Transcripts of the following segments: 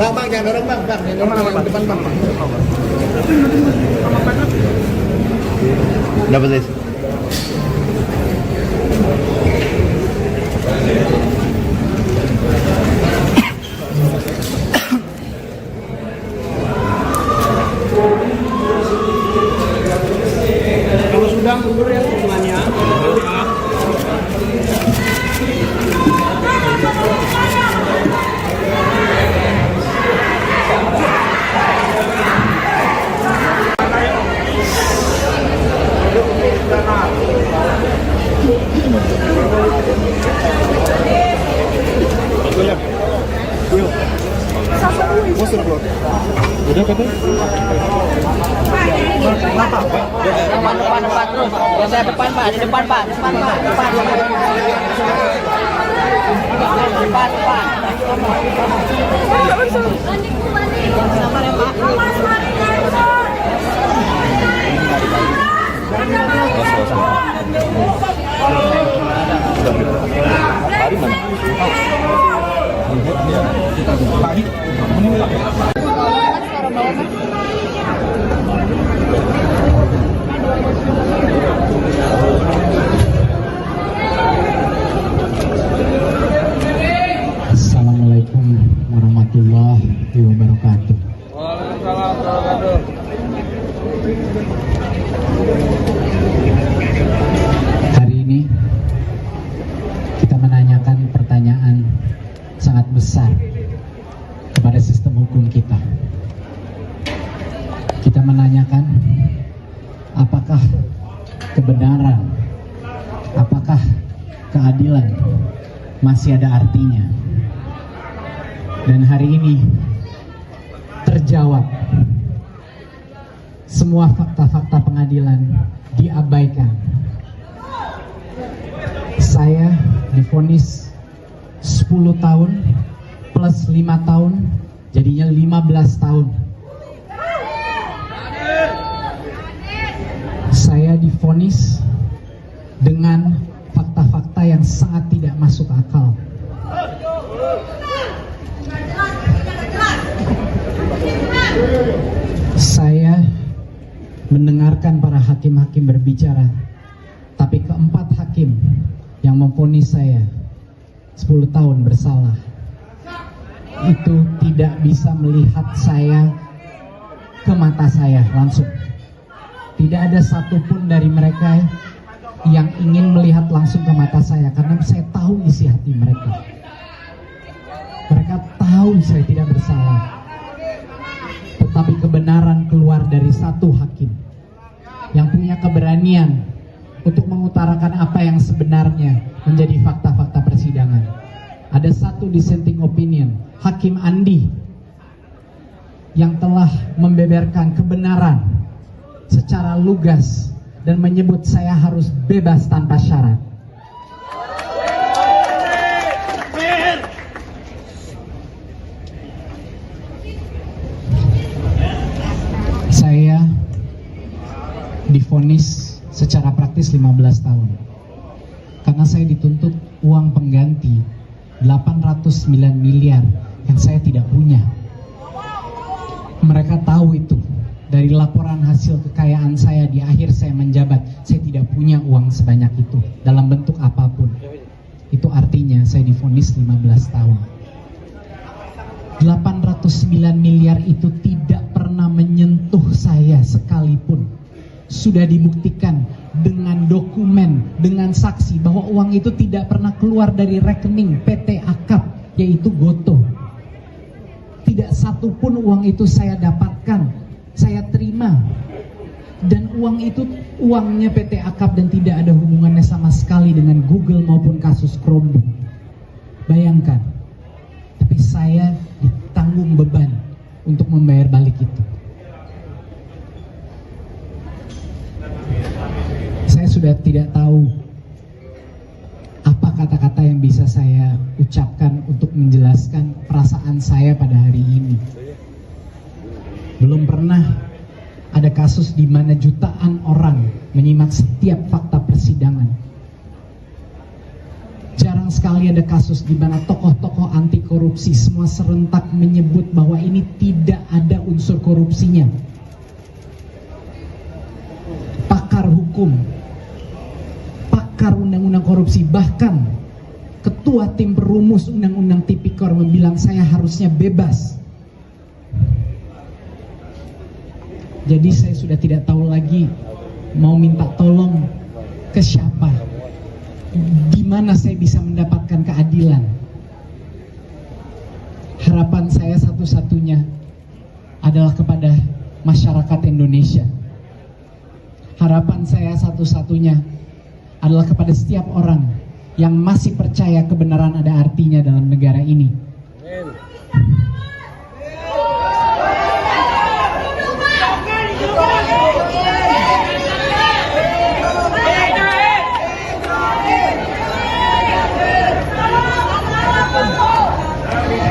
Bang, jangan dorong bang, jangan dorong bang, depan bang. Dapat guys. Kalau sudah mundur ya semuanya. Udah kata? Depan terus. Saya depan Pak, di depan Pak, depan Pak, depan. Sabar ya Pak. Assalamualaikum warahmatullahi wabarakatuh. Waalaikumsalam warahmatullahi wabarakatuh. Hari ini kita menanyakan pertanyaan sangat besar kepada sistem hukum kita. Kita menanyakan apakah kebenaran, apakah keadilan masih ada artinya. Dan hari ini terjawab. Semua fakta-fakta pengadilan diabaikan. Saya divonis 10 tahun plus 5 tahun, jadinya 15 tahun. Saya divonis dengan fakta-fakta yang sangat tidak masuk akal. Saya mendengarkan para hakim-hakim berbicara, tapi keempat hakim yang memvonis saya 10 tahun bersalah itu tidak bisa melihat saya ke mata saya langsung. Tidak ada satupun dari mereka yang ingin melihat langsung ke mata saya, karena saya tahu isi hati mereka. Mereka tahu saya tidak bersalah. Tetapi kebenaran keluar dari satu hakim yang punya keberanian untuk mengutarakan apa yang sebenarnya menjadi fakta-fakta persidangan. Ada satu dissenting opinion, Hakim Andi, yang telah membeberkan kebenaran secara lugas dan menyebut saya harus bebas tanpa syarat. Saya divonis secara praktis 15 tahun karena saya dituntut uang pengganti 809 miliar yang saya tidak punya. Mereka tahu itu dari laporan hasil kekayaan saya di akhir saya menjabat. Saya tidak punya uang sebanyak itu dalam bentuk apapun. Itu artinya saya divonis 15 tahun. 809 miliar itu tidak pernah menyentuh saya sekalipun. Sudah dibuktikan dengan dokumen, dengan saksi bahwa uang itu tidak pernah keluar dari rekening PT Akap, yaitu Gotoh. Tidak satupun uang itu saya dapatkan, saya terima. Dan uang itu uangnya PT Akap dan tidak ada hubungannya sama sekali dengan Google maupun kasus Chromebook. Bayangkan, tapi saya ditanggung beban untuk membayar balik itu. Saya sudah tidak tahu apa kata-kata yang bisa saya ucapkan untuk menjelaskan perasaan saya pada hari ini. Belum pernah ada kasus di mana jutaan orang menyimak setiap fakta persidangan. Jarang sekali ada kasus di mana tokoh-tokoh anti korupsi semua serentak menyebut bahwa ini tidak ada unsur korupsinya. Pakar hukum, pakar undang-undang korupsi, bahkan ketua tim perumus undang-undang tipikor membilang saya harusnya bebas. Jadi saya sudah tidak tahu lagi mau minta tolong ke siapa, di mana saya bisa mendapatkan keadilan. Harapan saya satu-satunya adalah kepada masyarakat Indonesia. Harapan saya satu-satunya adalah kepada setiap orang yang masih percaya kebenaran ada artinya dalam negara ini.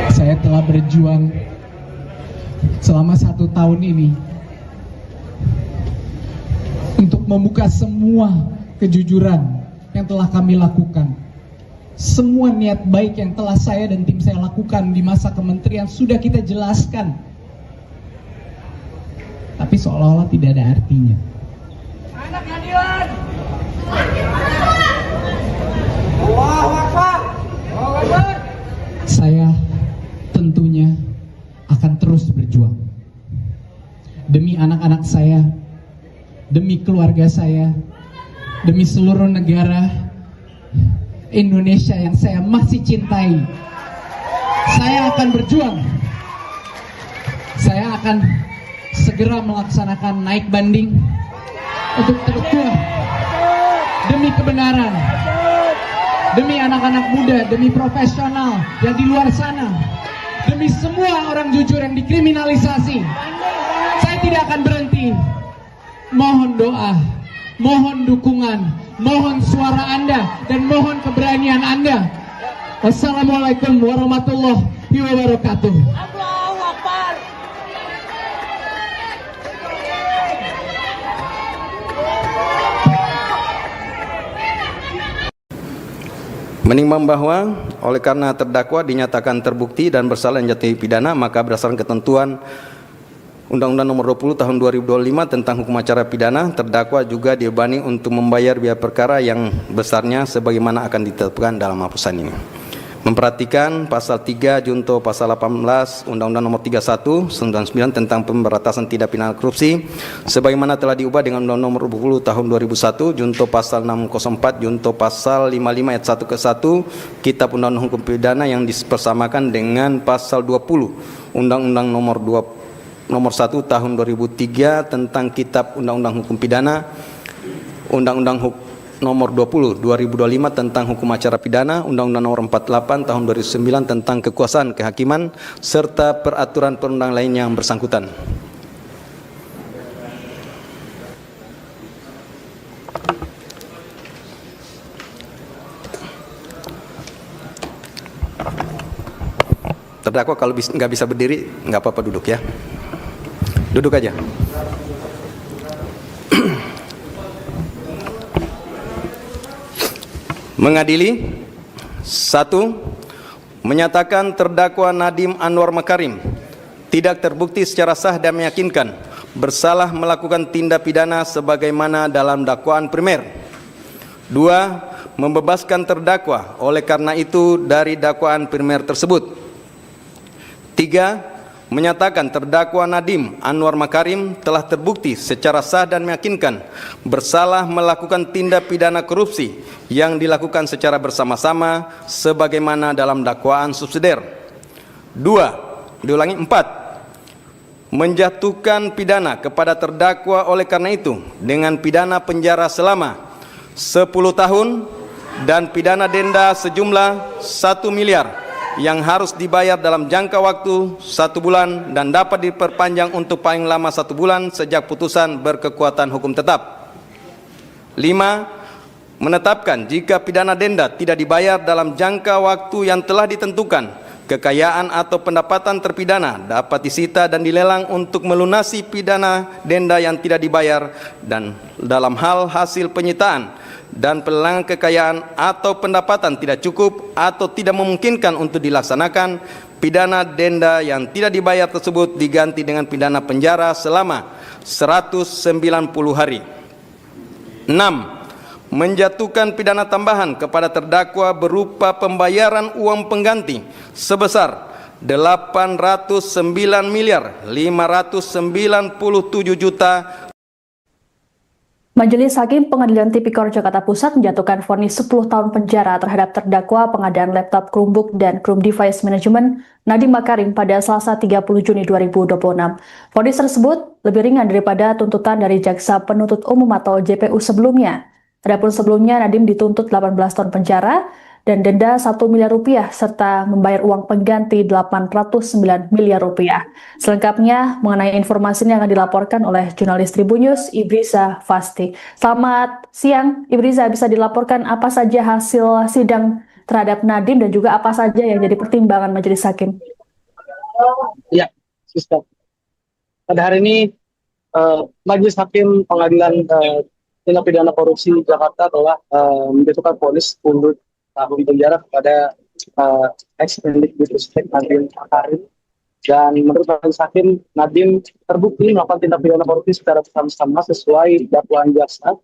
Saya telah berjuang selama 1 tahun ini untuk membuka semua kejujuran yang telah kami lakukan. Semua niat baik yang telah saya dan tim saya lakukan di masa kementerian sudah kita jelaskan. Tapi seolah-olah tidak ada artinya. Saya tentunya akan terus berjuang demi anak-anak saya, demi keluarga saya, demi seluruh negara Indonesia yang saya masih cintai. Saya akan berjuang. Saya akan segera melaksanakan naik banding untuk terus demi kebenaran, demi anak-anak muda, demi profesional yang di luar sana, demi semua orang jujur yang dikriminalisasi. Saya tidak akan berhenti. Mohon doa, mohon dukungan, mohon suara Anda, dan mohon keberanian Anda. Wassalamualaikum warahmatullahi wabarakatuh. Allahu Akbar. Menimbang bahwa oleh karena terdakwa dinyatakan terbukti dan bersalah menjatuhi pidana, maka berdasarkan ketentuan Undang-Undang Nomor 20 Tahun 2025 tentang Hukum Acara Pidana, terdakwa juga dibebani untuk membayar biaya perkara yang besarnya sebagaimana akan ditetapkan dalam putusan ini. Memperhatikan pasal 3 junto pasal 18 Undang-Undang Nomor 31 99 tentang pemberantasan tindak pidana korupsi sebagaimana telah diubah dengan Undang-Undang Nomor 20 Tahun 2001 junto pasal 604 junto pasal 55 ayat 1 ke 1 Kitab Undang-Undang Hukum Pidana yang dipersamakan dengan pasal 20 Undang-Undang Nomor 1 Tahun 2003 tentang Kitab Undang-Undang Hukum Pidana, Undang-Undang Nomor 20 2025 tentang Hukum Acara Pidana, Undang-Undang Nomor 48 Tahun 2009 tentang Kekuasaan Kehakiman, serta peraturan perundang lain yang bersangkutan. Terdakwa kalau nggak bisa berdiri, nggak apa-apa duduk ya. Duduk aja. Mengadili 1. Menyatakan terdakwa Nadiem Anwar Makarim tidak terbukti secara sah dan meyakinkan bersalah melakukan tindak pidana sebagaimana dalam dakwaan primer. 2. Membebaskan terdakwa oleh karena itu dari dakwaan primer tersebut. 3. Menyatakan terdakwa Nadiem Anwar Makarim telah terbukti secara sah dan meyakinkan bersalah melakukan tindak pidana korupsi yang dilakukan secara bersama-sama sebagaimana dalam dakwaan subsidiar. 4. Menjatuhkan pidana kepada terdakwa oleh karena itu dengan pidana penjara selama 10 tahun dan pidana denda sejumlah 1 miliar yang harus dibayar dalam jangka waktu 1 bulan dan dapat diperpanjang untuk paling lama 1 bulan sejak putusan berkekuatan hukum tetap. 5. Menetapkan jika pidana denda tidak dibayar dalam jangka waktu yang telah ditentukan, kekayaan atau pendapatan terpidana dapat disita dan dilelang untuk melunasi pidana denda yang tidak dibayar, dan dalam hal hasil penyitaan dan pelelangan kekayaan atau pendapatan tidak cukup atau tidak memungkinkan untuk dilaksanakan, pidana denda yang tidak dibayar tersebut diganti dengan pidana penjara selama 190 hari. 6. Menjatuhkan pidana tambahan kepada terdakwa berupa pembayaran uang pengganti sebesar 809.597.000. Majelis Hakim Pengadilan Tipikor Jakarta Pusat menjatuhkan vonis 10 tahun penjara terhadap terdakwa pengadaan laptop Chromebook dan Chrome Device Management Nadiem Makarim pada Selasa 30 Juni 2026. Vonis tersebut lebih ringan daripada tuntutan dari Jaksa Penuntut Umum atau JPU sebelumnya. Adapun sebelumnya Nadiem dituntut 18 tahun penjara dan denda 1 miliar rupiah serta membayar uang pengganti 809 miliar rupiah. Selengkapnya mengenai informasi ini akan dilaporkan oleh jurnalis Tribunnews Ibriza Fasti. Selamat siang Ibriza, bisa dilaporkan apa saja hasil sidang terhadap Nadiem dan juga apa saja yang jadi pertimbangan majelis hakim? Ya, Sister. Pada hari ini Majelis Hakim Pengadilan Tindak Pidana Korupsi Jakarta telah menjatuhkan vonis 10 tahun penjara kepada ex-Mendikbudristek Nadiem Makarim, dan menurut majelis hakim Nadiem terbukti melakukan tindak pidana korupsi secara bersama-sama sesuai dakwaan jaksa.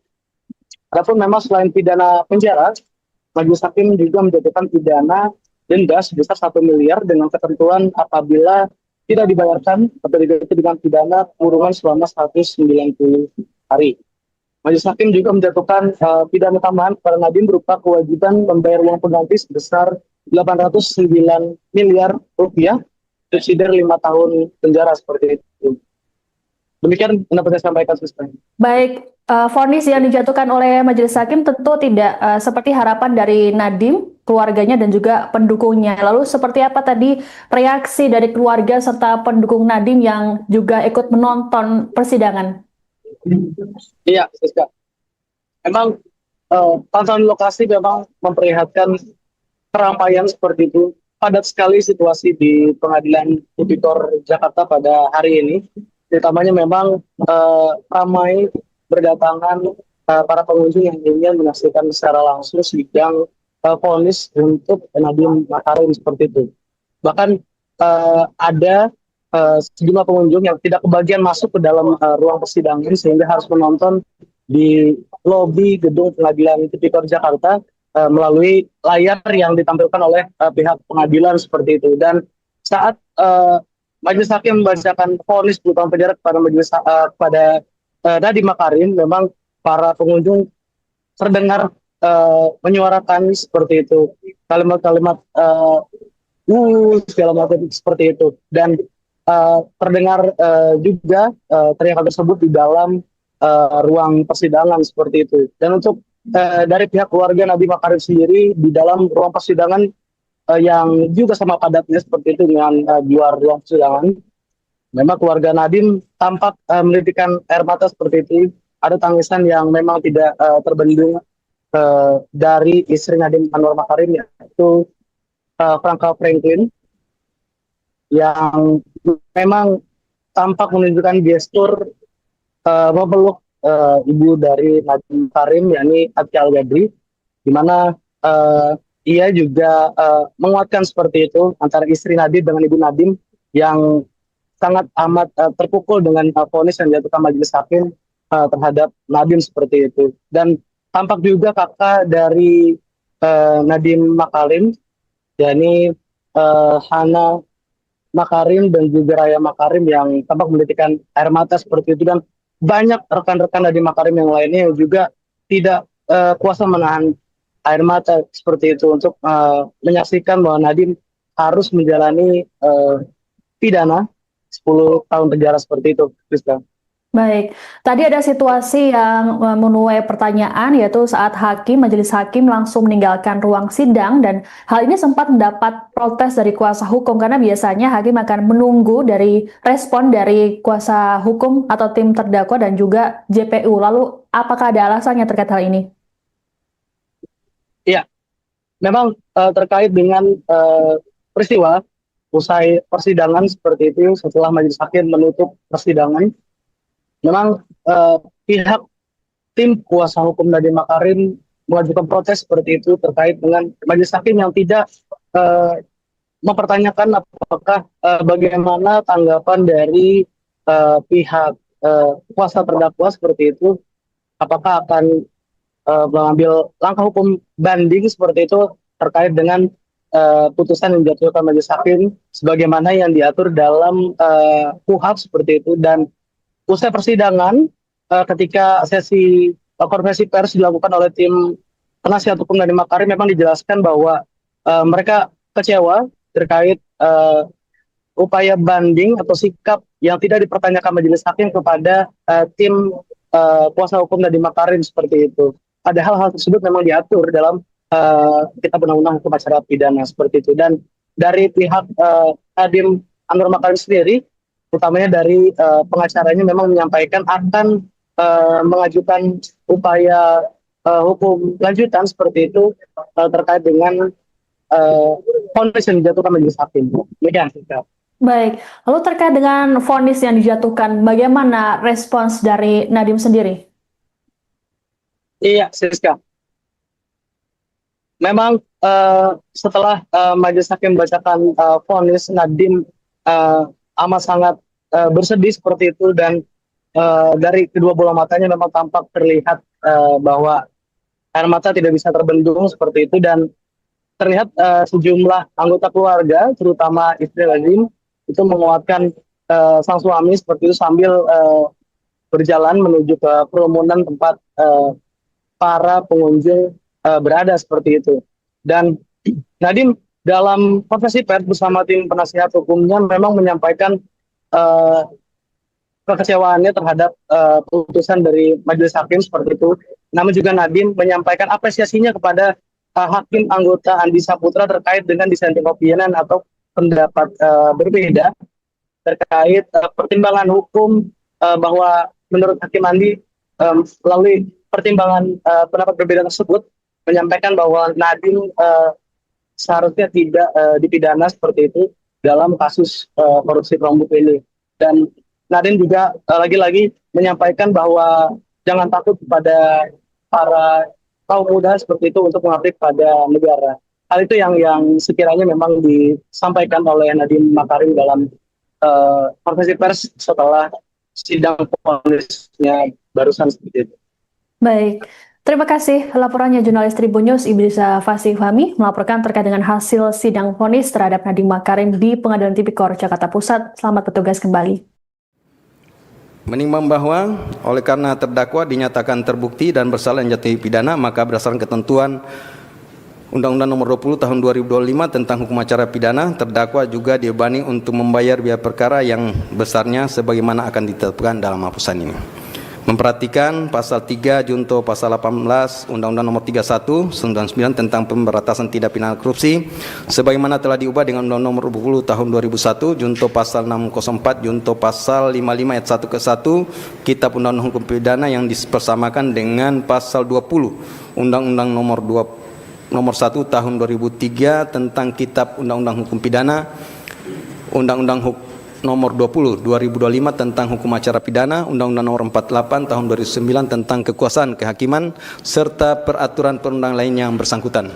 Adapun memang selain pidana penjara, majelis hakim juga menjatuhkan pidana denda sebesar 1 miliar dengan ketentuan apabila tidak dibayarkan atau diganti dengan pidana kurungan selama 190 hari. Majelis Hakim juga menjatuhkan pidana tambahan kepada Nadiem berupa kewajiban membayar uang pengganti sebesar 809 miliar rupiah, subsidi 5 tahun penjara seperti itu. Demikian pendapat saya sampaikan, Sister. Baik, vonis yang dijatuhkan oleh majelis hakim tentu tidak seperti harapan dari Nadiem, keluarganya dan juga pendukungnya. Lalu seperti apa tadi reaksi dari keluarga serta pendukung Nadiem yang juga ikut menonton persidangan? Iya, Siska. Memang pantauan lokasi memang memperlihatkan keramaian seperti itu. Padat sekali situasi di Pengadilan Tipikor Jakarta pada hari ini. Utamanya memang ramai berdatangan para pengunjung yang ingin menyaksikan secara langsung sidang vonis untuk Nadiem Makarim seperti itu. Bahkan ada sejumlah pengunjung yang tidak kebagian masuk ke dalam ruang persidangan sehingga harus menonton di lobi gedung Pengadilan Tipikor Jakarta melalui layar yang ditampilkan oleh pihak pengadilan seperti itu. Dan saat majelis hakim membacakan vonis 10 tahun penjara kepada kepada Nadiem Makarim, memang para pengunjung terdengar menyuarakan seperti itu, kalimat-kalimat segala macam seperti itu. Dan terdengar juga teriakan tersebut di dalam ruang persidangan seperti itu. Dan untuk dari pihak keluarga Nadiem Makarim sendiri di dalam ruang persidangan yang juga sama padatnya seperti itu dengan di luar ruang persidangan, memang keluarga Nadiem tampak menitikkan air mata seperti itu. Ada tangisan yang memang tidak terbendung dari istri Nadiem Anwar Makarim, yaitu Franka Franklin, yang memang tampak menunjukkan gestur memeluk ibu dari Nadiem Makarim, yakni Atia Al-Gadri, di mana ia juga menguatkan seperti itu antara istri Nadiem dengan ibu Nadiem yang sangat amat terpukul dengan vonis yang dijatuhkan majelis hakim terhadap Nadiem seperti itu. Dan tampak juga kakak dari Nadiem Makarim, yakni Hana Makarim dan juga Raya Makarim, yang tampak menitikkan air mata seperti itu. Dan banyak rekan-rekan Nadiem Makarim yang lainnya yang juga tidak kuasa menahan air mata seperti itu untuk menyaksikan bahwa Nadiem harus menjalani pidana 10 tahun penjara seperti itu, Krista. Baik, tadi ada situasi yang menuai pertanyaan, yaitu saat majelis hakim langsung meninggalkan ruang sidang, dan hal ini sempat mendapat protes dari kuasa hukum karena biasanya hakim akan menunggu dari respon dari kuasa hukum atau tim terdakwa dan juga JPU. Lalu apakah ada alasannya terkait hal ini? Iya, memang terkait dengan peristiwa usai persidangan seperti itu, setelah majelis hakim menutup persidangan, memang pihak tim kuasa hukum Nadiem Makarim mengajukan protes seperti itu terkait dengan majelis hakim yang tidak mempertanyakan apakah bagaimana tanggapan dari pihak kuasa terdakwa seperti itu, apakah akan mengambil langkah hukum banding seperti itu terkait dengan putusan yang dijatuhkan majelis hakim sebagaimana yang diatur dalam KUHP seperti itu. Dan usai persidangan ketika sesi konferensi pers dilakukan oleh tim penasihat hukum Nadiem Makarim, memang dijelaskan bahwa mereka kecewa terkait upaya banding atau sikap yang tidak dipertanyakan majelis hakim kepada tim kuasa hukum Nadiem Makarim seperti itu. Padahal hal tersebut memang diatur dalam Kitab Undang-Undang Hukum Acara Pidana seperti itu. Dan dari pihak Nadiem Anwar Makarim sendiri, utamanya dari pengacaranya, memang menyampaikan akan mengajukan upaya hukum lanjutan seperti itu terkait dengan vonis yang dijatuhkan majelis hakim. Demikian, Siska. Baik, lalu terkait dengan vonis yang dijatuhkan, bagaimana respons dari Nadiem sendiri? Iya, Siska. Memang setelah majelis hakim membacakan vonis, Nadiem amat sangat bersedih seperti itu, dan dari kedua bola matanya memang tampak terlihat bahwa air mata tidak bisa terbendung seperti itu, dan terlihat sejumlah anggota keluarga, terutama istri Nadiem, itu menguatkan sang suami seperti itu sambil berjalan menuju ke kerumunan tempat para pengunjung berada seperti itu. Dan Nadiem dalam konferensi pers bersama tim penasihat hukumnya memang menyampaikan kekecewaannya terhadap putusan dari majelis hakim seperti itu. Namun juga Nadiem menyampaikan apresiasinya kepada hakim anggota Andi Saputra terkait dengan dissenting opinion atau pendapat berbeda terkait pertimbangan hukum, bahwa menurut Hakim Andi melalui pertimbangan pendapat berbeda tersebut menyampaikan bahwa Nadiem seharusnya tidak dipidana seperti itu dalam kasus korupsi Chromebook ini. Dan Nadiem juga lagi-lagi menyampaikan bahwa jangan takut kepada para kaum muda seperti itu untuk mengabdi kepada negara. Hal itu yang sekiranya memang disampaikan oleh Nadiem Makarim dalam konferensi pers setelah sidang vonisnya barusan seperti itu. Baik, terima kasih laporannya jurnalis Tribun News Ibrisa Fasih Fahmi melaporkan terkait dengan hasil sidang vonis terhadap Nadiem Makarim di Pengadilan Tipikor Jakarta Pusat. Selamat bertugas kembali. Menimbang bahwa oleh karena terdakwa dinyatakan terbukti dan bersalah menjatuhi pidana, maka berdasarkan ketentuan Undang-Undang Nomor 20 Tahun 2025 tentang Hukum Acara Pidana, terdakwa juga dibebani untuk membayar biaya perkara yang besarnya sebagaimana akan ditetapkan dalam putusan ini. Memperhatikan pasal 3 junto pasal 18 Undang-Undang Nomor 31 99 tentang pemberantasan tindak pidana korupsi sebagaimana telah diubah dengan Undang-Undang Nomor 20 Tahun 2001 junto pasal 604 junto pasal 55 ayat 1 ke 1 Kitab Undang-Undang Hukum Pidana yang dipersamakan dengan pasal 20 Undang-Undang Nomor 1 Tahun 2003 tentang Kitab Undang-Undang Hukum Pidana, Undang-Undang Nomor 20 2025 tentang Hukum Acara Pidana, Undang-Undang Nomor 48 Tahun 2009 tentang Kekuasaan Kehakiman, serta peraturan perundang lain yang bersangkutan.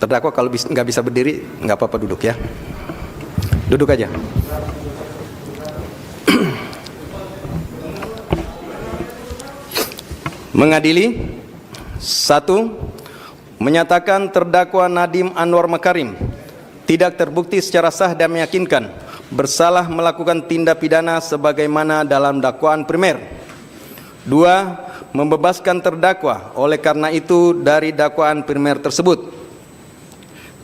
Terdakwa kalau nggak bisa berdiri, nggak apa-apa duduk ya. Duduk aja. Mengadili 1. Menyatakan terdakwa Nadiem Anwar Makarim tidak terbukti secara sah dan meyakinkan bersalah melakukan tindak pidana sebagaimana dalam dakwaan primer. 2. Membebaskan terdakwa oleh karena itu dari dakwaan primer tersebut.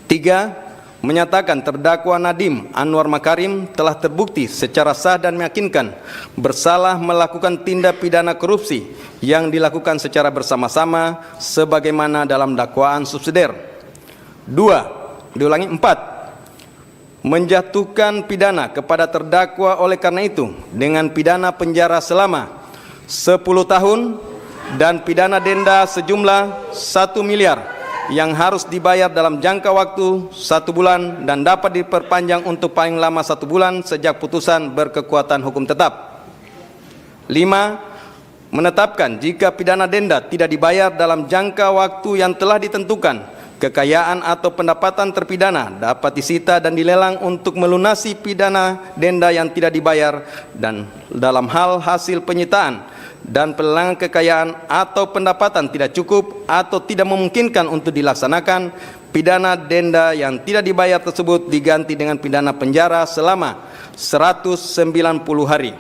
3. Menyatakan terdakwa Nadiem Anwar Makarim telah terbukti secara sah dan meyakinkan bersalah melakukan tindak pidana korupsi yang dilakukan secara bersama-sama sebagaimana dalam dakwaan subsidiar. 4. Menjatuhkan pidana kepada terdakwa oleh karena itu dengan pidana penjara selama 10 tahun dan pidana denda sejumlah 1 miliar yang harus dibayar dalam jangka waktu 1 bulan dan dapat diperpanjang untuk paling lama 1 bulan sejak putusan berkekuatan hukum tetap. 5. Menetapkan jika pidana denda tidak dibayar dalam jangka waktu yang telah ditentukan, kekayaan atau pendapatan terpidana dapat disita dan dilelang untuk melunasi pidana denda yang tidak dibayar, dan dalam hal hasil penyitaan dan pelelangan kekayaan atau pendapatan tidak cukup atau tidak memungkinkan untuk dilaksanakan, pidana denda yang tidak dibayar tersebut diganti dengan pidana penjara selama 190 hari.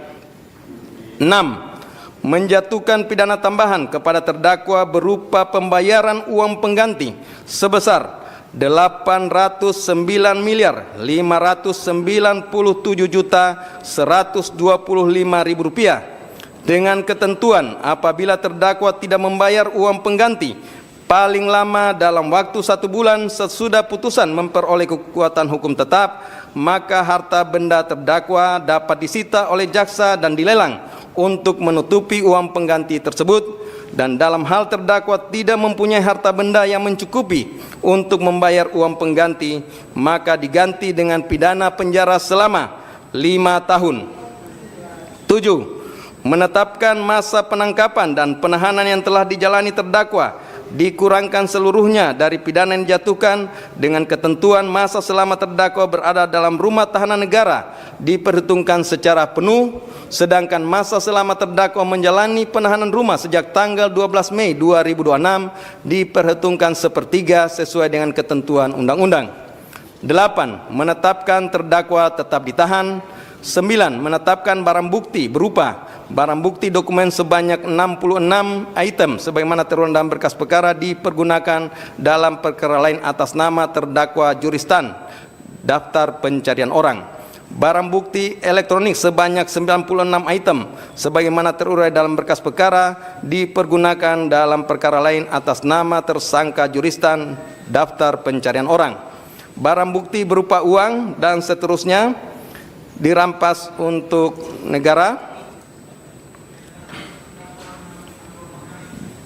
6. Menjatuhkan pidana tambahan kepada terdakwa berupa pembayaran uang pengganti sebesar 809.597.125.000 rupiah, dengan ketentuan apabila terdakwa tidak membayar uang pengganti paling lama dalam waktu 1 bulan sesudah putusan memperoleh kekuatan hukum tetap, maka harta benda terdakwa dapat disita oleh jaksa dan dilelang untuk menutupi uang pengganti tersebut. Dan dalam hal terdakwa tidak mempunyai harta benda yang mencukupi untuk membayar uang pengganti, maka diganti dengan pidana penjara selama 5 tahun. 7. Menetapkan masa penangkapan dan penahanan yang telah dijalani terdakwa dikurangkan seluruhnya dari pidana yang dijatuhkan, dengan ketentuan masa selama terdakwa berada dalam rumah tahanan negara diperhitungkan secara penuh, sedangkan masa selama terdakwa menjalani penahanan rumah sejak tanggal 12 Mei 2026 diperhitungkan sepertiga sesuai dengan ketentuan undang-undang. 8. Menetapkan terdakwa tetap ditahan. 9. Menetapkan barang bukti berupa barang bukti dokumen sebanyak 66 item sebagaimana tertuang dalam berkas perkara dipergunakan dalam perkara lain atas nama terdakwa Juristan daftar pencarian orang. Barang bukti elektronik sebanyak 96 item sebagaimana terurai dalam berkas perkara dipergunakan dalam perkara lain atas nama tersangka Juristan daftar pencarian orang. Barang bukti berupa uang dan seterusnya dirampas untuk negara.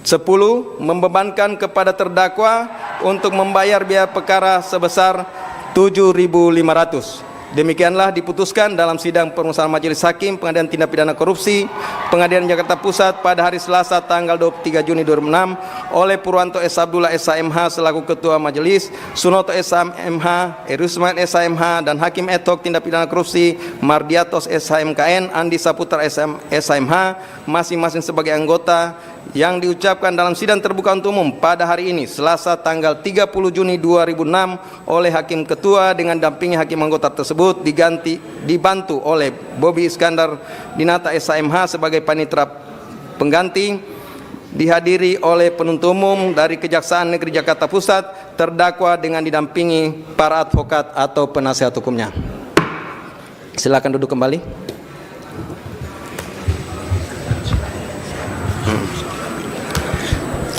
10. Membebankan kepada terdakwa untuk membayar biaya perkara sebesar 7.500. Demikianlah diputuskan dalam sidang permusawaratan Majelis Hakim Pengadilan Tindak Pidana Korupsi Pengadilan Jakarta Pusat pada hari Selasa tanggal 23 Juni 2006 oleh Purwanto S. Abdullah SHMH selaku Ketua Majelis, Sunoto SHMH, Erusman SHMH, dan Hakim ad hoc Tindak Pidana Korupsi Mardiatos SHMKN, Andi Saputra SHMH masing-masing sebagai anggota, yang diucapkan dalam sidang terbuka untuk umum pada hari ini Selasa tanggal 30 Juni 2006 oleh Hakim Ketua dengan dampingi hakim anggota tersebut dibantu oleh Bobi Iskandar Dinata SHMH sebagai panitera pengganti, dihadiri oleh penuntut umum dari Kejaksaan Negeri Jakarta Pusat, terdakwa dengan didampingi para advokat atau penasihat hukumnya. Silakan duduk kembali.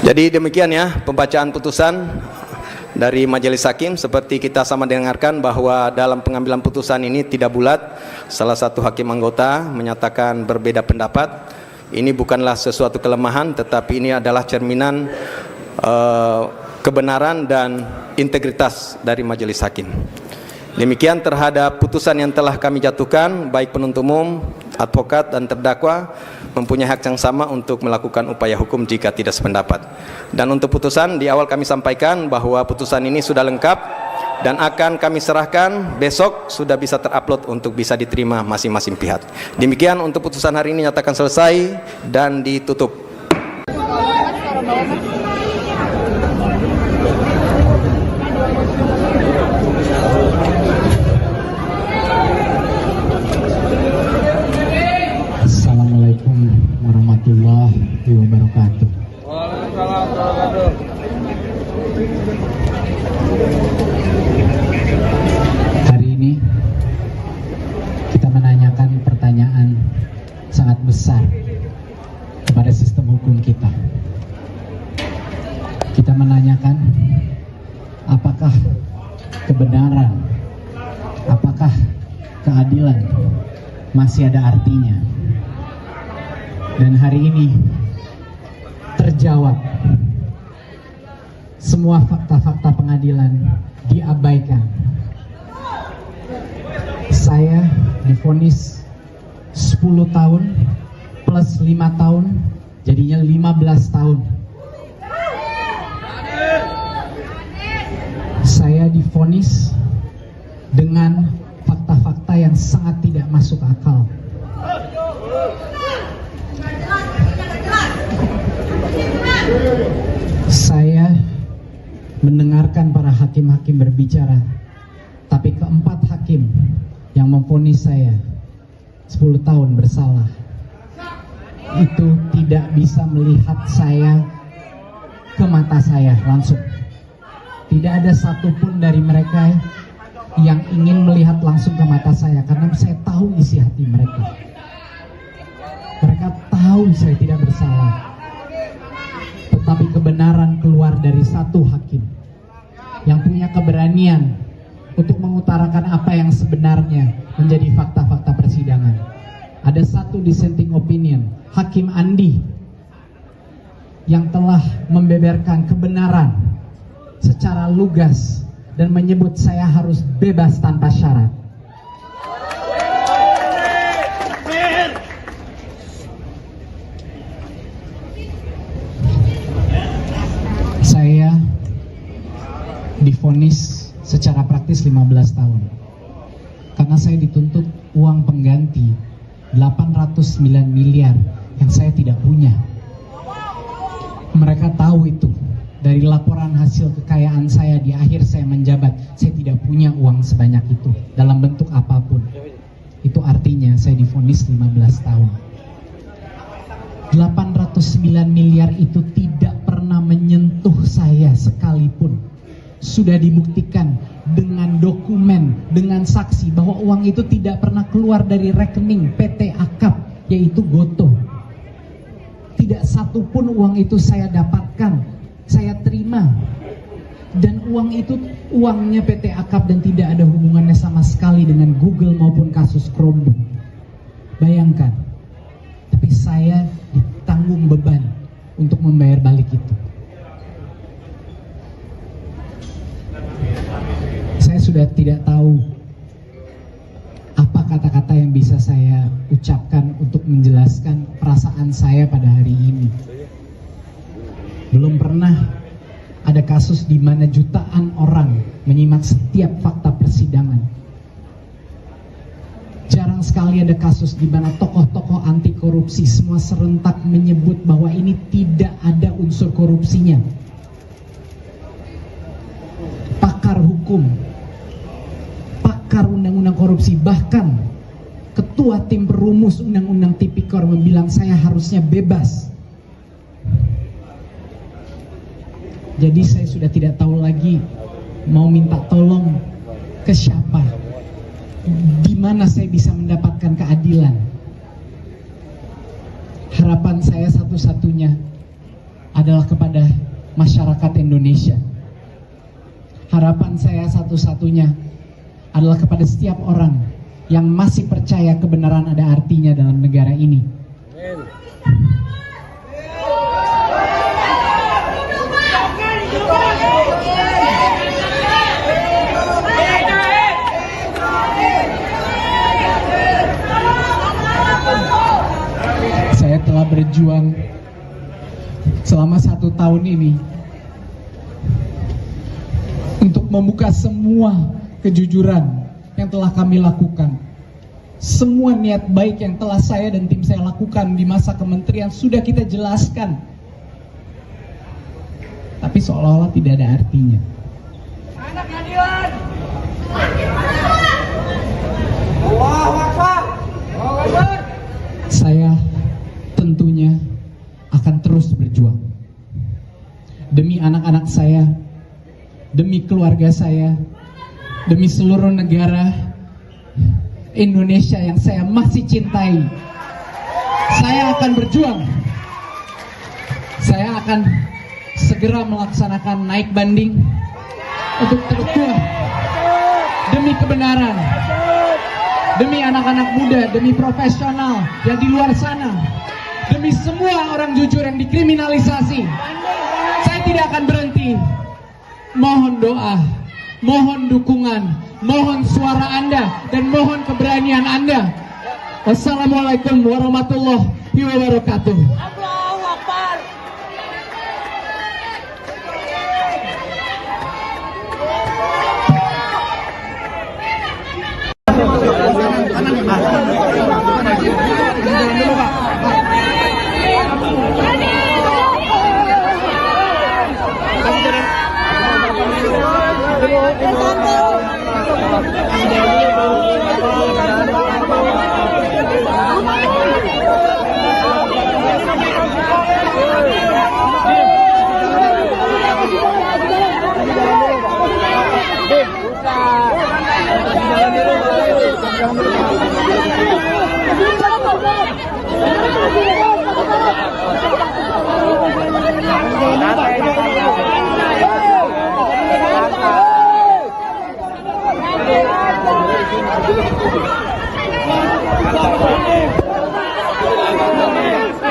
Jadi demikian ya pembacaan putusan dari Majelis Hakim. Seperti kita sama dengarkan bahwa dalam pengambilan putusan ini tidak bulat. Salah satu hakim anggota menyatakan berbeda pendapat. Ini bukanlah sesuatu kelemahan, tetapi ini adalah cerminan kebenaran dan integritas dari Majelis Hakim. Demikian terhadap putusan yang telah kami jatuhkan, baik penuntut umum, advokat, dan terdakwa mempunyai hak yang sama untuk melakukan upaya hukum jika tidak sependapat. Dan untuk putusan, di awal kami sampaikan bahwa putusan ini sudah lengkap dan akan kami serahkan besok, sudah bisa terupload untuk bisa diterima masing-masing pihak. Demikian untuk putusan hari ini nyatakan selesai dan ditutup. Assalamualaikum warahmatullahi wabarakatuh. Waalaikumsalam warahmatullahi Hari ini kita menanyakan pertanyaan sangat besar kepada sistem hukum kita. Kita menanyakan apakah kebenaran, apakah keadilan masih ada artinya. Dan hari ini terjawab semua fakta-fakta pengadilan diabaikan. Saya divonis 10 tahun plus 5 tahun, jadinya 15 tahun. Saya divonis dengan fakta-fakta yang sangat tidak masuk akal. Saya mendengarkan para hakim-hakim berbicara, tapi keempat hakim yang memvonis saya 10 tahun bersalah itu tidak bisa melihat saya ke mata saya langsung. Tidak ada satupun dari mereka yang ingin melihat langsung ke mata saya, karena saya tahu isi hati mereka. Mereka tahu saya tidak bersalah. Tetapi kebenaran keluar dari satu hakim yang punya keberanian untuk mengutarakan apa yang sebenarnya menjadi fakta-fakta persidangan. Ada satu dissenting opinion, Hakim Andi, yang telah membeberkan kebenaran secara lugas dan menyebut saya harus bebas tanpa syarat. Saya divonis secara praktis 15 tahun karena saya dituntut uang pengganti 809 miliar yang saya tidak punya. Mereka tahu itu dari laporan hasil kekayaan saya di akhir saya menjabat. Saya tidak punya uang sebanyak itu dalam bentuk apapun. Itu artinya saya divonis 15 tahun. 809 miliar itu tidak pernah menyentuh saya sekalipun. Sudah dibuktikan dengan dokumen, dengan saksi bahwa uang itu tidak pernah keluar dari rekening PT Akap, yaitu Gotoh. Tidak satupun uang itu saya dapatkan, saya terima. Dan uang itu uangnya PT Akap dan tidak ada hubungannya sama sekali dengan Google maupun kasus Chromebook. Bayangkan, tapi saya ditanggung beban untuk membayar balik itu. Saya sudah tidak tahu apa kata-kata yang bisa saya ucapkan untuk menjelaskan perasaan saya pada hari ini. Belum pernah ada kasus di mana jutaan orang menyimak setiap fakta persidangan. Jarang sekali ada kasus di mana tokoh-tokoh anti korupsi semua serentak menyebut bahwa ini tidak ada unsur korupsinya. Pakar hukum, pakar undang-undang korupsi, bahkan ketua tim perumus undang-undang Tipikor membilang saya harusnya bebas. Jadi saya sudah tidak tahu lagi mau minta tolong ke siapa, di mana saya bisa mendapatkan keadilan. Harapan saya satu-satunya adalah kepada masyarakat Indonesia. Harapan saya satu-satunya adalah kepada setiap orang yang masih percaya kebenaran ada artinya dalam negara ini. Saya telah berjuang selama 1 tahun ini untuk membuka semua kejujuran yang telah kami lakukan. Semua niat baik yang telah saya dan tim saya lakukan di masa kementerian sudah kita jelaskan. Tapi seolah-olah tidak ada artinya. Saya tentunya akan terus berjuang demi anak-anak saya, demi keluarga saya, demi seluruh negara Indonesia yang saya masih cintai. Saya akan berjuang. Saya akan segera melaksanakan naik banding untuk terjuang demi kebenaran, demi anak-anak muda, demi profesional yang di luar sana, demi semua orang jujur yang dikriminalisasi. Saya tidak akan berhenti mohon doa, mohon dukungan, mohon suara Anda, dan mohon keberanian Anda. Wassalamualaikum warahmatullahi wabarakatuh. Allahu Akbar.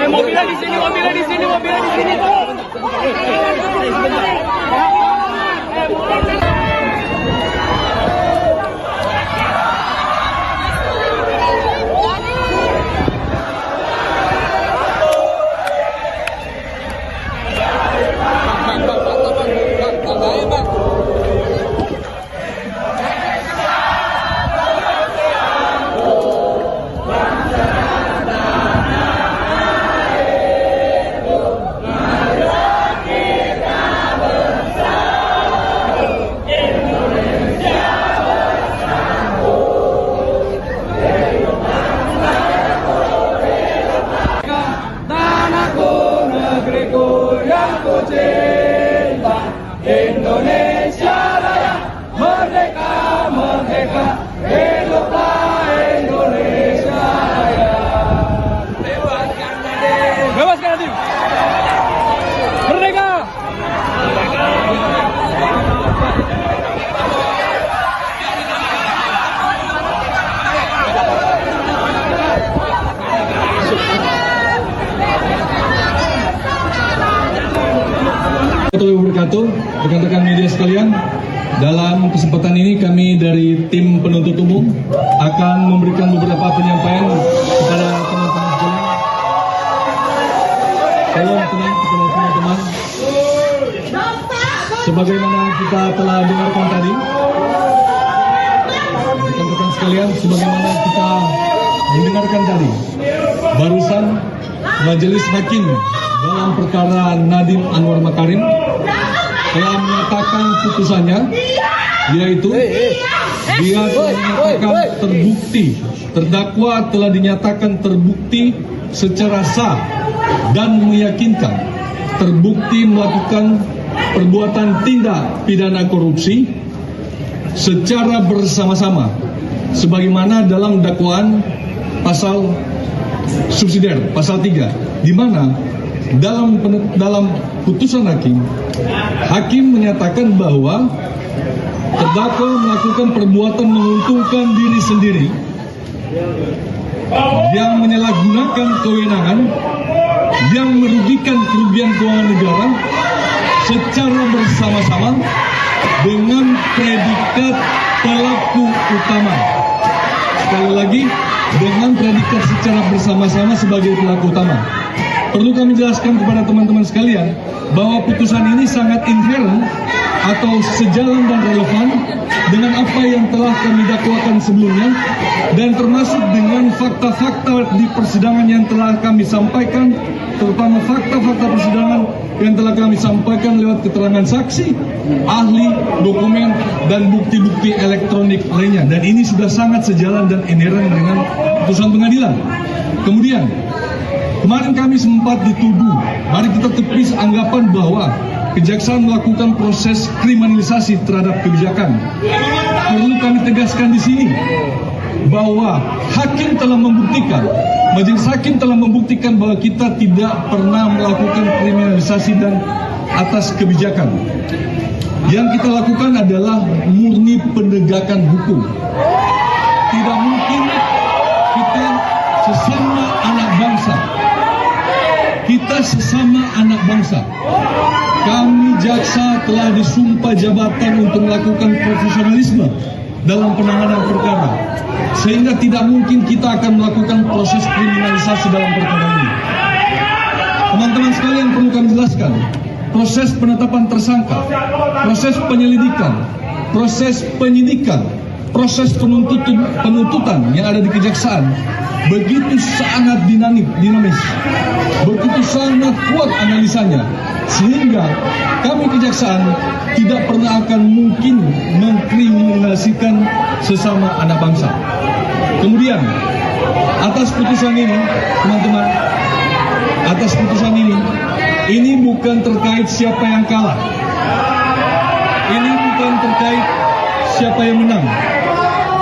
Mobilnya di sini, mobilnya di sini, mobilnya di sini. Indonesia Raya, merdeka, merdeka, hiduplah Indonesia Raya. Bebaskan Nadiem, bebaskan Nadiem, merdeka. Warahmatullahi wabarakatuh, rekan-rekan media sekalian. Dalam kesempatan ini kami dari tim penuntut umum akan memberikan beberapa penyampaian kepada teman-teman sekalian. Tolong tenang kepada teman-teman. Sebagaimana kita telah dengarkan tadi, rekan-rekan sekalian, sebagaimana kita mendengarkan tadi, barusan Majelis Hakim dalam perkara Nadiem Anwar Makarim telah menyatakan putusannya, yaitu dia telah dinyatakan terbukti, terdakwa telah dinyatakan terbukti secara sah dan meyakinkan terbukti melakukan perbuatan tindak pidana korupsi secara bersama-sama sebagaimana dalam dakwaan pasal subsidiar pasal 3, di mana dalam putusan hakim menyatakan bahwa terdakwa melakukan perbuatan menguntungkan diri sendiri yang menyalahgunakan kewenangan yang merugikan kerugian keuangan negara secara bersama-sama dengan predikat pelaku utama. Sekali lagi, dengan predikat secara bersama-sama sebagai pelaku utama. Perlu kami jelaskan kepada teman-teman sekalian bahwa putusan ini sangat inherent atau sejalan dan relevan dengan apa yang telah kami dakwakan sebelumnya dan termasuk dengan fakta-fakta di persidangan yang telah kami sampaikan, terutama fakta-fakta persidangan yang telah kami sampaikan lewat keterangan saksi, ahli, dokumen, dan bukti-bukti elektronik lainnya. Dan ini sudah sangat sejalan dan inherent dengan putusan pengadilan. Kemudian, kemarin kami sempat dituduh, mari kita tepis anggapan bahwa kejaksaan melakukan proses kriminalisasi terhadap kebijakan. Perlu kami tegaskan di sini bahwa hakim telah membuktikan, majelis hakim telah membuktikan bahwa kita tidak pernah melakukan kriminalisasi dan atas kebijakan. Yang kita lakukan adalah murni penegakan hukum. Tidak mungkin kita sesama anak bangsa. Kita sesama anak bangsa. Kami jaksa telah disumpah jabatan untuk melakukan profesionalisme dalam penanganan perkara, sehingga tidak mungkin kita akan melakukan proses kriminalisasi dalam perkara ini. Teman-teman sekalian, perlu kami jelaskan, proses penetapan tersangka, proses penyelidikan, proses penyidikan, proses penuntutan yang ada di kejaksaan begitu sangat dinamis, begitu sangat kuat analisanya, sehingga kami kejaksaan tidak pernah akan mungkin mengkriminalisasikan sesama anak bangsa. Kemudian, atas putusan ini, teman-teman, atas putusan ini bukan terkait siapa yang kalah, ini bukan terkait siapa yang menang,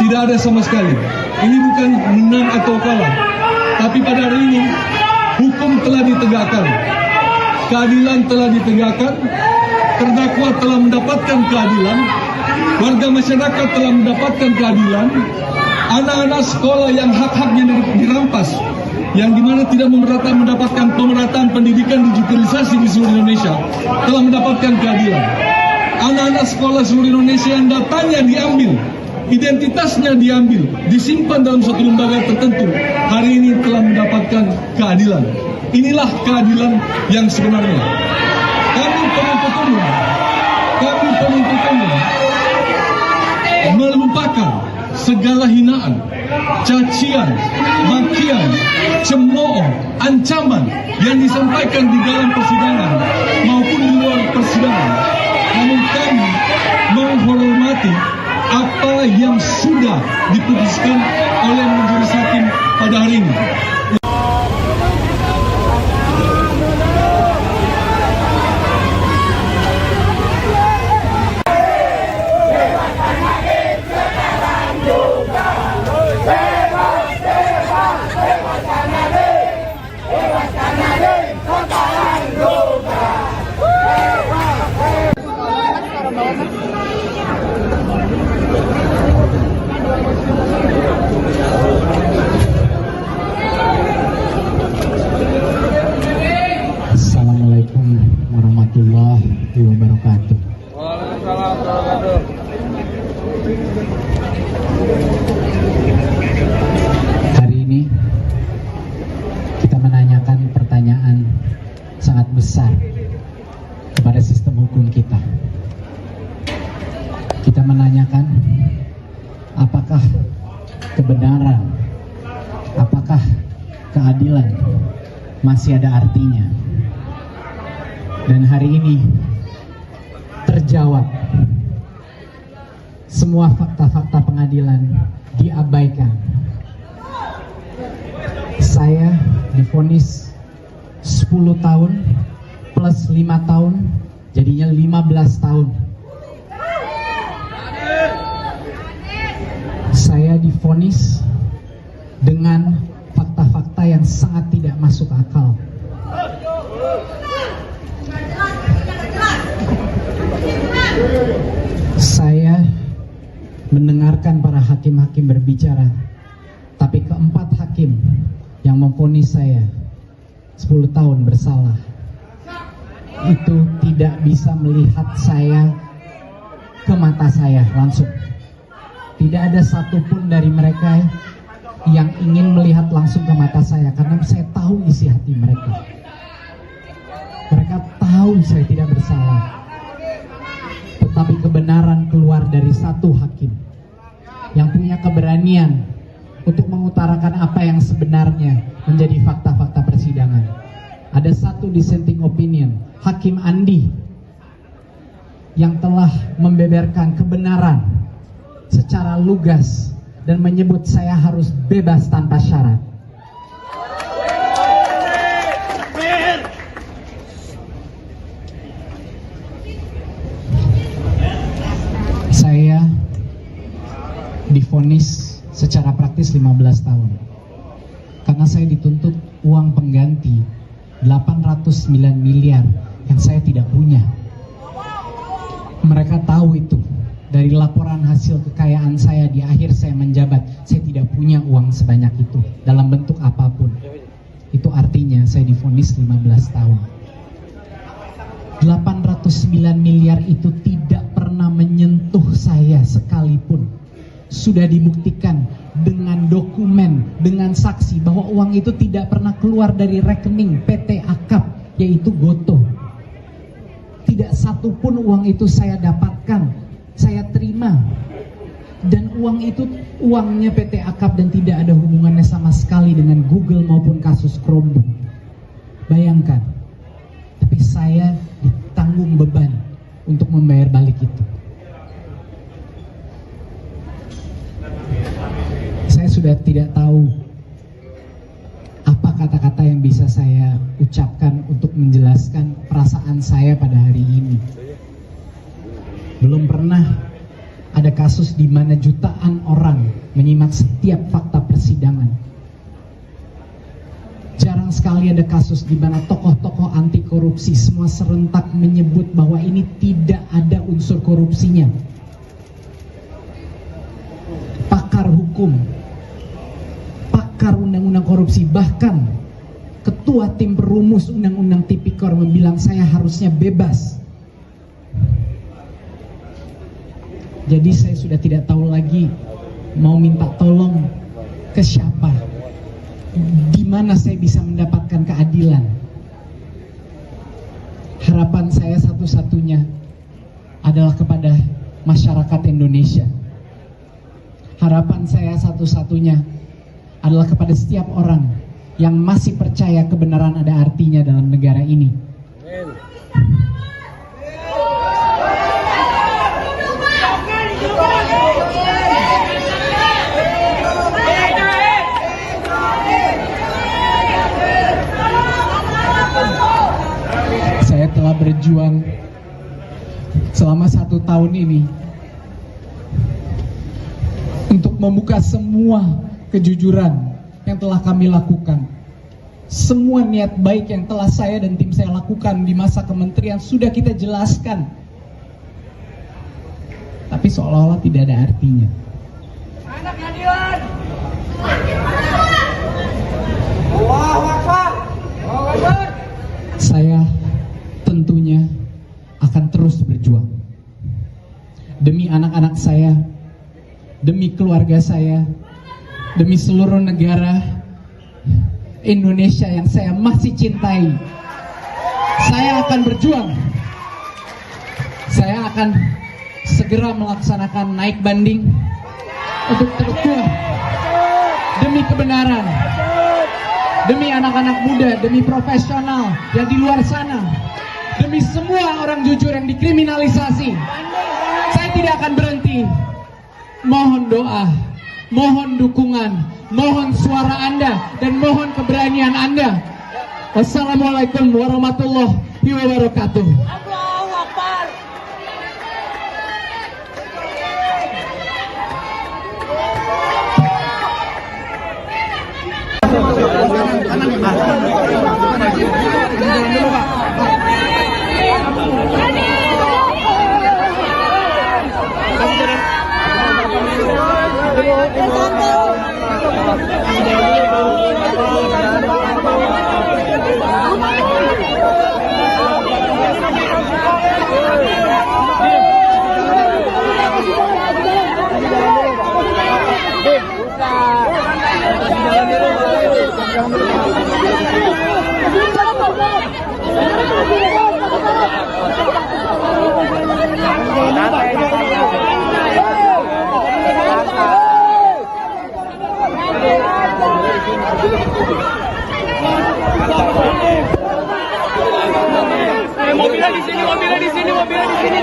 tidak ada sama sekali. Ini bukan menang atau kalah, tapi pada hari ini hukum telah ditegakkan, keadilan telah ditegakkan, terdakwa telah mendapatkan keadilan, warga masyarakat telah mendapatkan keadilan, anak-anak sekolah yang hak-haknya dirampas, yang dimana tidak mendapatkan pemerataan pendidikan digitalisasi di seluruh Indonesia, telah mendapatkan keadilan. Anak-anak sekolah seluruh Indonesia yang datanya diambil, identitasnya diambil, disimpan dalam satu lembaga tertentu, hari ini telah mendapatkan keadilan. Inilah keadilan yang sebenarnya. Kami penuntut umum melupakan segala hinaan, cacian, makian, cemooh, ancaman yang disampaikan di dalam persidangan maupun di luar persidangan. Namun kami menghormati apa yang sudah diputuskan oleh majelis hakim pada hari ini. Assalamualaikum warahmatullahi wabarakatuh. Hari ini kita menanyakan pertanyaan sangat besar kepada sistem hukum kita. Kita menanyakan apakah kebenaran, apakah keadilan masih ada artinya. Dan hari ini terjawab, semua fakta-fakta pengadilan diabaikan. Saya divonis 10 tahun plus 5 tahun, jadinya 15 tahun. Saya divonis dengan fakta-fakta yang sangat tidak masuk akal. Saya mendengarkan para hakim-hakim berbicara, tapi keempat hakim yang memvonis saya 10 tahun bersalah itu tidak bisa melihat saya ke mata saya langsung. Tidak ada satupun dari mereka yang ingin melihat langsung ke mata saya, karena saya tahu isi hati mereka. Mereka tahu saya tidak bersalah. Tetapi kebenaran keluar dari satu hakim yang punya keberanian untuk mengutarakan apa yang sebenarnya menjadi fakta-fakta persidangan. Ada satu dissenting opinion, Hakim Andi, yang telah membeberkan kebenaran secara lugas dan menyebut saya harus bebas tanpa syarat. Saya divonis secara praktis 15 tahun karena saya dituntut uang pengganti 809 miliar yang saya tidak punya. Mereka tahu itu dari laporan hasil kekayaan saya di akhir saya menjabat. Saya tidak punya uang sebanyak itu dalam bentuk apapun. Itu artinya saya divonis 15 tahun. 809 9 miliar itu tidak pernah menyentuh saya sekalipun. Sudah dibuktikan dengan dokumen, dengan saksi bahwa uang itu tidak pernah keluar dari rekening PT Akap, yaitu Gotoh. Tidak satu pun uang itu saya dapatkan, saya terima. Dan uang itu uangnya PT Akap dan tidak ada hubungannya sama sekali dengan Google maupun kasus Chromebook. Bayangkan, tapi saya ditanggung beban untuk membayar balik itu. Saya sudah tidak tahu apa kata-kata yang bisa saya ucapkan untuk menjelaskan perasaan saya pada hari ini. Belum pernah ada kasus di mana jutaan orang menyimak setiap fakta persidangan. Jarang sekali ada kasus di mana tokoh-tokoh anti korupsi semua serentak menyebut bahwa ini tidak ada unsur korupsinya. Pakar hukum, pakar undang-undang korupsi, bahkan ketua tim perumus undang-undang Tipikor membilang saya harusnya bebas. Jadi saya sudah tidak tahu lagi mau minta tolong ke siapa, di mana saya bisa mendapatkan keadilan. Harapan saya satu-satunya adalah kepada masyarakat Indonesia. Harapan saya satu-satunya adalah kepada setiap orang yang masih percaya kebenaran ada artinya dalam negara ini. Saya telah berjuang selama 1 tahun ini untuk membuka semua kejujuran yang telah kami lakukan. Semua niat baik yang telah saya dan tim saya lakukan di masa kementerian sudah kita jelaskan. Tapi seolah-olah tidak ada artinya. Saya tentunya akan terus berjuang demi anak-anak saya, demi keluarga saya, demi seluruh negara Indonesia yang saya masih cintai. Saya akan berjuang. Saya akan segera melaksanakan naik banding untuk terkuat demi kebenaran, demi anak-anak muda, demi profesional yang di luar sana, demi semua orang jujur yang dikriminalisasi. Saya tidak akan berhenti. Mohon doa, mohon dukungan, mohon suara Anda, dan mohon keberanian Anda. Wassalamualaikum warahmatullahi wabarakatuh. Mobilnya di sini, mobilnya di sini, mobilnya di sini.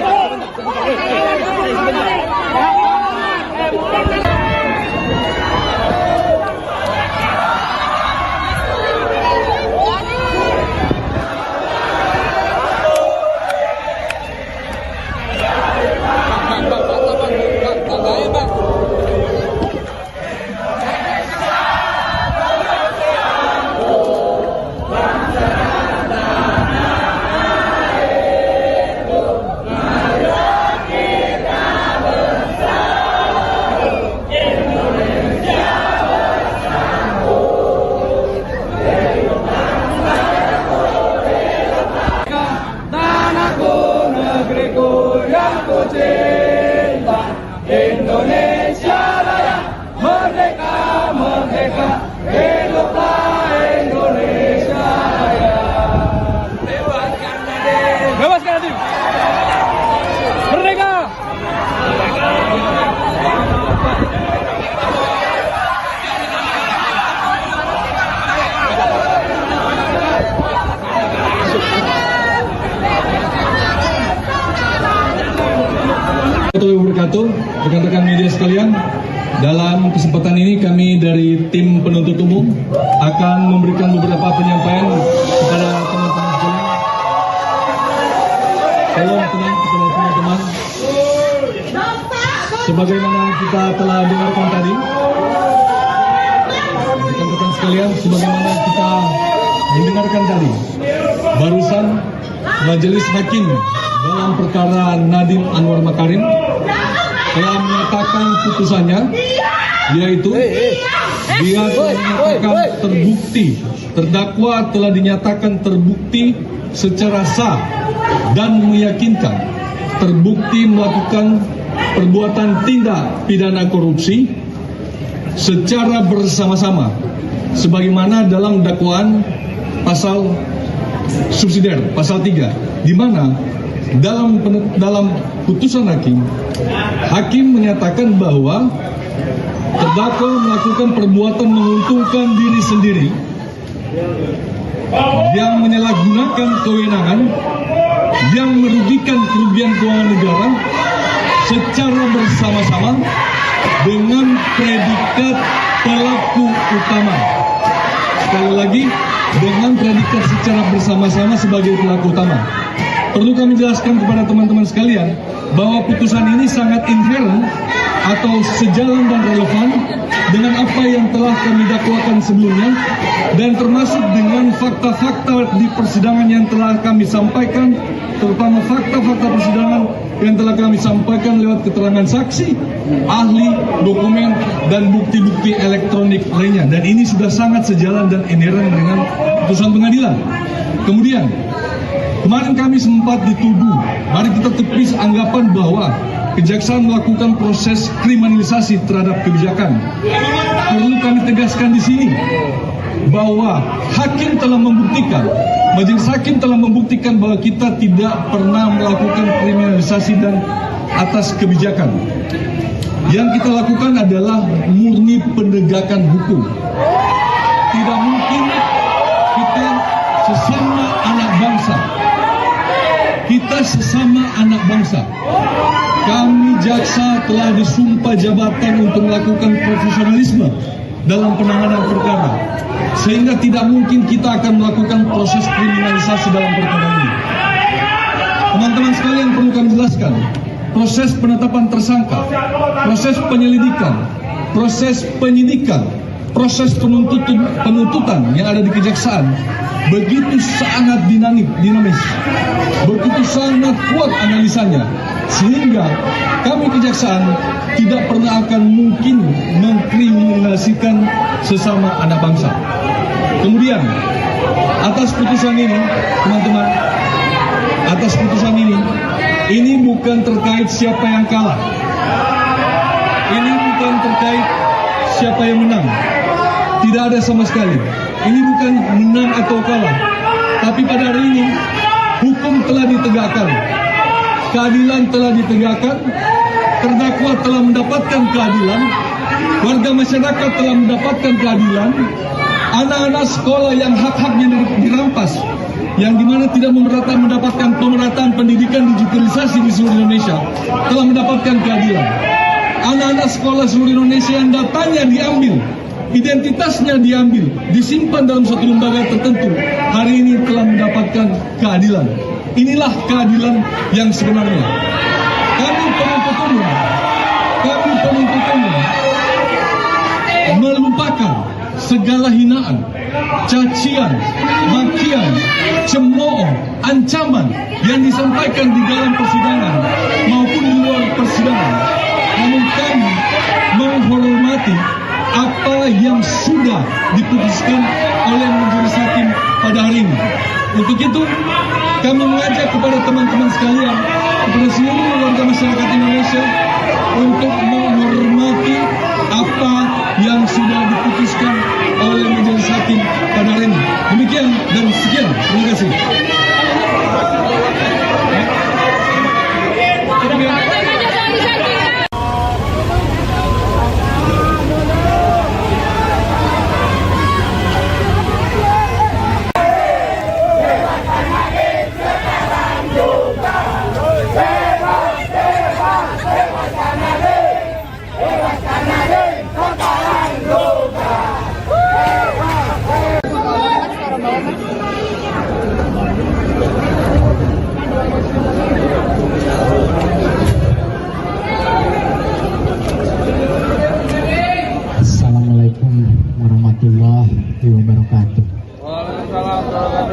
wabarakatuh, rekan-rekan media sekalian. Dalam kesempatan ini kami dari tim penuntut umum akan memberikan beberapa penyampaian kepada teman-teman sekalian. Tolong tenang kepada teman-teman. Sebagaimana kita telah dengarkan tadi, rekan-rekan sekalian, sebagaimana kita mendengarkan tadi, barusan Majelis Hakim dalam perkara Nadiem Anwar Makarim telah menyatakan putusannya, yaitu dia telah dinyatakan terbukti, terdakwa telah dinyatakan terbukti secara sah dan meyakinkan terbukti melakukan perbuatan tindak pidana korupsi secara bersama-sama sebagaimana dalam dakwaan pasal subsidiar pasal 3, di mana dalam putusan hakim menyatakan bahwa terdakwa melakukan perbuatan menguntungkan diri sendiri yang menyalahgunakan kewenangan yang merugikan kerugian keuangan negara secara bersama-sama dengan predikat pelaku utama. Sekali lagi, dengan predikat secara bersama-sama sebagai pelaku utama. Perlu kami jelaskan kepada teman-teman sekalian bahwa putusan ini sangat inherent atau sejalan dan relevan dengan apa yang telah kami dakwakan sebelumnya dan termasuk dengan fakta-fakta di persidangan yang telah kami sampaikan, terutama fakta-fakta persidangan yang telah kami sampaikan lewat keterangan saksi, ahli, dokumen, dan bukti-bukti elektronik lainnya. Dan ini sudah sangat sejalan dan inherent dengan putusan pengadilan. Kemudian, kemarin kami sempat dituduh, mari kita tepis anggapan bahwa Kejaksaan melakukan proses kriminalisasi terhadap kebijakan. Perlu kami tegaskan di sini bahwa hakim telah membuktikan, majelis hakim telah membuktikan bahwa kita tidak pernah melakukan kriminalisasi dan atas kebijakan. Yang kita lakukan adalah murni penegakan hukum. Tidak mungkin kita sesama anak bangsa. Kita sesama anak bangsa. Kami jaksa telah disumpah jabatan untuk melakukan profesionalisme dalam penanganan perkara. Sehingga tidak mungkin kita akan melakukan proses kriminalisasi dalam perkara ini. Teman-teman sekalian, perlu kami jelaskan, proses penetapan tersangka, proses penyelidikan, proses penyidikan, proses penuntutan yang ada di kejaksaan begitu sangat dinamis, begitu sangat kuat analisanya, sehingga kami kejaksaan tidak pernah akan mungkin mengkriminalisasikan sesama anak bangsa. Kemudian, atas putusan ini, teman-teman, atas putusan ini bukan terkait siapa yang kalah, ini bukan terkait siapa yang menang. Tidak ada sama sekali. Ini bukan menang atau kalah. Tapi pada hari ini, hukum telah ditegakkan. Keadilan telah ditegakkan. Terdakwa telah mendapatkan keadilan. Warga masyarakat telah mendapatkan keadilan. Anak-anak sekolah yang hak-haknya dirampas, yang dimana tidak mendapatkan pemerataan pendidikan digitalisasi di seluruh Indonesia, telah mendapatkan keadilan. Anak-anak sekolah seluruh Indonesia yang datanya diambil, identitasnya diambil, disimpan dalam satu lembaga tertentu, hari ini telah mendapatkan keadilan. Inilah keadilan yang sebenarnya. Kami penuntut umum melupakan segala hinaan, cacian, makian, cemooh, ancaman yang disampaikan di dalam persidangan maupun di luar persidangan. Namun kami menghormati apa yang sudah diputuskan oleh majelis hakim pada hari ini. Untuk itu, kami mengajak kepada teman-teman sekalian, kepada seluruh warga masyarakat Indonesia untuk menghormati apa yang sudah diputuskan oleh majelis hakim pada hari ini. Demikian dan sekian. Terima kasih. Bebas, bebas, bebas.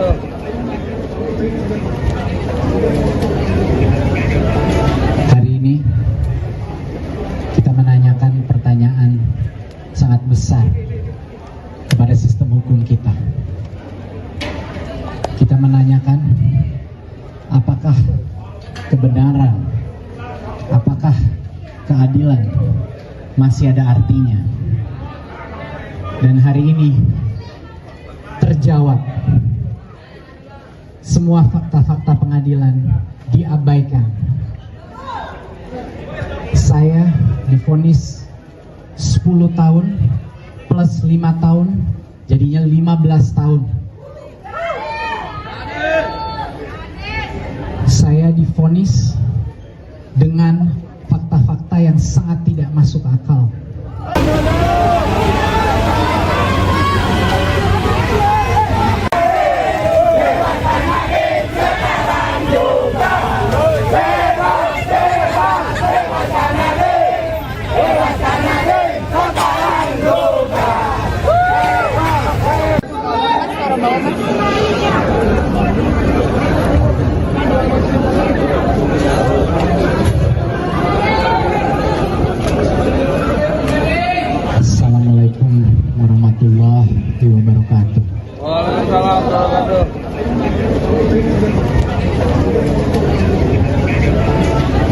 Hari ini kita menanyakan pertanyaan sangat besar kepada sistem hukum kita. Kita menanyakan apakah kebenaran, apakah keadilan masih ada artinya. Dan hari ini terjawab. Semua fakta-fakta pengadilan diabaikan. Saya divonis 10 tahun plus 5 tahun, jadinya 15 tahun. Saya divonis dengan fakta-fakta yang sangat tidak masuk akal. Assalamualaikum warahmatullahi wabarakatuh. Waalaikumsalam warahmatullahi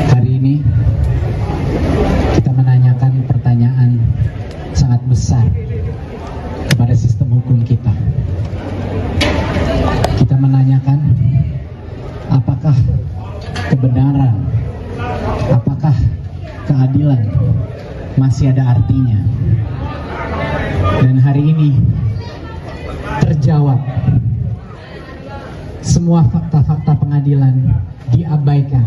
Hari ini kita menanyakan pertanyaan sangat besar kepada sistem hukum kita. Kita menanyakan apakah kebenaran, apakah keadilan masih ada artinya. Dan hari ini terjawab. Semua fakta-fakta pengadilan diabaikan.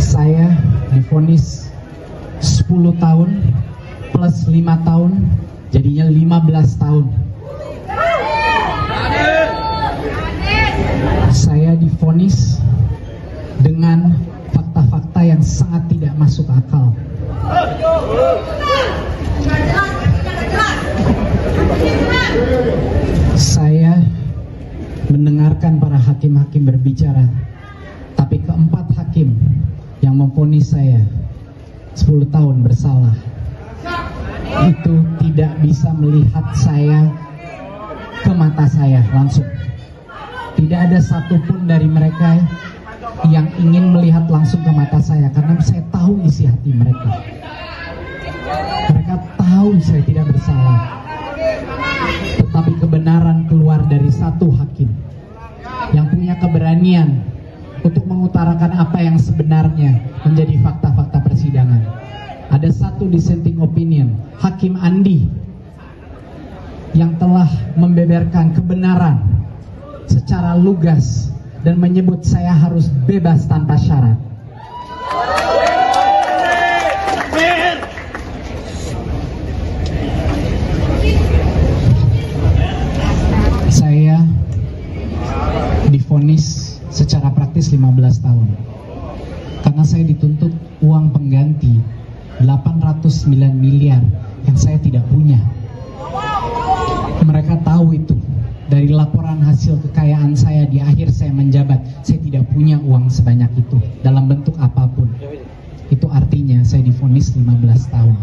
Saya divonis 10 tahun plus 5 tahun, jadinya 15 tahun. Saya divonis dengan fakta-fakta yang sangat tidak masuk akal. Saya mendengarkan para hakim-hakim berbicara, tapi keempat hakim yang memvonis saya 10 tahun bersalah itu tidak bisa melihat saya ke mata saya langsung. Tidak ada satupun dari mereka yang ingin melihat langsung ke mata saya, karena saya tahu isi hati mereka. Mereka tahu saya tidak bersalah. Tetapi kebenaran keluar dari satu hakim yang punya keberanian untuk mengutarakan apa yang sebenarnya menjadi fakta-fakta persidangan. Ada satu dissenting opinion, Hakim Andi, yang telah membeberkan kebenaran secara lugas dan menyebut saya harus bebas tanpa syarat. Saya divonis secara praktis 15 tahun karena saya dituntut uang pengganti 809 miliar yang saya tidak punya. Mereka tahu itu dari laporan hasil kekayaan saya di akhir saya menjabat. Saya tidak punya uang sebanyak itu dalam bentuk apapun. Itu artinya saya divonis 15 tahun.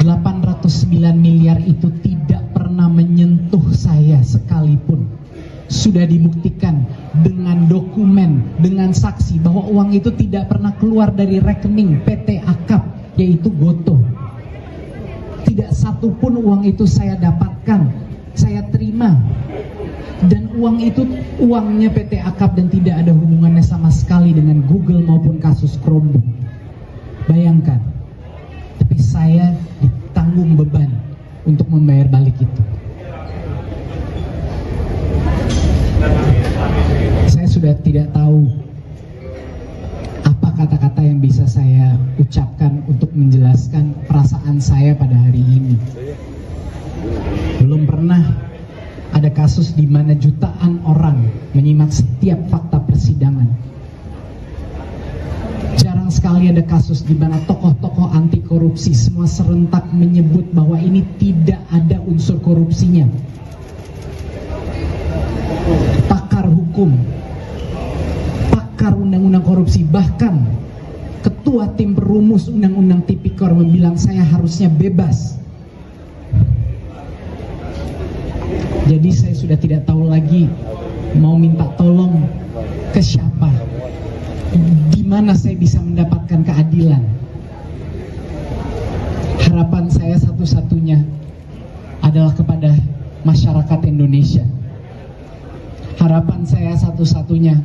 809 miliar itu tidak pernah menyentuh saya sekalipun. Sudah dibuktikan dengan dokumen, dengan saksi bahwa uang itu tidak pernah keluar dari rekening PT Akap, yaitu Gotoh. Tidak satupun uang itu saya dapatkan, saya terima. Dan uang itu uangnya PT Akap dan tidak ada hubungannya sama sekali dengan Google maupun kasus Chromebook. Bayangkan, tapi saya ditanggung beban untuk membayar balik itu. Saya sudah tidak tahu apa kata-kata yang bisa saya ucapkan untuk menjelaskan perasaan saya pada hari ini. Belum pernah ada kasus di mana jutaan orang menyimak setiap fakta persidangan. Jarang sekali ada kasus di mana tokoh-tokoh anti korupsi semua serentak menyebut bahwa ini tidak ada unsur korupsinya. hukum, pakar undang-undang korupsi, bahkan ketua tim perumus undang-undang tipikor membilang saya harusnya bebas. Jadi saya sudah tidak tahu lagi mau minta tolong ke siapa, di mana saya bisa mendapatkan keadilan. Harapan saya satu-satunya adalah kepada masyarakat Indonesia. Harapan saya satu-satunya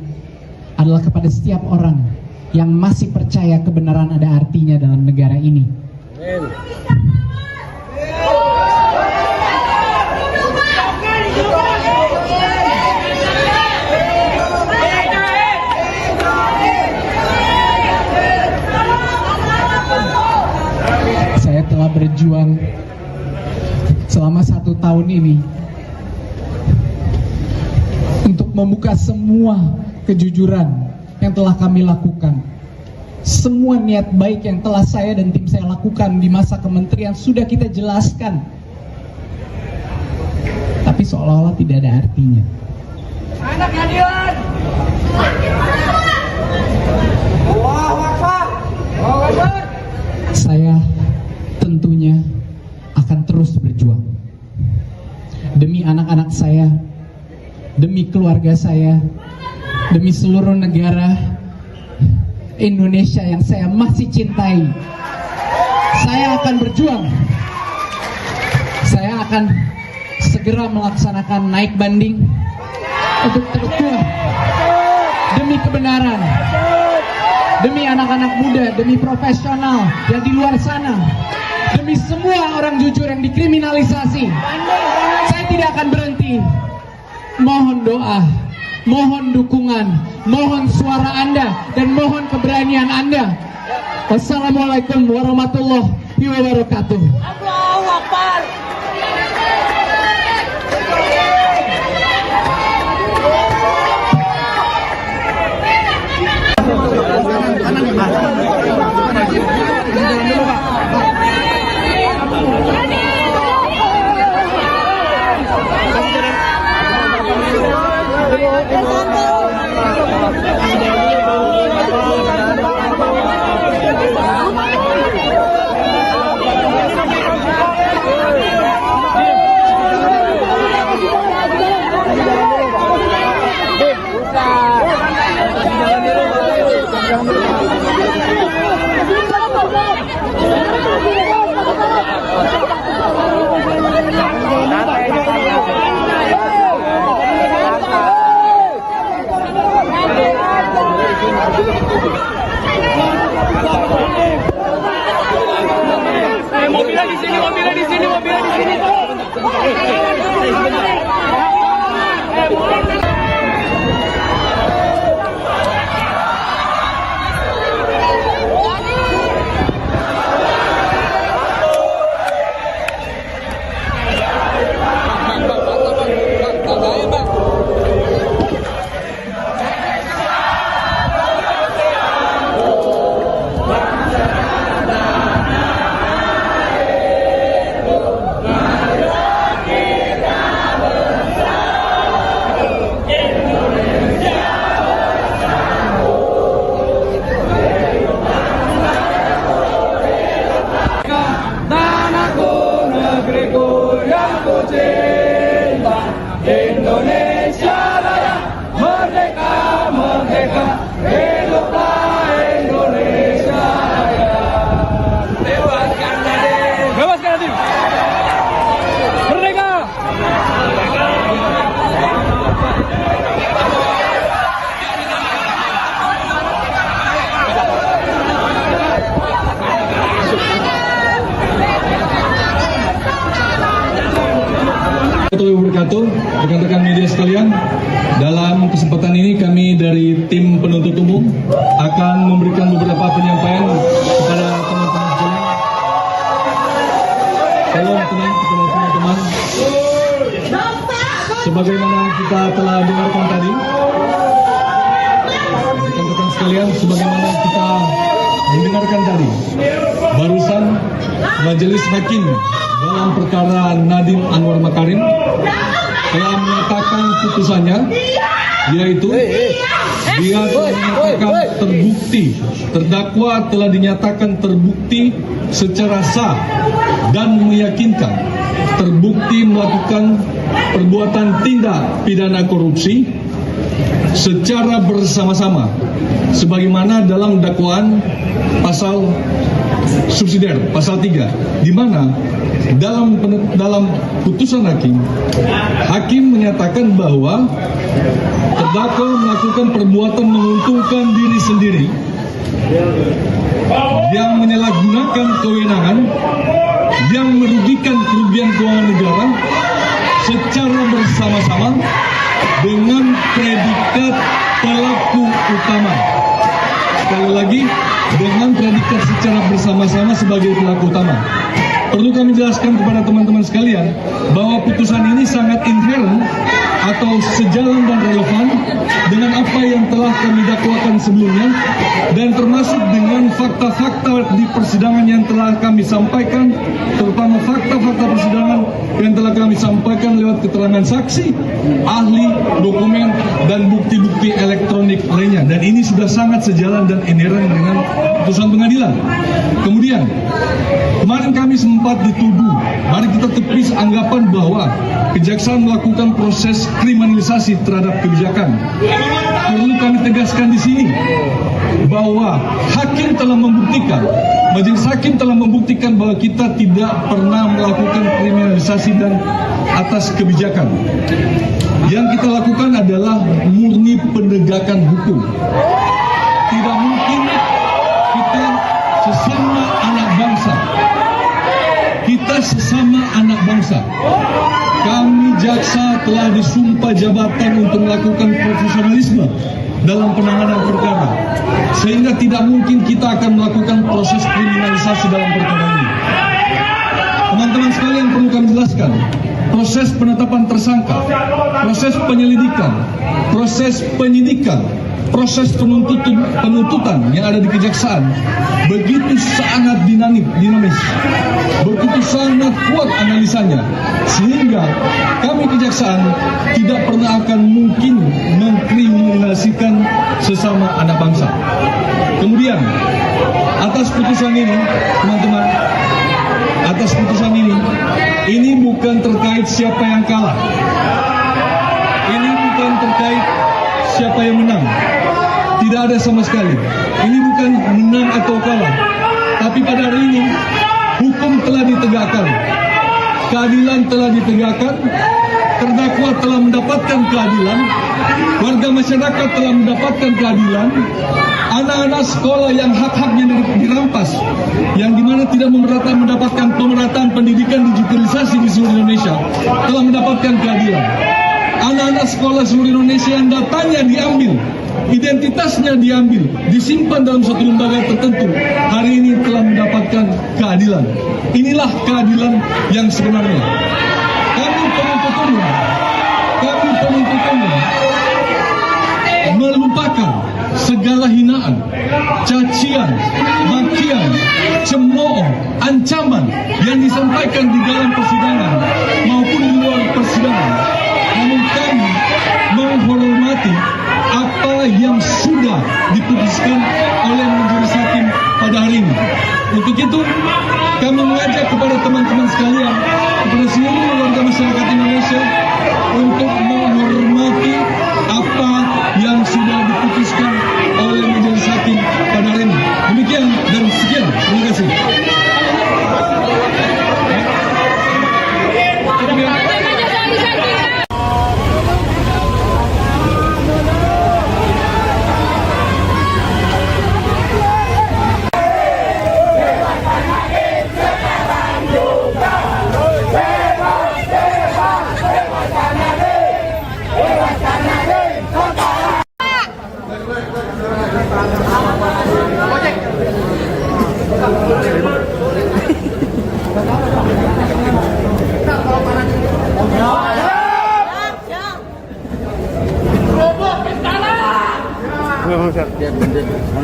adalah kepada setiap orang yang masih percaya kebenaran ada artinya dalam negara ini. Saya telah berjuang selama 1 tahun ini untuk membuka semua kejujuran yang telah kami lakukan. Semua niat baik yang telah saya dan tim saya lakukan di masa kementerian sudah kita jelaskan, tapi seolah-olah tidak ada artinya. Anak keadilan. Allahu Akbar. Allahu Akbar. Saya tentunya akan terus berjuang demi anak-anak saya, demi keluarga saya, demi seluruh negara Indonesia yang saya masih cintai. Saya akan berjuang. Saya akan segera melaksanakan naik banding untuk terkuat demi kebenaran, demi anak-anak muda, demi profesional yang di luar sana, demi semua orang jujur yang dikriminalisasi. Saya tidak akan berhenti. Mohon doa, mohon dukungan, mohon suara Anda, dan mohon keberanian Anda. Wassalamualaikum warahmatullahi wabarakatuh. Allahu Akbar. Mobilnya di sini, mobilnya di sini, mobilnya di sini. Indonesia Raya, merdeka, merdeka, hiduplah Indonesia Raya. Bebaskan Nadiem, bebaskan Nadiem, merdeka. Warahmatullahi wabarakatuh, rekan-rekan media sekalian. Dalam kesempatan ini kami dari tim penuntut umum akan memberikan beberapa penyampaian kepada teman-teman sekalian. Tolong tenang kepada teman-teman. Sebagaimana kita telah dengarkan tadi, rekan-rekan sekalian, sebagaimana kita mendengarkan tadi, barusan majelis hakim dalam perkara Nadiem Anwar Makarim telah menyatakan putusannya, yaitu dia telah menyatakan terbukti, terdakwa telah dinyatakan terbukti secara sah dan meyakinkan terbukti melakukan perbuatan tindak pidana korupsi secara bersama-sama sebagaimana dalam dakwaan pasal subsidiar pasal 3, di mana dalam putusan hakim menyatakan bahwa terdakwa melakukan perbuatan menguntungkan diri sendiri yang menyalahgunakan kewenangan yang merugikan kerugian keuangan negara secara bersama-sama dengan predikat pelaku utama. Sekali lagi, dengan predikat secara bersama-sama sebagai pelaku utama. Perlu kami jelaskan kepada teman-teman sekalian bahwa putusan ini sangat inherent atau sejalan dan relevan dengan apa yang telah kami dakwakan sebelumnya dan termasuk dengan fakta-fakta di persidangan yang telah kami sampaikan, terutama fakta-fakta persidangan yang telah kami sampaikan lewat keterangan saksi, ahli, dokumen, dan bukti-bukti elektronik lainnya. Dan ini sudah sangat sejalan dan inherent dengan putusan pengadilan. Kemudian, kemarin kami sempat dituduh, mari kita tepis anggapan bahwa kejaksaan melakukan proses kriminalisasi terhadap kebijakan. Perlu kami tegaskan di sini bahwa hakim telah membuktikan, majelis hakim telah membuktikan bahwa kita tidak pernah melakukan kriminalisasi dan atas kebijakan. Yang kita lakukan adalah murni penegakan hukum. Tidak mungkin kita sesama anak bangsa. Kita sesama anak bangsa. Kami jaksa telah disumpah jabatan untuk melakukan profesionalisme dalam penanganan perkara. Sehingga tidak mungkin kita akan melakukan proses kriminalisasi dalam perkara ini. Teman-teman sekalian, perlu kami jelaskan, proses penetapan tersangka, proses penyelidikan, proses penyidikan, proses penuntutan yang ada di kejaksaan begitu sangat dinamis, begitu sangat kuat analisanya, sehingga kami kejaksaan tidak pernah akan mungkin mengkriminalisasikan sesama anak bangsa. Kemudian, atas putusan ini, teman-teman, atas putusan ini bukan terkait siapa yang kalah, ini bukan terkait siapa yang menang. Tidak ada sama sekali. Ini bukan menang atau kalah. Tapi pada hari ini, hukum telah ditegakkan. Keadilan telah ditegakkan. Terdakwa telah mendapatkan keadilan. Warga masyarakat telah mendapatkan keadilan. Anak-anak sekolah yang hak-haknya dirampas, yang dimana tidak mendapatkan pemerataan pendidikan digitalisasi di seluruh Indonesia, telah mendapatkan keadilan. Anak-anak sekolah seluruh Indonesia yang datanya diambil, identitasnya diambil, disimpan dalam suatu lembaga tertentu, hari ini telah mendapatkan keadilan. Inilah keadilan yang sebenarnya. Kami penuntut umum melupakan segala hinaan, cacian, makian, cemooh, ancaman yang disampaikan di dalam persidangan maupun di luar persidangan. Namun kami menghormati apa yang sudah diputuskan oleh majelis hakim pada hari ini. Untuk itu, kami mengajak kepada teman-teman sekalian, kepada seluruh warga masyarakat Indonesia untuk menghormati apa yang sudah diputuskan oleh majelis hakim pada hari ini. Demikian dan sekian. Terima kasih.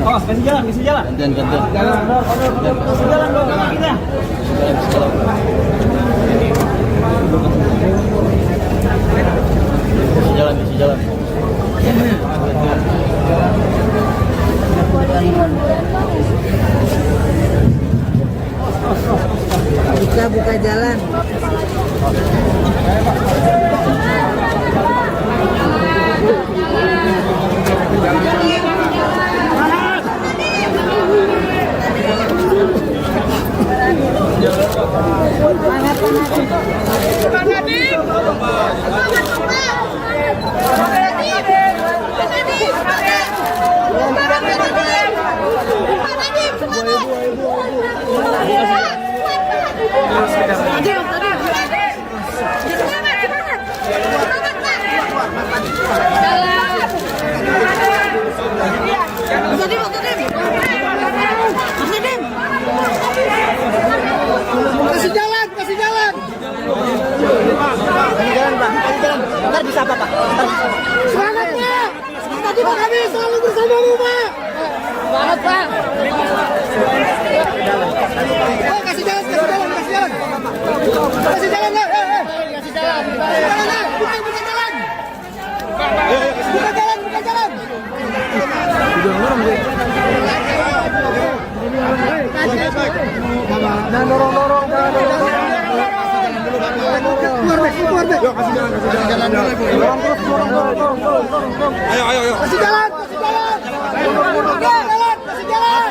Oh, kasih jalan. Kasih jalan dong, kita. Ntar bisa apa Pak? Semangat Pak! Tadi Pak kami selalu bersamamu Pak! Semangat Pak. Oh, kasih jalan, kasih jalan, kasih jalan! Kasih jalan lah! Kasih jalan! Kasih jalan lah! Buka jalan! Buka jalan, buka jalan! Jangan dorong-dorong, jangan dorong. Keluar deh, keluar deh. Kasih jalan, kasih jalan. Dorong terus, dorong. Ayo. Kasih jalan, kasih jalan. Jalan, kasih jalan.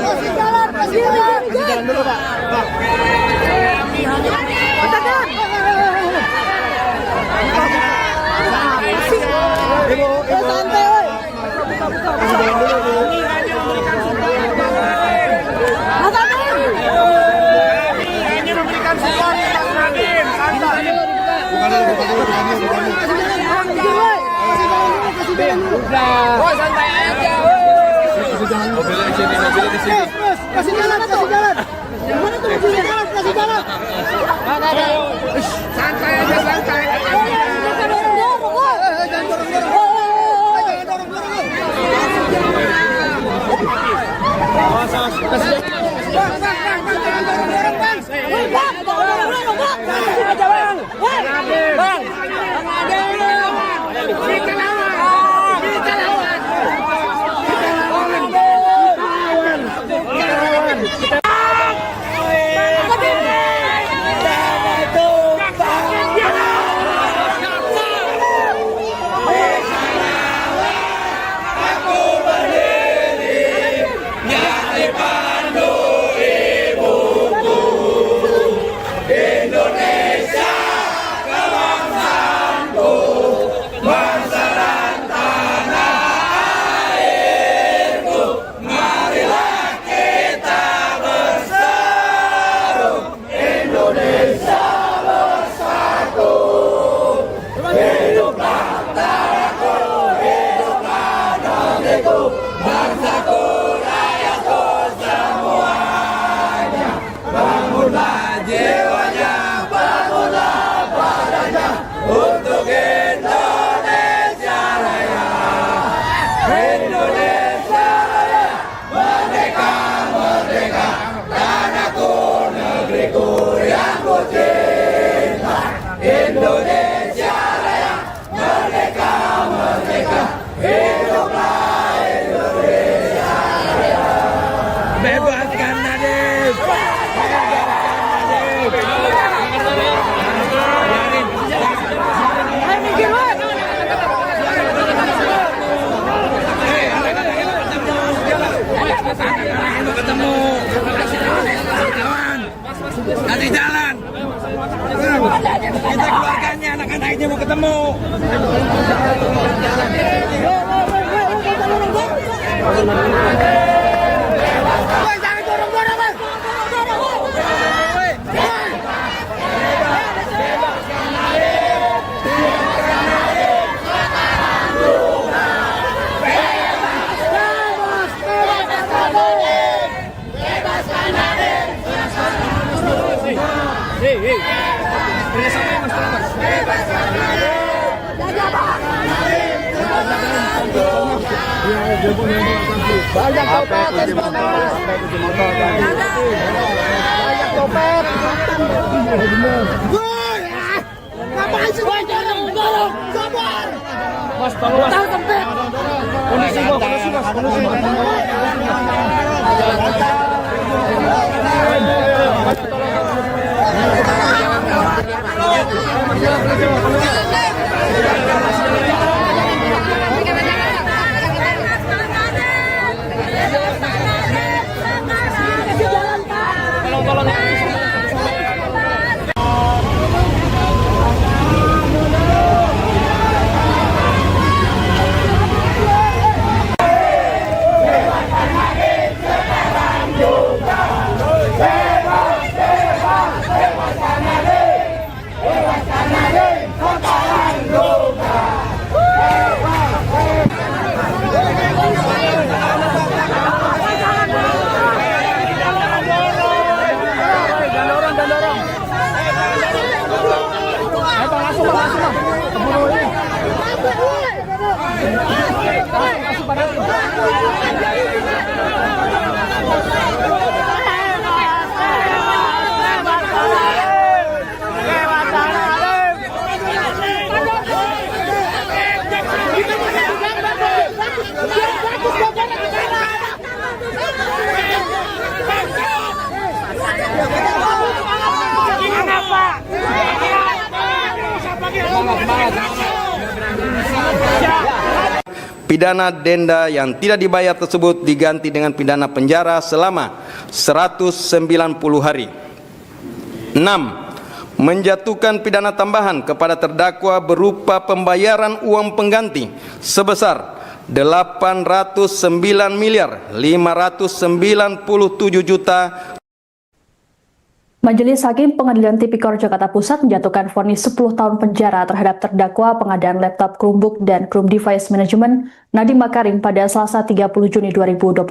Kasih jalan, kasih jalan. Kasih jalan dulu, Pak. Kasih jalan. Santai, woi. Kasih jalan dulu. Woi, santai aja. Mobilnya di sini. Kasih jalan. Gimana tuh mobilnya? Kasih jalan. Santai aja, santai. Jangan dorong-dorong. Kasih jalan. Kita keluarganya, anak-anaknya mau ketemu. Jangan dorong-dorong, Mas. Banyak copet, banyak copet. Woi, ngapain sih dorong? Sabar. Mas, tolong Mas. Tahu copet. Kondisi Mas. Pidana denda yang tidak dibayar tersebut diganti dengan pidana penjara selama 190 hari. 6. Menjatuhkan pidana tambahan kepada terdakwa berupa pembayaran uang pengganti sebesar 809.597.000.000. Majelis Hakim Pengadilan Tipikor Jakarta Pusat menjatuhkan vonis 10 tahun penjara terhadap terdakwa pengadaan laptop Chromebook dan Chrome Device Management Nadiem Makarim pada Selasa 30 Juni 2026.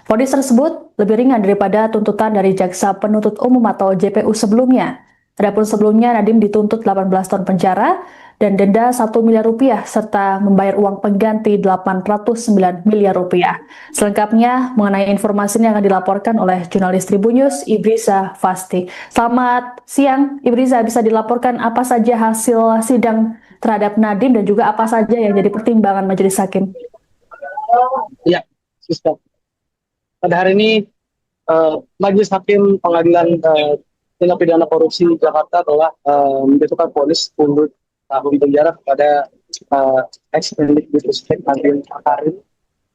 Vonis tersebut lebih ringan daripada tuntutan dari Jaksa Penuntut Umum atau JPU sebelumnya. Adapun sebelumnya Nadiem dituntut 18 tahun penjara dan denda 1 miliar rupiah serta membayar uang pengganti 809 miliar rupiah. Selengkapnya mengenai informasi ini akan dilaporkan oleh jurnalis Tribunnews Ibriza Fasti. Selamat siang Ibriza, bisa dilaporkan apa saja hasil sidang terhadap Nadiem dan juga apa saja yang jadi pertimbangan majelis hakim? Ya, Sister. Pada hari ini Majelis Hakim Pengadilan Tindak Pidana Korupsi Jakarta telah menjatuhkan vonis 10 tahun penjara kepada ex-Mendikbudristek Nadiem Makarim,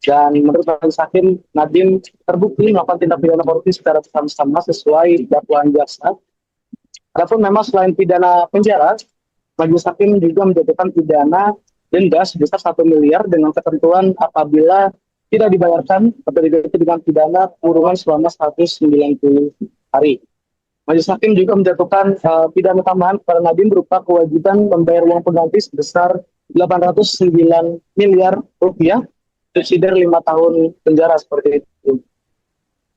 dan menurut majelis hakim Nadiem terbukti melakukan tindak pidana korupsi secara bersama-sama sesuai dakwaan jaksa. Adapun memang selain pidana penjara, majelis hakim juga menjatuhkan pidana denda sebesar 1 miliar dengan ketentuan apabila tidak dibayarkan atau diganti dengan pidana kurungan selama 190 hari. Majelis Hakim juga menjatuhkan pidana tambahan kepada Nadiem berupa kewajiban membayar uang pengganti sebesar 809 miliar rupiah, subsidi 5 tahun penjara seperti itu.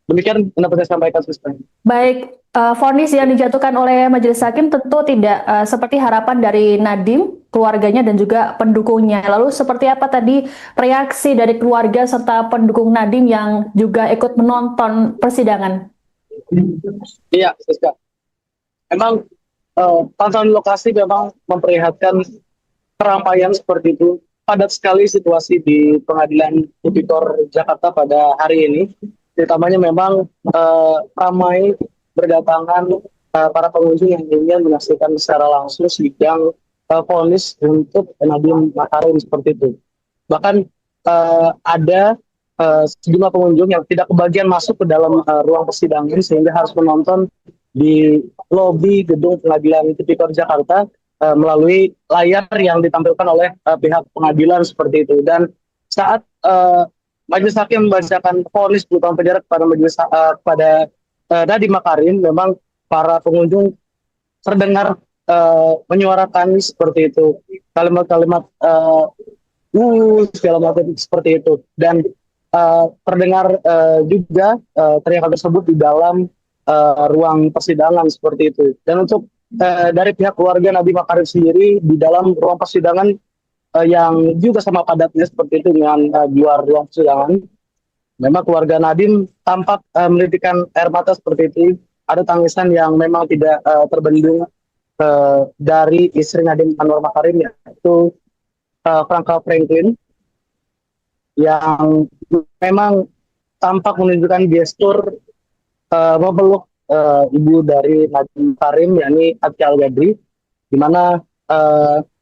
Demikian pendapat saya sampaikan, Sister. Baik, vonis yang dijatuhkan oleh Majelis Hakim tentu tidak seperti harapan dari Nadiem, keluarganya dan juga pendukungnya. Lalu seperti apa tadi reaksi dari keluarga serta pendukung Nadiem yang juga ikut menonton persidangan? Iya, Siska. Memang pantauan lokasi memang memperlihatkan keramaian seperti itu. Padat sekali situasi di Pengadilan Tipikor Jakarta pada hari ini. Terutamanya memang ramai berdatangan para pengunjung yang ingin menyaksikan secara langsung sidang vonis untuk Nadiem Makarim seperti itu. Bahkan ada sejumlah pengunjung yang tidak kebagian masuk ke dalam ruang persidangan sehingga harus menonton di lobi gedung Pengadilan Tipikor Jakarta melalui layar yang ditampilkan oleh pihak pengadilan seperti itu. Dan saat majelis hakim membacakan vonis 10 tahun penjara kepada kepada Nadiem Makarim, memang para pengunjung terdengar menyuarakan seperti itu, kalimat-kalimat segala macam seperti itu, dan terdengar juga teriakan tersebut di dalam ruang persidangan seperti itu. Dan untuk dari pihak keluarga Nadiem Makarim sendiri di dalam ruang persidangan yang juga sama padatnya seperti itu dengan di luar ruang persidangan, memang keluarga Nadiem tampak menitikkan air mata seperti itu. Ada tangisan yang memang tidak terbendung dari istri Nadiem Anwar Makarim, yaitu Franka Franklin, yang memang tampak menunjukkan gestur memeluk ibu dari Nadiem Makarim, yakni Atia Al-Gadri, di mana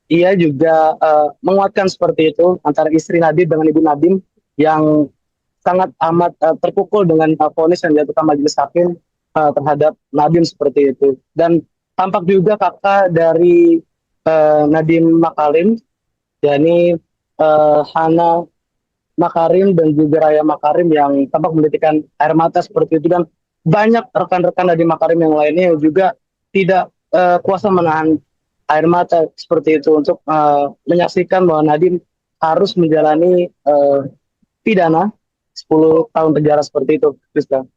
ia juga menguatkan seperti itu antara istri Nadiem dengan ibu Nadiem yang sangat amat terpukul dengan vonis yang dijatuhkan majelis hakim terhadap Nadiem seperti itu. Dan tampak juga kakak dari Nadiem Makarim, yakni Hana Makarim dan juga Raya Makarim, yang tampak menitikkan air mata seperti itu. Dan banyak rekan-rekan Nadiem Makarim yang lainnya yang juga tidak kuasa menahan air mata seperti itu untuk menyaksikan bahwa Nadiem harus menjalani pidana 10 tahun penjara seperti itu, Krista.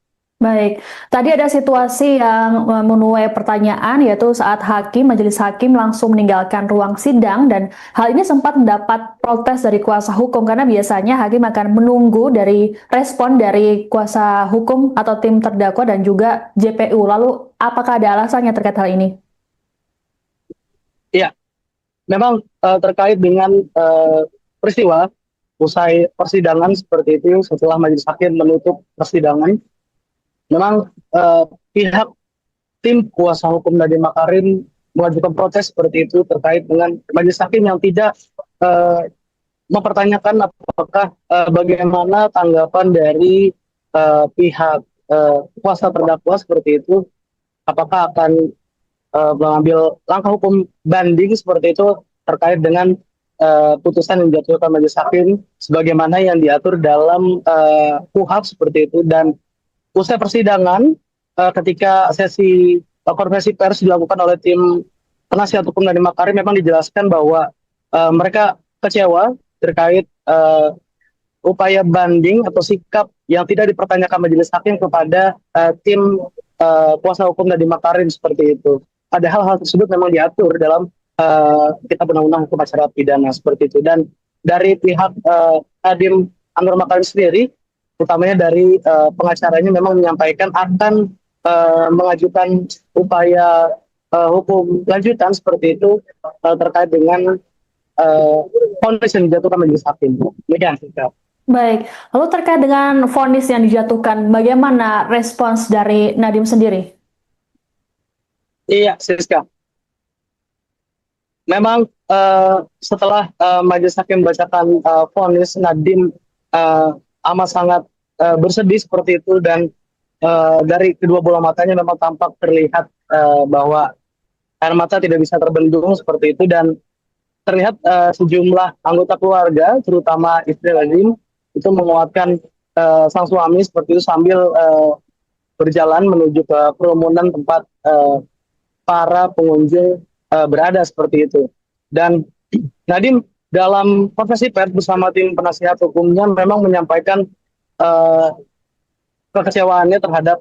Baik, tadi ada situasi yang menuai pertanyaan, yaitu saat majelis hakim langsung meninggalkan ruang sidang, dan hal ini sempat mendapat protes dari kuasa hukum karena biasanya hakim akan menunggu dari respon dari kuasa hukum atau tim terdakwa dan juga JPU. Lalu apakah ada alasannya terkait hal ini? Iya, memang terkait dengan peristiwa usai persidangan seperti itu, setelah majelis hakim menutup persidangan, memang pihak tim kuasa hukum Nadiem Makarim mengajukan protes seperti itu terkait dengan majelis hakim yang tidak mempertanyakan apakah bagaimana tanggapan dari pihak kuasa terdakwa seperti itu, apakah akan mengambil langkah hukum banding seperti itu terkait dengan putusan yang dijatuhkan majelis hakim sebagaimana yang diatur dalam KUHP seperti itu. Dan usai persidangan, ketika sesi konferensi pers dilakukan oleh tim penasihat hukum Nadiem Makarim, memang dijelaskan bahwa mereka kecewa terkait upaya banding atau sikap yang tidak dipertanyakan majelis hakim kepada tim kuasa hukum Nadiem Makarim seperti itu. Padahal hal tersebut memang diatur dalam Kitab Undang-Undang Hukum Acara Pidana seperti itu. Dan dari pihak Nadiem Anwar Makarim sendiri, utamanya dari pengacaranya, memang menyampaikan akan mengajukan upaya hukum lanjutan seperti itu terkait dengan vonis yang dijatuhkan majelis hakim. Demikian, Siska. Baik, lalu terkait dengan vonis yang dijatuhkan, bagaimana respons dari Nadiem sendiri? Iya, Siska. Memang setelah majelis hakim membacakan vonis, Nadiem amat sangat bersedih seperti itu, dan dari kedua bola matanya memang tampak terlihat bahwa air mata tidak bisa terbendung seperti itu, dan terlihat sejumlah anggota keluarga, terutama istri Nadiem, itu menguatkan sang suami seperti itu sambil berjalan menuju ke kerumunan tempat para pengunjung berada seperti itu. Dan Nadiem dalam konferensi pers bersama tim penasihat hukumnya memang menyampaikan kekecewaannya terhadap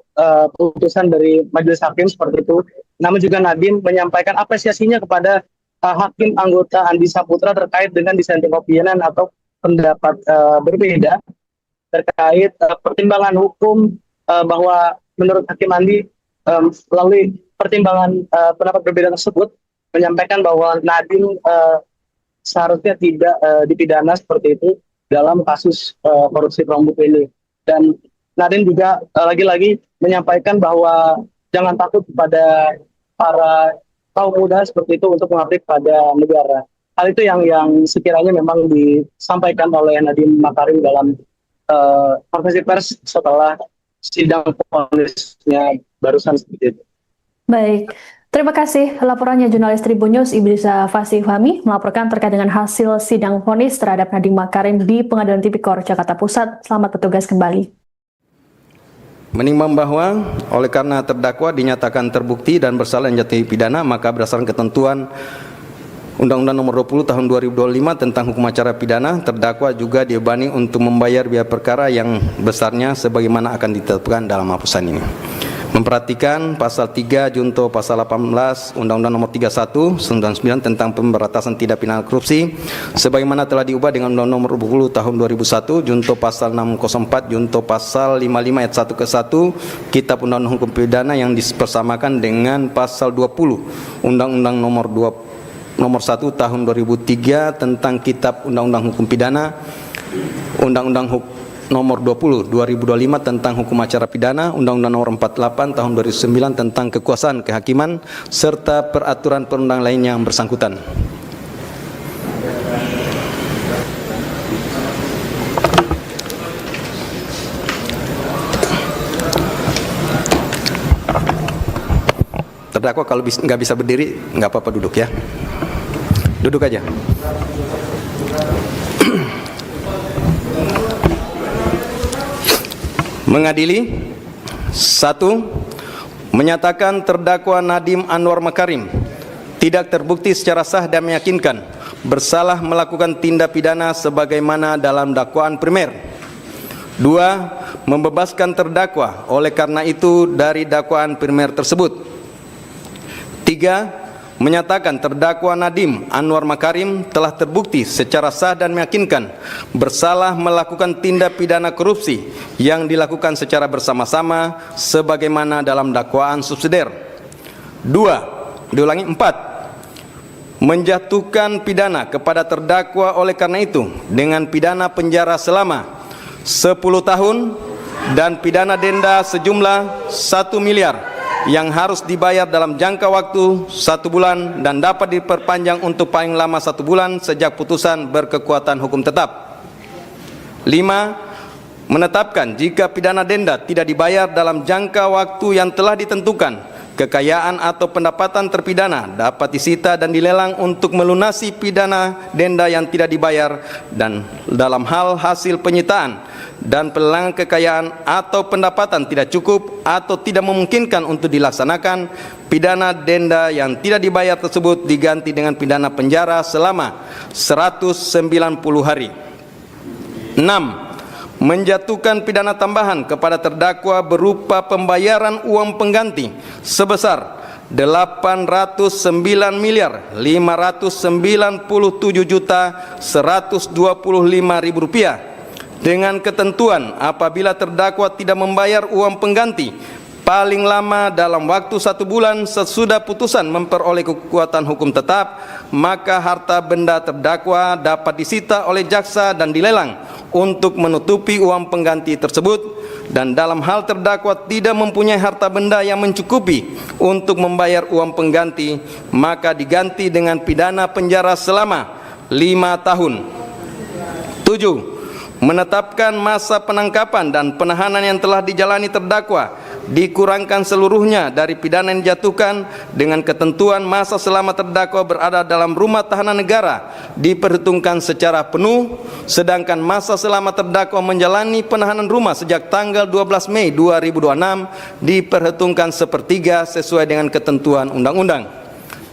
putusan dari majelis hakim seperti itu. Namun juga Nadiem menyampaikan apresiasinya kepada hakim anggota Andi Saputra terkait dengan dissenting opinion atau pendapat berbeda terkait pertimbangan hukum, bahwa menurut Hakim Andi melalui pertimbangan pendapat berbeda tersebut menyampaikan bahwa Nadiem seharusnya tidak dipidana seperti itu dalam kasus korupsi Chromebook ini. Dan Nadiem juga lagi-lagi menyampaikan bahwa jangan takut kepada para kaum muda seperti itu untuk mengabdi pada negara. Hal itu yang sekiranya memang disampaikan oleh Nadiem Makarim dalam konferensi pers setelah sidang vonisnya barusan seperti itu. Baik, terima kasih laporannya jurnalis Tribun News Ibrisa Fasih Fahmi melaporkan terkait dengan hasil sidang vonis terhadap Nadiem Makarim di Pengadilan Tipikor Jakarta Pusat. Selamat bertugas kembali. Menimbang bahwa oleh karena terdakwa dinyatakan terbukti dan bersalah menjatuhi pidana, maka berdasarkan ketentuan Undang-Undang Nomor 20 Tahun 2025 tentang Hukum Acara Pidana, terdakwa juga dibebani untuk membayar biaya perkara yang besarnya sebagaimana akan ditetapkan dalam putusan ini. Memperhatikan pasal 3 junto pasal 18 Undang-Undang Nomor 31 99 tentang pemberantasan tindak pidana korupsi sebagaimana telah diubah dengan Undang-Undang Nomor 20 Tahun 2001 junto pasal 604 junto pasal 55 ayat 1 ke 1 Kitab Undang-Undang Hukum Pidana yang dipersamakan dengan pasal 20 Undang-Undang Nomor 1 Tahun 2003 tentang Kitab Undang-Undang Hukum Pidana, Undang-Undang Nomor 20 2025 tentang Hukum Acara Pidana, Undang-Undang Nomor 48 Tahun 2009 tentang Kekuasaan Kehakiman, serta peraturan perundang lainnya yang bersangkutan. Terdakwa kalau nggak bisa berdiri, nggak apa-apa duduk ya. Duduk aja. Mengadili 1. Menyatakan terdakwa Nadiem Anwar Makarim tidak terbukti secara sah dan meyakinkan bersalah melakukan tindak pidana sebagaimana dalam dakwaan primer. 2. membebaskan terdakwa oleh karena itu dari dakwaan primer tersebut. 3. Menyatakan terdakwa Nadiem Anwar Makarim telah terbukti secara sah dan meyakinkan bersalah melakukan tindak pidana korupsi yang dilakukan secara bersama-sama sebagaimana dalam dakwaan subsidiar. 4. Menjatuhkan pidana kepada terdakwa oleh karena itu dengan pidana penjara selama 10 tahun dan pidana denda sejumlah 1 miliar yang harus dibayar dalam jangka waktu 1 bulan dan dapat diperpanjang untuk paling lama 1 bulan sejak putusan berkekuatan hukum tetap. 5. Menetapkan jika pidana denda tidak dibayar dalam jangka waktu yang telah ditentukan, kekayaan atau pendapatan terpidana dapat disita dan dilelang untuk melunasi pidana denda yang tidak dibayar, dan dalam hal hasil penyitaan dan pelelangan kekayaan atau pendapatan tidak cukup atau tidak memungkinkan untuk dilaksanakan, pidana denda yang tidak dibayar tersebut diganti dengan pidana penjara selama 190 hari. 6. Menjatuhkan pidana tambahan kepada terdakwa berupa pembayaran uang pengganti sebesar 809.597.125.000 rupiah dengan ketentuan apabila terdakwa tidak membayar uang pengganti paling lama dalam waktu 1 bulan sesudah putusan memperoleh kekuatan hukum tetap, maka harta benda terdakwa dapat disita oleh jaksa dan dilelang untuk menutupi uang pengganti tersebut, dan dalam hal terdakwa tidak mempunyai harta benda yang mencukupi untuk membayar uang pengganti, maka diganti dengan pidana penjara selama 5 tahun. 7. Menetapkan masa penangkapan dan penahanan yang telah dijalani terdakwa dikurangkan seluruhnya dari pidana yang dijatuhkan dengan ketentuan masa selama terdakwa berada dalam rumah tahanan negara diperhitungkan secara penuh, sedangkan masa selama terdakwa menjalani penahanan rumah sejak tanggal 12 Mei 2026 diperhitungkan sepertiga sesuai dengan ketentuan undang-undang.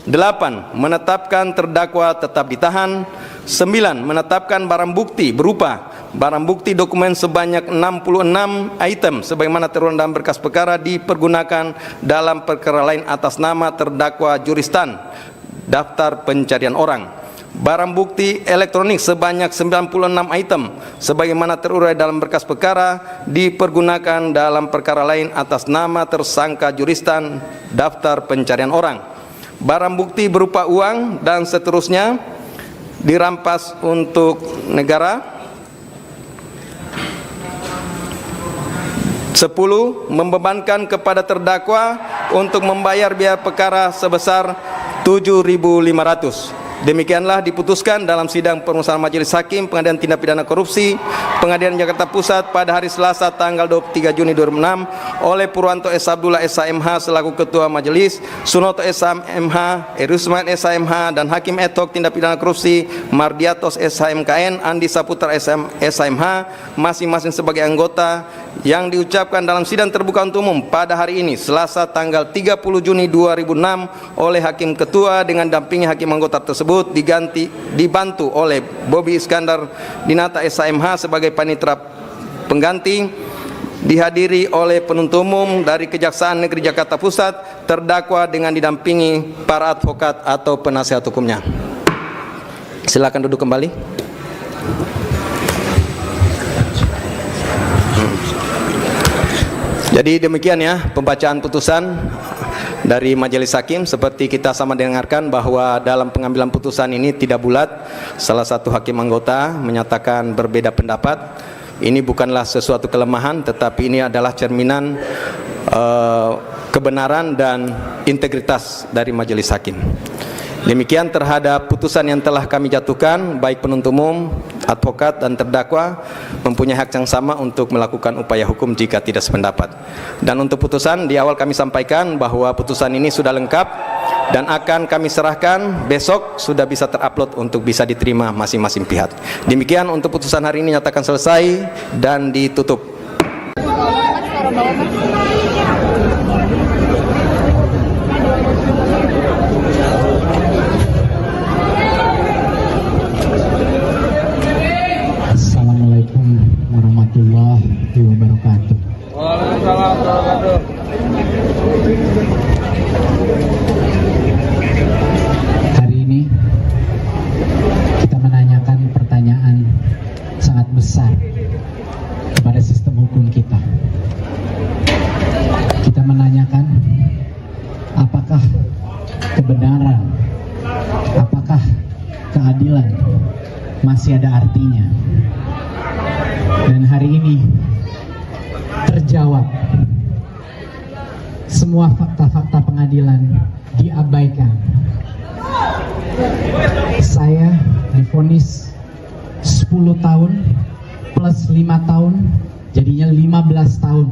8. Menetapkan terdakwa tetap ditahan. 9. Menetapkan barang bukti berupa barang bukti dokumen sebanyak 66 item sebagaimana tertuang dalam berkas perkara dipergunakan dalam perkara lain atas nama terdakwa Juristan daftar pencarian orang. Barang bukti elektronik sebanyak 96 item sebagaimana terurai dalam berkas perkara dipergunakan dalam perkara lain atas nama tersangka Juristan daftar pencarian orang. Barang bukti berupa uang dan seterusnya dirampas untuk negara. 10. Membebankan kepada terdakwa untuk membayar biaya perkara sebesar 7.500. Demikianlah diputuskan dalam sidang permusawaratan Majelis Hakim Pengadilan Tindak Pidana Korupsi Pengadilan Jakarta Pusat pada hari Selasa tanggal 23 Juni 2006 oleh Purwanto S. Abdullah SHMH selaku Ketua Majelis, Sunoto SHMH, Erusman SHMH, dan Hakim ad hoc Tindak Pidana Korupsi Mardiatos SHMKN, Andi Saputra SHMH masing-masing sebagai anggota, yang diucapkan dalam sidang terbuka untuk umum pada hari ini Selasa tanggal 30 Juni 2006 oleh Hakim Ketua dengan dampingi hakim anggota tersebut dibantu oleh Bobi Iskandar Dinata SHMH sebagai panitera pengganti, dihadiri oleh penuntut umum dari Kejaksaan Negeri Jakarta Pusat, terdakwa dengan didampingi para advokat atau penasihat hukumnya. Silakan duduk kembali. Jadi demikian ya pembacaan putusan dari Majelis Hakim. Seperti kita sama dengarkan bahwa dalam pengambilan putusan ini tidak bulat. Salah satu hakim anggota menyatakan berbeda pendapat. Ini bukanlah sesuatu kelemahan, tetapi ini adalah cerminan kebenaran dan integritas dari Majelis Hakim. Demikian terhadap putusan yang telah kami jatuhkan, baik penuntut umum, advokat, dan terdakwa mempunyai hak yang sama untuk melakukan upaya hukum jika tidak sependapat. Dan untuk putusan, di awal kami sampaikan bahwa putusan ini sudah lengkap dan akan kami serahkan besok, sudah bisa terupload untuk bisa diterima masing-masing pihak. Demikian untuk putusan hari ini nyatakan selesai dan ditutup. Assalamualaikum warahmatullahi wabarakatuh. kebenaran, apakah keadilan masih ada artinya? Dan hari ini terjawab. Semua fakta-fakta pengadilan diabaikan. Saya divonis 10 tahun plus 5 tahun, jadinya 15 tahun.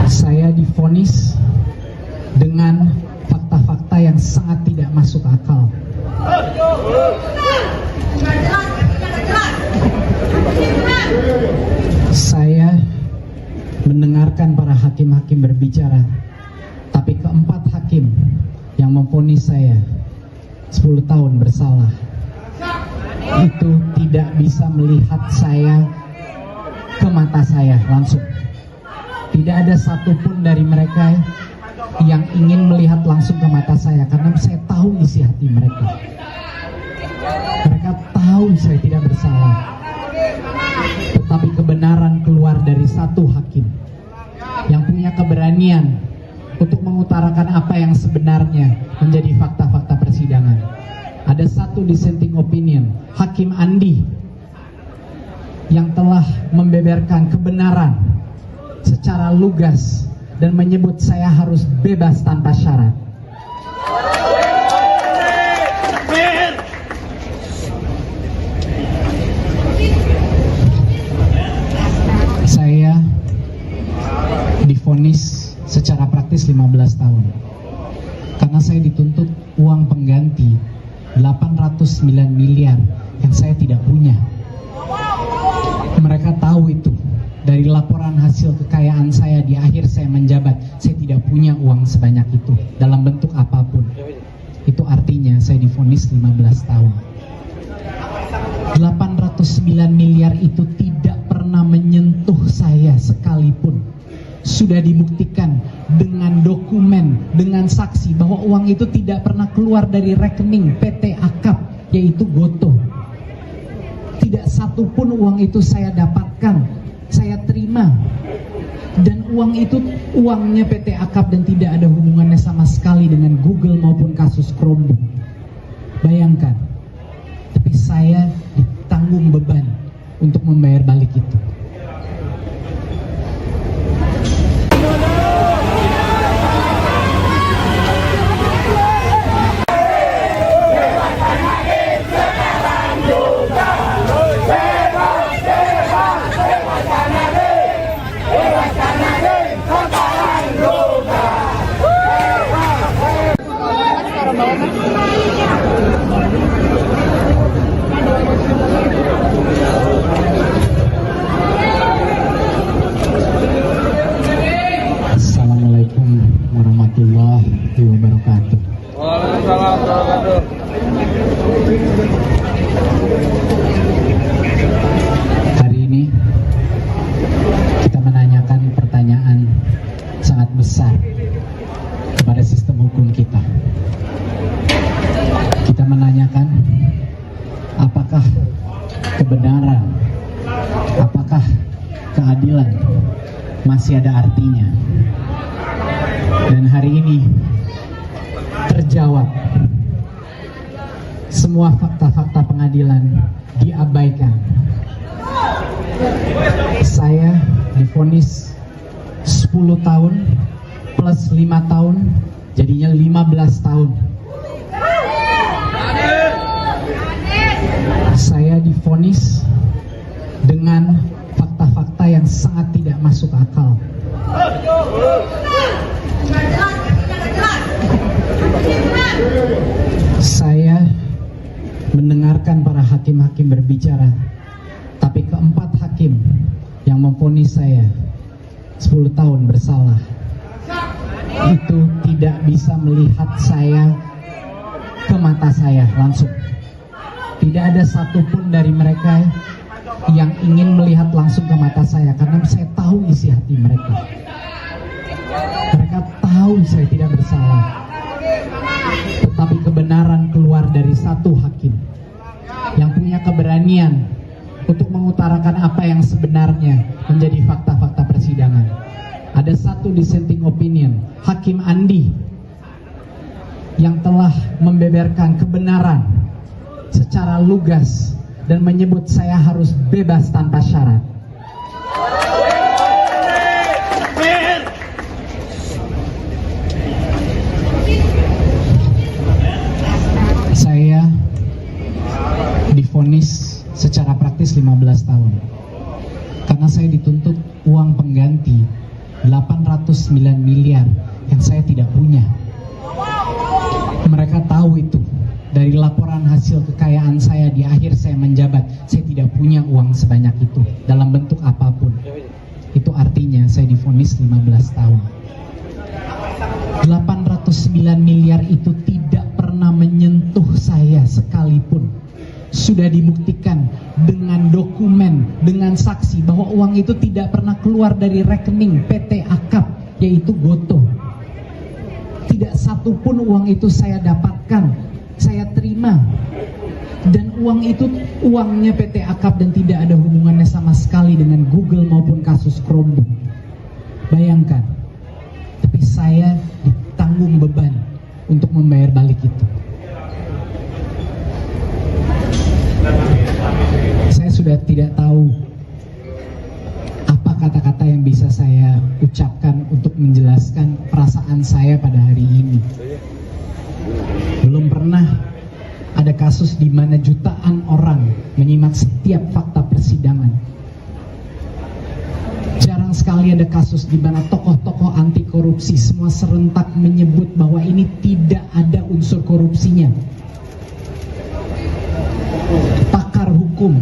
Saya divonis dengan fakta-fakta yang sangat tidak masuk akal. Saya mendengarkan para hakim-hakim berbicara, tapi keempat hakim yang memvonis saya 10 tahun bersalah itu tidak bisa melihat saya ke mata saya langsung. Tidak ada satupun dari mereka yang ingin melihat langsung ke mata saya, karena saya tahu isi hati mereka. Mereka tahu saya tidak bersalah, tetapi kebenaran keluar dari satu hakim yang punya keberanian untuk mengutarakan apa yang sebenarnya menjadi fakta-fakta persidangan. Ada satu dissenting opinion, Hakim Andi, yang telah membeberkan kebenaran secara lugas dan menyebut saya harus bebas tanpa syarat. Saya divonis secara praktis 15 tahun karena saya dituntut uang pengganti 809 miliar yang saya tidak punya. Mereka tahu itu dari laporan hasil kekayaan saya di akhir saya menjabat. Saya tidak punya uang sebanyak itu dalam bentuk apapun. Itu artinya saya divonis 15 tahun. 809 miliar itu tidak pernah menyentuh saya sekalipun. Sudah dibuktikan dengan dokumen, dengan saksi bahwa uang itu tidak pernah keluar dari rekening PT Akap, yaitu Gotoh. Tidak satupun uang itu saya dapatkan, saya terima. Dan uang itu uangnya PT Akap dan tidak ada hubungannya sama sekali dengan Google maupun kasus Chromebook. Bayangkan, tapi saya ditanggung beban untuk membayar balik itu. Assalamualaikum warahmatullahi wabarakatuh. Waalaikumsalam warahmatullahi wabarakatuh. Hari ini kita menanyakan pertanyaan sangat besar kepada sistem hukum kita. Kita menanyakan apakah kebenaran, apakah keadilan masih ada artinya. Dan hari ini terjawab. Semua fakta-fakta pengadilan diabaikan. Saya divonis 10 tahun plus 5 tahun, jadinya 15 tahun. Saya divonis dengan fakta-fakta yang sangat tidak masuk akal. Saya mendengarkan para hakim-hakim berbicara, tapi keempat hakim yang memvonis saya 10 tahun bersalah itu tidak bisa melihat saya ke mata saya langsung. Tidak ada satupun dari mereka yang ingin melihat langsung ke mata saya, karena saya tahu isi hati mereka. Mereka tahu saya tidak bersalah, tetapi kebenaran keluar dari satu hakim yang punya keberanian untuk mengutarakan apa yang sebenarnya menjadi fakta-fakta persidangan. ada satu dissenting opinion, Hakim Andi, yang telah membeberkan kebenaran secara lugas dan menyebut saya harus bebas tanpa syarat. Saya divonis secara praktis 15 tahun karena saya dituntut uang pengganti 809 miliar yang saya tidak punya. Mereka tahu itu dari laporan hasil kekayaan saya di akhir saya menjabat. Saya tidak punya uang sebanyak itu dalam bentuk apapun. Itu artinya saya divonis 15 tahun. 809 miliar itu tidak pernah menyentuh saya sekalipun. Sudah dibuktikan dengan dokumen, dengan saksi bahwa uang itu tidak pernah keluar dari rekening PT Akap, yaitu Gotoh. Tidak satu pun uang itu saya dapatkan, saya terima. Dan uang itu uangnya PT Akap dan tidak ada hubungannya sama sekali dengan Google maupun kasus Chromebook. Bayangkan, tapi saya ditanggung beban untuk membayar balik itu. Saya sudah tidak tahu apa kata-kata yang bisa saya ucapkan untuk menjelaskan perasaan saya pada hari ini. Belum pernah ada kasus di mana jutaan orang menyimak setiap fakta persidangan. Jarang sekali ada kasus di mana tokoh-tokoh anti korupsi semua serentak menyebut bahwa ini tidak ada unsur korupsinya. Pakar hukum,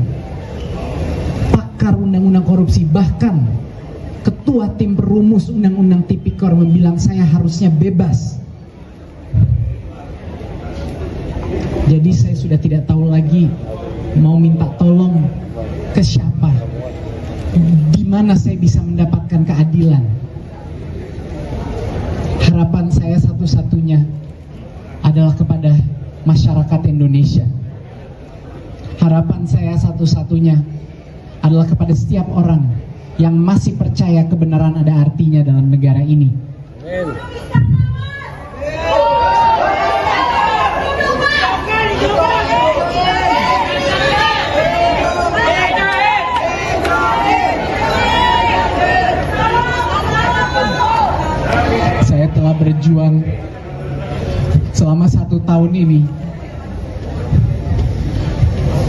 pakar undang-undang korupsi, bahkan ketua tim perumus undang-undang Tipikor membilang saya harusnya bebas. Jadi saya sudah tidak tahu lagi mau minta tolong ke siapa, di mana saya bisa mendapatkan keadilan. Harapan saya satu-satunya adalah kepada masyarakat Indonesia. Harapan saya satu-satunya adalah kepada setiap orang yang masih percaya kebenaran ada artinya dalam negara ini. Saya telah berjuang selama 1 tahun ini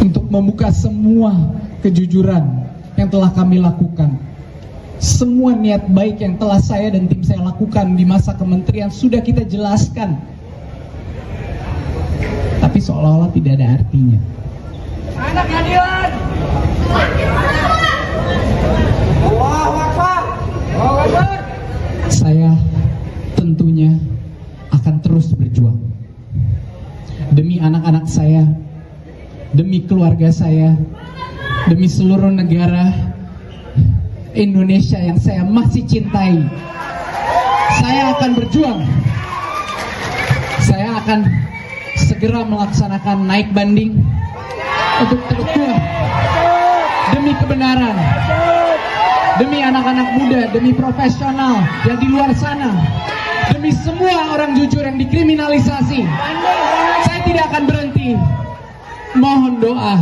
untuk membuka semua kejujuran yang telah kami lakukan. Semua niat baik yang telah saya dan tim saya lakukan di masa kementerian sudah kita jelaskan. Tapi seolah-olah tidak ada artinya. Anak keadilan. Allahu Akbar. Allahu Akbar. Saya tentunya akan terus berjuang demi anak-anak saya, demi keluarga saya, demi seluruh negara Indonesia yang saya masih cintai. Saya akan berjuang. Saya akan segera melaksanakan naik banding untuk terus demi kebenaran, demi anak-anak muda, demi profesional yang di luar sana, demi semua orang jujur yang dikriminalisasi. Saya tidak akan berhenti. Mohon doa,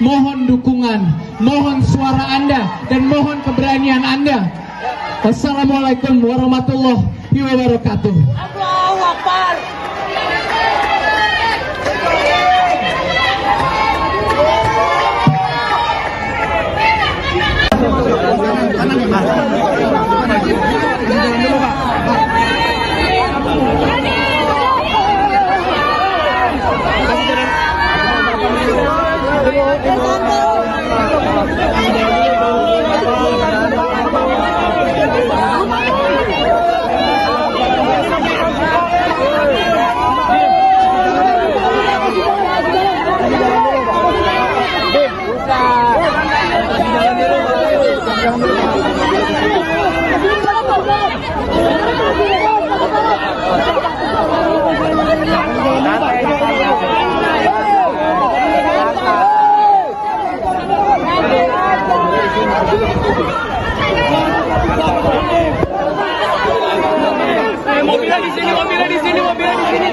mohon dukungan, mohon suara Anda, dan mohon keberanian Anda. Wassalamualaikum warahmatullahi wabarakatuh. Allahu Akbar. Jangan dulu. di sini, mobilnya di sini, mobilnya di sini.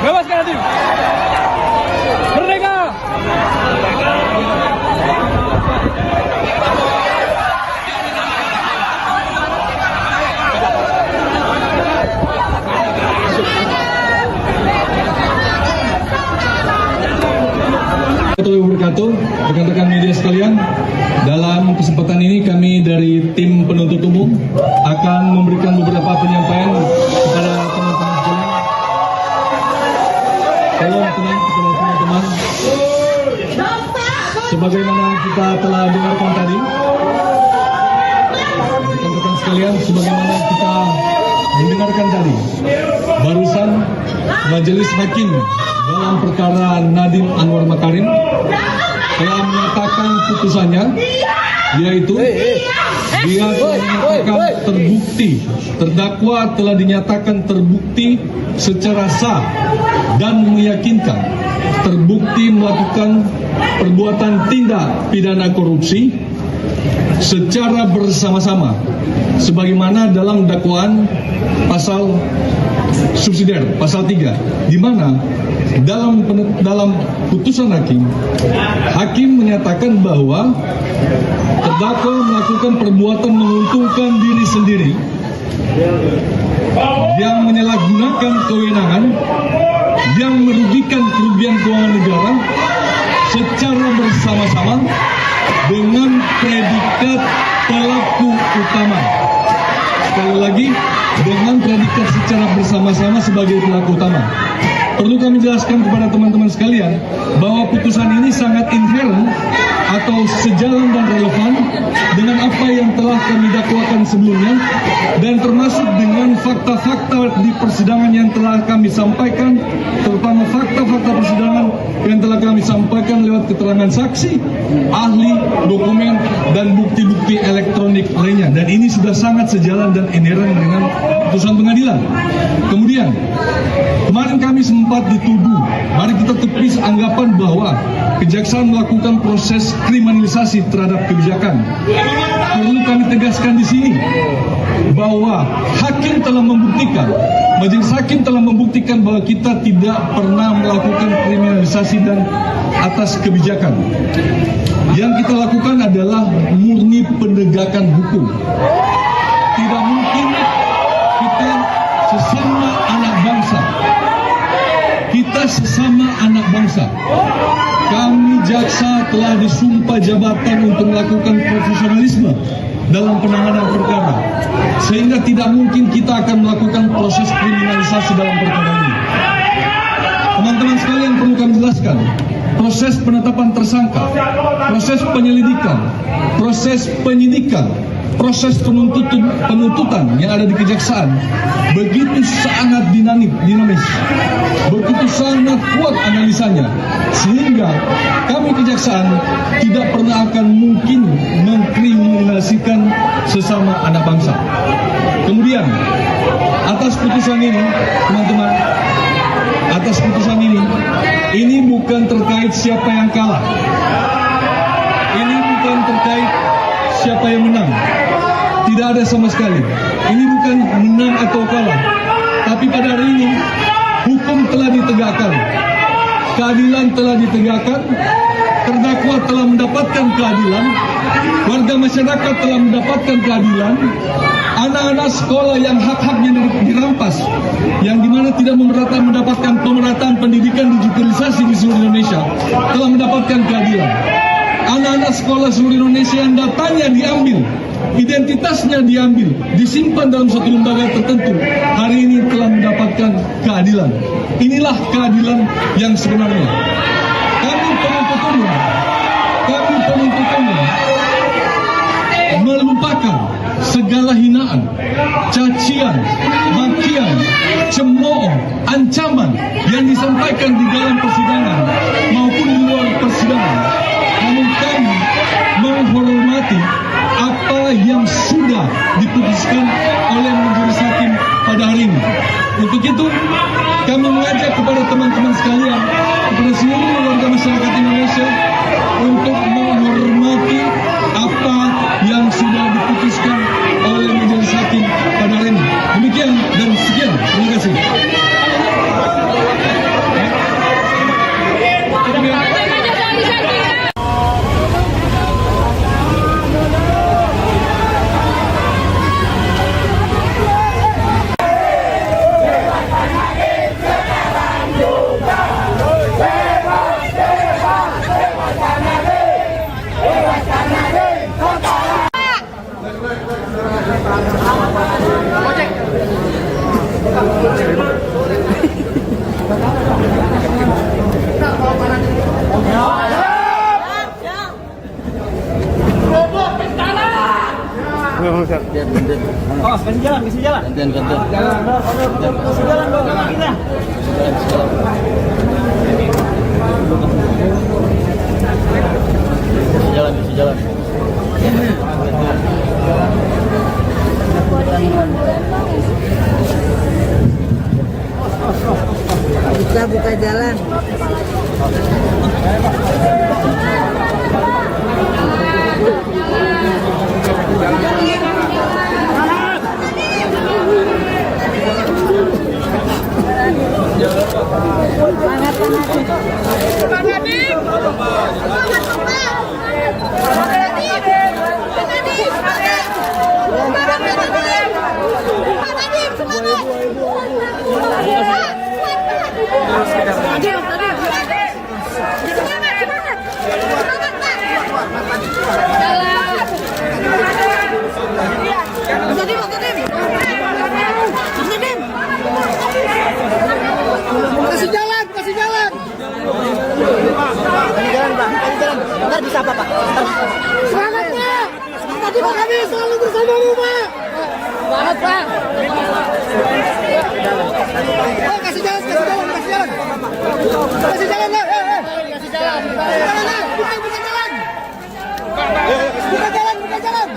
Bebaskan Nadiem. Merdeka. Warahmatullahi wabarakatuh, rekan-rekan media sekalian. Dalam kesempatan ini kami dari tim penuntut umum akan memberikan beberapa penyampaian kepada teman-teman sekalian. Tolong tenang kepada teman-teman. Sebagaimana kita telah dengarkan tadi, rekan-rekan sekalian, sebagaimana kita mendengarkan tadi, barusan Majelis Hakim dalam perkara Nadiem Anwar Makarim telah menyatakan putusannya, yaitu dia telah dinyatakan terbukti, terdakwa telah dinyatakan terbukti secara sah dan meyakinkan terbukti melakukan perbuatan tindak pidana korupsi secara bersama-sama sebagaimana dalam dakwaan pasal subsidiar pasal 3, di mana dalam putusan hakim menyatakan bahwa terdakwa melakukan perbuatan menguntungkan diri sendiri yang menyalahgunakan kewenangan yang merugikan kerugian keuangan negara secara bersama-sama dengan predikat pelaku utama. Sekali lagi, dengan predikat secara bersama-sama sebagai pelaku utama. Perlu kami jelaskan kepada teman-teman sekalian bahwa putusan ini sangat inherent atau sejalan dan relevan dengan apa yang telah kami dakwakan sebelumnya, dan termasuk dengan fakta-fakta di persidangan yang telah kami sampaikan, terutama fakta-fakta persidangan yang telah kami sampaikan lewat keterangan saksi, ahli, dokumen, dan bukti-bukti elektronik lainnya. Dan ini sudah sangat sejalan dan inherent dengan putusan pengadilan. Kemudian, kemarin kami sempat dituduh, mari kita tepis anggapan bahwa kejaksaan melakukan proses kriminalisasi terhadap kebijakan. Perlu kami tegaskan di sini bahwa hakim telah membuktikan, majelis hakim telah membuktikan bahwa kita tidak pernah melakukan kriminalisasi dan atas kebijakan. Yang kita lakukan adalah murni penegakan hukum. Tidak mungkin kita sesama anak bangsa. Kita sesama anak bangsa. Kami jaksa telah disumpah jabatan untuk melakukan profesionalisme dalam penanganan perkara, sehingga tidak mungkin kita akan melakukan proses kriminalisasi dalam perkara ini. Teman-teman sekalian, perlu kami jelaskan, proses penetapan tersangka, proses penyelidikan, proses penyidikan, proses penuntutan yang ada di kejaksaan begitu sangat dinamis, begitu sangat kuat analisanya, sehingga kami kejaksaan tidak pernah akan mungkin mengkriminalisasikan sesama anak bangsa. Kemudian, atas putusan ini, teman-teman, atas putusan ini bukan terkait siapa yang kalah, ini bukan terkait siapa yang menang. Tidak ada sama sekali. Ini bukan menang atau kalah. Tapi pada hari ini, hukum telah ditegakkan. Keadilan telah ditegakkan. Terdakwa telah mendapatkan keadilan. Warga masyarakat telah mendapatkan keadilan. anak-anak sekolah yang hak-haknya dirampas, yang dimana tidak mendapatkan pemerataan pendidikan digitalisasi di seluruh Indonesia, telah mendapatkan keadilan. Anak-anak sekolah seluruh Indonesia yang datanya diambil, identitasnya diambil, disimpan dalam suatu lembaga tertentu, hari ini telah mendapatkan keadilan. Inilah keadilan yang sebenarnya. Kami penuntut umum melupakan segala hinaan, cacian, makian, cemooh, ancaman yang disampaikan di dalam persidangan maupun di luar persidangan. Namun kami menghormati apa yang sudah diputuskan oleh majelis hakim pada hari ini. Untuk itu, kami mengajak kepada teman-teman sekalian, kepada seluruh warga masyarakat Indonesia untuk menghormati apa yang sudah diputuskan oleh majelis hakim pada hari ini. Demikian dan sekian. Terima kasih. Oh, kasih jalan. Kasih jalan dong sama kita. Kasih jalan. Buka jalan. Ntar bisa apa, Pak? Semangat, Pak! Tadi Pak kami selalu bersamamu, Pak! Semangat, Pak! Kasih jalan! Kasih jalan, Kasih jalan, Kasih jalan! Buka jalan! Buka jalan!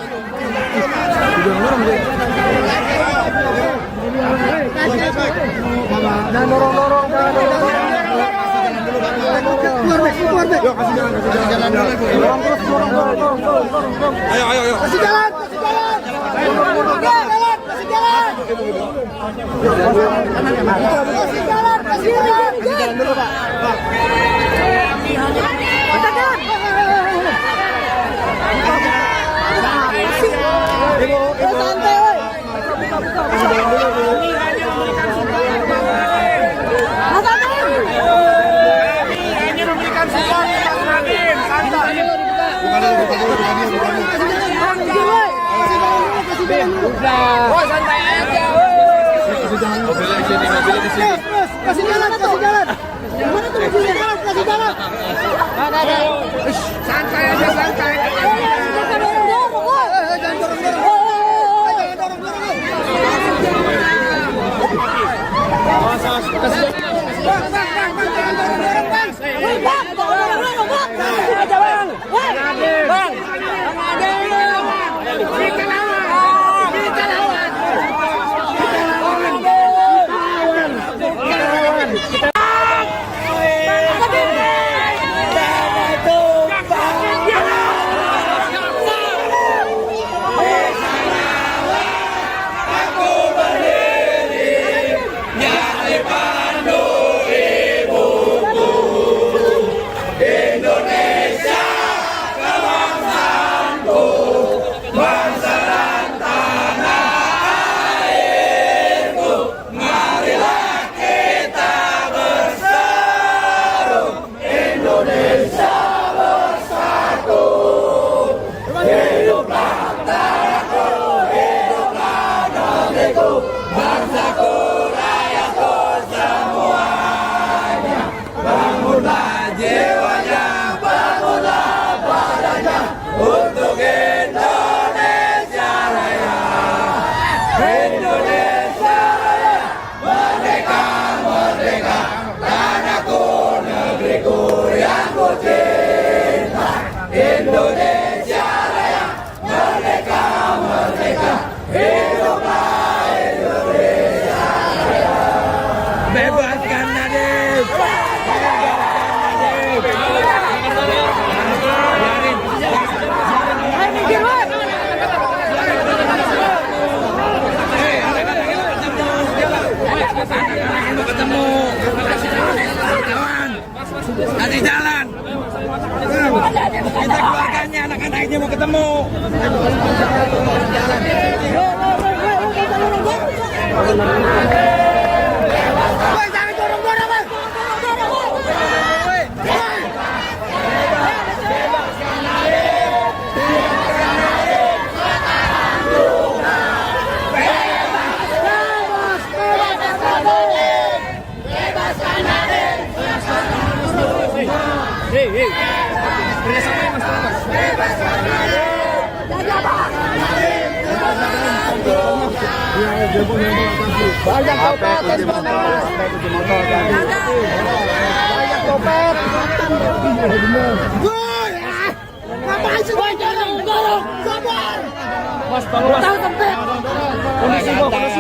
Jangan dorong. Keluar, Bek. Yuk, kasih jalan. Ayo. Kasih jalan. Kasih jalan dulu, Pak. Santai, woi. Kasih jalan dulu. Santai aja. Mobilnya di sini. Kasih jalan. Gimana tuh mobilnya? Kasih jalan. Ada. Santai aja. Jangan Kasih jalan. Kita keluarganya, anak-anaknya mau ketemu. Woi, jangan dorong-dorong, Bang. Banyak copet, banyak copet. Woi, ngapain sih kau dorong? Sabar. Mas, tolong mas. Tahu tempat. Kondisi bos, kondisi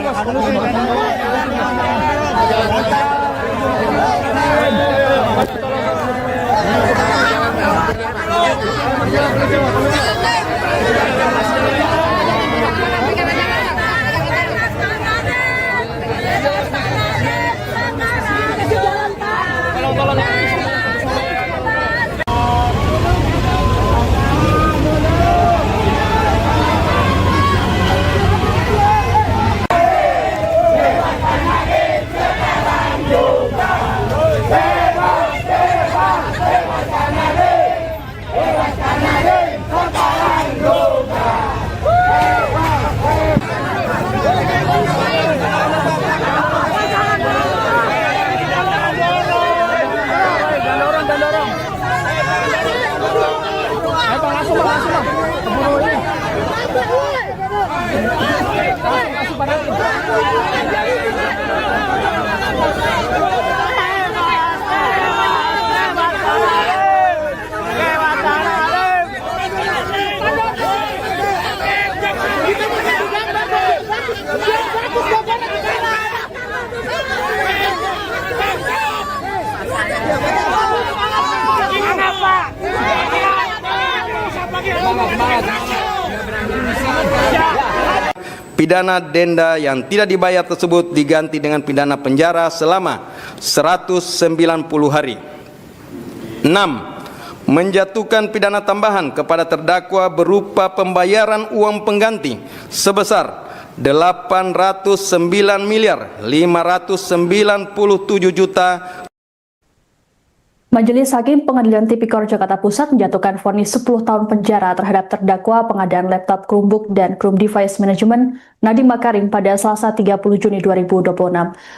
Pidana denda yang tidak dibayar tersebut diganti dengan pidana penjara selama 190 hari. 6. Menjatuhkan pidana tambahan kepada terdakwa berupa pembayaran uang pengganti sebesar 809.597.000.000. Majelis Hakim Pengadilan Tipikor Jakarta Pusat menjatuhkan vonis 10 tahun penjara terhadap terdakwa pengadaan laptop Chromebook dan Chrome Device Management Nadiem Makarim pada Selasa 30 Juni 2026.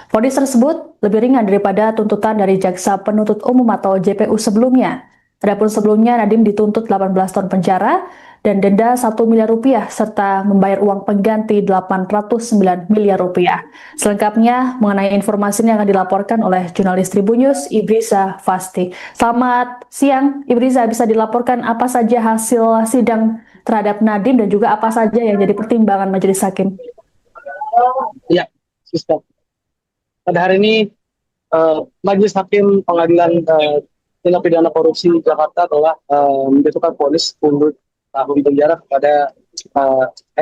Vonis tersebut lebih ringan daripada tuntutan dari Jaksa Penuntut Umum atau JPU sebelumnya. Adapun sebelumnya Nadiem dituntut 18 tahun penjara dan denda 1 miliar rupiah serta membayar uang pengganti 809 miliar rupiah. Selengkapnya mengenai informasi ini akan dilaporkan oleh jurnalis Tribunnews Ibriza Fasti. Selamat siang Ibriza, bisa dilaporkan apa saja hasil sidang terhadap Nadiem dan juga apa saja yang jadi pertimbangan Majelis Hakim? Ya, Sister. Pada hari ini Majelis Hakim Pengadilan Tindak Pidana Korupsi Jakarta telah menjatuhkan vonis 10 tahun penjara kepada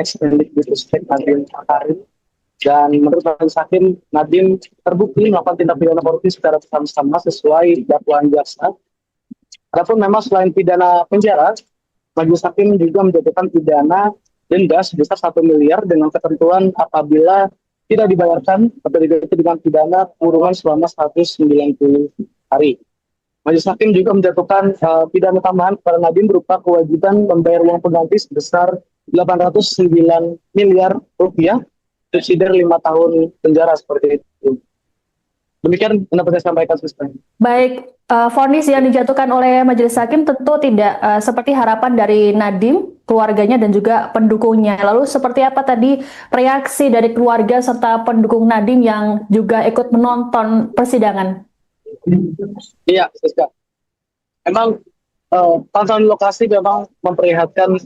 ex-Mendikbudristek Nadiem Makarim, dan menurut Majelis Hakim Nadiem terbukti melakukan tindak pidana korupsi secara bersama-sama sesuai dakwaan jaksa. Adapun memang selain pidana penjara, Majelis Hakim juga menjatuhkan pidana denda sebesar 1 miliar dengan ketentuan apabila tidak dibayarkan atau diganti dengan pidana kurungan selama 190 hari. Majelis Hakim juga menjatuhkan pidana tambahan kepada Nadiem berupa kewajiban membayar uang pengganti sebesar 809 miliar rupiah, subsidi 5 tahun penjara seperti itu. Demikian pendapat saya sampaikan, Sister. Baik, vonis yang dijatuhkan oleh Majelis Hakim tentu tidak seperti harapan dari Nadiem, keluarganya dan juga pendukungnya. Lalu seperti apa tadi reaksi dari keluarga serta pendukung Nadiem yang juga ikut menonton persidangan? Iya, Siska. Memang pantauan lokasi memang memperlihatkan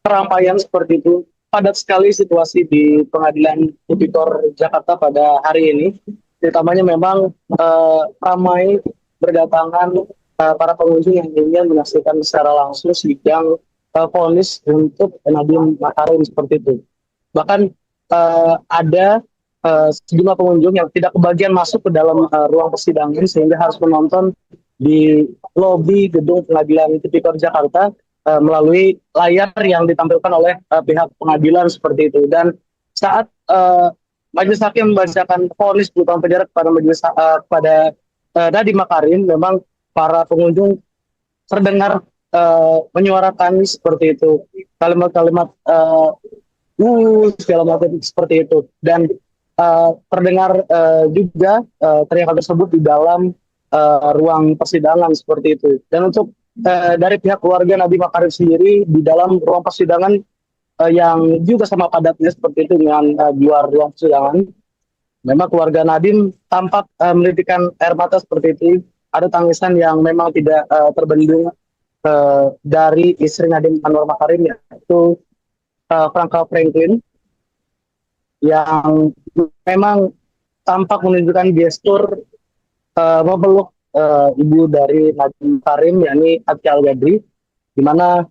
keramaian seperti itu. Padat sekali situasi di Pengadilan Tipikor Jakarta pada hari ini. Terutamanya memang ramai berdatangan para pengunjung yang ingin menyaksikan secara langsung sidang vonis untuk Nadiem Makarim seperti itu. Bahkan ada sejumlah pengunjung yang tidak kebagian masuk ke dalam ruang persidangan sehingga harus menonton di lobi gedung pengadilan Tipikor Jakarta melalui layar yang ditampilkan oleh pihak pengadilan seperti itu. Dan saat majelis hakim membacakan vonis 10 tahun penjara kepada Nadiem Makarim, memang para pengunjung terdengar menyuarakan seperti itu, kalimat-kalimat segala macam seperti itu, dan terdengar juga teriakan tersebut di dalam ruang persidangan seperti itu. Dan untuk dari pihak keluarga Nadiem Makarim sendiri di dalam ruang persidangan yang juga sama padatnya seperti itu dengan di luar ruang persidangan, memang keluarga Nadiem tampak menitikkan air mata seperti itu. Ada tangisan yang memang tidak terbendung dari istri Nadiem Anwar Makarim, yaitu Franka Franklin, yang memang tampak menunjukkan gestur memeluk ibu dari Nadiem Makarim, yakni Atia Al-Gadri, di mana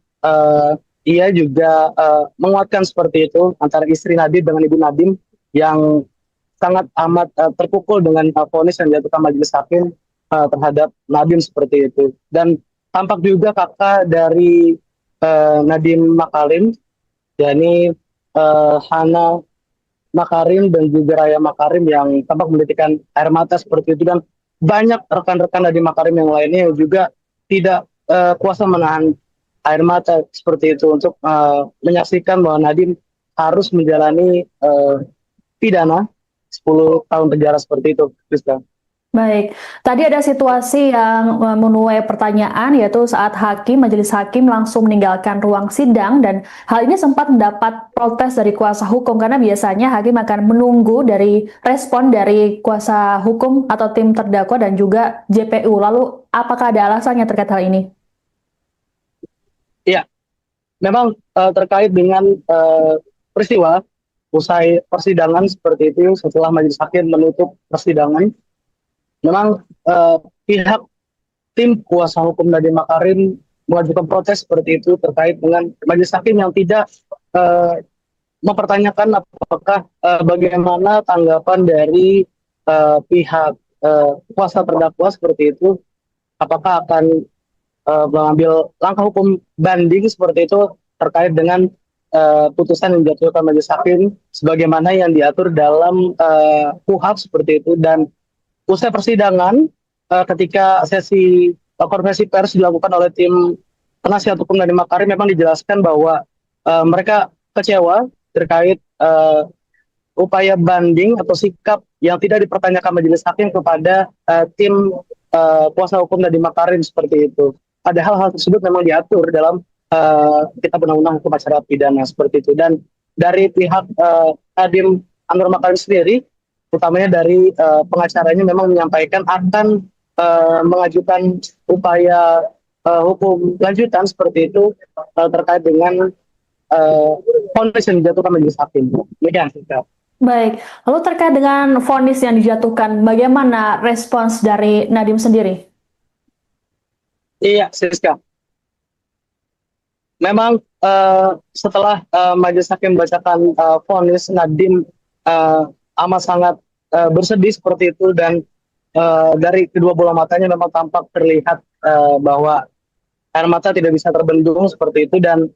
ia juga menguatkan seperti itu antara istri Nadiem dengan ibu Nadiem yang sangat amat terpukul dengan vonis yang dijatuhkan majelis hakim terhadap Nadiem seperti itu. Dan tampak juga kakak dari Nadiem Makarim, yakni Hana Makarim dan juga Raya Makarim, yang tampak menitikkan air mata seperti itu. Dan banyak rekan-rekan Nadiem Makarim yang lainnya yang juga tidak kuasa menahan air mata seperti itu untuk menyaksikan bahwa Nadiem harus menjalani pidana 10 tahun penjara seperti itu, Rizka. Baik, tadi ada situasi yang menuai pertanyaan, yaitu saat majelis hakim langsung meninggalkan ruang sidang, dan hal ini sempat mendapat protes dari kuasa hukum karena biasanya hakim akan menunggu dari respon dari kuasa hukum atau tim terdakwa dan juga JPU. Lalu apakah ada alasannya terkait hal ini? Iya, memang terkait dengan peristiwa usai persidangan seperti itu, setelah majelis hakim menutup persidangan, memang pihak tim kuasa hukum Nadiem Makarim mengajukan protes seperti itu terkait dengan majelis hakim yang tidak mempertanyakan apakah bagaimana tanggapan dari pihak kuasa terdakwa seperti itu, apakah akan mengambil langkah hukum banding seperti itu terkait dengan putusan yang dijatuhkan majelis hakim sebagaimana yang diatur dalam KUHP seperti itu. Dan usai persidangan, ketika sesi konferensi pers dilakukan oleh tim penasihat hukum Nadiem Makarim, memang dijelaskan bahwa mereka kecewa terkait upaya banding atau sikap yang tidak dipertanyakan majelis hakim kepada tim kuasa hukum Nadiem Makarim seperti itu. Padahal hal tersebut memang diatur dalam Kitab Undang-Undang Hukum Acara Pidana seperti itu. Dan dari pihak Nadiem Anwar Makarim sendiri, utamanya dari pengacaranya, memang menyampaikan akan mengajukan upaya hukum lanjutan seperti itu terkait dengan vonis yang dijatuhkan majelis hakim. Demikian, Baik, lalu terkait dengan vonis yang dijatuhkan, bagaimana respons dari Nadiem sendiri? Iya, Siska. Memang setelah majelis hakim membacakan vonis, Nadiem amat sangat bersedih seperti itu, dan dari kedua bola matanya memang tampak terlihat bahwa air mata tidak bisa terbendung seperti itu. Dan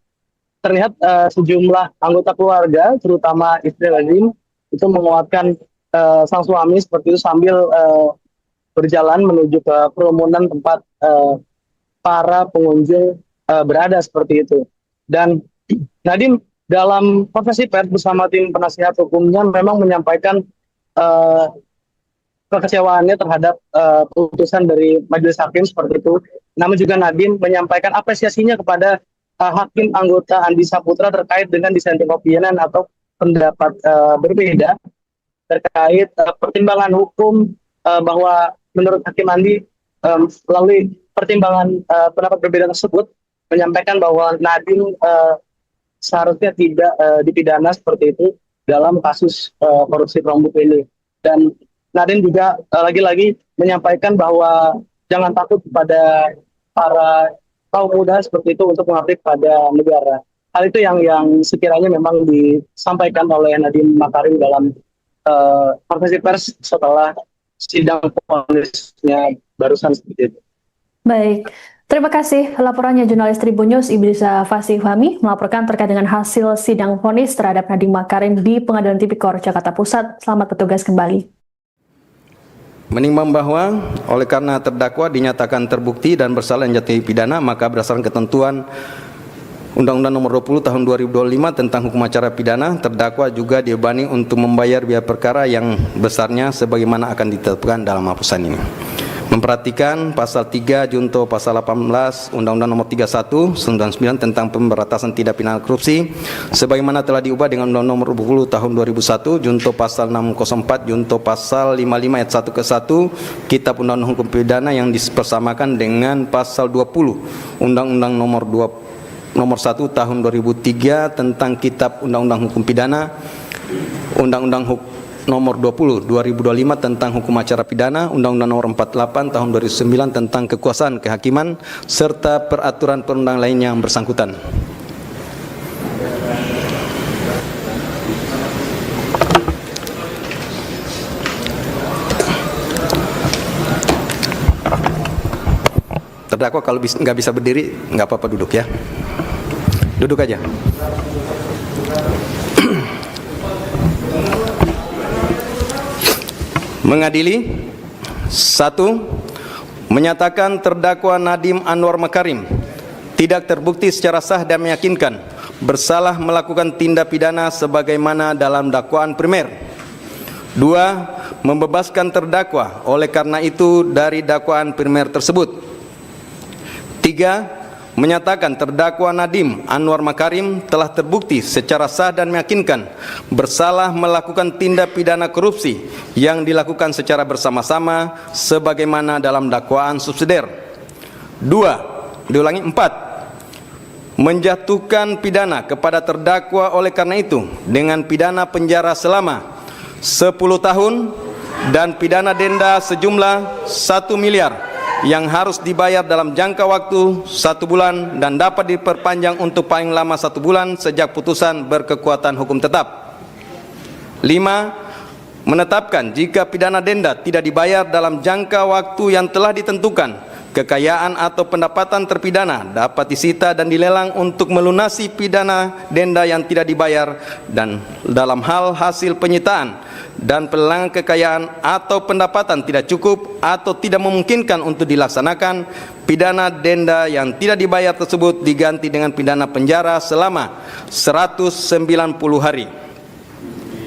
terlihat sejumlah anggota keluarga, terutama istri Nadiem, itu menguatkan sang suami seperti itu sambil berjalan menuju ke kerumunan tempat para pengunjung berada seperti itu. Dan Nadiem dalam konferensi pers bersama tim penasihat hukumnya memang menyampaikan kekecewaannya terhadap putusan dari majelis hakim seperti itu. Namun juga Nadiem menyampaikan apresiasinya kepada hakim anggota Andi Saputra terkait dengan dissenting opinion atau pendapat berbeda terkait pertimbangan hukum, bahwa menurut Hakim Andi melalui pertimbangan pendapat berbeda tersebut menyampaikan bahwa Nadiem seharusnya tidak dipidana seperti itu dalam kasus korupsi Chromebook ini. Dan Nadiem juga lagi-lagi menyampaikan bahwa jangan takut kepada para kaum muda seperti itu untuk mengabdi pada negara. Hal itu yang sekiranya memang disampaikan oleh Nadiem Makarim dalam konferensi pers setelah sidang vonisnya barusan seperti itu. Baik, terima kasih. Laporannya jurnalis Tribun News Ibrisa Fasih Fahmi melaporkan terkait dengan hasil sidang vonis terhadap Nadiem Makarim di Pengadilan Tipikor Jakarta Pusat. Selamat bertugas kembali. Menimbang bahwa oleh karena terdakwa dinyatakan terbukti dan bersalah menjatuhi pidana, maka berdasarkan ketentuan Undang-Undang Nomor 20 Tahun 2025 tentang Hukum Acara Pidana, terdakwa juga dibebani untuk membayar biaya perkara yang besarnya sebagaimana akan ditetapkan dalam putusan ini. Memperhatikan pasal 3 junto pasal 18 Undang-Undang Nomor 31 99 tentang pemberantasan tindak pidana korupsi sebagaimana telah diubah dengan Undang-Undang Nomor 20 Tahun 2001 junto pasal 604 junto pasal 55 ayat 1 ke 1 Kitab Undang-Undang Hukum Pidana yang dipersamakan dengan pasal 20 Undang-Undang Nomor 1 Tahun 2003 tentang Kitab Undang-Undang Hukum Pidana, Undang-Undang Nomor 20 2025 tentang Hukum Acara Pidana, Undang-Undang Nomor 48 Tahun 2009 tentang Kekuasaan Kehakiman serta peraturan perundang lainnya yang bersangkutan. Terdakwa kalau nggak bisa berdiri, nggak apa-apa, duduk ya. Duduk aja. Mengadili. 1. Menyatakan terdakwa Nadiem Anwar Makarim tidak terbukti secara sah dan meyakinkan bersalah melakukan tindak pidana sebagaimana dalam dakwaan primer. 2. Membebaskan terdakwa oleh karena itu dari dakwaan primer tersebut. 3. Menyatakan terdakwa Nadiem Anwar Makarim telah terbukti secara sah dan meyakinkan bersalah melakukan tindak pidana korupsi yang dilakukan secara bersama-sama sebagaimana dalam dakwaan subsidiar. 4. Menjatuhkan pidana kepada terdakwa oleh karena itu dengan pidana penjara selama 10 tahun dan pidana denda sejumlah 1 miliar yang harus dibayar dalam jangka waktu 1 bulan dan dapat diperpanjang untuk paling lama 1 bulan sejak putusan berkekuatan hukum tetap. 5. Menetapkan jika pidana denda tidak dibayar dalam jangka waktu yang telah ditentukan, kekayaan atau pendapatan terpidana dapat disita dan dilelang untuk melunasi pidana denda yang tidak dibayar, dan dalam hal hasil penyitaan dan pelelangan kekayaan atau pendapatan tidak cukup atau tidak memungkinkan untuk dilaksanakan, pidana denda yang tidak dibayar tersebut diganti dengan pidana penjara selama 190 hari.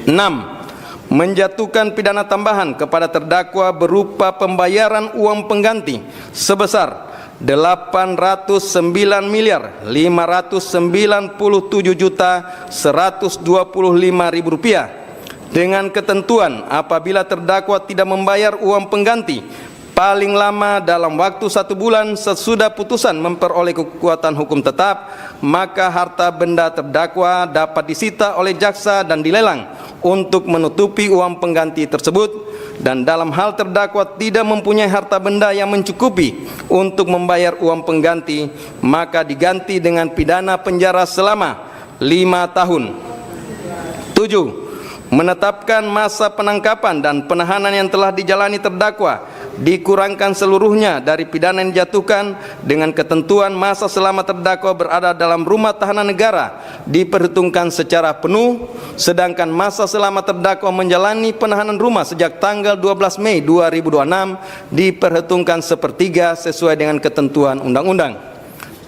6. Menjatuhkan pidana tambahan kepada terdakwa berupa pembayaran uang pengganti sebesar 809.597.125.000 rupiah dengan ketentuan apabila terdakwa tidak membayar uang pengganti paling lama dalam waktu 1 bulan sesudah putusan memperoleh kekuatan hukum tetap, maka harta benda terdakwa dapat disita oleh jaksa dan dilelang untuk menutupi uang pengganti tersebut, dan dalam hal terdakwa tidak mempunyai harta benda yang mencukupi untuk membayar uang pengganti, maka diganti dengan pidana penjara selama 5 tahun. 7. Menetapkan masa penangkapan dan penahanan yang telah dijalani terdakwa dikurangkan seluruhnya dari pidana yang dijatuhkan dengan ketentuan masa selama terdakwa berada dalam rumah tahanan negara diperhitungkan secara penuh, sedangkan masa selama terdakwa menjalani penahanan rumah sejak tanggal 12 Mei 2026 diperhitungkan sepertiga sesuai dengan ketentuan undang-undang.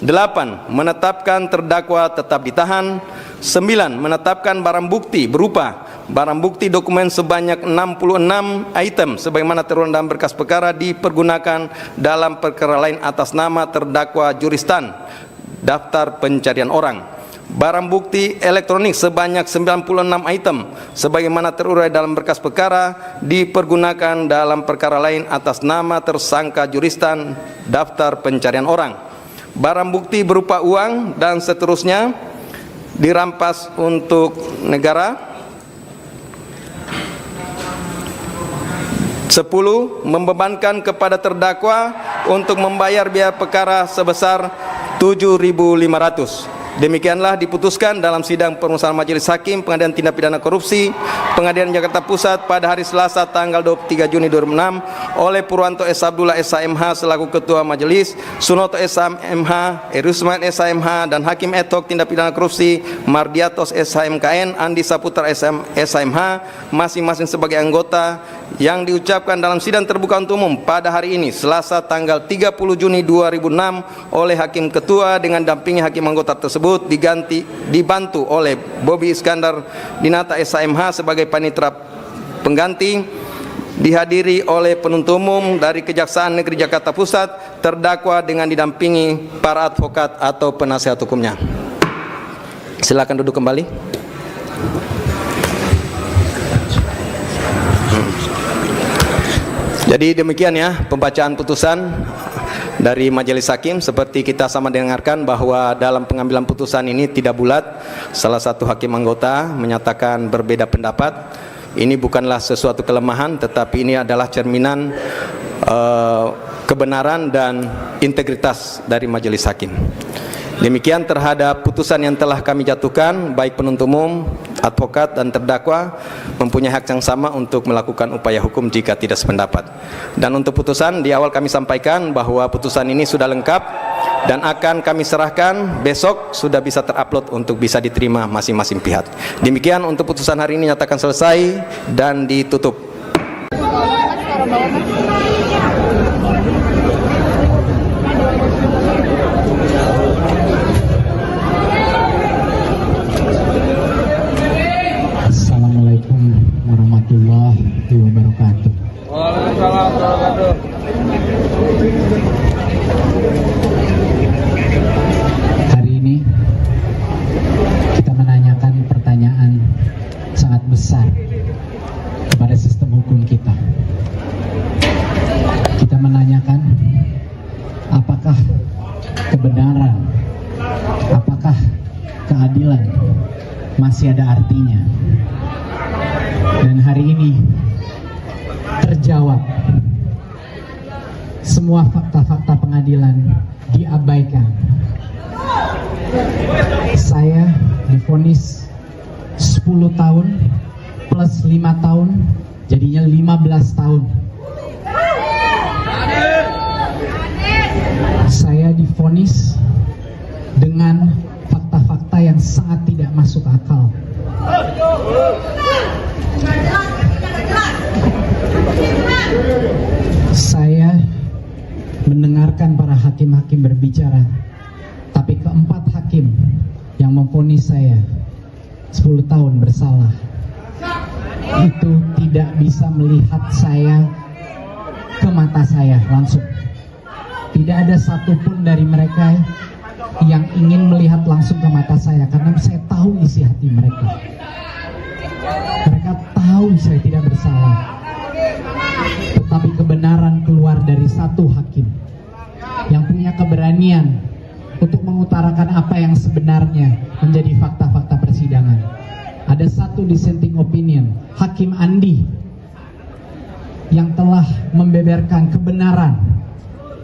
8. Menetapkan terdakwa tetap ditahan. 9. Menetapkan barang bukti berupa barang bukti dokumen sebanyak 66 item sebagaimana tertuang dalam berkas perkara dipergunakan dalam perkara lain atas nama terdakwa Juristan daftar pencarian orang. Barang bukti elektronik sebanyak 96 item sebagaimana terurai dalam berkas perkara dipergunakan dalam perkara lain atas nama tersangka Juristan daftar pencarian orang. Barang bukti berupa uang dan seterusnya dirampas untuk negara. 10. Membebankan kepada terdakwa untuk membayar biaya perkara sebesar 7.500. Demikianlah diputuskan dalam sidang permusawaratan Majelis Hakim Pengadilan Tindak Pidana Korupsi Pengadilan Jakarta Pusat pada hari Selasa tanggal 23 Juni 2006 oleh Purwanto S. Abdullah SHMH selaku Ketua Majelis, Sunoto SHMH, Erusman SHMH, dan Hakim ad hoc Tindak Pidana Korupsi Mardiatos SHMKN, Andi Saputra SHMH masing-masing sebagai anggota, yang diucapkan dalam sidang terbuka untuk umum pada hari ini Selasa tanggal 30 Juni 2006 oleh Hakim Ketua dengan dampingi hakim anggota tersebut dibantu oleh Bobi Iskandar Dinata SHMH sebagai panitera pengganti, dihadiri oleh penuntut umum dari Kejaksaan Negeri Jakarta Pusat, terdakwa dengan didampingi para advokat atau penasihat hukumnya. Silakan duduk kembali. Jadi demikian ya pembacaan putusan dari Majelis Hakim. Seperti kita sama dengarkan bahwa dalam pengambilan putusan ini tidak bulat. Salah satu hakim anggota menyatakan berbeda pendapat. Ini bukanlah sesuatu kelemahan, tetapi ini adalah cerminan kebenaran dan integritas dari Majelis Hakim. Demikian terhadap putusan yang telah kami jatuhkan, baik penuntut umum, advokat, dan terdakwa mempunyai hak yang sama untuk melakukan upaya hukum jika tidak sependapat. Dan untuk putusan, di awal kami sampaikan bahwa putusan ini sudah lengkap dan akan kami serahkan besok, sudah bisa terupload untuk bisa diterima masing-masing pihak. Demikian untuk putusan hari ini nyatakan selesai dan ditutup. Assalamualaikum warahmatullahi wabarakatuh. Waalaikumsalam warahmatullahi wabarakatuh. Hari ini kita menanyakan pertanyaan sangat besar kepada sistem hukum kita. Kita menanyakan apakah kebenaran, apakah keadilan masih ada artinya. Dan hari ini terjawab. Semua fakta-fakta pengadilan diabaikan. Saya divonis 10 tahun plus 5 tahun, jadinya 15 tahun. Saya divonis dengan fakta-fakta yang sangat tidak masuk akal. Saya mendengarkan para hakim-hakim berbicara, tapi keempat hakim yang memvonis saya 10 tahun bersalah itu tidak bisa melihat saya ke mata saya langsung. Tidak ada satupun dari mereka yang ingin melihat langsung ke mata saya, karena saya tahu isi hati mereka. Mereka tahu saya tidak bersalah. Tetapi kebenaran keluar dari satu hakim yang punya keberanian untuk mengutarakan apa yang sebenarnya menjadi fakta-fakta persidangan. Ada satu dissenting opinion, Hakim Andi, yang telah membeberkan kebenaran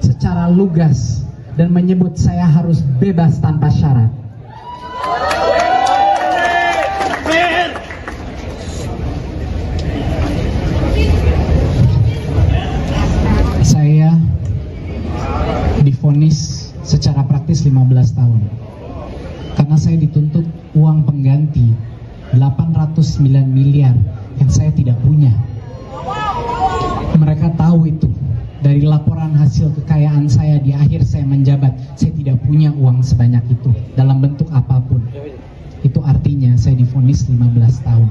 secara lugas dan menyebut saya harus bebas tanpa syarat. Saya divonis secara praktis 15 tahun karena saya dituntut uang pengganti 809 miliar yang saya tidak punya. Mereka tahu itu. Dari laporan hasil kekayaan saya di akhir saya menjabat, saya tidak punya uang sebanyak itu dalam bentuk apapun. Itu artinya saya divonis 15 tahun.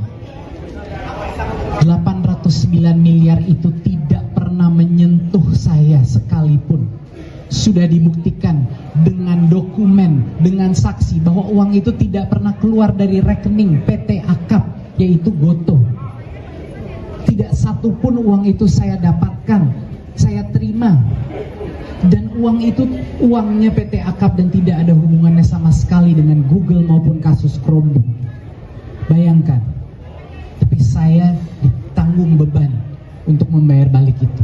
809 miliar itu tidak pernah menyentuh saya sekalipun. Sudah dibuktikan dengan dokumen, dengan saksi bahwa uang itu tidak pernah keluar dari rekening PT Akap, yaitu Gotoh. Tidak satupun uang itu saya dapatkan, saya terima. Dan uang itu uangnya PT Akap dan tidak ada hubungannya sama sekali dengan Google maupun kasus Chromebook. Bayangkan, tapi saya ditanggung beban untuk membayar balik itu.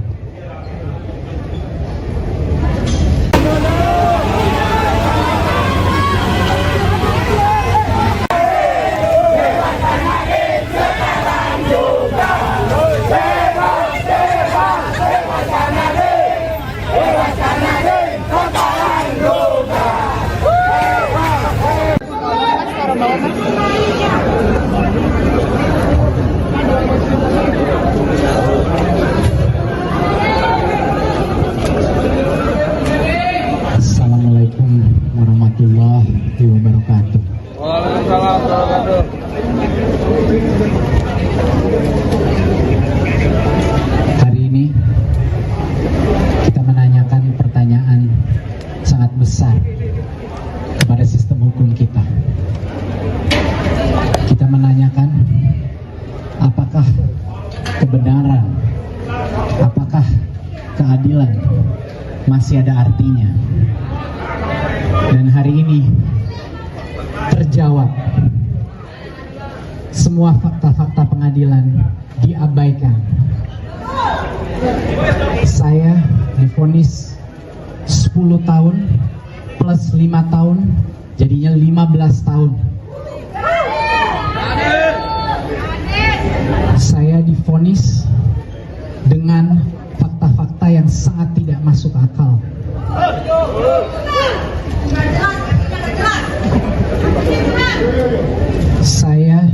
Assalamualaikum warahmatullahi wabarakatuh. Waalaikumsalam warahmatullahi Hari ini kita menanyakan pertanyaan sangat besar kepada sistem hukum kita. Kita menanyakan apakah kebenaran, apakah keadilan masih ada artinya. Dan hari ini terjawab. Semua fakta-fakta pengadilan diabaikan. Saya divonis 10 tahun plus 5 tahun, jadinya 15 tahun. Saya divonis dengan fakta-fakta yang sangat tidak masuk akal. Saya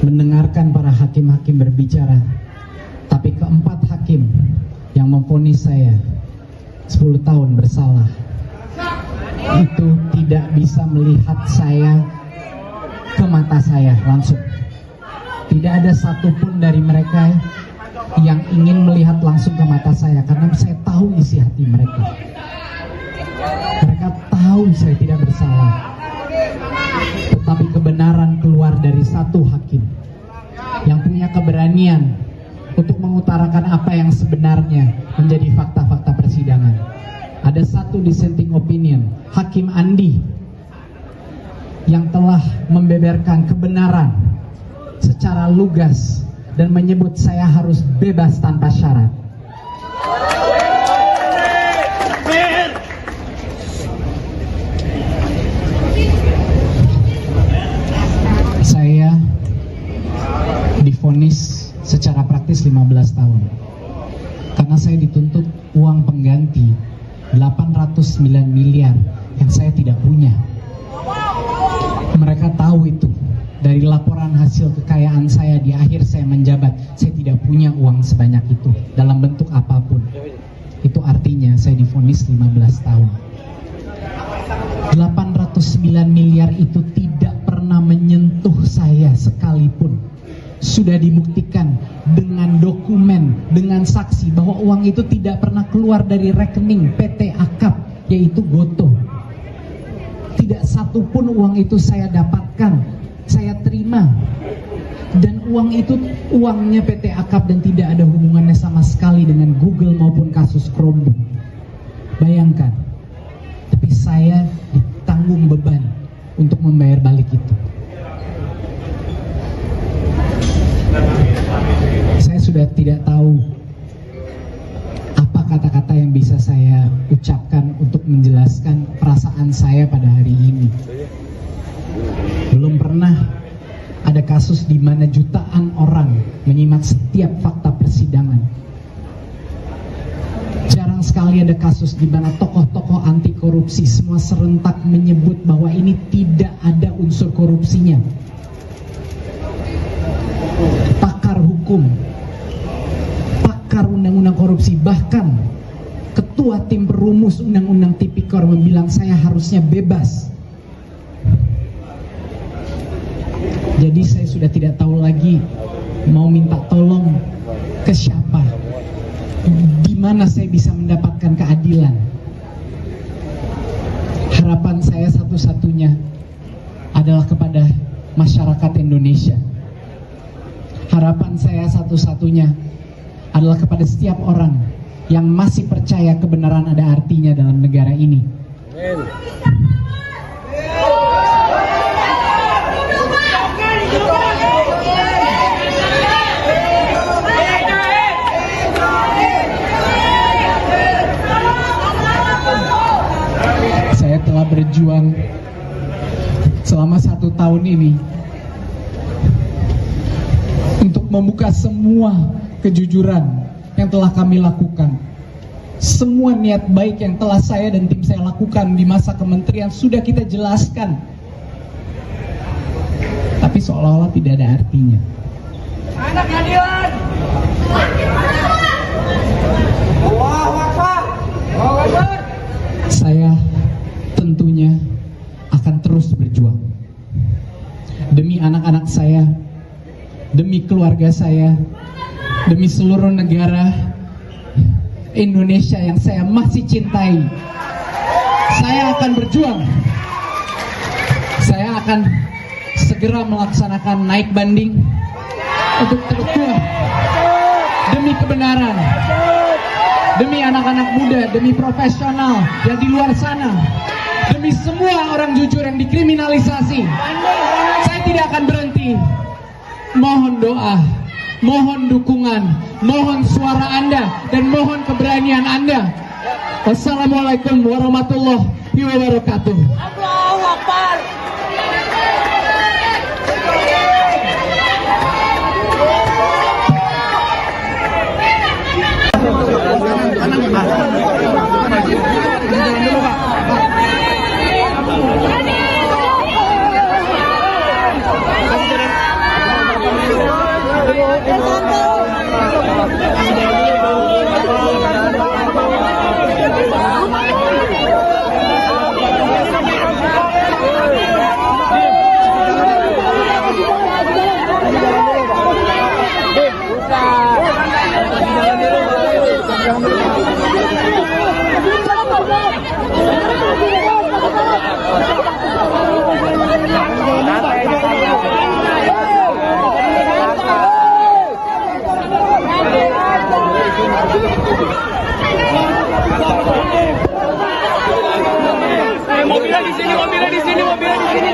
mendengarkan para hakim-hakim berbicara, tapi keempat hakim yang memvonis saya 10 tahun bersalah itu tidak bisa melihat saya ke mata saya langsung. Tidak ada satupun dari mereka yang ingin melihat langsung ke mata saya, karena saya tahu isi hati mereka. Mereka tahu saya tidak bersalah. Tetapi kebenaran keluar dari satu hakim yang punya keberanian untuk mengutarakan apa yang sebenarnya menjadi fakta-fakta persidangan. Ada satu dissenting opinion, Hakim Andi, yang telah membeberkan kebenaran secara lugas dan menyebut saya harus bebas tanpa syarat. Saya divonis secara praktis 15 tahun karena saya dituntut uang pengganti 809 miliar yang saya tidak punya. Mereka tahu itu dari laporan hasil kekayaan saya di akhir saya menjabat. Saya tidak punya uang sebanyak itu dalam bentuk apapun. Itu artinya saya divonis 15 tahun. 809 miliar itu tidak pernah menyentuh saya sekalipun. Sudah dibuktikan dengan dokumen, dengan saksi bahwa uang itu tidak pernah keluar dari rekening PT Akap, yaitu Gotoh. Tidak satupun uang itu saya dapatkan, saya terima. Dan uang itu uangnya PT Akap dan tidak ada hubungannya sama sekali dengan Google maupun kasus Chromebook. Bayangkan, tapi saya ditanggung beban untuk membayar balik itu. Saya sudah tidak tahu apa kata-kata yang bisa saya ucapkan untuk menjelaskan perasaan saya pada hari ini. Belum pernah ada kasus di mana jutaan orang menyimak setiap fakta persidangan. Jarang sekali ada kasus di mana tokoh-tokoh anti korupsi semua serentak menyebut bahwa ini tidak ada unsur korupsinya. Pakar hukum, pakar undang-undang korupsi, bahkan ketua tim perumus undang-undang tipikor membilang saya harusnya bebas. Jadi saya sudah tidak tahu lagi mau minta tolong ke siapa, di mana saya bisa mendapatkan keadilan. Harapan saya satu-satunya adalah kepada masyarakat Indonesia. Harapan saya satu-satunya adalah kepada setiap orang yang masih percaya kebenaran ada artinya dalam negara ini. Saya telah berjuang selama 1 tahun ini untuk membuka semua kejujuran yang telah kami lakukan. Semua niat baik yang telah saya dan tim saya lakukan di masa kementerian sudah kita jelaskan. Tapi seolah-olah tidak ada artinya. Anak keadilan. Saya tentunya akan terus berjuang demi anak-anak saya, demi keluarga saya, demi seluruh negara Indonesia yang saya masih cintai. Saya akan berjuang. Saya akan segera melaksanakan naik banding untuk terus demi kebenaran, demi anak-anak muda, demi profesional yang di luar sana, demi semua orang jujur yang dikriminalisasi. Saya tidak akan berhenti. Mohon doa, mohon dukungan, mohon suara Anda, dan mohon keberanian Anda. Wassalamualaikum warahmatullahi wabarakatuh. Allahu Akbar. Mobilnya di sini, mobilnya di sini, mobilnya di sini.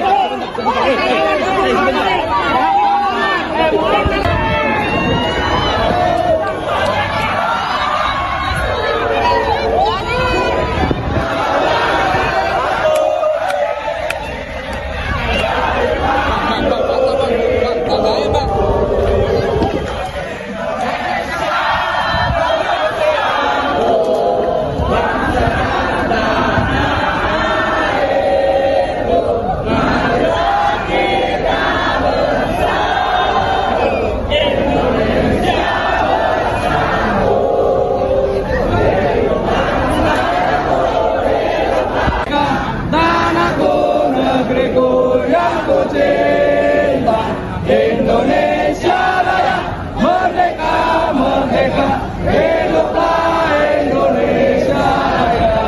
Indonesia Raya, merdeka, merdeka, hiduplah Indonesia Raya.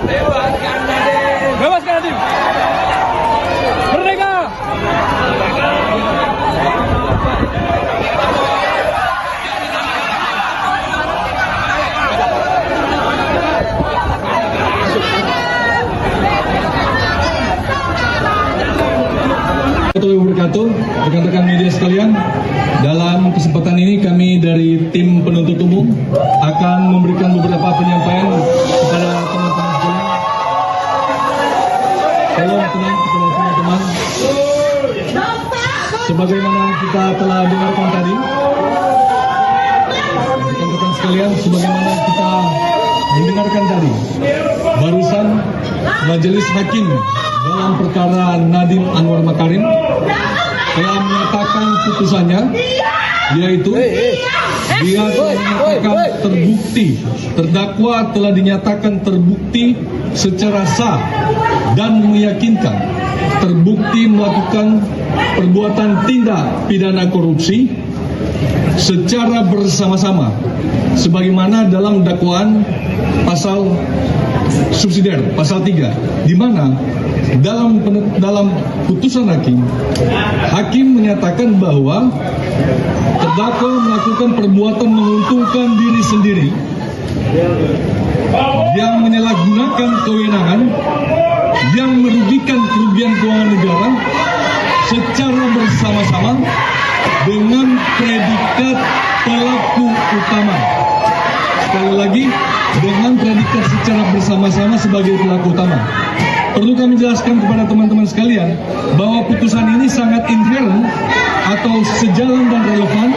Bebaskan Nadiem, bebaskan Nadiem, merdeka. Wabarakatuh, rekan-rekan media sekalian. Dalam kesempatan ini kami dari tim penuntut umum akan memberikan beberapa penyampaian kepada teman-teman sekalian. Tolong tenang kepada teman-teman. Sebagaimana kita telah dengarkan tadi, rekan-rekan sekalian, sebagaimana kita mendengarkan tadi, barusan Majelis Hakim dalam perkara Nadiem Anwar Makarim telah menyatakan putusannya, yaitu dia telah menyatakan terbukti, terdakwa telah dinyatakan terbukti secara sah dan meyakinkan terbukti melakukan perbuatan tindak pidana korupsi secara bersama-sama sebagaimana dalam dakwaan pasal subsidiar pasal 3, di mana dalam putusan hakim menyatakan bahwa terdakwa melakukan perbuatan menguntungkan diri sendiri yang menyalahgunakan kewenangan yang merugikan kerugian keuangan negara secara bersama-sama dengan predikat pelaku utama. Sekali lagi, dengan predikat secara bersama-sama sebagai pelaku utama. perlu kami jelaskan kepada teman-teman sekalian bahwa putusan ini sangat inherent atau sejalan dan relevan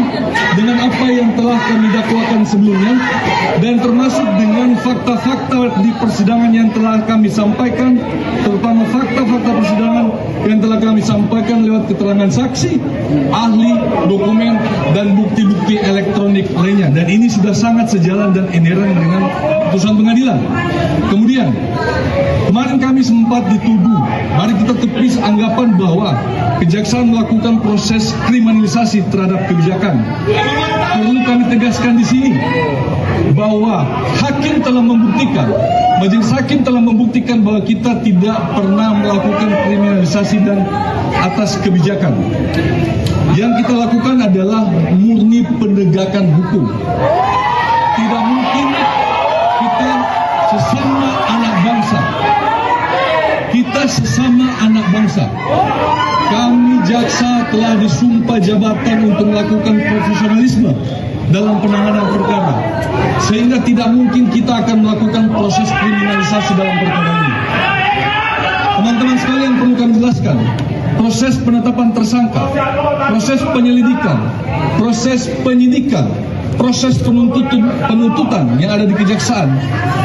dengan apa yang telah kami dakwakan sebelumnya dan termasuk dengan fakta-fakta di persidangan yang telah kami sampaikan, terutama fakta-fakta persidangan yang telah kami sampaikan lewat keterangan saksi, ahli, dokumen, dan bukti-bukti elektronik lainnya. Dan ini sudah sangat sejalan dan inherent dengan putusan pengadilan. Kemudian, kemarin kami sempat dituduh, mari kita tepis anggapan bahwa kejaksaan melakukan proses kriminalisasi terhadap kebijakan. Perlu kami tegaskan di sini bahwa hakim telah membuktikan, majelis hakim telah membuktikan bahwa kita tidak pernah melakukan kriminalisasi dan atas kebijakan. Yang kita lakukan adalah murni penegakan hukum. Tidak mungkin kita sesama anak bangsa. Kita sesama anak bangsa. Kami jaksa telah disumpah jabatan untuk melakukan profesionalisme dalam penanganan perkara. Sehingga tidak mungkin kita akan melakukan proses kriminalisasi dalam perkara ini. Teman-teman sekalian, perlu kami jelaskan, proses penetapan tersangka, proses penyelidikan, proses penyidikan, proses penuntutan yang ada di kejaksaan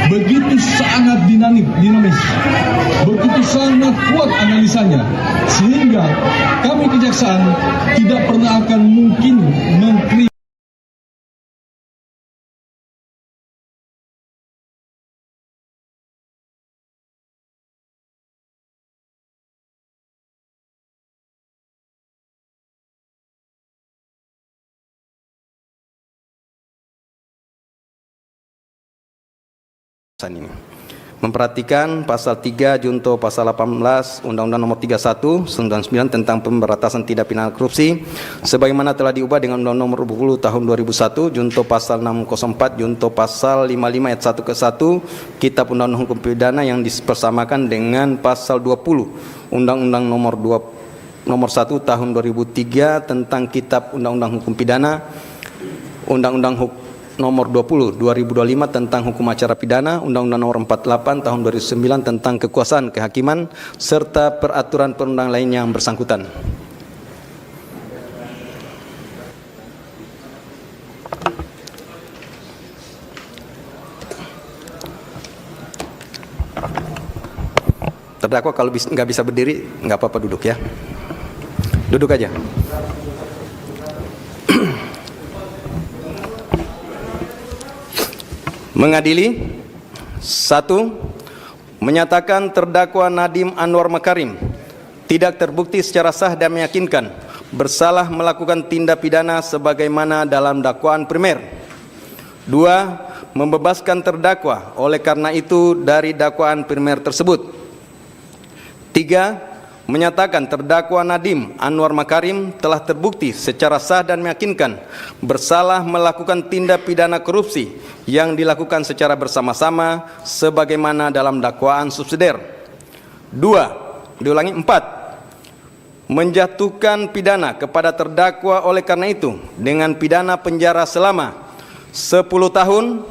begitu sangat dinamis, begitu sangat kuat analisanya, sehingga kami kejaksaan tidak pernah akan mungkin ini memperhatikan pasal 3 junto pasal 18 Undang-Undang Nomor 31 99 tentang pemberantasan tindak pidana korupsi sebagaimana telah diubah dengan Undang-Undang Nomor 20 Tahun 2001 junto pasal 604 junto pasal 55 ayat 1 ke 1 Kitab Undang-Undang Hukum Pidana yang dipersamakan dengan pasal 20 Undang-Undang Nomor 1 Tahun 2003 tentang Kitab Undang-Undang Hukum Pidana, Undang-Undang Nomor 20 2025 tentang Hukum Acara Pidana, Undang-Undang Nomor 48 Tahun 2009 tentang Kekuasaan Kehakiman serta peraturan perundang lain yang bersangkutan. Terdakwa kalau nggak bisa berdiri nggak apa-apa, duduk ya, duduk aja. Mengadili 1. Menyatakan terdakwa Nadiem Anwar Makarim tidak terbukti secara sah dan meyakinkan bersalah melakukan tindak pidana sebagaimana dalam dakwaan primer. 2. Membebaskan terdakwa oleh karena itu dari dakwaan primer tersebut. 3. Menyatakan terdakwa Nadiem Anwar Makarim telah terbukti secara sah dan meyakinkan bersalah melakukan tindak pidana korupsi yang dilakukan secara bersama-sama sebagaimana dalam dakwaan subsidiar. 4. Menjatuhkan pidana kepada terdakwa oleh karena itu dengan pidana penjara selama 10 tahun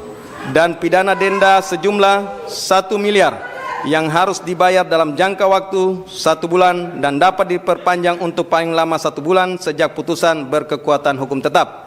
dan pidana denda sejumlah 1 miliar yang harus dibayar dalam jangka waktu 1 bulan dan dapat diperpanjang untuk paling lama 1 bulan sejak putusan berkekuatan hukum tetap.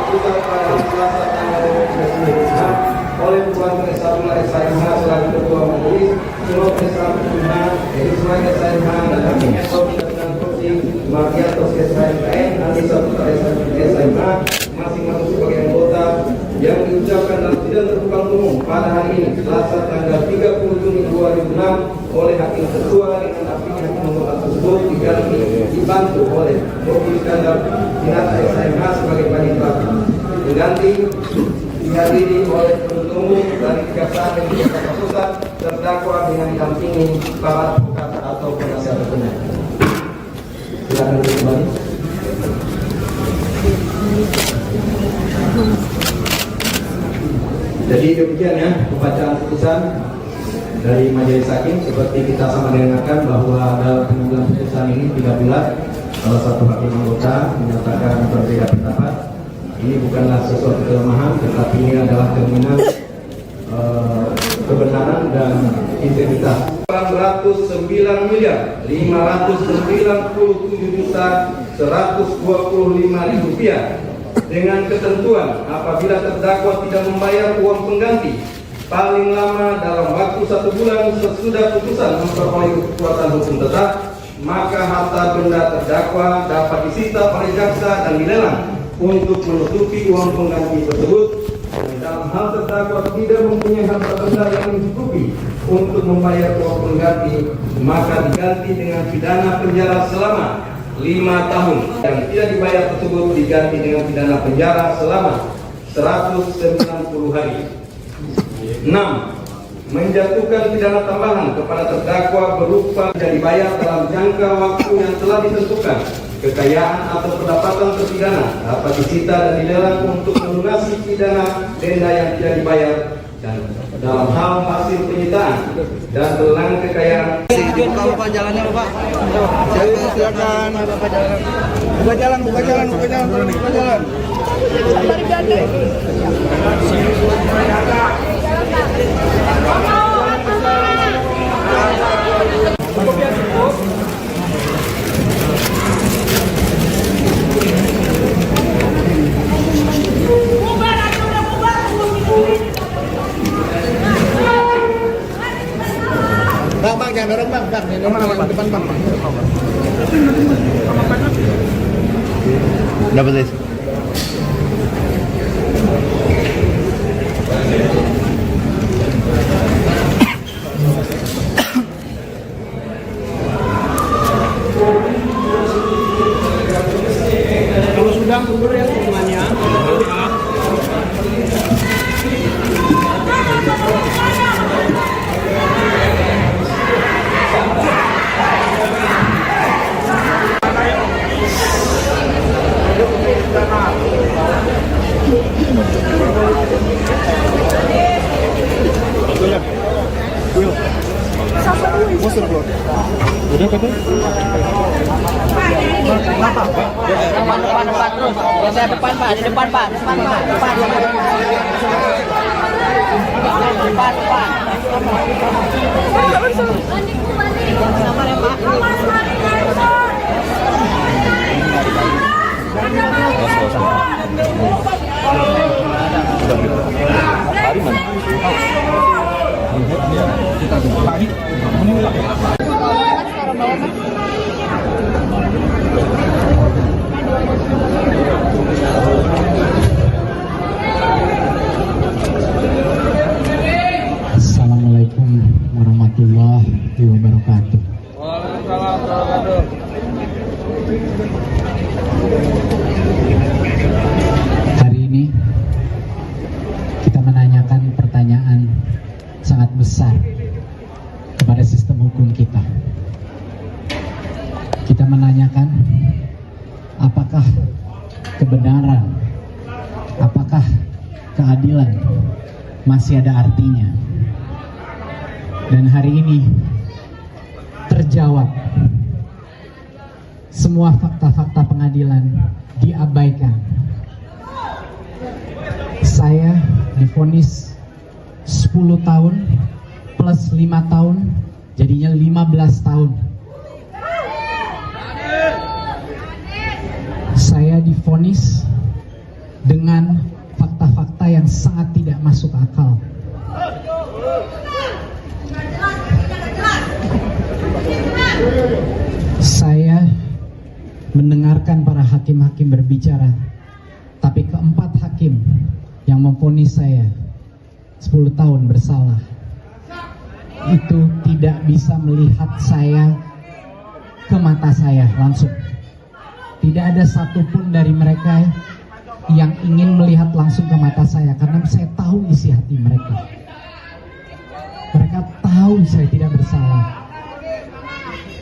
Pusat pada Selasa tanggal 29 oleh Tuan Tresabula SIMH selaku Ketua Majelis, Surat Tresabula, Ismail SIMH, dan Hakim Esok dan Kursi Margiatos SIMKN, Andi Satu SIMH, masing-masing sebagai anggota yang diucapkan dalam sidang terbuka umum pada hari ini, Selasa tanggal 30 Juni 2006 oleh Hakim Ketua dengan opini hakim anggota tersebut dibantu oleh Bobi Iskandar Dinata SIMH sebagai panitera pengganti, dihadiri oleh penuntut umum dari Kejaksaan Negeri Jakarta Pusat, terdakwa dengan didampingi para advokat atau penasihat hukumnya. Silakan kembali. Jadi demikian ya pembacaan putusan dari Majelis Hakim. Seperti kita sama dengarkan bahwa dalam pengambilan putusan ini 3 bulan salah satu hakim anggota menyatakan berbeda pendapat. Ini bukanlah sesuatu kelemahan, tetapi ini adalah cerminan kebenaran dan integritas. 409.597.125.000 rupiah dengan ketentuan apabila terdakwa tidak membayar uang pengganti paling lama dalam waktu 1 bulan sesudah putusan memperoleh kekuatan hukum tetap, maka harta benda terdakwa dapat disita oleh jaksa dan dilelang untuk menutupi uang pengganti tersebut. Dalam hal terdakwa tidak mempunyai harta benda yang mencukupi untuk membayar uang pengganti, maka diganti dengan pidana penjara selama 5 tahun. Yang tidak dibayar tersebut diganti dengan pidana penjara selama 190 hari. 6. Menjatuhkan pidana tambahan kepada terdakwa berupa tidak dibayar dalam jangka waktu yang telah ditentukan. Kekayaan atau pendapatan terpidana dapat disita dan dilelang untuk melunasi pidana denda yang tidak dibayar, dan dalam hal hasil penyitaan dan lelang kekayaan. Buka jalannya Pak. Silakan. Buka jalan. Bang, jangan dorong bang, depan bang. Dapat deh. Kalau sudah mundur ya semuanya. Depan Pak, di depan Pak. Assalamualaikum warahmatullahi wabarakatuh. Hari ini kita menanyakan pertanyaan sangat besar kepada sistem hukum kita. Kita menanyakan apakah kebenaran, apakah keadilan masih ada artinya. Dan hari ini terjawab, semua fakta-fakta pengadilan diabaikan. Saya divonis 10 tahun plus 5 tahun, jadinya 15 tahun. Saya divonis dengan fakta-fakta yang sangat tidak masuk akal. Saya mendengarkan para hakim-hakim berbicara, tapi keempat hakim yang memvonis saya 10 tahun bersalah itu tidak bisa melihat saya ke mata saya langsung. Tidak ada satupun dari mereka yang ingin melihat langsung ke mata saya, karena saya tahu isi hati mereka. Mereka tahu saya tidak bersalah.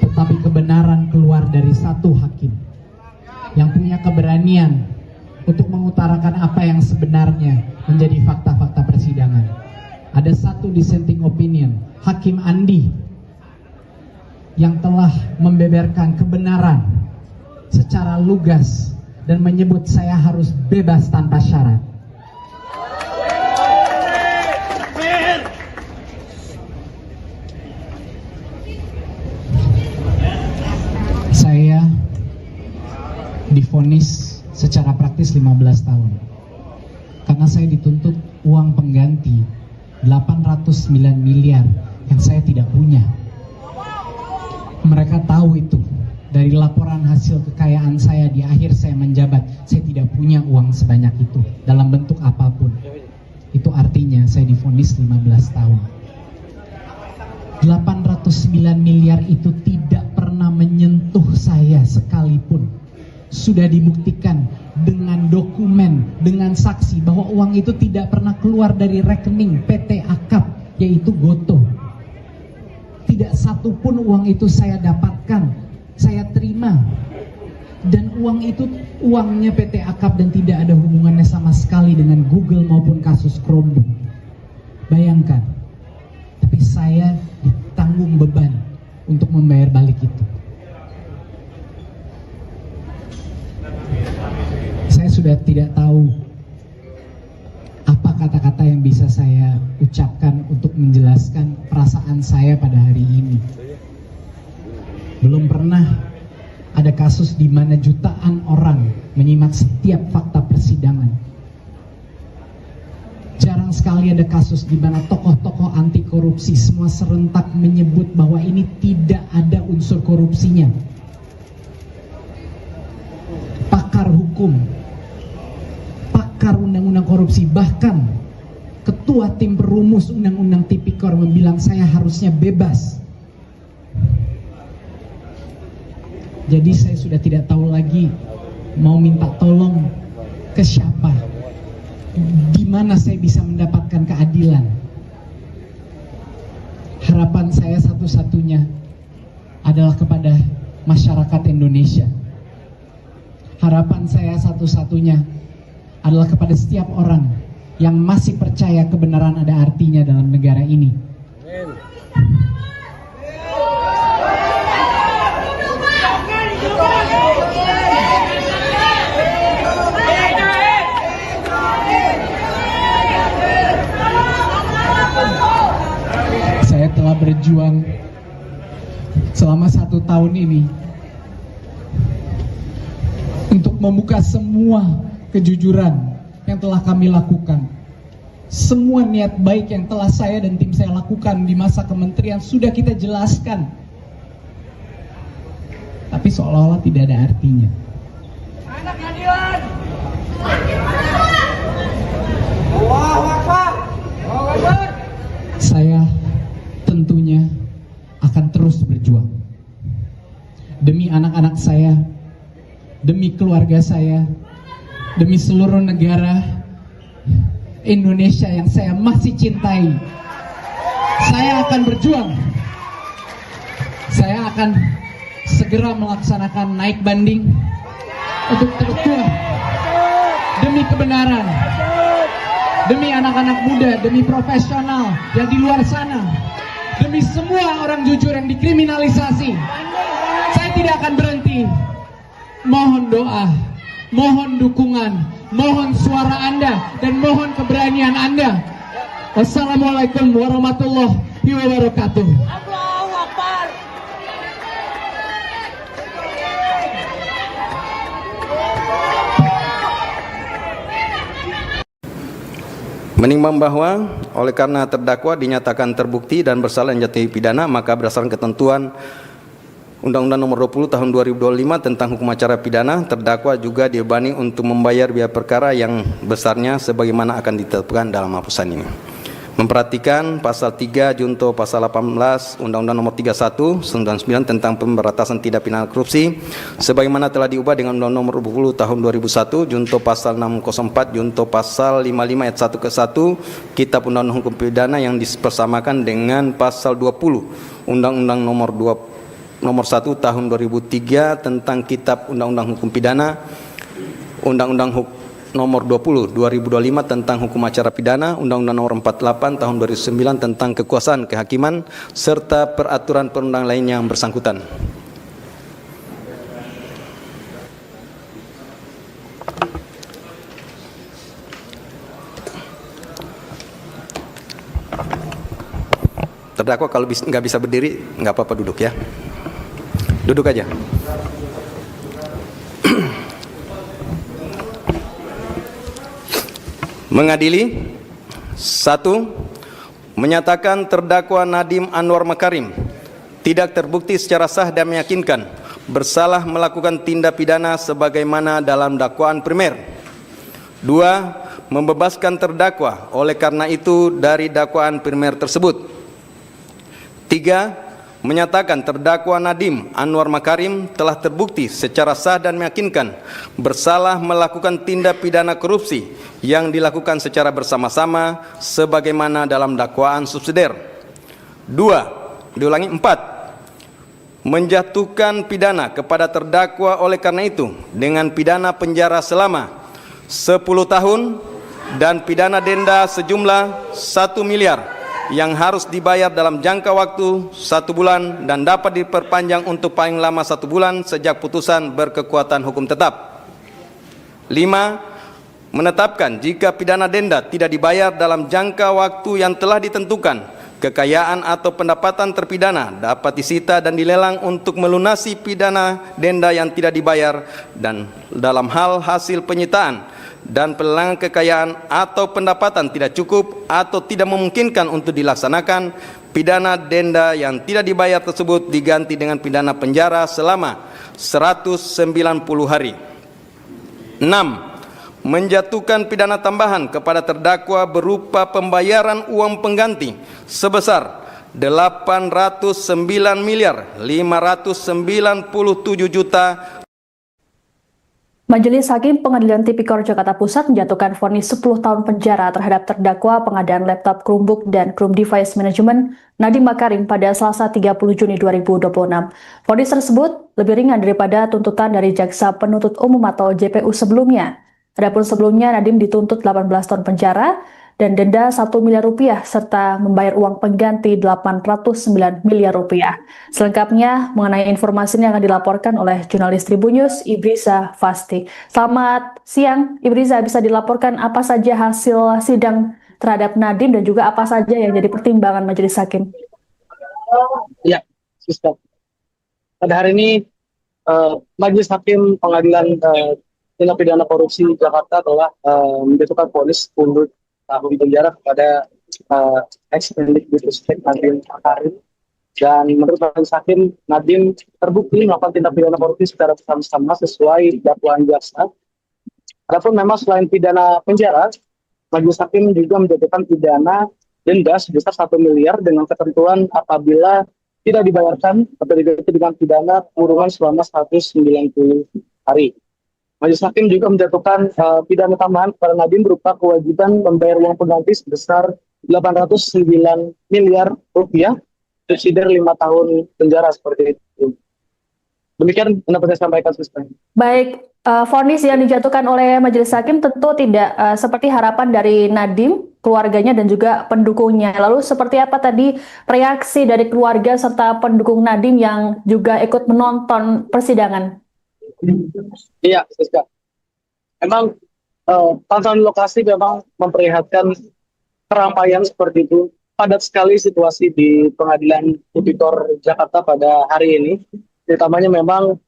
Tetapi kebenaran keluar dari satu hakim yang punya keberanian untuk mengutarakan apa yang sebenarnya menjadi fakta-fakta persidangan. Ada satu dissenting opinion, Hakim Andi, yang telah membeberkan kebenaran secara lugas dan menyebut saya harus bebas tanpa syarat. Saya divonis secara praktis 15 tahun karena saya dituntut uang pengganti 809 miliar yang saya tidak punya. Mereka tahu itu dari laporan hasil kekayaan saya di akhir saya menjabat. Saya tidak punya uang sebanyak itu dalam bentuk apapun. Itu artinya saya divonis 15 tahun. 809 miliar itu tidak pernah menyentuh saya sekalipun. Sudah dibuktikan dengan dokumen, dengan saksi bahwa uang itu tidak pernah keluar dari rekening PT Akap, yaitu Gotoh. Tidak satupun uang itu saya dapatkan, saya terima. Dan uang itu uangnya PT Akap dan tidak ada hubungannya sama sekali dengan Google maupun kasus Chromebook. Bayangkan, tapi saya ditanggung beban untuk membayar balik itu. Saya sudah tidak tahu apa kata-kata yang bisa saya ucapkan untuk menjelaskan perasaan saya pada hari ini. Belum pernah ada kasus di mana jutaan orang menyimak setiap fakta persidangan. Jarang sekali ada kasus di mana tokoh-tokoh anti korupsi semua serentak menyebut bahwa ini tidak ada unsur korupsinya. Pakar hukum, pakar undang-undang korupsi, bahkan ketua tim perumus undang-undang tipikor membilang saya harusnya bebas. Jadi saya sudah tidak tahu lagi mau minta tolong ke siapa, di mana saya bisa mendapatkan keadilan. Harapan saya satu-satunya adalah kepada masyarakat Indonesia. Harapan saya satu-satunya adalah kepada setiap orang yang masih percaya kebenaran ada artinya dalam negara ini. Saya telah berjuang selama 1 tahun ini untuk membuka semua kejujuran yang telah kami lakukan. Semua niat baik yang telah saya dan tim saya lakukan di masa kementerian sudah kita jelaskan. Tapi seolah-olah tidak ada artinya. Saya tentunya akan terus berjuang demi anak-anak saya, demi keluarga saya, demi seluruh negara Indonesia yang saya masih cintai. Saya akan berjuang. Saya akan segera melaksanakan naik banding untuk terus demi kebenaran, demi anak-anak muda, demi profesional yang di luar sana, demi semua orang jujur yang dikriminalisasi. Saya tidak akan berhenti. Mohon doa, mohon dukungan, mohon suara Anda, dan mohon keberanian Anda. Wassalamualaikum warahmatullahi wabarakatuh. Menimbang bahwa oleh karena terdakwa dinyatakan terbukti dan bersalah menjatuhi pidana, maka berdasarkan ketentuan Undang-Undang Nomor 20 Tahun 2025 tentang Hukum Acara Pidana, terdakwa juga dibebani untuk membayar biaya perkara yang besarnya sebagaimana akan ditetapkan dalam putusan ini. Memperhatikan pasal 3 junto pasal 18 Undang-Undang Nomor 31 99 tentang pemberantasan tindak pidana korupsi sebagaimana telah diubah dengan Undang-Undang Nomor 20 Tahun 2001 junto pasal 604 junto pasal 55 ayat 1 ke 1 Kitab Undang-Undang Hukum Pidana yang dipersamakan dengan pasal 20 Undang-Undang Nomor 1 Tahun 2003 tentang Kitab Undang-Undang Hukum Pidana, Undang-Undang Nomor 20 2025 tentang Hukum Acara Pidana, Undang-Undang Nomor 48 Tahun 2009 tentang Kekuasaan Kehakiman serta peraturan perundang lain yang bersangkutan. Terdakwa kalau nggak bisa berdiri, nggak apa-apa duduk ya. Duduk aja. Mengadili. 1. Menyatakan terdakwa Nadiem Anwar Makarim tidak terbukti secara sah dan meyakinkan bersalah melakukan tindak pidana sebagaimana dalam dakwaan primer. 2. Membebaskan terdakwa oleh karena itu dari dakwaan primer tersebut. 3. Menyatakan terdakwa Nadiem Anwar Makarim telah terbukti secara sah dan meyakinkan bersalah melakukan tindak pidana korupsi yang dilakukan secara bersama-sama sebagaimana dalam dakwaan subsidiar. 4. Menjatuhkan pidana kepada terdakwa oleh karena itu dengan pidana penjara selama 10 tahun dan pidana denda sejumlah 1 miliar yang harus dibayar dalam jangka waktu 1 bulan dan dapat diperpanjang untuk paling lama 1 bulan sejak putusan berkekuatan hukum tetap. 5. Menetapkan jika pidana denda tidak dibayar dalam jangka waktu yang telah ditentukan, kekayaan atau pendapatan terpidana dapat disita dan dilelang untuk melunasi pidana denda yang tidak dibayar, dan dalam hal hasil penyitaan dan pelelangan kekayaan atau pendapatan tidak cukup atau tidak memungkinkan untuk dilaksanakan, pidana denda yang tidak dibayar tersebut diganti dengan pidana penjara selama 190 hari. 6. Menjatuhkan pidana tambahan kepada terdakwa berupa pembayaran uang pengganti sebesar 809.597.000. Majelis Hakim Pengadilan Tipikor Jakarta Pusat menjatuhkan vonis 10 tahun penjara terhadap terdakwa pengadaan laptop Chromebook dan Chrome Device Management Nadiem Makarim pada Selasa 30 Juni 2026. Vonis tersebut lebih ringan daripada tuntutan dari Jaksa Penuntut Umum atau JPU sebelumnya. Adapun sebelumnya Nadiem dituntut 18 tahun penjara dan denda 1 miliar rupiah serta membayar uang pengganti 809 miliar rupiah. Selengkapnya mengenai informasi ini akan dilaporkan oleh jurnalis Tribunnews Ibriza Fasti. Selamat siang Ibriza, bisa dilaporkan apa saja hasil sidang terhadap Nadiem dan juga apa saja yang jadi pertimbangan majelis hakim? Ya, Sister. Pada hari ini Majelis Hakim Pengadilan Tindak Pidana Korupsi Jakarta telah menjatuhkan vonis 10 tahun penjara kepada ex-Mendikbudristek Nadiem Makarim, dan menurut majelis hakim Nadiem terbukti melakukan tindak pidana korupsi secara bersama-sama sesuai dakwaan jaksa. Adapun memang selain pidana penjara, majelis hakim juga menjatuhkan pidana denda sebesar 1 miliar dengan ketentuan apabila tidak dibayarkan atau diganti dengan pidana kurungan selama 190 hari. Majelis hakim juga menjatuhkan pidana tambahan kepada Nadiem berupa kewajiban membayar uang pengganti sebesar 809 miliar rupiah, subsidiar 5 tahun penjara seperti itu. Demikian pendapat saya sampaikan, Sister. Baik, vonis yang dijatuhkan oleh majelis hakim tentu tidak seperti harapan dari Nadiem, keluarganya dan juga pendukungnya. Lalu seperti apa tadi reaksi dari keluarga serta pendukung Nadiem yang juga ikut menonton persidangan? Iya, Siska. Memang pantauan lokasi memang memperlihatkan keramaian seperti itu. Padat sekali situasi di Pengadilan Tipikor Jakarta pada hari ini. Utamanya memang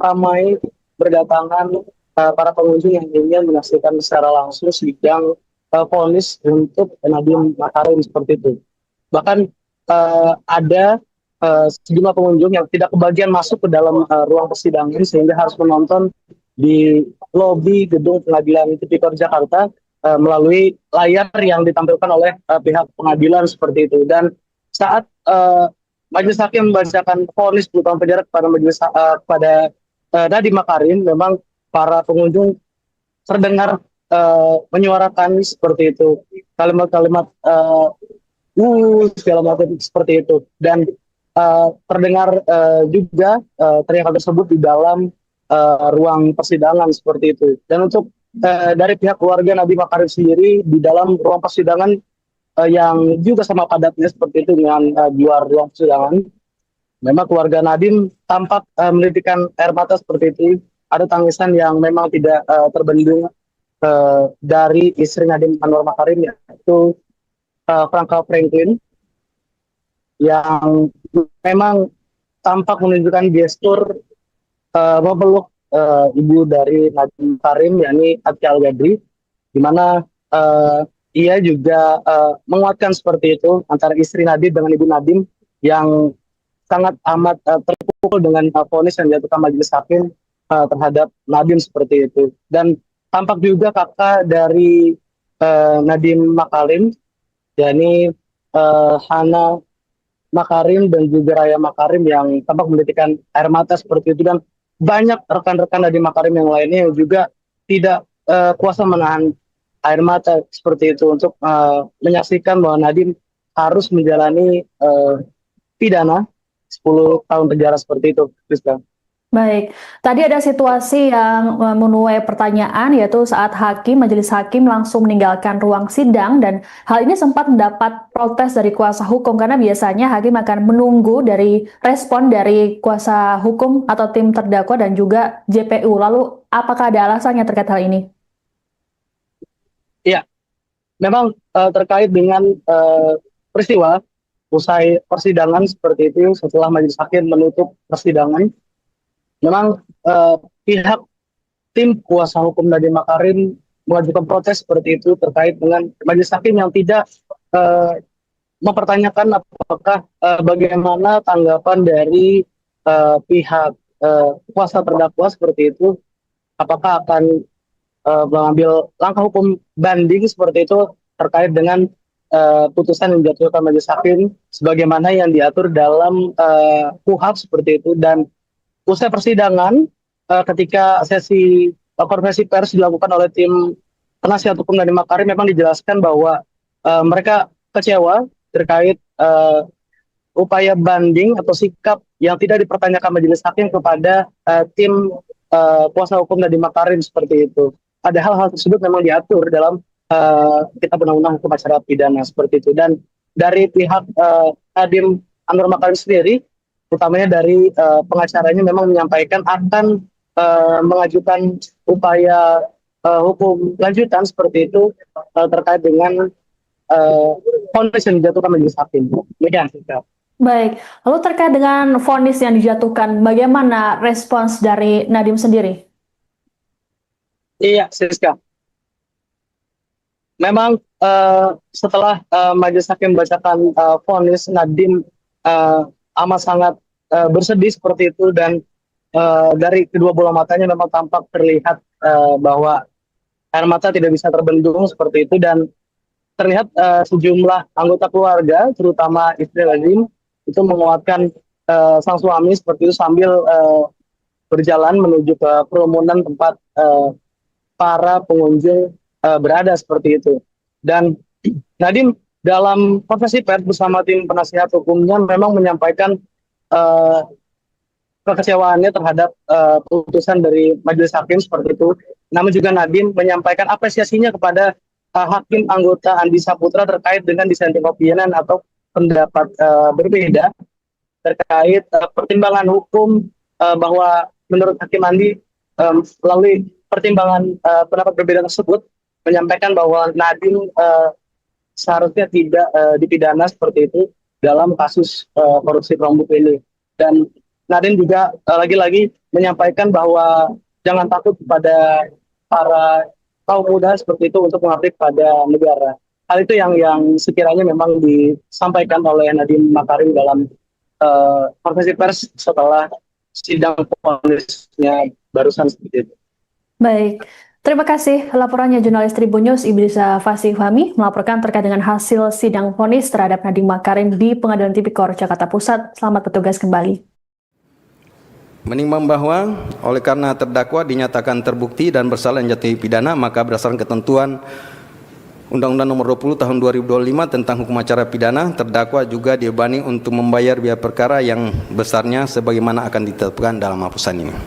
ramai berdatangan para pengunjung yang ingin menyaksikan secara langsung sidang vonis untuk Nadiem Makarim seperti itu. Bahkan ada sejumlah pengunjung yang tidak kebagian masuk ke dalam ruang persidangan sehingga harus menonton di lobi gedung pengadilan Tipikor Jakarta melalui layar yang ditampilkan oleh pihak pengadilan seperti itu. Dan saat majelis hakim membacakan vonis 10 tahun penjara kepada Nadiem Makarim, memang para pengunjung terdengar menyuarakan seperti itu, kalimat-kalimat segala macam seperti itu, dan terdengar juga teriakan tersebut di dalam ruang persidangan seperti itu. Dan untuk dari pihak keluarga Nadiem Makarim sendiri di dalam ruang persidangan yang juga sama padatnya seperti itu dengan di luar ruang persidangan, memang keluarga Nadiem tampak menitikkan air mata seperti itu. Ada tangisan yang memang tidak terbendung dari istri Nadiem Anwar Makarim, yaitu Franka Franklin, yang memang tampak menunjukkan gestur memeluk ibu dari Nadiem Makarim, yakni Atia Al-Gadri, di mana ia juga menguatkan seperti itu antara istri Nadiem dengan ibu Nadiem yang sangat amat terpukul dengan vonis yang dijatuhkan majelis hakim terhadap Nadiem seperti itu. Dan tampak juga kakak dari Nadiem Makarim, yakni Hana Makarim dan juga Raya Makarim, yang tampak menitikkan air mata seperti itu. Dan banyak rekan-rekan Nadiem Makarim yang lainnya yang juga tidak kuasa menahan air mata seperti itu untuk menyaksikan bahwa Nadiem harus menjalani pidana 10 tahun penjara seperti itu, Rizka. Baik, tadi ada situasi yang menuai pertanyaan, yaitu saat majelis hakim langsung meninggalkan ruang sidang, dan hal ini sempat mendapat protes dari kuasa hukum karena biasanya hakim akan menunggu dari respon dari kuasa hukum atau tim terdakwa dan juga JPU. Lalu apakah ada alasannya terkait hal ini? Iya, memang terkait dengan peristiwa usai persidangan seperti itu, setelah majelis hakim menutup persidangan, memang pihak tim kuasa hukum Nadiem Makarim mengajukan protes seperti itu terkait dengan majelis hakim yang tidak mempertanyakan apakah bagaimana tanggapan dari pihak kuasa terdakwa seperti itu, apakah akan mengambil langkah hukum banding seperti itu terkait dengan putusan yang dijatuhkan majelis hakim sebagaimana yang diatur dalam KUHP seperti itu. Dan usai persidangan, ketika sesi konferensi pers dilakukan oleh tim penasihat hukum Nadiem Makarim, memang dijelaskan bahwa mereka kecewa terkait upaya banding atau sikap yang tidak dipertanyakan majelis hakim kepada tim kuasa hukum Nadiem Makarim seperti itu. Padahal hal tersebut memang diatur dalam Kitab Undang-Undang Hukum Acara Pidana seperti itu. Dan dari pihak Nadiem Anwar Makarim sendiri, utamanya dari pengacaranya, memang menyampaikan akan mengajukan upaya hukum lanjutan seperti itu terkait dengan vonis yang dijatuhkan majelis hakim. Demikian. Baik, lalu terkait dengan vonis yang dijatuhkan, bagaimana respons dari Nadiem sendiri? Iya, Siska. Memang setelah majelis hakim membacakan vonis, Nadiem amat sangat bersedih seperti itu, dan dari kedua bola matanya memang tampak terlihat bahwa air mata tidak bisa terbendung seperti itu. Dan terlihat sejumlah anggota keluarga, terutama istri Nadiem, itu menguatkan sang suami seperti itu sambil berjalan menuju ke kerumunan tempat para pengunjung berada seperti itu. Dan Nadiem dalam konferensi pers bersama tim penasihat hukumnya memang menyampaikan kekecewaannya terhadap putusan dari majelis hakim seperti itu. Namun juga Nadiem menyampaikan apresiasinya kepada hakim anggota Andi Saputra terkait dengan dissenting opinion atau pendapat berbeda terkait pertimbangan hukum, bahwa menurut hakim Andi melalui pertimbangan pendapat berbeda tersebut menyampaikan bahwa Nadiem seharusnya tidak dipidana seperti itu dalam kasus korupsi Chromebook ini. Dan Nadiem juga lagi-lagi menyampaikan bahwa jangan takut kepada para kaum muda seperti itu untuk mengabdi pada negara. Hal itu yang sekiranya memang disampaikan oleh Nadiem Makarim dalam konferensi pers setelah sidang vonisnya barusan seperti itu. Baik, terima kasih laporannya jurnalis Tribun News Ibrisa Fasih Fahmi melaporkan terkait dengan hasil sidang vonis terhadap Nadiem Makarim di Pengadilan Tipikor Jakarta Pusat. Selamat bertugas kembali. Menimbang bahwa oleh karena terdakwa dinyatakan terbukti dan bersalah menjatuhi pidana, maka berdasarkan ketentuan Undang-Undang Nomor 20 Tahun 2025 tentang Hukum Acara Pidana, terdakwa juga dibebani untuk membayar biaya perkara yang besarnya sebagaimana akan ditetapkan dalam putusan ini.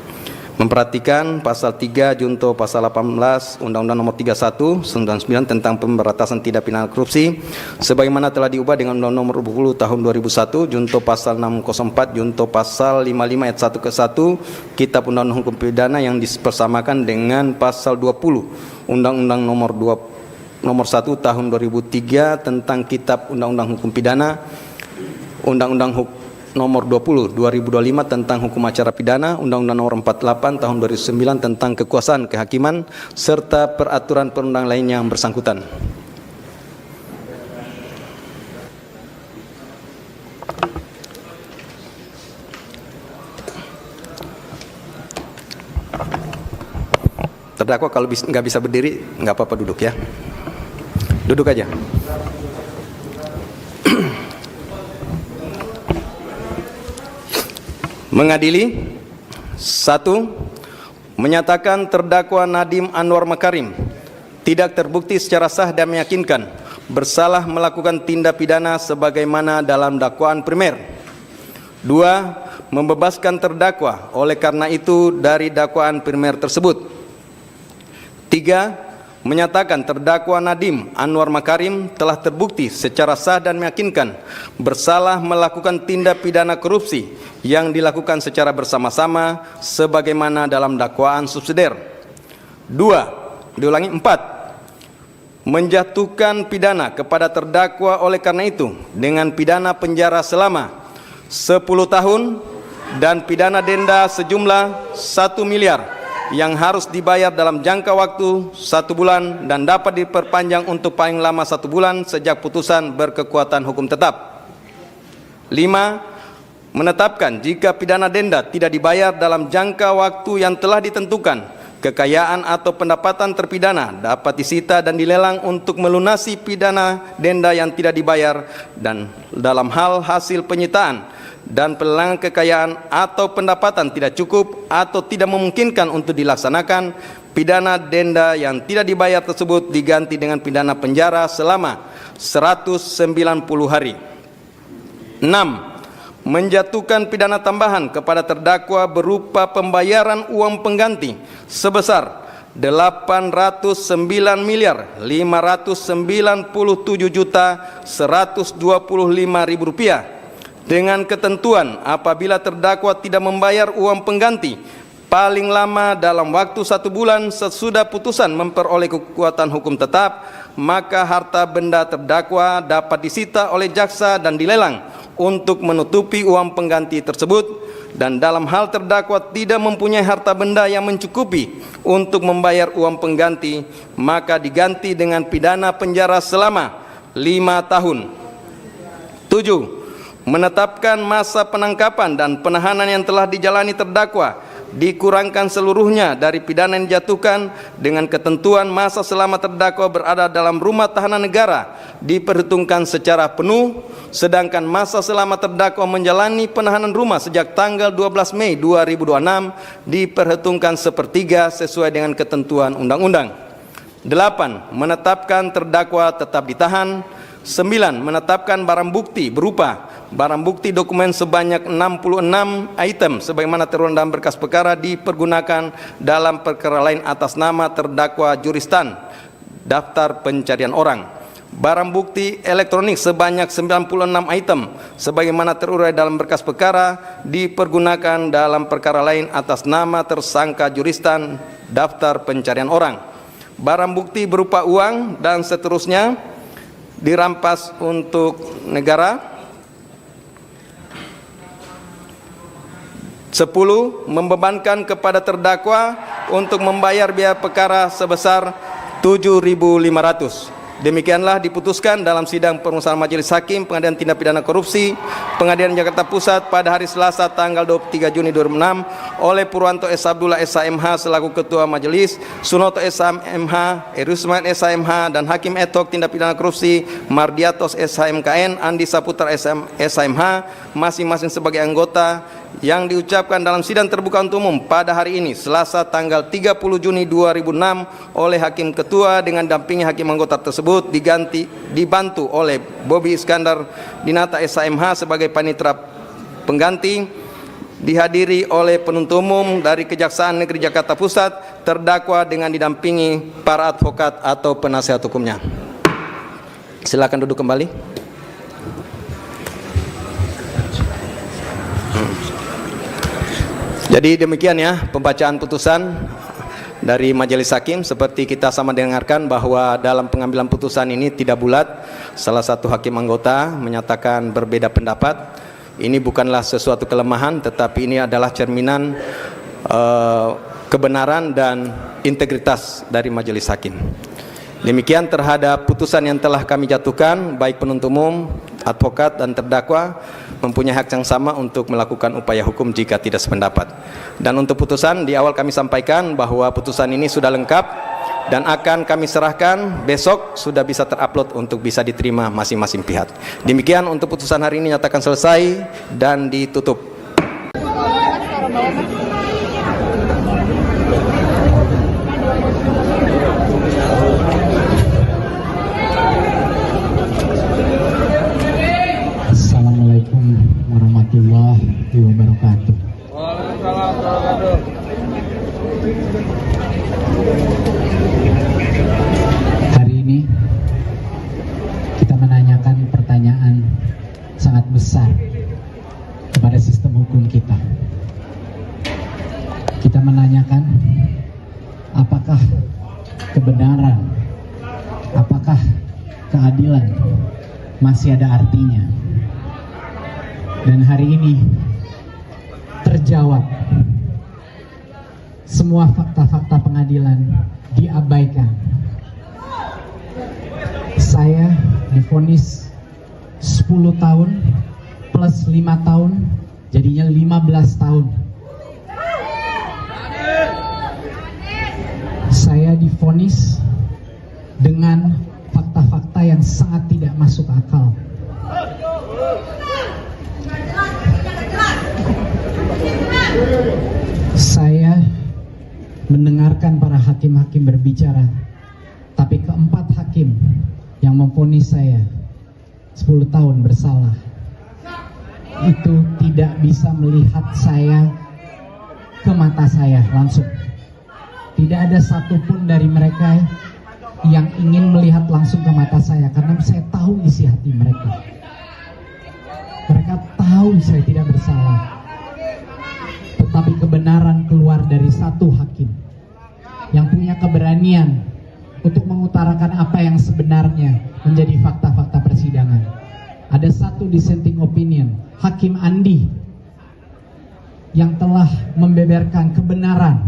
Memperhatikan pasal 3 junto pasal 18 Undang-Undang Nomor 31 99 tentang pemberantasan tindak pidana korupsi sebagaimana telah diubah dengan Undang-Undang Nomor 20 Tahun 2001 junto pasal 604 junto pasal 55 ayat 1 ke 1 Kitab Undang-Undang Hukum Pidana yang dipersamakan dengan pasal 20 Undang-Undang Nomor 1 Tahun 2003 tentang Kitab Undang-Undang Hukum Pidana, Undang-Undang Nomor 20 2025 tentang Hukum Acara Pidana, Undang-Undang Nomor 48 Tahun 2009 tentang Kekuasaan Kehakiman serta peraturan perundang lainnya yang bersangkutan. Terdakwa kalau nggak bisa berdiri nggak apa-apa, duduk ya. Duduk aja. Mengadili 1. Menyatakan terdakwa Nadiem Anwar Makarim tidak terbukti secara sah dan meyakinkan bersalah melakukan tindak pidana sebagaimana dalam dakwaan primer. 2. Membebaskan terdakwa oleh karena itu dari dakwaan primer tersebut. 3. Menyatakan terdakwa Nadiem Anwar Makarim telah terbukti secara sah dan meyakinkan bersalah melakukan tindak pidana korupsi yang dilakukan secara bersama-sama sebagaimana dalam dakwaan subsidiar. 4. Menjatuhkan pidana kepada terdakwa oleh karena itu dengan pidana penjara selama 10 tahun dan pidana denda sejumlah 1 miliar yang harus dibayar dalam jangka waktu 1 bulan dan dapat diperpanjang untuk paling lama 1 bulan sejak putusan berkekuatan hukum tetap. 5. Menetapkan jika pidana denda tidak dibayar dalam jangka waktu yang telah ditentukan, kekayaan atau pendapatan terpidana dapat disita dan dilelang untuk melunasi pidana denda yang tidak dibayar, dan dalam hal hasil penyitaan dan pelelangan kekayaan atau pendapatan tidak cukup atau tidak memungkinkan untuk dilaksanakan, pidana denda yang tidak dibayar tersebut diganti dengan pidana penjara selama 190 hari. 6. Menjatuhkan pidana tambahan kepada terdakwa berupa pembayaran uang pengganti sebesar 809.597.125.000 rupiah dengan ketentuan apabila terdakwa tidak membayar uang pengganti paling lama dalam waktu 1 bulan sesudah putusan memperoleh kekuatan hukum tetap, maka harta benda terdakwa dapat disita oleh jaksa dan dilelang untuk menutupi uang pengganti tersebut, dan dalam hal terdakwa tidak mempunyai harta benda yang mencukupi untuk membayar uang pengganti, maka diganti dengan pidana penjara selama 5 tahun. 7. Menetapkan masa penangkapan dan penahanan yang telah dijalani terdakwa dikurangkan seluruhnya dari pidana yang dijatuhkan dengan ketentuan masa selama terdakwa berada dalam rumah tahanan negara diperhitungkan secara penuh, sedangkan masa selama terdakwa menjalani penahanan rumah sejak tanggal 12 Mei 2026 diperhitungkan sepertiga sesuai dengan ketentuan undang-undang. 8. Menetapkan terdakwa tetap ditahan. 9. Menetapkan barang bukti berupa barang bukti dokumen sebanyak 66 item sebagaimana tertuang dalam berkas perkara dipergunakan dalam perkara lain atas nama terdakwa Juristan daftar pencarian orang. Barang bukti elektronik sebanyak 96 item sebagaimana terurai dalam berkas perkara dipergunakan dalam perkara lain atas nama tersangka Juristan daftar pencarian orang. Barang bukti berupa uang dan seterusnya dirampas untuk negara. 10. Membebankan kepada terdakwa untuk membayar biaya perkara sebesar 7.500. Demikianlah diputuskan dalam sidang permusawaratan Majelis Hakim Pengadilan Tindak Pidana Korupsi Pengadilan Jakarta Pusat pada hari Selasa tanggal 23 Juni 2006 oleh Purwanto S. Abdullah SHMH selaku Ketua Majelis, Sunoto SHMH, Erusman SHMH, dan Hakim ad hoc Tindak Pidana Korupsi Mardiatos SHMKN, Andi Saputra SHMH masing-masing sebagai anggota, yang diucapkan dalam sidang terbuka untuk umum pada hari ini Selasa tanggal 30 Juni 2006 oleh Hakim Ketua dengan dampingi hakim anggota tersebut dibantu oleh Bobi Iskandar Dinata SHMH sebagai panitera pengganti, dihadiri oleh penuntut umum dari Kejaksaan Negeri Jakarta Pusat, terdakwa dengan didampingi para advokat atau penasihat hukumnya. Silakan duduk kembali. Jadi demikian ya pembacaan putusan dari Majelis Hakim. Seperti kita sama dengarkan bahwa dalam pengambilan putusan ini tidak bulat. Salah satu hakim anggota menyatakan berbeda pendapat. Ini bukanlah sesuatu kelemahan, tetapi ini adalah cerminan kebenaran dan integritas dari Majelis Hakim. Demikian terhadap putusan yang telah kami jatuhkan, baik penuntut umum, advokat, dan terdakwa mempunyai hak yang sama untuk melakukan upaya hukum jika tidak sependapat. Dan untuk putusan, di awal kami sampaikan bahwa putusan ini sudah lengkap dan akan kami serahkan besok, sudah bisa terupload untuk bisa diterima masing-masing pihak. Demikian untuk putusan hari ini nyatakan selesai dan ditutup. Assalamualaikum warahmatullahi wabarakatuh. Hari ini kita menanyakan pertanyaan sangat besar kepada sistem hukum kita. Kita menanyakan apakah kebenaran, apakah keadilan masih ada artinya. Dan hari ini terjawab, semua fakta-fakta pengadilan diabaikan. Saya divonis 10 tahun plus 5 tahun, jadinya 15 tahun. Saya divonis dengan fakta-fakta yang sangat tidak masuk akal. Saya mendengarkan para hakim-hakim berbicara, tapi keempat hakim yang memvonis saya 10 tahun bersalah itu tidak bisa melihat saya ke mata saya langsung. Tidak ada satupun dari mereka yang ingin melihat langsung ke mata saya, karena saya tahu isi hati mereka. Mereka tahu saya tidak bersalah. Tetapi kebenaran keluar dari satu hakim yang punya keberanian untuk mengutarakan apa yang sebenarnya menjadi fakta-fakta persidangan. Ada satu dissenting opinion, Hakim Andi, yang telah membeberkan kebenaran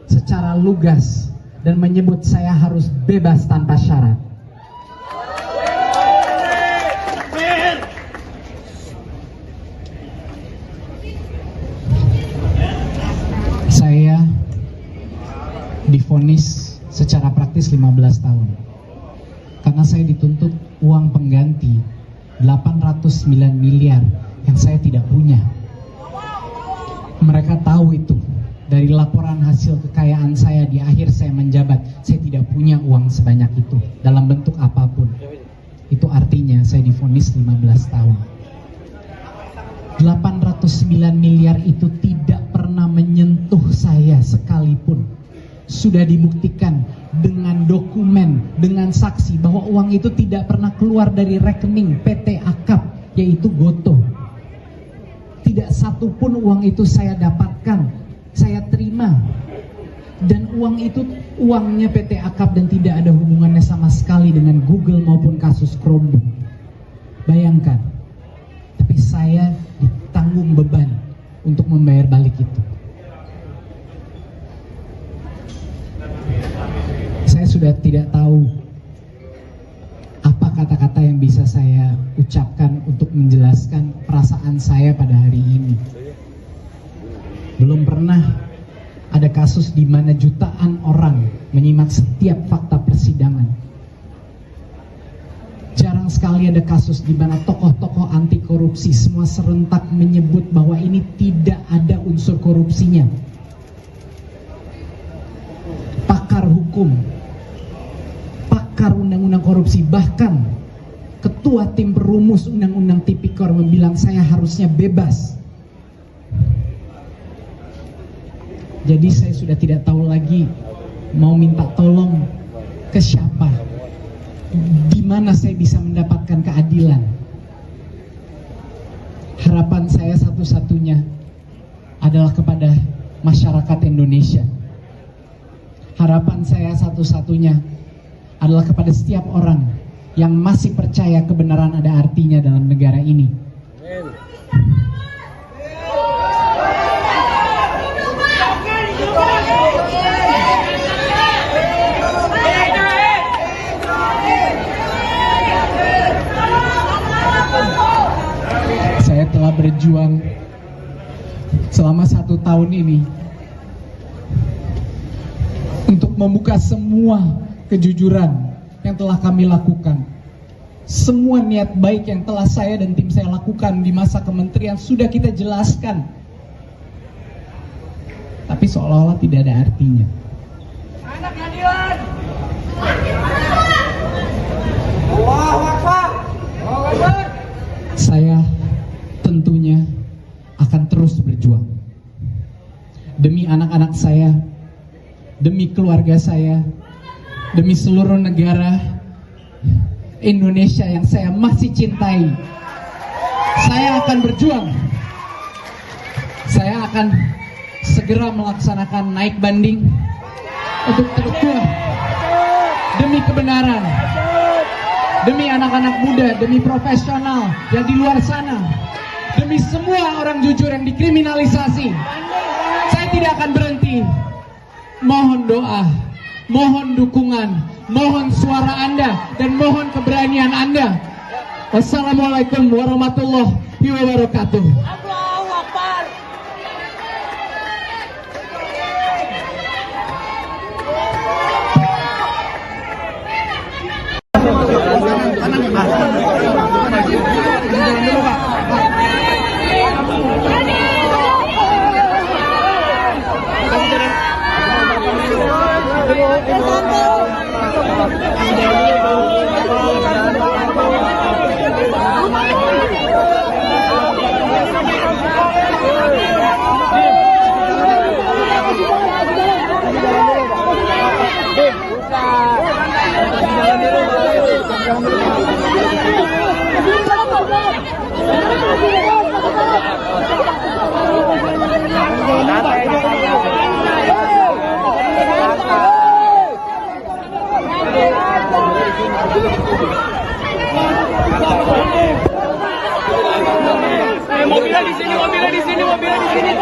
secara lugas dan menyebut saya harus bebas tanpa syarat. Saya divonis secara praktis 15 tahun karena saya dituntut uang pengganti 809 miliar yang saya tidak punya. Mereka tahu itu dari laporan hasil kekayaan saya di akhir saya menjabat. Saya tidak punya uang sebanyak itu dalam bentuk apapun. Itu artinya saya divonis 15 tahun. 809 miliar itu tidak pernah menyentuh saya sekalipun. Sudah dibuktikan dengan dokumen, dengan saksi bahwa uang itu tidak pernah keluar dari rekening PT Akap, yaitu Gotoh. Tidak satupun uang itu saya dapatkan, saya terima. Dan uang itu uangnya PT Akap dan tidak ada hubungannya sama sekali dengan Google maupun kasus Chromebook. Bayangkan, tapi saya ditanggung beban untuk membayar balik itu. Saya sudah tidak kata-kata yang bisa saya ucapkan untuk menjelaskan perasaan saya pada hari ini. Belum pernah ada kasus di mana jutaan orang menyimak setiap fakta persidangan. Jarang sekali ada kasus di mana tokoh-tokoh anti korupsi semua serentak menyebut bahwa ini tidak ada unsur korupsinya. Pakar hukum, pakar undang-undang korupsi, bahkan ketua tim perumus undang-undang tipikor membilang saya harusnya bebas. Jadi saya sudah tidak tahu lagi mau minta tolong ke siapa, di mana saya bisa mendapatkan keadilan. Harapan saya satu-satunya adalah kepada masyarakat Indonesia. Harapan saya satu-satunya adalah kepada setiap orang yang masih percaya kebenaran ada artinya dalam negara ini. Saya telah berjuang selama 1 tahun ini untuk membuka semua kejujuran yang telah kami lakukan. Semua niat baik yang telah saya dan tim saya lakukan di masa kementerian sudah kita jelaskan. Tapi seolah-olah tidak ada artinya. Anak keadilan. Allahu Akbar. Allahu Akbar. Saya tentunya akan terus berjuang demi anak-anak saya, demi keluarga saya, demi seluruh negara Indonesia yang saya masih cintai. Saya akan berjuang. Saya akan segera melaksanakan naik banding untuk terus demi kebenaran, demi anak-anak muda, demi profesional yang di luar sana, demi semua orang jujur yang dikriminalisasi. Saya tidak akan berhenti. Mohon doa, mohon dukungan, mohon suara Anda, dan mohon keberanian Anda. Wassalamualaikum warahmatullahi wabarakatuh. Allahu Akbar. Mobilnya di sini, mobilnya di sini, mobilnya di sini.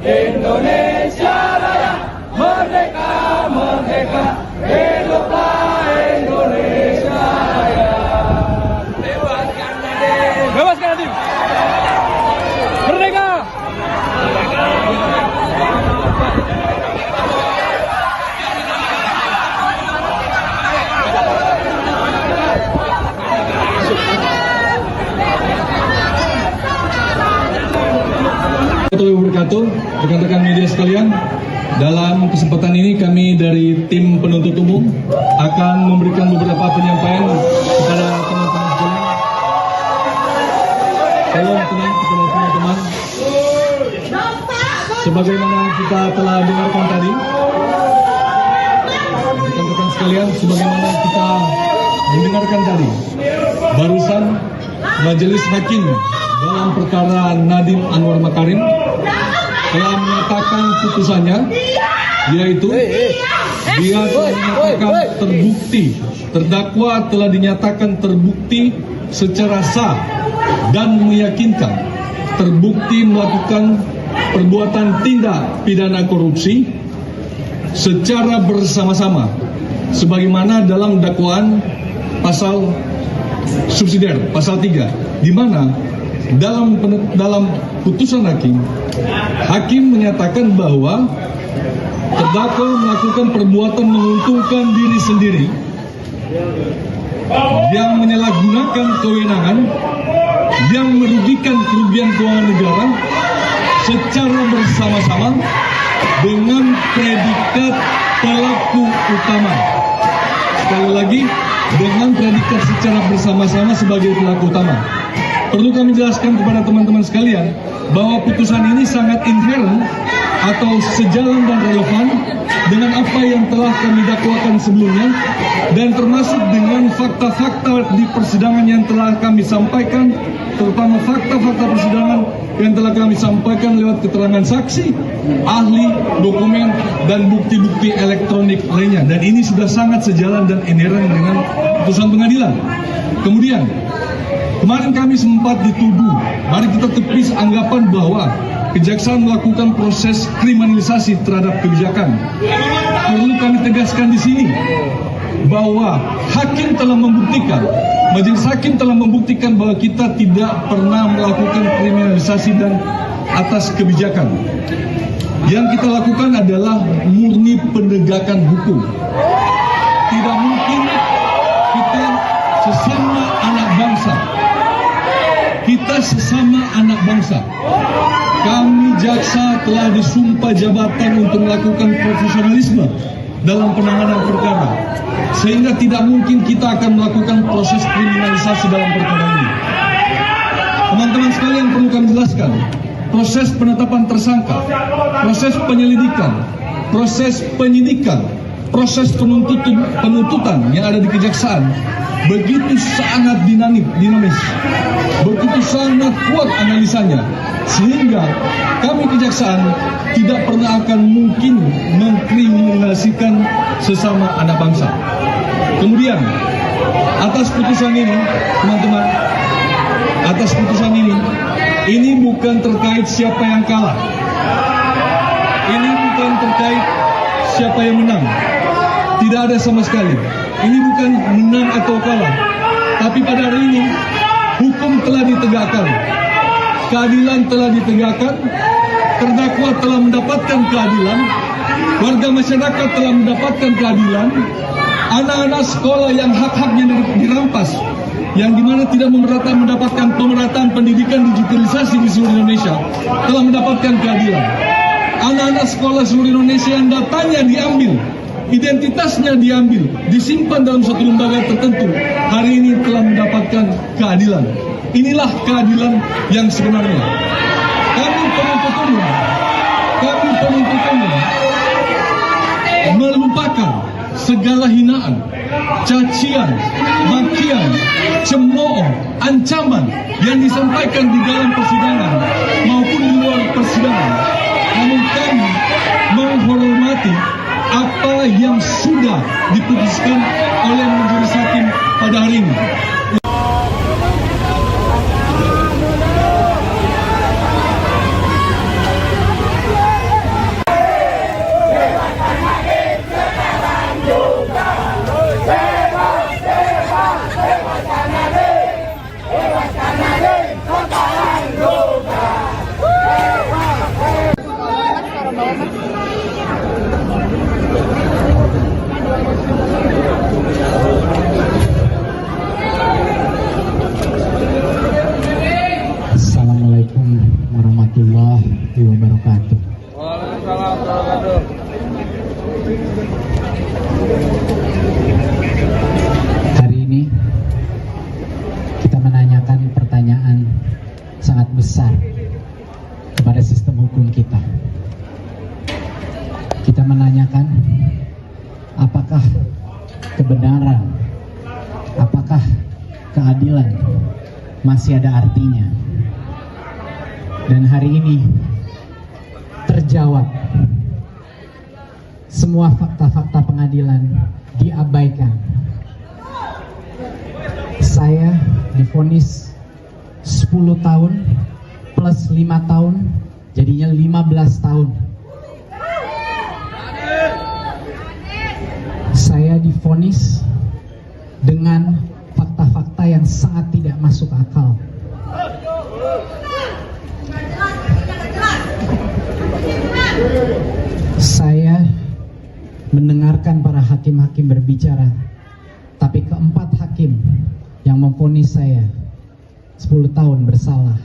Indonesia Raya, merdeka, merdeka, hiduplah Indonesia Raya. Bebaskan Nadiem. Bebaskan Nadiem. Merdeka. Wabarakatuh. wabarakatuh, rekan-rekan media sekalian. Dalam kesempatan ini kami dari tim penuntut umum akan memberikan beberapa penyampaian kepada teman-teman sekalian. Tolong tenang kepada teman-teman. Sebagaimana kita telah dengarkan tadi, rekan-rekan sekalian, sebagaimana kita mendengarkan tadi, barusan Majelis Hakim dalam perkara Nadiem Anwar Makarim telah menyatakan putusannya, yaitu dia telah dinyatakan terbukti, terdakwa telah dinyatakan terbukti secara sah dan meyakinkan terbukti melakukan perbuatan tindak pidana korupsi secara bersama-sama sebagaimana dalam dakwaan pasal subsidiar pasal 3, di mana dalam putusan hakim menyatakan bahwa terdakwa melakukan perbuatan menguntungkan diri sendiri yang menyalahgunakan kewenangan yang merugikan kerugian keuangan negara secara bersama-sama dengan predikat pelaku utama. Sekali lagi, dengan predikat secara bersama-sama sebagai pelaku utama. Perlu kami jelaskan kepada teman-teman sekalian bahwa putusan ini sangat inherent atau sejalan dan relevan dengan apa yang telah kami dakwakan sebelumnya dan termasuk dengan fakta-fakta di persidangan yang telah kami sampaikan, terutama fakta-fakta persidangan yang telah kami sampaikan lewat keterangan saksi, ahli, dokumen, dan bukti-bukti elektronik lainnya. Dan ini sudah sangat sejalan dan inherent dengan putusan pengadilan. Kemudian, kemarin kami sempat dituduh, mari kita tepis anggapan bahwa Kejaksaan melakukan proses kriminalisasi terhadap kebijakan. Perlu kami tegaskan di sini bahwa hakim telah membuktikan, majelis hakim telah membuktikan bahwa kita tidak pernah melakukan kriminalisasi dan atas kebijakan. Yang kita lakukan adalah murni penegakan hukum. Tidak mungkin kita sesama anak bangsa. Kita sesama anak bangsa. Kami jaksa telah disumpah jabatan untuk melakukan profesionalisme dalam penanganan perkara. Sehingga tidak mungkin kita akan melakukan proses kriminalisasi dalam perkara ini. Teman-teman sekalian, perlu kami jelaskan, proses penetapan tersangka, proses penyelidikan, proses penyidikan, proses penuntutan yang ada di kejaksaan begitu sangat dinamis, begitu sangat kuat analisanya, sehingga kami kejaksaan tidak pernah akan mungkin mengkriminalisasikan sesama anak bangsa. Kemudian, atas putusan ini, teman-teman, atas putusan ini bukan terkait siapa yang kalah, ini bukan terkait siapa yang menang, tidak ada sama sekali. Ini bukan menang atau kalah, tapi pada hari ini hukum telah ditegakkan, keadilan telah ditegakkan, terdakwa telah mendapatkan keadilan, warga masyarakat telah mendapatkan keadilan, anak-anak sekolah yang hak-haknya dirampas, yang dimana tidak mendapatkan pemerataan pendidikan digitalisasi di seluruh Indonesia, telah mendapatkan keadilan. Anak-anak sekolah seluruh Indonesia yang datanya diambil, identitasnya diambil, disimpan dalam suatu lembaga tertentu, hari ini telah mendapatkan keadilan. Inilah keadilan yang sebenarnya. Kami penuntut umum melupakan segala hinaan, cacian, makian, cemooh, ancaman yang disampaikan di dalam persidangan maupun di luar persidangan. Namun kami menghormati apa yang sudah diputuskan oleh majelis hakim pada hari ini. kebenaran, apakah keadilan masih ada artinya? Dan hari ini terjawab. Semua fakta-fakta pengadilan diabaikan. Saya divonis 10 tahun plus 5 tahun, jadinya 15 tahun. Saya divonis dengan fakta-fakta yang sangat tidak masuk akal. Saya mendengarkan para hakim-hakim berbicara, tapi keempat hakim yang memvonis saya 10 tahun bersalah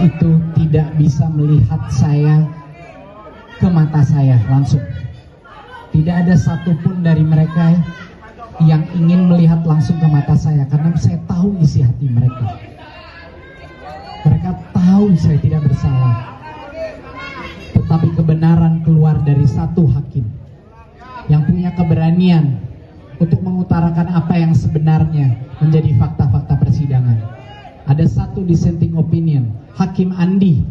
itu tidak bisa melihat saya ke mata saya langsung. Tidak ada satupun dari mereka yang ingin melihat langsung ke mata saya, karena saya tahu isi hati mereka. Mereka tahu saya tidak bersalah. Tetapi kebenaran keluar dari satu hakim yang punya keberanian untuk mengutarakan apa yang sebenarnya menjadi fakta-fakta persidangan. Ada satu dissenting opinion, Hakim Andi,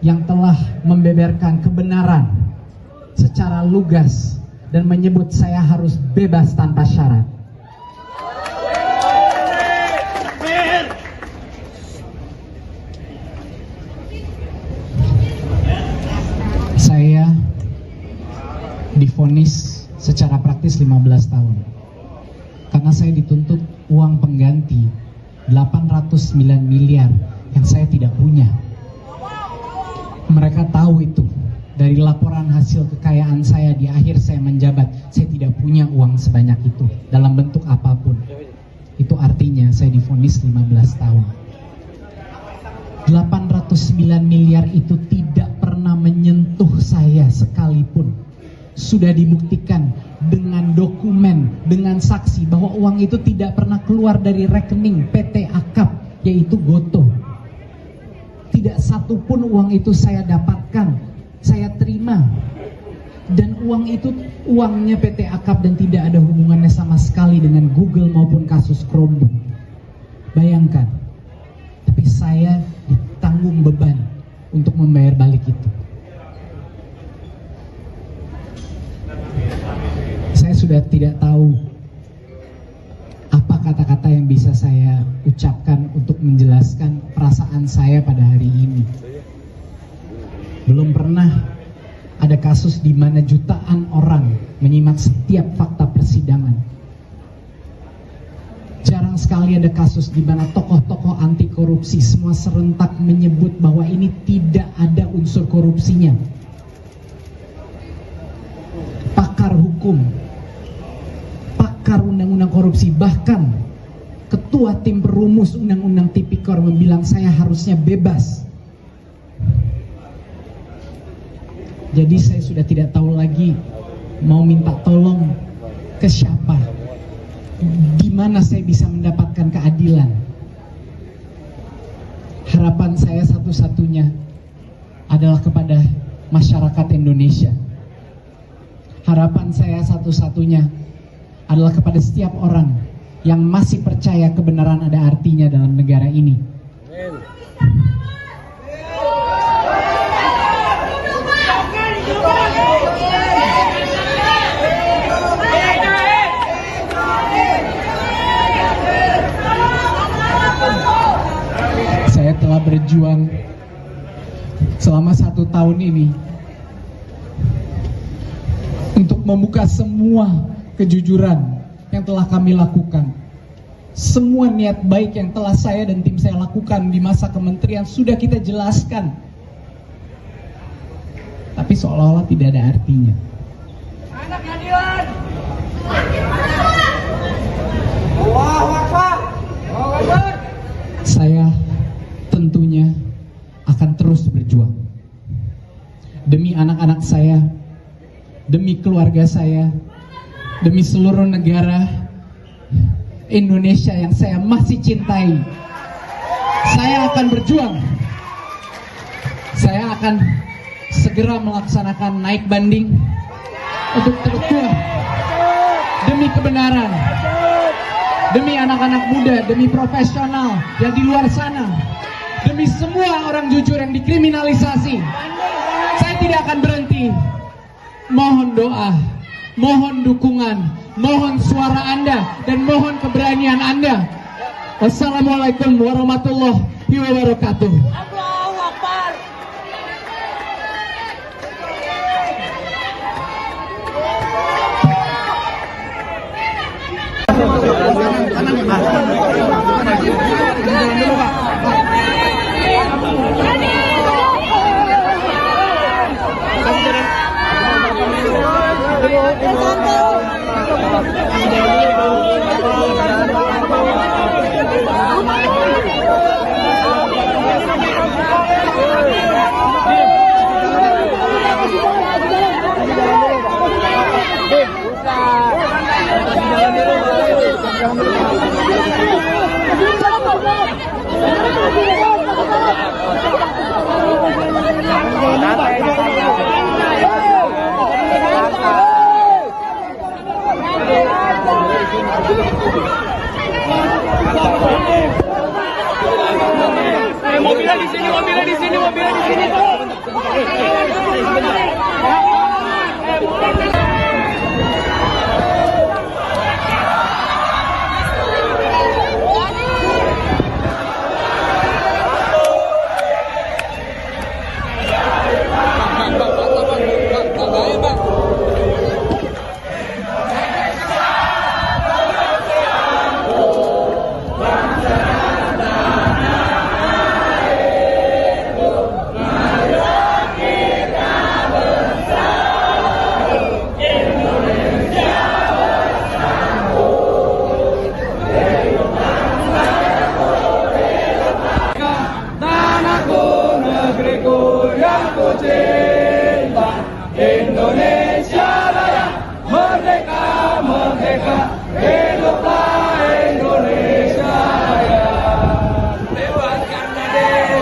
yang telah membeberkan kebenaran secara lugas dan menyebut saya harus bebas tanpa syarat. Saya divonis secara praktis 15 tahun karena saya dituntut uang pengganti 809 miliar yang saya tidak punya. Mereka tahu itu dari laporan hasil kekayaan saya di akhir saya menjabat. Saya tidak punya uang sebanyak itu dalam bentuk apapun. Itu artinya saya divonis 15 tahun. 809 miliar itu tidak pernah menyentuh saya sekalipun. Sudah dibuktikan dengan dokumen, dengan saksi bahwa uang itu tidak pernah keluar dari rekening PT Akap, yaitu Gotoh. Tidak satupun uang itu saya dapatkan, saya terima. Dan uang itu uangnya PT Akap dan tidak ada hubungannya sama sekali dengan Google maupun kasus Chromebook. Bayangkan, tapi saya ditanggung beban untuk membayar balik itu. Saya sudah tidak tahu apa kata-kata yang bisa saya ucapkan untuk menjelaskan perasaan saya pada hari ini. Belum pernah ada kasus di mana jutaan orang menyimak setiap fakta persidangan. Jarang sekali ada kasus di mana tokoh-tokoh anti korupsi semua serentak menyebut bahwa ini tidak ada unsur korupsinya. Pakar hukum, pakar undang-undang korupsi, bahkan ketua tim perumus undang-undang tipikor membilang saya harusnya bebas. Jadi saya sudah tidak tahu lagi mau minta tolong ke siapa, di mana saya bisa mendapatkan keadilan. Harapan saya satu-satunya adalah kepada masyarakat Indonesia. Harapan saya satu-satunya adalah kepada setiap orang yang masih percaya kebenaran ada artinya dalam negara ini. Saya telah berjuang selama 1 tahun ini untuk membuka semua kejujuran yang telah kami lakukan. Semua niat baik yang telah saya dan tim saya lakukan di masa kementerian sudah kita jelaskan. Tapi seolah-olah tidak ada artinya. Anak keadilan. Saya tentunya akan terus berjuang demi anak-anak saya, demi keluarga saya, demi seluruh negara Indonesia yang saya masih cintai. Saya akan berjuang. Saya akan segera melaksanakan naik banding untuk terus kebenaran, demi anak-anak muda, demi profesional yang di luar sana, demi semua orang jujur yang dikriminalisasi, saya tidak akan berhenti. Mohon doa, mohon dukungan, mohon suara Anda, dan mohon keberanian Anda. Wassalamualaikum warahmatullahi wabarakatuh. Mobilnya di sini, mobilnya di sini, mobilnya di sini.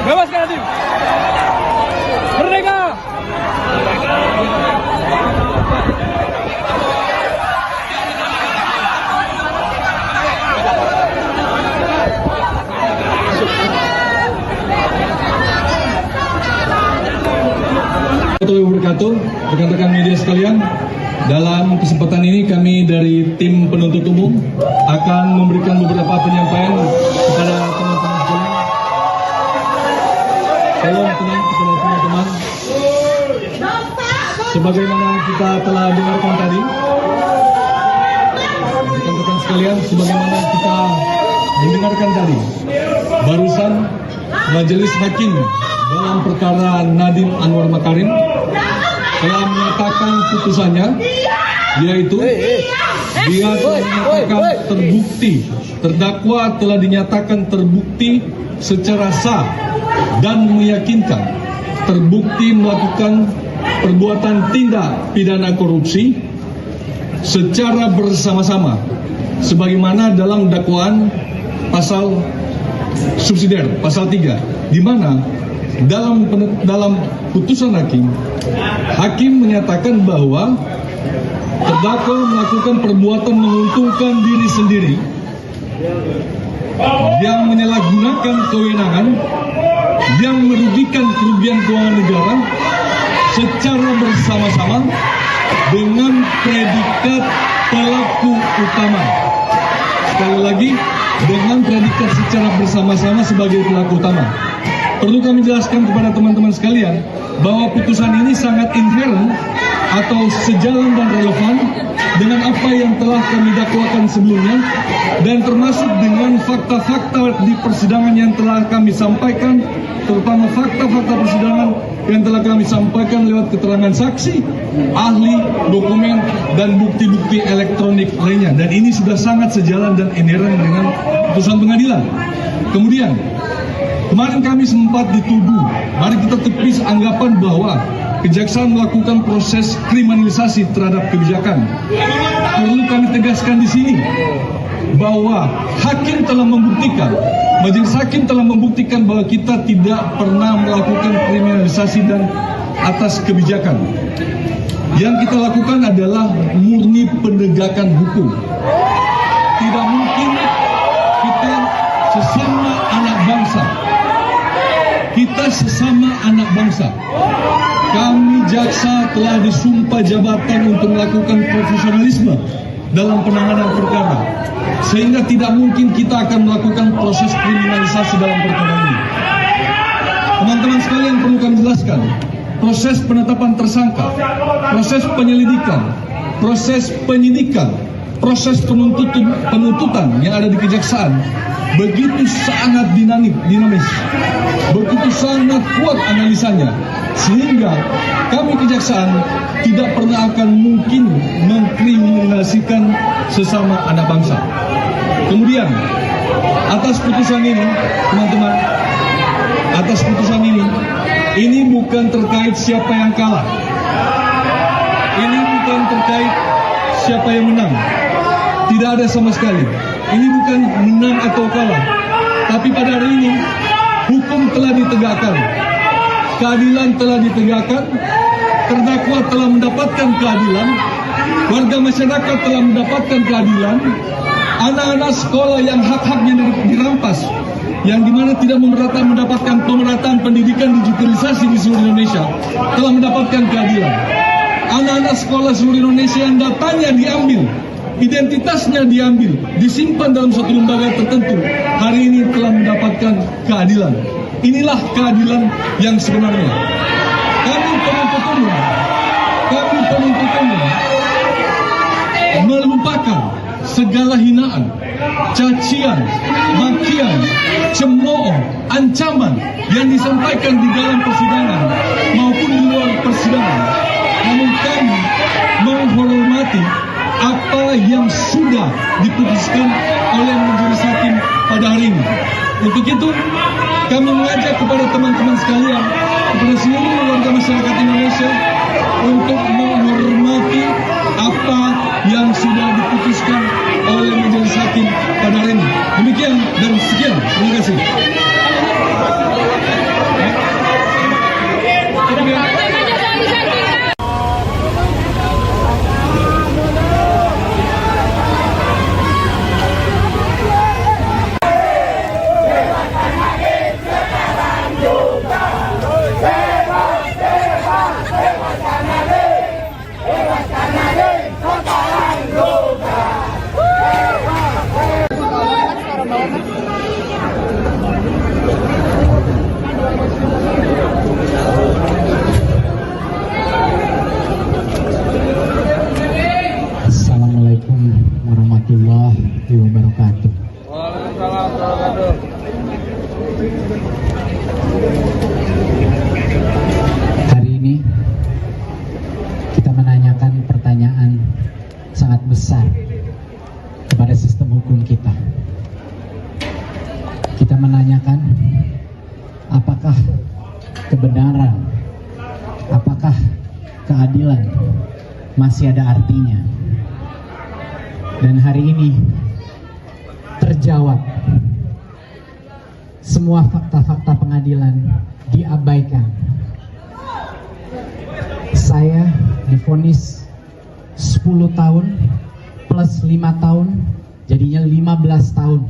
Bebaskan Nadiem. Merdeka. Wabarakatuh, rekan-rekan media sekalian. Dalam kesempatan ini kami dari tim penuntut umum akan memberikan beberapa penyampaian kepada teman-teman sekalian. Tolong tenang kepada teman-teman. Sebagaimana kita telah dengarkan tadi, rekan-rekan sekalian, sebagaimana kita mendengarkan tadi, barusan Majelis Hakim dalam perkara Nadiem Anwar Makarim telah menyatakan putusannya, yaitu dia telah dinyatakan terbukti, terdakwa telah dinyatakan terbukti secara sah dan meyakinkan terbukti melakukan perbuatan tindak pidana korupsi secara bersama-sama sebagaimana dalam dakwaan pasal subsidiar pasal 3, di mana dalam putusan hakim menyatakan bahwa terdakwa melakukan perbuatan menguntungkan diri sendiri yang menyalahgunakan kewenangan yang merugikan kerugian keuangan negara secara bersama-sama dengan predikat pelaku utama. Sekali lagi, dengan predikat secara bersama-sama sebagai pelaku utama. Perlu kami jelaskan kepada teman-teman sekalian bahwa putusan ini sangat inherent atau sejalan dan relevan dengan apa yang telah kami dakwakan sebelumnya, dan termasuk dengan fakta-fakta di persidangan yang telah kami sampaikan, terutama fakta-fakta persidangan yang telah kami sampaikan lewat keterangan saksi, ahli, dokumen, dan bukti-bukti elektronik lainnya. Dan ini sudah sangat sejalan dan inherent dengan putusan pengadilan. Kemudian, kemarin kami sempat dituduh, mari kita tepis anggapan bahwa kejaksaan melakukan proses kriminalisasi terhadap kebijakan. Perlu kami tegaskan di sini bahwa hakim telah membuktikan, majelis hakim telah membuktikan bahwa kita tidak pernah melakukan kriminalisasi dan atas kebijakan. Yang kita lakukan adalah murni penegakan hukum. kita sesama anak bangsa. Kami jaksa telah disumpah jabatan untuk melakukan profesionalisme dalam penanganan perkara, sehingga tidak mungkin kita akan melakukan proses kriminalisasi dalam perkara ini. Teman-teman sekalian, perlu kami jelaskan, proses penetapan tersangka, proses penyelidikan, proses penyidikan, proses penuntutan yang ada di kejaksaan begitu sangat dinamis, begitu sangat kuat analisanya, sehingga kami kejaksaan tidak pernah akan mungkin mengkriminalisasikan sesama anak bangsa. Kemudian, atas putusan ini, teman-teman, atas putusan ini bukan terkait siapa yang kalah, ini bukan terkait siapa yang menang, tidak ada sama sekali. Ini bukan menang atau kalah, tapi pada hari ini hukum telah ditegakkan, keadilan telah ditegakkan, terdakwa telah mendapatkan keadilan, warga masyarakat telah mendapatkan keadilan, anak-anak sekolah yang hak-haknya dirampas, yang dimana tidak mendapatkan pemerataan pendidikan digitalisasi di seluruh Indonesia, telah mendapatkan keadilan. Anak-anak sekolah seluruh Indonesia yang datanya diambil, identitasnya diambil, disimpan dalam satu lembaga tertentu, hari ini telah mendapatkan keadilan. Inilah keadilan yang sebenarnya. Kami penuntut umum melupakan segala hinaan, cacian, makian, cemooh, ancaman yang disampaikan di dalam persidangan maupun di luar persidangan. Namun kami menghormati apa yang sudah diputuskan oleh majelis hakim pada hari ini. Untuk itu, kami mengajak kepada teman-teman sekalian, kepada seluruh warga masyarakat Indonesia untuk menghormati apa yang sudah diputuskan oleh majelis hakim pada hari ini. Demikian dan sekian. Terima kasih. Assalamualaikum warahmatullahi wabarakatuh. Hari ini kita menanyakan pertanyaan sangat besar kepada sistem hukum kita. Kita menanyakan apakah kebenaran, apakah keadilan masih ada artinya. Dan hari ini terjawab, semua fakta-fakta pengadilan diabaikan. Saya divonis 10 tahun plus 5 tahun, jadinya 15 tahun.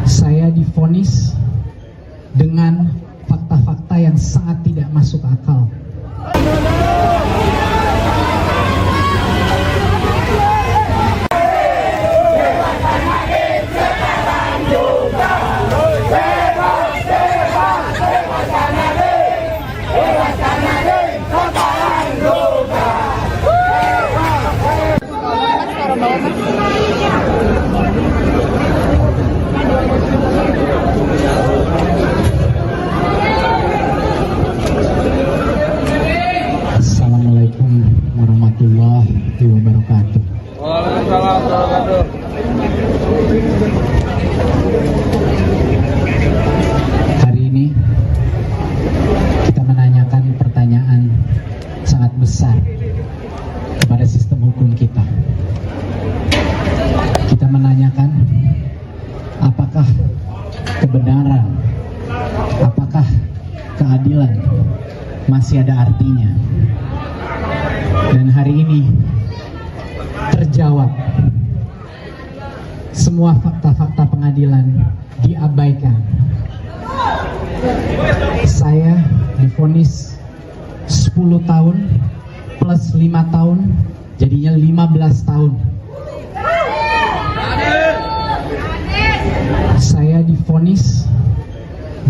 Saya divonis dengan fakta-fakta yang sangat tidak masuk akal. Assalamualaikum warahmatullahi wabarakatuh. Waalaikumsalam warahmatullahi wabarakatuh. Hari ini kita menanyakan pertanyaan sangat besar kepada sistem hukum kita. Kita menanyakan apakah kebenaran, apakah keadilan masih ada artinya. Dan hari ini terjawab, semua fakta-fakta pengadilan diabaikan. Saya divonis 10 tahun plus 5 tahun, jadinya 15 tahun. Saya divonis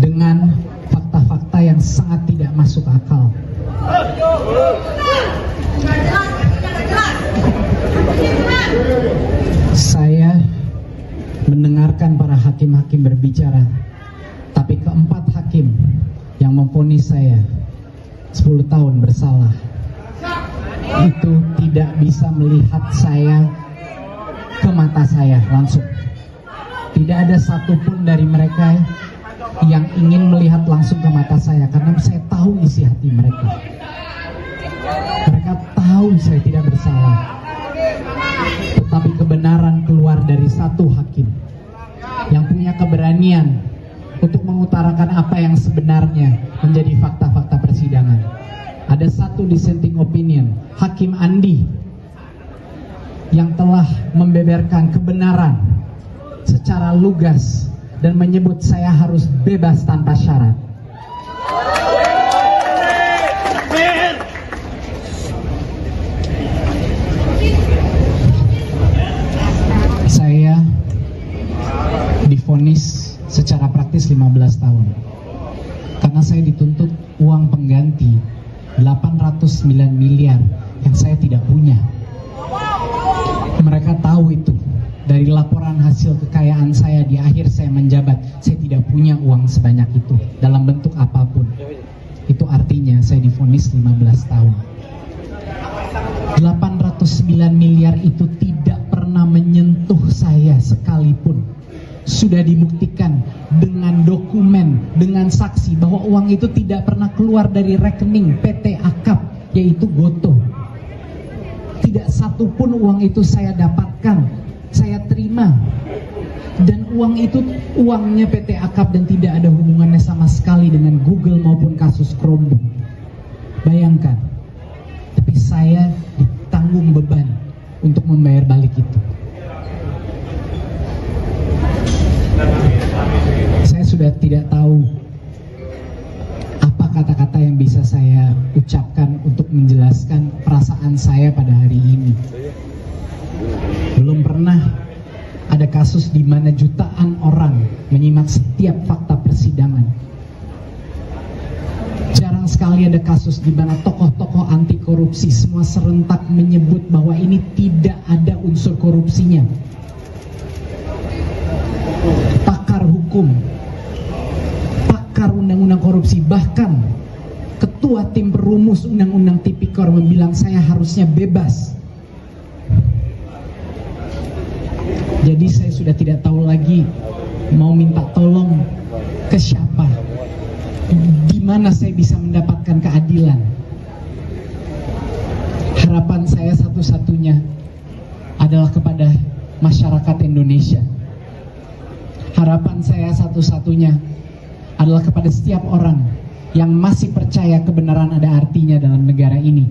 dengan fakta-fakta yang sangat tidak masuk akal. Saya mendengarkan para hakim-hakim berbicara, tapi keempat hakim yang memvonis saya 10 tahun bersalah itu tidak bisa melihat saya ke mata saya langsung. Tidak ada satupun dari mereka yang ingin melihat langsung ke mata saya, karena saya tahu isi hati mereka. Mereka tahu saya tidak bersalah. Tetapi kebenaran keluar dari satu hakim yang punya keberanian untuk mengutarakan apa yang sebenarnya menjadi fakta-fakta persidangan. Ada satu dissenting opinion, Hakim Andi, yang telah membeberkan kebenaran secara lugas dan menyebut saya harus bebas tanpa syarat. Saya divonis secara praktis 15 tahun karena saya dituntut uang pengganti 809 miliar yang saya tidak punya. Mereka tahu itu. Dari laporan hasil kekayaan saya di akhir saya menjabat, saya tidak punya uang sebanyak itu dalam bentuk apapun. Itu artinya saya divonis 15 tahun. 809 miliar itu tidak pernah menyentuh saya sekalipun. Sudah dibuktikan dengan dokumen, dengan saksi bahwa uang itu tidak pernah keluar dari rekening PT Akap, yaitu Gotoh. Tidak satupun uang itu saya dapatkan, saya terima, dan uang itu uangnya PT Akap dan tidak ada hubungannya sama sekali dengan Google maupun kasus Chromebook. Bayangkan, tapi saya ditanggung beban untuk membayar balik itu. Saya sudah tidak tahu apa kata-kata yang bisa saya ucapkan untuk menjelaskan perasaan saya pada hari ini. Belum pernah ada kasus di mana jutaan orang menyimak setiap fakta persidangan. Jarang sekali ada kasus di mana tokoh-tokoh anti korupsi semua serentak menyebut bahwa ini tidak ada unsur korupsinya. Pakar hukum, pakar undang-undang korupsi, bahkan ketua tim perumus undang-undang Tipikor membilang saya harusnya bebas. Jadi saya sudah tidak tahu lagi mau minta tolong ke siapa, di mana saya bisa mendapatkan keadilan. Harapan saya satu-satunya adalah kepada masyarakat Indonesia. Harapan saya satu-satunya adalah kepada setiap orang yang masih percaya kebenaran ada artinya dalam negara ini.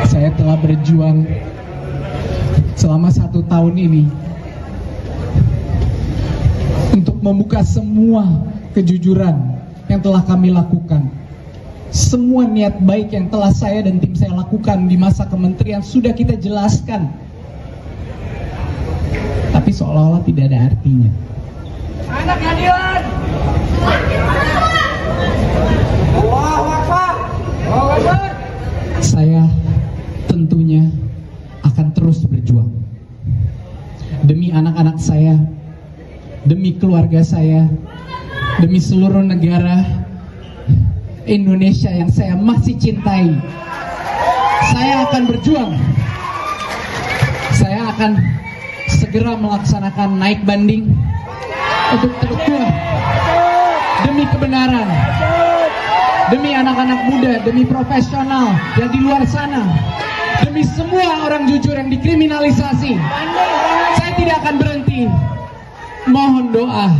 Saya telah berjuang selama 1 tahun ini untuk membuka semua kejujuran yang telah kami lakukan. Semua niat baik yang telah saya dan tim saya lakukan di masa kementerian sudah kita jelaskan. Tapi seolah-olah tidak ada artinya. Anak keadilan. Allahu Akbar. Allahu Akbar. Saya tentunya akan terus berjuang demi anak-anak saya, demi keluarga saya, demi seluruh negara Indonesia yang saya masih cintai. Saya akan berjuang. Saya akan segera melaksanakan naik banding untuk berjuang demi kebenaran, demi anak-anak muda, demi profesional yang di luar sana, demi semua orang jujur yang dikriminalisasi. Saya tidak akan berhenti mohon doa,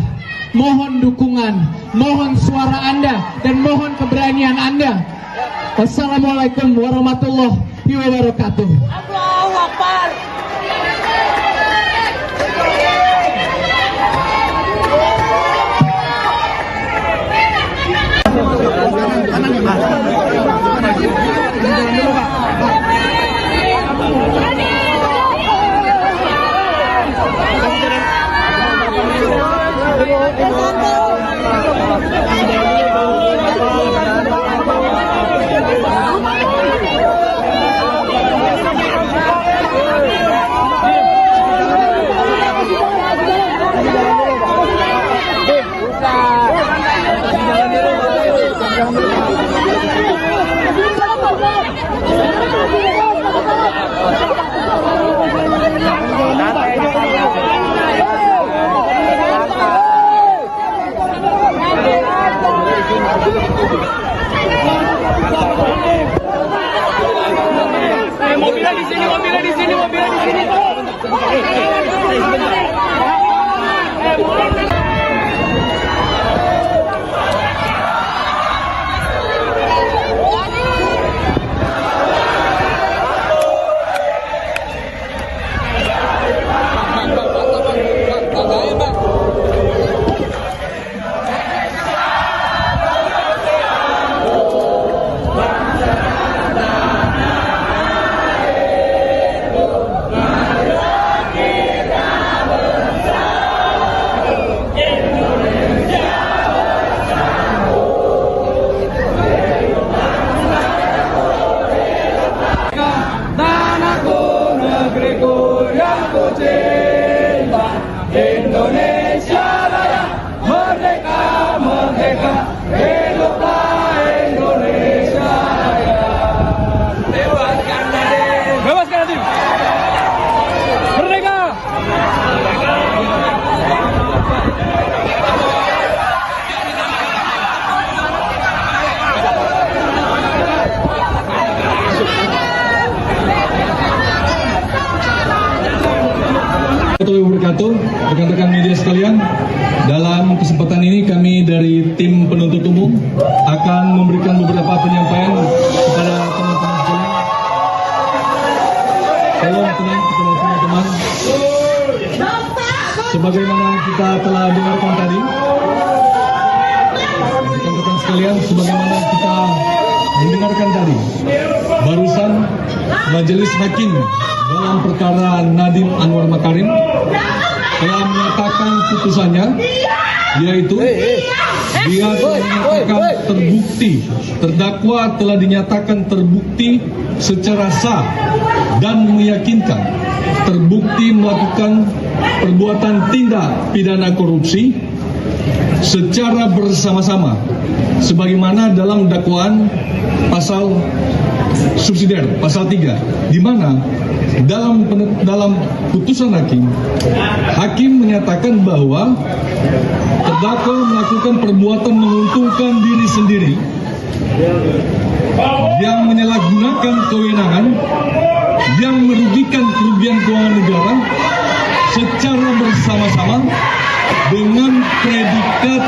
mohon dukungan, mohon suara Anda, dan mohon keberanian Anda. Wassalamualaikum warahmatullahi wabarakatuh. Allahu Akbar. Mobilnya di sini, mobilnya di sini, mobilnya di sini. Indonesia Raya merdeka, merdeka, hiduplah Indonesia Raya. Bebaskan Nadiem, bebaskan Nadiem, merdeka. Wabarakatuh, rekan-rekan media sekalian. Dalam kesempatan ini kami dari tim penuntut umum akan memberikan beberapa penyampaian kepada teman-teman sekalian. Tolong tenang kepada teman-teman. Sebagaimana kita telah dengarkan tadi, rekan-rekan sekalian, sebagaimana kita mendengarkan tadi, barusan Majelis Hakim dalam perkara Nadiem Anwar Makarim telah menyatakan putusannya, yaitu dia telah dinyatakan terbukti, terdakwa telah dinyatakan terbukti secara sah dan meyakinkan terbukti melakukan perbuatan tindak pidana korupsi secara bersama-sama sebagaimana dalam dakwaan pasal subsidiar pasal 3, di mana dalam putusan hakim menyatakan bahwa terdakwa melakukan perbuatan menguntungkan diri sendiri yang menyalahgunakan kewenangan yang merugikan kerugian keuangan negara secara bersama-sama dengan predikat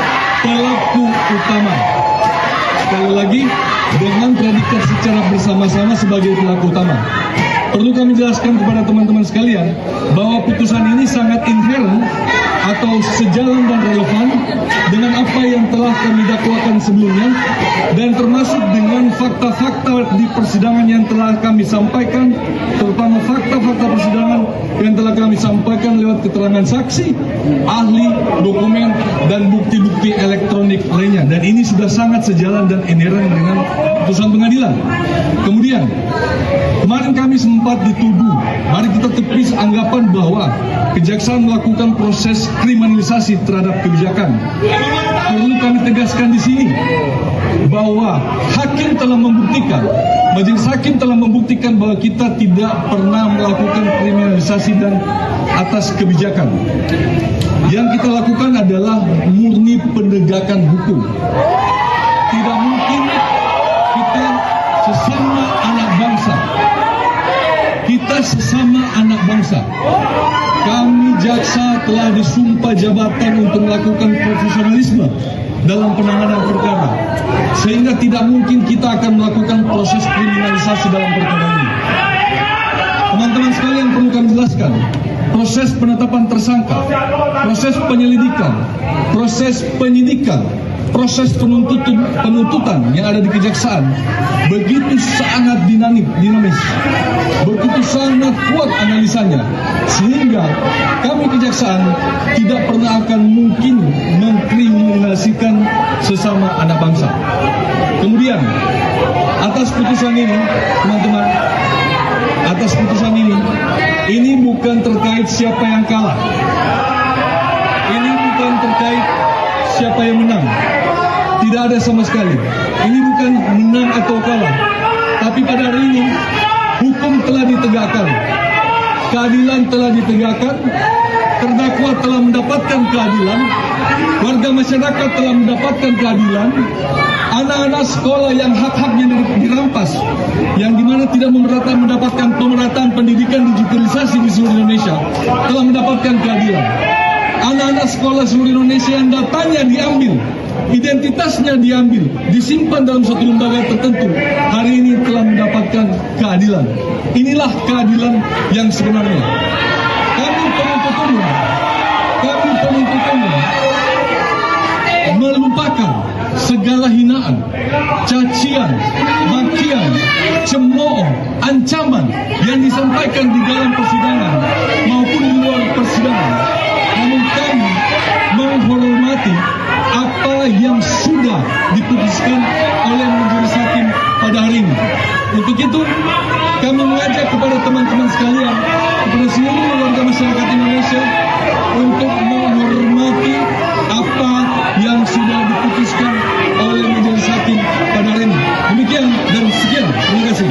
pelaku utama. Sekali lagi, dengan predikat secara bersama-sama sebagai pelaku utama. Perlu kami jelaskan kepada teman-teman sekalian bahwa putusan ini sangat inherent atau sejalan dan relevan dengan apa yang telah kami dakwakan sebelumnya, dan termasuk dengan fakta-fakta di persidangan yang telah kami sampaikan, terutama fakta-fakta persidangan yang telah kami sampaikan lewat keterangan saksi, ahli, dokumen, dan bukti-bukti elektronik lainnya. Dan ini sudah sangat sejalan dan inherent dengan putusan pengadilan. Kemudian, kemarin kami sempat dituduh, mari kita tepis anggapan bahwa kejaksaan melakukan proses kriminalisasi terhadap kebijakan. Perlu kami tegaskan di sini bahwa hakim telah membuktikan, majelis hakim telah membuktikan bahwa kita tidak pernah melakukan kriminalisasi dan atas kebijakan. Yang kita lakukan adalah murni penegakan hukum. Tidak mungkin kita sesama anak bangsa, kami jaksa telah disumpah jabatan untuk melakukan profesionalisme dalam penanganan perkara, sehingga tidak mungkin kita akan melakukan proses kriminalisasi dalam perkara ini. Teman-teman sekalian, perlu kami jelaskan, proses penetapan tersangka, proses penyelidikan, proses penyidikan, proses penuntutan yang ada di kejaksaan begitu sangat dinamis, begitu sangat kuat analisanya, sehingga kami kejaksaan tidak pernah akan mungkin mengkriminalisasikan sesama anak bangsa. Kemudian, atas putusan ini, teman-teman, atas putusan ini bukan terkait siapa yang kalah, ini bukan terkait siapa yang menang. Tidak ada sama sekali. Ini bukan menang atau kalah. Tapi pada hari ini, hukum telah ditegakkan. Keadilan telah ditegakkan. Terdakwa telah mendapatkan keadilan. Warga masyarakat telah mendapatkan keadilan. Anak-anak sekolah yang hak-haknya dirampas, yang dimana tidak mendapatkan pemerataan pendidikan digitalisasi di seluruh Indonesia, telah mendapatkan keadilan. Anak-anak sekolah seluruh Indonesia yang datanya diambil, identitasnya diambil, disimpan dalam suatu lembaga tertentu, hari ini telah mendapatkan keadilan. Inilah keadilan yang sebenarnya. Kami penuntut umum melupakan segala hinaan, cacian, makian, cemooh, ancaman yang disampaikan di dalam persidangan maupun di luar persidangan. Namun kami menghormati apa yang sudah diputuskan oleh majelis hakim pada hari ini. Untuk itu, kami mengajak kepada teman-teman sekalian, kepada seluruh warga masyarakat Indonesia untuk menghormati apa yang sudah diputuskan oleh majelis hakim pada hari ini. Demikian dan sekian. Terima kasih.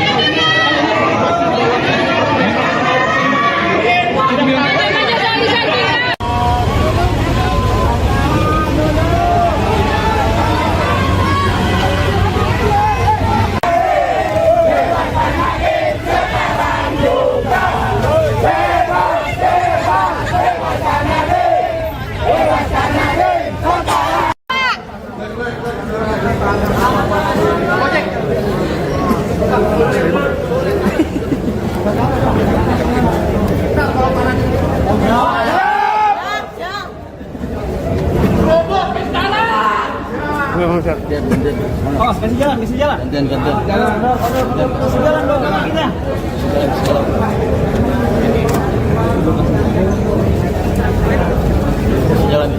Oh, kasih jalan. Kasih jalan dong kita. Kasih jalan.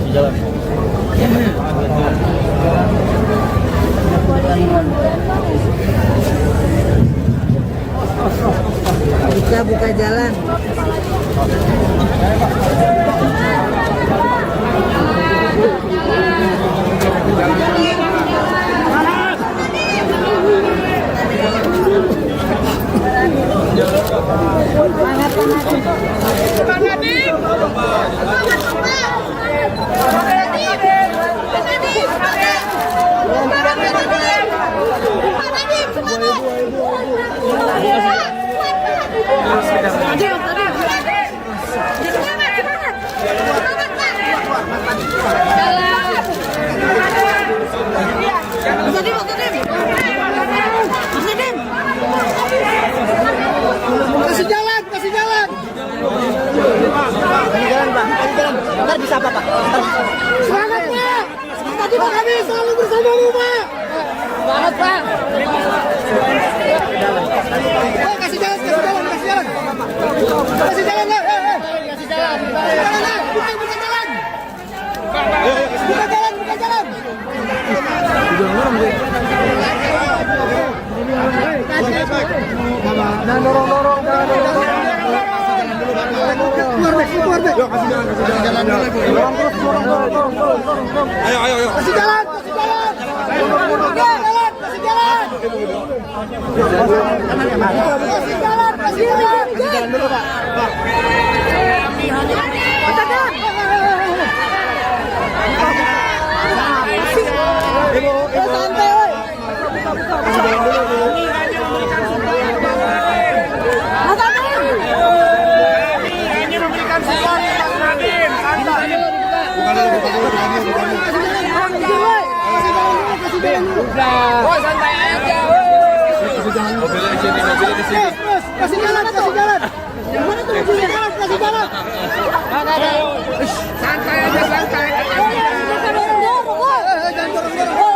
Buka jalan. Kasih jalan. Ntar bisa apa, Pak? Semangat, Pak. Tadi Pak kami selalu bersamamu, Pak. Semangat, Pak. Kasih jalan. Kasih jalan, lah. Kasih jalan. Buka jalan. Buka jalan. Dan dorong. Keluar, Bek. Yuk, kasih jalan dulu. Ayo. Kasih jalan. Kasih jalan dulu, Pak. Santai, woi. Hanya memberikan support. Oh, santai aja. Mobilnya di sini, mobilnya di sini. Terus, kasih jalan, kasih jalan. Gimana tuh kasih jalan, kasih jalan. Santai aja, santai. Jangan dorong-dorong. Jangan dorong-dorong.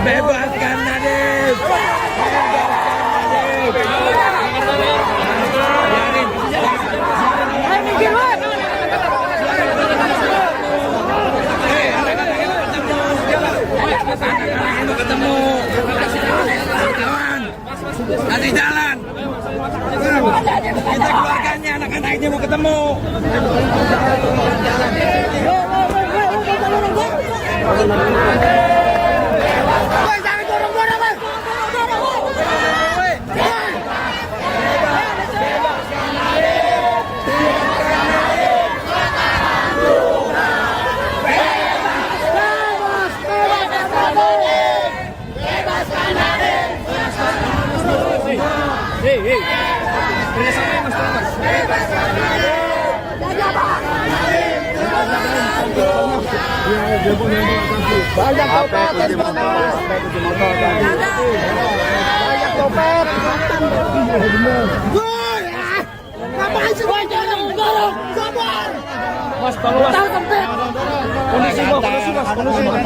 Bebaskan Nadiem. Ketemu. Nanti jalan. Kita keluarganya, anak-anaknya mau ketemu. Banyak copet, banyak copet. Ngapain sih? Dorong, sabar. Mas, tolong mas. Kondisi mas, kondisi mas.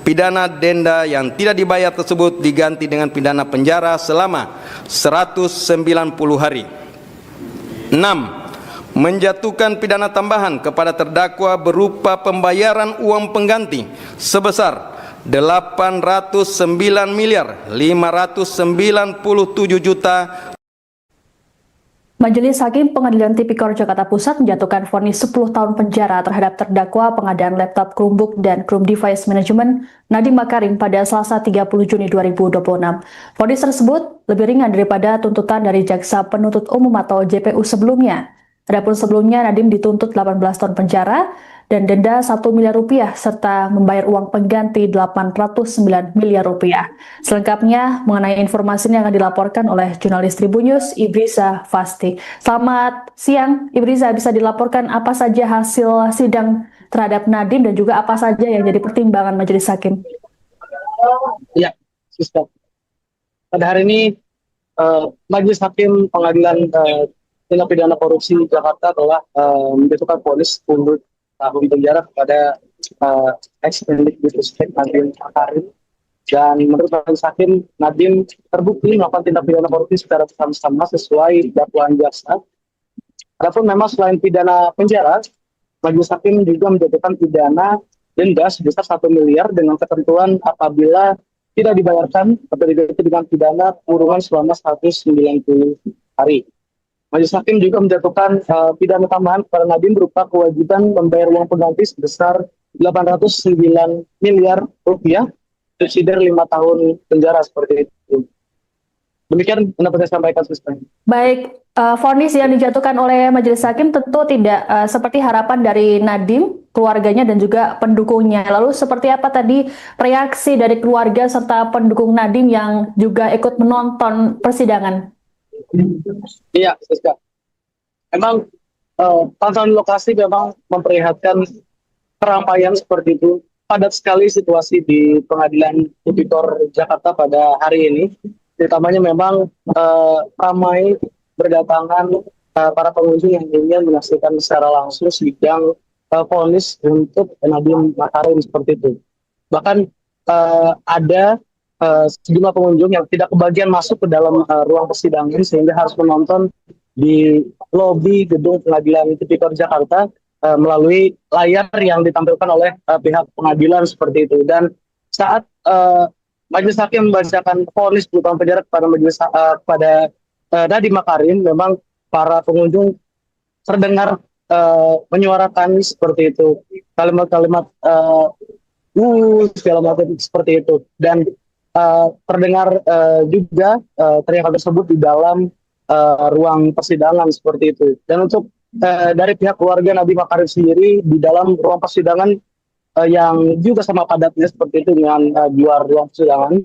Pidana denda yang tidak dibayar tersebut diganti dengan pidana penjara selama 190 hari. 6. Menjatuhkan pidana tambahan kepada terdakwa berupa pembayaran uang pengganti sebesar 809.597.000 Majelis Hakim Pengadilan Tipikor Jakarta Pusat menjatuhkan vonis 10 tahun penjara terhadap terdakwa pengadaan laptop Chromebook dan Chrome Device Management Nadiem Makarim pada Selasa 30 Juni 2026. Vonis tersebut lebih ringan daripada tuntutan dari Jaksa Penuntut Umum atau JPU sebelumnya. Adapun sebelumnya Nadiem dituntut 18 tahun penjara dan denda 1 miliar rupiah serta membayar uang pengganti 809 miliar rupiah. Selengkapnya mengenai informasi ini akan dilaporkan oleh jurnalis Tribunnews Ibriza Fasti. Selamat siang Ibriza, bisa dilaporkan apa saja hasil sidang terhadap Nadiem dan juga apa saja yang jadi pertimbangan Majelis Hakim? Ya, Sister. Pada hari ini Majelis Hakim Pengadilan Tindak Pidana Korupsi Jakarta telah menjatuhkan vonis 10 tahun penjara kepada ex-Mendikbudristek Nadiem Makarim, dan menurut Majelis Hakim Nadiem terbukti melakukan tindak pidana korupsi secara bersama-sama sesuai dakwaan jaksa. Adapun memang selain pidana penjara, Majelis Hakim juga menjatuhkan pidana denda sebesar 1 miliar dengan ketentuan apabila tidak dibayarkan atau diganti dengan pidana kurungan selama 190 hari. Majelis Hakim juga menjatuhkan pidana tambahan kepada Nadiem berupa kewajiban membayar uang pengganti sebesar 809 miliar rupiah, subsidi 5 tahun penjara seperti itu. Demikian pendapat saya sampaikan, Sister. Baik, vonis yang dijatuhkan oleh Majelis Hakim tentu tidak seperti harapan dari Nadiem, keluarganya dan juga pendukungnya. Lalu seperti apa tadi reaksi dari keluarga serta pendukung Nadiem yang juga ikut menonton persidangan? Iya, Siska. Emang pantauan lokasi memang memperlihatkan keramaian seperti itu. Padat sekali situasi di Pengadilan Tipikor Jakarta pada hari ini. Terutamanya memang ramai berdatangan para pengunjung yang ingin menyaksikan secara langsung sidang vonis untuk Nadiem Makarim seperti itu. Bahkan ada sejumlah pengunjung yang tidak kebagian masuk ke dalam ruang persidangan sehingga harus menonton di lobi gedung Pengadilan Tipikor Jakarta melalui layar yang ditampilkan oleh pihak pengadilan seperti itu. Dan saat Majelis Hakim membacakan vonis 10 tahun penjara kepada Nadiem Makarim, memang para pengunjung terdengar menyuarakan seperti itu, kalimat-kalimat segala macam seperti itu, dan terdengar juga teriakan tersebut di dalam ruang persidangan seperti itu. Dan untuk dari pihak keluarga Nadiem Makarim sendiri di dalam ruang persidangan yang juga sama padatnya seperti itu dengan di luar ruang persidangan,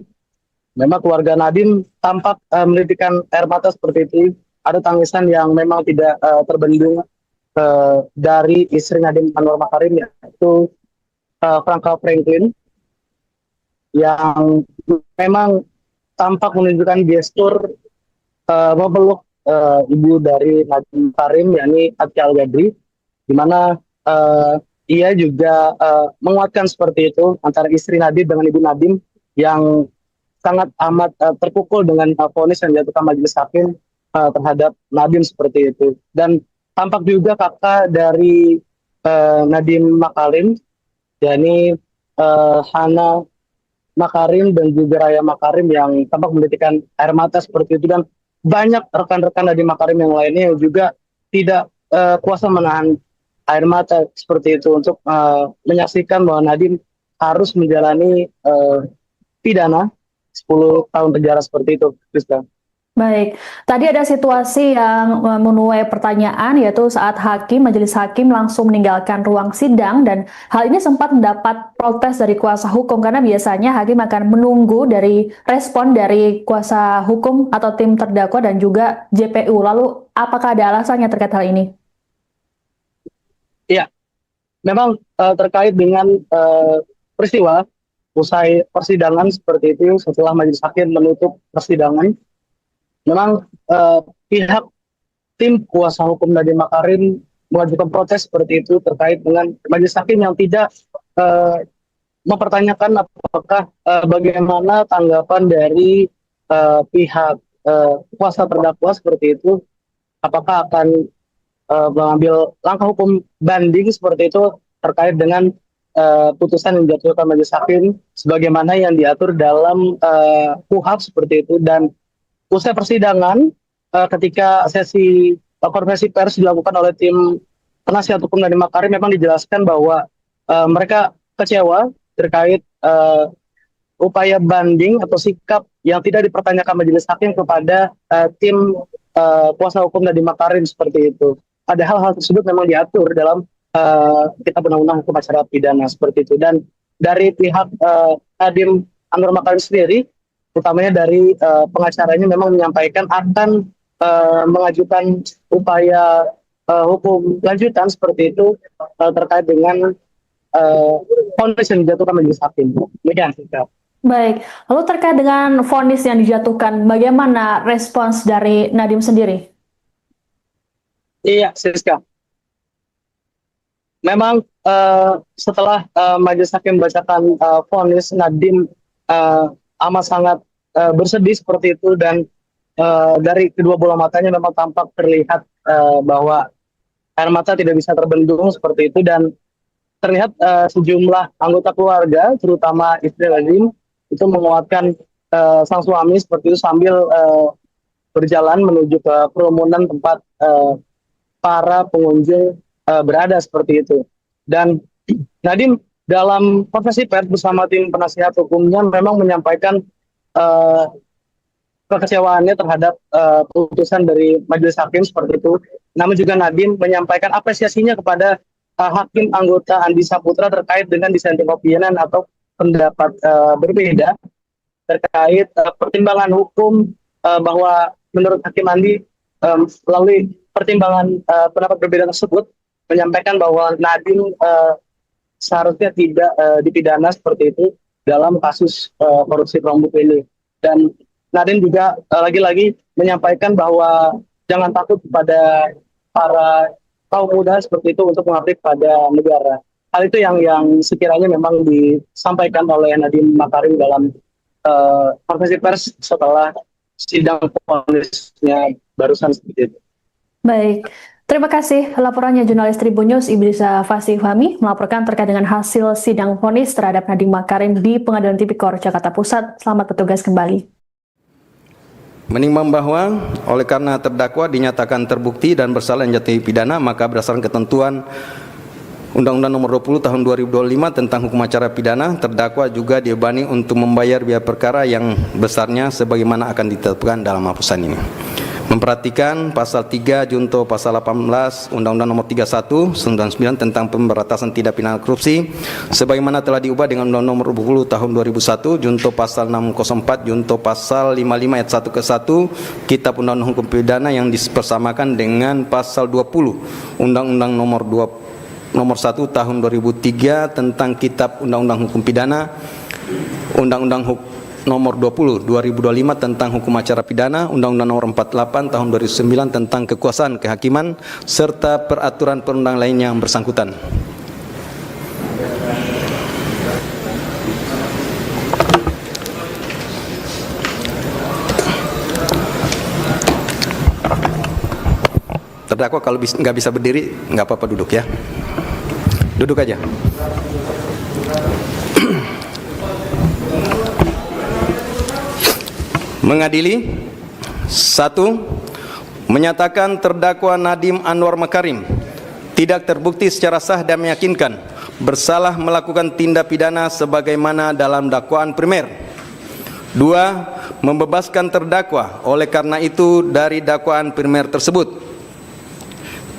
memang keluarga Nadiem tampak menitikkan air mata seperti itu. Ada tangisan yang memang tidak terbendung dari istri Nadiem Anwar Makarim, yaitu Franka Franklin, yang memang tampak menunjukkan gestur memeluk ibu dari Nadiem Makarim, yakni Atia Al-Gadri, di mana ia juga menguatkan seperti itu antara istri Nadiem dengan ibu Nadiem yang sangat amat terpukul dengan vonis yang dijatuhkan Majelis Hakim terhadap Nadiem seperti itu. Dan tampak juga kakak dari Nadiem Makarim, yakni Hana Makarim dan juga Raya Makarim, yang tampak menitikkan air mata seperti itu. Dan banyak rekan-rekan Nadiem Makarim yang lainnya yang juga tidak kuasa menahan air mata seperti itu untuk menyaksikan bahwa Nadiem harus menjalani pidana 10 tahun penjara seperti itu, Krista. Baik, tadi ada situasi yang menuai pertanyaan, yaitu saat Majelis Hakim langsung meninggalkan ruang sidang, dan hal ini sempat mendapat protes dari kuasa hukum karena biasanya Hakim akan menunggu dari respon dari kuasa hukum atau tim terdakwa dan juga JPU. Lalu apakah ada alasannya terkait hal ini? Iya, memang terkait dengan peristiwa usai persidangan seperti itu, setelah Majelis Hakim menutup persidangan, memang pihak tim kuasa hukum Nadiem Makarim mengajukan protes seperti itu terkait dengan Majelis Hakim yang tidak mempertanyakan apakah bagaimana tanggapan dari pihak kuasa terdakwa seperti itu, apakah akan mengambil langkah hukum banding seperti itu terkait dengan putusan yang dijatuhkan Majelis Hakim sebagaimana yang diatur dalam KUHP seperti itu. Dan usai persidangan, ketika sesi konferensi pers dilakukan oleh tim penasihat hukum Nadiem Makarim memang dijelaskan bahwa mereka kecewa terkait upaya banding atau sikap yang tidak dipertanyakan majelis hakim kepada tim kuasa hukum Nadiem Makarim seperti itu. Padahal hal tersebut memang diatur dalam Kitab Undang-Undang Hukum Acara Pidana seperti itu. Dan dari pihak Nadiem Anwar Makarim sendiri, utamanya dari pengacaranya memang menyampaikan akan mengajukan upaya hukum lanjutan seperti itu terkait dengan vonis yang dijatuhkan majelis hakim. Demikian, Siska. Baik, lalu terkait dengan vonis yang dijatuhkan, bagaimana respons dari Nadiem sendiri? Iya, Siska. Memang setelah majelis hakim membacakan vonis, Nadiem amat sangat bersedih seperti itu, dan dari kedua bola matanya memang tampak terlihat bahwa air mata tidak bisa terbendung seperti itu, dan terlihat sejumlah anggota keluarga, terutama istri Nadiem, itu menguatkan sang suami seperti itu sambil berjalan menuju ke kerumunan tempat para pengunjung berada seperti itu. Dan Nadiem dalam konferensi pers bersama tim penasihat hukumnya memang menyampaikan kekecewaannya terhadap putusan dari majelis hakim seperti itu. Namun juga Nadiem menyampaikan apresiasinya kepada hakim anggota Andi Saputra terkait dengan dissenting opinion atau pendapat berbeda terkait pertimbangan hukum, bahwa menurut Hakim Andi melalui pertimbangan pendapat berbeda tersebut menyampaikan bahwa Nadiem seharusnya tidak dipidana seperti itu dalam kasus korupsi Chromebook ini. Dan Nadiem juga lagi-lagi menyampaikan bahwa jangan takut kepada para kaum muda seperti itu untuk mengabdi pada negara. Hal itu yang sekiranya memang disampaikan oleh Nadiem Makarim dalam konferensi pers setelah sidang vonisnya barusan seperti itu. Baik, terima kasih laporannya jurnalis Tribun News Ibrisa Fasih Fahmi melaporkan terkait dengan hasil sidang vonis terhadap Nadiem Makarim di Pengadilan Tipikor Jakarta Pusat. Selamat bertugas kembali. Menimbang bahwa oleh karena terdakwa dinyatakan terbukti dan bersalah menjatuhi pidana, maka berdasarkan ketentuan Undang-Undang Nomor 20 Tahun 2025 tentang Hukum Acara Pidana, terdakwa juga dibebani untuk membayar biaya perkara yang besarnya sebagaimana akan ditetapkan dalam putusan ini. Memperhatikan pasal 3 junto pasal 18 Undang-Undang Nomor 31 99 tentang pemberantasan tindak pidana korupsi sebagaimana telah diubah dengan Undang-Undang Nomor 20 Tahun 2001 junto pasal 604 junto pasal 55 ayat 1 ke 1 Kitab Undang-Undang Hukum Pidana yang dipersamakan dengan pasal 20 Undang-Undang Nomor 1 Tahun 2003 tentang Kitab Undang-Undang Hukum Pidana, Undang-Undang Nomor 20 2025 tentang Hukum Acara Pidana, Undang-Undang Nomor 48 Tahun 2009 tentang Kekuasaan Kehakiman, serta peraturan perundang lainnya yang bersangkutan. Terdakwa kalau nggak bisa berdiri, nggak apa-apa duduk ya. Duduk aja. Mengadili 1. Menyatakan terdakwa Nadiem Anwar Makarim tidak terbukti secara sah dan meyakinkan bersalah melakukan tindak pidana sebagaimana dalam dakwaan primer. 2. Membebaskan terdakwa oleh karena itu dari dakwaan primer tersebut.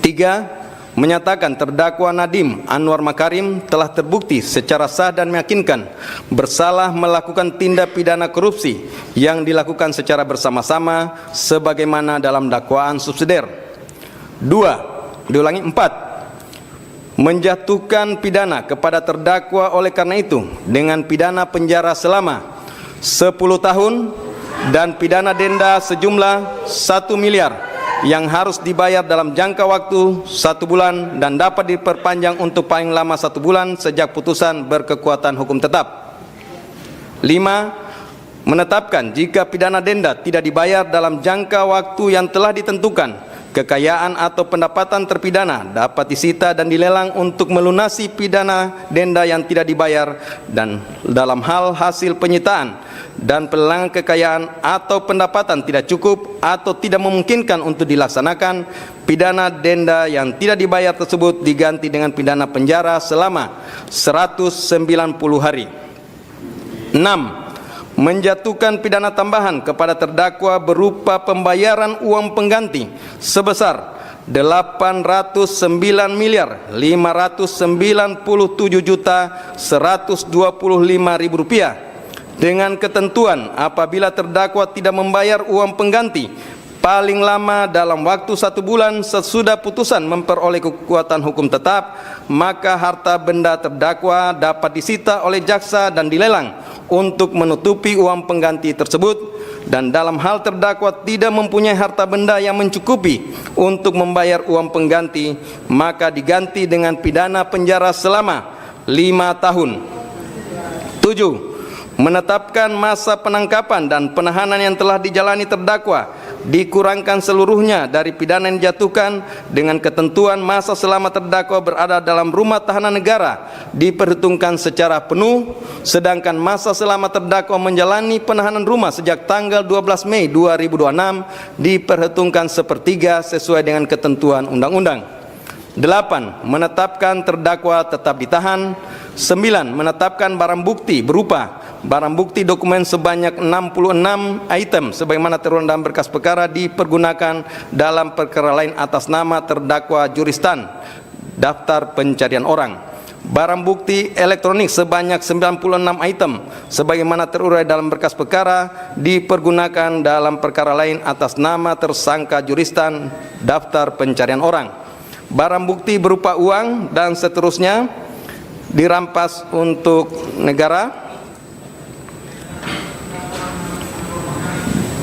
3. Menyatakan terdakwa Nadiem Anwar Makarim telah terbukti secara sah dan meyakinkan bersalah melakukan tindak pidana korupsi yang dilakukan secara bersama-sama sebagaimana dalam dakwaan subsidiar. 4. Menjatuhkan pidana kepada terdakwa oleh karena itu dengan pidana penjara selama 10 tahun dan pidana denda sejumlah 1 miliar yang harus dibayar dalam jangka waktu 1 bulan dan dapat diperpanjang untuk paling lama 1 bulan sejak putusan berkekuatan hukum tetap. 5. Menetapkan jika pidana denda tidak dibayar dalam jangka waktu yang telah ditentukan, kekayaan atau pendapatan terpidana dapat disita dan dilelang untuk melunasi pidana denda yang tidak dibayar, dan dalam hal hasil penyitaan dan pelelangan kekayaan atau pendapatan tidak cukup atau tidak memungkinkan untuk dilaksanakan, pidana denda yang tidak dibayar tersebut diganti dengan pidana penjara selama 190 hari. 6. Menjatuhkan pidana tambahan kepada terdakwa berupa pembayaran uang pengganti sebesar 809.597.125.000 rupiah dengan ketentuan apabila terdakwa tidak membayar uang pengganti paling lama dalam waktu 1 bulan sesudah putusan memperoleh kekuatan hukum tetap, maka harta benda terdakwa dapat disita oleh jaksa dan dilelang untuk menutupi uang pengganti tersebut, dan dalam hal terdakwa tidak mempunyai harta benda yang mencukupi untuk membayar uang pengganti, maka diganti dengan pidana penjara selama 5 tahun. 7. Menetapkan masa penangkapan dan penahanan yang telah dijalani terdakwa dikurangkan seluruhnya dari pidana yang dijatuhkan dengan ketentuan masa selama terdakwa berada dalam rumah tahanan negara diperhitungkan secara penuh, sedangkan masa selama terdakwa menjalani penahanan rumah sejak tanggal 12 Mei 2026 diperhitungkan sepertiga sesuai dengan ketentuan undang-undang. 8. Menetapkan terdakwa tetap ditahan. 9. Menetapkan barang bukti berupa barang bukti dokumen sebanyak 66 item sebagaimana tertuang dalam berkas perkara dipergunakan dalam perkara lain atas nama terdakwa Juristan daftar pencarian orang. Barang bukti elektronik sebanyak 96 item sebagaimana terurai dalam berkas perkara dipergunakan dalam perkara lain atas nama tersangka Juristan daftar pencarian orang. Barang bukti berupa uang dan seterusnya dirampas untuk negara.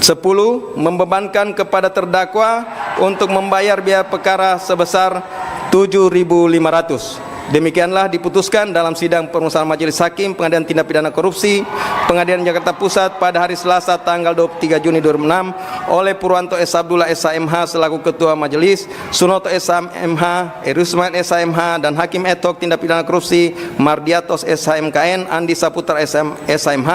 10. Membebankan kepada terdakwa untuk membayar biaya perkara sebesar 7.500. Demikianlah diputuskan dalam sidang permusahan Majelis Hakim Pengadilan Tindak Pidana Korupsi Pengadilan Jakarta Pusat pada hari Selasa tanggal 23 Juni 2006 oleh Purwanto S. Abdullah SHMH selaku Ketua Majelis, Sunoto SHMH, Erusman SHMH, dan Hakim ad hoc Tindak Pidana Korupsi Mardiatos SHMKN, Andi Saputra SHMH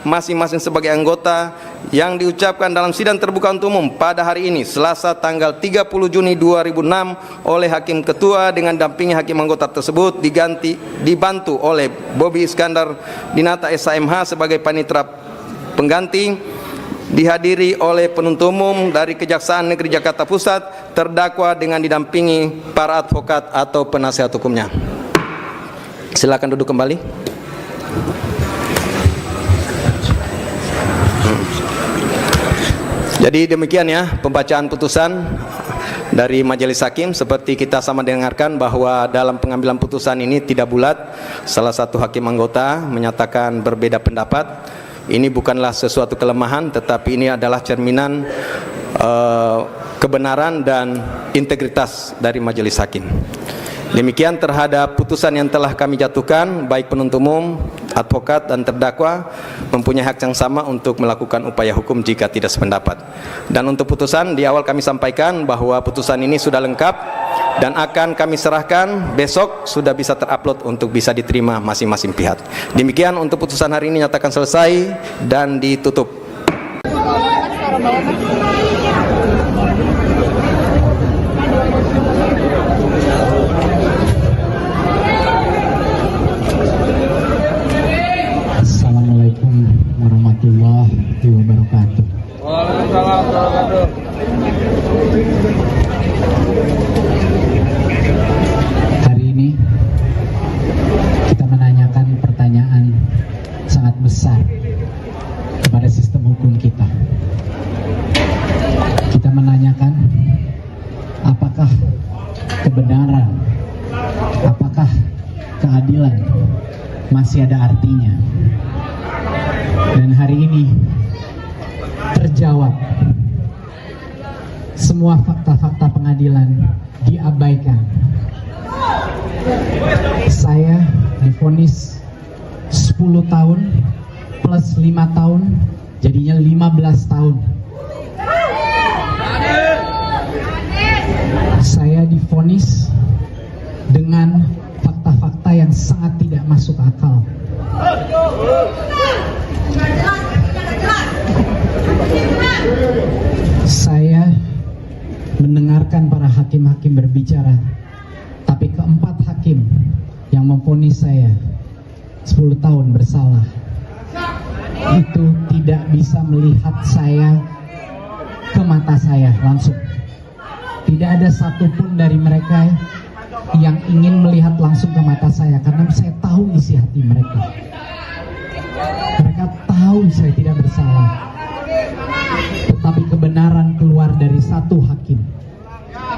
masing-masing sebagai anggota, yang diucapkan dalam sidang terbuka untuk umum pada hari ini Selasa tanggal 30 Juni 2006 oleh Hakim Ketua dengan dampingi hakim anggota tersebut dibantu oleh Bobi Iskandar Dinata SHMH sebagai panitera pengganti, dihadiri oleh penuntut umum dari Kejaksaan Negeri Jakarta Pusat, terdakwa dengan didampingi para advokat atau penasihat hukumnya. Silakan duduk kembali. Jadi demikian ya pembacaan putusan dari Majelis Hakim. Seperti kita sama dengarkan bahwa dalam pengambilan putusan ini tidak bulat. Salah satu hakim anggota menyatakan berbeda pendapat. Ini bukanlah sesuatu kelemahan, tetapi ini adalah cerminan kebenaran dan integritas dari Majelis Hakim. Demikian terhadap putusan yang telah kami jatuhkan, baik penuntut umum, advokat, dan terdakwa mempunyai hak yang sama untuk melakukan upaya hukum jika tidak sependapat. Dan untuk putusan, di awal kami sampaikan bahwa putusan ini sudah lengkap dan akan kami serahkan besok, sudah bisa terupload untuk bisa diterima masing-masing pihak. Demikian untuk putusan hari ini nyatakan selesai dan ditutup. Assalamualaikum warahmatullahi wabarakatuh. Waalaikumsalam warahmatullahi wabarakatuh. Hari ini kita menanyakan pertanyaan sangat besar kepada sistem hukum kita. Kita menanyakan apakah kebenaran, apakah keadilan masih ada artinya. Dan hari ini terjawab. Semua fakta-fakta pengadilan diabaikan. Saya divonis 10 tahun plus 5 tahun, jadinya 15 tahun. Saya divonis dengan fakta-fakta yang sangat tidak masuk akal. mendengarkan para hakim-hakim berbicara, tapi keempat hakim yang memvonis saya 10 tahun bersalah itu tidak bisa melihat saya ke mata saya langsung. Tidak ada satupun dari mereka yang ingin melihat langsung ke mata saya, karena saya tahu isi hati mereka. Mereka tahu saya tidak bersalah. Tetapi kebenaran keluar dari satu hakim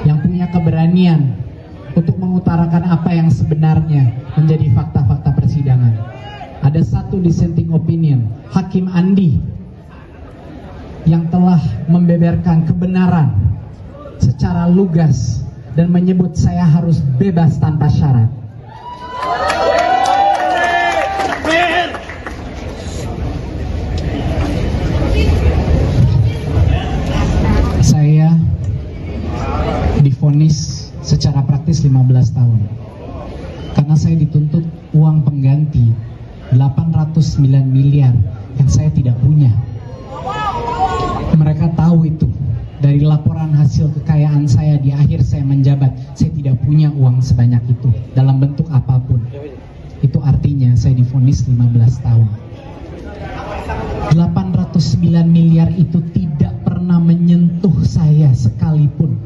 yang punya keberanian untuk mengutarakan apa yang sebenarnya menjadi fakta-fakta persidangan. Ada satu dissenting opinion, Hakim Andi, yang telah membeberkan kebenaran secara lugas dan menyebut saya harus bebas tanpa syarat. Saya divonis secara praktis 15 tahun karena saya dituntut uang pengganti 809 miliar yang saya tidak punya. Mereka tahu itu dari laporan hasil kekayaan saya di akhir saya menjabat. Saya tidak punya uang sebanyak itu dalam bentuk apapun. Itu artinya saya divonis 15 tahun. 809 miliar itu tidak pernah menyentuh saya sekalipun.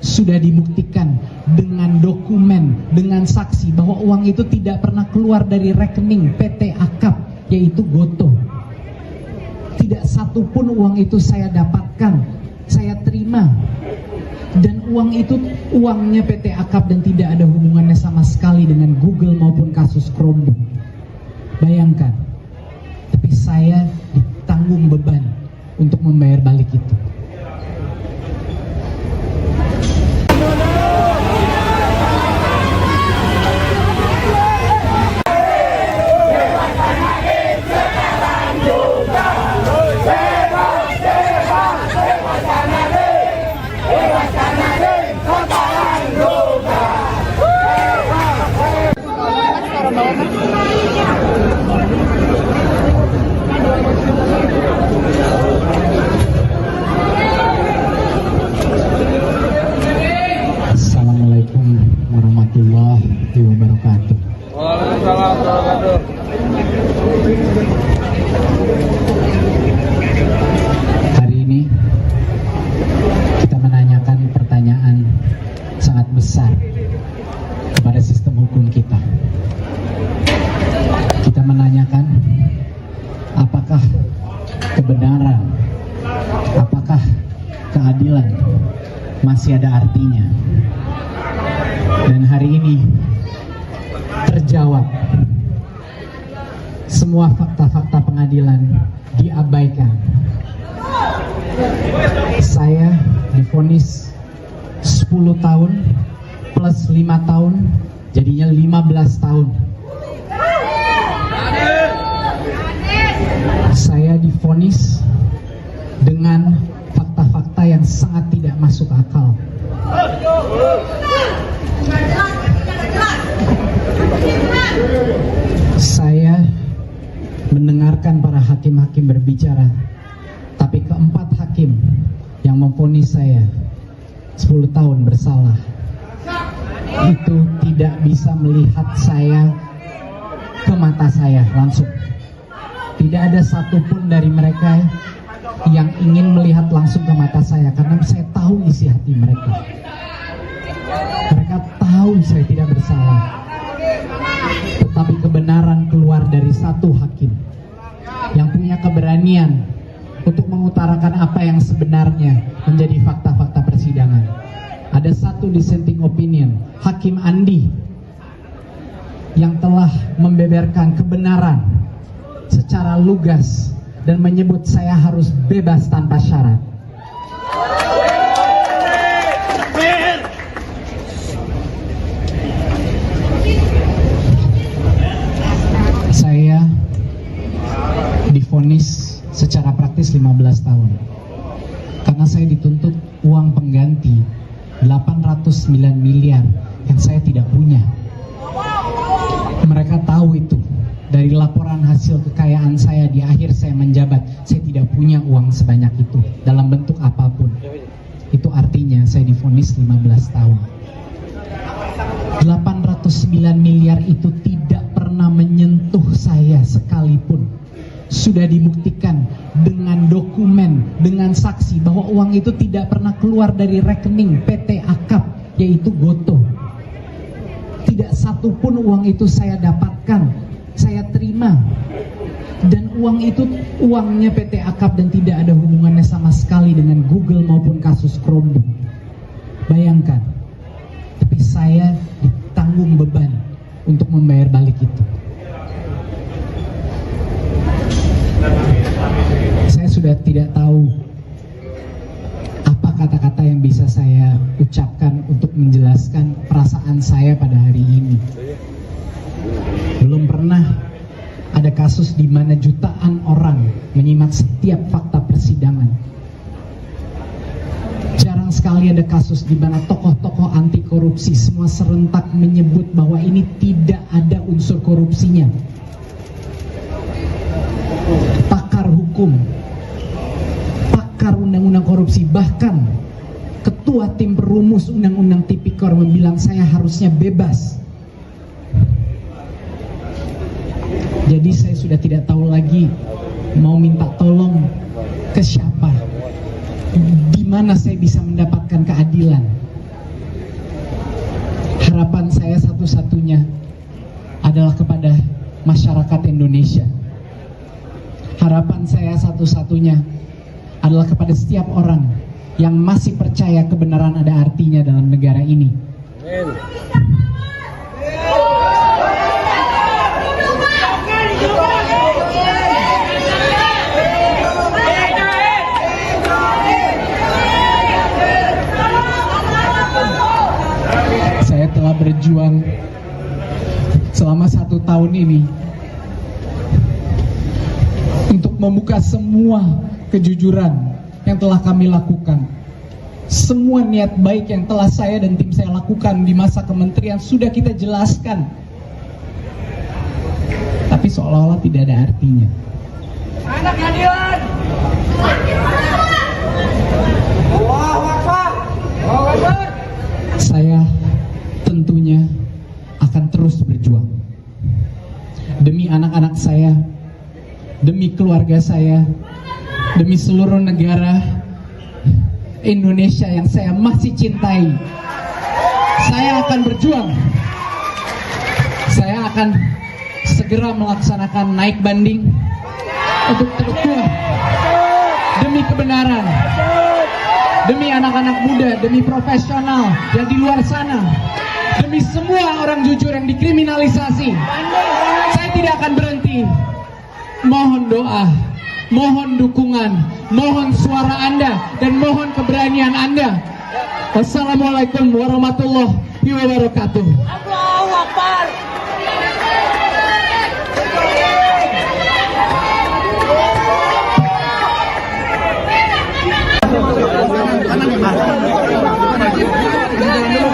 Sudah dibuktikan dengan dokumen, dengan saksi bahwa uang itu tidak pernah keluar dari rekening PT Akap, yaitu Gotoh. Tidak satupun uang itu saya dapatkan, saya terima. Dan uang itu uangnya PT Akap dan tidak ada hubungannya sama sekali dengan Google maupun kasus Chromebook. Bayangkan, tapi saya ditanggung beban untuk membayar balik itu. Assalamualaikum warahmatullahi wabarakatuh. Waalaikumsalam warahmatullahi wabarakatuh. Hari ini kita menanyakan pertanyaan sangat besar kepada sistem hukum kita. Kita menanyakan apakah kebenaran, apakah keadilan masih ada artinya. Dan hari ini terjawab. Semua fakta-fakta pengadilan diabaikan. Saya divonis 10 tahun plus 5 tahun, jadinya 15 tahun. Saya divonis dengan fakta-fakta yang sangat tidak masuk akal. Saya mendengarkan para hakim-hakim berbicara, tapi keempat hakim yang memvonis saya 10 tahun bersalah itu tidak bisa melihat saya ke mata saya langsung. Tidak ada satupun dari mereka yang ingin melihat langsung ke mata saya, karena saya tahu isi hati mereka. Mereka tahu saya tidak bersalah. Tetapi kebenaran keluar dari satu hakim yang punya keberanian untuk mengutarakan apa yang sebenarnya menjadi fakta-fakta persidangan. Ada satu dissenting opinion, Hakim Andi, yang telah membeberkan kebenaran secara lugas dan menyebut saya harus bebas tanpa syarat. Saya divonis secara praktis 15 tahun karena saya dituntut uang pengganti 809 miliar yang saya tidak punya. Mereka tahu itu dari laporan hasil kekayaan saya di akhir saya menjabat. Saya tidak punya uang sebanyak itu dalam bentuk apapun. itu artinya saya divonis 15 tahun. 809 miliar itu tidak pernah menyentuh saya sekalipun. Sudah dibuktikan dengan dokumen, dengan saksi bahwa uang itu tidak pernah keluar dari rekening PT Akap, yaitu Gotoh. Tidak satu pun uang itu saya dapatkan, saya terima. Dan uang itu uangnya PT Akap dan tidak ada hubungannya sama sekali dengan Google maupun kasus Chromebook. Bayangkan, tapi saya ditanggung beban untuk membayar balik itu. Saya sudah tidak tahu apa kata-kata yang bisa saya ucapkan untuk menjelaskan perasaan saya pada hari ini. Belum pernah ada kasus di mana jutaan orang menyimak setiap fakta persidangan. Jarang sekali ada kasus di mana tokoh-tokoh anti korupsi semua serentak menyebut bahwa ini tidak ada unsur korupsinya. Pakar hukum, pakar undang-undang korupsi, bahkan ketua tim perumus undang-undang tipikor membilang saya harusnya bebas. Jadi saya sudah tidak tahu lagi mau minta tolong ke siapa, di mana saya bisa mendapatkan keadilan. Harapan saya satu-satunya adalah kepada masyarakat Indonesia. Harapan saya satu-satunya adalah kepada setiap orang yang masih percaya kebenaran ada artinya dalam negara ini. Saya telah berjuang selama 1 tahun ini untuk membuka semua kejujuran yang telah kami lakukan. Semua niat baik yang telah saya dan tim saya lakukan di masa kementerian sudah kita jelaskan. Tapi seolah-olah tidak ada artinya. Anak keadilan. Allahu Akbar. Allahu Akbar. Saya tentunya akan terus berjuang demi anak-anak saya, demi keluarga saya, demi seluruh negara Indonesia yang saya masih cintai. Saya akan berjuang. Saya akan segera melaksanakan naik banding untuk terkuat demi kebenaran, demi anak-anak muda, demi profesional yang di luar sana, demi semua orang jujur yang dikriminalisasi. Saya tidak akan berhenti. Mohon doa, mohon dukungan, mohon suara Anda, dan mohon keberanian Anda. Wassalamualaikum warahmatullahi wabarakatuh. Allahu Akbar. Jangan dulu.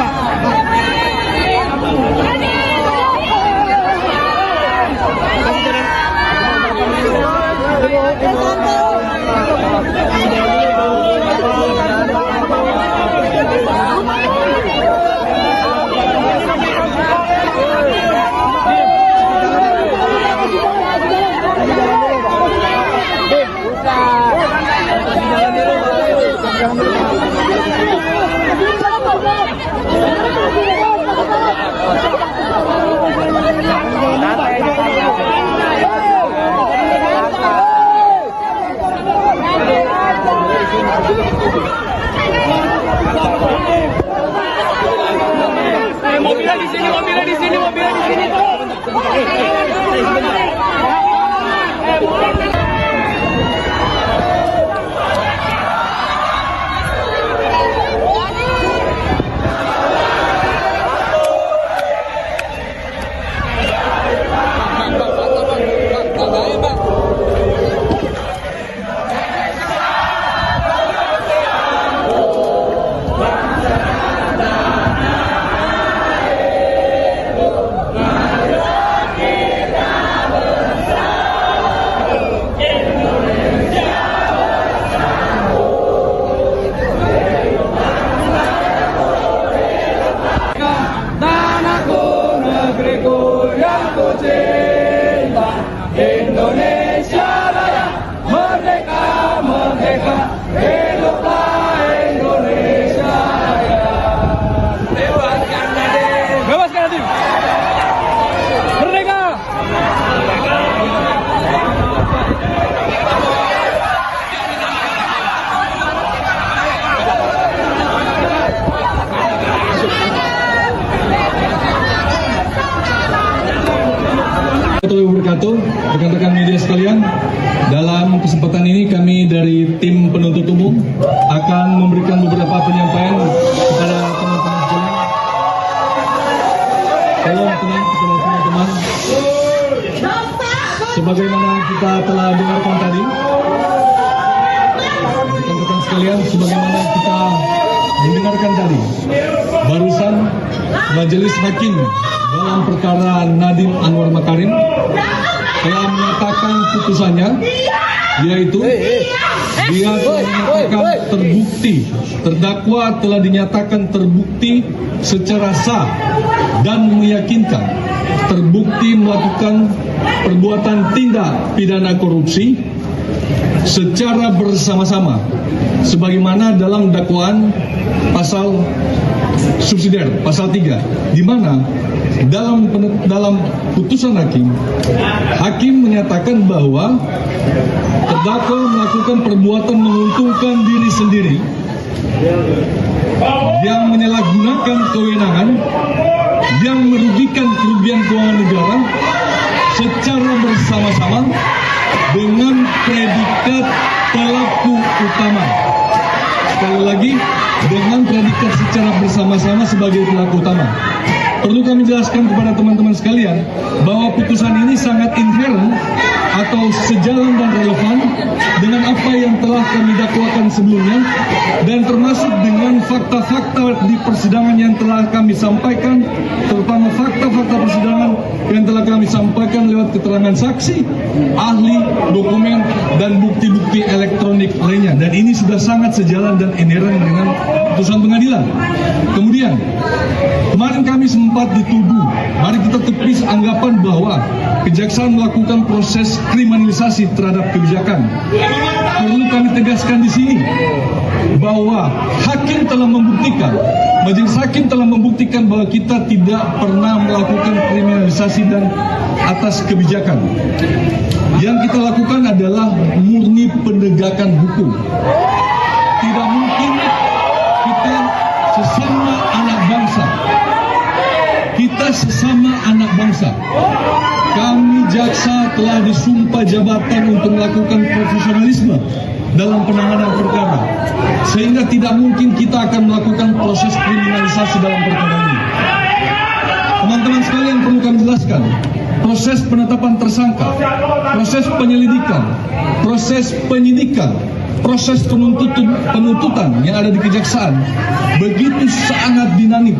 wabarakatuh, rekan-rekan media sekalian. Dalam kesempatan ini kami dari tim penuntut umum akan memberikan beberapa penyampaian kepada teman-teman sekalian. Tolong tenang kepada teman-teman. Sebagaimana kita telah dengarkan tadi, rekan-rekan sekalian, sebagaimana kita mendengarkan tadi, barusan Majelis Hakim dalam perkara Nadiem Anwar Makarim telah menyatakan putusannya, yaitu dia telah dinyatakan terbukti, terdakwa telah dinyatakan terbukti secara sah dan meyakinkan terbukti melakukan perbuatan tindak pidana korupsi secara bersama-sama sebagaimana dalam dakwaan pasal subsidiar pasal 3, di mana dalam putusan hakim menyatakan bahwa terdakwa melakukan perbuatan menguntungkan diri sendiri yang menyalahgunakan kewenangan yang merugikan kerugian keuangan negara secara bersama-sama dengan predikat pelaku utama. Sekali lagi, dengan predikat secara bersama-sama sebagai pelaku utama. Perlu kami jelaskan kepada teman-teman sekalian bahwa putusan ini sangat inherent atau sejalan dan relevan dengan apa yang telah kami dakwakan sebelumnya, dan termasuk dengan fakta-fakta di persidangan yang telah kami sampaikan, terutama fakta-fakta persidangan yang telah kami sampaikan lewat keterangan saksi, ahli, dokumen, dan bukti-bukti elektronik lainnya. Dan ini sudah sangat sejalan dan inherent dengan putusan pengadilan. Kemudian, kemarin kami sempat dituduh, mari kita tepis anggapan bahwa kejaksaan melakukan proses kriminalisasi terhadap kebijakan. Perlu kami tegaskan di sini bahwa hakim telah membuktikan, majelis hakim telah membuktikan bahwa kita tidak pernah melakukan kriminalisasi dan atas kebijakan. Yang kita lakukan adalah murni penegakan hukum. Tidak mungkin kita sesama anak bangsa. Kita sesama anak bangsa. Kami jaksa telah disumpah jabatan untuk melakukan profesionalisme dalam penanganan perkara, sehingga tidak mungkin kita akan melakukan proses kriminalisasi dalam perkara ini. Teman-teman sekalian, perlu kami jelaskan, proses penetapan tersangka, proses penyelidikan, proses penyidikan, proses penuntutan yang ada di kejaksaan begitu sangat dinamis,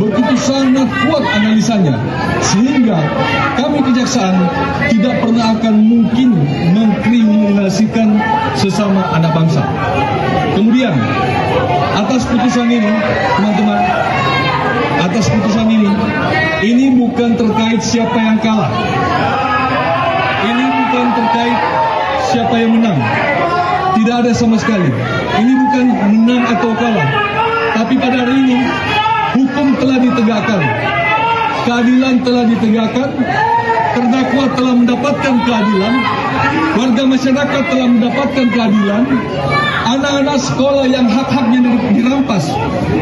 begitu sangat kuat analisanya, sehingga kami kejaksaan tidak pernah akan mungkin mengkriminalisasikan sesama anak bangsa. Kemudian, atas putusan ini, teman-teman, atas putusan ini bukan terkait siapa yang kalah, ini bukan terkait siapa yang menang. Tidak ada sama sekali. Ini bukan menang atau kalah. Tapi pada hari ini, hukum telah ditegakkan. Keadilan telah ditegakkan. Terdakwa telah mendapatkan keadilan. Warga masyarakat telah mendapatkan keadilan. Anak-anak sekolah yang hak-haknya dirampas,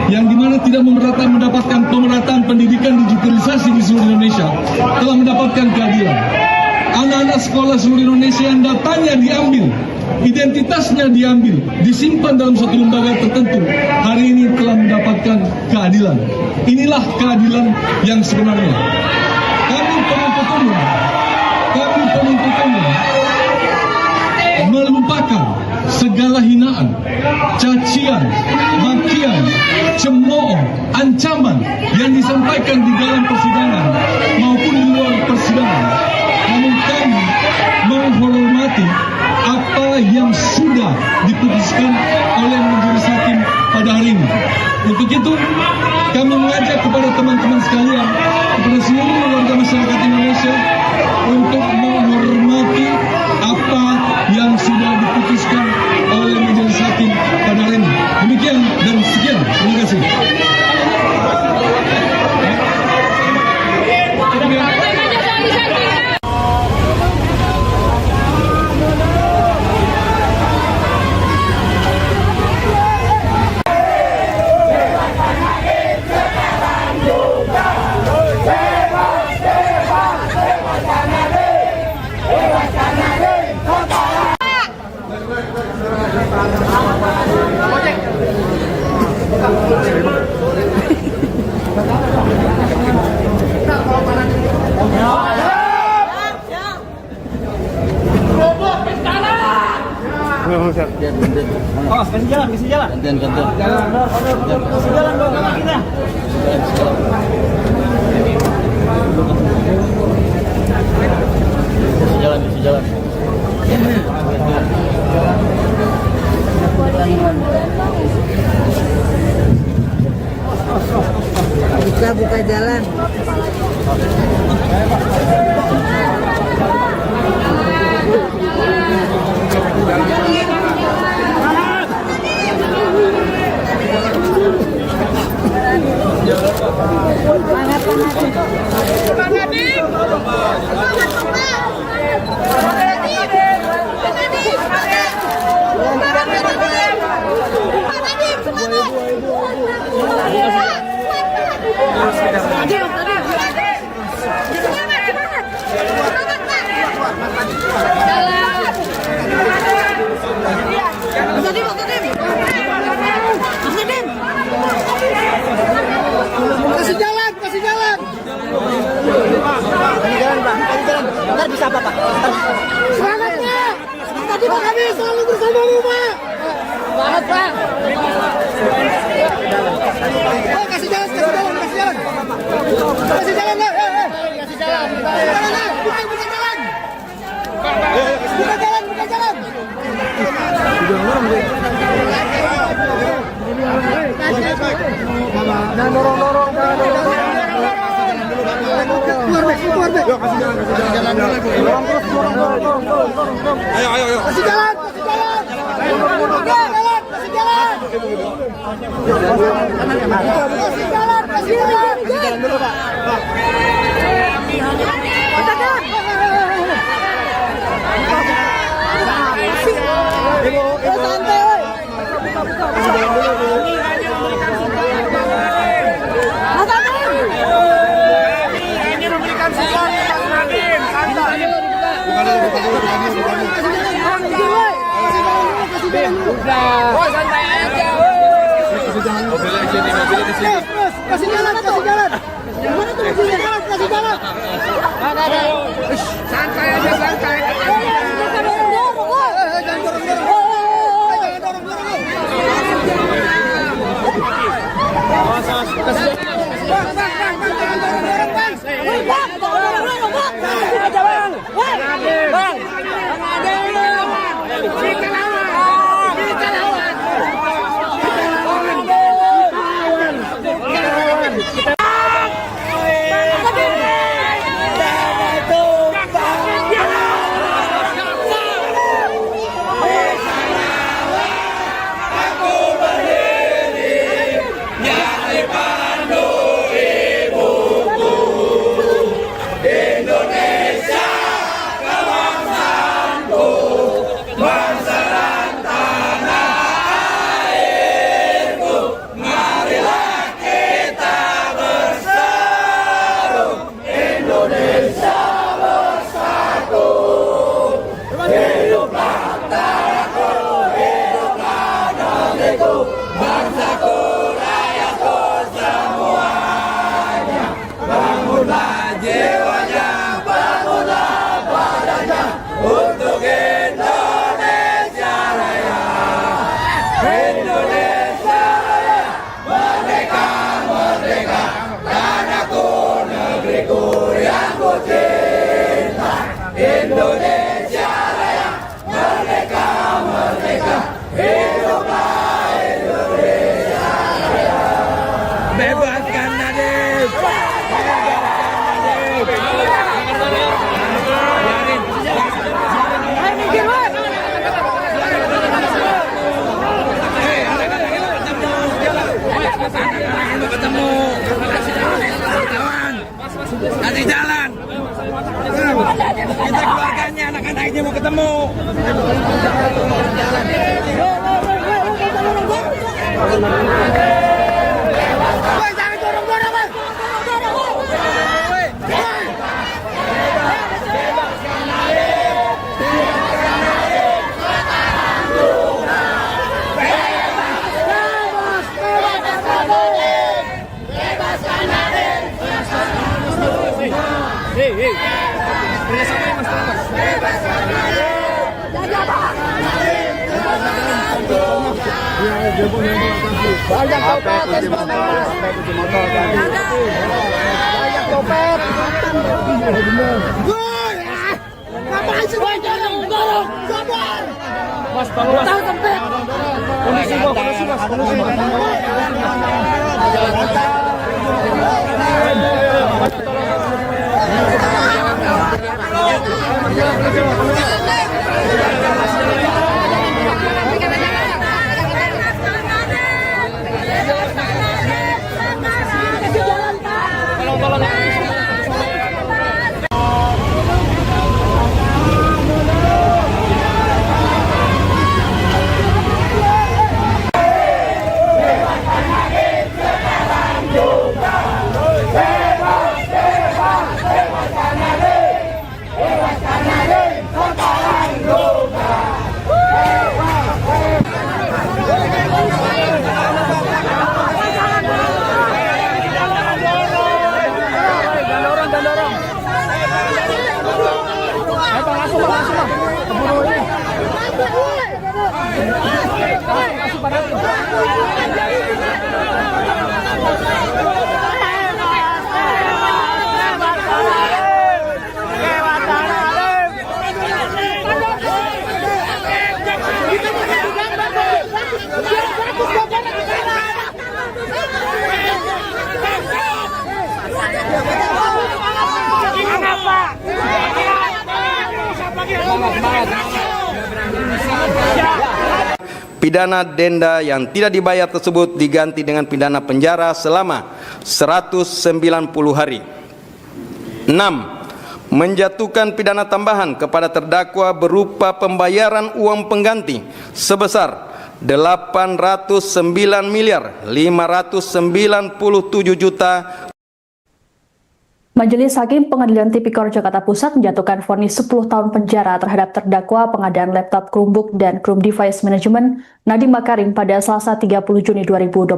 yang dimana tidak mendapatkan pemerataan pendidikan digitalisasi di seluruh Indonesia, telah mendapatkan keadilan. Anak-anak sekolah seluruh Indonesia yang datanya diambil, identitasnya diambil, disimpan dalam satu lembaga tertentu, hari ini telah mendapatkan keadilan. Inilah keadilan yang sebenarnya. Kami penuntut umum melupakan segala hinaan, cacian, makian, cemooh, ancaman yang disampaikan di dalam persidangan maupun di luar persidangan. Namun kami menghormati apa yang sudah diputuskan oleh majelis hakim pada hari ini. Untuk itu, kami mengajak kepada teman-teman sekalian, kepada seluruh warga masyarakat Indonesia, untuk menghormati apa yang sudah diputuskan oleh majelis hakim pada hari ini. Demikian dan sekian. Terima kasih. Kasih jalan, kasih jalan. Gantian. Kasih jalan dong sama kita. Kasih jalan. Buka jalan. Kasih jalan. Kasih jalan, Pak. Ntar bisa apa, Pak? Semangat, Pak. Tadi Pak kami selalu bersamamu, Pak. Semangat, Pak. Kasih jalan. Kasih jalan, Pak. Kasih jalan, Kasih jalan. Buka jalan. Buka jalan. Jangan dorong. Keluar, Bek. Kasih jalan. Ayo. Kasih jalan. Kasih jalan dulu, Pak. Kasih jalan. Gimana tuh mobilnya? Kasih jalan. Santai aja. Jangan Kasih jalan. Kita keluarganya, anak-anaknya mau ketemu. Jangan dorong-dorong, Mas. Hei, kerjasama Mas Thomas. Bebaskan Nadiem. Banyak copet, banyak copet. Woi, ngapain sih dorong? Sabar. Mas, tolong mas. Kondisi mas, kondisi mas. Pidana denda yang tidak dibayar tersebut diganti dengan pidana penjara selama 190 hari. 6. Menjatuhkan pidana tambahan kepada terdakwa berupa pembayaran uang pengganti sebesar 809.597.000.000. Majelis Hakim Pengadilan Tipikor Jakarta Pusat menjatuhkan vonis 10 tahun penjara terhadap terdakwa pengadaan laptop Chromebook dan Chrome Device Management Nadiem Makarim pada Selasa 30 Juni 2026.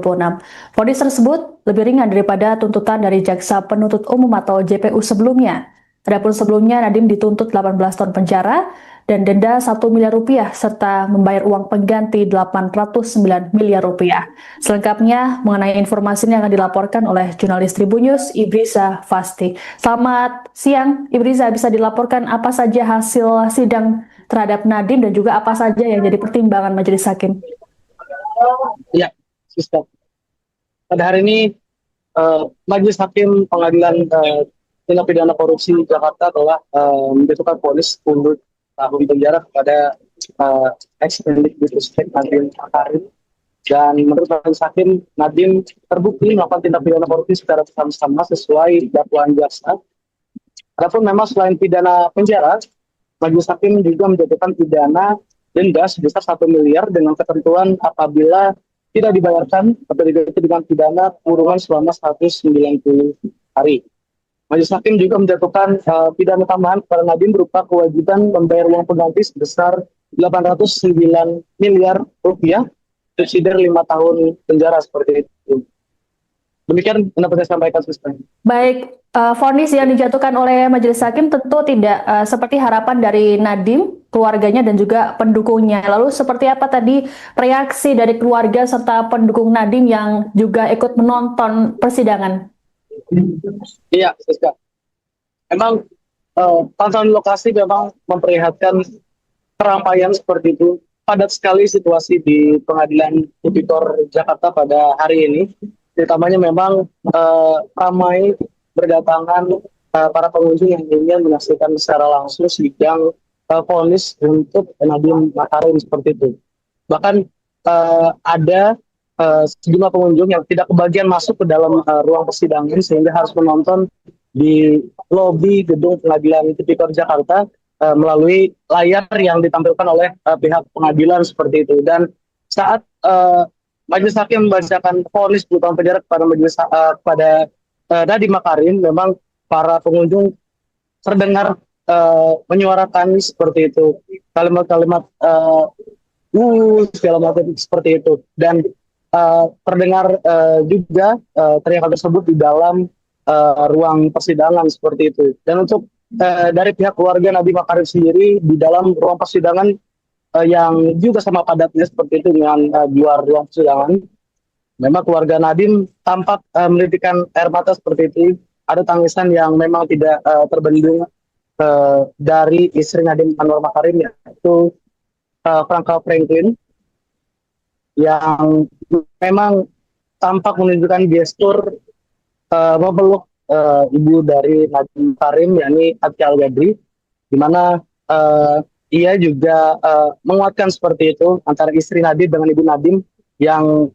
Vonis tersebut lebih ringan daripada tuntutan dari Jaksa Penuntut Umum atau JPU sebelumnya. Adapun sebelumnya Nadiem dituntut 18 tahun penjara dan denda 1 miliar rupiah serta membayar uang pengganti 809 miliar rupiah. Selengkapnya mengenai informasi ini akan dilaporkan oleh jurnalis Tribunnews Ibriza Fasti. Selamat siang Ibriza, bisa dilaporkan apa saja hasil sidang terhadap Nadiem dan juga apa saja yang jadi pertimbangan Majelis Hakim? Ya, Sister. Pada hari ini Majelis Hakim Pengadilan Tindak Pidana Korupsi Jakarta telah menjatuhkan vonis 10 tahun penjara kepada ex-Mendikbudristek Nadiem Makarim, dan menurut Majelis Hakim Nadiem terbukti melakukan tindak pidana korupsi secara bersama-sama sesuai dakwaan jaksa. Adapun memang selain pidana penjara, Majelis Hakim juga menjatuhkan pidana denda sebesar 1 miliar dengan ketentuan apabila tidak dibayarkan atau diganti dengan pidana kurungan selama 190 hari. Majelis Hakim juga menjatuhkan pidana tambahan kepada Nadiem berupa kewajiban membayar uang pengganti sebesar 809 miliar rupiah, subsidi 5 tahun penjara seperti itu. Demikian pendapat saya sampaikan, Sister. Baik, vonis yang dijatuhkan oleh Majelis Hakim tentu tidak seperti harapan dari Nadiem, keluarganya dan juga pendukungnya. Lalu seperti apa tadi reaksi dari keluarga serta pendukung Nadiem yang juga ikut menonton persidangan? Iya, Siska. Emang pantauan lokasi memang memperlihatkan keramaian seperti itu. Padat sekali situasi di Pengadilan Tipikor Jakarta pada hari ini. Terutamanya memang ramai berdatangan para pengunjung yang ingin menyaksikan secara langsung sidang vonis untuk Nadiem Makarim seperti itu. Bahkan ada sejumlah pengunjung yang tidak kebagian masuk ke dalam ruang persidangan sehingga harus menonton di lobi gedung Pengadilan Tipikor Jakarta melalui layar yang ditampilkan oleh pihak pengadilan seperti itu. Dan saat Majelis Hakim membacakan vonis 10 tahun penjara kepada Nadiem Makarim, memang para pengunjung terdengar menyuarakan seperti itu, kalimat-kalimat segala macam seperti itu, dan terdengar juga teriakan tersebut di dalam ruang persidangan seperti itu. Dan untuk dari pihak keluarga Nadiem Makarim sendiri, di dalam ruang persidangan yang juga sama padatnya seperti itu dengan di luar ruang persidangan. Memang keluarga Nadiem tampak menitikkan air mata seperti itu. Ada tangisan yang memang tidak terbendung dari istri Nadiem Anwar Makarim, yaitu Franka Franklin, yang memang tampak menunjukkan gestur memeluk ibu dari Nadiem Makarim, yakni Atia Al-Gadri, di mana ia juga menguatkan seperti itu antara istri Nadiem dengan ibu Nadiem yang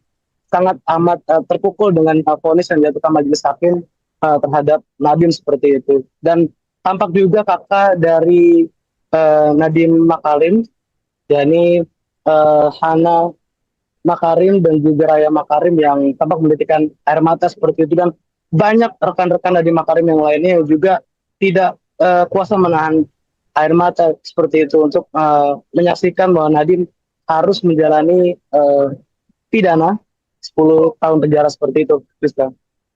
sangat amat terpukul dengan vonis yang dijatuhkan majelis hakim terhadap Nadiem seperti itu. Dan tampak juga kakak dari Nadiem Makarim, yakni Hana Makarim dan juga Raya Makarim, yang tampak menitikkan air mata seperti itu. Dan banyak rekan-rekan Nadiem Makarim yang lainnya yang juga tidak kuasa menahan air mata seperti itu untuk menyaksikan bahwa Nadiem harus menjalani pidana 10 tahun penjara seperti itu, Krista.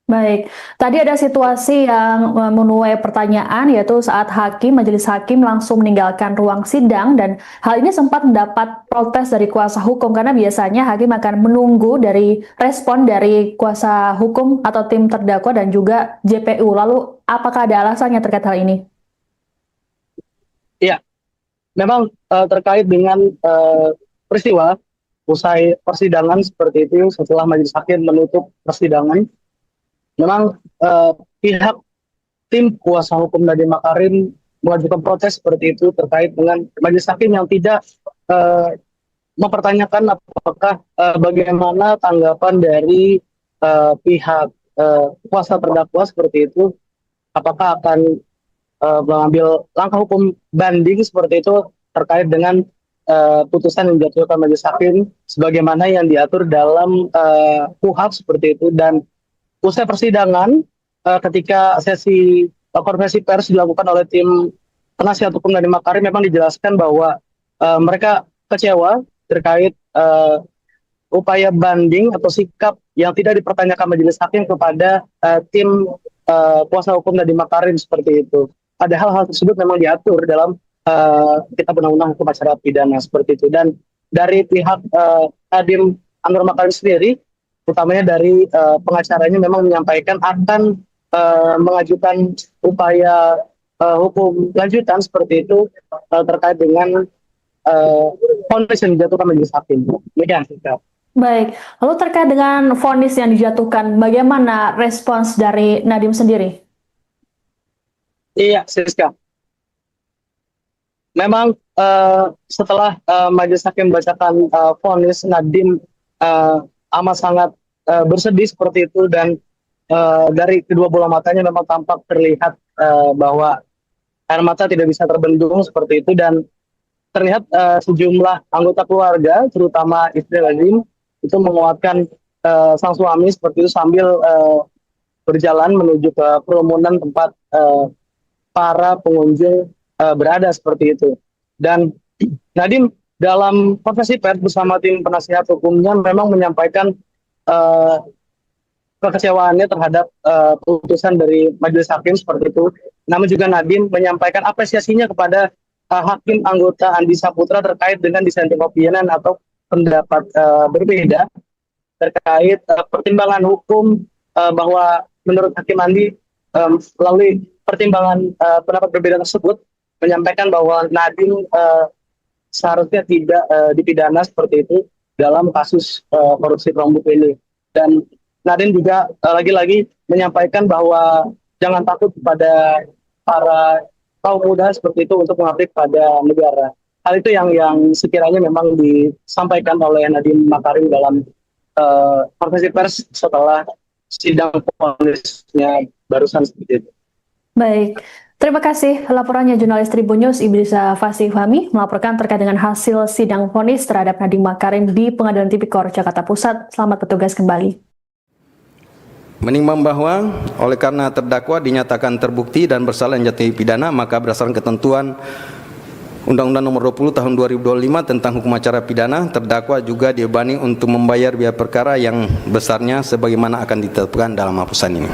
Baik, tadi ada situasi yang menuai pertanyaan, yaitu saat majelis hakim langsung meninggalkan ruang sidang, dan hal ini sempat mendapat protes dari kuasa hukum karena biasanya hakim akan menunggu dari respon dari kuasa hukum atau tim terdakwa dan juga JPU. Lalu apakah ada alasannya terkait hal ini? Iya, memang terkait dengan peristiwa usai persidangan seperti itu, setelah majelis hakim menutup persidangan, memang pihak tim kuasa hukum Nadiem Makarim mengajukan protes seperti itu terkait dengan majelis hakim yang tidak mempertanyakan apakah bagaimana tanggapan dari pihak kuasa terdakwa seperti itu, apakah akan mengambil langkah hukum banding seperti itu terkait dengan putusan yang dijatuhkan majelis hakim sebagaimana yang diatur dalam KUHP seperti itu. Dan usai persidangan, ketika sesi konferensi pers dilakukan oleh tim penasihat hukum Nadiem Makarim, memang dijelaskan bahwa mereka kecewa terkait upaya banding atau sikap yang tidak dipertanyakan majelis hakim kepada tim kuasa hukum Nadiem Makarim seperti itu. Padahal hal tersebut memang diatur dalam Kitab Undang-Undang Hukum Acara Pidana seperti itu. Dan dari pihak Nadiem Anwar Makarim sendiri, utamanya dari pengacaranya, memang menyampaikan akan mengajukan upaya hukum lanjutan seperti itu terkait dengan vonis yang dijatuhkan majelis hakim. Demikian. Baik, lalu terkait dengan vonis yang dijatuhkan, bagaimana respons dari Nadiem sendiri? Iya, Siska. Memang setelah majelis hakim membacakan vonis, Nadiem amat sangat bersedih seperti itu, dan dari kedua bola matanya memang tampak terlihat bahwa air mata tidak bisa terbendung seperti itu. Dan terlihat sejumlah anggota keluarga, terutama istri Nadiem, itu menguatkan sang suami seperti itu sambil berjalan menuju ke kerumunan tempat para pengunjung berada seperti itu. Dan Nadiem dalam konferensi pers bersama tim penasihat hukumnya memang menyampaikan kekecewaannya terhadap putusan dari majelis hakim seperti itu. Namun juga Nadiem menyampaikan apresiasinya kepada hakim anggota Andi Saputra terkait dengan dissenting opinion atau pendapat berbeda terkait pertimbangan hukum, bahwa menurut hakim Andi melalui pertimbangan pendapat berbeda tersebut menyampaikan bahwa Nadiem seharusnya tidak dipidana seperti itu dalam kasus korupsi Chromebook ini. Dan Nadiem juga lagi-lagi menyampaikan bahwa jangan takut kepada para kaum muda seperti itu untuk mengabdi pada negara. Hal itu yang sekiranya memang disampaikan oleh Nadiem Makarim dalam konferensi pers setelah sidang vonisnya barusan seperti itu. Baik, terima kasih laporannya jurnalis Tribun News Ibrisa Fasih Fahmi melaporkan terkait dengan hasil sidang vonis terhadap Nadiem Makarim di Pengadilan Tipikor Jakarta Pusat. Selamat bertugas kembali. Menimbang bahwa oleh karena terdakwa dinyatakan terbukti dan bersalah menjatuhi pidana, maka berdasarkan ketentuan Undang-Undang Nomor 20 Tahun 2025 tentang Hukum Acara Pidana, terdakwa juga dibebani untuk membayar biaya perkara yang besarnya sebagaimana akan ditetapkan dalam putusan ini.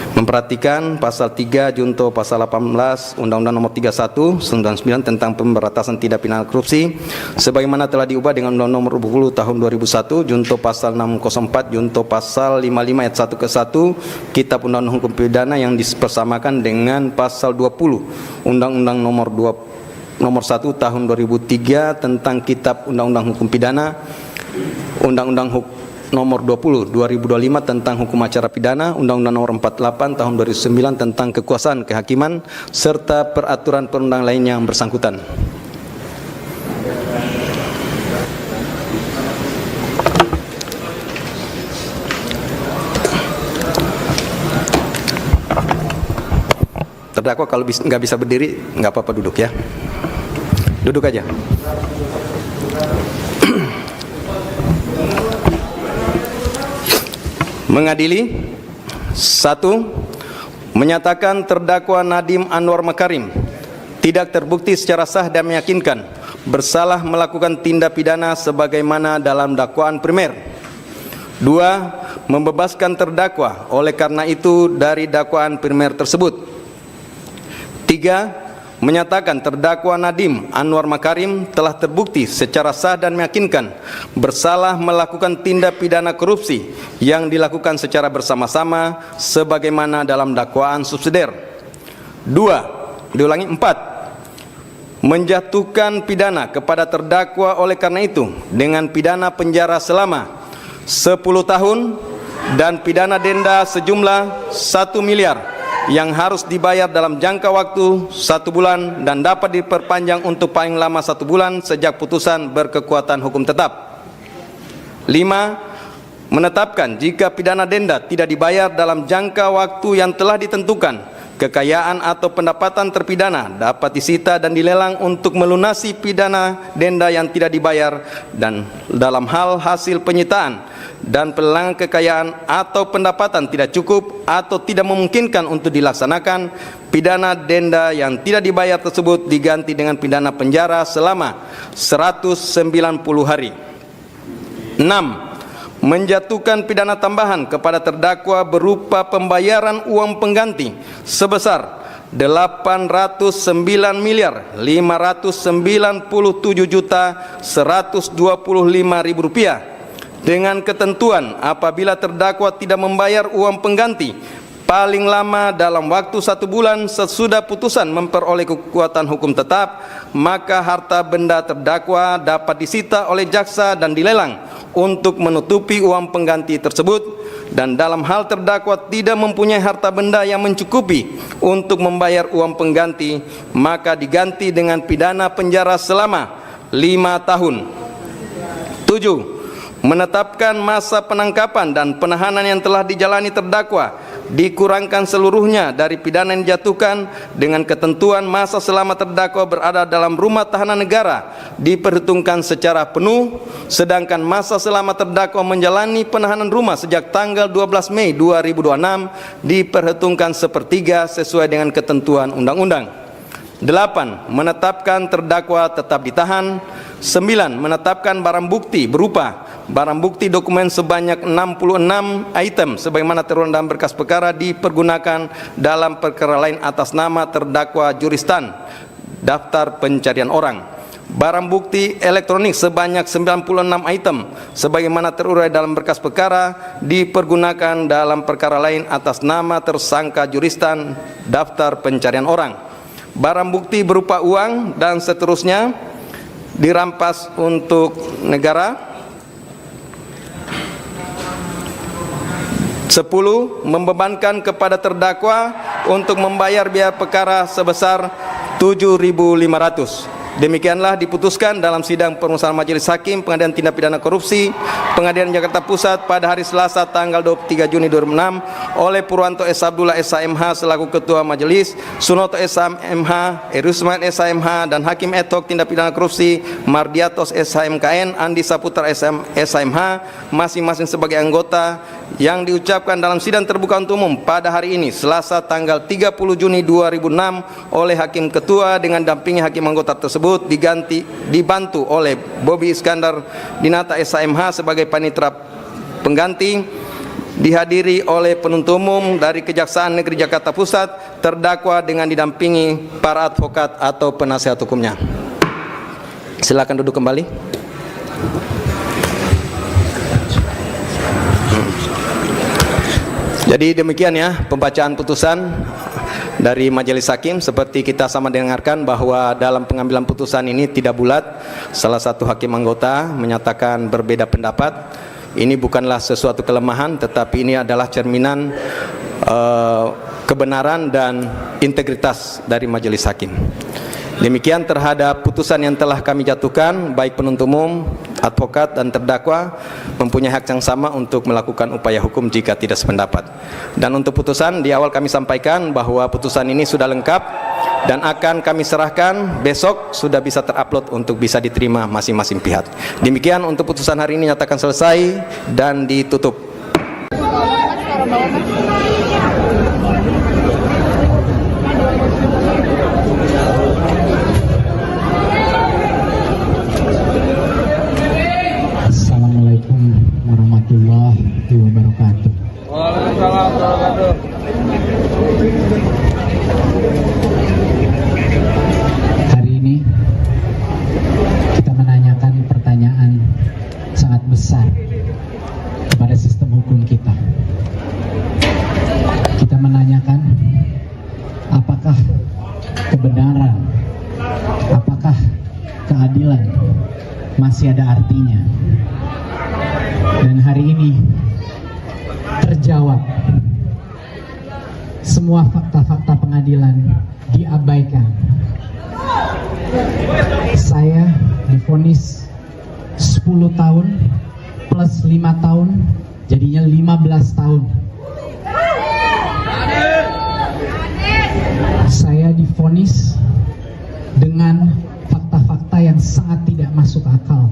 memperhatikan pasal 3 junto pasal 18 Undang-Undang Nomor 31 99 tentang pemberantasan tindak pidana korupsi sebagaimana telah diubah dengan Undang-Undang Nomor 20 Tahun 2001 junto pasal 604 junto pasal 55 ayat 1 ke 1 Kitab Undang-Undang Hukum Pidana yang dipersamakan dengan pasal 20 Undang-Undang Nomor 1 Tahun 2003 tentang Kitab Undang-Undang Hukum Pidana, Undang-Undang Nomor 20 2025 tentang Hukum Acara Pidana, Undang-Undang Nomor 48 Tahun 2009 tentang Kekuasaan Kehakiman serta peraturan perundang lainnya yang bersangkutan. Terdakwa kalau nggak bisa berdiri, nggak apa-apa duduk ya. Duduk aja. Mengadili 1. Menyatakan terdakwa Nadiem Anwar Makarim tidak terbukti secara sah dan meyakinkan bersalah melakukan tindak pidana sebagaimana dalam dakwaan primer. 2. Membebaskan terdakwa oleh karena itu dari dakwaan primer tersebut. 3. Menyatakan terdakwa Nadiem Anwar Makarim telah terbukti secara sah dan meyakinkan bersalah melakukan tindak pidana korupsi yang dilakukan secara bersama-sama sebagaimana dalam dakwaan subsidiar. 4. Menjatuhkan pidana kepada terdakwa oleh karena itu dengan pidana penjara selama 10 tahun dan pidana denda sejumlah 1 miliar yang harus dibayar dalam jangka waktu 1 bulan dan dapat diperpanjang untuk paling lama 1 bulan sejak putusan berkekuatan hukum tetap. 5. Menetapkan jika pidana denda tidak dibayar dalam jangka waktu yang telah ditentukan, kekayaan atau pendapatan terpidana dapat disita dan dilelang untuk melunasi pidana denda yang tidak dibayar, dan dalam hal hasil penyitaan dan pelelangan kekayaan atau pendapatan tidak cukup atau tidak memungkinkan untuk dilaksanakan, pidana denda yang tidak dibayar tersebut diganti dengan pidana penjara selama 190 hari. 6. Menjatuhkan pidana tambahan kepada terdakwa berupa pembayaran uang pengganti sebesar 809.597.125.000 rupiah dengan ketentuan apabila terdakwa tidak membayar uang pengganti paling lama dalam waktu 1 bulan sesudah putusan memperoleh kekuatan hukum tetap, maka harta benda terdakwa dapat disita oleh jaksa dan dilelang untuk menutupi uang pengganti tersebut, dan dalam hal terdakwa tidak mempunyai harta benda yang mencukupi untuk membayar uang pengganti, maka diganti dengan pidana penjara selama 5 tahun. 7. Menetapkan masa penangkapan dan penahanan yang telah dijalani terdakwa dikurangkan seluruhnya dari pidana yang dijatuhkan dengan ketentuan masa selama terdakwa berada dalam rumah tahanan negara diperhitungkan secara penuh, sedangkan masa selama terdakwa menjalani penahanan rumah sejak tanggal 12 Mei 2026 diperhitungkan sepertiga sesuai dengan ketentuan undang-undang. 8. Menetapkan terdakwa tetap ditahan. 9. Menetapkan barang bukti berupa barang bukti dokumen sebanyak 66 item sebagaimana tertuang dalam berkas perkara dipergunakan dalam perkara lain atas nama terdakwa Juristan daftar pencarian orang. Barang bukti elektronik sebanyak 96 item sebagaimana terurai dalam berkas perkara dipergunakan dalam perkara lain atas nama tersangka Juristan daftar pencarian orang. Barang bukti berupa uang dan seterusnya dirampas untuk negara. 10. Membebankan kepada terdakwa untuk membayar biaya perkara sebesar 7.500. Demikianlah diputuskan dalam sidang permusawaratan Majelis Hakim Pengadilan Tindak Pidana Korupsi Pengadilan Jakarta Pusat pada hari Selasa tanggal 23 Juni 2006 oleh Purwanto S. Abdullah SHMH selaku Ketua Majelis, Sunoto SHMH, Erusman SHMH, dan Hakim ad hoc Tindak Pidana Korupsi Mardiatos SHMKN, Andi Saputra SHMH masing-masing sebagai anggota, yang diucapkan dalam sidang terbuka untuk umum pada hari ini Selasa tanggal 30 Juni 2006 oleh Hakim Ketua dengan dampingi hakim anggota tersebut dibantu oleh Bobi Iskandar Dinata SHMH sebagai panitera pengganti, dihadiri oleh penuntut umum dari Kejaksaan Negeri Jakarta Pusat, terdakwa dengan didampingi para advokat atau penasihat hukumnya. Silakan duduk kembali. Jadi demikian ya pembacaan putusan dari majelis hakim. Seperti kita sama dengarkan bahwa dalam pengambilan putusan ini tidak bulat. Salah satu hakim anggota menyatakan berbeda pendapat. Ini bukanlah sesuatu kelemahan, tetapi ini adalah cerminan kebenaran dan integritas dari majelis hakim. Demikian terhadap putusan yang telah kami jatuhkan, baik penuntut umum, advokat dan terdakwa mempunyai hak yang sama untuk melakukan upaya hukum jika tidak sependapat. Dan untuk putusan, di awal kami sampaikan bahwa putusan ini sudah lengkap dan akan kami serahkan besok, sudah bisa terupload untuk bisa diterima masing-masing pihak. Demikian untuk putusan hari ini nyatakan selesai dan ditutup. Assalamualaikum warahmatullahi wabarakatuh. Waalaikumsalam warahmatullahi wabarakatuh. Hari ini kita menanyakan pertanyaan sangat besar kepada sistem hukum kita. Kita menanyakan apakah kebenaran, apakah keadilan masih ada artinya. Dan hari ini terjawab, semua fakta-fakta pengadilan diabaikan. Saya divonis 10 tahun plus 5 tahun, jadinya 15 tahun. Saya divonis dengan fakta-fakta yang sangat tidak masuk akal.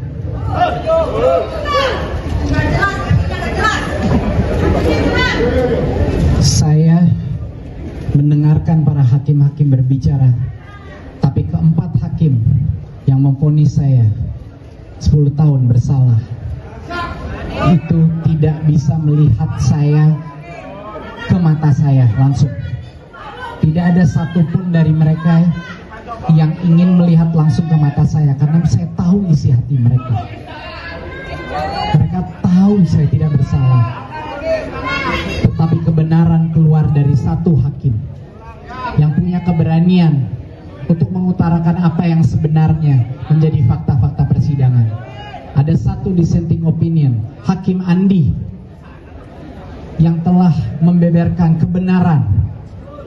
Saya mendengarkan para hakim-hakim berbicara, tapi keempat hakim yang memvonis saya 10 tahun bersalah itu tidak bisa melihat saya ke mata saya langsung. Tidak ada satupun dari mereka yang ingin melihat langsung ke mata saya, karena saya tahu isi hati mereka. Mereka tahu saya tidak bersalah. Tetapi kebenaran keluar dari satu hakim yang punya keberanian untuk mengutarakan apa yang sebenarnya menjadi fakta-fakta persidangan. Ada satu dissenting opinion, Hakim Andi, yang telah membeberkan kebenaran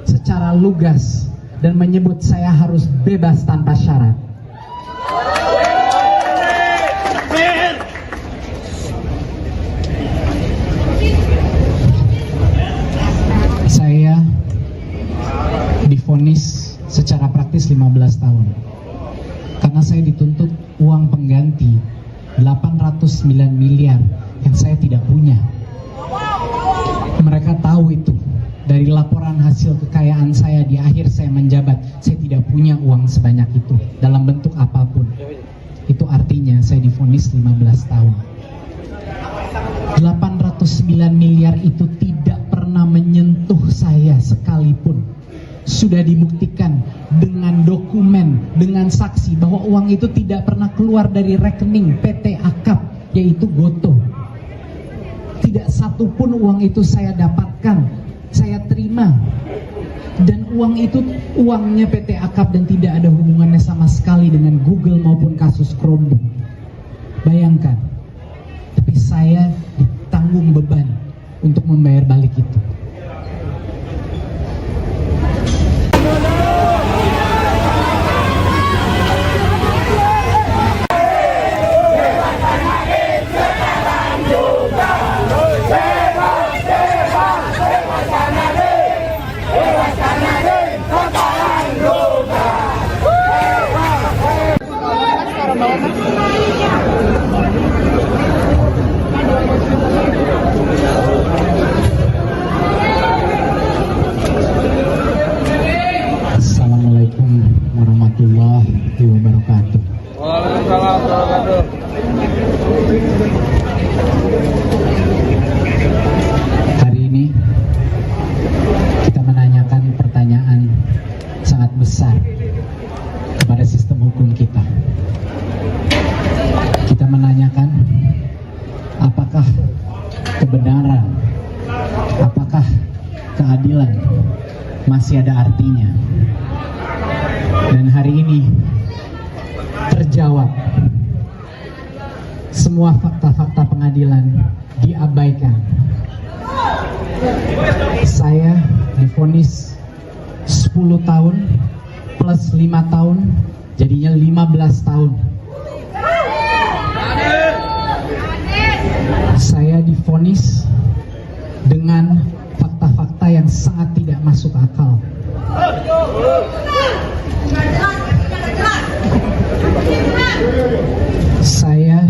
secara lugas dan menyebut saya harus bebas tanpa syarat. Saya divonis secara praktis 15 tahun karena saya dituntut uang pengganti 809 miliar yang saya tidak punya. Mereka tahu itu. Dari laporan hasil kekayaan saya di akhir saya menjabat, saya tidak punya uang sebanyak itu dalam bentuk apapun. Itu artinya saya divonis 15 tahun. 809 miliar itu tidak pernah menyentuh saya sekalipun. Sudah dibuktikan dengan dokumen, dengan saksi bahwa uang itu tidak pernah keluar dari rekening PT Akap, yaitu Gotoh. Tidak satupun uang itu saya dapatkan, saya terima. Dan uang itu uangnya PT Akap dan tidak ada hubungannya sama sekali dengan Google maupun kasus Chromebook. Bayangkan, tapi saya ditanggung beban untuk membayar balik itu. keadilan masih ada artinya. Dan hari ini terjawab. Semua fakta-fakta pengadilan diabaikan. Saya divonis 10 tahun plus 5 tahun, jadinya 15 tahun. Saya divonis dengan fakta-fakta yang sangat tidak masuk akal. Saya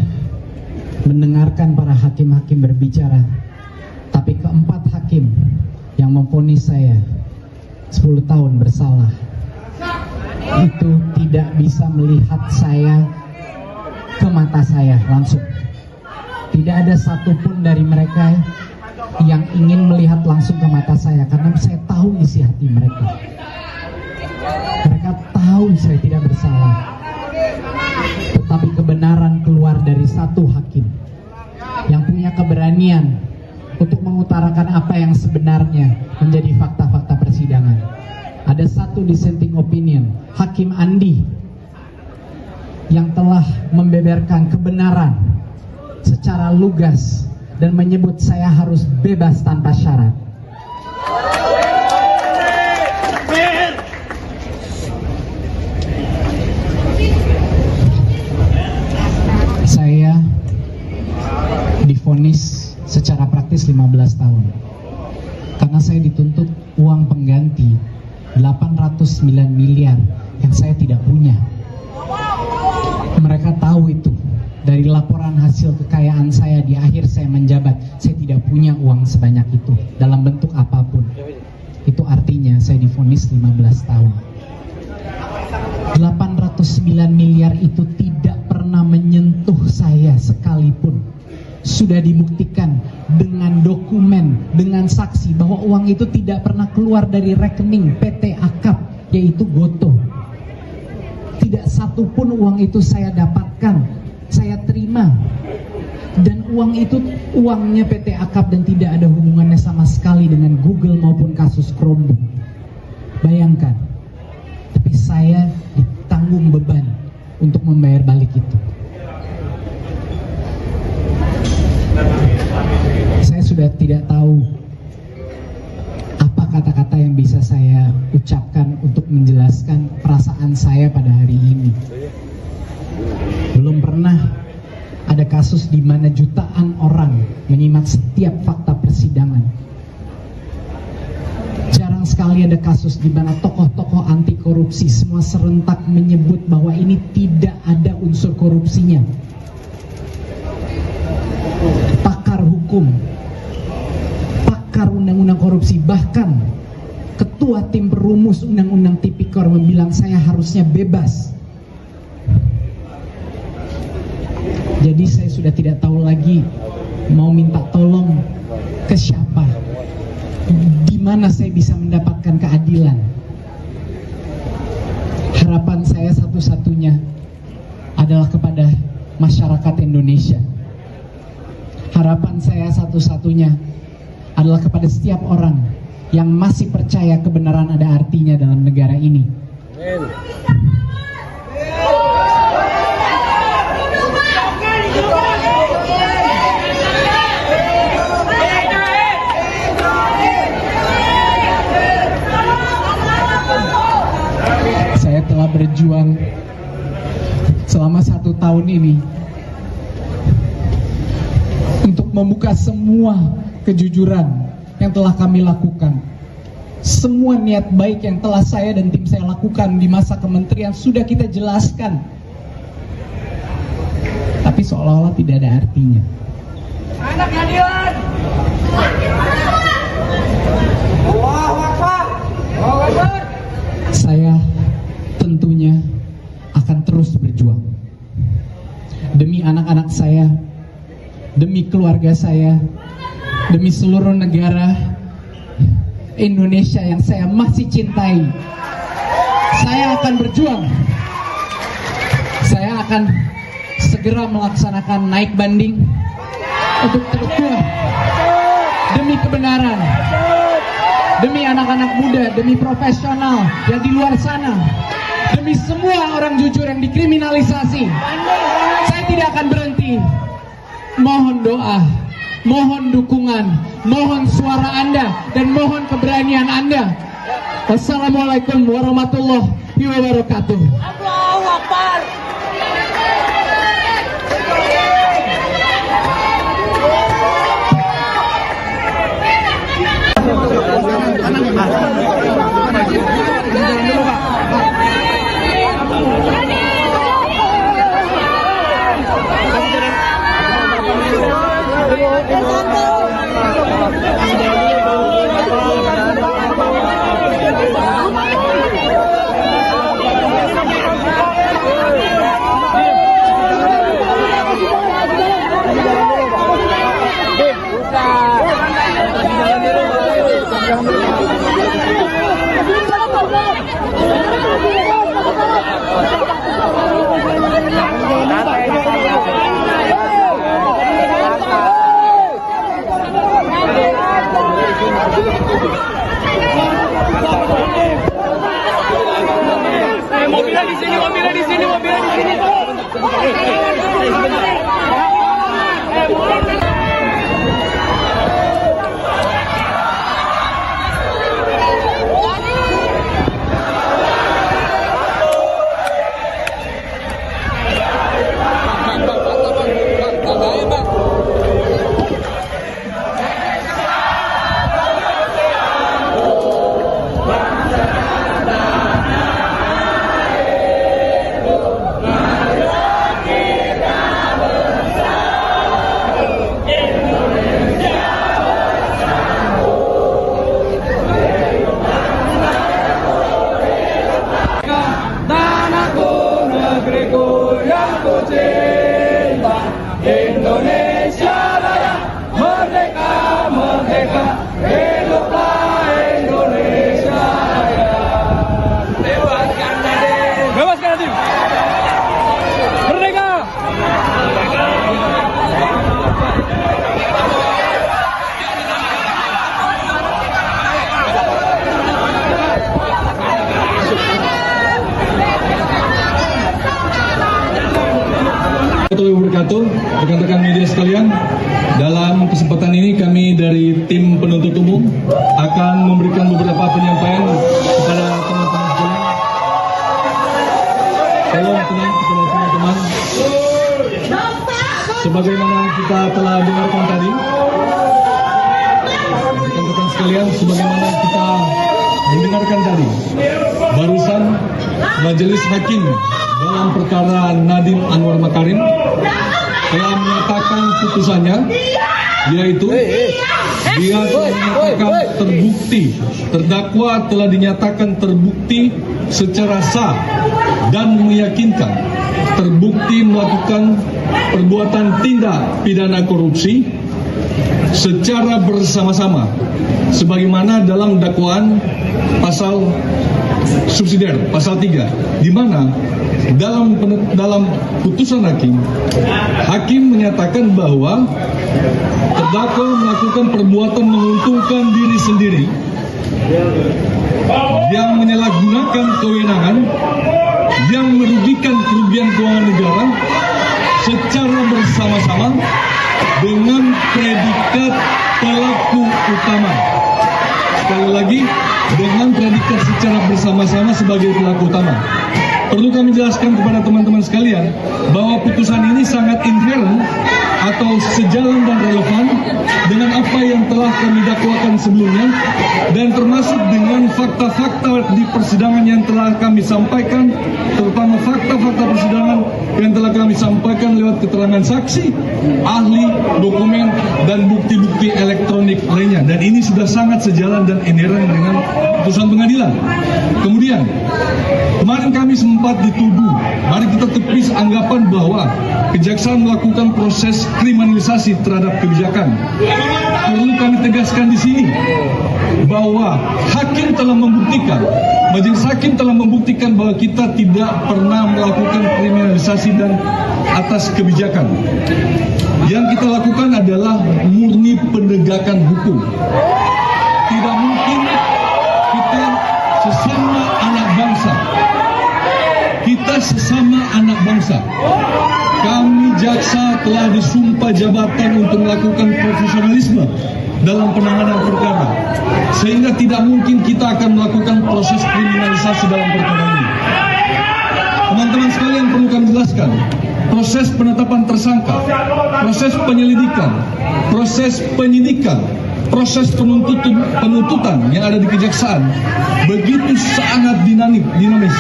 mendengarkan para hakim-hakim berbicara, tapi keempat hakim yang memvonis saya 10 tahun bersalah itu tidak bisa melihat saya ke mata saya langsung. Tidak ada satupun dari mereka yang ingin melihat langsung ke mata saya, karena saya tahu isi hati mereka. Mereka tahu saya tidak bersalah. Tetapi kebenaran keluar dari satu hakim yang punya keberanian untuk mengutarakan apa yang sebenarnya menjadi fakta-fakta persidangan. Ada satu dissenting opinion, Hakim Andi, yang telah membeberkan kebenaran secara lugas dan menyebut saya harus bebas tanpa syarat. Saya divonis secara praktis 15 tahun karena saya dituntut uang pengganti 809 miliar yang saya tidak punya. Mereka tahu itu dari laporan hasil kekayaan saya di akhir saya menjabat. Saya tidak punya uang sebanyak itu dalam bentuk apapun. Itu artinya saya divonis 15 tahun. 809 miliar itu tidak pernah menyentuh saya sekalipun. Sudah dibuktikan dengan dokumen, dengan saksi bahwa uang itu tidak pernah keluar dari rekening PT Akap, yaitu Gotoh. Tidak satupun uang itu saya dapatkan, saya terima. Dan uang itu uangnya PT Akap dan tidak ada hubungannya sama sekali dengan Google maupun kasus Chromebook. Bayangkan, tapi saya ditanggung beban untuk membayar balik itu. Saya sudah tidak tahu apa kata-kata yang bisa saya ucapkan untuk menjelaskan perasaan saya pada hari ini. Belum pernah ada kasus di mana jutaan orang menyimak setiap fakta persidangan. Jarang sekali ada kasus di mana tokoh-tokoh anti korupsi semua serentak menyebut bahwa ini tidak ada unsur korupsinya. Pakar hukum, pakar undang-undang korupsi, bahkan ketua tim perumus undang-undang tipikor membilang saya harusnya bebas. Jadi saya sudah tidak tahu lagi mau minta tolong ke siapa, di mana saya bisa mendapatkan keadilan. Harapan saya satu-satunya adalah kepada masyarakat Indonesia. Harapan saya satu-satunya adalah kepada setiap orang yang masih percaya kebenaran ada artinya dalam negara ini. Saya telah berjuang selama 1 tahun ini untuk membuka semua kejujuran yang telah kami lakukan. Semua niat baik yang telah saya dan tim saya lakukan di masa kementerian sudah kita jelaskan. Tapi seolah-olah tidak ada artinya. Anak keadilan. Allahu Akbar. Allahu Akbar. Saya tentunya akan terus berjuang demi anak-anak saya, demi keluarga saya, demi seluruh negara Indonesia yang saya masih cintai. Saya akan berjuang. Saya akan segera melaksanakan naik banding untuk terus demi kebenaran, demi anak-anak muda, demi profesional yang di luar sana, demi semua orang jujur yang dikriminalisasi, saya tidak akan berhenti. Mohon doa, mohon dukungan, mohon suara Anda, dan mohon keberanian Anda. Wassalamualaikum warahmatullahi wabarakatuh. Allahu Akbar. Mobilnya di sini, mobilnya di sini, mobilnya di sini. Indonesia Raya, merdeka, merdeka, hiduplah Indonesia Raya. Bebaskan Nadiem, bebaskan Nadiem, merdeka. Wabarakatuh, rekan-rekan media sekalian. Dalam kesempatan ini kami dari tim penuntut umum akan memberikan beberapa penyampaian kepada teman-teman sekalian. Tolong tenang kepada teman-teman. Sebagaimana kita telah dengarkan tadi, rekan-rekan sekalian, sebagaimana kita mendengarkan tadi, barusan Majelis Hakim dalam perkara Nadiem Anwar Makarim telah menyatakan putusannya, yaitu dia telah dinyatakan terbukti, terdakwa telah dinyatakan terbukti secara sah dan meyakinkan terbukti melakukan perbuatan tindak pidana korupsi secara bersama-sama sebagaimana dalam dakwaan pasal subsidiar pasal 3, di mana dalam putusan hakim menyatakan bahwa terdakwa melakukan perbuatan menguntungkan diri sendiri yang menyalahgunakan kewenangan yang merugikan kerugian keuangan negara secara bersama-sama dengan predikat pelaku utama. Sekali lagi, dengan predikat secara bersama-sama sebagai pelaku utama. Perlu kami jelaskan kepada teman-teman sekalian bahwa putusan ini sangat inherent atau sejalan dan relevan dengan apa yang telah kami dakwakan sebelumnya, dan termasuk dengan fakta-fakta di persidangan yang telah kami sampaikan, terutama fakta-fakta persidangan yang telah kami sampaikan lewat keterangan saksi, ahli, dokumen, dan bukti-bukti elektronik lainnya. Dan ini sudah sangat sejalan dan inherent dengan putusan pengadilan. Kemudian, kemarin kami sempat dituduh, mari kita tepis anggapan bahwa kejaksaan melakukan proses kriminalisasi terhadap kebijakan. Perlu kami tegaskan di sini bahwa hakim telah membuktikan, majelis hakim telah membuktikan bahwa kita tidak pernah melakukan kriminalisasi dan atas kebijakan. Yang kita lakukan adalah murni penegakan hukum. Tidak mungkin telah disumpah jabatan untuk melakukan profesionalisme dalam penanganan perkara, sehingga tidak mungkin kita akan melakukan proses kriminalisasi dalam perkara ini. Teman-teman sekalian, perlu kami jelaskan, proses penetapan tersangka, proses penyelidikan, proses penyidikan, proses penuntutan yang ada di kejaksaan begitu sangat dinamis,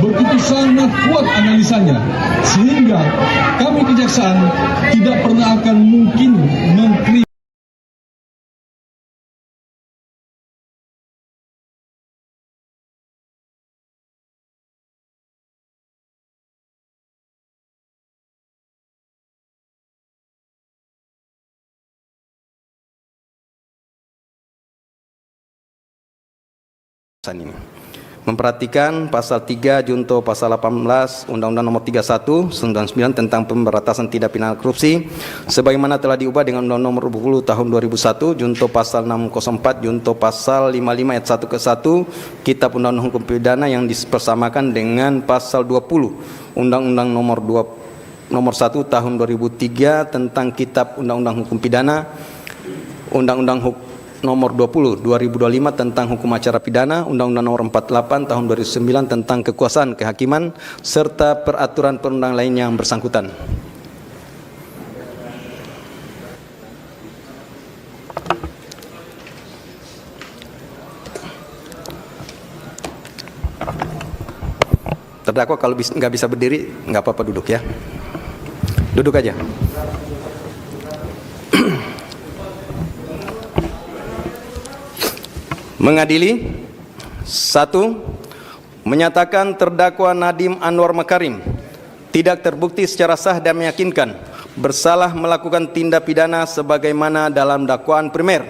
begitu sangat kuat analisanya, sehingga kami kejaksaan tidak pernah akan mungkin mengkriminalisasi ini. Memperhatikan pasal 3 junto pasal 18 Undang-Undang Nomor 31 99 tentang pemberantasan tindak pidana korupsi sebagaimana telah diubah dengan Undang-Undang Nomor 20 Tahun 2001 junto pasal 604 junto pasal 55 ayat 1 ke 1 Kitab Undang-Undang Hukum Pidana yang dipersamakan dengan pasal 20 Undang-Undang Nomor 1 Tahun 2003 tentang Kitab Undang-Undang Hukum Pidana, Undang-Undang Nomor 20 2025 tentang hukum acara pidana, Undang-Undang Nomor 48 Tahun 2009 tentang kekuasaan kehakiman serta peraturan perundang lain yang bersangkutan. Terdakwa kalau nggak bisa berdiri nggak apa-apa, duduk ya, duduk aja. Mengadili 1. Menyatakan terdakwa Nadiem Anwar Makarim tidak terbukti secara sah dan meyakinkan bersalah melakukan tindak pidana sebagaimana dalam dakwaan primer.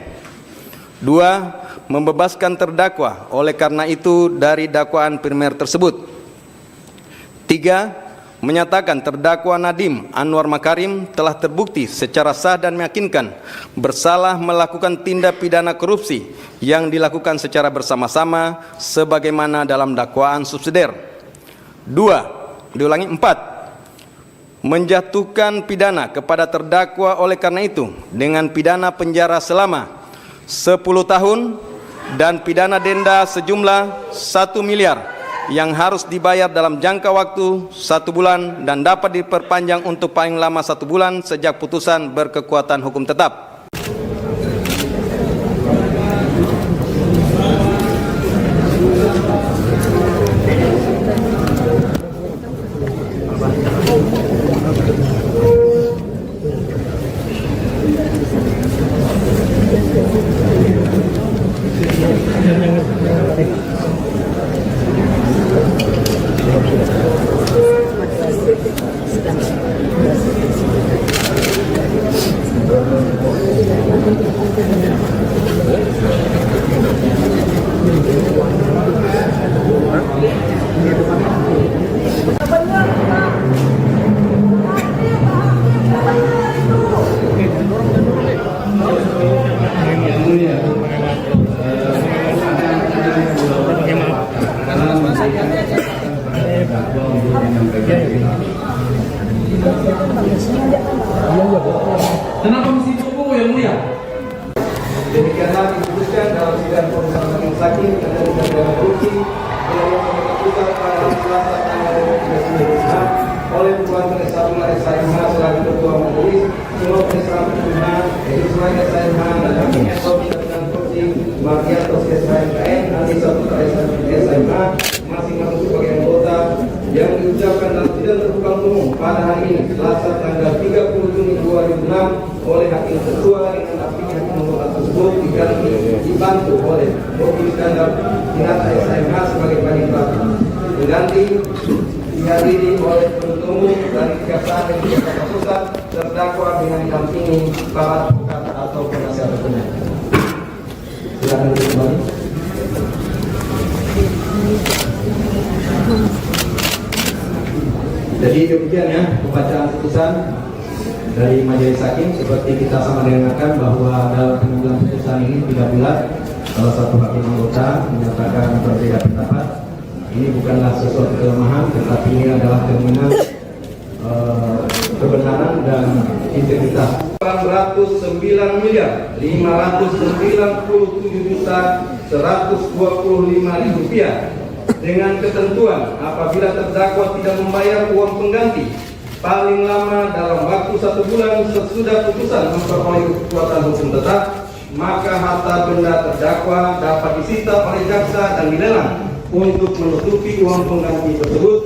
2. Membebaskan terdakwa oleh karena itu dari dakwaan primer tersebut. 3. Menyatakan terdakwa Nadiem Anwar Makarim telah terbukti secara sah dan meyakinkan bersalah melakukan tindak pidana korupsi yang dilakukan secara bersama-sama sebagaimana dalam dakwaan subsidiar. 4. Menjatuhkan pidana kepada terdakwa oleh karena itu dengan pidana penjara selama 10 tahun dan pidana denda sejumlah 1 miliar yang harus dibayar dalam jangka waktu 1 bulan dan dapat diperpanjang untuk paling lama 1 bulan sejak putusan berkekuatan hukum tetap. Kenapa mesti tunggu yang mulia? Demikianlah diputuskan dalam sidang putusan majelis hakim dan tindak korupsi yang diputuskan pada Selasa tanggal 29 oleh Pengadilan Negeri SIMH selaku ketua majelis, seluruh penyesalan pidana selain SIMH dan hakim Sobi dan korupsi Margianto SIMKN nanti satu SIMH masing-masing sebagai anggota yang diucapkan dalam sidang terbuka umum pada hari ini Selasa tanggal 30 Juni 2006 oleh hakim ketua dengan opini hakim nomor tersebut dibantu oleh Bobi Iskandar Dinata SIMH sebagai panitera diganti dihadiri oleh penuntut umum dari Kejaksaan Negeri Jakarta Pusat terdakwa dengan didampingi para advokat atau penasihat hukumnya. Silakan kembali. Jadi demikian ya pembacaan putusan dari majelis hakim. Seperti kita sama dengarkan bahwa dalam pengambilan putusan ini tidak bulat salah satu hakim anggota menyatakan berbeda pendapat. Ini bukanlah sesuatu kelemahan, tetapi ini adalah cerminan kebenaran dan integritas. 409.597.125.000 rupiah dengan ketentuan apabila terdakwa tidak membayar uang pengganti paling lama dalam waktu 1 bulan sesudah putusan memperoleh kekuatan hukum tetap, maka harta benda terdakwa dapat disita oleh jaksa dan dilelang untuk menutupi uang pengganti tersebut.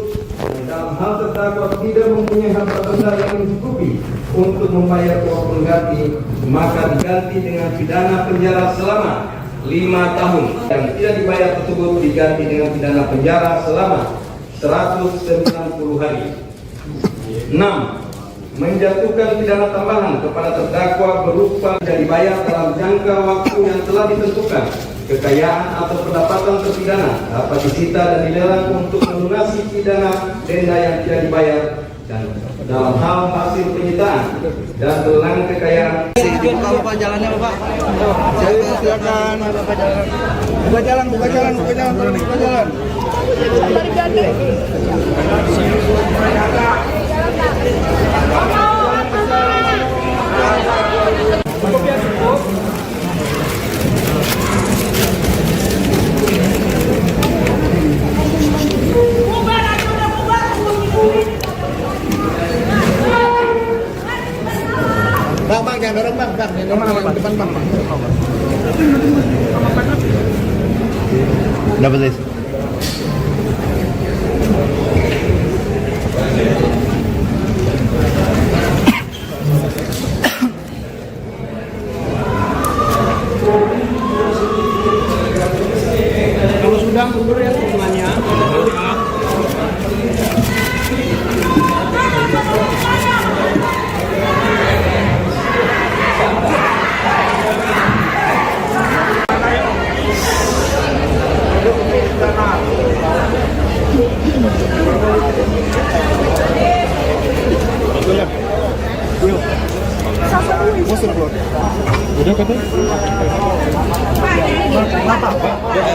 Dalam hal terdakwa tidak mempunyai harta benda yang mencukupi untuk membayar uang pengganti, maka diganti dengan pidana penjara selama 5 tahun. Yang tidak dibayar tersebut diganti dengan pidana penjara selama 190 hari. 6. Menjatuhkan pidana tambahan kepada terdakwa berupa tidak dibayar dalam jangka waktu yang telah ditentukan. Kekayaan atau pendapatan terpidana dapat disita dan dilelang untuk melunasi pidana denda yang tidak dibayar, dan dalam hal hasil penyitaan dan lelang kekayaan. Buka jalannya, Bapak. Silakan. Buka jalan. Bang, jangan dorong bang, yang depan bang. Dapat list. Kalau sudah mundur ya hubungannya. Udah kata?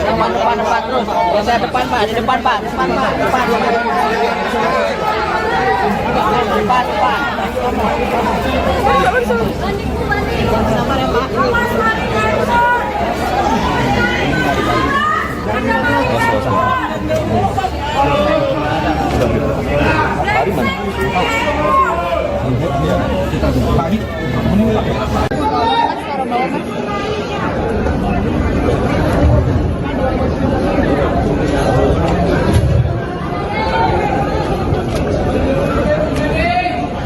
Depan terus. Saya depan Pak, di depan Pak, depan.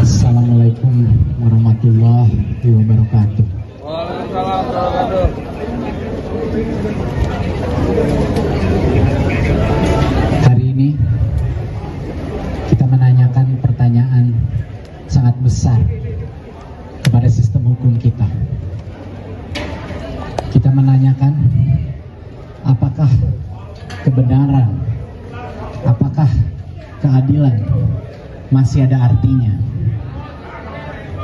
Assalamualaikum warahmatullahi wabarakatuh. Hari ini kita menanyakan pertanyaan sangat besar kepada sistem hukum kita. Kita menanyakan apakah kebenaran, apakah keadilan masih ada artinya.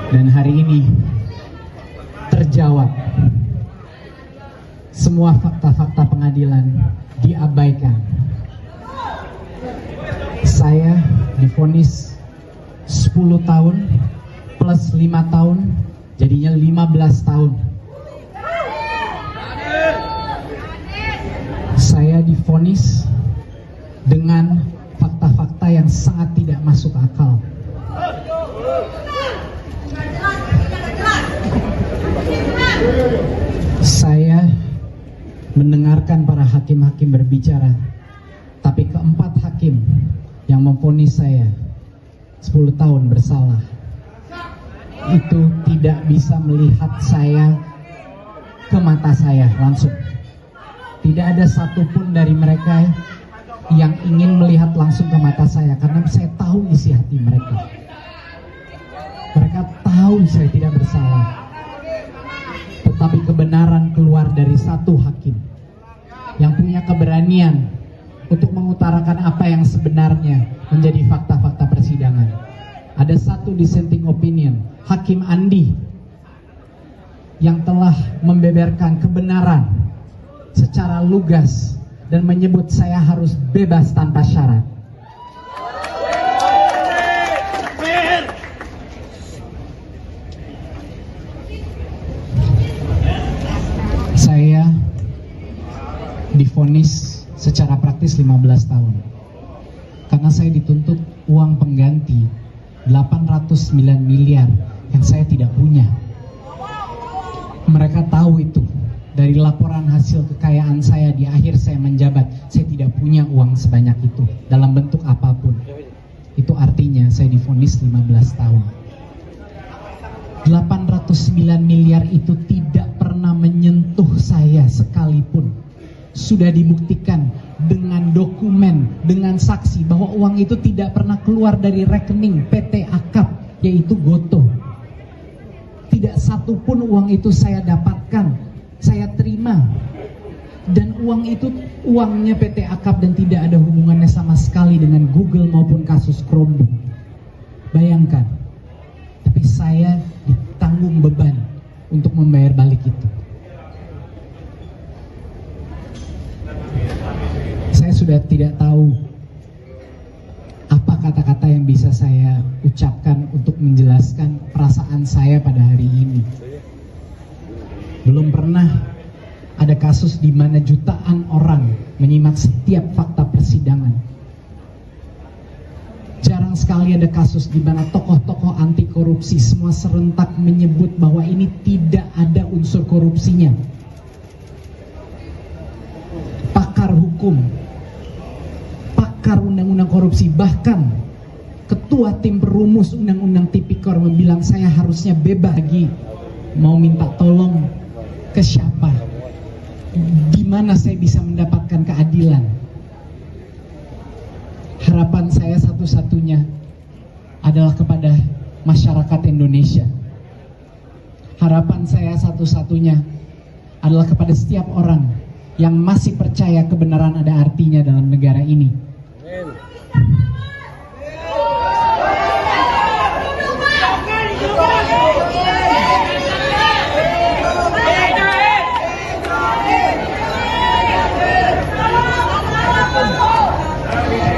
Dan hari ini terjawab, semua fakta-fakta pengadilan diabaikan. Saya divonis 10 tahun plus 5 tahun, jadinya 15 tahun. Saya divonis dengan fakta-fakta yang sangat tidak masuk akal. Saya mendengarkan para hakim-hakim berbicara, tapi keempat hakim yang memvonis saya 10 tahun bersalah itu tidak bisa melihat saya ke mata saya langsung. Tidak ada satupun dari mereka yang ingin melihat langsung ke mata saya, karena saya tahu isi hati mereka. Mereka tahu saya tidak bersalah. Tetapi kebenaran keluar dari satu hakim yang punya keberanian untuk mengutarakan apa yang sebenarnya menjadi fakta-fakta persidangan. Ada satu dissenting opinion, Hakim Andi, yang telah membeberkan kebenaran secara lugas dan menyebut saya harus bebas tanpa syarat. divonis secara praktis 15 tahun. Karena saya dituntut uang pengganti 809 miliar yang saya tidak punya. Mereka tahu itu. Dari laporan hasil kekayaan saya di akhir saya menjabat, saya tidak punya uang sebanyak itu dalam bentuk apapun. Itu artinya saya divonis 15 tahun. 809 miliar itu tidak pernah menyentuh saya sekalipun. Sudah dibuktikan dengan dokumen, dengan saksi bahwa uang itu tidak pernah keluar dari rekening PT Akap, yaitu Gotoh. Tidak satupun uang itu saya dapatkan, saya terima. Dan uang itu uangnya PT Akap dan tidak ada hubungannya sama sekali dengan Google maupun kasus Chromebook. Bayangkan, tapi saya ditanggung beban untuk membayar balik itu. Saya sudah tidak tahu apa kata-kata yang bisa saya ucapkan untuk menjelaskan perasaan saya pada hari ini. Belum pernah ada kasus di mana jutaan orang menyimak setiap fakta persidangan. Jarang sekali ada kasus di mana tokoh-tokoh anti korupsi semua serentak menyebut bahwa ini tidak ada unsur korupsinya. Pakar hukum, pakar undang-undang korupsi, bahkan ketua tim perumus undang-undang tipikor membilang saya harusnya bebas lagi. Mau minta tolong ke siapa? Di mana saya bisa mendapatkan keadilan? Harapan saya satu-satunya adalah kepada masyarakat Indonesia. Harapan saya satu-satunya adalah kepada setiap orang yang masih percaya kebenaran ada artinya dalam negara ini.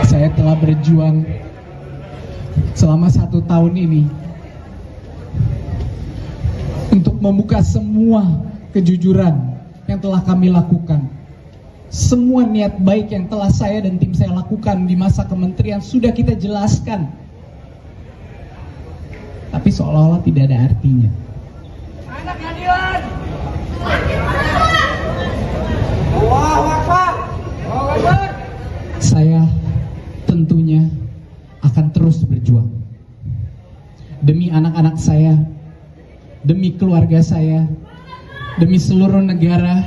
Saya telah berjuang selama 1 tahun ini untuk membuka semua kejujuran yang telah kami lakukan. Semua niat baik yang telah saya dan tim saya lakukan di masa kementerian sudah kita jelaskan. Tapi seolah-olah tidak ada artinya. Anak keadilan. Allahu Akbar. Allahu Akbar. Saya tentunya akan terus berjuang demi anak-anak saya, demi keluarga saya, demi seluruh negara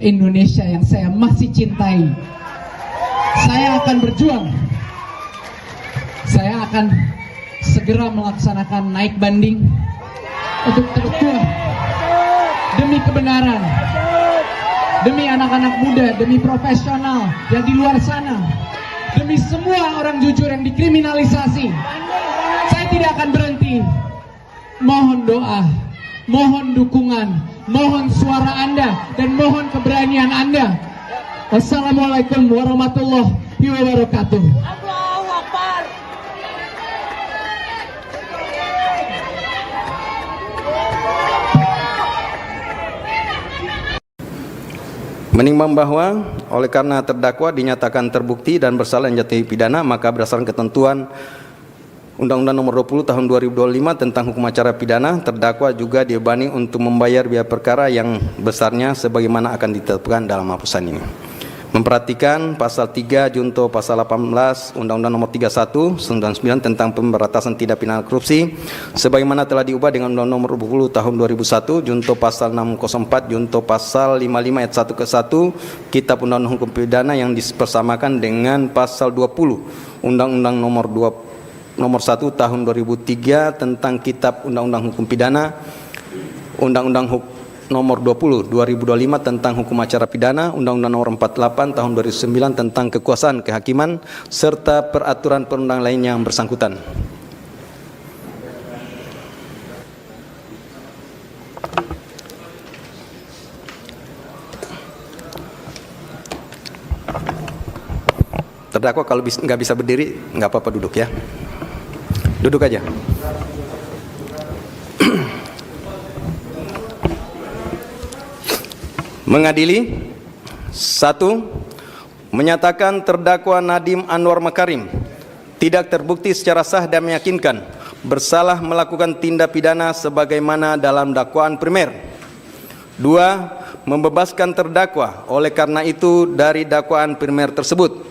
Indonesia yang saya masih cintai. Saya akan berjuang. Saya akan segera melaksanakan naik banding untuk terkuat demi kebenaran, demi anak-anak muda, demi profesional yang di luar sana, demi semua orang jujur yang dikriminalisasi. Saya tidak akan berhenti. Mohon doa, mohon dukungan, mohon suara Anda, dan mohon keberanian Anda. Wassalamualaikum warahmatullahi wabarakatuh. Allahu Akbar. Menimbang bahwa oleh karena terdakwa dinyatakan terbukti dan bersalah menjatuhi pidana, maka berdasarkan ketentuan Undang-Undang Nomor 20 Tahun 2025 tentang Hukum Acara Pidana, terdakwa juga dibebani untuk membayar biaya perkara yang besarnya sebagaimana akan ditetapkan dalam putusan ini. Memperhatikan pasal 3 junto pasal 18 Undang-Undang Nomor 31 99 tentang pemberantasan tindak pidana korupsi sebagaimana telah diubah dengan Undang-Undang Nomor 20 Tahun 2001 junto pasal 604 junto pasal 55 ayat 1 ke 1 Kitab Undang-Undang Hukum Pidana yang dipersamakan dengan pasal 20 Undang-Undang Nomor 1 Tahun 2003 tentang Kitab Undang-Undang Hukum Pidana, Undang-Undang Nomor 20 2025 tentang Hukum Acara Pidana, Undang-Undang Nomor 48 Tahun 2009 tentang Kekuasaan Kehakiman, serta peraturan perundang lain yang bersangkutan. Terdakwa kalau nggak bisa berdiri, nggak apa-apa duduk ya. Duduk aja. Mengadili, Satu, menyatakan terdakwa Nadiem Anwar Makarim tidak terbukti secara sah dan meyakinkan bersalah melakukan tindak pidana sebagaimana dalam dakwaan primer. Dua, membebaskan terdakwa oleh karena itu dari dakwaan primer tersebut.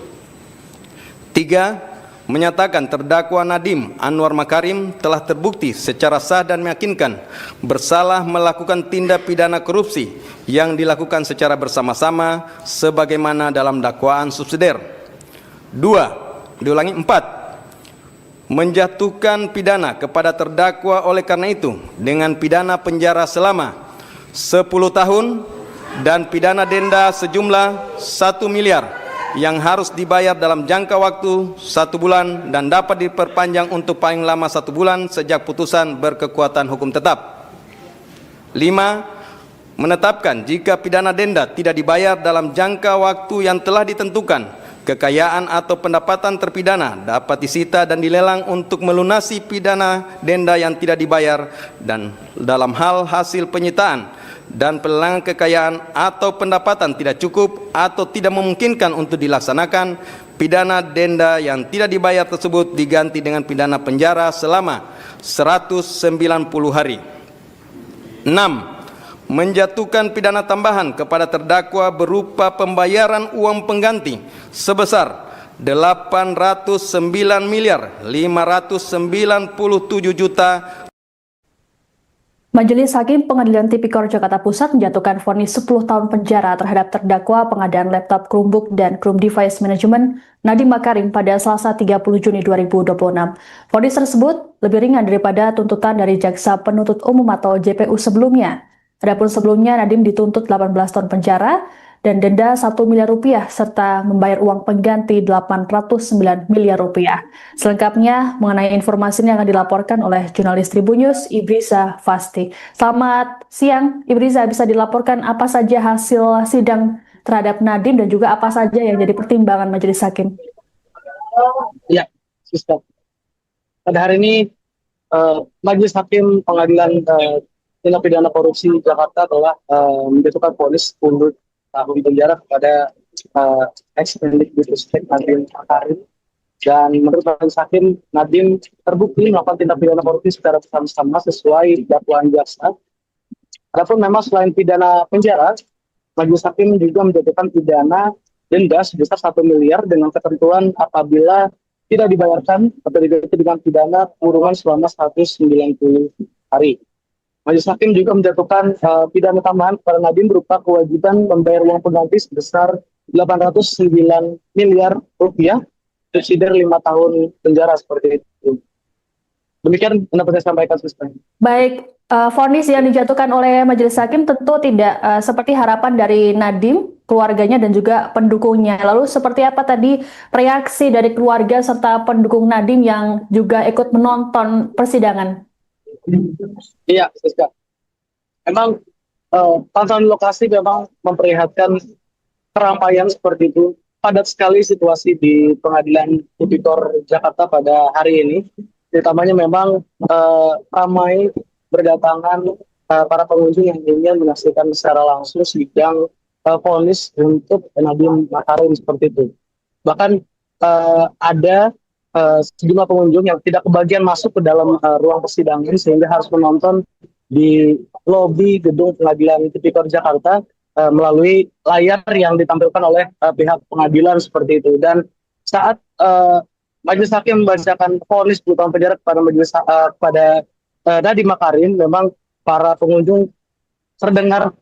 Tiga, menyatakan terdakwa Nadiem Anwar Makarim telah terbukti secara sah dan meyakinkan bersalah melakukan tindak pidana korupsi yang dilakukan secara bersama-sama sebagaimana dalam dakwaan subsidiar. Empat, menjatuhkan pidana kepada terdakwa oleh karena itu dengan pidana penjara selama 10 tahun dan pidana denda sejumlah 1 miliar yang harus dibayar dalam jangka waktu 1 bulan dan dapat diperpanjang untuk paling lama 1 bulan sejak putusan berkekuatan hukum tetap. 5. Menetapkan jika pidana denda tidak dibayar dalam jangka waktu yang telah ditentukan, kekayaan atau pendapatan terpidana dapat disita dan dilelang untuk melunasi pidana denda yang tidak dibayar, dan dalam hal hasil penyitaan dan pelelangan kekayaan atau pendapatan tidak cukup atau tidak memungkinkan untuk dilaksanakan, pidana denda yang tidak dibayar tersebut diganti dengan pidana penjara selama 190 hari. 6. Menjatuhkan pidana tambahan kepada terdakwa berupa pembayaran uang pengganti sebesar 809.597.000.000. Majelis Hakim Pengadilan Tipikor Jakarta Pusat menjatuhkan vonis 10 tahun penjara terhadap terdakwa pengadaan laptop Chromebook dan Chrome Device Management Nadiem Makarim pada Selasa 30 Juni 2026. Vonis tersebut lebih ringan daripada tuntutan dari Jaksa Penuntut Umum atau JPU sebelumnya. Adapun sebelumnya Nadiem dituntut 18 tahun penjara dan denda 1 miliar rupiah serta membayar uang pengganti 809 miliar rupiah. Selengkapnya mengenai informasi ini akan dilaporkan oleh jurnalis Tribunnews Ibriza Fasti. Selamat siang Ibriza, bisa dilaporkan apa saja hasil sidang terhadap Nadiem dan juga apa saja yang jadi pertimbangan Majelis Hakim? Ya, Sister. Pada hari ini Majelis Hakim Pengadilan Tindak Pidana Korupsi Jakarta telah menjatuhkan vonis 10 tahun penjara kepada ex-Mendikbudristek Nadiem Makarim, dan menurut Majelis Hakim Nadiem terbukti melakukan tindak pidana korupsi secara bersama-sama sesuai dakwaan jaksa. Adapun memang selain pidana penjara, Majelis Hakim juga menjatuhkan pidana denda sebesar 1 miliar dengan ketentuan apabila tidak dibayarkan atau diganti dengan pidana kurungan selama 190 hari. Majelis Hakim juga menjatuhkan pidana tambahan kepada Nadiem berupa kewajiban membayar uang pengganti sebesar 809 miliar rupiah, subsidiar 5 tahun penjara seperti itu. Demikian pendapat saya sampaikan, Sister. Baik, vonis yang dijatuhkan oleh Majelis Hakim tentu tidak seperti harapan dari Nadiem, keluarganya dan juga pendukungnya. Lalu seperti apa tadi reaksi dari keluarga serta pendukung Nadiem yang juga ikut menonton persidangan? Iya, Siska. Memang pantauan lokasi memang memperlihatkan keramaian seperti itu. Padat sekali situasi di Pengadilan Tipikor Jakarta pada hari ini. Terutamanya memang ramai berdatangan para pengunjung yang ingin menyaksikan secara langsung sidang vonis untuk Nadiem Makarim seperti itu. Bahkan ada sejumlah pengunjung yang tidak kebagian masuk ke dalam ruang persidangan sehingga harus menonton di lobi gedung Pengadilan Tipikor Jakarta melalui layar yang ditampilkan oleh pihak pengadilan seperti itu. Dan saat Majelis Hakim membacakan vonis 10 tahun penjara kepada Nadiem Makarim, memang para pengunjung terdengar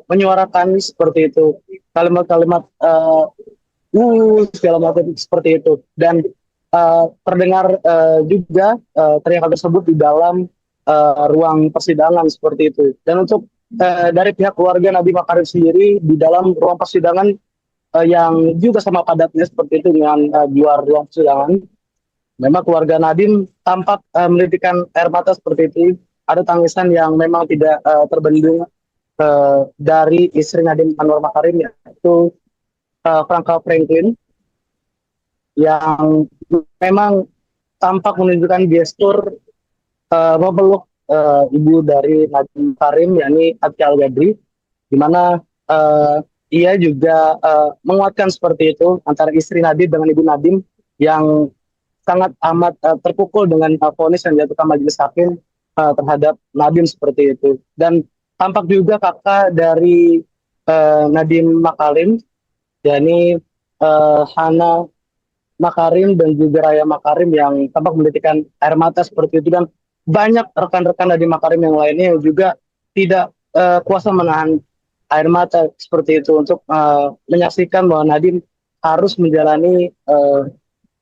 menyuarakan seperti itu, kalimat-kalimat segala macam seperti itu, dan terdengar juga teriakan tersebut di dalam ruang persidangan seperti itu. Dan untuk dari pihak keluarga Nadiem Makarim sendiri di dalam ruang persidangan yang juga sama padatnya seperti itu dengan di luar ruang persidangan, memang keluarga Nadiem tampak menitikkan air mata seperti itu. Ada tangisan yang memang tidak terbendung dari istri Nadiem Anwar Makarim, yaitu Franka Franklin, yang memang tampak menunjukkan gestur memeluk ibu dari Nadiem Makarim, yakni Atia Al-Ghadri, di mana ia juga menguatkan seperti itu antara istri Nadim dengan ibu Nadim yang sangat amat terpukul dengan vonis yang dijatuhkan majelis hakim terhadap Nadim seperti itu. Dan tampak juga kakak dari Nadiem Makarim, yakni Hana Makarim dan juga Raya Makarim yang tampak menitikkan air mata seperti itu, dan banyak rekan-rekan Nadiem Makarim yang lainnya yang juga tidak kuasa menahan air mata seperti itu untuk menyaksikan bahwa Nadiem harus menjalani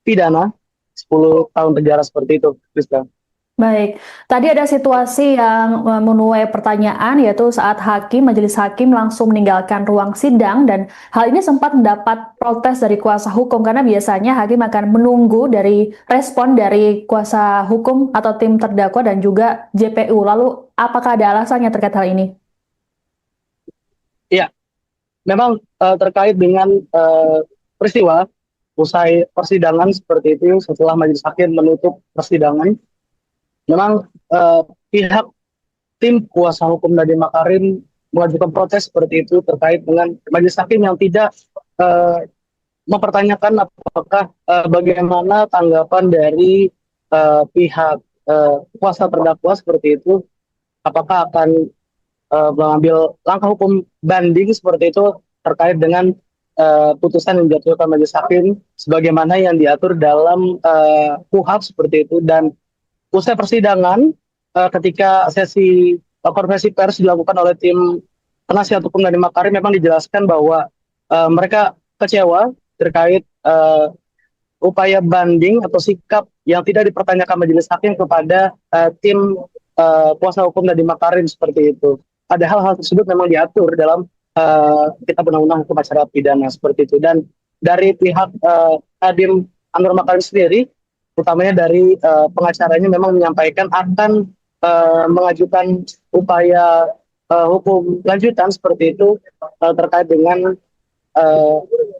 pidana 10 tahun penjara seperti itu, Rizka. Baik, tadi ada situasi yang menuai pertanyaan, yaitu saat majelis hakim langsung meninggalkan ruang sidang, dan hal ini sempat mendapat protes dari kuasa hukum karena biasanya hakim akan menunggu dari respon dari kuasa hukum atau tim terdakwa dan juga JPU. Lalu apakah ada alasannya terkait hal ini? Iya, memang terkait dengan peristiwa usai persidangan seperti itu, setelah majelis hakim menutup persidangan, memang pihak tim kuasa hukum Nadiem Makarim mengajukan protes seperti itu terkait dengan majelis hakim yang tidak mempertanyakan apakah bagaimana tanggapan dari pihak kuasa terdakwa seperti itu, apakah akan mengambil langkah hukum banding seperti itu terkait dengan putusan yang dijatuhkan majelis hakim sebagaimana yang diatur dalam KUHP seperti itu. Dan usai persidangan, ketika sesi konferensi pers dilakukan oleh tim penasihat hukum Nadiem Makarim, memang dijelaskan bahwa mereka kecewa terkait upaya banding atau sikap yang tidak dipertanyakan majelis hakim kepada tim kuasa hukum Nadiem Makarim seperti itu. Padahal hal tersebut memang diatur dalam Kitab Undang-Undang Hukum Acara Pidana seperti itu. Dan dari pihak Nadiem Anwar Makarim sendiri, utamanya dari pengacaranya, memang menyampaikan akan mengajukan upaya hukum lanjutan seperti itu terkait dengan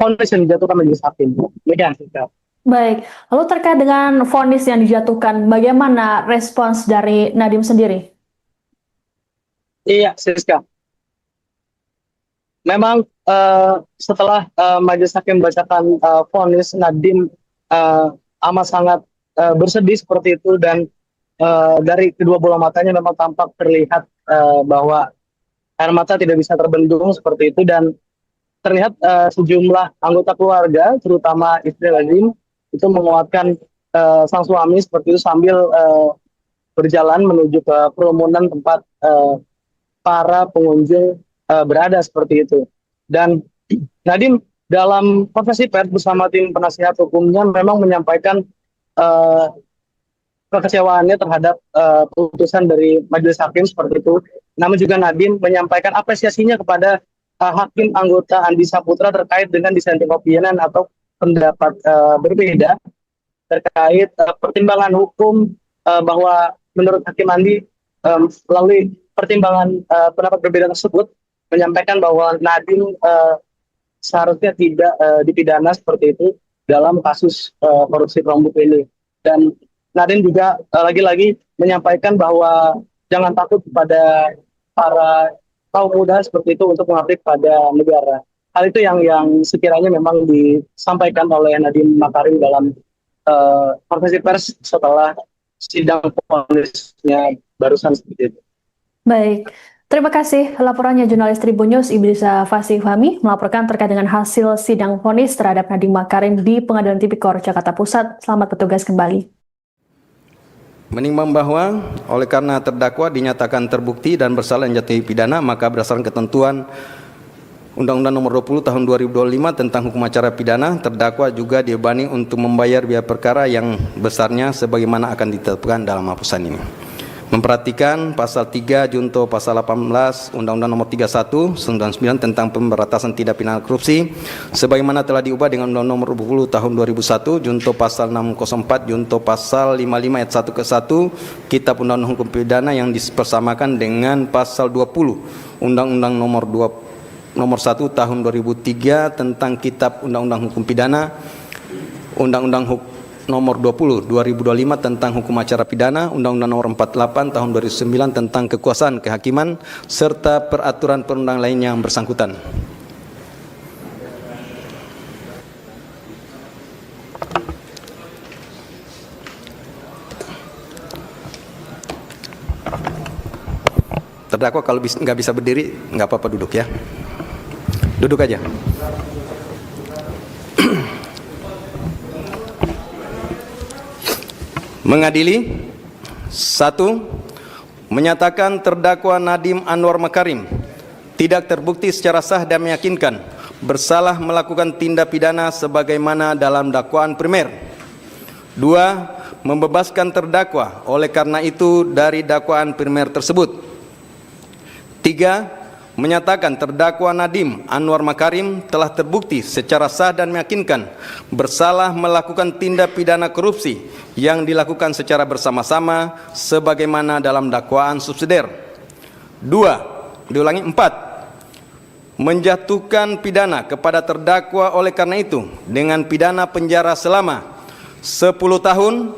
vonis yang dijatuhkan majelis hakim. Demikian. Baik, lalu terkait dengan vonis yang dijatuhkan, bagaimana respons dari Nadiem sendiri? Iya, Siska. Memang setelah majelis hakim membacakan vonis, Nadiem amat sangat bersedih seperti itu, dan dari kedua bola matanya memang tampak terlihat bahwa air mata tidak bisa terbendung seperti itu, dan terlihat sejumlah anggota keluarga, terutama istri Nadiem, itu menguatkan sang suami seperti itu sambil berjalan menuju ke kerumunan tempat para pengunjung berada seperti itu. Dan Nadiem dalam konferensi pers bersama tim penasihat hukumnya memang menyampaikan kekecewaannya terhadap putusan dari majelis hakim seperti itu. Namun juga Nadiem menyampaikan apresiasinya kepada hakim anggota Andi Saputra terkait dengan dissenting opinion atau pendapat berbeda terkait pertimbangan hukum, bahwa menurut Hakim Andi melalui pertimbangan pendapat berbeda tersebut menyampaikan bahwa Nadiem seharusnya tidak dipidana seperti itu dalam kasus korupsi Chromebook ini. Dan Nadiem juga lagi-lagi menyampaikan bahwa jangan takut kepada para kaum muda seperti itu untuk mengabdi pada negara. Hal itu yang sekiranya memang disampaikan oleh Nadiem Makarim dalam konferensi pers setelah sidang vonisnya barusan seperti itu. Baik, terima kasih laporannya jurnalis Tribun News Iblisa Fasih Fahmi melaporkan terkait dengan hasil sidang vonis terhadap Nadiem Makarim di Pengadilan Tipikor Jakarta Pusat. Selamat bertugas kembali. Menimbang bahwa oleh karena terdakwa dinyatakan terbukti dan bersalah menjatuhi pidana, maka berdasarkan ketentuan Undang-Undang Nomor 20 Tahun 2025 tentang Hukum Acara Pidana, terdakwa juga dibebani untuk membayar biaya perkara yang besarnya sebagaimana akan ditetapkan dalam putusan ini. Memperhatikan pasal 3 junto pasal 18 Undang-Undang Nomor 31 99 tentang pemberantasan tindak pidana korupsi sebagaimana telah diubah dengan Undang-Undang Nomor 20 Tahun 2001 junto pasal 604 junto pasal 55 ayat 1 ke 1 Kitab Undang-Undang Hukum Pidana yang dipersamakan dengan pasal 20 Undang-Undang Nomor 1 Tahun 2003 tentang Kitab Undang-Undang Hukum Pidana, Undang-Undang Nomor 20 2025 tentang Hukum Acara Pidana, Undang-Undang Nomor 48 Tahun 2009 tentang Kekuasaan Kehakiman serta peraturan perundang lainnya yang bersangkutan. terdakwa kalau nggak bisa berdiri, nggak apa-apa duduk ya. Duduk aja. Mengadili. 1. Menyatakan terdakwa Nadiem Anwar Makarim tidak terbukti secara sah dan meyakinkan bersalah melakukan tindak pidana sebagaimana dalam dakwaan primer. 2. Membebaskan terdakwa oleh karena itu dari dakwaan primer tersebut. 3. Menyatakan terdakwa Nadiem Anwar Makarim telah terbukti secara sah dan meyakinkan bersalah melakukan tindak pidana korupsi yang dilakukan secara bersama-sama sebagaimana dalam dakwaan subsidiar. 4. Menjatuhkan pidana kepada terdakwa oleh karena itu dengan pidana penjara selama 10 tahun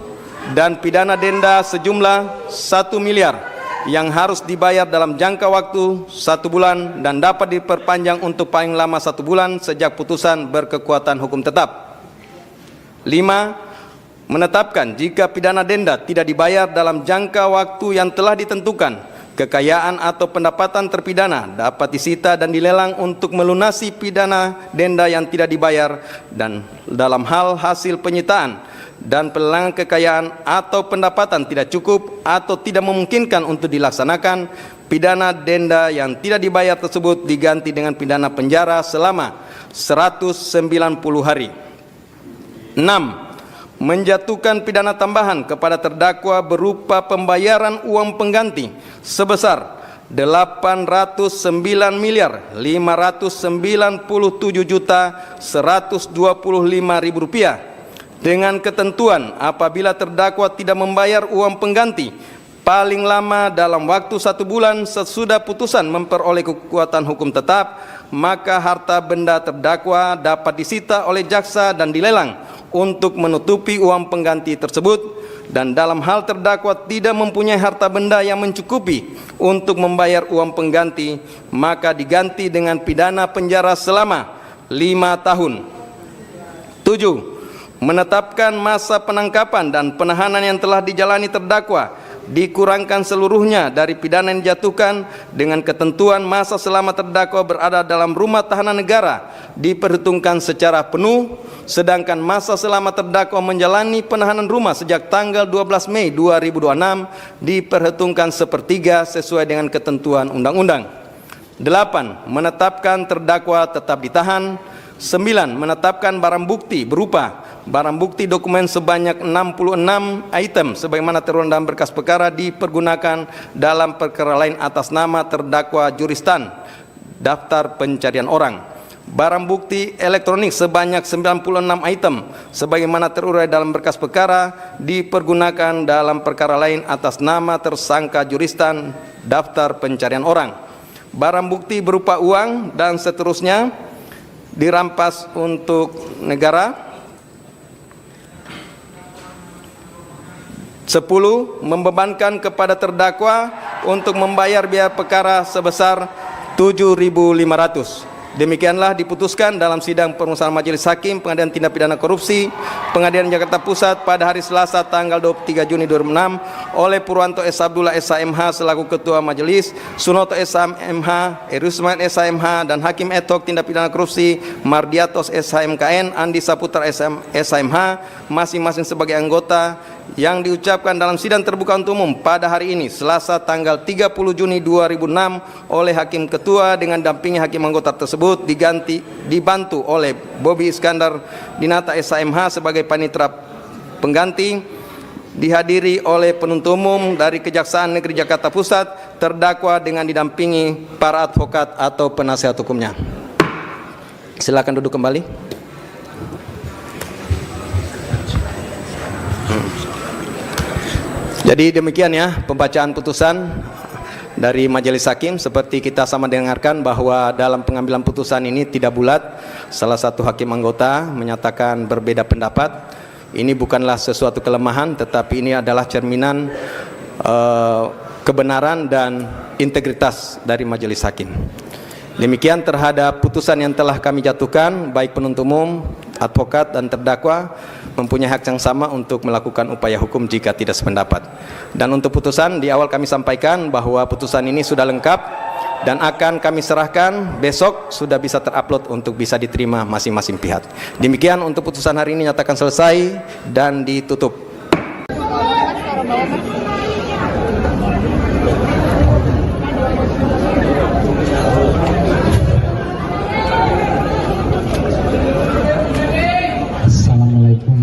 dan pidana denda sejumlah 1 miliar yang harus dibayar dalam jangka waktu 1 bulan dan dapat diperpanjang untuk paling lama 1 bulan sejak putusan berkekuatan hukum tetap. 5. Menetapkan jika pidana denda tidak dibayar dalam jangka waktu yang telah ditentukan, kekayaan atau pendapatan terpidana dapat disita dan dilelang untuk melunasi pidana denda yang tidak dibayar, dan dalam hal hasil penyitaan dan pelelangan kekayaan atau pendapatan tidak cukup atau tidak memungkinkan untuk dilaksanakan, pidana denda yang tidak dibayar tersebut diganti dengan pidana penjara selama 190 hari. 6. Menjatuhkan pidana tambahan kepada terdakwa berupa pembayaran uang pengganti sebesar 809.597.125.000 rupiah dengan ketentuan apabila terdakwa tidak membayar uang pengganti paling lama dalam waktu 1 bulan sesudah putusan memperoleh kekuatan hukum tetap, maka harta benda terdakwa dapat disita oleh jaksa dan dilelang untuk menutupi uang pengganti tersebut, dan dalam hal terdakwa tidak mempunyai harta benda yang mencukupi untuk membayar uang pengganti, maka diganti dengan pidana penjara selama 5 tahun. 7. Menetapkan masa penangkapan dan penahanan yang telah dijalani terdakwa dikurangkan seluruhnya dari pidana yang dijatuhkan dengan ketentuan masa selama terdakwa berada dalam rumah tahanan negara diperhitungkan secara penuh, sedangkan masa selama terdakwa menjalani penahanan rumah sejak tanggal 12 Mei 2026 diperhitungkan sepertiga sesuai dengan ketentuan undang-undang. 8. Menetapkan terdakwa tetap ditahan. 9. Menetapkan barang bukti berupa barang bukti dokumen sebanyak 66 item sebagaimana tertuang dalam berkas perkara dipergunakan dalam perkara lain atas nama terdakwa Juristan daftar pencarian orang. Barang bukti elektronik sebanyak 96 item sebagaimana terurai dalam berkas perkara dipergunakan dalam perkara lain atas nama tersangka Juristan daftar pencarian orang. Barang bukti berupa uang dan seterusnya dirampas untuk negara. 10. Membebankan kepada terdakwa untuk membayar biaya perkara sebesar 7.500. Demikianlah diputuskan dalam sidang permusawaratan Majelis Hakim Pengadilan Tindak Pidana Korupsi Pengadilan Jakarta Pusat pada hari Selasa tanggal 23 Juni 2006 oleh Purwanto S. Abdullah SHMH selaku Ketua Majelis, Sunoto SHMH, Erusman SHMH, dan Hakim ad hoc Tindak Pidana Korupsi Mardiatos SHMKN, Andi Saputra SHMH masing-masing sebagai anggota, yang diucapkan dalam sidang terbuka untuk umum pada hari ini Selasa tanggal 30 Juni 2006 oleh Hakim Ketua dengan dampingi hakim anggota tersebut dibantu oleh Bobi Iskandar Dinata SHMH sebagai panitera pengganti, dihadiri oleh penuntut umum dari Kejaksaan Negeri Jakarta Pusat, terdakwa dengan didampingi para advokat atau penasihat hukumnya. Silakan duduk kembali. Jadi demikian ya pembacaan putusan dari Majelis Hakim. Seperti kita sama dengarkan bahwa dalam pengambilan putusan ini tidak bulat. Salah satu hakim anggota menyatakan berbeda pendapat. Ini bukanlah sesuatu kelemahan, tetapi ini adalah cerminan kebenaran dan integritas dari Majelis Hakim. Demikian terhadap putusan yang telah kami jatuhkan, baik penuntut umum advokat dan terdakwa mempunyai hak yang sama untuk melakukan upaya hukum jika tidak sependapat. Dan untuk putusan, di awal kami sampaikan bahwa putusan ini sudah lengkap dan akan kami serahkan besok, sudah bisa terupload untuk bisa diterima masing-masing pihak. Demikian untuk putusan hari ini nyatakan selesai dan ditutup. Assalamualaikum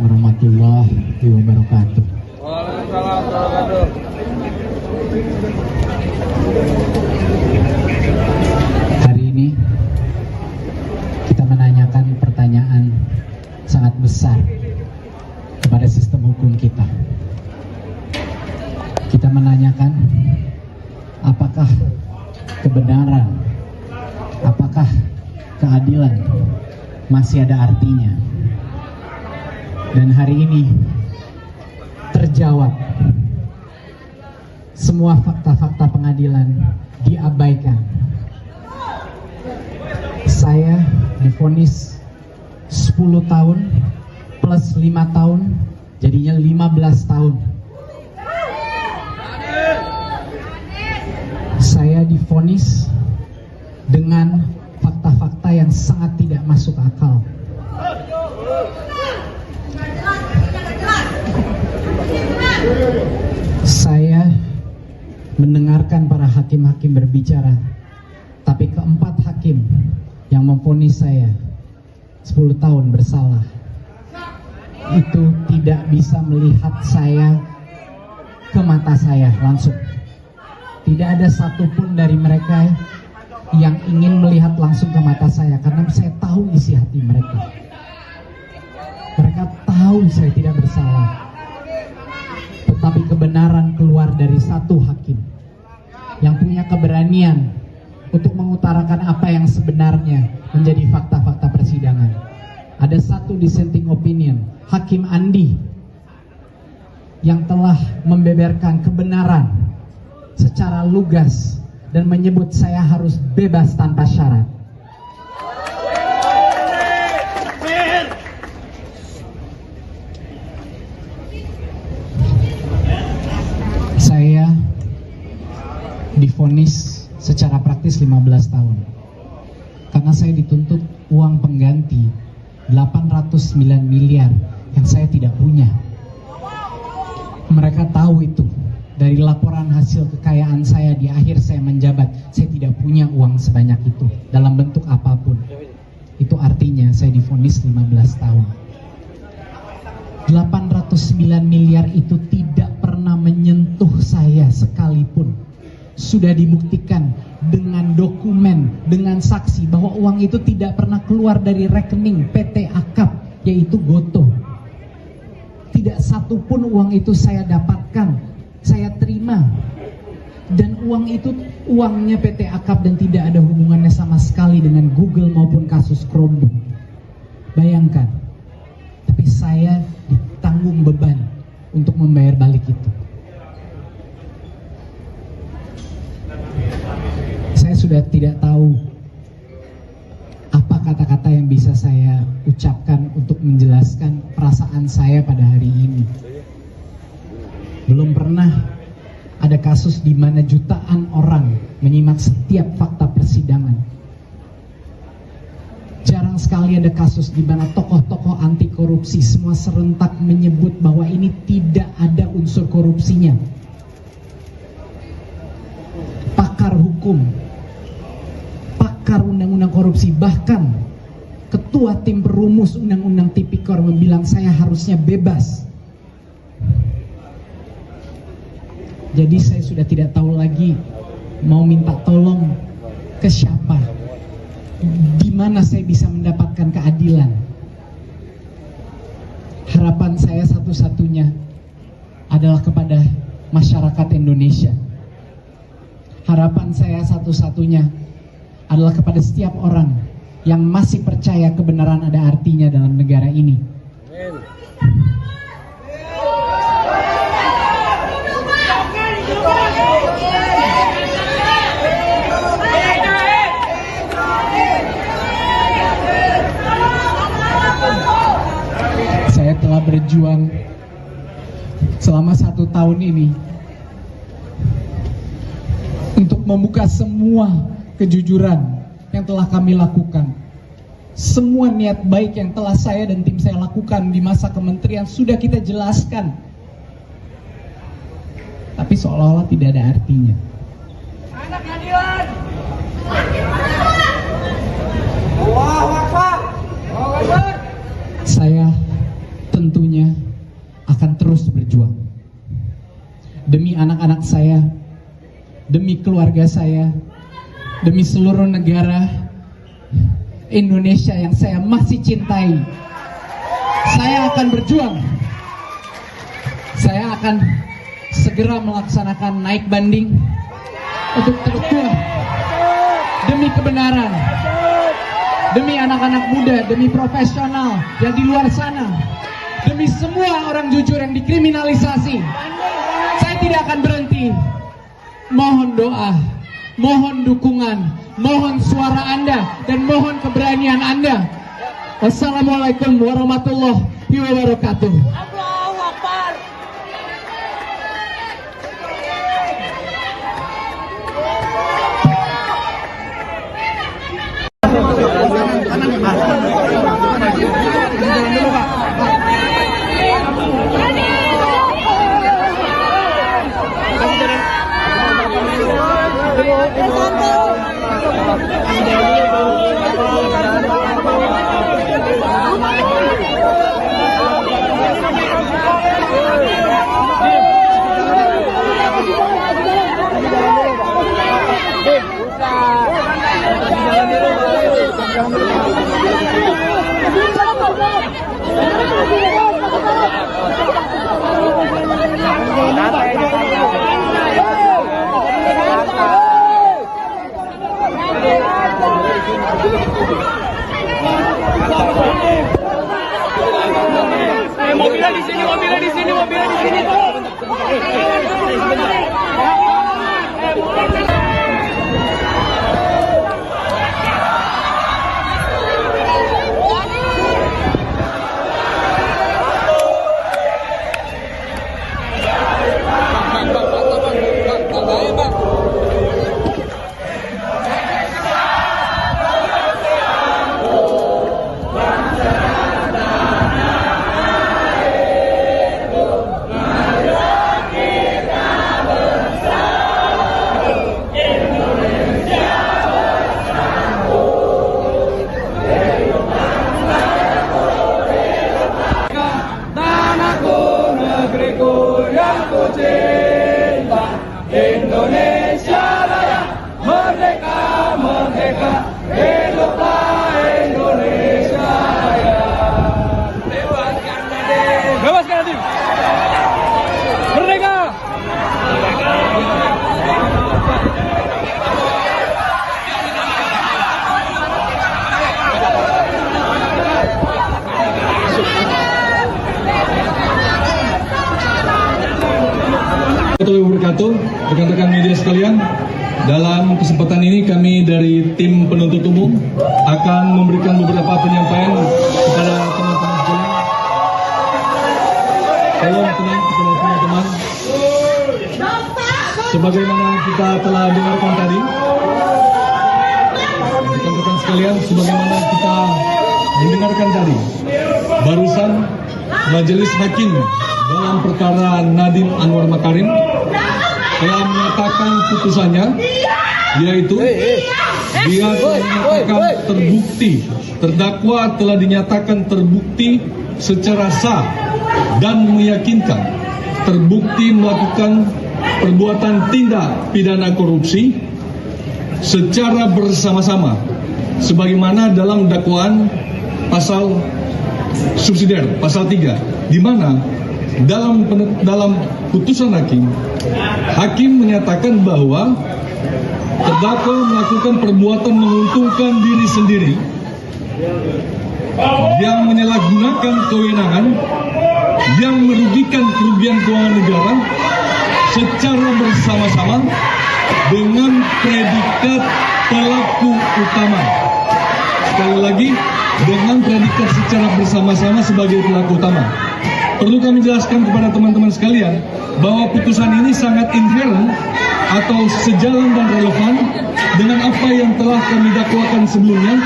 warahmatullahi wabarakatuh. Hari ini kita menanyakan pertanyaan sangat besar kepada sistem hukum kita. Kita menanyakan apakah kebenaran, apakah keadilan masih ada artinya. Dan hari ini terjawab, semua fakta-fakta pengadilan diabaikan. Saya divonis 10 tahun plus 5 tahun, jadinya 15 tahun. Saya divonis dengan fakta-fakta yang sangat tidak masuk akal. Saya mendengarkan para hakim-hakim berbicara, tapi keempat hakim yang memvonis saya 10 tahun bersalah itu tidak bisa melihat saya ke mata saya langsung. Tidak ada satupun dari mereka yang ingin melihat langsung ke mata saya, karena saya tahu isi hati mereka. Mereka tahu saya tidak bersalah. Tetapi kebenaran keluar dari satu hakim yang punya keberanian untuk mengutarakan apa yang sebenarnya menjadi fakta-fakta persidangan. Ada satu dissenting opinion, Hakim Andi, yang telah membeberkan kebenaran secara lugas dan menyebut saya harus bebas tanpa syarat. Saya divonis secara praktis 15 tahun karena saya dituntut uang pengganti 809 miliar yang saya tidak punya. Mereka tahu itu dari laporan hasil kekayaan saya di akhir saya menjabat. Saya tidak punya uang sebanyak itu dalam bentuk apapun. Itu artinya saya divonis 15 tahun. 809 miliar itu tidak pernah menyentuh saya sekalipun. Sudah dibuktikan dengan dokumen, dengan saksi bahwa uang itu tidak pernah keluar dari rekening PT Akap, yaitu Gotoh. Tidak satupun uang itu saya dapatkan, saya terima. Dan uang itu uangnya PT Akap dan tidak ada hubungannya sama sekali dengan Google maupun kasus Chromebook. Bayangkan, tapi saya ditanggung beban untuk membayar balik itu. Saya sudah tidak tahu apa kata-kata yang bisa saya ucapkan untuk menjelaskan perasaan saya pada hari ini. Belum pernah ada kasus di mana jutaan orang menyimak setiap fakta persidangan. Jarang sekali ada kasus di mana tokoh-tokoh anti korupsi semua serentak menyebut bahwa ini tidak ada unsur korupsinya. Pakar hukum, pakar undang-undang korupsi, bahkan ketua tim perumus undang-undang tipikor membilang saya harusnya bebas. Jadi saya sudah tidak tahu lagi mau minta tolong ke siapa, di mana saya bisa mendapatkan keadilan. Harapan saya satu-satunya adalah kepada masyarakat Indonesia. Harapan saya satu-satunya adalah kepada setiap orang yang masih percaya kebenaran ada artinya dalam negara ini. berjuang selama 1 tahun ini untuk membuka semua kejujuran yang telah kami lakukan. Semua niat baik yang telah saya dan tim saya lakukan di masa kementerian sudah kita jelaskan, tapi seolah-olah tidak ada artinya. Saya tentunya akan terus berjuang demi anak-anak saya, demi keluarga saya, demi seluruh negara Indonesia yang saya masih cintai. Saya akan berjuang. Saya akan segera melaksanakan naik banding untuk terus demi kebenaran, demi anak-anak muda, demi profesional yang di luar sana, demi semua orang jujur yang dikriminalisasi. Saya tidak akan berhenti. Mohon doa, mohon dukungan, mohon suara Anda, dan mohon keberanian Anda. Wassalamualaikum warahmatullahi wabarakatuh. Mobilnya di sini, mobilnya di sini, mobilnya di sini. Indonesia Raya, merdeka, merdeka, hiduplah Indonesia Raya. Bebaskan Nadiem, bebaskan Nadiem, merdeka. Wabarakatuh, rekan-rekan media sekalian. Dalam kesempatan ini kami dari tim penuntut umum akan memberikan beberapa penyampaian kepada teman-teman sekalian. Tolong tenang kepada teman-teman. Sebagaimana kita telah dengarkan tadi, rekan-rekan sekalian, sebagaimana kita mendengarkan tadi, barusan Majelis Hakim dalam perkara Nadiem Anwar Makarim telah menyatakan putusannya, yaitu dia telah dinyatakan terbukti, terdakwa telah dinyatakan terbukti secara sah dan meyakinkan terbukti melakukan perbuatan tindak pidana korupsi secara bersama-sama sebagaimana dalam dakwaan pasal subsidiar pasal 3, di mana dalam putusan hakim menyatakan bahwa terdakwa melakukan perbuatan menguntungkan diri sendiri yang menyalahgunakan kewenangan yang merugikan kerugian keuangan negara secara bersama-sama dengan predikat pelaku utama. Sekali lagi, dengan predikat secara bersama-sama sebagai pelaku utama. perlu kami jelaskan kepada teman-teman sekalian bahwa putusan ini sangat inherent atau sejalan dan relevan dengan apa yang telah kami dakwakan sebelumnya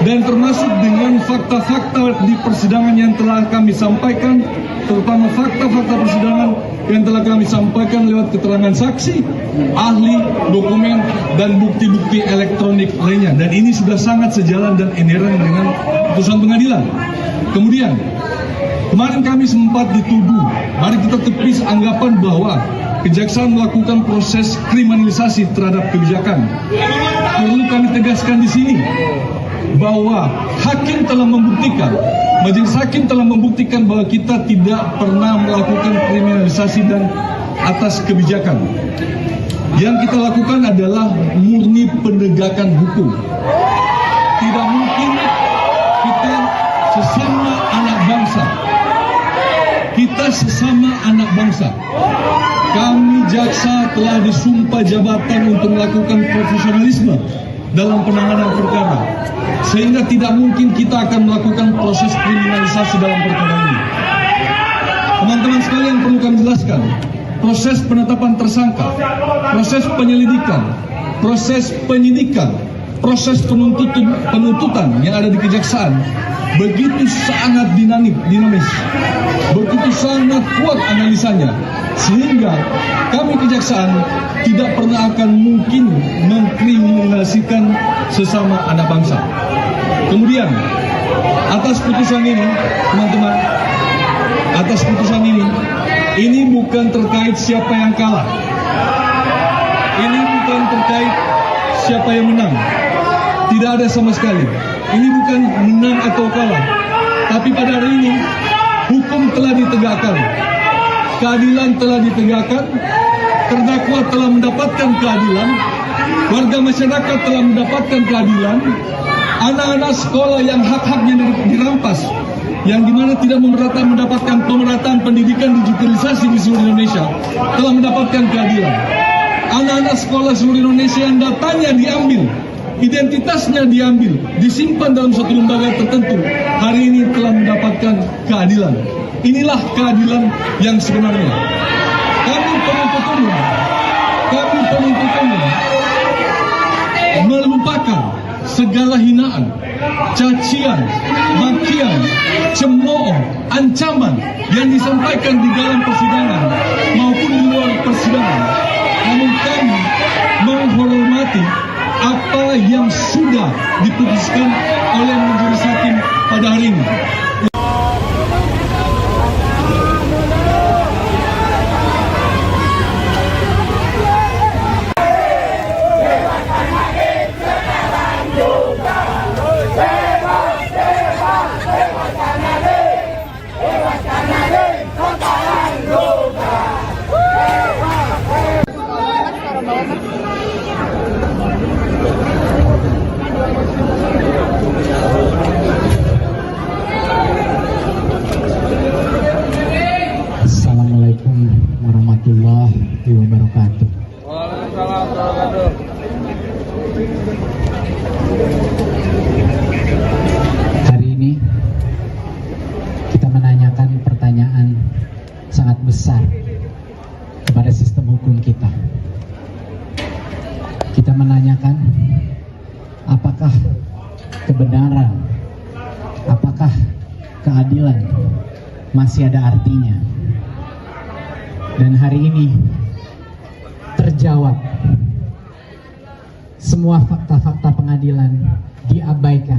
dan termasuk dengan fakta-fakta di persidangan yang telah kami sampaikan, terutama fakta-fakta persidangan yang telah kami sampaikan lewat keterangan saksi, ahli, dokumen, dan bukti-bukti elektronik lainnya. Dan ini sudah sangat sejalan dan inherent dengan putusan pengadilan. Kemudian, kemarin kami sempat dituduh, mari kita tepis anggapan bahwa Kejaksaan melakukan proses kriminalisasi terhadap kebijakan. Perlu kami tegaskan di sini bahwa hakim telah membuktikan, majelis hakim telah membuktikan bahwa kita tidak pernah melakukan kriminalisasi dan atas kebijakan. Yang kita lakukan adalah murni penegakan hukum. Tidak mungkin kita sesama anak bangsa. Kita sesama anak bangsa. Kami jaksa telah disumpah jabatan untuk melakukan profesionalisme dalam penanganan perkara. Sehingga tidak mungkin kita akan melakukan proses kriminalisasi dalam perkara ini. Teman-teman sekalian, perlu kami jelaskan, proses penetapan tersangka, proses penyelidikan, proses penyidikan, proses penuntutan yang ada di kejaksaan begitu sangat dinamis, begitu sangat kuat analisanya, sehingga kami kejaksaan tidak pernah akan mungkin mengkriminalisasikan sesama anak bangsa. Kemudian, atas putusan ini, teman-teman, atas putusan ini bukan terkait siapa yang kalah, ini bukan terkait siapa yang menang, tidak ada sama sekali. Ini bukan menang atau kalah, tapi pada hari ini hukum telah ditegakkan, keadilan telah ditegakkan, terdakwa telah mendapatkan keadilan, warga masyarakat telah mendapatkan keadilan, anak-anak sekolah yang hak-haknya dirampas, yang dimana tidak mendapatkan pemerataan pendidikan digitalisasi di seluruh Indonesia, telah mendapatkan keadilan. Anak-anak sekolah seluruh Indonesia yang datanya diambil, identitasnya diambil, disimpan dalam suatu lembaga tertentu, hari ini telah mendapatkan keadilan. Inilah keadilan yang sebenarnya. Kami penuntut umum melupakan segala hinaan, cacian, makian, cemooh, ancaman yang disampaikan di dalam persidangan maupun di luar persidangan. Namun kami menghormati apa yang sudah diputuskan oleh majelis hakim pada hari ini. Assalamualaikum warahmatullahi wabarakatuh. Hari ini kita menanyakan pertanyaan sangat besar kepada sistem hukum kita. Kita menanyakan apakah kebenaran, apakah keadilan masih ada artinya. Dan hari ini terjawab, semua fakta-fakta pengadilan diabaikan.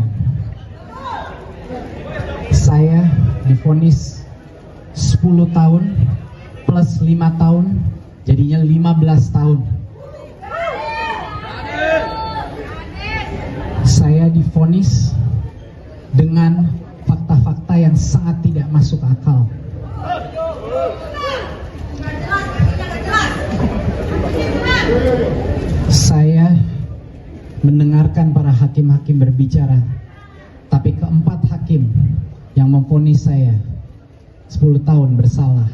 Saya divonis 10 tahun plus 5 tahun, jadinya 15 tahun. Saya divonis dengan fakta-fakta yang sangat tidak masuk akal. Saya mendengarkan para hakim-hakim berbicara, tapi keempat hakim yang memvonis saya 10 tahun bersalah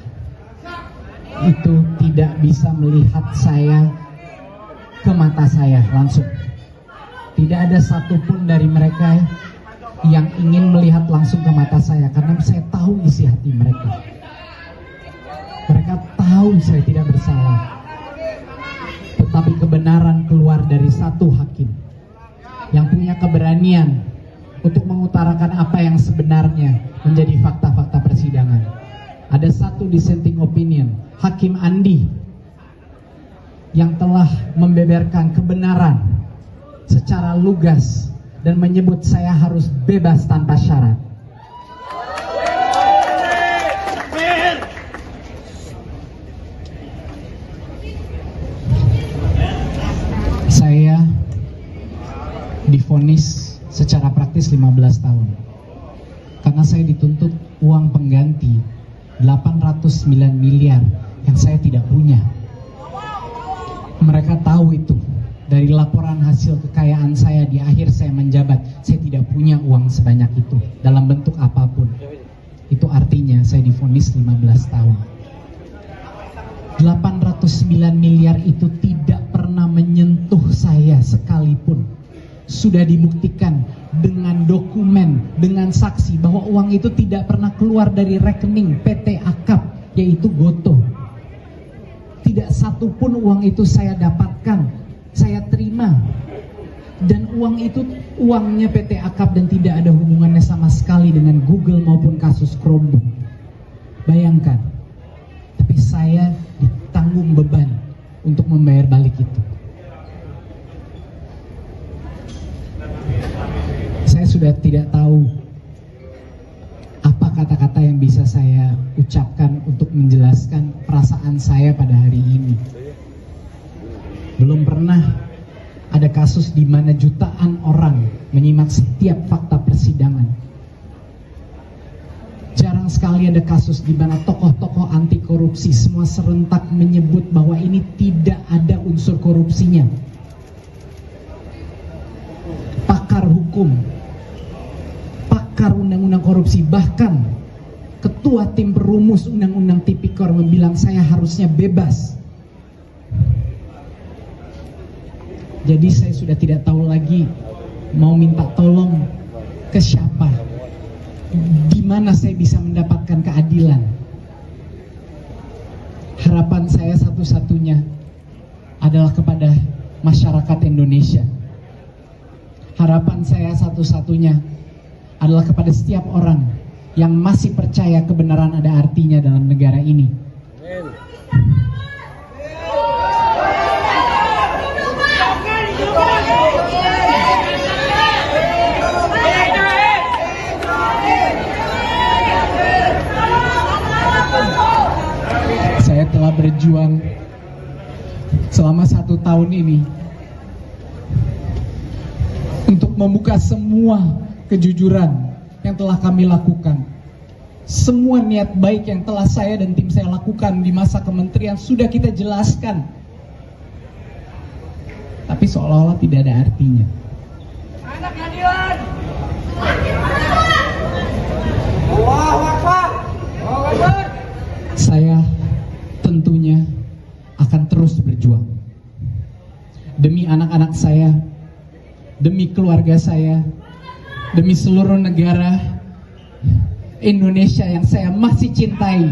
itu tidak bisa melihat saya ke mata saya langsung. Tidak ada satupun dari mereka yang ingin melihat langsung ke mata saya, karena saya tahu isi hati mereka. Mereka tahu saya tidak bersalah. Tetapi kebenaran keluar dari satu hakim yang punya keberanian untuk mengutarakan apa yang sebenarnya menjadi fakta-fakta persidangan. Ada satu dissenting opinion, Hakim Andi, yang telah membeberkan kebenaran secara lugas dan menyebut saya harus bebas tanpa syarat. Saya divonis secara praktis 15 tahun karena saya dituntut uang pengganti 809 miliar yang saya tidak punya. Mereka tahu itu dari laporan hasil kekayaan saya di akhir saya menjabat. Saya tidak punya uang sebanyak itu dalam bentuk apapun. Itu artinya saya divonis 15 tahun. 809 miliar itu tidak pernah menyentuh saya sekalipun. Sudah dibuktikan dengan dokumen, dengan saksi bahwa uang itu tidak pernah keluar dari rekening PT Akap, yaitu Gotoh. Tidak satu pun uang itu saya dapatkan, saya terima. Dan uang itu uangnya PT Akap dan tidak ada hubungannya sama sekali dengan Google maupun kasus Chromebook. Bayangkan, tapi saya ditanggung beban untuk membayar balik itu. Saya sudah tidak tahu apa kata-kata yang bisa saya ucapkan untuk menjelaskan perasaan saya pada hari ini. Belum pernah ada kasus di mana jutaan orang menyimak setiap fakta persidangan. Jarang sekali ada kasus di mana tokoh-tokoh anti korupsi semua serentak menyebut bahwa ini tidak ada unsur korupsinya. Pakar hukum, pakar undang-undang korupsi, bahkan ketua tim perumus undang-undang tipikor membilang saya harusnya bebas. Jadi saya sudah tidak tahu lagi mau minta tolong ke siapa, di mana saya bisa mendapatkan keadilan. Harapan saya satu-satunya adalah kepada masyarakat Indonesia. Harapan saya satu-satunya adalah kepada setiap orang yang masih percaya kebenaran ada artinya dalam negara ini. Saya telah berjuang selama 1 tahun ini untuk membuka semua kejujuran yang telah kami lakukan. Semua niat baik yang telah saya dan tim saya lakukan di masa kementerian sudah kita jelaskan. Tapi seolah-olah tidak ada artinya. Anak keadilan. Allahu Akbar. Allahu Akbar. Saya tentunya akan terus berjuang demi anak-anak saya, demi keluarga saya, demi seluruh negara Indonesia yang saya masih cintai.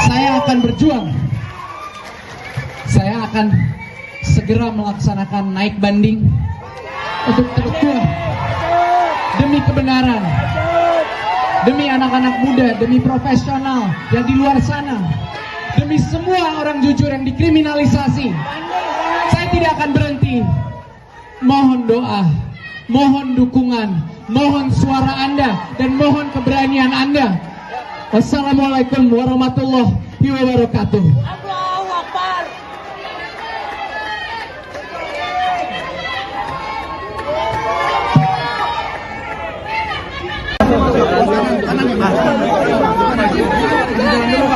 Saya akan berjuang. Saya akan segera melaksanakan naik banding untuk berjuang demi kebenaran, demi anak-anak muda, demi profesional yang di luar sana, demi semua orang jujur yang dikriminalisasi. Saya tidak akan berhenti. Mohon doa, mohon dukungan, mohon suara Anda, dan mohon keberanian Anda. Wassalamualaikum warahmatullahi wabarakatuh. Allahu Akbar. Jangan dulu.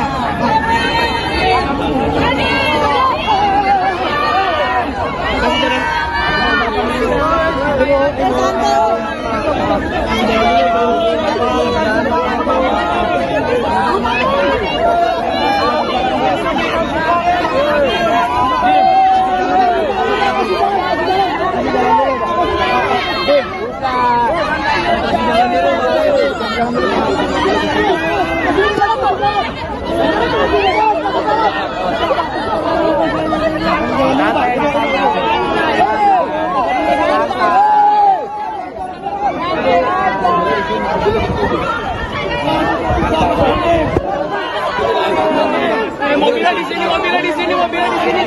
Mobilnya di sini, mobilnya di sini, mobilnya di sini.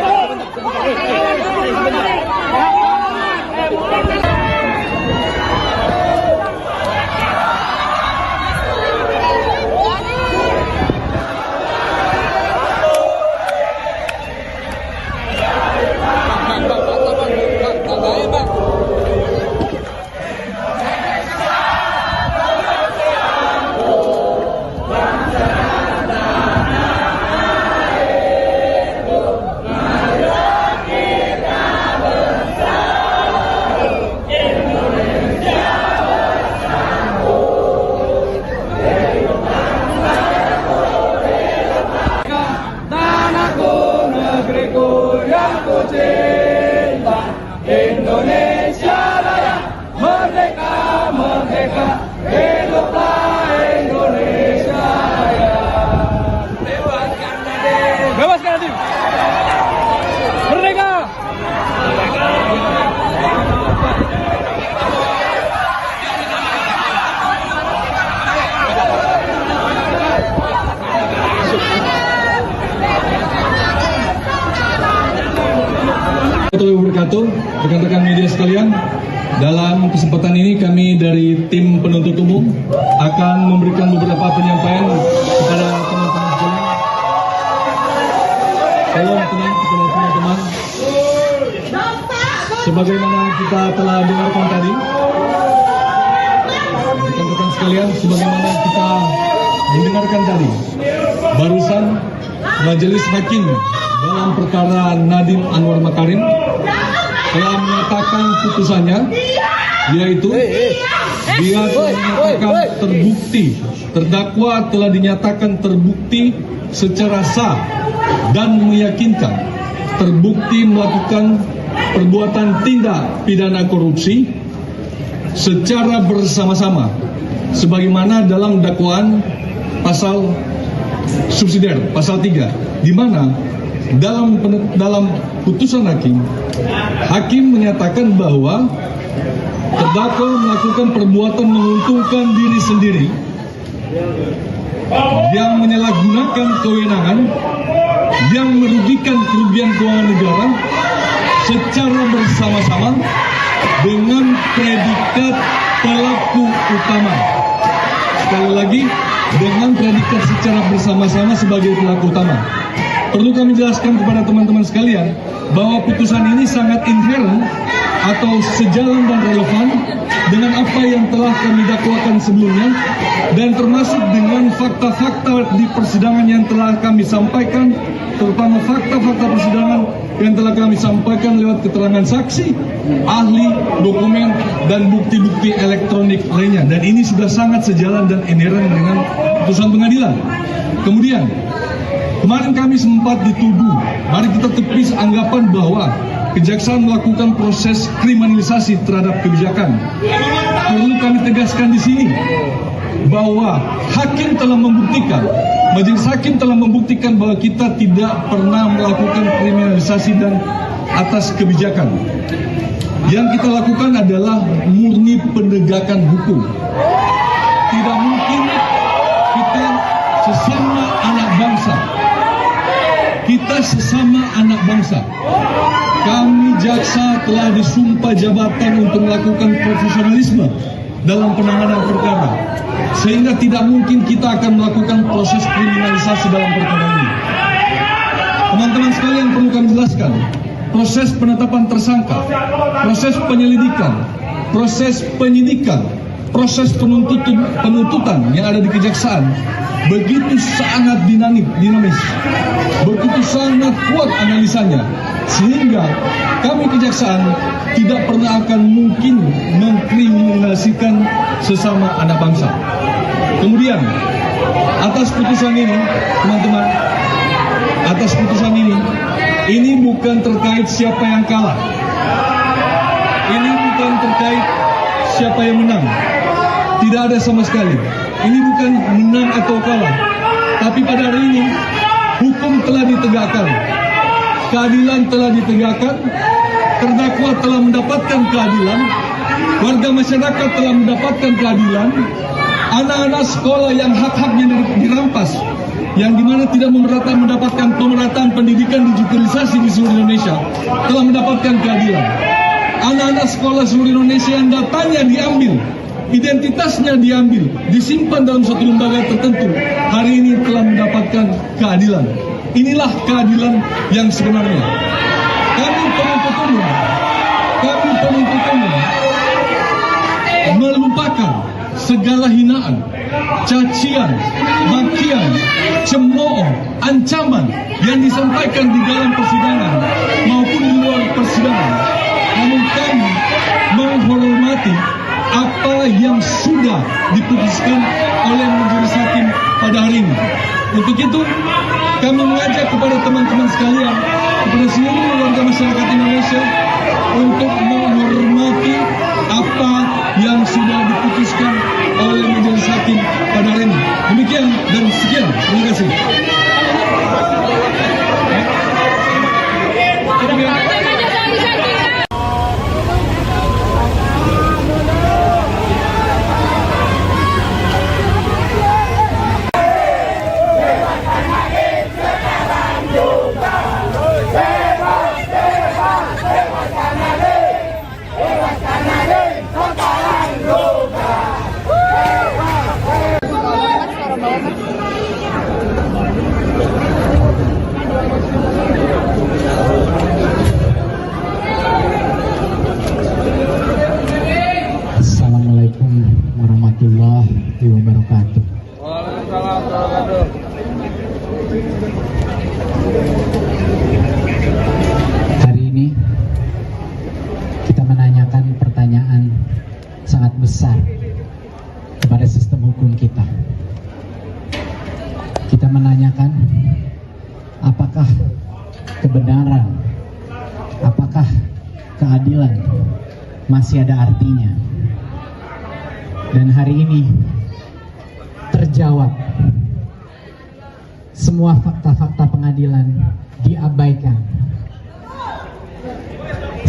Bebaskan Nadiem. Merdeka. Warahmatullahi wabarakatuh, rekan-rekan media sekalian. Dalam kesempatan ini kami dari tim penuntut umum akan memberikan beberapa penyampaian kepada teman-teman sekalian. Tolong tenang kepada teman-teman. Sebagaimana kita telah dengarkan tadi, rekan-rekan sekalian, sebagaimana kita mendengarkan tadi, barusan Majelis Hakim dalam perkara Nadiem Anwar Makarim telah menyatakan putusannya, yaitu dia telah menyatakan terbukti, terdakwa telah dinyatakan terbukti secara sah dan meyakinkan terbukti melakukan perbuatan tindak pidana korupsi secara bersama-sama sebagaimana dalam dakwaan pasal subsidiar pasal 3, di mana dalam putusan hakim menyatakan bahwa terdakwa melakukan perbuatan menguntungkan diri sendiri yang menyalahgunakan kewenangan yang merugikan kerugian keuangan negara secara bersama-sama dengan predikat pelaku utama. Sekali lagi, dengan predikat secara bersama-sama sebagai pelaku utama. Perlu kami jelaskan kepada teman-teman sekalian bahwa putusan ini sangat inherent atau sejalan dan relevan dengan apa yang telah kami dakwakan sebelumnya dan termasuk dengan fakta-fakta di persidangan yang telah kami sampaikan, terutama fakta-fakta persidangan yang telah kami sampaikan lewat keterangan saksi, ahli, dokumen, dan bukti-bukti elektronik lainnya. Dan ini sudah sangat sejalan dan inherent dengan putusan pengadilan. Kemudian, kemarin kami sempat dituduh, mari kita tepis anggapan bahwa kejaksaan melakukan proses kriminalisasi terhadap kebijakan. Perlu kami tegaskan di sini bahwa hakim telah membuktikan, majelis hakim telah membuktikan bahwa kita tidak pernah melakukan kriminalisasi dan atas kebijakan. Yang kita lakukan adalah murni penegakan hukum. Tidak mungkin kita sesama anak bangsa. Kita sesama anak bangsa. Kami jaksa telah disumpah jabatan untuk melakukan profesionalisme dalam penanganan perkara. Sehingga tidak mungkin kita akan melakukan proses kriminalisasi dalam perkara ini. Teman-teman sekalian, perlu kami jelaskan, proses penetapan tersangka, proses penyelidikan, proses penyidikan, proses penuntutan yang ada di kejaksaan begitu sangat dinamis, begitu sangat kuat analisanya, sehingga kami kejaksaan tidak pernah akan mungkin mengkriminalisasikan sesama anak bangsa. Kemudian, atas putusan ini, teman-teman, atas putusan ini bukan terkait siapa yang kalah. Ini bukan terkait siapa yang menang. Tidak ada sama sekali. Ini bukan menang atau kalah. Tapi pada hari ini, hukum telah ditegakkan. Keadilan telah ditegakkan. Terdakwa telah mendapatkan keadilan. Warga masyarakat telah mendapatkan keadilan. anak-anak sekolah yang hak-haknya dirampas, yang dimana tidak mendapatkan pemerataan pendidikan digitalisasi di seluruh Indonesia, telah mendapatkan keadilan. Anak-anak sekolah seluruh Indonesia yang datanya diambil, identitasnya diambil, disimpan dalam suatu lembaga tertentu, hari ini telah mendapatkan keadilan. Inilah keadilan yang sebenarnya. Kami penuntut umum melupakan segala hinaan, cacian, makian, cemooh, ancaman yang disampaikan di dalam persidangan maupun di luar persidangan. Namun kami menghormati apa yang sudah diputuskan oleh majelis hakim pada hari ini. Untuk itu, kami mengajak kepada teman-teman sekalian, kepada seluruh warga masyarakat Indonesia untuk menghormati apa yang sudah diputuskan oleh majelis hakim pada hari ini. Demikian dan sekian. Terima kasih. Assalamualaikum warahmatullahi wabarakatuh. Hari ini kita menanyakan pertanyaan sangat besar kepada sistem hukum kita. Kita menanyakan apakah kebenaran, apakah keadilan masih ada artinya. Dan hari ini terjawab, semua fakta-fakta pengadilan diabaikan.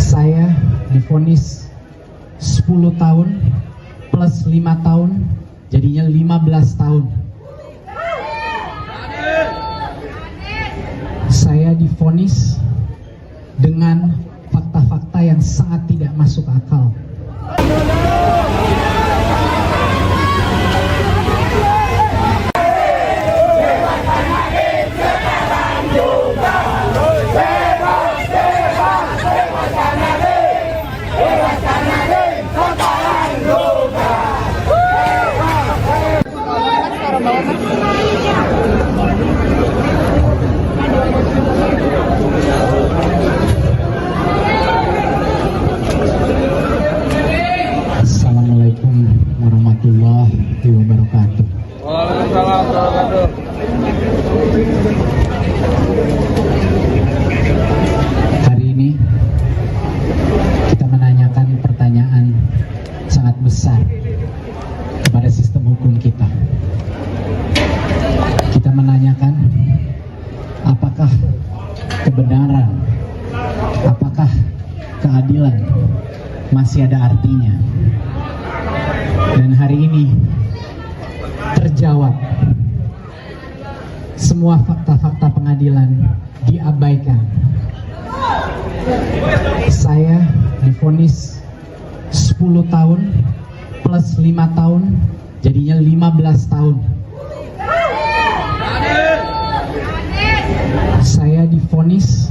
Saya divonis 10 tahun plus 5 tahun, jadinya 15 tahun. Saya divonis dengan fakta-fakta yang sangat tidak masuk akal. Assalamualaikum warahmatullahi wabarakatuh. Waalaikumsalam warahmatullahi wabarakatuh. Hari ini kita menanyakan pertanyaan sangat besar kepada sistem hukum kita. Kita menanyakan apakah kebenaran, apakah keadilan masih ada artinya. Dan hari ini terjawab, semua fakta-fakta pengadilan diabaikan. Saya divonis 10 tahun plus 5 tahun, jadinya 15 tahun. Saya divonis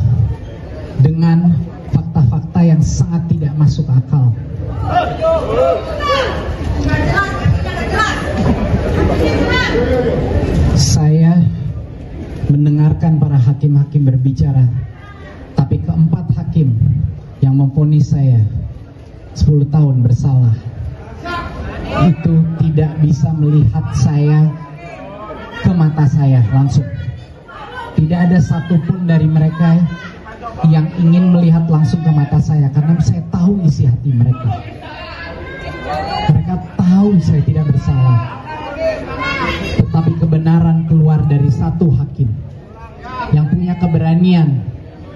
dengan fakta-fakta yang sangat tidak masuk akal. Saya mendengarkan para hakim-hakim berbicara, tapi keempat hakim yang memvonis saya 10 tahun bersalah itu tidak bisa melihat saya ke mata saya langsung. Tidak ada satupun dari mereka yang ingin melihat langsung ke mata saya, karena saya tahu isi hati mereka. Mereka tahu saya tidak bersalah. Tetapi kebenaran keluar dari satu hakim yang punya keberanian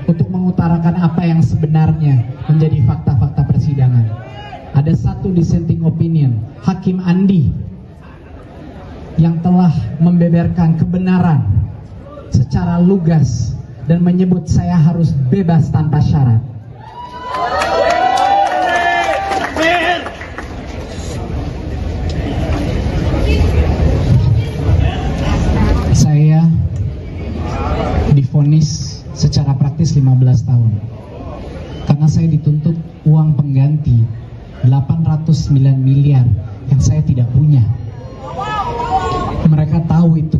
untuk mengutarakan apa yang sebenarnya menjadi fakta-fakta persidangan. Ada satu dissenting opinion, Hakim Andi, yang telah membeberkan kebenaran secara lugas dan menyebut saya harus bebas tanpa syarat. Saya divonis secara praktis 15 tahun karena saya dituntut uang pengganti 809 miliar yang saya tidak punya. Mereka tahu itu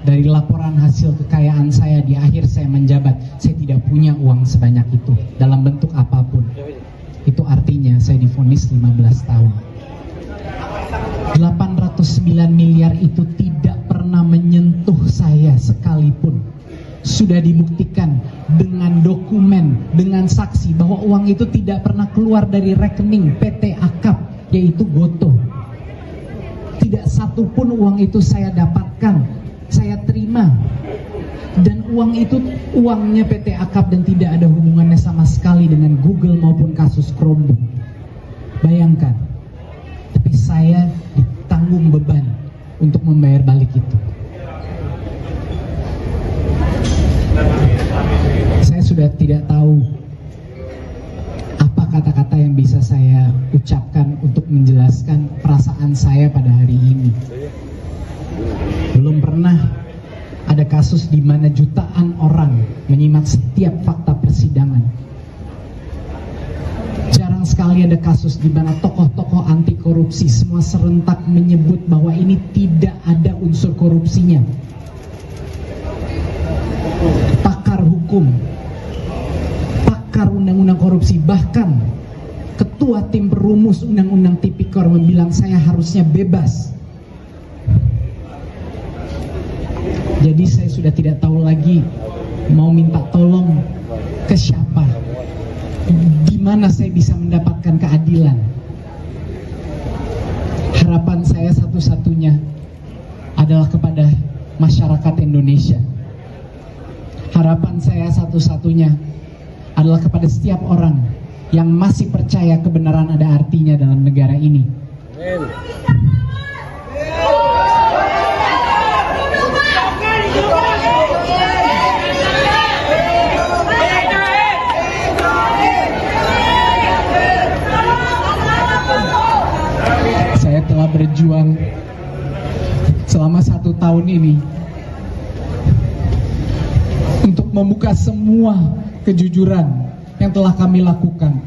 dari laporan hasil kekayaan saya di akhir saya menjabat. Saya tidak punya uang sebanyak itu dalam bentuk apapun. Itu artinya saya divonis 15 tahun. 809 miliar itu tidak pernah menyentuh saya sekalipun. Sudah dibuktikan dengan dokumen, dengan saksi bahwa uang itu tidak pernah keluar dari rekening PT Akap, yaitu Gotoh. Tidak satu pun uang itu saya dapatkan, saya terima. Dan uang itu uangnya PT Akap dan tidak ada hubungannya sama sekali dengan Google maupun kasus Chromebook. Bayangkan, tapi saya ditanggung beban untuk membayar balik itu. Saya sudah tidak tahu apa kata-kata yang bisa saya ucapkan untuk menjelaskan perasaan saya pada hari ini. Belum pernah ada kasus di mana jutaan orang menyimak setiap fakta persidangan. Jarang sekali ada kasus di mana tokoh-tokoh anti korupsi semua serentak menyebut bahwa ini tidak ada unsur korupsinya. Pakar hukum, pakar undang-undang korupsi, bahkan ketua tim perumus undang-undang Tipikor membilang saya harusnya bebas. Jadi saya sudah tidak tahu lagi mau minta tolong ke siapa, di mana saya bisa mendapatkan keadilan. Harapan saya satu-satunya adalah kepada masyarakat Indonesia. Harapan saya satu-satunya adalah kepada setiap orang yang masih percaya kebenaran ada artinya dalam negara ini. Saya telah berjuang selama 1 tahun ini untuk membuka semua kejujuran yang telah kami lakukan.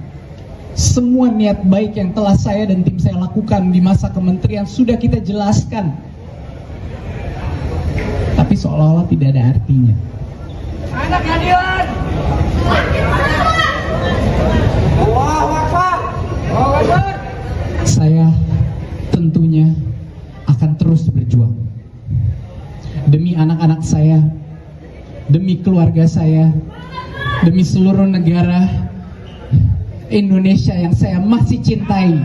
Semua niat baik yang telah saya dan tim saya lakukan di masa kementerian sudah kita jelaskan. Tapi seolah-olah tidak ada artinya. Anak keadilan. Allahu Akbar. Allahu Akbar. Saya tentunya akan terus berjuang demi anak-anak saya, demi keluarga saya, demi seluruh negara Indonesia yang saya masih cintai.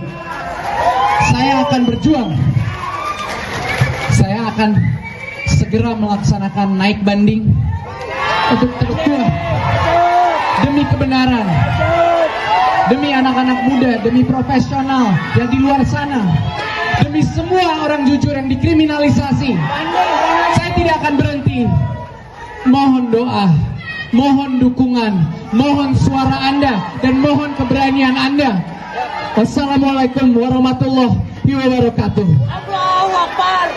Saya akan berjuang. Saya akan segera melaksanakan naik banding untuk berjuang demi kebenaran, demi anak-anak muda, demi profesional yang di luar sana, demi semua orang jujur yang dikriminalisasi. Saya tidak akan berhenti. Mohon doa, mohon dukungan, mohon suara Anda, dan mohon keberanian Anda. Wassalamualaikum warahmatullahi wabarakatuh. Allahu Akbar.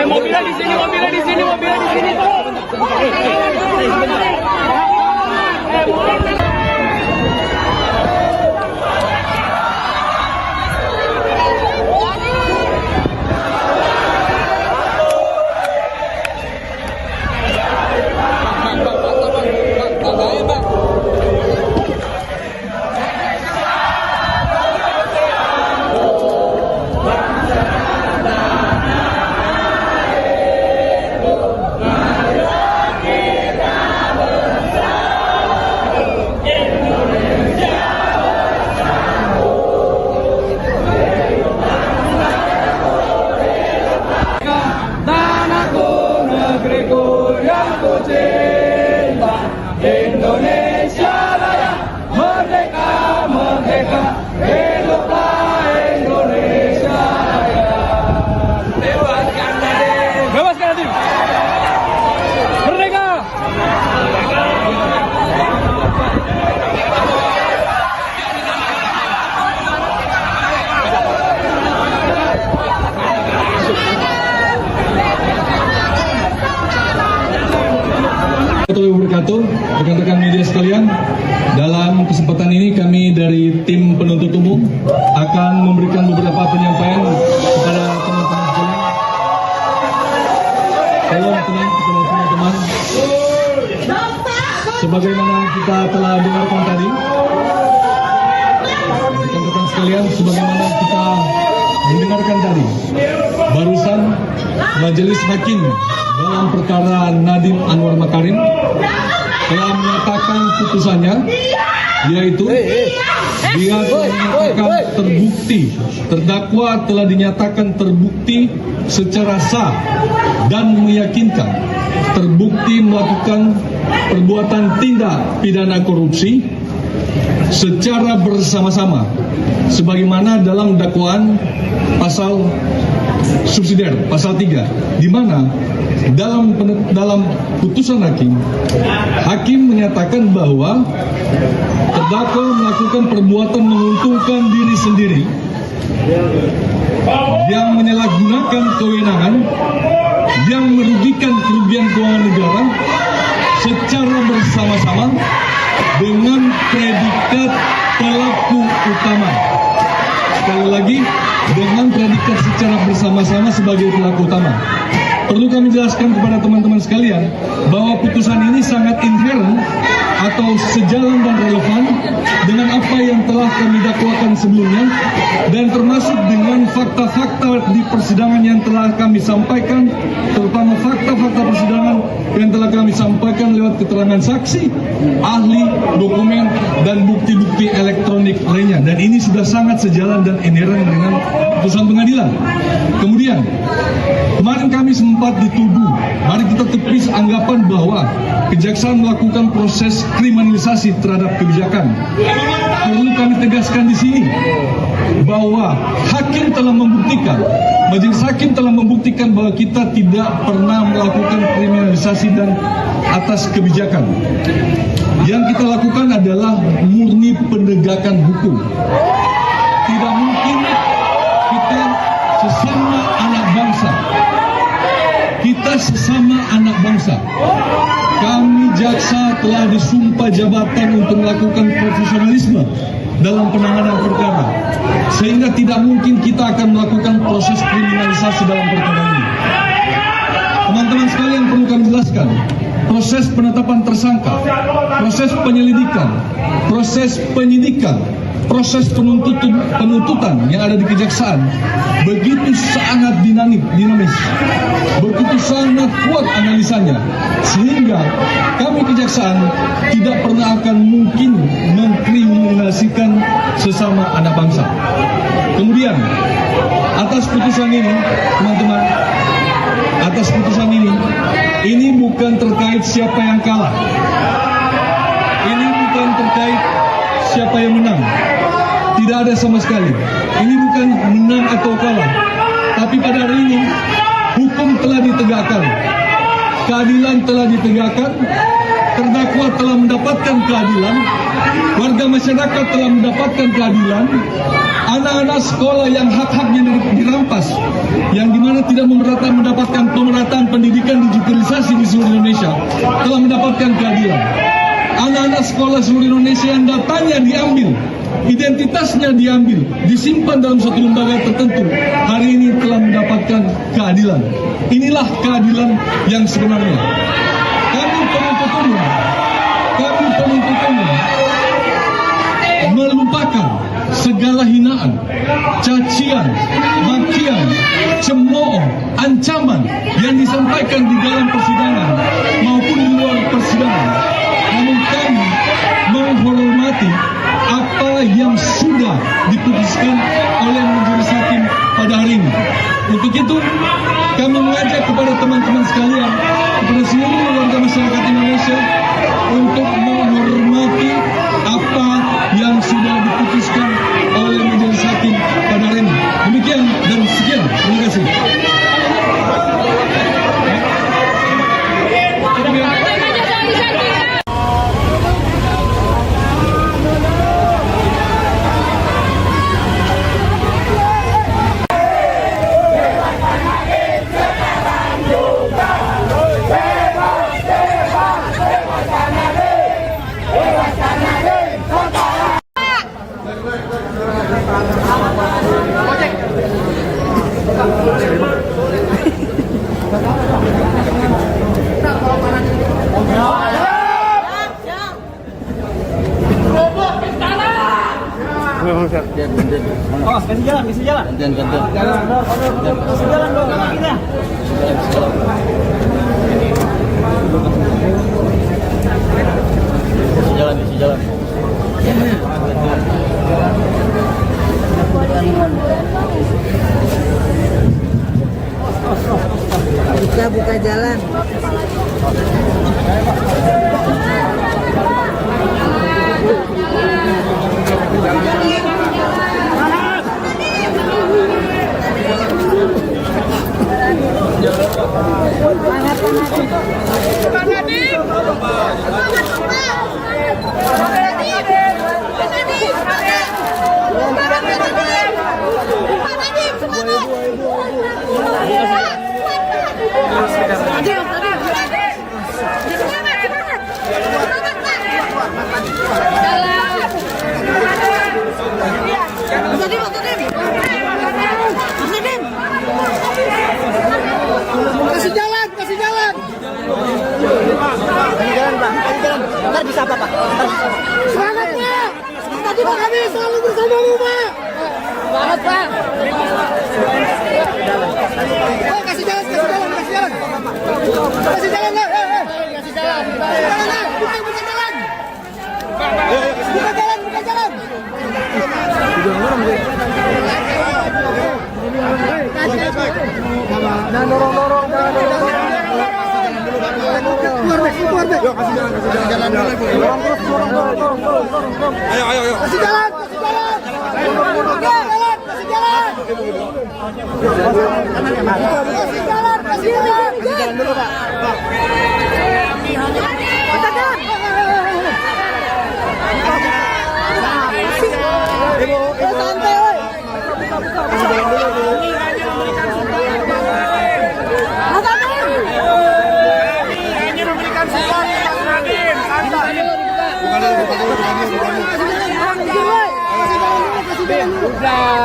Mobilnya di sini, mobilnya di sini, mobilnya di sini. Rekan-rekan media sekalian, dalam kesempatan ini kami dari tim penuntut umum akan memberikan beberapa penyampaian kepada teman-teman sekalian. Tolong tenang kepada teman-teman. Sebagaimana kita telah dengarkan tadi, rekan-rekan sekalian, sebagaimana kita mendengarkan tadi, barusan Majelis Hakim dalam perkara Nadiem Anwar Makarim telah menyatakan putusannya, yaitu dia telah dinyatakan terbukti, terdakwa telah dinyatakan terbukti secara sah dan meyakinkan terbukti melakukan perbuatan tindak pidana korupsi secara bersama-sama sebagaimana dalam dakwaan pasal subsidiar pasal 3, di mana dalam putusan hakim menyatakan bahwa terdakwa melakukan perbuatan menguntungkan diri sendiri yang menyalahgunakan kewenangan yang merugikan kerugian keuangan negara secara bersama-sama dengan predikat pelaku utama. Sekali lagi, dengan predikat secara bersama-sama sebagai pelaku utama. Perlu kami jelaskan kepada teman-teman sekalian bahwa putusan ini sangat inherent atau sejalan dan relevan dengan apa yang telah kami dakwakan sebelumnya dan termasuk dengan fakta-fakta di persidangan yang telah kami sampaikan, terutama fakta-fakta persidangan yang telah kami sampaikan lewat keterangan saksi, ahli, dokumen, dan bukti-bukti elektronik lainnya. Dan ini sudah sangat sejalan dan inherent dengan putusan pengadilan. Kemudian, kemarin kami sempat dituduh, mari kita tepis anggapan bahwa kejaksaan melakukan proses kriminalisasi terhadap kebijakan. Perlu kami tegaskan di sini bahwa hakim telah membuktikan, majelis hakim telah membuktikan bahwa kita tidak pernah melakukan kriminalisasi dan atas kebijakan. Yang kita lakukan adalah murni penegakan hukum. Tidak mungkin kita sesama anak bangsa. Kita sesama anak bangsa. Kami jaksa telah disumpah jabatan untuk melakukan profesionalisme dalam penanganan perkara. Sehingga tidak mungkin kita akan melakukan proses kriminalisasi dalam perkara ini. Teman-teman sekalian, perlu kami jelaskan, proses penetapan tersangka, proses penyelidikan, proses penyidikan, proses penuntutan yang ada di kejaksaan begitu sangat dinamis, begitu sangat kuat analisanya, sehingga kami kejaksaan tidak pernah akan mungkin mengkriminalisasikan sesama anak bangsa. Kemudian, atas putusan ini, teman-teman, atas putusan ini bukan terkait siapa yang kalah, ini bukan terkait siapa yang menang. Tidak ada sama sekali. Ini bukan menang atau kalah. Tapi pada hari ini, hukum telah ditegakkan. Keadilan telah ditegakkan. terdakwa telah mendapatkan keadilan, warga masyarakat telah mendapatkan keadilan, anak-anak sekolah yang hak-haknya dirampas, yang dimana tidak mendapatkan pemerataan pendidikan digitalisasi di seluruh Indonesia, telah mendapatkan keadilan. Anak-anak sekolah seluruh Indonesia yang datanya diambil, identitasnya diambil, disimpan dalam suatu lembaga tertentu, hari ini telah mendapatkan keadilan. Inilah keadilan yang sebenarnya. Kami penuntut umum melupakan segala hinaan, cacian, makian, cemooh, ancaman yang disampaikan di dalam persidangan maupun di luar persidangan. Namun kami menghormati apa yang sudah diputuskan oleh majelis hakim pada hari ini. Untuk itu, kami mengajak kepada teman-teman sekalian, kepada seluruh warga masyarakat Indonesia untuk menghormati apa yang sudah diputuskan oleh majelis hakim pada hari ini. Demikian dan sekian. Terima kasih. Oh, kasih jalan. Kasih jalan dong kita. Kasih jalan. Buka jalan. Kasih jalan. Ntar bisa apa, Pak? Semangat, Pak. Tadi Pak kami selalu bersamamu, Pak. Semangat, Pak. Oh, kasih jalan. Kasih jalan, Pak. Kasih jalan. Buka jalan. Buka jalan. Dan dorong. Keluar, Bek. Yuk, kasih jalan dulu. Dorong. Ayo. Kasih jalan. Kasih jalan dulu, Pak. Santai, woi. Kasih jalan dulu.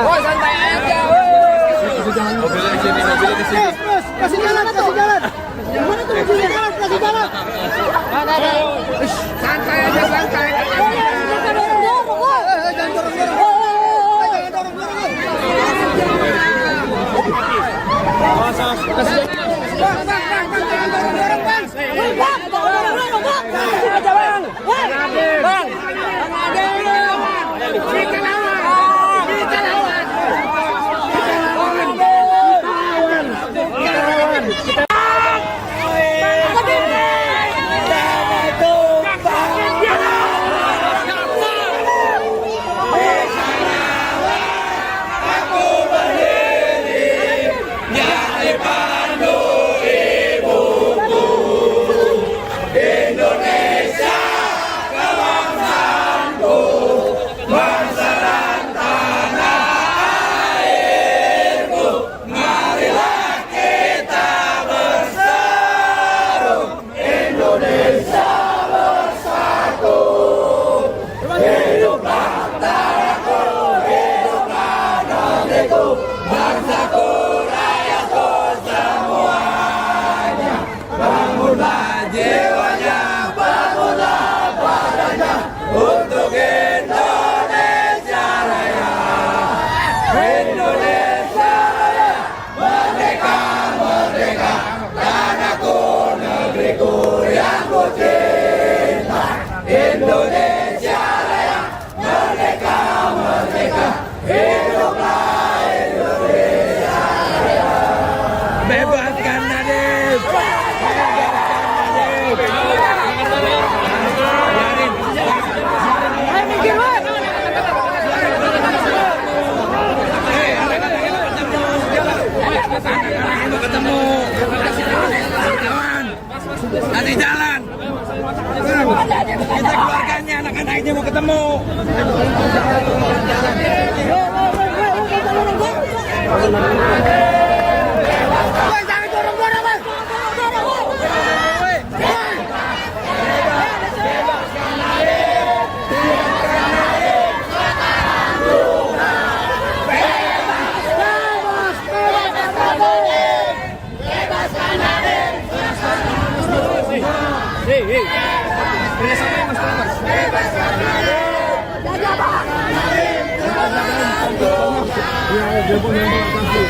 Woi, santai aja, woi. Kasih jalan. Kasih jalan. Gimana tuh mobilnya? Nanti jalan. Kita keluarganya, anak-anaknya mau ketemu.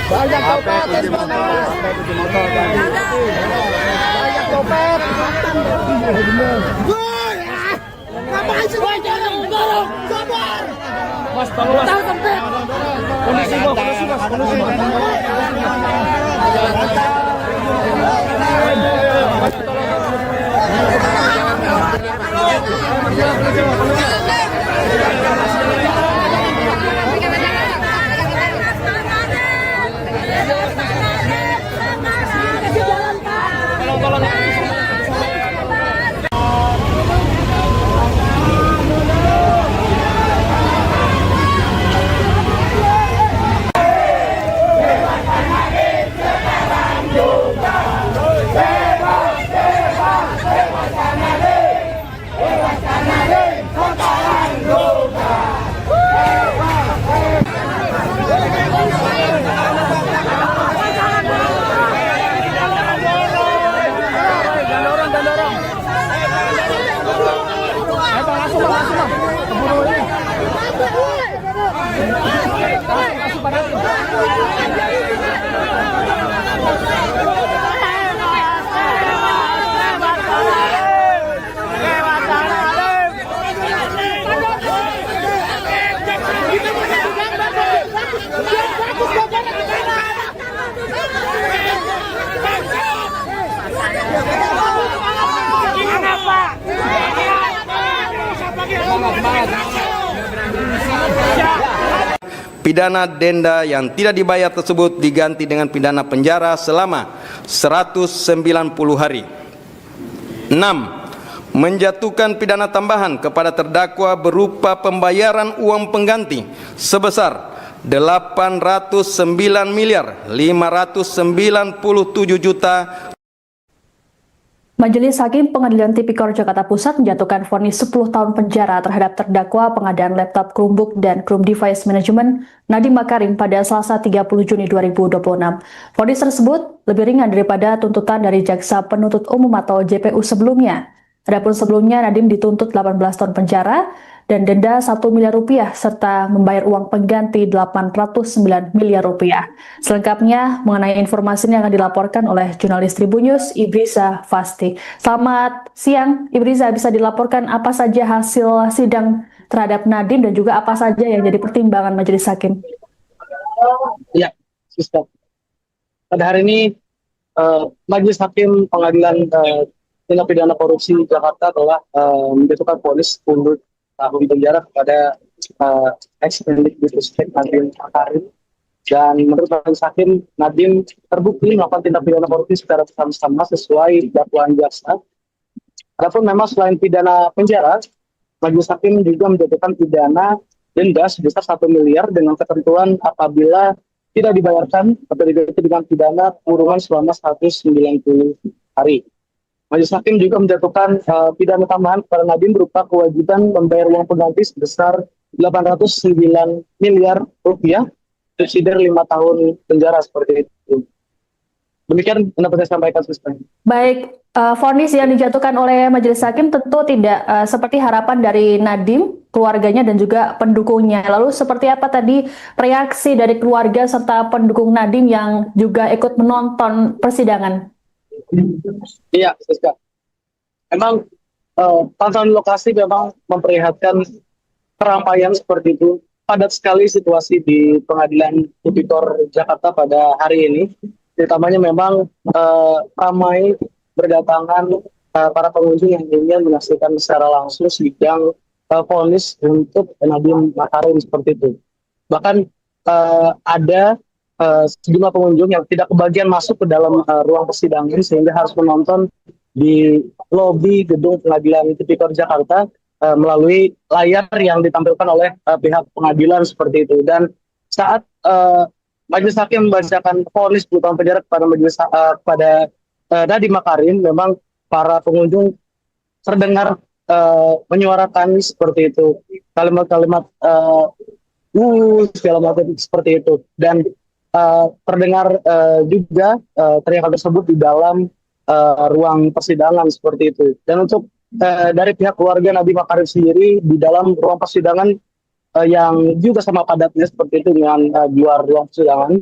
Banyak copet di sana. Banyak copet. Woi, ngapain sih woi, dorong, sabar. Mas, tolong mas. Tahu sempit. Kondisi mas, kondisi mas. Pidana denda yang tidak dibayar tersebut diganti dengan pidana penjara selama 190 hari. 6. Menjatuhkan pidana tambahan kepada terdakwa berupa pembayaran uang pengganti sebesar 809.597.000.000. Majelis Hakim Pengadilan Tipikor Jakarta Pusat menjatuhkan vonis 10 tahun penjara terhadap terdakwa pengadaan laptop Chromebook dan Chrome Device Management Nadiem Makarim pada Selasa 30 Juni 2026. Vonis tersebut lebih ringan daripada tuntutan dari Jaksa Penuntut Umum atau JPU sebelumnya. Adapun sebelumnya Nadiem dituntut 18 tahun penjara dan denda 1 miliar rupiah serta membayar uang pengganti 809 miliar rupiah. Selengkapnya mengenai informasi ini akan dilaporkan oleh jurnalis Tribunnews Ibriza Fasti. Selamat siang Ibriza, bisa dilaporkan apa saja hasil sidang terhadap Nadiem dan juga apa saja yang jadi pertimbangan Majelis Hakim? Ya, Sister. Pada hari ini Majelis Hakim Pengadilan Tindak Pidana Korupsi Jakarta telah menjatuhkan vonis 10 tahun penjara kepada ex-Mendikbudristek Nadiem Makarim, dan menurut Majelis Hakim Nadiem terbukti melakukan tindak pidana korupsi secara bersama-sama sesuai dakwaan jaksa. Adapun memang selain pidana penjara, Majelis Hakim juga menjatuhkan pidana denda sebesar 1 miliar dengan ketentuan apabila tidak dibayarkan atau diganti dengan pidana kurungan selama 190 hari. Majelis Hakim juga menjatuhkan pidana tambahan kepada Nadiem berupa kewajiban membayar uang pengganti sebesar 809 miliar rupiah, subsidi 5 tahun penjara seperti itu. Demikian pendapat saya sampaikan, Sister. Baik, vonis yang dijatuhkan oleh Majelis Hakim tentu tidak seperti harapan dari Nadiem, keluarganya dan juga pendukungnya. Lalu seperti apa tadi reaksi dari keluarga serta pendukung Nadiem yang juga ikut menonton persidangan? Iya, Siska. Memang pantauan lokasi memang memperlihatkan keramaian seperti itu. Padat sekali situasi di Pengadilan Tipikor Jakarta pada hari ini. Terutamanya memang ramai berdatangan para pengunjung yang ingin menyaksikan secara langsung sidang vonis untuk Nadiem Makarim seperti itu. Bahkan ada sejumlah pengunjung yang tidak kebagian masuk ke dalam ruang persidangan sehingga harus menonton di lobi gedung Pengadilan Tipikor Jakarta melalui layar yang ditampilkan oleh pihak pengadilan seperti itu. Dan saat majelis hakim membacakan vonis 10 tahun penjara kepada Nadiem Makarim, memang para pengunjung terdengar menyuarakan seperti itu, kalimat-kalimat segala macam seperti itu, dan terdengar juga teriakan tersebut di dalam ruang persidangan seperti itu. Dan untuk dari pihak keluarga Nadiem Makarim sendiri di dalam ruang persidangan yang juga sama padatnya seperti itu dengan di luar ruang persidangan,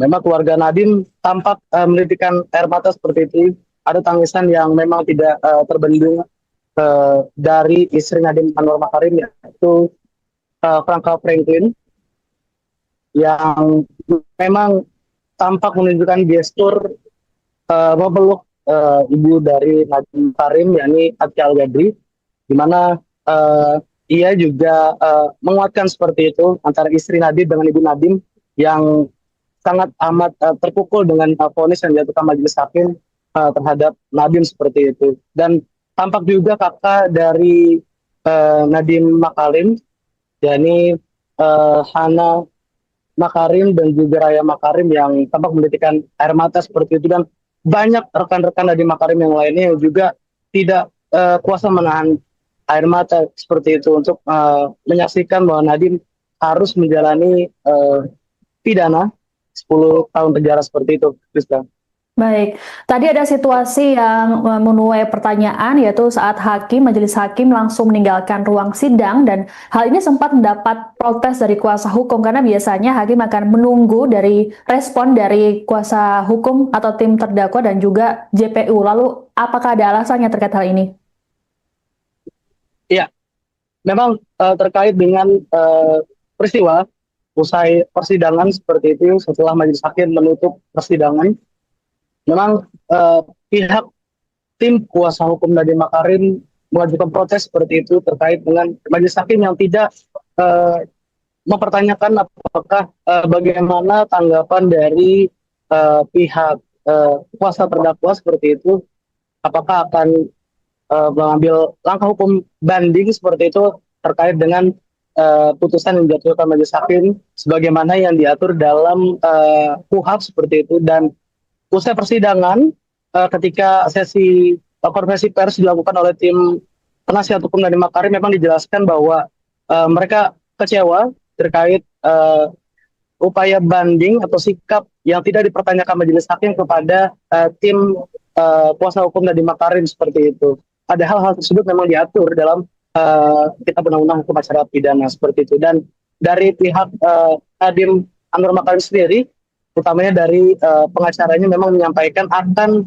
memang keluarga Nadiem tampak menitikkan air mata seperti itu. Ada tangisan yang memang tidak terbendung dari istri Nadiem Anwar Makarim, yaitu Franka Franklin, yang memang tampak menunjukkan gestur memeluk ibu dari Nadiem Makarim, yakni Atia Al-Gadri, di mana ia juga menguatkan seperti itu antara istri Nadiem dengan ibu Nadiem yang sangat amat terpukul dengan vonis yang dijatuhkan majelis hakim terhadap Nadiem seperti itu. Dan tampak juga kakak dari Nadiem Makarim, yakni Hana Makarim dan juga Raya Makarim, yang tampak menitikkan air mata seperti itu. Dan banyak rekan-rekan Nadiem Makarim yang lainnya yang juga tidak kuasa menahan air mata seperti itu untuk menyaksikan bahwa Nadiem harus menjalani pidana 10 tahun penjara seperti itu, Krista. Baik, tadi ada situasi yang menuai pertanyaan, yaitu saat majelis hakim langsung meninggalkan ruang sidang, dan hal ini sempat mendapat protes dari kuasa hukum karena biasanya hakim akan menunggu dari respon dari kuasa hukum atau tim terdakwa dan juga JPU. Lalu apakah ada alasannya terkait hal ini? Iya, memang terkait dengan peristiwa usai persidangan seperti itu, setelah majelis hakim menutup persidangan, memang pihak tim kuasa hukum Nadiem Makarim mengajukan protes seperti itu terkait dengan majelis hakim yang tidak mempertanyakan apakah bagaimana tanggapan dari pihak kuasa terdakwa seperti itu, apakah akan mengambil langkah hukum banding seperti itu terkait dengan putusan yang dijatuhkan majelis hakim sebagaimana yang diatur dalam KUHP seperti itu. Dan usai persidangan, ketika sesi konferensi pers dilakukan oleh tim penasihat hukum Nadiem Makarim, memang dijelaskan bahwa mereka kecewa terkait upaya banding atau sikap yang tidak dipertanyakan majelis hakim kepada tim kuasa hukum Nadiem Makarim seperti itu. Padahal hal tersebut memang diatur dalam Kitab Undang-Undang Hukum Acara Pidana seperti itu. Dan dari pihak Nadiem Anwar Makarim sendiri, utamanya dari pengacaranya, memang menyampaikan akan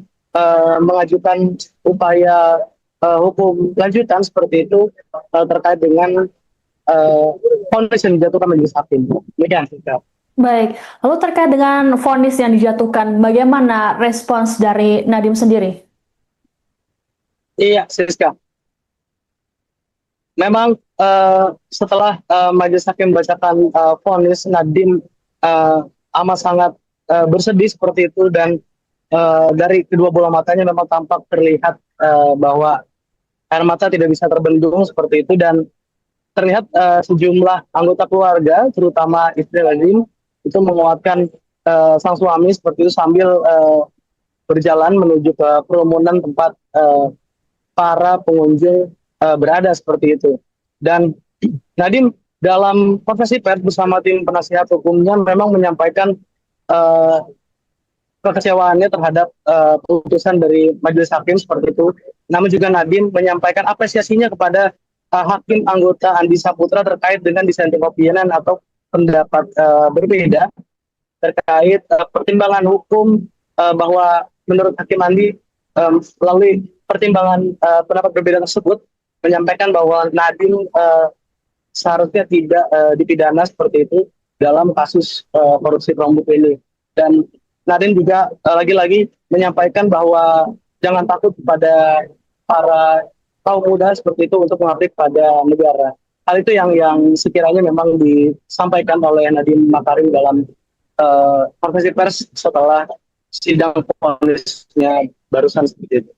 mengajukan upaya hukum lanjutan seperti itu terkait dengan vonis yang dijatuhkan majelis hakim. Demikian. Baik, lalu terkait dengan vonis yang dijatuhkan, bagaimana respons dari Nadiem sendiri? Iya, Siska. Memang setelah majelis hakim membacakan vonis, Nadiem amat sangat bersedih seperti itu, dan dari kedua bola matanya memang tampak terlihat bahwa air mata tidak bisa terbendung seperti itu. Dan terlihat sejumlah anggota keluarga, terutama istri Nadiem, itu menguatkan sang suami seperti itu sambil berjalan menuju ke kerumunan tempat para pengunjung berada seperti itu. Dan Nadiem dalam konferensi pers bersama tim penasihat hukumnya memang menyampaikan kekecewaannya terhadap putusan dari majelis hakim seperti itu. Namun juga Nadiem menyampaikan apresiasinya kepada hakim anggota Andi Saputra terkait dengan dissenting opinion atau pendapat berbeda terkait pertimbangan hukum, bahwa menurut Hakim Andi melalui pertimbangan pendapat berbeda tersebut menyampaikan bahwa Nadiem seharusnya tidak dipidana seperti itu dalam kasus korupsi Chromebook ini. Dan Nadiem juga lagi-lagi menyampaikan bahwa jangan takut kepada para kaum muda seperti itu untuk mengabdi pada negara. Hal itu yang sekiranya memang disampaikan oleh Nadiem Makarim dalam konferensi pers setelah sidang vonisnya barusan seperti itu.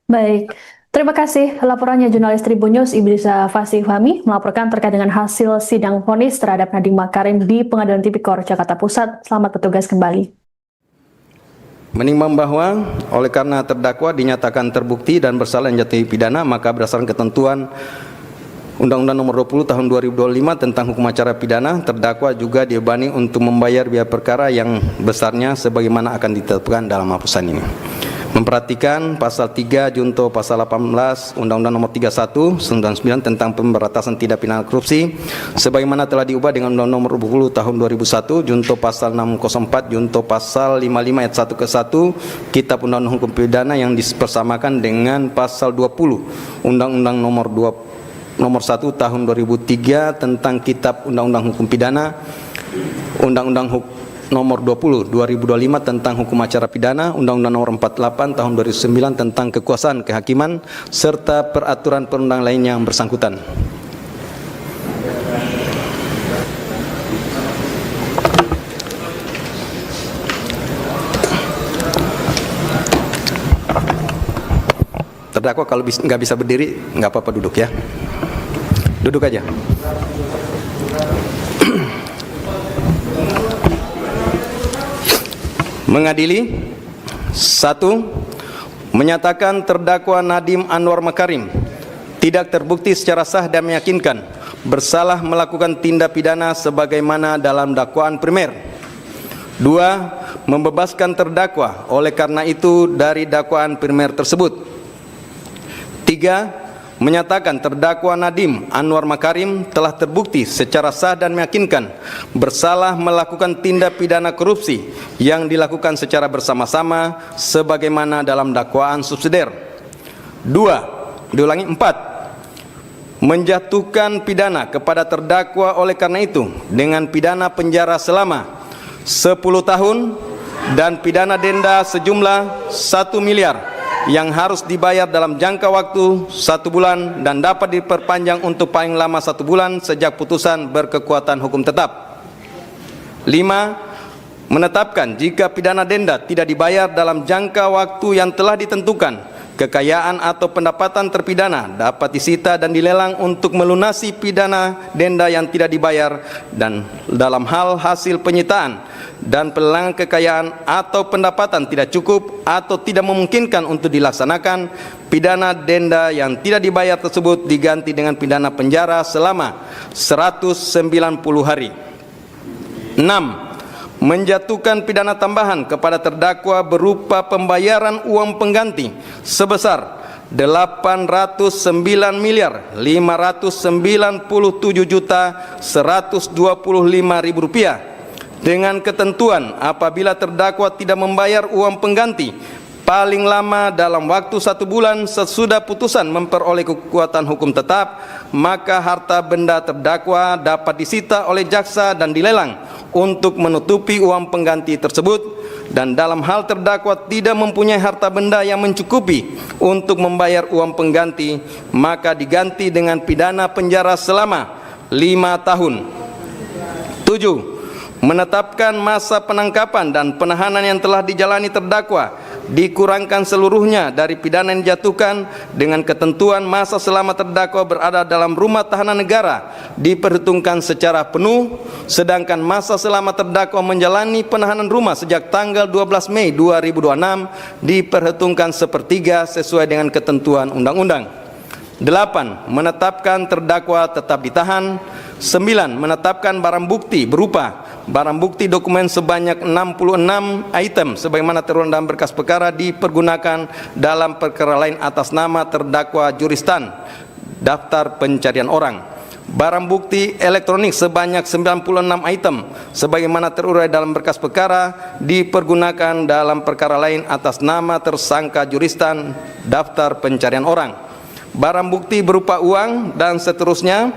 Baik, terima kasih laporannya jurnalis Tribun News Ibrisa Fasih Fahmi melaporkan terkait dengan hasil sidang vonis terhadap Nadiem Makarim di Pengadilan Tipikor Jakarta Pusat. Selamat bertugas kembali. Menimbang bahwa oleh karena terdakwa dinyatakan terbukti dan bersalah menjatuhi pidana, maka berdasarkan ketentuan Undang-Undang Nomor 20 Tahun 2025 tentang Hukum Acara Pidana, terdakwa juga dibebani untuk membayar biaya perkara yang besarnya sebagaimana akan ditetapkan dalam putusan ini. Memperhatikan pasal 3 junto pasal 18 Undang-Undang Nomor 31 99 tentang pemberantasan tindak pidana korupsi sebagaimana telah diubah dengan Undang-Undang Nomor 20 Tahun 2001 junto pasal 604 junto pasal 55 ayat 1 ke 1 Kitab Undang-Undang Hukum Pidana yang dipersamakan dengan pasal 20 Undang-Undang Nomor 1 Tahun 2003 tentang Kitab Undang-Undang Hukum Pidana, Undang-Undang Nomor 20 2025 tentang Hukum Acara Pidana, Undang-Undang Nomor 48 Tahun 2009 tentang Kekuasaan Kehakiman, serta peraturan perundang lainnya yang bersangkutan. Terdakwa kalau nggak bisa berdiri, nggak apa-apa duduk ya. Duduk aja. Mengadili 1. Menyatakan terdakwa Nadiem Anwar Makarim tidak terbukti secara sah dan meyakinkan bersalah melakukan tindak pidana sebagaimana dalam dakwaan primer. 2. Membebaskan terdakwa oleh karena itu dari dakwaan primer tersebut. 3. Menyatakan terdakwa Nadiem Anwar Makarim telah terbukti secara sah dan meyakinkan bersalah melakukan tindak pidana korupsi yang dilakukan secara bersama-sama sebagaimana dalam dakwaan subsidiar. 4. Menjatuhkan pidana kepada terdakwa oleh karena itu dengan pidana penjara selama 10 tahun dan pidana denda sejumlah 1 miliar yang harus dibayar dalam jangka waktu 1 bulan dan dapat diperpanjang untuk paling lama 1 bulan sejak putusan berkekuatan hukum tetap. 5. Menetapkan jika pidana denda tidak dibayar dalam jangka waktu yang telah ditentukan, kekayaan atau pendapatan terpidana dapat disita dan dilelang untuk melunasi pidana denda yang tidak dibayar, dan dalam hal hasil penyitaan dan pelelangan kekayaan atau pendapatan tidak cukup atau tidak memungkinkan untuk dilaksanakan, pidana denda yang tidak dibayar tersebut diganti dengan pidana penjara selama 190 hari. 6. Menjatuhkan pidana tambahan kepada terdakwa berupa pembayaran uang pengganti sebesar 809.597.125.000 rupiah dengan ketentuan apabila terdakwa tidak membayar uang pengganti paling lama dalam waktu 1 bulan sesudah putusan memperoleh kekuatan hukum tetap, maka harta benda terdakwa dapat disita oleh jaksa dan dilelang untuk menutupi uang pengganti tersebut, dan dalam hal terdakwa tidak mempunyai harta benda yang mencukupi untuk membayar uang pengganti, maka diganti dengan pidana penjara selama 5 tahun. 7. Menetapkan masa penangkapan dan penahanan yang telah dijalani terdakwa dikurangkan seluruhnya dari pidana yang dijatuhkan dengan ketentuan masa selama terdakwa berada dalam rumah tahanan negara diperhitungkan secara penuh, sedangkan masa selama terdakwa menjalani penahanan rumah sejak tanggal 12 Mei 2026 diperhitungkan sepertiga sesuai dengan ketentuan undang-undang. 8. Menetapkan terdakwa tetap ditahan. 9. Menetapkan barang bukti berupa barang bukti dokumen sebanyak 66 item sebagaimana tertuang dalam berkas perkara dipergunakan dalam perkara lain atas nama terdakwa Juristan daftar pencarian orang. Barang bukti elektronik sebanyak 96 item sebagaimana terurai dalam berkas perkara dipergunakan dalam perkara lain atas nama tersangka Juristan daftar pencarian orang. Barang bukti berupa uang dan seterusnya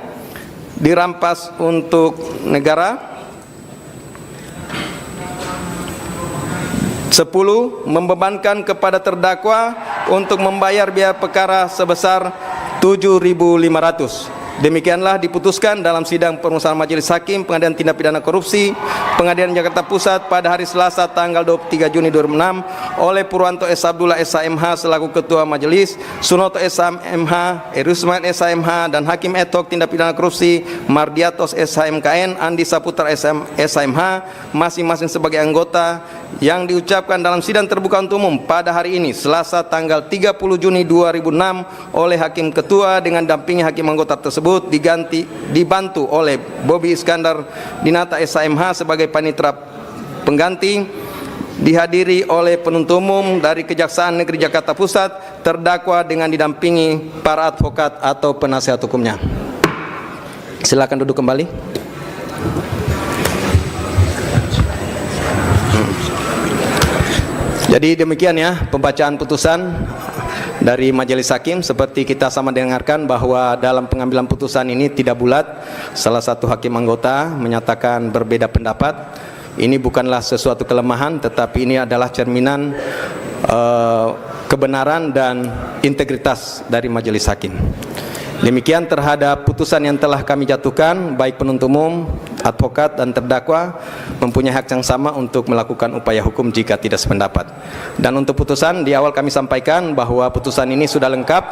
dirampas untuk negara. 10. Membebankan kepada terdakwa untuk membayar biaya perkara sebesar 7.500. Demikianlah diputuskan dalam sidang permusawaratan Majelis Hakim Pengadilan Tindak Pidana Korupsi Pengadilan Jakarta Pusat pada hari Selasa tanggal 23 Juni 2006 oleh Purwanto S. Abdullah SHMH selaku Ketua Majelis, Sunoto SHMH, Erusman SHMH, dan Hakim Etok Tindak Pidana Korupsi Mardiatos SHMKN, Andi Saputra SHMH masing-masing sebagai anggota, yang diucapkan dalam sidang terbuka untuk umum pada hari ini Selasa tanggal 30 Juni 2006 oleh Hakim Ketua dengan dampingi hakim anggota tersebut dibantu oleh Bobi Iskandar Dinata SHMH sebagai panitera pengganti, dihadiri oleh penuntut umum dari Kejaksaan Negeri Jakarta Pusat, terdakwa dengan didampingi para advokat atau penasihat hukumnya. Silakan duduk kembali. Jadi demikian ya pembacaan putusan dari Majelis Hakim. Seperti kita sama dengarkan bahwa dalam pengambilan putusan ini tidak bulat. Salah satu hakim anggota menyatakan berbeda pendapat. Ini bukanlah sesuatu kelemahan, tetapi ini adalah cerminan kebenaran dan integritas dari Majelis Hakim. Demikian terhadap putusan yang telah kami jatuhkan, baik penuntut umum, advokat, dan terdakwa mempunyai hak yang sama untuk melakukan upaya hukum jika tidak sependapat. Dan untuk putusan, di awal kami sampaikan bahwa putusan ini sudah lengkap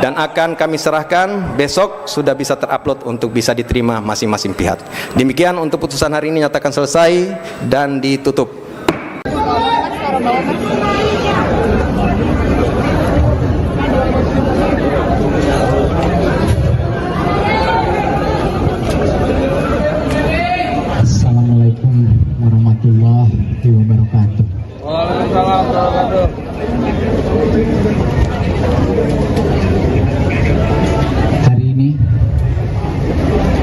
dan akan kami serahkan besok, sudah bisa terupload untuk bisa diterima masing-masing pihak. Demikian untuk putusan hari ini nyatakan selesai dan ditutup. Assalamualaikum warahmatullahi wabarakatuh. Waalaikumsalam warahmatullahi wabarakatuh. Hari ini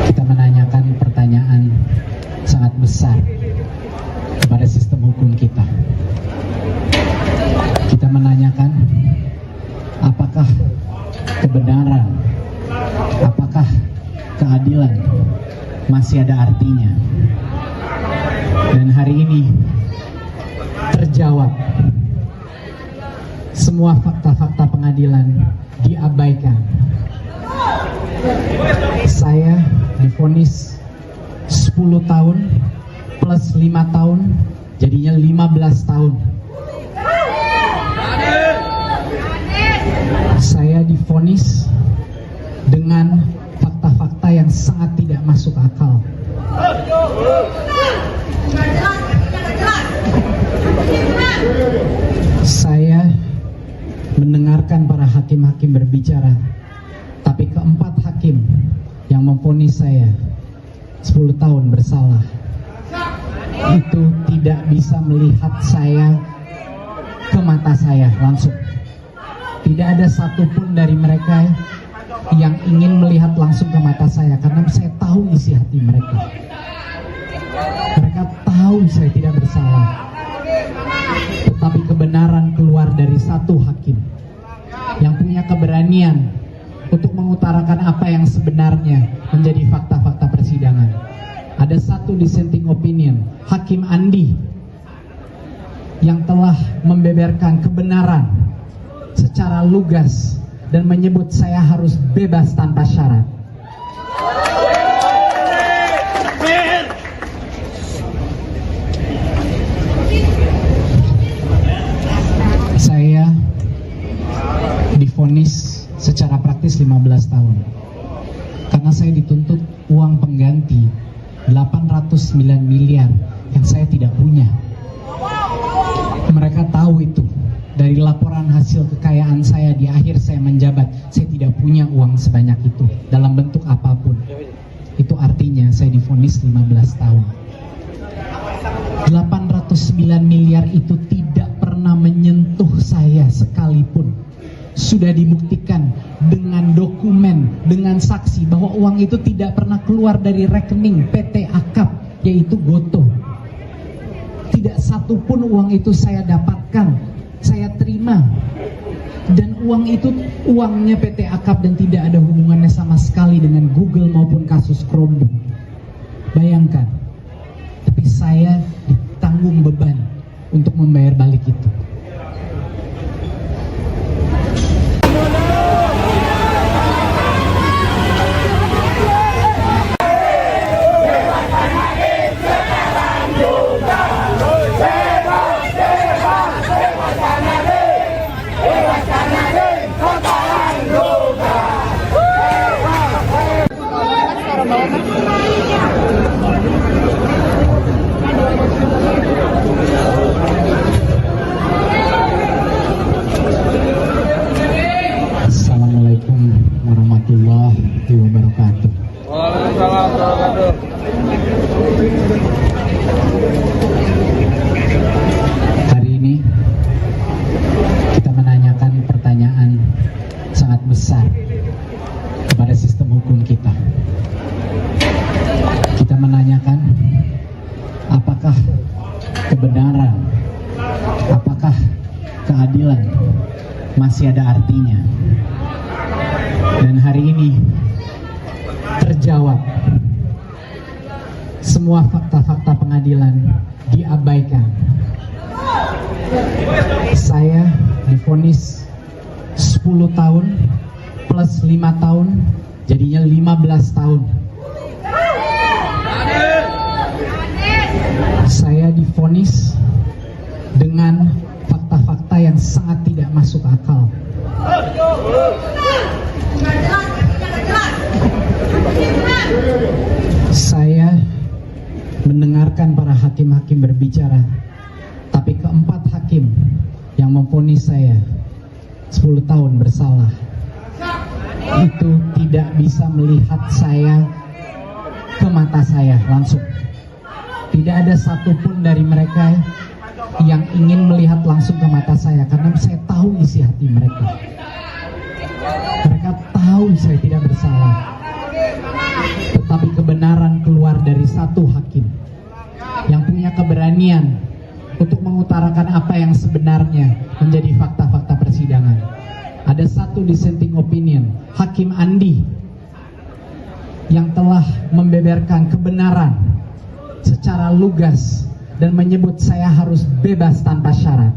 kita menanyakan pertanyaan sangat besar kepada sistem hukum kita. Kita menanyakan apakah kebenaran, apakah keadilan masih ada artinya. Dan hari ini terjawab, semua fakta-fakta pengadilan diabaikan. Saya divonis 10 tahun plus 5 tahun, jadinya 15 tahun. Saya divonis dengan fakta-fakta yang sangat tidak masuk akal. Saya mendengarkan para hakim-hakim berbicara, tapi keempat hakim yang memvonis saya 10 tahun bersalah itu tidak bisa melihat saya ke mata saya langsung. Tidak ada satupun dari mereka yang ingin melihat langsung ke mata saya, karena saya tahu isi hati mereka. Mereka tahu saya tidak bersalah. Tetapi kebenaran keluar dari satu hakim yang punya keberanian untuk mengutarakan apa yang sebenarnya menjadi fakta-fakta persidangan. Ada satu dissenting opinion, Hakim Andi, yang telah membeberkan kebenaran secara lugas dan menyebut saya harus bebas tanpa syarat. Saya divonis secara praktis 15 tahun karena saya dituntut uang pengganti 809 miliar yang saya tidak punya. Mereka tahu itu dari laporan hasil kekayaan saya di akhir saya menjabat. Saya tidak punya uang sebanyak itu dalam bentuk apapun. Itu artinya saya divonis 15 tahun. 809 miliar itu tidak pernah menyentuh saya sekalipun. Sudah dibuktikan dengan dokumen, dengan saksi bahwa uang itu tidak pernah keluar dari rekening PT Akap, yaitu Gotoh. Tidak satupun uang itu saya dapatkan, saya terima. Dan uang itu uangnya PT Akap dan tidak ada hubungannya sama sekali dengan Google maupun kasus Chromebook. Bayangkan, tapi saya ditanggung beban untuk membayar balik itu. warahmatullahi wabarakatuh. Waalaikumsalam warahmatullahi wabarakatuh. Hari ini kita menanyakan pertanyaan sangat besar kepada sistem hukum kita. Kita menanyakan apakah kebenaran, apakah keadilan masih ada artinya. Dan hari ini terjawab. Semua fakta-fakta pengadilan diabaikan. Saya divonis 10 tahun plus 5 tahun, jadinya 15 tahun. Saya divonis dengan fakta-fakta yang sangat tidak masuk akal. Saya mendengarkan para hakim-hakim berbicara, tapi keempat hakim yang memvonis saya 10 tahun bersalah itu tidak bisa melihat saya ke mata saya langsung. Tidak ada satupun dari mereka yang ingin melihat langsung ke mata saya, karena saya tahu isi hati mereka. Mereka tahu saya tidak bersalah. Tetapi kebenaran keluar dari satu hakim yang punya keberanian untuk mengutarakan apa yang sebenarnya menjadi fakta-fakta persidangan. Ada satu dissenting opinion, Hakim Andi, yang telah membeberkan kebenaran secara lugas dan menyebut saya harus bebas tanpa syarat.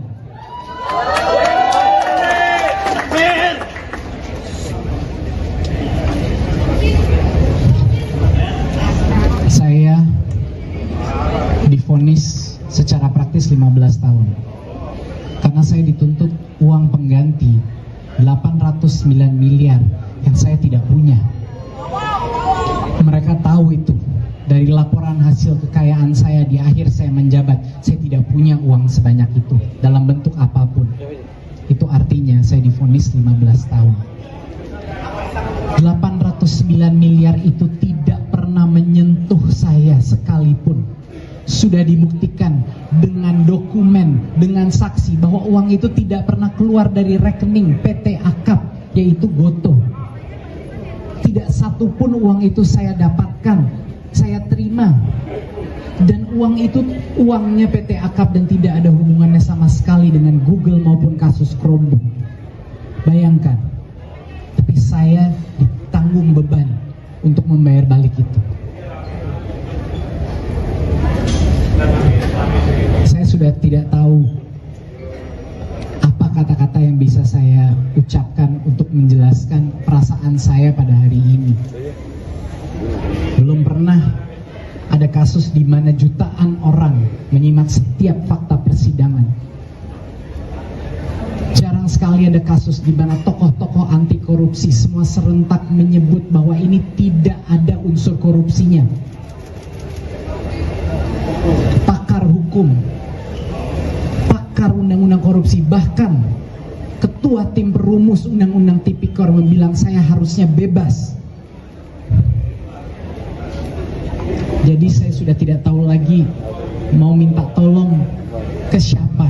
Saya divonis secara praktis 15 tahun karena saya dituntut uang pengganti 809 miliar yang saya tidak punya. Mereka tahu itu dari laporan hasil kekayaan saya di akhir saya menjabat. Saya tidak punya uang sebanyak itu dalam bentuk apapun. Itu artinya saya divonis 15 tahun. 809 miliar itu tidak pernah menyentuh saya sekalipun. Sudah dibuktikan dengan dokumen, dengan saksi bahwa uang itu tidak pernah keluar dari rekening PT Akap, yaitu Goto. Tidak satupun uang itu saya dapatkan, saya terima. Dan uang itu uangnya PT Akap dan tidak ada hubungannya sama sekali dengan Google maupun kasus Chromebook. Bayangkan, tapi saya ditanggung beban untuk membayar balik itu. Saya sudah tidak tahu apa kata-kata yang bisa saya ucapkan untuk menjelaskan perasaan saya pada hari ini. Belum pernah ada kasus di mana jutaan orang menyimak setiap fakta persidangan. Jarang sekali ada kasus di mana tokoh-tokoh anti korupsi semua serentak menyebut bahwa ini tidak ada unsur korupsinya. Pakar hukum, pakar undang-undang korupsi, bahkan ketua tim perumus undang-undang tipikor membilang saya harusnya bebas. Jadi saya sudah tidak tahu lagi mau minta tolong ke siapa,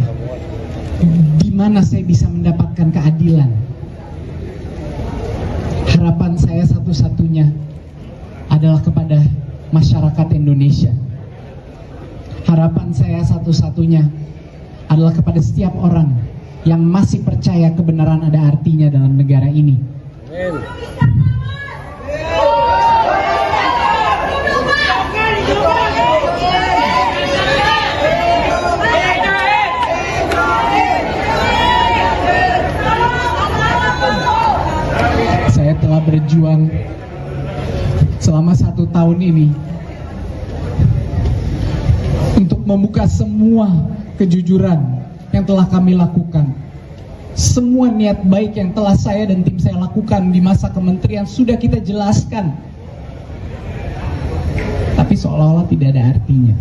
di mana saya bisa mendapatkan keadilan. Harapan saya satu-satunya adalah kepada masyarakat Indonesia. Harapan saya satu-satunya adalah kepada setiap orang yang masih percaya kebenaran ada artinya dalam negara ini. Saya telah berjuang selama 1 tahun ini untuk membuka semua kejujuran yang telah kami lakukan. Semua niat baik yang telah saya dan tim saya lakukan di masa kementerian sudah kita jelaskan. Tapi seolah-olah tidak ada artinya.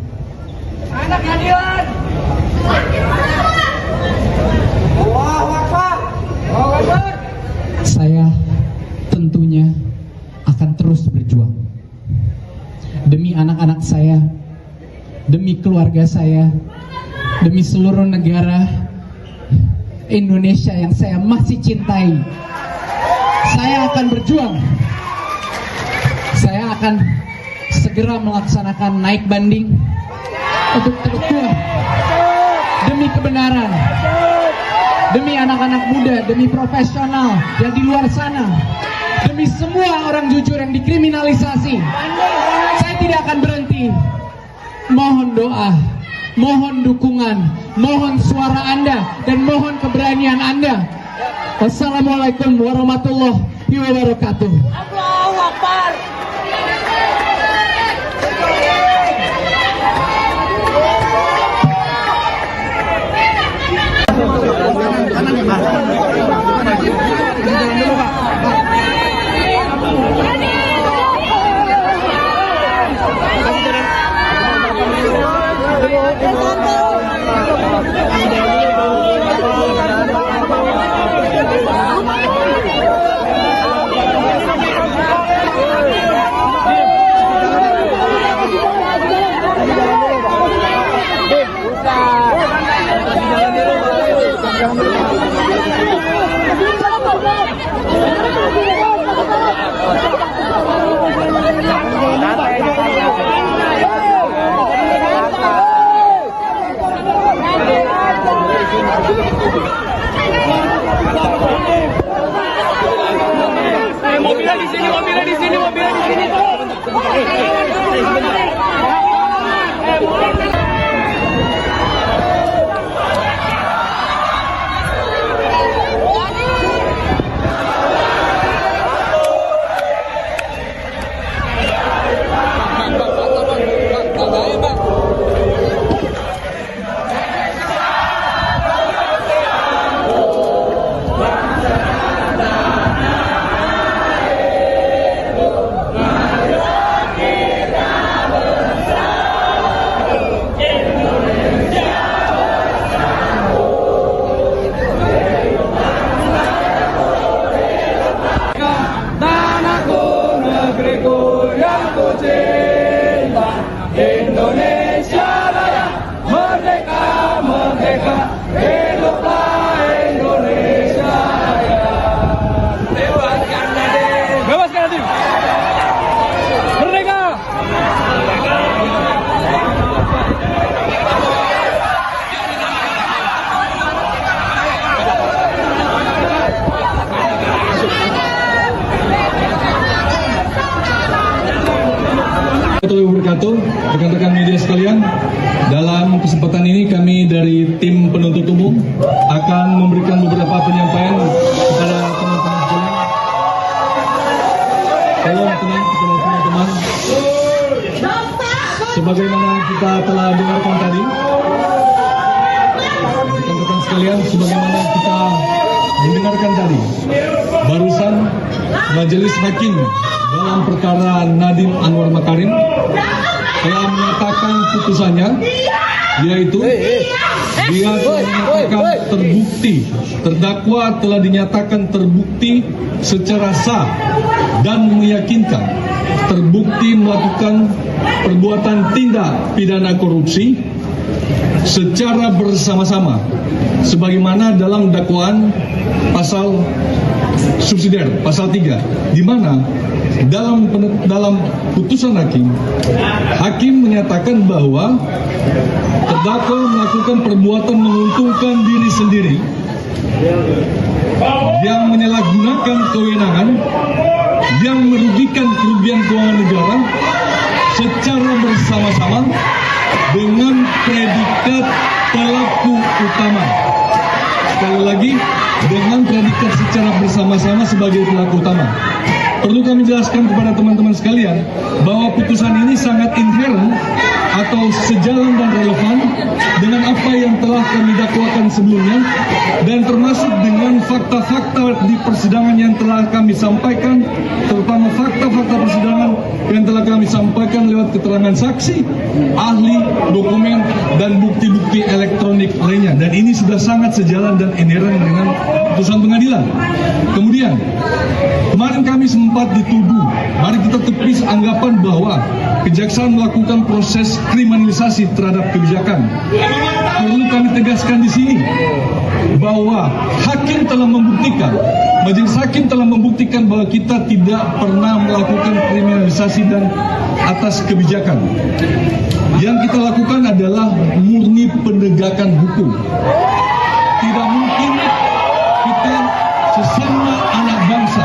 Anak keadilan. Allahu Akbar. Allahu Akbar. Saya tentunya akan anak-anak saya, demi keluarga saya, demi seluruh negara Indonesia yang saya masih cintai, saya akan berjuang. Saya akan segera melaksanakan naik banding untuk terdakwa demi kebenaran, demi anak-anak muda, demi profesional yang di luar sana, demi semua orang jujur yang dikriminalisasi. Saya tidak akan berhenti. Mohon doa, mohon dukungan, mohon suara Anda, dan mohon keberanian Anda. Wassalamualaikum warahmatullahi wabarakatuh. Allahu Akbar. Mobilnya di sini, mobilnya di sini, mobilnya di sini. Indonesia Raya, merdeka, merdeka, hiduplah Indonesia Raya. Bebaskan Nadiem, bebaskan Nadiem, merdeka. Wabarakatuh, rekan-rekan media sekalian. Dalam kesempatan ini kami dari tim penuntut umum akan memberikan beberapa penyampaian kepada teman-teman sekalian. Tolong tenang kepada teman-teman. Sebagaimana kita telah dengarkan tadi, rekan-rekan sekalian, sebagaimana kita mendengarkan tadi, barusan Majelis Hakim dalam perkara Nadiem Anwar Makarim telah menyatakan putusannya, yaitu dia telah dinyatakan terbukti, terdakwa telah dinyatakan terbukti secara sah dan meyakinkan terbukti melakukan perbuatan tindak pidana korupsi secara bersama-sama sebagaimana dalam dakwaan pasal subsidiar pasal 3, di mana dalam putusan hakim menyatakan bahwa terdakwa melakukan perbuatan menguntungkan diri sendiri yang menyalahgunakan kewenangan yang merugikan kerugian keuangan negara secara bersama-sama dengan predikat pelaku utama. Sekali lagi, dengan predikat secara bersama-sama sebagai pelaku utama. Perlu kami jelaskan kepada teman-teman sekalian bahwa putusan ini sangat inherent atau sejalan dan relevan dengan apa yang telah kami dakwakan sebelumnya, dan termasuk dengan fakta-fakta di persidangan yang telah kami sampaikan, terutama fakta-fakta persidangan yang telah kami sampaikan lewat keterangan saksi, ahli, dokumen, dan bukti-bukti elektronik lainnya. Dan ini sudah sangat sejalan dan inheren dengan putusan pengadilan. Kemudian, kemarin kami sempat dituduh, mari kita tepis anggapan bahwa kejaksaan melakukan proses kriminalisasi terhadap kebijakan. Perlu kami tegaskan di sini bahwa hakim telah membuktikan, majelis hakim telah membuktikan bahwa kita tidak pernah melakukan kriminalisasi dan atas kebijakan. Yang kita lakukan adalah murni penegakan hukum. Tidak mungkin kita sesama anak bangsa.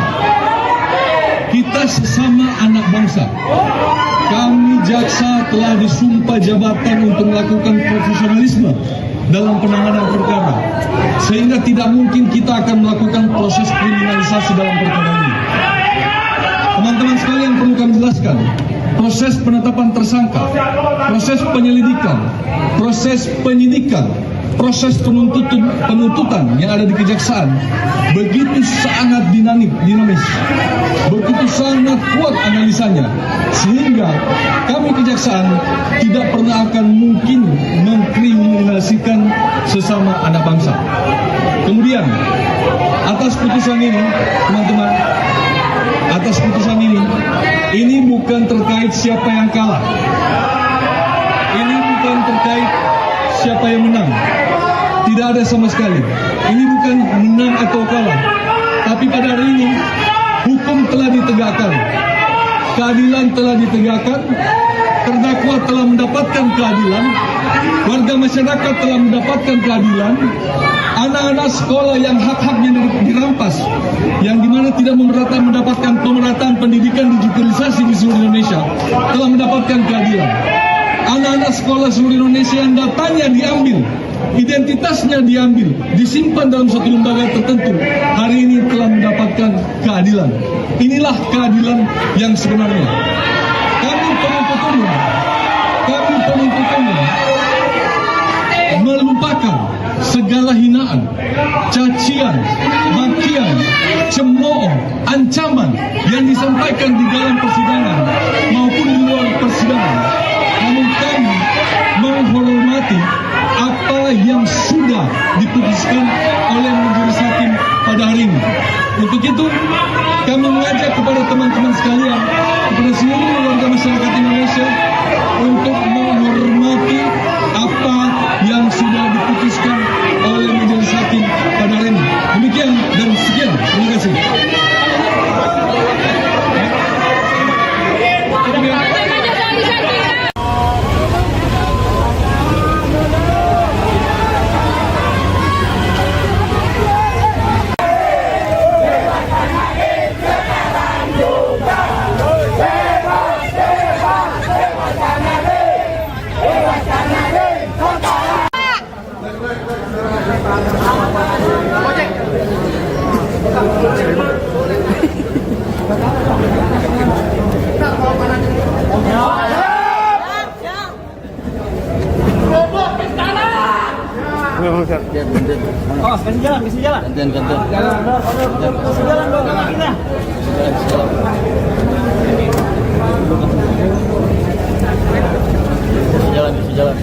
Kita sesama anak bangsa. Kami jaksa telah disumpah jabatan untuk melakukan profesionalisme dalam penanganan perkara, sehingga tidak mungkin kita akan melakukan proses kriminalisasi dalam perkara ini. Teman-teman sekalian, perlu kami jelaskan, proses penetapan tersangka, proses penyelidikan, proses penyidikan, proses penuntutan yang ada di kejaksaan begitu sangat dinamis, begitu sangat kuat analisanya, sehingga kami kejaksaan tidak pernah akan mungkin mengkriminalisasikan sesama anak bangsa. Kemudian, atas putusan ini, teman-teman, atas putusan ini bukan terkait siapa yang kalah, ini bukan terkait siapa yang menang. Tidak ada sama sekali. Ini bukan menang atau kalah. Tapi pada hari ini, hukum telah ditegakkan. Keadilan telah ditegakkan. Terdakwa telah mendapatkan keadilan. Warga masyarakat telah mendapatkan keadilan. Anak-anak sekolah yang hak-haknya dirampas, yang dimana tidak mendapatkan pemerataan pendidikan digitalisasi di seluruh Indonesia, telah mendapatkan keadilan. Anak-anak sekolah seluruh Indonesia yang datanya diambil, identitasnya diambil, disimpan dalam satu lembaga tertentu, hari ini telah mendapatkan keadilan. Inilah keadilan yang sebenarnya. Kami penuntut umum melupakan segala hinaan, cacian, makian, cemooh, ancaman yang disampaikan di dalam persidangan maupun di luar persidangan. Namun kami menghormati apa yang sudah diputuskan oleh majelis hakim pada hari ini. Untuk itu, kami mengajak kepada teman-teman sekalian, kepada seluruh warga masyarakat Indonesia, untuk menghormati apa yang sudah diputuskan oleh majelis hakim pada hari ini. Demikian dan sekian. Terima kasih. Oh, kasih jalan. Gantian. Kasih jalan dong, kita. Kasih jalan.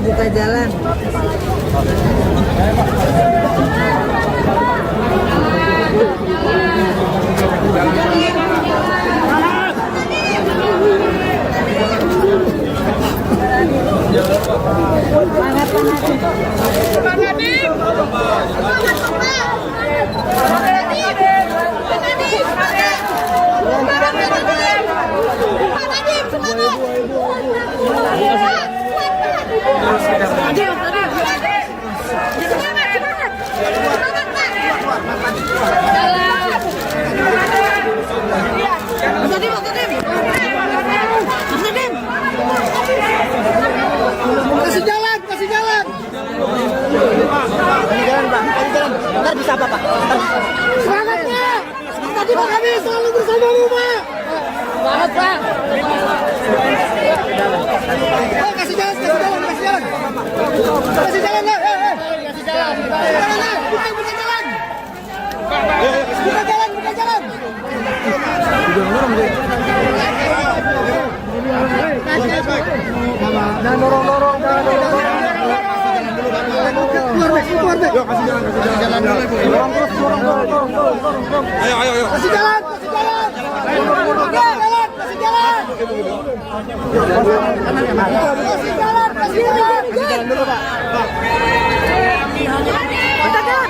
Buka jalan. Kasih jalan. Ntar bisa apa, Pak? selalu bersamamu, Pak. Selamat, Pak. Kasih jalan, kasih jalan, kasih jalan. Kasih jalan, lah. Kasih jalan. Jalan, lah. Buka jalan. Buka jalan, buka jalan. Jangan dorong-dorong, jangan dorong-dorong. Keluar deh. Yuk, kasih jalan, kasih jalan dulu. Dorong terus, dorong. Ayo. Kasih jalan, kasih jalan. Jalan, kasih jalan. Kasih jalan, kasih jalan. Kasih jalan dulu, Pak. Kita jalan.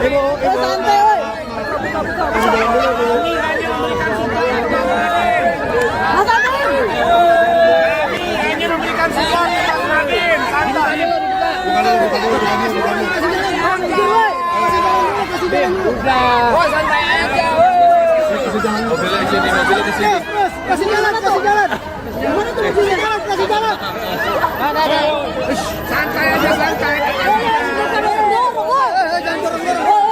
Ibu, santai, woi. Kasih jalan. Gimana tuh mobilnya? Kasih jalan. Santai aja, santai. Jangan dorong-dorong. Jangan dorong-dorong.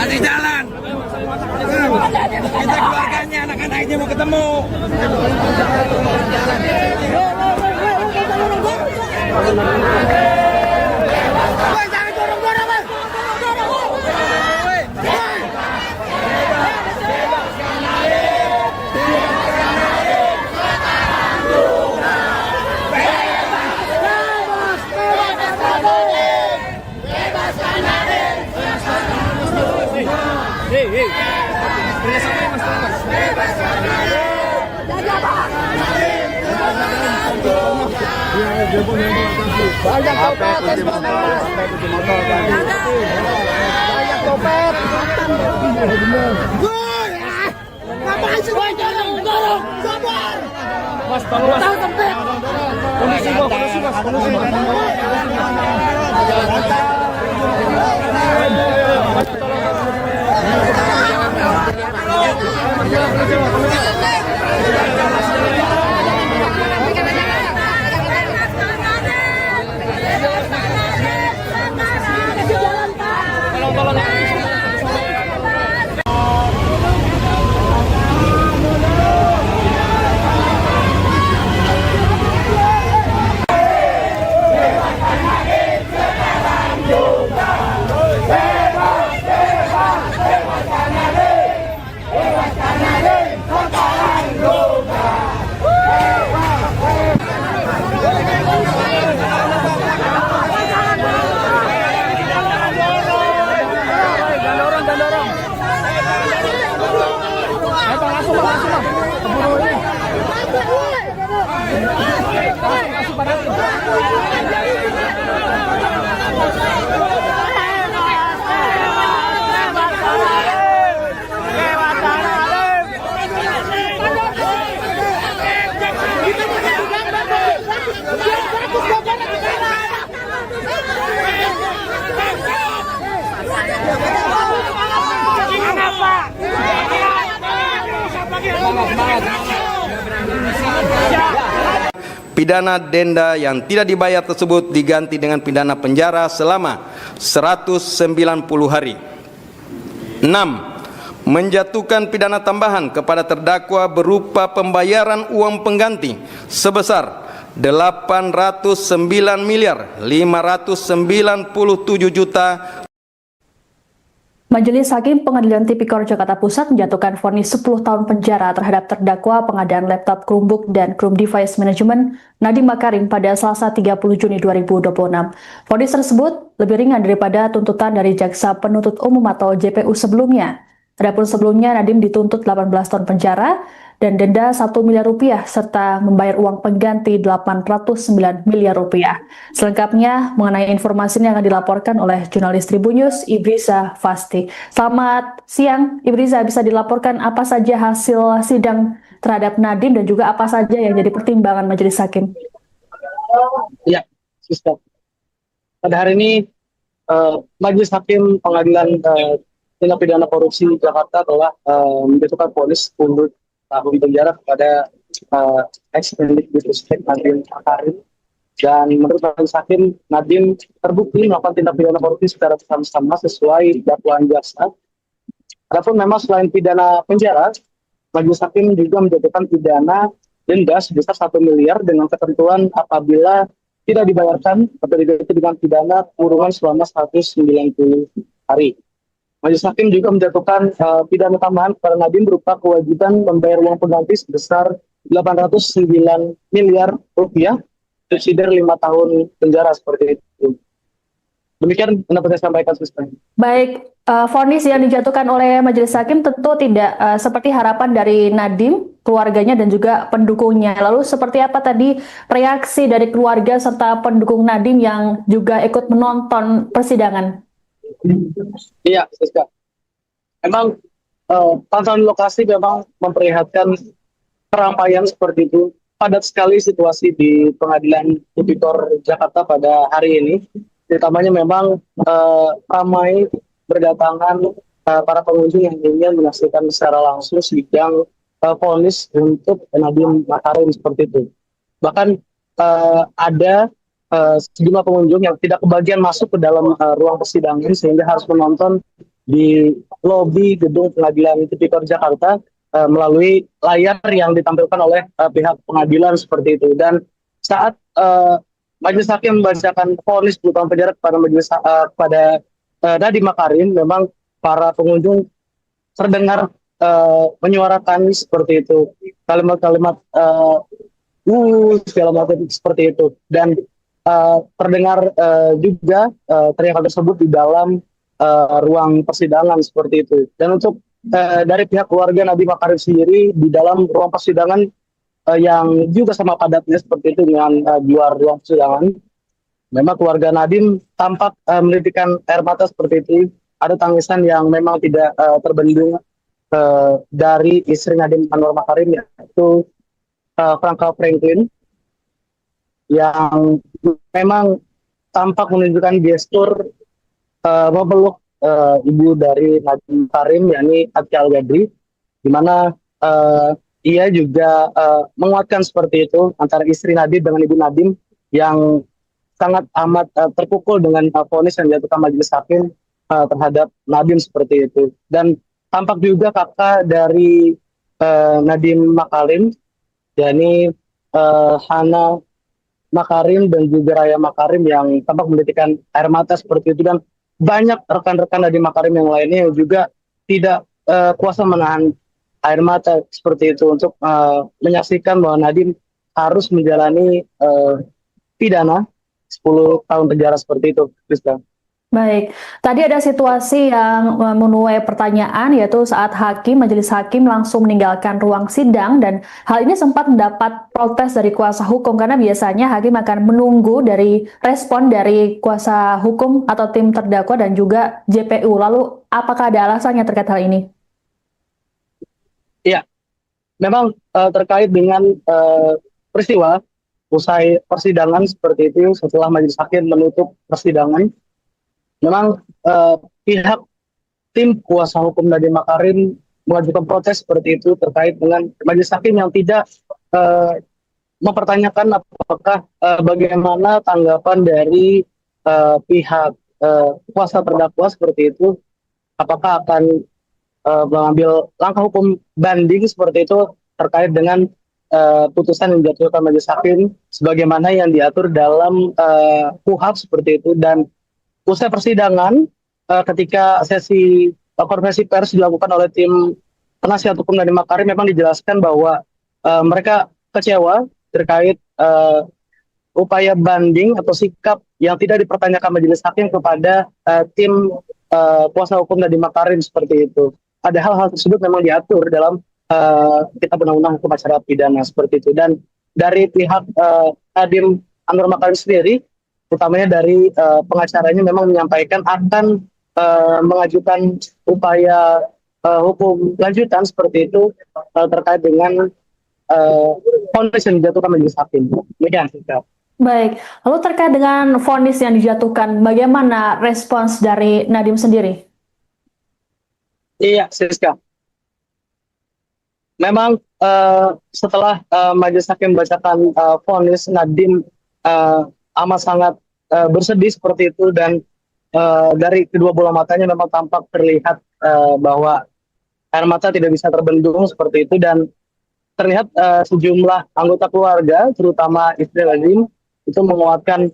Kasih jalan. Kita keluarganya, anak-anaknya mau ketemu. Jangan dorong-dorong, Mas. Banyak copet, banyak copet. Ngapain sih? Dorong, sabar. Mas, tolong Mas. Kondisi Mas. pidana denda yang tidak dibayar tersebut diganti dengan pidana penjara selama 190 hari. 6. Menjatuhkan pidana tambahan kepada terdakwa berupa pembayaran uang pengganti sebesar 809.597.000. Majelis Hakim Pengadilan Tipikor Jakarta Pusat menjatuhkan vonis 10 tahun penjara terhadap terdakwa pengadaan laptop Chromebook dan Chrome Device Management Nadiem Makarim pada Selasa 30 Juni 2026. Vonis tersebut lebih ringan daripada tuntutan dari Jaksa Penuntut Umum atau JPU sebelumnya. Adapun sebelumnya Nadiem dituntut 18 tahun penjara dan denda 1 miliar rupiah serta membayar uang pengganti 809 miliar rupiah. Selengkapnya mengenai informasi ini akan dilaporkan oleh jurnalis Tribunnews Ibriza Fasti. Selamat siang Ibriza, bisa dilaporkan apa saja hasil sidang terhadap Nadiem dan juga apa saja yang jadi pertimbangan Majelis Hakim? Ya, Sister. Pada hari ini Majelis Hakim Pengadilan Tindak Pidana Korupsi Jakarta telah menjatuhkan vonis 10 tahun penjara kepada ex-Mendikbudristek Nadiem Makarim, dan menurut Majelis Hakim Nadiem terbukti melakukan tindak pidana korupsi secara bersama-sama sesuai dakwaan jaksa. Adapun memang selain pidana penjara, Majelis Hakim juga menjatuhkan pidana denda sebesar 1 miliar dengan ketentuan apabila tidak dibayarkan atau diganti dengan pidana kurungan selama 190 hari. Majelis Hakim juga menjatuhkan pidana tambahan kepada Nadiem berupa kewajiban membayar uang pengganti sebesar 809 miliar rupiah, subsidi 5 tahun penjara seperti itu. Demikian pendapat saya sampaikan, Sister. Baik, vonis yang dijatuhkan oleh Majelis Hakim tentu tidak seperti harapan dari Nadiem, keluarganya dan juga pendukungnya. Lalu seperti apa tadi reaksi dari keluarga serta pendukung Nadiem yang juga ikut menonton persidangan? Iya, Siska. Memang pantauan lokasi memang memperlihatkan keramaian seperti itu. Padat sekali situasi di Pengadilan Tipikor Jakarta pada hari ini. Terutamanya memang ramai berdatangan para pengunjung yang ingin menyaksikan secara langsung sidang vonis untuk Nadiem Makarim seperti itu. Bahkan ada sejumlah pengunjung yang tidak kebagian masuk ke dalam ruang persidangan sehingga harus menonton di lobi gedung Pengadilan Tipikor Jakarta melalui layar yang ditampilkan oleh pihak pengadilan seperti itu. Dan saat Majelis Hakim membacakan vonis 10 tahun penjara kepada Nadiem Makarim, memang para pengunjung terdengar menyuarakan seperti itu, kalimat-kalimat segala macam seperti itu, dan terdengar juga teriakan tersebut di dalam ruang persidangan seperti itu. Dan untuk dari pihak keluarga Nadiem Makarim sendiri di dalam ruang persidangan yang juga sama padatnya seperti itu dengan di luar ruang persidangan, memang keluarga Nadiem tampak menitikkan air mata seperti itu. Ada tangisan yang memang tidak terbendung dari istri Nadiem Anwar Makarim, yaitu Franka Franklin, yang memang tampak menunjukkan gestur memeluk ibu dari Nadiem Makarim, yakni Atia Al-Gadri, di mana ia juga menguatkan seperti itu antara istri Nadiem dengan ibu Nadiem yang sangat amat terpukul dengan vonis yang dijatuhkan Majelis Hakim terhadap Nadiem seperti itu. Dan tampak juga kakak dari Nadiem Makarim, yakni Hana Makarim dan juga Raya Makarim, yang tampak menitikkan air mata seperti itu. Dan banyak rekan-rekan Nadiem Makarim yang lainnya yang juga tidak kuasa menahan air mata seperti itu untuk menyaksikan bahwa Nadiem harus menjalani pidana 10 tahun penjara seperti itu, Krista. Baik, tadi ada situasi yang menuai pertanyaan, yaitu saat Majelis Hakim langsung meninggalkan ruang sidang, dan hal ini sempat mendapat protes dari kuasa hukum karena biasanya Hakim akan menunggu dari respon dari kuasa hukum atau tim terdakwa dan juga JPU. Lalu apakah ada alasannya terkait hal ini? Iya, memang terkait dengan peristiwa usai persidangan seperti itu, setelah Majelis Hakim menutup persidangan, memang pihak tim kuasa hukum Nadiem Makarim mengajukan protes seperti itu terkait dengan Majelis Hakim yang tidak mempertanyakan apakah bagaimana tanggapan dari pihak kuasa terdakwa seperti itu, apakah akan mengambil langkah hukum banding seperti itu terkait dengan putusan yang dijatuhkan majelis hakim sebagaimana yang diatur dalam KUHP seperti itu. Dan usai persidangan ketika sesi konferensi pers dilakukan oleh tim penasihat hukum Nadiem Makarim, memang dijelaskan bahwa mereka kecewa terkait upaya banding atau sikap yang tidak dipertanyakan majelis hakim kepada tim kuasa hukum Nadiem Makarim seperti itu. Padahal hal tersebut memang diatur dalam Kitab Undang-Undang Hukum Acara Pidana seperti itu. Dan dari pihak Nadiem Anwar Makarim sendiri, utamanya dari pengacaranya, memang menyampaikan akan mengajukan upaya hukum lanjutan seperti itu terkait dengan vonis yang dijatuhkan majelis hakim. Demikian. Baik, lalu terkait dengan vonis yang dijatuhkan, bagaimana respons dari Nadiem sendiri? Iya, Siska. Memang setelah majelis hakim membacakan vonis, Nadiem amat sangat bersedih seperti itu, dan dari kedua bola matanya memang tampak terlihat bahwa air mata tidak bisa terbendung seperti itu. Dan terlihat sejumlah anggota keluarga, terutama istri Nadiem, itu menguatkan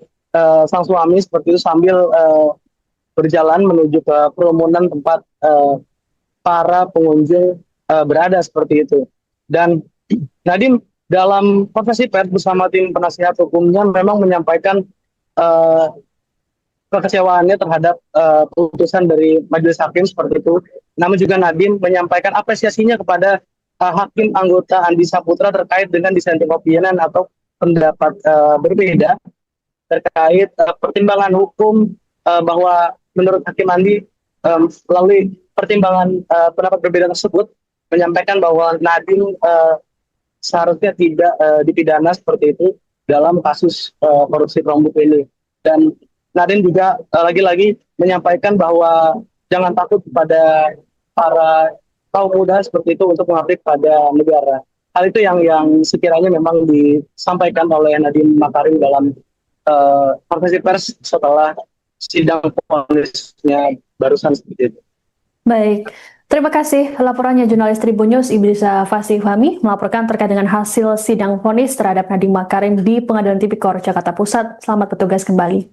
sang suami seperti itu sambil berjalan menuju ke kerumunan tempat para pengunjung berada seperti itu. Dan Nadiem dalam konferensi pers bersama tim penasihat hukumnya memang menyampaikan kekecewaannya terhadap putusan dari majelis hakim seperti itu. Namun juga Nadiem menyampaikan apresiasinya kepada hakim anggota Andi Saputra terkait dengan dissenting opinion atau pendapat berbeda terkait pertimbangan hukum, bahwa menurut Hakim Andi melalui pertimbangan pendapat berbeda tersebut menyampaikan bahwa Nadiem seharusnya tidak dipidana seperti itu dalam kasus korupsi Chromebook ini. Dan Nadiem juga lagi-lagi menyampaikan bahwa jangan takut kepada para kaum muda seperti itu untuk mengabdi pada negara. Hal itu yang sekiranya memang disampaikan oleh Nadiem Makarim dalam konferensi pers setelah sidang vonisnya barusan seperti itu. Baik, terima kasih laporannya jurnalis Tribun News Ibrisa Fasih Fahmi melaporkan terkait dengan hasil sidang vonis terhadap Nadiem Makarim di Pengadilan Tipikor Jakarta Pusat. Selamat bertugas kembali.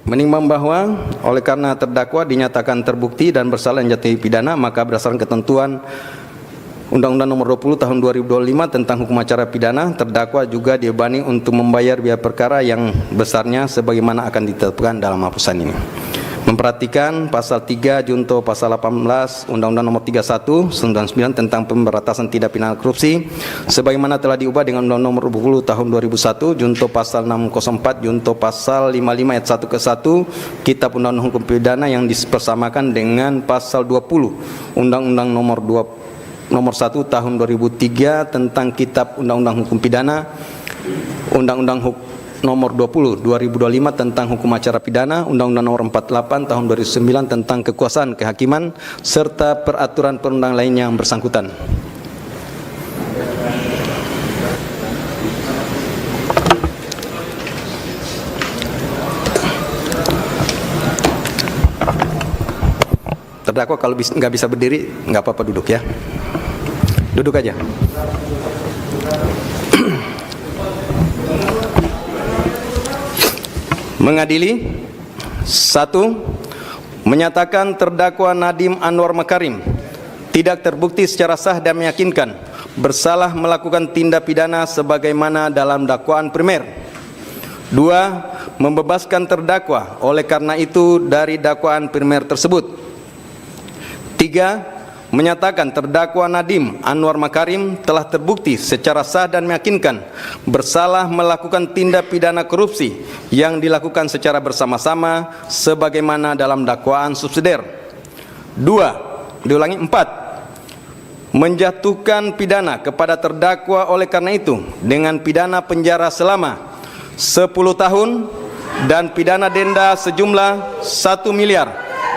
Menimbang bahwa oleh karena terdakwa dinyatakan terbukti dan bersalah menjatuhi pidana, maka berdasarkan ketentuan Undang-Undang Nomor 20 Tahun 2025 tentang Hukum Acara Pidana, terdakwa juga dibebani untuk membayar biaya perkara yang besarnya sebagaimana akan ditetapkan dalam putusan ini. Memperhatikan pasal 3 junto pasal 18 Undang-Undang Nomor 31 99 tentang pemberantasan tindak pidana korupsi sebagaimana telah diubah dengan Undang-Undang Nomor 20 Tahun 2001 junto pasal 604 junto pasal 55 ayat 1 ke 1 Kitab Undang-Undang Hukum Pidana yang dipersamakan dengan pasal 20 Undang-Undang Nomor 1 Tahun 2003 tentang Kitab Undang-Undang Hukum Pidana, Undang-Undang Nomor 20 2025 tentang Hukum Acara Pidana, Undang-Undang Nomor 48 Tahun 2009 tentang Kekuasaan Kehakiman, serta peraturan perundang lainnya yang bersangkutan. Terdakwa kalau nggak bisa berdiri, nggak apa-apa duduk ya. Duduk aja. Mengadili 1. Menyatakan terdakwa Nadiem Anwar Makarim tidak terbukti secara sah dan meyakinkan bersalah melakukan tindak pidana sebagaimana dalam dakwaan primer. 2. Membebaskan terdakwa oleh karena itu dari dakwaan primer tersebut. 3. Menyatakan terdakwa Nadiem Anwar Makarim telah terbukti secara sah dan meyakinkan bersalah melakukan tindak pidana korupsi yang dilakukan secara bersama-sama sebagaimana dalam dakwaan subsidiar. 4. Menjatuhkan pidana kepada terdakwa oleh karena itu dengan pidana penjara selama 10 tahun dan pidana denda sejumlah 1 miliar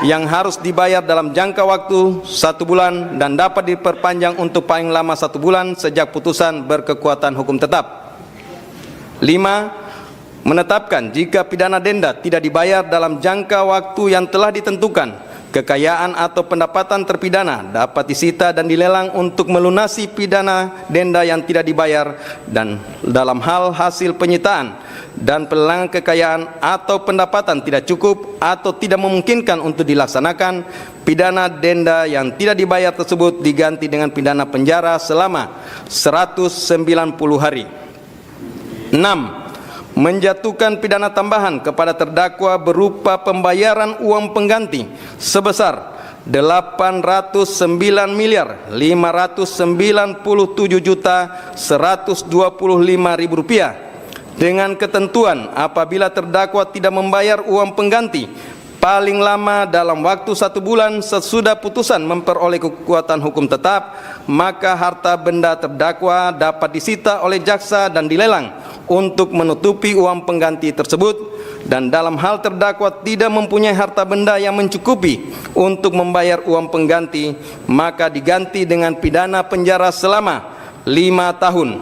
yang harus dibayar dalam jangka waktu 1 bulan dan dapat diperpanjang untuk paling lama 1 bulan sejak putusan berkekuatan hukum tetap. 5. Menetapkan jika pidana denda tidak dibayar dalam jangka waktu yang telah ditentukan, kekayaan atau pendapatan terpidana dapat disita dan dilelang untuk melunasi pidana denda yang tidak dibayar, dan dalam hal hasil penyitaan dan pelelangan kekayaan atau pendapatan tidak cukup atau tidak memungkinkan untuk dilaksanakan, pidana denda yang tidak dibayar tersebut diganti dengan pidana penjara selama 190 hari. 6. Menjatuhkan pidana tambahan kepada terdakwa berupa pembayaran uang pengganti sebesar 809.597.125.000 rupiah dengan ketentuan apabila terdakwa tidak membayar uang pengganti paling lama dalam waktu 1 bulan sesudah putusan memperoleh kekuatan hukum tetap, maka harta benda terdakwa dapat disita oleh jaksa dan dilelang untuk menutupi uang pengganti tersebut, dan dalam hal terdakwa tidak mempunyai harta benda yang mencukupi untuk membayar uang pengganti, maka diganti dengan pidana penjara selama 5 tahun.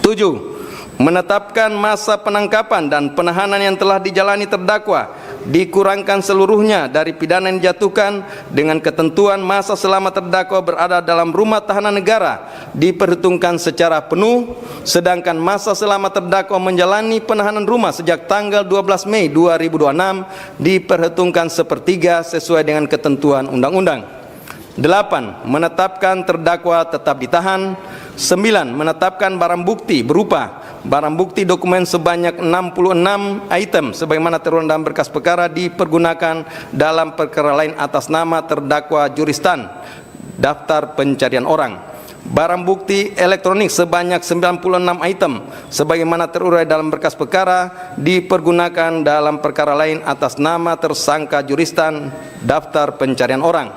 7. Menetapkan masa penangkapan dan penahanan yang telah dijalani terdakwa dikurangkan seluruhnya dari pidana yang dijatuhkan, dengan ketentuan masa selama terdakwa berada dalam rumah tahanan negara diperhitungkan secara penuh, sedangkan masa selama terdakwa menjalani penahanan rumah sejak tanggal 12 Mei 2026 diperhitungkan sepertiga sesuai dengan ketentuan undang-undang. 8. Menetapkan terdakwa tetap ditahan. 9. Menetapkan barang bukti berupa barang bukti dokumen sebanyak 66 item sebagaimana tertuang dalam berkas perkara dipergunakan dalam perkara lain atas nama terdakwa Juristan daftar pencarian orang. Barang bukti elektronik sebanyak 96 item sebagaimana terurai dalam berkas perkara dipergunakan dalam perkara lain atas nama tersangka Juristan daftar pencarian orang.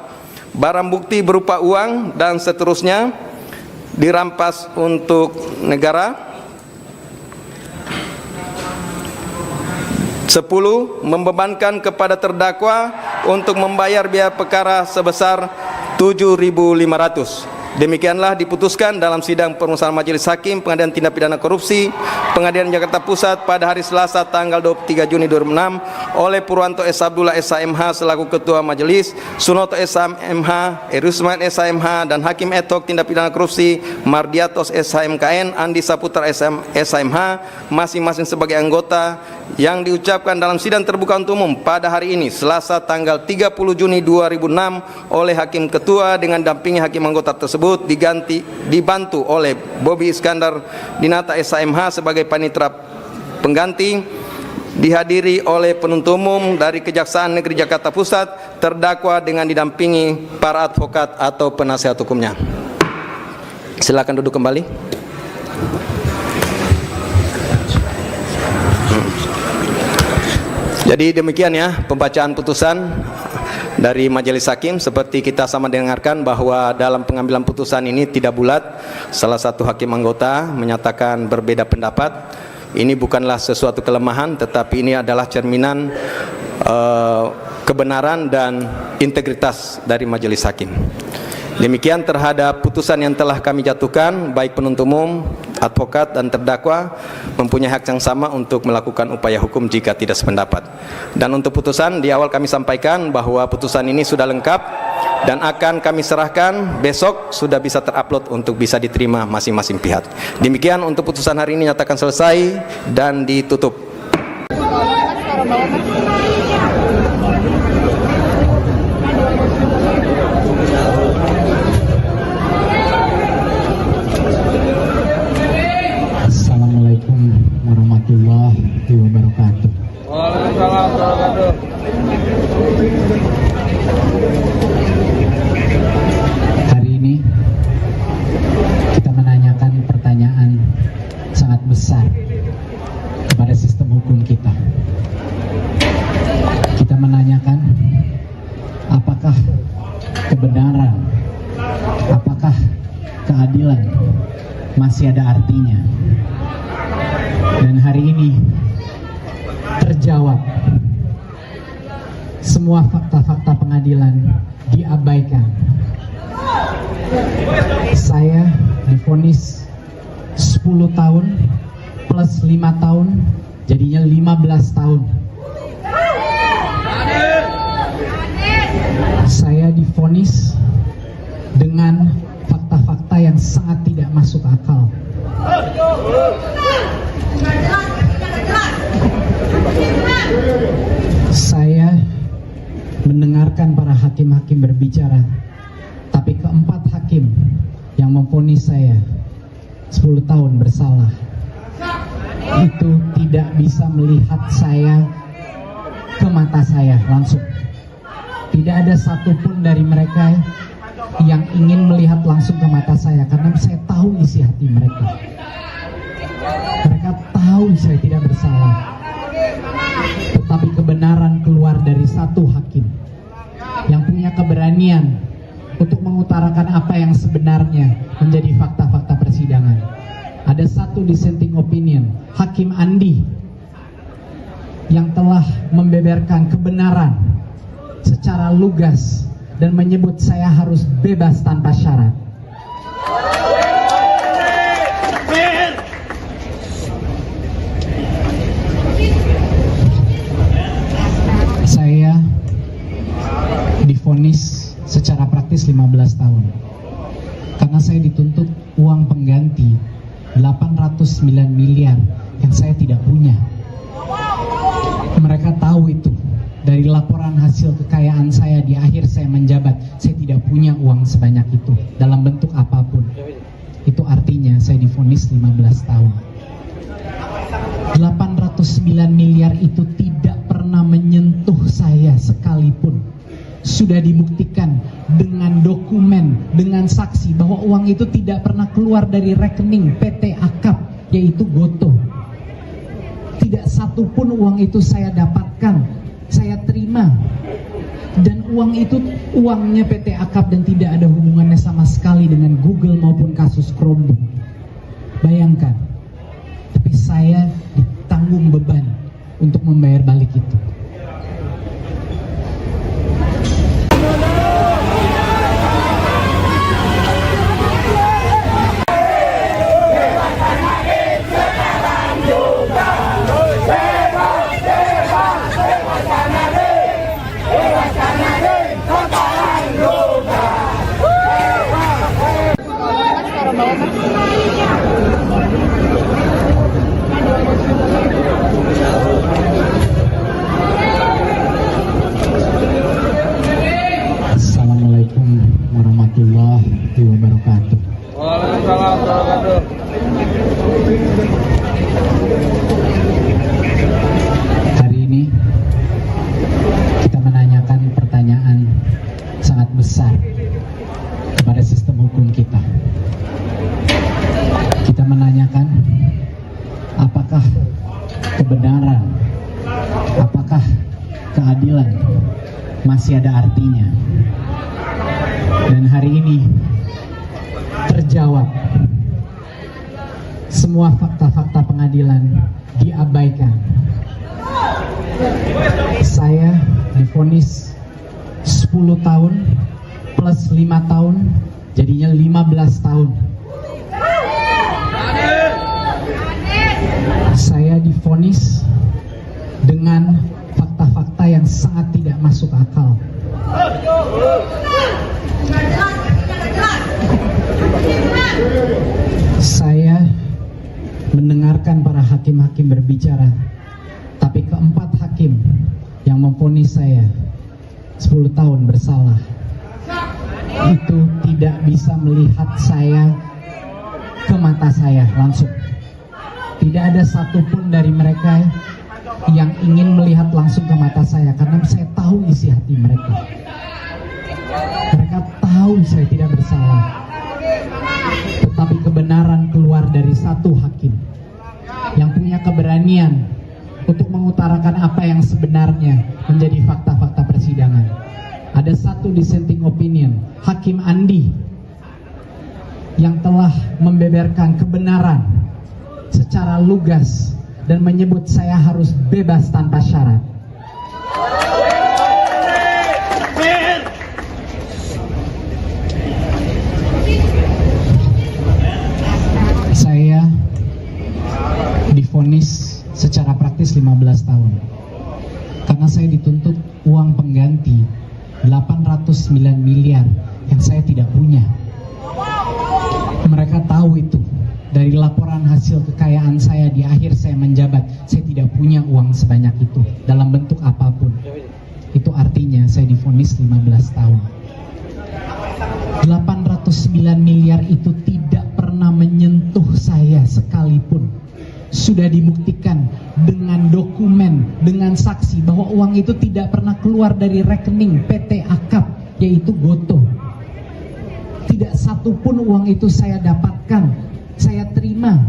Barang bukti berupa uang dan seterusnya dirampas untuk negara. 10. Membebankan kepada terdakwa untuk membayar biaya perkara sebesar 7.500. Demikianlah diputuskan dalam sidang permusawaratan Majelis Hakim Pengadilan Tindak Pidana Korupsi Pengadilan Jakarta Pusat pada hari Selasa tanggal 23 Juni 2006 oleh Purwanto S. Abdullah SHMH selaku Ketua Majelis, Sunoto SHMH, Erusman SHMH, dan Hakim Etok Tindak Pidana Korupsi Mardiatos SHMKN, Andi Saputra SHMH masing-masing sebagai anggota, yang diucapkan dalam sidang terbuka untuk umum pada hari ini Selasa tanggal 30 Juni 2006 oleh Hakim Ketua dengan dampingi hakim anggota tersebut dibantu oleh Bobi Iskandar Dinata SHMH sebagai panitera pengganti, dihadiri oleh penuntut umum dari Kejaksaan Negeri Jakarta Pusat, terdakwa dengan didampingi para advokat atau penasihat hukumnya. Silakan duduk kembali. Jadi demikian ya pembacaan putusan dari Majelis Hakim. Seperti kita sama dengarkan bahwa dalam pengambilan putusan ini tidak bulat. Salah satu hakim anggota menyatakan berbeda pendapat. Ini bukanlah sesuatu kelemahan, tetapi ini adalah cerminan kebenaran dan integritas dari Majelis Hakim. Demikian terhadap putusan yang telah kami jatuhkan, baik penuntut umum, advokat, dan terdakwa mempunyai hak yang sama untuk melakukan upaya hukum jika tidak sependapat. Dan untuk putusan, di awal kami sampaikan bahwa putusan ini sudah lengkap dan akan kami serahkan besok, sudah bisa terupload untuk bisa diterima masing-masing pihak. Demikian untuk putusan hari ini nyatakan selesai dan ditutup. Assalamualaikum warahmatullahi wabarakatuh. Waalaikumsalam warahmatullahi wabarakatuh. Hari ini kita menanyakan pertanyaan sangat besar kepada sistem hukum kita. Kita menanyakan apakah kebenaran, apakah keadilan masih ada artinya. Dan hari ini terjawab semua fakta-fakta pengadilan diabaikan. Saya divonis 10 tahun plus 5 tahun, jadinya 15 tahun. Saya divonis dengan fakta-fakta yang sangat tidak masuk akal. Saya mendengarkan para hakim-hakim berbicara, tapi keempat hakim yang memvonis saya 10 tahun bersalah itu tidak bisa melihat saya ke mata saya langsung. Tidak ada satupun dari mereka yang ingin melihat langsung ke mata saya, karena saya tahu isi hati mereka. Mereka tahu saya tidak bersalah. Tetapi kebenaran keluar dari satu hakim yang punya keberanian untuk mengutarakan apa yang sebenarnya menjadi fakta-fakta persidangan. Ada satu dissenting opinion, Hakim Andi, yang telah membeberkan kebenaran secara lugas dan menyebut saya harus bebas tanpa syarat. Saya divonis secara praktis 15 tahun karena saya dituntut uang pengganti 809 miliar yang saya tidak punya. Mereka tahu itu dari laporan hasil kekayaan saya di akhir saya menjabat. Saya tidak punya uang sebanyak itu dalam bentuk apapun. Itu artinya saya divonis 15 tahun. 809 miliar itu tidak pernah menyentuh saya sekalipun. Sudah dibuktikan dengan dokumen, dengan saksi bahwa uang itu tidak pernah keluar dari rekening PT Akap, yaitu Gotoh. Tidak satupun uang itu saya dapatkan, saya terima. Dan uang itu uangnya PT Akap dan tidak ada hubungannya sama sekali dengan Google maupun kasus Chromebook. Bayangkan, tapi saya ditanggung beban untuk membayar balik itu. Assalamualaikum warahmatullahi wabarakatuh. Waalaikumsalam warahmatullahi wabarakatuh. Hari ini kita menanyakan pertanyaan sangat besar kepada sistem hukum kita. Kita menanyakan apakah kebenaran, apakah keadilan masih ada artinya. Dan hari ini terjawab. Semua fakta-fakta pengadilan diabaikan. Saya divonis 10 tahun plus 5 tahun, jadinya 15 tahun. Saya divonis dengan fakta-fakta yang sangat tidak masuk akal. Saya mendengarkan para hakim-hakim berbicara, tapi keempat hakim yang memvonis saya 10 tahun bersalah itu tidak bisa melihat saya ke mata saya langsung. Tidak ada satupun dari mereka yang ingin melihat langsung ke mata saya, karena saya tahu isi hati mereka. Mereka tahu saya tidak bersalah. Tetapi kebenaran keluar dari satu hakim yang punya keberanian untuk mengutarakan apa yang sebenarnya menjadi fakta-fakta persidangan. Ada satu dissenting opinion, Hakim Andi, yang telah membeberkan kebenaran secara lugas dan menyebut saya harus bebas tanpa syarat. mengganti 809 miliar yang saya tidak punya. Mereka tahu itu. Dari laporan hasil kekayaan saya di akhir saya menjabat, saya tidak punya uang sebanyak itu dalam bentuk apapun. Itu artinya saya divonis 15 tahun. 809 miliar itu tidak pernah menyentuh saya sekalipun. Sudah dibuktikan dengan dokumen, dengan saksi bahwa uang itu tidak pernah keluar dari rekening PT Akap, yaitu Goto. Tidak satu pun uang itu saya dapatkan, saya terima.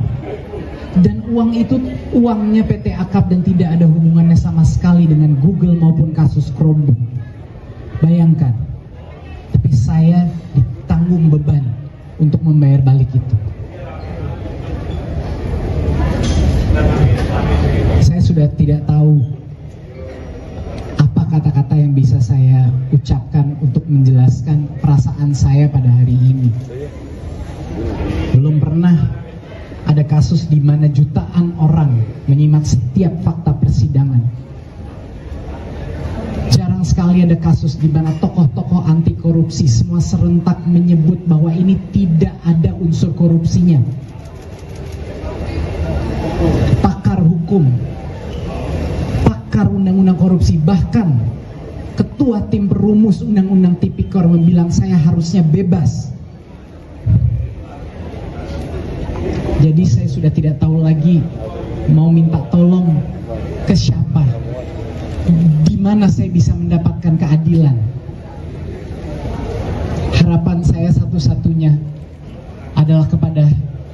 Dan uang itu uangnya PT Akap dan tidak ada hubungannya sama sekali dengan Google maupun kasus Chromebook. Bayangkan, tapi saya ditanggung beban untuk membayar balik itu. Saya sudah tidak tahu apa kata-kata yang bisa saya ucapkan untuk menjelaskan perasaan saya pada hari ini. Belum pernah ada kasus di mana jutaan orang menyimak setiap fakta persidangan. Jarang sekali ada kasus di mana tokoh-tokoh anti korupsi semua serentak menyebut bahwa ini tidak ada unsur korupsinya. Pakar hukum, pakar undang-undang korupsi, bahkan ketua tim perumus undang-undang Tipikor membilang saya harusnya bebas. Jadi saya sudah tidak tahu lagi mau minta tolong ke siapa, di mana saya bisa mendapatkan keadilan. Harapan saya satu-satunya adalah kepada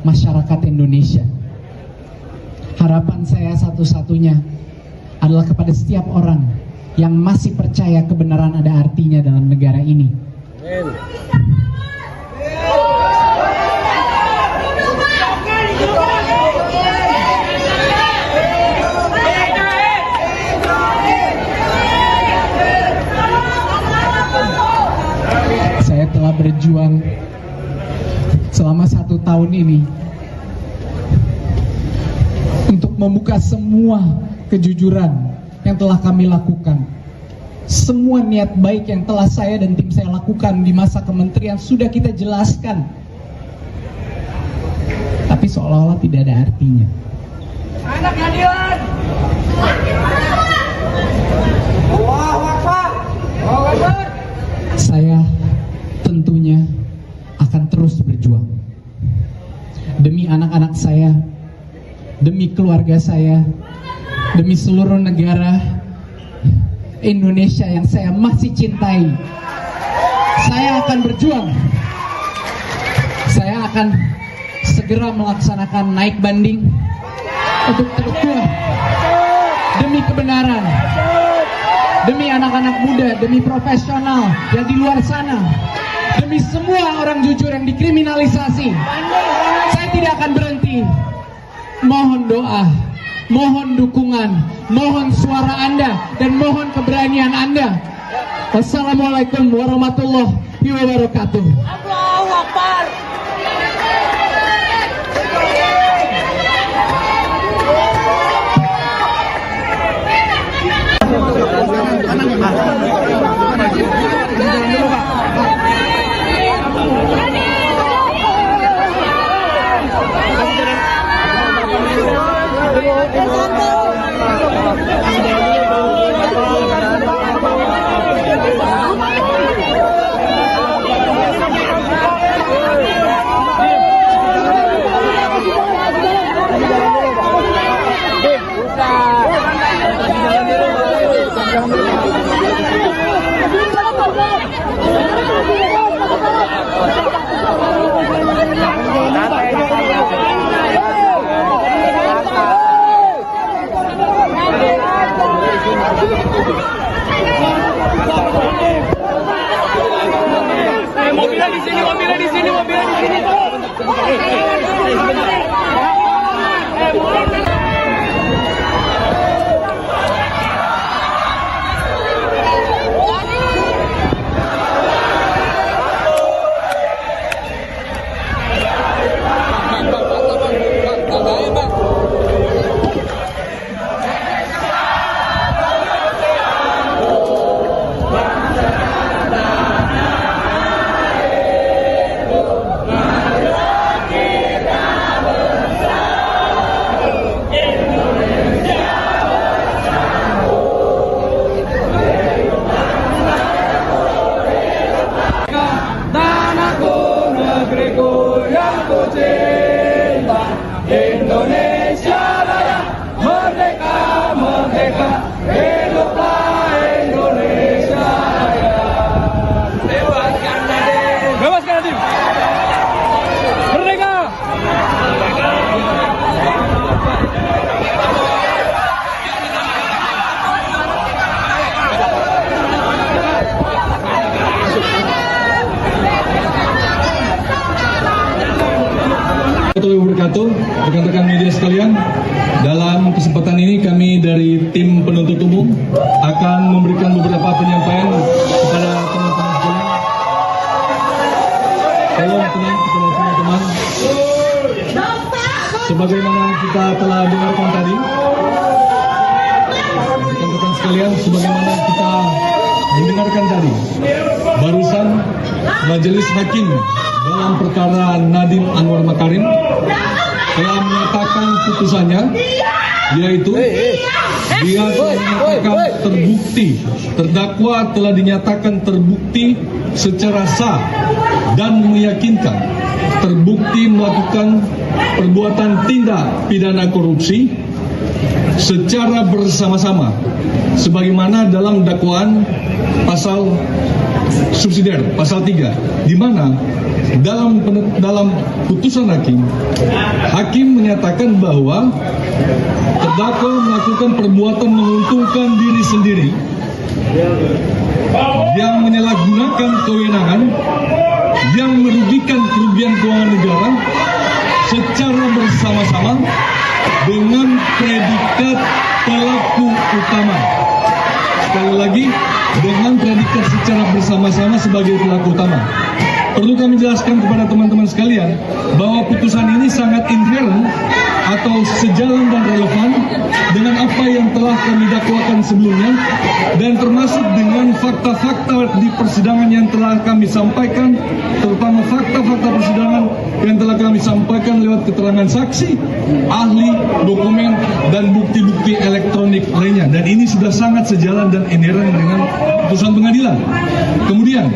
masyarakat Indonesia. Harapan saya satu-satunya adalah kepada setiap orang yang masih percaya kebenaran ada artinya dalam negara ini. Saya telah berjuang selama 1 tahun ini untuk membuka semua kejujuran yang telah kami lakukan. Semua niat baik yang telah saya dan tim saya lakukan di masa kementerian sudah kita jelaskan. Tapi seolah-olah tidak ada artinya. Anak keadilan. Allahu Akbar. Allahu Akbar. Saya tentunya akan terus berjuang demi anak-anak saya, demi keluarga saya, demi seluruh negara Indonesia yang saya masih cintai. Saya akan berjuang. Saya akan segera melaksanakan naik banding untuk terkuat demi kebenaran, demi anak-anak muda, demi profesional yang di luar sana, demi semua orang jujur yang dikriminalisasi. Saya tidak akan berhenti. Mohon doa, mohon dukungan, mohon suara Anda, dan mohon keberanian Anda. Wassalamualaikum warahmatullahi wabarakatuh. Allahu Akbar. Mobilnya di sini, mobilnya di sini, mobilnya di sini. wabarakatuh, rekan-rekan media sekalian. Dalam kesempatan ini kami dari tim penuntut umum akan memberikan beberapa penyampaian kepada teman-teman sekalian. Tolong tenang kepada teman-teman. Sebagaimana kita telah dengarkan tadi, rekan-rekan sekalian, sebagaimana kita mendengarkan tadi, barusan Majelis Hakim dalam perkara Nadiem Anwar Makarim telah menyatakan putusannya, yaitu dia telah terbukti, terdakwa telah dinyatakan terbukti secara sah dan meyakinkan terbukti melakukan perbuatan tindak pidana korupsi secara bersama-sama sebagaimana dalam dakwaan pasal subsidiar pasal 3, di mana dalam putusan hakim menyatakan bahwa terdakwa melakukan perbuatan menguntungkan diri sendiri yang menyalahgunakan kewenangan yang merugikan kerugian keuangan negara secara bersama-sama dengan predikat pelaku utama. Sekali lagi, dengan predikat secara bersama-sama sebagai pelaku utama. Perlu kami jelaskan kepada teman-teman sekalian bahwa putusan ini sangat inherent atau sejalan dan relevan dengan apa yang telah kami dakwakan sebelumnya dan termasuk dengan fakta-fakta di persidangan yang telah kami sampaikan, terutama fakta-fakta persidangan yang telah kami sampaikan lewat keterangan saksi, ahli, dokumen, dan bukti-bukti elektronik lainnya. Dan ini sudah sangat sejalan dan inherent dengan putusan pengadilan. Kemudian,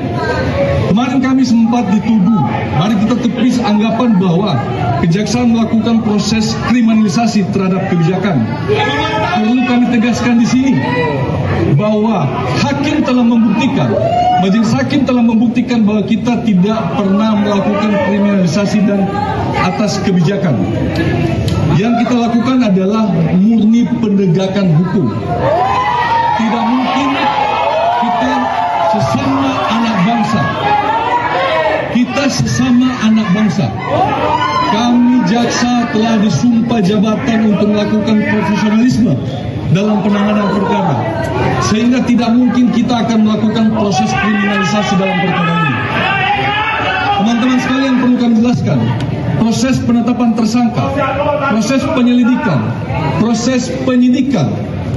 kemarin kami sempat dituduh, mari kita tepis anggapan bahwa kejaksaan melakukan proses kriminalisasi terhadap kebijakan. Perlu kami tegaskan di sini bahwa hakim telah membuktikan, majelis hakim telah membuktikan bahwa kita tidak pernah melakukan kriminalisasi dan atas kebijakan. Yang kita lakukan adalah murni penegakan hukum. Tidak mungkin kita sesama anak bangsa. Kita sesama anak bangsa. Kami jaksa telah disumpah jabatan untuk melakukan profesionalisme dalam penanganan perkara. Sehingga tidak mungkin kita akan melakukan proses kriminalisasi dalam perkara ini. Teman-teman sekalian, perlu kami jelaskan, proses penetapan tersangka, proses penyelidikan, proses penyidikan,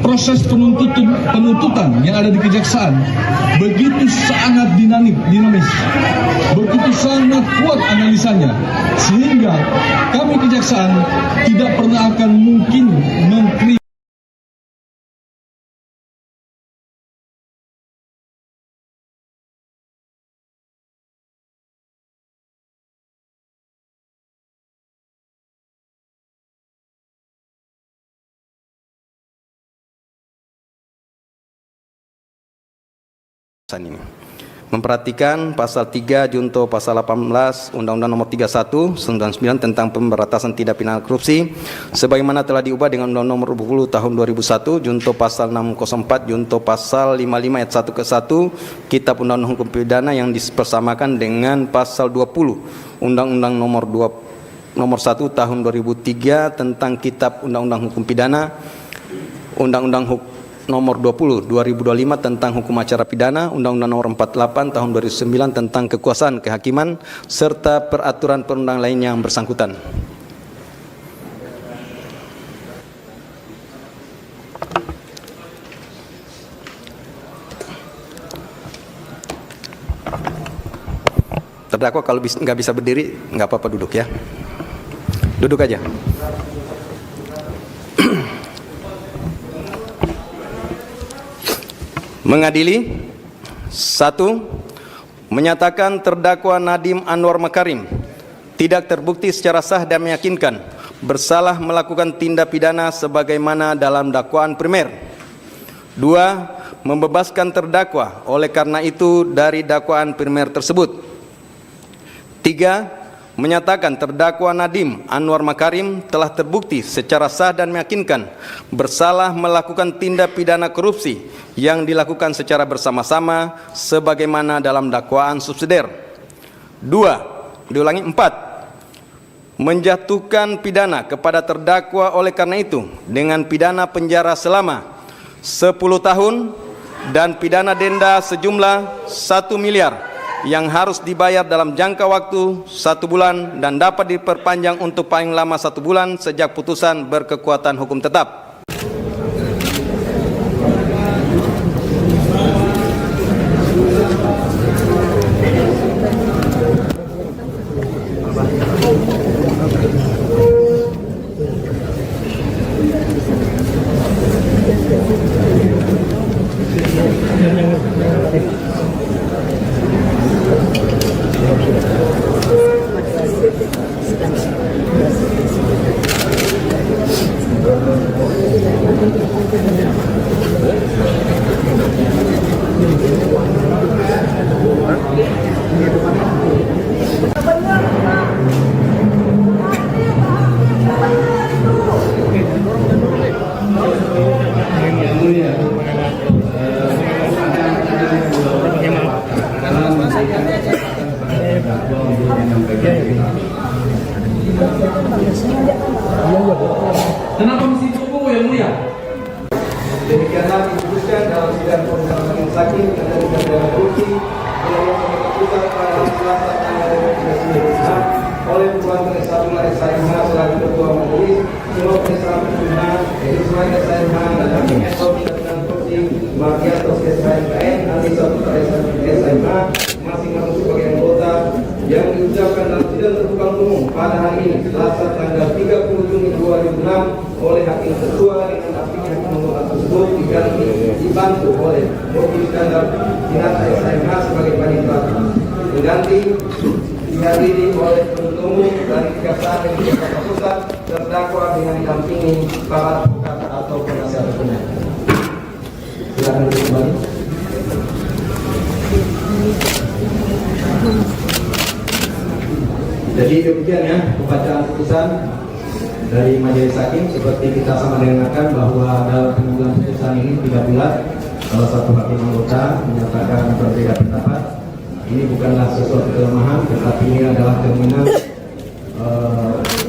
proses penuntutan yang ada di kejaksaan begitu sangat dinamis, begitu sangat kuat analisanya, sehingga kami kejaksaan tidak pernah akan mungkin mengkriminalisasi ini. Memperhatikan pasal 3 junto pasal 18 Undang-Undang Nomor 31 99 tentang pemberantasan tindak pidana korupsi sebagaimana telah diubah dengan Undang-Undang Nomor 20 Tahun 2001 junto pasal 604 junto pasal 55 ayat 1 ke 1 Kitab Undang-Undang Hukum Pidana yang dipersamakan dengan pasal 20 Undang-Undang Nomor 1 Tahun 2003 tentang Kitab Undang-Undang Hukum Pidana, Undang-Undang Nomor 20 2025 tentang hukum acara pidana, Undang-Undang Nomor 48 Tahun 2009 tentang kekuasaan kehakiman serta peraturan perundang lain yang bersangkutan. Terdakwa kalau nggak bisa berdiri nggak apa-apa, duduk ya, duduk aja. Mengadili 1. Menyatakan terdakwa Nadiem Anwar Makarim tidak terbukti secara sah dan meyakinkan bersalah melakukan tindak pidana sebagaimana dalam dakwaan primer. 2. Membebaskan terdakwa oleh karena itu dari dakwaan primer tersebut. 3. Menyatakan terdakwa Nadiem Anwar Makarim telah terbukti secara sah dan meyakinkan bersalah melakukan tindak pidana korupsi yang dilakukan secara bersama-sama sebagaimana dalam dakwaan subsidiar. 4. menjatuhkan pidana kepada terdakwa oleh karena itu dengan pidana penjara selama 10 tahun dan pidana denda sejumlah 1 miliar yang harus dibayar dalam jangka waktu 1 bulan dan dapat diperpanjang untuk paling lama 1 bulan sejak putusan berkekuatan hukum tetap. Kenapa mesti tunggu yang mulia? Demikianlah diputuskan dalam sidang pemeriksaan majelis hakim dengan pidana korupsi Wilayah Jakarta Pusat pada Selasa tanggal 29 oleh Purwanto S1 SIMH selaku Ketua Majelis, Sulawesi S1 Ismail SIMH dan Hakim SOP dengan korupsi Margiato SIMKN, Andi Saputra SIMH masing-masing sebagai anggota yang diucapkan dalam sidang terbuka umum pada hari ini Selasa tanggal 30 Juni 2006 oleh Hakim Ketua dengan Hakim nomor tersebut dibantu oleh Bobi Iskandar Dinata SIMH sebagai panitera pengganti, dihadiri oleh penuntut umum dari Kejaksaan Negeri Jakarta Pusat terdakwa dengan didampingi para advokat atau penasihat hukumnya. Silakan kembali. Jadi demikian ya pembacaan putusan dari majelis hakim. Seperti kita sama dengarkan bahwa dalam pengambilan putusan ini 3 bulan salah satu hakim anggota menyatakan berbeda pendapat. Ini bukanlah sesuatu kelemahan, tetapi ini adalah cerminan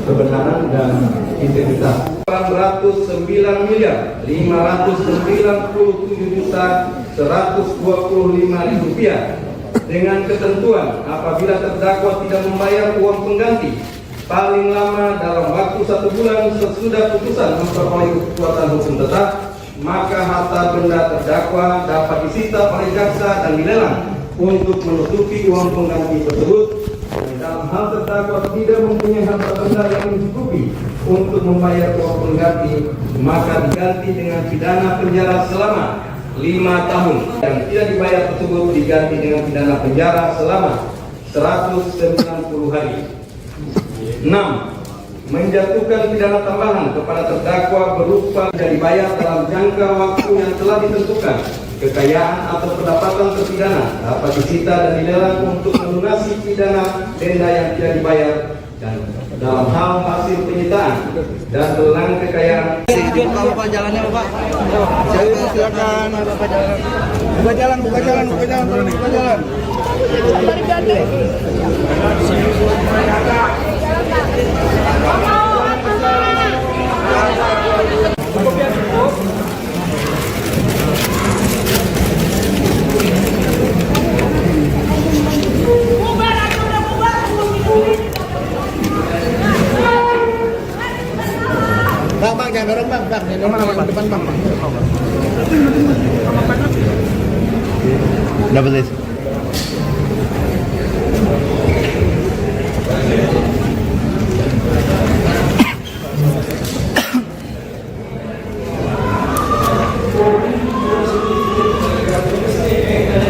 kebenaran dan integritas. 409 miliar 597 juta 125.000 rupiah dengan ketentuan apabila terdakwa tidak membayar uang pengganti paling lama dalam waktu 1 bulan sesudah putusan memperoleh kekuatan hukum tetap, maka harta benda terdakwa dapat disita oleh jaksa dan dilelang untuk menutupi uang pengganti tersebut. Dalam hal terdakwa tidak mempunyai harta benda yang mencukupi untuk membayar uang pengganti, maka diganti dengan pidana penjara selama 5 tahun yang tidak dibayar tersebut diganti dengan pidana penjara selama 190 hari. 6. Menjatuhkan pidana tambahan kepada terdakwa berupa tidak dibayar dalam jangka waktu yang telah ditentukan. Kekayaan atau pendapatan terpidana dapat disita dan dilelang untuk melunasi pidana denda yang tidak dibayar dan dalam hal hasil penyitaan dan lelang kekayaan. Buka jalannya Bapak. Silakan. Buka jalan. Bang, jangan dorong bang, depan bang. Dapat this.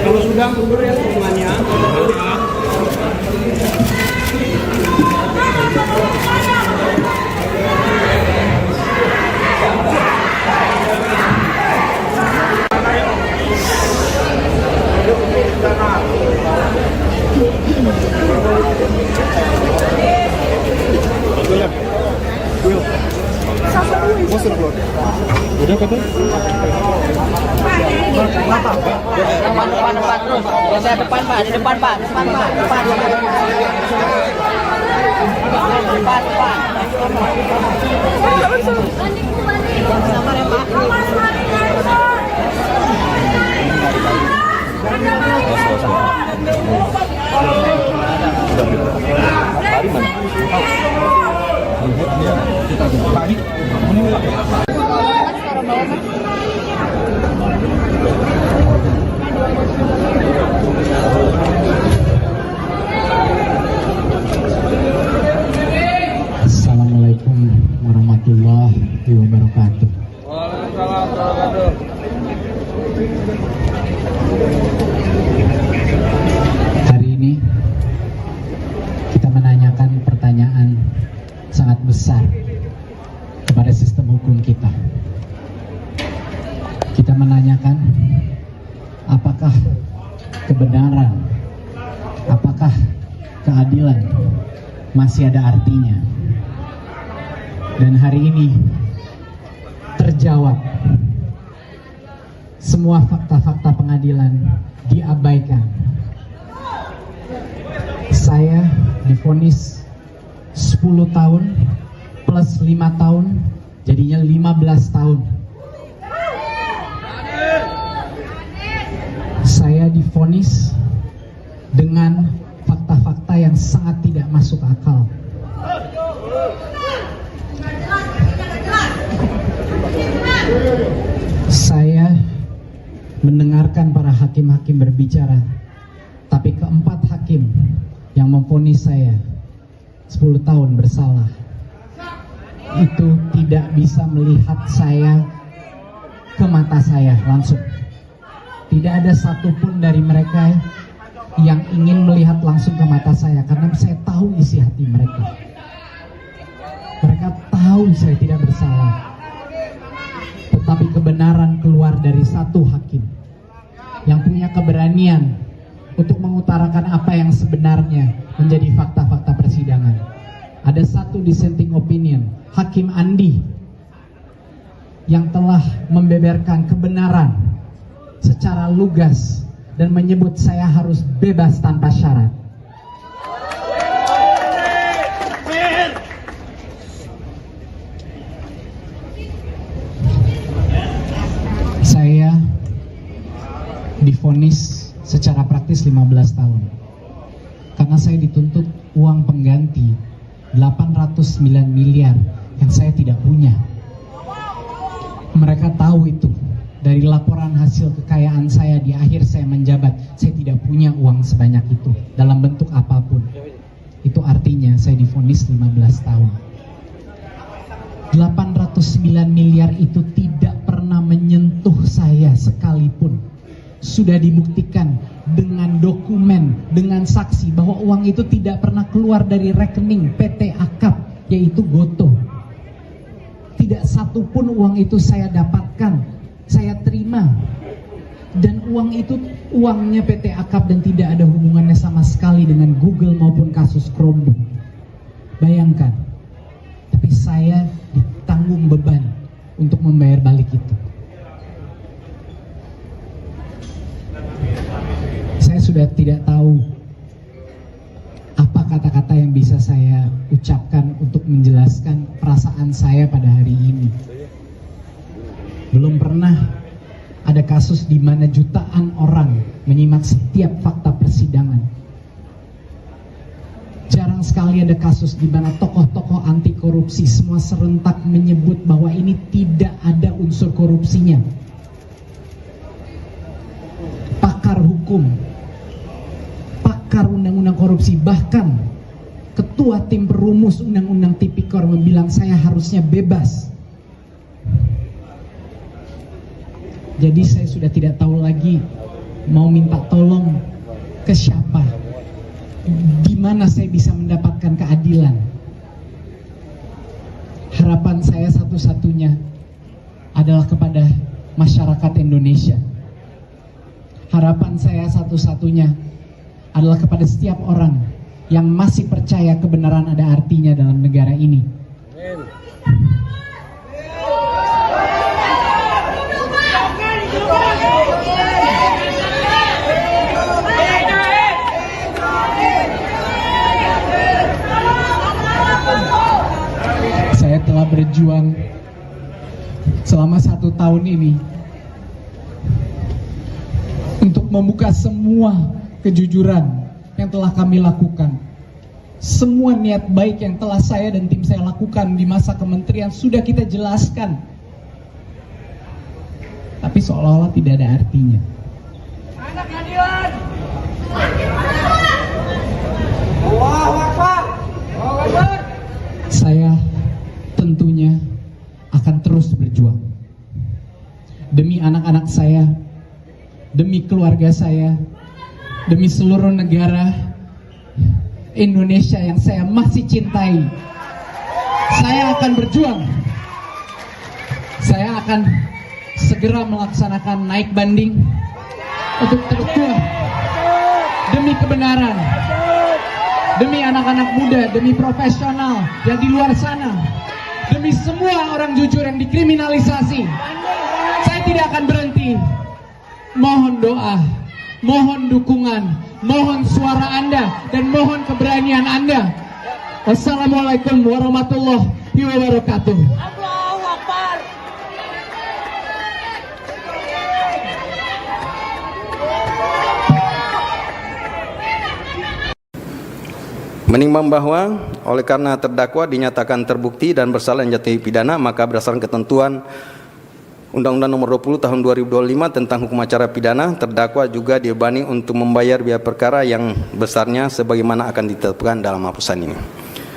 Kalau sudah mundur ya semuanya. Udah kata? Depan terus. Saya depan Pak, di depan Pak. Depan. Assalamualaikum warahmatullahi wabarakatuh. Hari ini kita menanyakan pertanyaan sangat besar kepada sistem hukum kita. Kita menanyakan apakah kebenaran, apakah keadilan masih ada artinya. Dan hari ini terjawab, semua fakta-fakta pengadilan diabaikan. Saya divonis 10 tahun plus 5 tahun, jadinya 15 tahun. Saya divonis dengan fakta-fakta yang sangat tidak masuk akal. Saya mendengarkan para hakim-hakim berbicara, tapi keempat hakim yang memvonis saya 10 tahun bersalah itu tidak bisa melihat saya ke mata saya langsung. Tidak ada satupun dari mereka yang ingin melihat langsung ke mata saya, karena saya tahu isi hati mereka. Mereka tahu saya tidak bersalah. Tetapi kebenaran keluar dari satu hakim yang punya keberanian untuk mengutarakan apa yang sebenarnya menjadi fakta-fakta persidangan. Ada satu dissenting opinion, Hakim Andi, yang telah membeberkan kebenaran secara lugas dan menyebut saya harus bebas tanpa syarat. Saya divonis secara praktis 15 tahun karena saya dituntut uang pengganti 809 miliar yang saya tidak punya. Mereka tahu itu dari laporan hasil kekayaan saya di akhir saya menjabat. Saya tidak punya uang sebanyak itu dalam bentuk apapun. Itu artinya saya divonis 15 tahun. 809 miliar itu tidak pernah menyentuh saya sekalipun. Sudah dibuktikan dengan dokumen, dengan saksi bahwa uang itu tidak pernah keluar dari rekening PT Akap, yaitu Gotoh. Tidak satupun uang itu saya dapatkan, saya terima. Dan uang itu uangnya PT Akap dan tidak ada hubungannya sama sekali dengan Google maupun kasus Chromebook. Bayangkan, tapi saya ditanggung beban untuk membayar balik itu. Saya sudah tidak tahu apa kata-kata yang bisa saya ucapkan untuk menjelaskan perasaan saya pada hari ini. Belum pernah ada kasus di mana jutaan orang menyimak setiap fakta persidangan. Jarang sekali ada kasus di mana tokoh-tokoh anti korupsi semua serentak menyebut bahwa ini tidak ada unsur korupsinya. Pakar hukum, pakar undang-undang korupsi, bahkan ketua tim perumus undang-undang tipikor membilang saya harusnya bebas. Jadi saya sudah tidak tahu lagi mau minta tolong ke siapa, di mana saya bisa mendapatkan keadilan. Harapan saya satu-satunya adalah kepada masyarakat Indonesia. Harapan saya satu-satunya adalah kepada setiap orang yang masih percaya kebenaran ada artinya dalam negara ini. selama 1 tahun ini untuk membuka semua kejujuran yang telah kami lakukan. Semua niat baik yang telah saya dan tim saya lakukan di masa kementerian sudah kita jelaskan. Tapi seolah-olah tidak ada artinya. Saya tentunya akan terus berjuang demi anak-anak saya, demi keluarga saya, demi seluruh negara Indonesia yang saya masih cintai. Saya akan berjuang. Saya akan segera melaksanakan naik banding untuk berjuang demi kebenaran, demi anak-anak muda, demi profesional yang di luar sana, demi semua orang jujur yang dikriminalisasi. Saya tidak akan berhenti. Mohon doa, mohon dukungan, mohon suara Anda, dan mohon keberanian Anda. Wassalamualaikum warahmatullahi wabarakatuh. Menimbang bahwa oleh karena terdakwa dinyatakan terbukti dan bersalah menjatuhi pidana, maka berdasarkan ketentuan Undang-Undang Nomor 20 Tahun 2025 tentang Hukum Acara Pidana, terdakwa juga dibebani untuk membayar biaya perkara yang besarnya sebagaimana akan ditetapkan dalam putusan ini.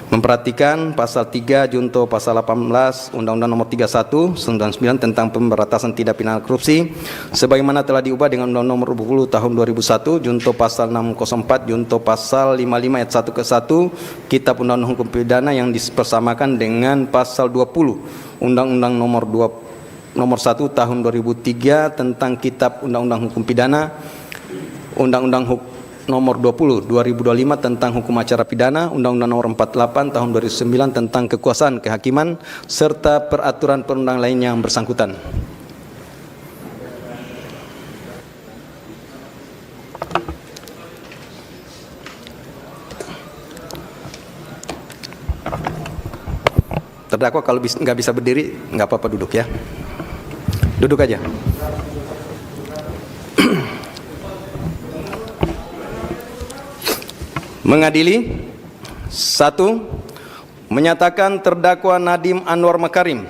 Memperhatikan pasal 3 junto pasal 18 Undang-Undang Nomor 31 99 tentang pemberantasan tindak pidana korupsi sebagaimana telah diubah dengan Undang-Undang Nomor 20 Tahun 2001 junto pasal 604 junto pasal 55 ayat 1 ke 1 Kitab Undang-Undang Hukum Pidana yang dipersamakan dengan pasal 20 Undang-Undang Nomor 1 Tahun 2003 tentang Kitab Undang-Undang Hukum Pidana, Undang-Undang Nomor 20 2025 tentang Hukum Acara Pidana, Undang-Undang Nomor 48 Tahun 2009 tentang Kekuasaan Kehakiman, serta peraturan perundang lain yang bersangkutan. Terdakwa kalau nggak bisa berdiri, nggak apa-apa duduk ya. Duduk aja. Mengadili 1. Menyatakan terdakwa Nadiem Anwar Makarim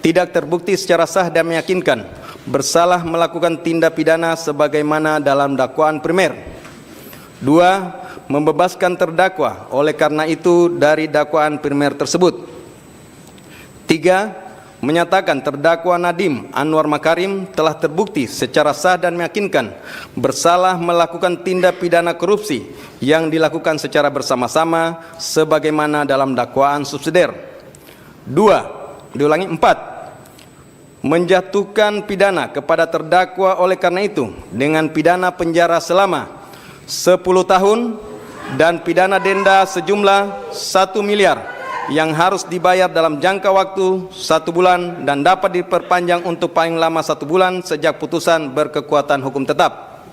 tidak terbukti secara sah dan meyakinkan bersalah melakukan tindak pidana sebagaimana dalam dakwaan primer. 2. Membebaskan terdakwa oleh karena itu dari dakwaan primer tersebut. 3. Menyatakan terdakwa Nadiem Anwar Makarim telah terbukti secara sah dan meyakinkan bersalah melakukan tindak pidana korupsi yang dilakukan secara bersama-sama sebagaimana dalam dakwaan subsidiar. 4. Menjatuhkan pidana kepada terdakwa oleh karena itu dengan pidana penjara selama 10 tahun dan pidana denda sejumlah 1 miliar yang harus dibayar dalam jangka waktu 1 bulan dan dapat diperpanjang untuk paling lama 1 bulan sejak putusan berkekuatan hukum tetap.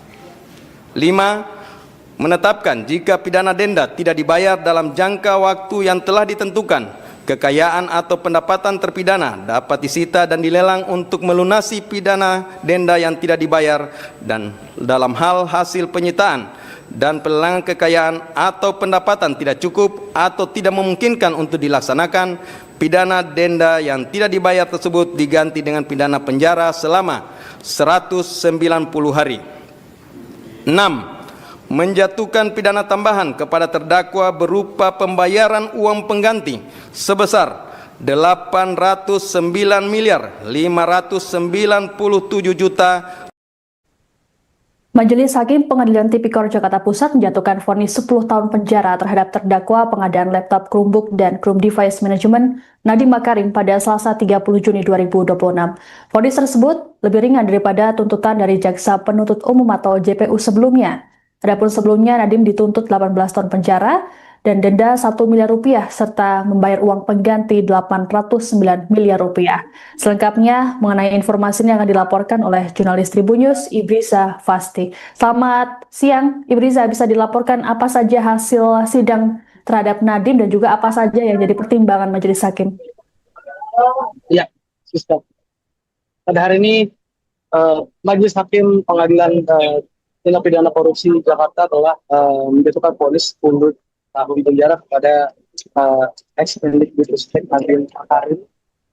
5. Menetapkan jika pidana denda tidak dibayar dalam jangka waktu yang telah ditentukan, kekayaan atau pendapatan terpidana dapat disita dan dilelang untuk melunasi pidana denda yang tidak dibayar, dan dalam hal hasil penyitaan dan pelelangan kekayaan atau pendapatan tidak cukup atau tidak memungkinkan untuk dilaksanakan, pidana denda yang tidak dibayar tersebut diganti dengan pidana penjara selama 190 hari. 6. Menjatuhkan pidana tambahan kepada terdakwa berupa pembayaran uang pengganti sebesar 809.597.000.000. Majelis Hakim Pengadilan Tipikor Jakarta Pusat menjatuhkan vonis 10 tahun penjara terhadap terdakwa pengadaan laptop Chromebook dan Chrome Device Management Nadiem Makarim pada Selasa 30 Juni 2026. Vonis tersebut lebih ringan daripada tuntutan dari Jaksa Penuntut Umum atau JPU sebelumnya. Adapun sebelumnya Nadiem dituntut 18 tahun penjara dan denda 1 miliar rupiah serta membayar uang pengganti 809 miliar rupiah. Selengkapnya mengenai informasi ini akan dilaporkan oleh jurnalis Tribunnews Ibriza Fasti. Selamat siang Ibriza, bisa dilaporkan apa saja hasil sidang terhadap Nadiem dan juga apa saja yang jadi pertimbangan majelis hakim? Ya, Sister. pada hari ini Majelis Hakim Pengadilan Tindak Pidana Korupsi Jakarta telah menjatuhkan vonis 10 tahun penjara kepada ex-Mendikbudristek Nadiem Makarim.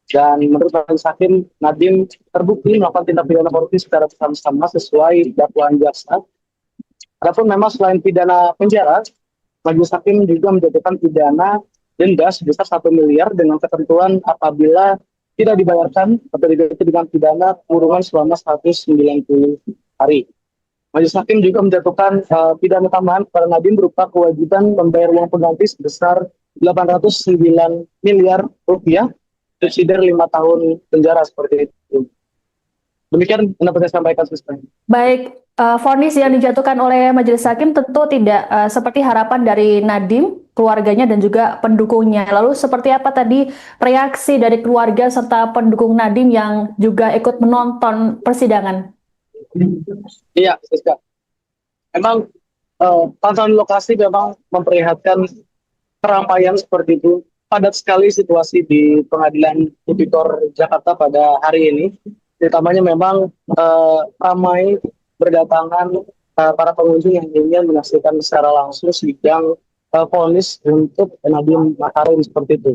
Dan menurut Majelis Hakim, Nadiem terbukti melakukan tindak pidana korupsi secara bersama-sama sesuai dakwaan jaksa. Adapun memang selain pidana penjara, Majelis Hakim juga menjatuhkan pidana denda sebesar 1 miliar dengan ketentuan apabila tidak dibayarkan atau diganti dengan pidana kurungan selama 190 hari. Majelis Hakim juga menjatuhkan pidana tambahan kepada Nadiem berupa kewajiban membayar uang pengganti sebesar 809 miliar rupiah, subsidi 5 tahun penjara seperti itu. Demikian yang dapat saya sampaikan, Sister. Baik, vonis yang dijatuhkan oleh Majelis Hakim tentu tidak seperti harapan dari Nadiem, keluarganya dan juga pendukungnya. Lalu seperti apa tadi reaksi dari keluarga serta pendukung Nadiem yang juga ikut menonton persidangan? Iya, Siska. Memang pantauan lokasi memang memperlihatkan keramaian seperti itu. Padat sekali situasi di Pengadilan Tipikor Jakarta pada hari ini. Utamanya memang ramai berdatangan para pengunjung yang ingin menyaksikan secara langsung sidang vonis untuk Nadiem Makarim seperti itu.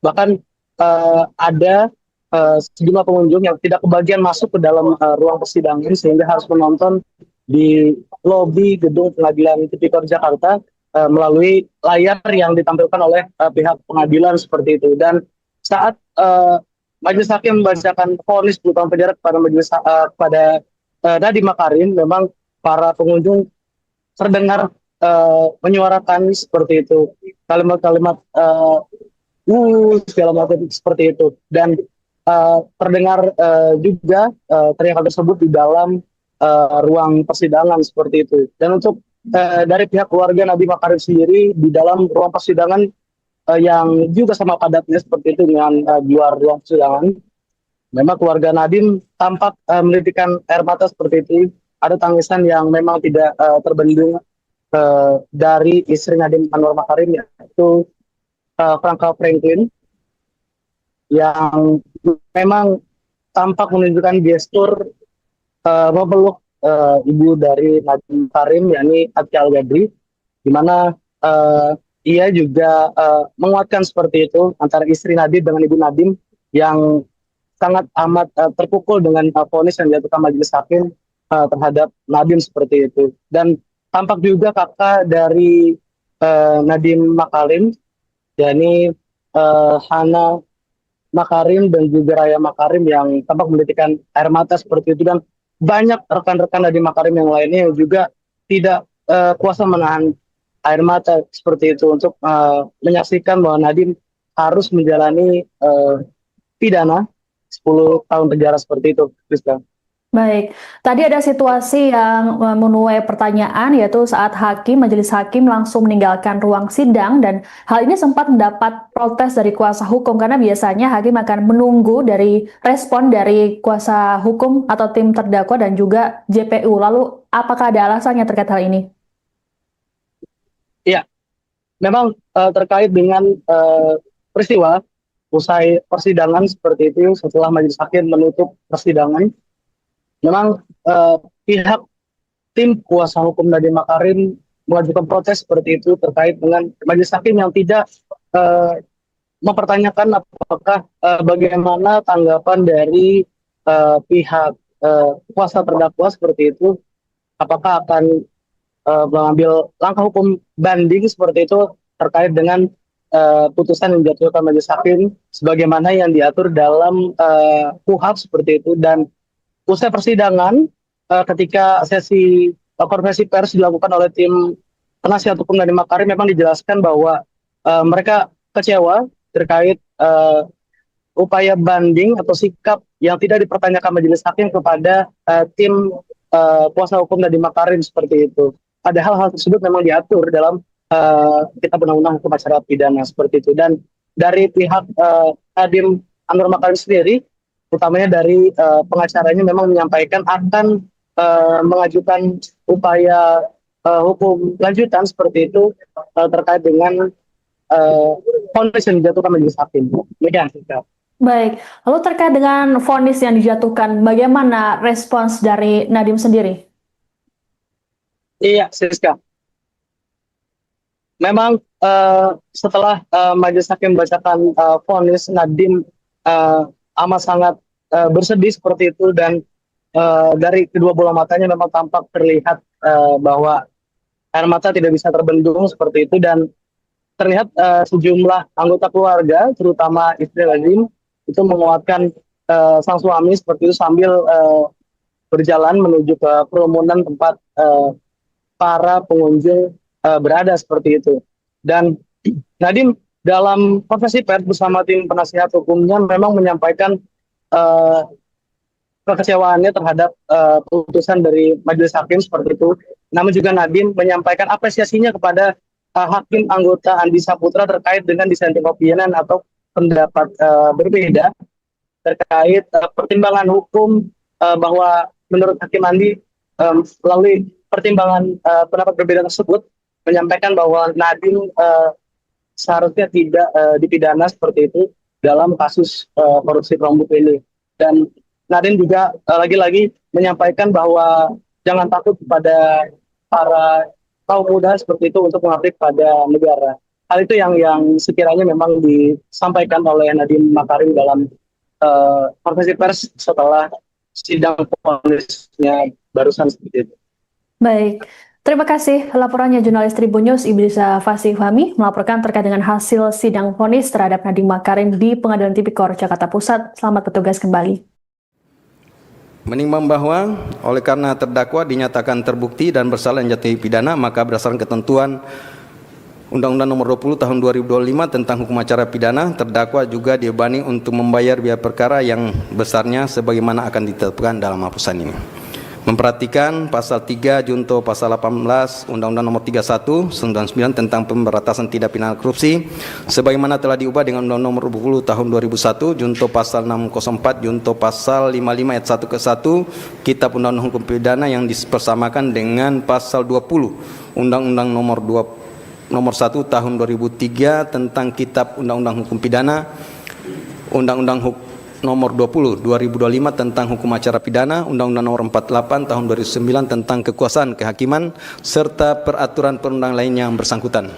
Bahkan ada sejumlah pengunjung yang tidak kebagian masuk ke dalam ruang persidangan sehingga harus menonton di lobi gedung Pengadilan Tipikor Jakarta melalui layar yang ditampilkan oleh pihak pengadilan seperti itu. Dan saat Majelis Hakim membacakan vonis 10 tahun penjara kepada Nadiem Makarim, memang para pengunjung terdengar menyuarakan seperti itu, kalimat-kalimat segala macam seperti itu, dan terdengar juga teriakan tersebut di dalam ruang persidangan seperti itu. Dan untuk dari pihak keluarga Nadiem Makarim sendiri di dalam ruang persidangan yang juga sama padatnya seperti itu dengan di luar ruang persidangan, memang keluarga Nadiem tampak menitikkan air mata seperti itu. Ada tangisan yang memang tidak terbendung dari istri Nadiem Anwar Makarim, yaitu Franka Franklin, yang memang tampak menunjukkan gestur memeluk ibu dari Nadiem Makarim, yakni Atia Al-Gadri, di mana ia juga menguatkan seperti itu antara istri Nadiem dengan ibu Nadiem yang sangat amat terpukul dengan vonis yang dijatuhkan Majelis Hakim terhadap Nadiem seperti itu. Dan tampak juga kakak dari Nadiem Makarim, yakni Hana Makarim dan juga Raya Makarim, yang tampak menitikkan air mata seperti itu. Dan banyak rekan-rekan Nadiem Makarim yang lainnya yang juga tidak kuasa menahan air mata seperti itu untuk menyaksikan bahwa Nadiem harus menjalani pidana 10 tahun penjara seperti itu, Rizka. Baik, tadi ada situasi yang menuai pertanyaan, yaitu saat Majelis Hakim langsung meninggalkan ruang sidang, dan hal ini sempat mendapat protes dari kuasa hukum karena biasanya hakim akan menunggu dari respon dari kuasa hukum atau tim terdakwa dan juga JPU. Lalu apakah ada alasannya terkait hal ini? Iya, memang terkait dengan peristiwa usai persidangan seperti itu, setelah Majelis Hakim menutup persidangan, memang pihak tim kuasa hukum Nadiem Makarim mengajukan protes seperti itu terkait dengan Majelis Hakim yang tidak mempertanyakan apakah bagaimana tanggapan dari pihak kuasa terdakwa seperti itu, apakah akan mengambil langkah hukum banding seperti itu terkait dengan putusan yang dijatuhkan Majelis Hakim sebagaimana yang diatur dalam KUHP seperti itu. Dan usai persidangan, ketika sesi konferensi pers dilakukan oleh tim penasihat hukum Nadiem Makarim, memang dijelaskan bahwa mereka kecewa terkait upaya banding atau sikap yang tidak dipertanyakan Majelis Hakim kepada tim kuasa hukum Nadiem Makarim seperti itu. Ada hal-hal tersebut memang diatur dalam Kitab Undang-Undang Hukum Acara Pidana seperti itu. Dan dari pihak Nadiem Anwar Makarim sendiri, utamanya dari pengacaranya, memang menyampaikan akan mengajukan upaya hukum lanjutan seperti itu terkait dengan vonis yang dijatuhkan Majelis Hakim. Demikian. Baik, lalu terkait dengan vonis yang dijatuhkan, bagaimana respons dari Nadiem sendiri? Iya, Siska. Memang setelah Majelis Hakim membacakan vonis, Nadiem amat sangat bersedih seperti itu, dan dari kedua bola matanya memang tampak terlihat bahwa air mata tidak bisa terbendung seperti itu, dan terlihat sejumlah anggota keluarga, terutama istri Nadiem, itu menguatkan sang suami seperti itu sambil berjalan menuju ke kerumunan tempat para pengunjung berada seperti itu. Dan Nadiem dalam konferensi pers bersama tim penasihat hukumnya memang menyampaikan kekecewaannya terhadap putusan dari Majelis Hakim seperti itu. Namun juga Nadiem menyampaikan apresiasinya kepada Hakim anggota Andi Saputra terkait dengan dissenting opinion atau pendapat berbeda terkait pertimbangan hukum, bahwa menurut Hakim Andi melalui pertimbangan pendapat berbeda tersebut menyampaikan bahwa Nadiem seharusnya tidak dipidana seperti itu dalam kasus korupsi Chromebook ini. Dan Nadiem juga lagi-lagi menyampaikan bahwa jangan takut kepada para kaum muda seperti itu untuk mengabdi pada negara. Hal itu yang sekiranya memang disampaikan oleh Nadiem Makarim dalam konferensi pers setelah sidang vonisnya barusan seperti itu. Baik, terima kasih laporannya jurnalis Tribun News Ibrisa Fasih Fahmi melaporkan terkait dengan hasil sidang vonis terhadap Nadiem Makarim di Pengadilan Tipikor Jakarta Pusat. Selamat bertugas kembali. Menimbang bahwa oleh karena terdakwa dinyatakan terbukti dan bersalah menjatuhi pidana, maka berdasarkan ketentuan Undang-Undang Nomor 20 Tahun 2025 tentang Hukum Acara Pidana, terdakwa juga dibebani untuk membayar biaya perkara yang besarnya sebagaimana akan ditetapkan dalam putusan ini. Memperhatikan pasal 3 junto pasal 18 Undang-Undang Nomor 31 99 tentang pemberantasan tindak pidana korupsi sebagaimana telah diubah dengan Undang-Undang Nomor 20 Tahun 2001 junto pasal 604 junto pasal 55 ayat 1 ke 1 Kitab Undang-Undang Hukum Pidana yang dipersamakan dengan pasal 20 Undang-Undang Nomor 1 Tahun 2003 tentang Kitab Undang-Undang Hukum Pidana, Undang-Undang Nomor 20 2025 tentang Hukum Acara Pidana, Undang-Undang Nomor 48 Tahun 2009 tentang Kekuasaan Kehakiman, serta peraturan perundang lain yang bersangkutan.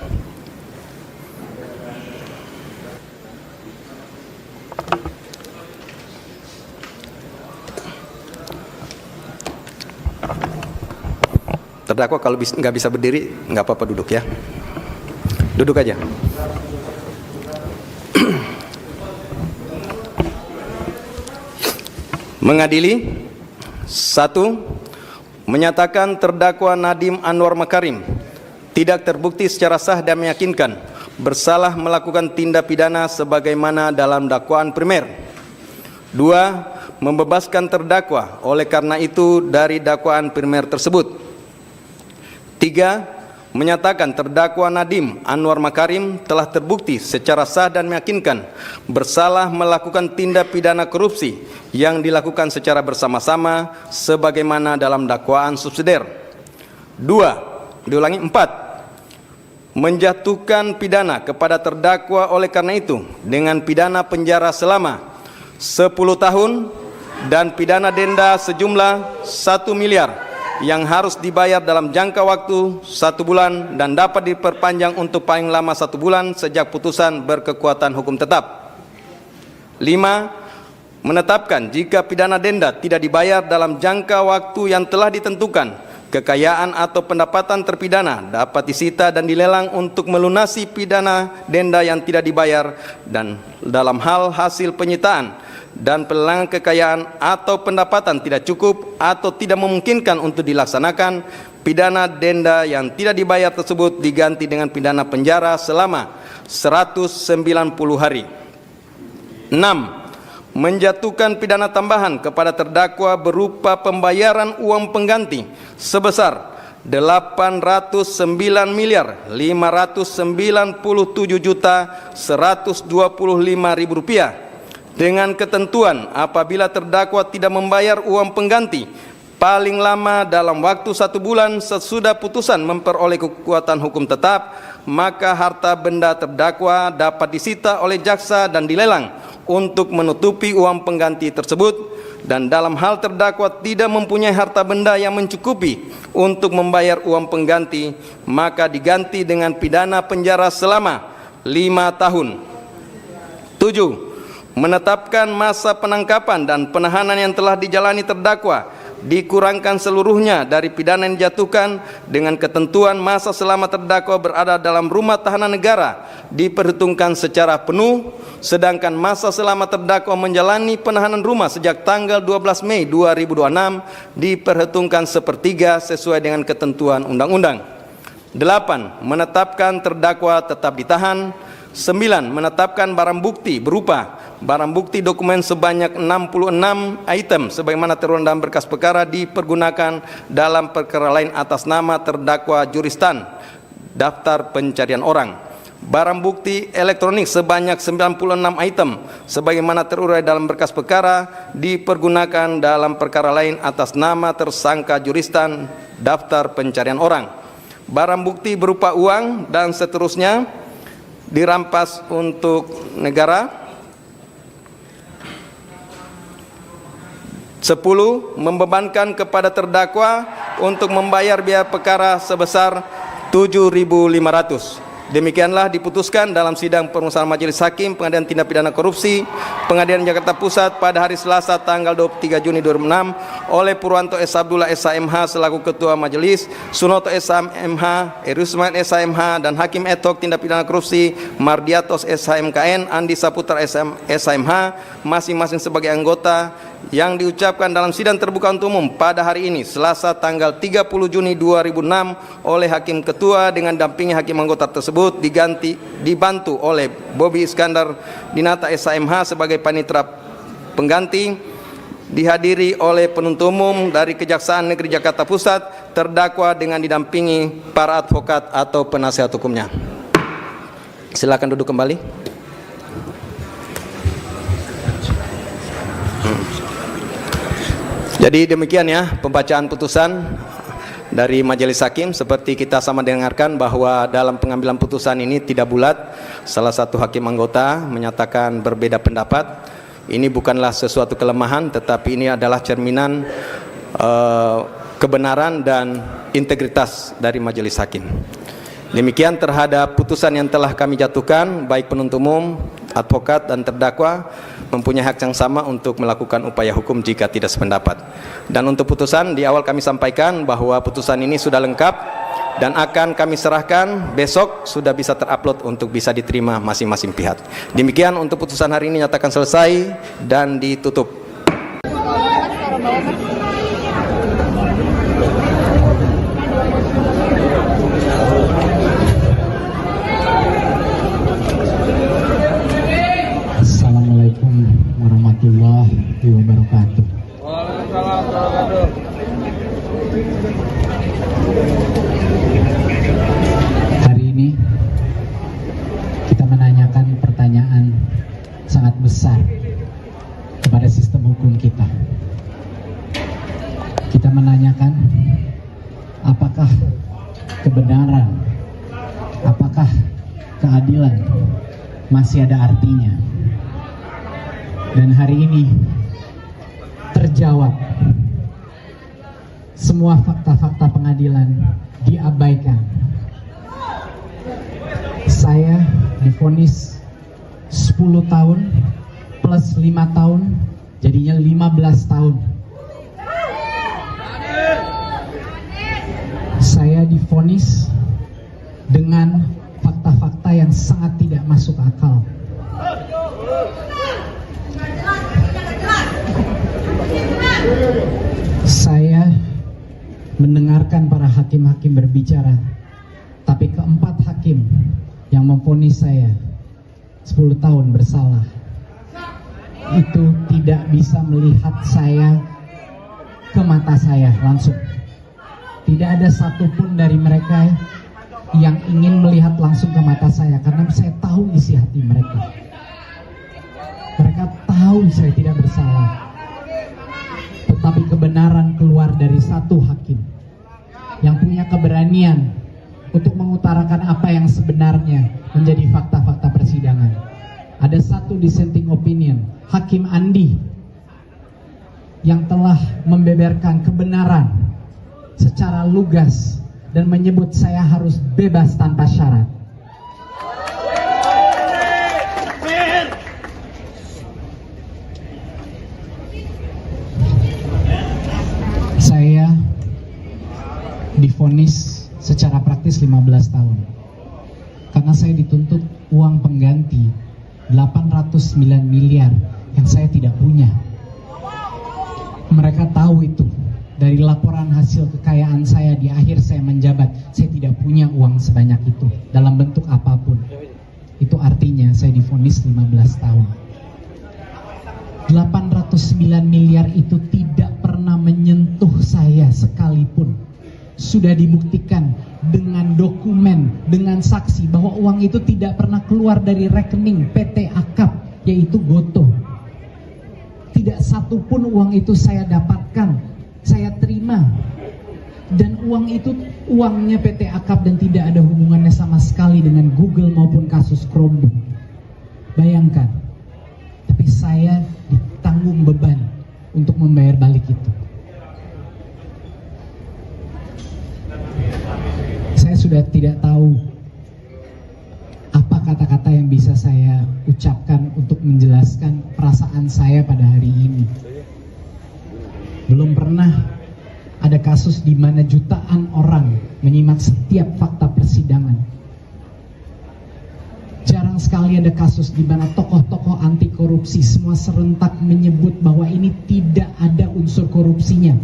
Terdakwa kalau nggak bisa berdiri, nggak apa-apa duduk ya. Duduk aja. Mengadili 1. Menyatakan terdakwa Nadiem Anwar Makarim tidak terbukti secara sah dan meyakinkan bersalah melakukan tindak pidana sebagaimana dalam dakwaan primer. 2. Membebaskan terdakwa oleh karena itu dari dakwaan primer tersebut. 3. Menyatakan terdakwa Nadiem Anwar Makarim telah terbukti secara sah dan meyakinkan bersalah melakukan tindak pidana korupsi yang dilakukan secara bersama-sama sebagaimana dalam dakwaan subsidiar. 4. Menjatuhkan pidana kepada terdakwa oleh karena itu dengan pidana penjara selama 10 tahun dan pidana denda sejumlah 1 miliar yang harus dibayar dalam jangka waktu 1 bulan dan dapat diperpanjang untuk paling lama 1 bulan sejak putusan berkekuatan hukum tetap. 5. Menetapkan jika pidana denda tidak dibayar dalam jangka waktu yang telah ditentukan, kekayaan atau pendapatan terpidana dapat disita dan dilelang untuk melunasi pidana denda yang tidak dibayar, dan dalam hal hasil penyitaan dan pelelangan kekayaan atau pendapatan tidak cukup atau tidak memungkinkan untuk dilaksanakan, pidana denda yang tidak dibayar tersebut diganti dengan pidana penjara selama 190 hari. 6. Menjatuhkan pidana tambahan kepada terdakwa berupa pembayaran uang pengganti sebesar 809.597.125.000 rupiah dengan ketentuan apabila terdakwa tidak membayar uang pengganti paling lama dalam waktu 1 bulan sesudah putusan memperoleh kekuatan hukum tetap, maka harta benda terdakwa dapat disita oleh jaksa dan dilelang untuk menutupi uang pengganti tersebut, dan dalam hal terdakwa tidak mempunyai harta benda yang mencukupi untuk membayar uang pengganti, maka diganti dengan pidana penjara selama 5 tahun. 7. Menetapkan masa penangkapan dan penahanan yang telah dijalani terdakwa dikurangkan seluruhnya dari pidana yang dijatuhkan, dengan ketentuan masa selama terdakwa berada dalam rumah tahanan negara diperhitungkan secara penuh, sedangkan masa selama terdakwa menjalani penahanan rumah sejak tanggal 12 Mei 2026 diperhitungkan sepertiga sesuai dengan ketentuan undang-undang. 8. Menetapkan terdakwa tetap ditahan. 9. Menetapkan barang bukti berupa barang bukti dokumen sebanyak 66 item sebagaimana tertuang dalam berkas perkara dipergunakan dalam perkara lain atas nama terdakwa Juristan daftar pencarian orang. Barang bukti elektronik sebanyak 96 item sebagaimana terurai dalam berkas perkara dipergunakan dalam perkara lain atas nama tersangka Juristan daftar pencarian orang. Barang bukti berupa uang dan seterusnya dirampas untuk negara. 10. Membebankan kepada terdakwa untuk membayar biaya perkara sebesar 7.500. Demikianlah diputuskan dalam sidang permusahan Majelis Hakim Pengadilan Tindak Pidana Korupsi Pengadilan Jakarta Pusat pada hari Selasa tanggal 23 Juni 2006 oleh Purwanto S. Abdullah SHMH selaku Ketua Majelis, Sunoto SHMH, Erusman SHMH, dan Hakim ad hoc Tindak Pidana Korupsi Mardiatos SHMKN, Andi Saputra SHMH masing-masing sebagai anggota, yang diucapkan dalam sidang terbuka untuk umum pada hari ini Selasa tanggal 30 Juni 2006 oleh Hakim Ketua dengan dampingi hakim anggota tersebut dibantu oleh Bobi Iskandar Dinata SHMH sebagai panitera pengganti, dihadiri oleh penuntut umum dari Kejaksaan Negeri Jakarta Pusat, terdakwa dengan didampingi para advokat atau penasihat hukumnya. Silakan duduk kembali. Jadi demikian ya pembacaan putusan dari Majelis Hakim. Seperti kita sama dengarkan bahwa dalam pengambilan putusan ini tidak bulat. Salah satu hakim anggota menyatakan berbeda pendapat. Ini bukanlah sesuatu kelemahan, tetapi ini adalah cerminan kebenaran dan integritas dari Majelis Hakim. Demikian terhadap putusan yang telah kami jatuhkan, baik penuntut umum, advokat, dan terdakwa mempunyai hak yang sama untuk melakukan upaya hukum jika tidak sependapat. Dan untuk putusan, di awal kami sampaikan bahwa putusan ini sudah lengkap dan akan kami serahkan besok, sudah bisa terupload untuk bisa diterima masing-masing pihak. Demikian untuk putusan hari ini nyatakan selesai dan ditutup. Assalamualaikum warahmatullahi wabarakatuh. Hari ini kita menanyakan pertanyaan sangat besar kepada sistem hukum kita. Kita menanyakan apakah kebenaran, apakah keadilan masih ada artinya. Dan hari ini terjawab, semua fakta-fakta pengadilan diabaikan. Saya divonis 10 tahun plus 5 tahun, jadinya 15 tahun. Saya divonis dengan fakta-fakta yang sangat tidak masuk akal. Saya mendengarkan para hakim-hakim berbicara, tapi keempat hakim yang memvonis saya 10 tahun bersalah itu tidak bisa melihat saya ke mata saya langsung. Tidak ada satupun dari mereka yang ingin melihat langsung ke mata saya, karena saya tahu isi hati mereka. Mereka tahu saya tidak bersalah. Tetapi kebenaran keluar dari satu hakim yang punya keberanian untuk mengutarakan apa yang sebenarnya menjadi fakta-fakta persidangan. ada satu dissenting opinion, Hakim Andi, yang telah membeberkan kebenaran secara lugas dan menyebut saya harus bebas tanpa syarat. Saya divonis secara praktis 15 tahun karena saya dituntut uang pengganti 809 miliar yang saya tidak punya. Mereka tahu itu dari laporan hasil kekayaan saya di akhir saya menjabat. Saya tidak punya uang sebanyak itu dalam bentuk apapun. Itu artinya saya divonis 15 tahun. 809 miliar itu tidak pernah menyentuh saya sekalipun. Sudah dibuktikan dengan dokumen, dengan saksi bahwa uang itu tidak pernah keluar dari rekening PT Akap, yaitu Gotoh. Tidak satu pun uang itu saya dapatkan, saya terima. Dan uang itu uangnya PT Akap dan tidak ada hubungannya sama sekali dengan Google maupun kasus Chromebook. Bayangkan, tapi saya ditanggung beban untuk membayar balik itu. Saya sudah tidak tahu apa kata-kata yang bisa saya ucapkan untuk menjelaskan perasaan saya pada hari ini. Belum pernah ada kasus di mana jutaan orang menyimak setiap fakta persidangan. Jarang sekali ada kasus di mana tokoh-tokoh anti korupsi semua serentak menyebut bahwa ini tidak ada unsur korupsinya.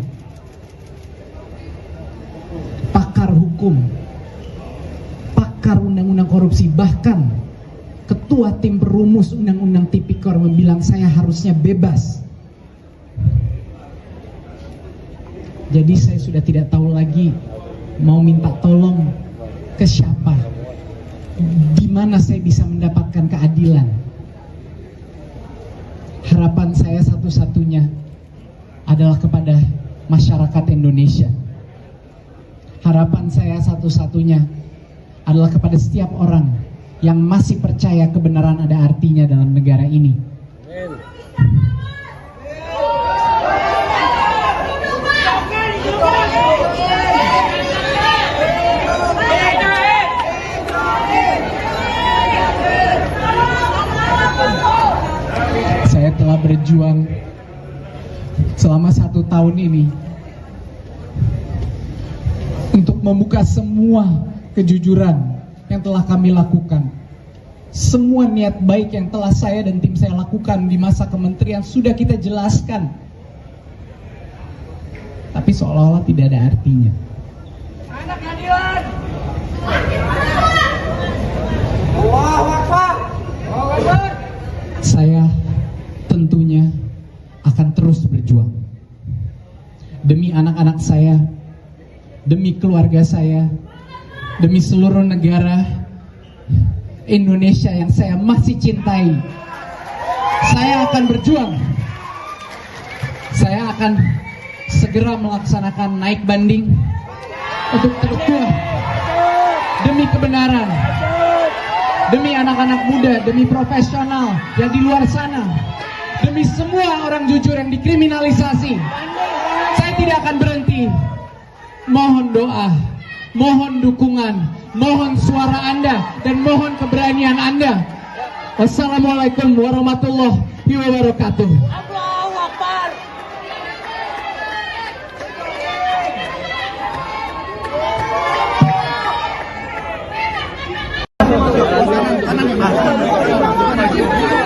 Pakar hukum, pakar undang-undang korupsi, bahkan ketua tim perumus undang-undang tipikor membilang saya harusnya bebas. Jadi saya sudah tidak tahu lagi mau minta tolong ke siapa, di mana saya bisa mendapatkan keadilan. Harapan saya satu-satunya adalah kepada masyarakat Indonesia. Harapan saya satu-satunya adalah kepada setiap orang yang masih percaya kebenaran ada artinya dalam negara ini. Saya telah berjuang selama 1 tahun ini untuk membuka semua kejujuran yang telah kami lakukan. Semua niat baik yang telah saya dan tim saya lakukan di masa kementerian sudah kita jelaskan. Tapi seolah-olah tidak ada artinya. Saya tentunya akan terus berjuang demi anak-anak saya, demi keluarga saya, demi seluruh negara Indonesia yang saya masih cintai. Saya akan berjuang. Saya akan segera melaksanakan naik banding untuk terus demi kebenaran, demi anak-anak muda, demi profesional yang di luar sana, demi semua orang jujur yang dikriminalisasi. Saya tidak akan berhenti. Mohon doa, mohon dukungan, mohon suara Anda, dan mohon keberanian Anda. Wassalamualaikum warahmatullahi wabarakatuh. Allahu Akbar.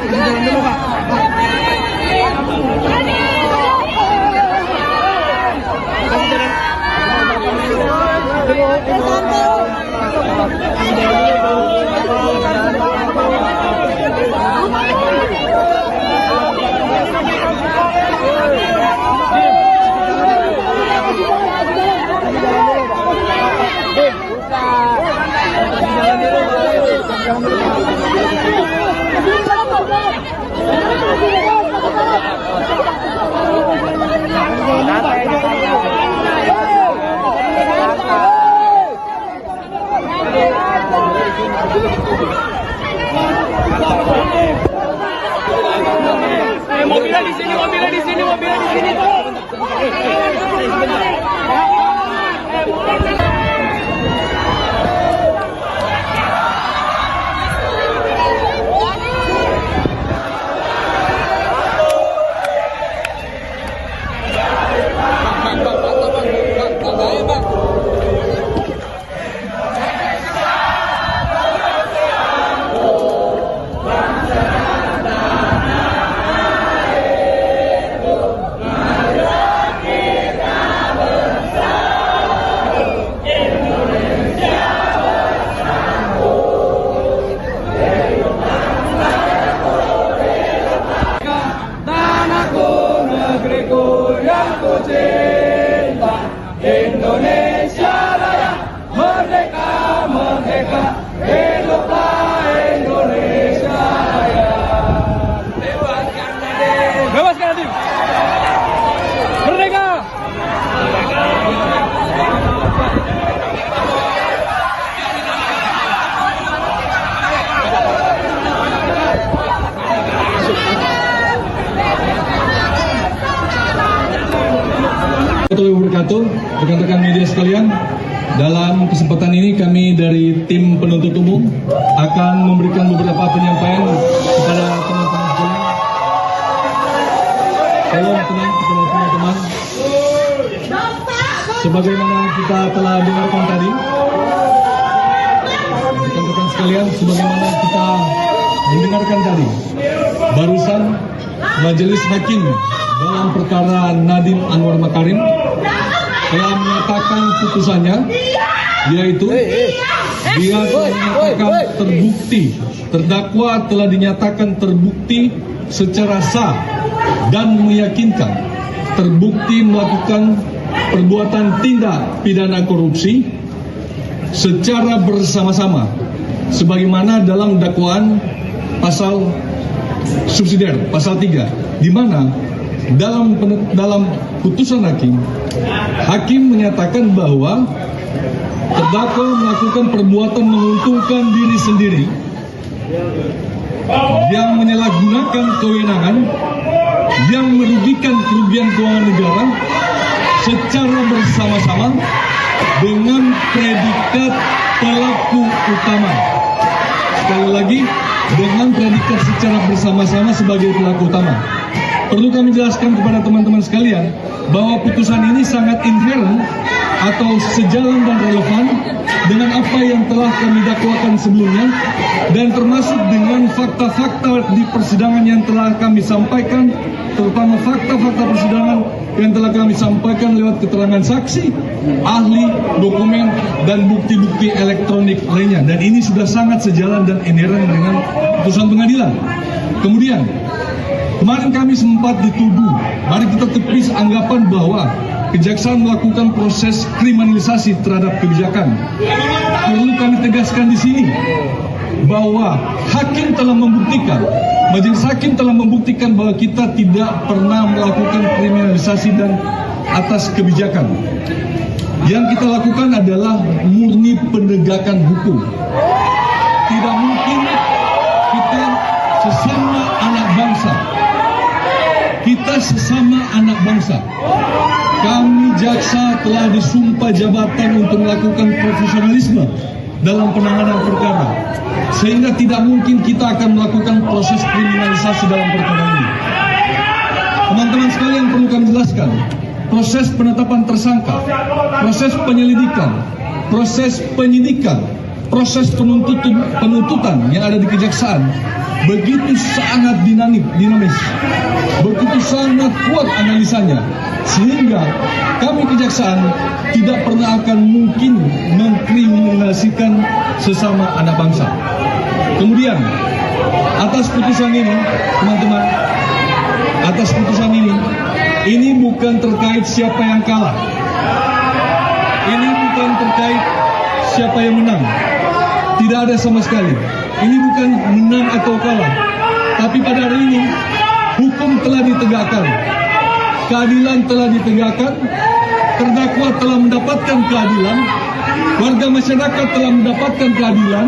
Jangan Mobilnya di sini, mobilnya di sini, mobilnya di sini. Indonesia Raya, merdeka, merdeka, hiduplah Indonesia Raya. Bebaskan Nadiem. Bebaskan Nadiem. Merdeka. Warahmatullahi wabarakatuh, rekan-rekan media sekalian. Dalam kesempatan ini kami dari tim penuntut umum akan memberikan beberapa penyampaian kepada teman-teman sekalian. Tolong tenang kepada teman-teman. Sebagaimana kita telah dengarkan tadi, rekan-rekan sekalian, sebagaimana kita mendengarkan tadi, barusan Majelis Hakim dalam perkara Nadiem Anwar Makarim telah menyatakan putusannya, yaitu dia telah dinyatakan terbukti, terdakwa telah dinyatakan terbukti secara sah dan meyakinkan terbukti melakukan perbuatan tindak pidana korupsi secara bersama-sama sebagaimana dalam dakwaan pasal subsidiar pasal 3, di mana dalam putusan hakim menyatakan bahwa terdakwa melakukan perbuatan menguntungkan diri sendiri yang menyalahgunakan kewenangan yang merugikan kerugian keuangan negara secara bersama-sama dengan predikat pelaku utama. Sekali lagi, dengan predikat secara bersama-sama sebagai pelaku utama. Perlu kami jelaskan kepada teman-teman sekalian bahwa putusan ini sangat inherent atau sejalan dan relevan dengan apa yang telah kami dakwakan sebelumnya dan termasuk dengan fakta-fakta di persidangan yang telah kami sampaikan, terutama fakta-fakta persidangan yang telah kami sampaikan lewat keterangan saksi, ahli, dokumen, dan bukti-bukti elektronik lainnya. Dan ini sudah sangat sejalan dan inherent dengan putusan pengadilan. Kemudian, kemarin kami sempat dituduh, mari kita tepis anggapan bahwa kejaksaan melakukan proses kriminalisasi terhadap kebijakan. Perlu kami tegaskan di sini bahwa hakim telah membuktikan, majelis hakim telah membuktikan bahwa kita tidak pernah melakukan kriminalisasi dan atas kebijakan. Yang kita lakukan adalah murni penegakan hukum. Tidak mungkin kita sesama anak bangsa. Kita sesama anak bangsa. Kami jaksa telah disumpah jabatan untuk melakukan profesionalisme dalam penanganan perkara. Sehingga tidak mungkin kita akan melakukan proses kriminalisasi dalam perkara ini. Teman-teman sekalian, perlu kami jelaskan, proses penetapan tersangka, proses penyelidikan, proses penyidikan, proses penuntutan yang ada di kejaksaan begitu sangat dinamis, begitu sangat kuat analisanya, sehingga kami kejaksaan tidak pernah akan mungkin mengkriminalisasikan sesama anak bangsa. Kemudian, atas putusan ini, teman-teman, atas putusan ini bukan terkait siapa yang kalah, ini bukan terkait siapa yang menang, tidak ada sama sekali. Ini bukan menang atau kalah, tapi pada hari ini hukum telah ditegakkan, keadilan telah ditegakkan, terdakwa telah mendapatkan keadilan, warga masyarakat telah mendapatkan keadilan,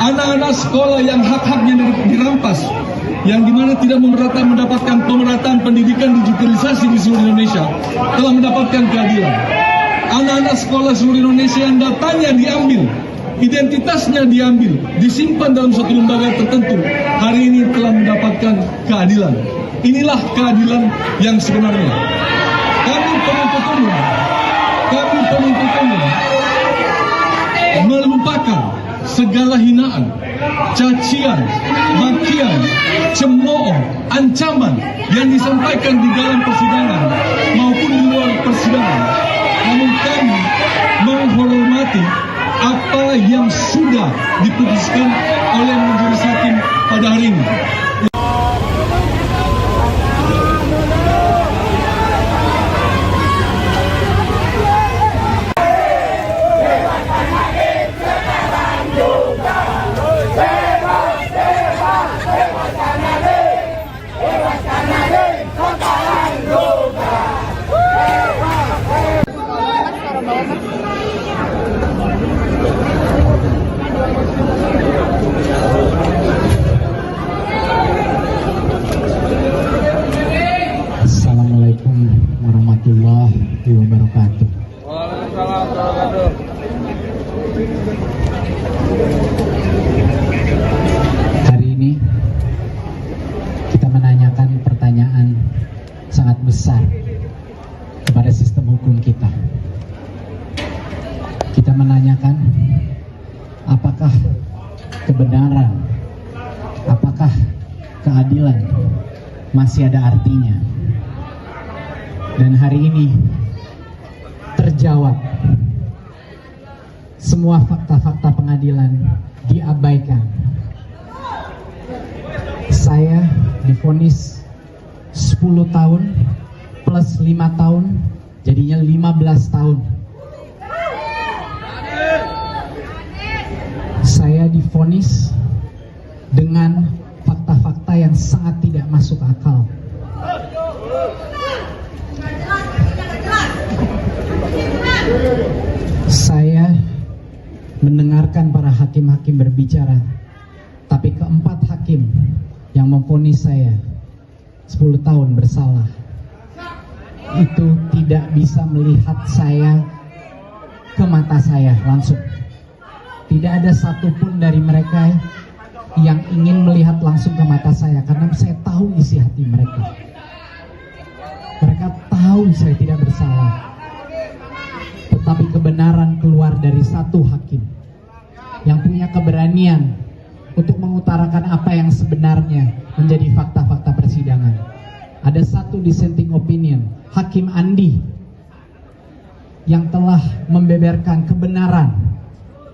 anak-anak sekolah yang hak-haknya dirampas, yang dimana tidak mendapatkan pemerataan pendidikan digitalisasi di seluruh Indonesia telah mendapatkan keadilan. Anak-anak sekolah seluruh Indonesia yang datanya diambil, identitasnya diambil, disimpan dalam suatu lembaga tertentu, hari ini telah mendapatkan keadilan. Inilah keadilan yang sebenarnya. Kami penuntut umum melupakan segala hinaan, cacian, makian, cemooh, ancaman yang disampaikan di dalam persidangan maupun di luar persidangan. Namun kami menghormati apa yang sudah diputuskan oleh majelis hakim pada hari ini. Assalamualaikum warahmatullahi wabarakatuh. Hari ini kita menanyakan pertanyaan sangat besar kepada sistem hukum kita. Kita menanyakan apakah kebenaran, apakah keadilan masih ada artinya. Dan hari ini terjawab, semua fakta-fakta pengadilan diabaikan. Saya divonis 10 tahun plus 5 tahun, jadinya 15 tahun. Saya divonis dengan fakta-fakta yang sangat tidak masuk akal. Saya mendengarkan para hakim-hakim berbicara, tapi keempat hakim yang memvonis saya 10 tahun bersalah itu tidak bisa melihat saya ke mata saya langsung. Tidak ada satupun dari mereka yang ingin melihat langsung ke mata saya, karena saya tahu isi hati mereka. Mereka tahu saya tidak bersalah. Tetapi kebenaran keluar dari satu hakim yang punya keberanian untuk mengutarakan apa yang sebenarnya menjadi fakta-fakta persidangan. Ada satu dissenting opinion, Hakim Andi, yang telah membeberkan kebenaran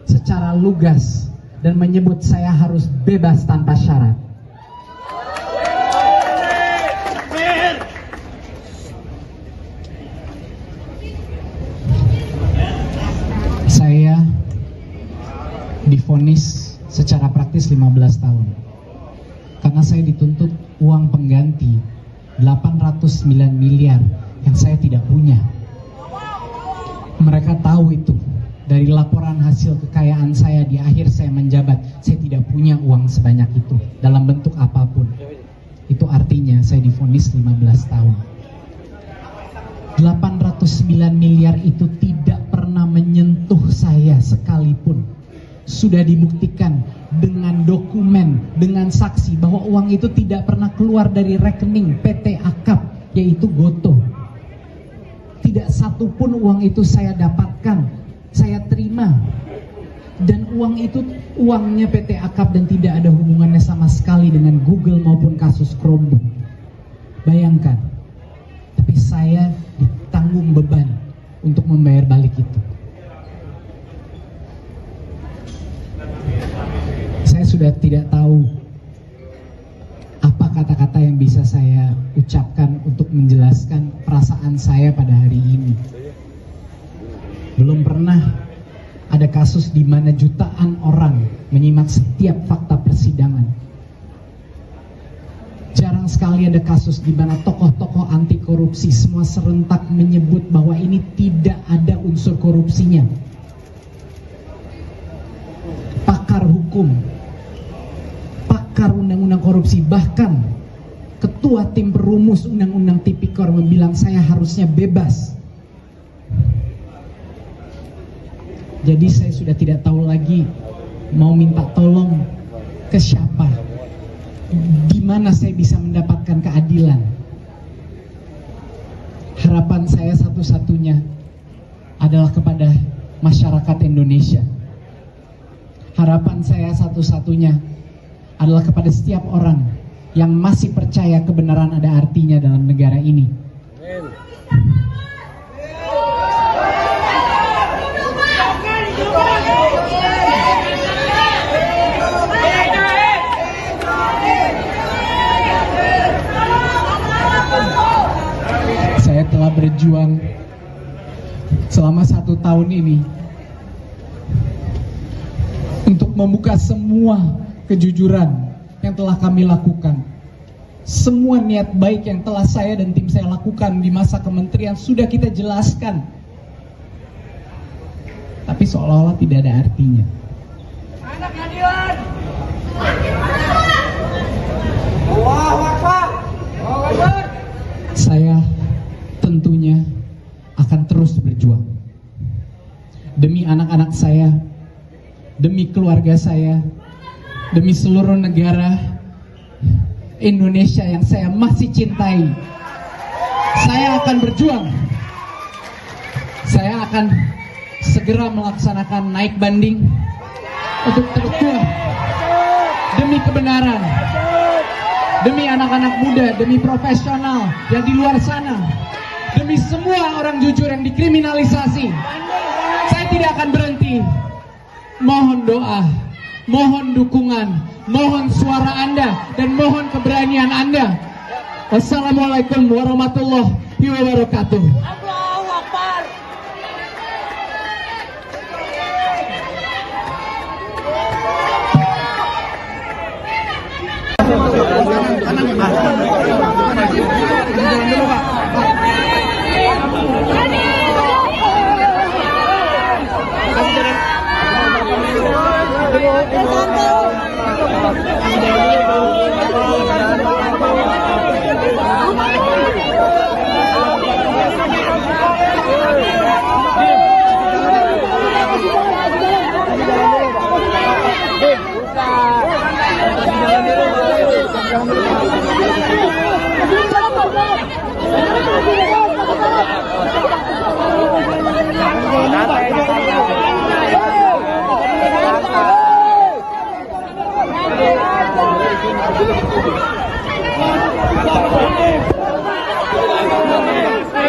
secara lugas dan menyebut saya harus bebas tanpa syarat. Saya divonis secara praktis 15 tahun karena saya dituntut uang pengganti 809 miliar yang saya tidak punya. Mereka tahu itu dari laporan hasil kekayaan saya di akhir saya menjabat. Saya tidak punya uang sebanyak itu dalam bentuk apapun. Itu artinya saya divonis 15 tahun. 809 miliar itu tidak pernah menyentuh saya sekalipun. Sudah dibuktikan dengan dokumen, dengan saksi bahwa uang itu tidak pernah keluar dari rekening PT Akap, yaitu Gotoh. Tidak satupun uang itu saya dapatkan, saya terima. Dan uang itu uangnya PT Akap dan tidak ada hubungannya sama sekali dengan Google maupun kasus Chromebook. Bayangkan, tapi saya ditanggung beban untuk membayar balik itu. Saya sudah tidak tahu apa kata-kata yang bisa saya ucapkan untuk menjelaskan perasaan saya pada hari ini. Belum pernah ada kasus di mana jutaan orang menyimak setiap fakta persidangan. Jarang sekali ada kasus di mana tokoh-tokoh anti korupsi semua serentak menyebut bahwa ini tidak ada unsur korupsinya. Pakar hukum, pakar undang-undang korupsi, bahkan ketua tim perumus undang-undang Tipikor bilang saya harusnya bebas. Jadi saya sudah tidak tahu lagi mau minta tolong ke siapa, di mana saya bisa mendapatkan keadilan. Harapan saya satu-satunya adalah kepada masyarakat Indonesia. Harapan saya satu-satunya adalah kepada setiap orang yang masih percaya kebenaran ada artinya dalam negara ini. Saya telah berjuang selama 1 tahun ini untuk membuka semua kejujuran yang telah kami lakukan. Semua niat baik yang telah saya dan tim saya lakukan di masa kementerian sudah kita jelaskan. Tapi seolah-olah tidak ada artinya. Saya tentunya akan terus berjuang demi anak-anak saya, demi keluarga saya, demi seluruh negara Indonesia yang saya masih cintai. Saya akan berjuang. Saya akan segera melaksanakan naik banding untuk berjuang demi kebenaran, demi anak-anak muda, demi profesional yang di luar sana, demi semua orang jujur yang dikriminalisasi. Saya tidak akan berhenti. Mohon doa, mohon dukungan, mohon suara Anda, dan mohon keberanian Anda. Wassalamualaikum warahmatullahi wabarakatuh. Allahu Akbar.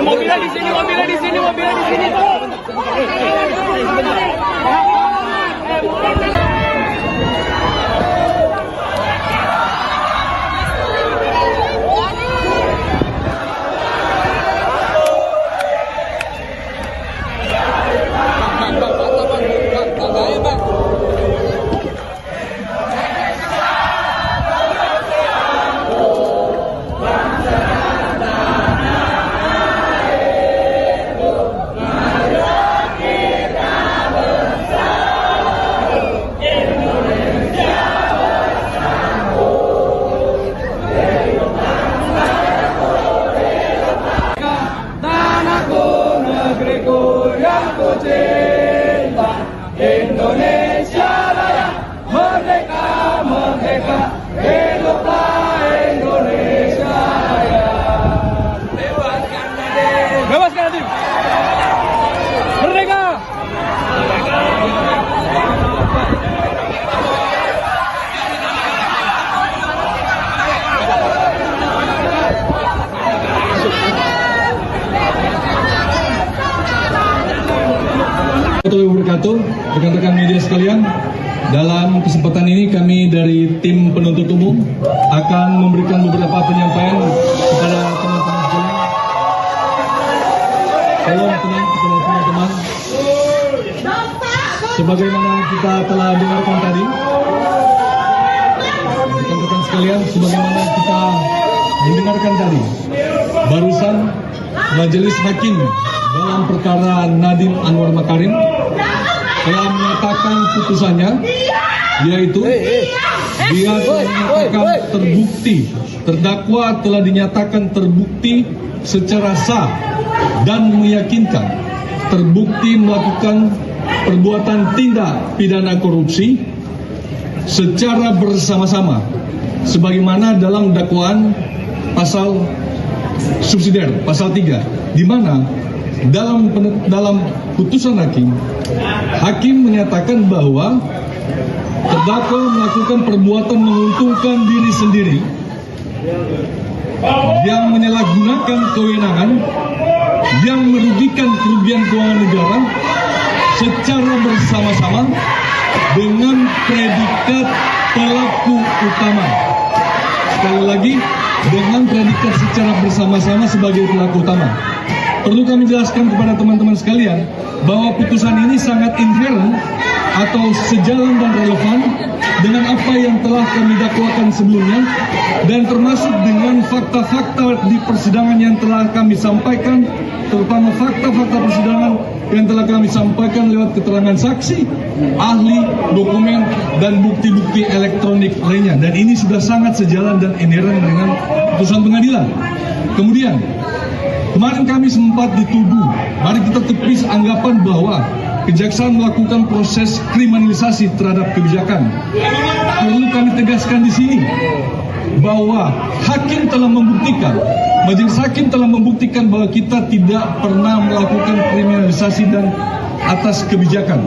Mobilnya di sini, mobilnya di sini, mobilnya di sini. Indonesia Raya, merdeka, merdeka, hiduplah Indonesia Raya. Bebaskan Nadiem, bebaskan Nadiem, merdeka. Wabarakatuh, rekan-rekan media sekalian. Dalam kesempatan ini kami dari tim penuntut umum akan memberikan beberapa penyampaian kepada teman-teman sekalian. Tolong tenang kepada teman-teman. Sebagaimana kita telah dengarkan tadi, rekan-rekan sekalian, sebagaimana kita mendengarkan tadi, barusan Majelis Hakim dalam perkara Nadiem Anwar Makarim telah menyatakan putusannya, yaitu dia dinyatakan terbukti, terdakwa telah dinyatakan terbukti secara sah dan meyakinkan terbukti melakukan perbuatan tindak pidana korupsi secara bersama-sama sebagaimana dalam dakwaan pasal subsidiar pasal 3, di mana dalam putusan hakim menyatakan bahwa terdakwa melakukan perbuatan menguntungkan diri sendiri yang menyalahgunakan kewenangan yang merugikan kerugian keuangan negara secara bersama-sama dengan predikat pelaku utama. Sekali lagi, dengan predikat secara bersama-sama sebagai pelaku utama. Perlu kami jelaskan kepada teman-teman sekalian bahwa putusan ini sangat inherent atau sejalan dan relevan dengan apa yang telah kami dakwakan sebelumnya dan termasuk dengan fakta-fakta di persidangan yang telah kami sampaikan, terutama fakta-fakta persidangan yang telah kami sampaikan lewat keterangan saksi, ahli, dokumen, dan bukti-bukti elektronik lainnya. Dan ini sudah sangat sejalan dan inherent dengan putusan pengadilan. Kemudian, kemarin kami sempat dituduh, mari kita tepis anggapan bahwa Kejaksaan melakukan proses kriminalisasi terhadap kebijakan. Perlu kami tegaskan di sini bahwa hakim telah membuktikan, majelis hakim telah membuktikan bahwa kita tidak pernah melakukan kriminalisasi dan atas kebijakan.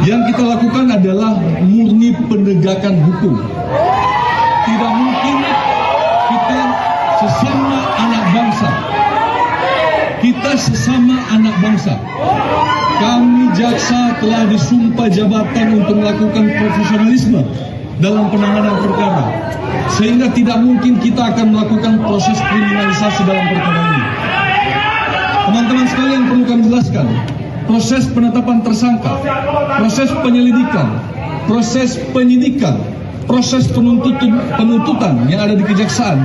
Yang kita lakukan adalah murni penegakan hukum. Tidak mungkin kita sesama anak bangsa. Kita sesama anak bangsa. Kami jaksa telah disumpah jabatan untuk melakukan profesionalisme dalam penanganan perkara. Sehingga tidak mungkin kita akan melakukan proses kriminalisasi dalam perkara ini. Teman-teman sekalian, perlu kami jelaskan, proses penetapan tersangka, proses penyelidikan, proses penyidikan, proses penuntutan yang ada di kejaksaan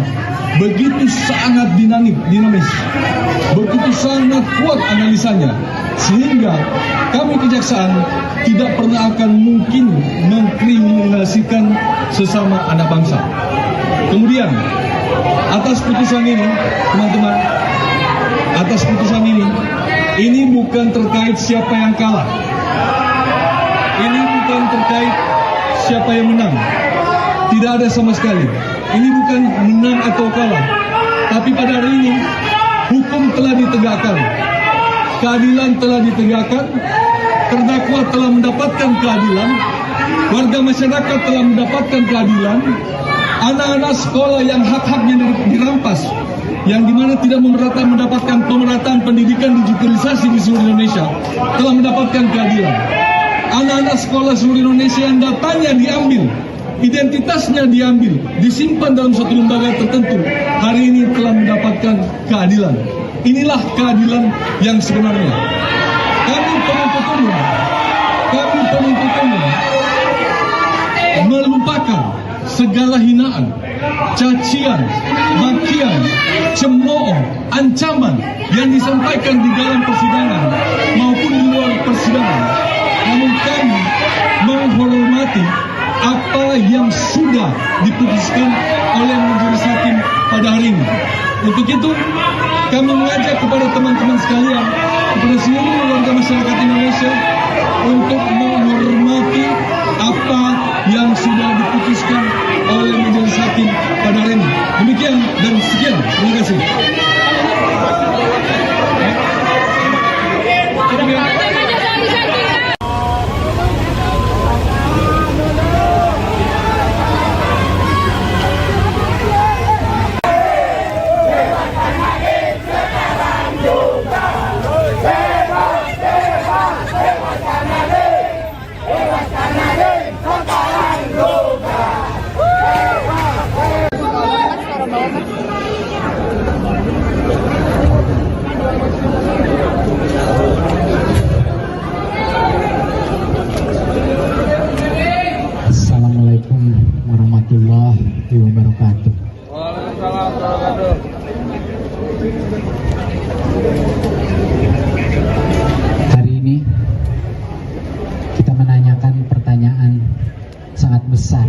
begitu sangat dinamis, begitu sangat kuat analisanya, sehingga kami kejaksaan tidak pernah akan mungkin mengkriminalisasikan sesama anak bangsa. Kemudian, atas putusan ini, teman-teman, atas putusan ini bukan terkait siapa yang kalah, ini bukan terkait siapa yang menang, tidak ada sama sekali. Ini bukan menang atau kalah, tapi pada hari ini hukum telah ditegakkan, keadilan telah ditegakkan, terdakwa telah mendapatkan keadilan, warga masyarakat telah mendapatkan keadilan, anak-anak sekolah yang hak-haknya dirampas, yang dimana tidak mendapatkan pemerataan pendidikan digitalisasi di seluruh Indonesia, telah mendapatkan keadilan. Anak-anak sekolah seluruh Indonesia yang datanya diambil, identitasnya diambil, disimpan dalam suatu lembaga tertentu, hari ini telah mendapatkan keadilan. Inilah keadilan yang sebenarnya. Kami penuntut umum melupakan segala hinaan, cacian, makian, cemooh, ancaman yang disampaikan di dalam persidangan maupun di luar persidangan. Namun kami menghormati apa yang sudah diputuskan oleh majelis hakim pada hari ini. Untuk itu, kami mengajak kepada teman-teman sekalian, kepada seluruh warga masyarakat Indonesia untuk menghormati apa yang sudah diputuskan oleh majelis hakim pada hari ini. Demikian dan sekian. Terima kasih. Assalamualaikum warahmatullahi wabarakatuh. Hari ini kita menanyakan pertanyaan sangat besar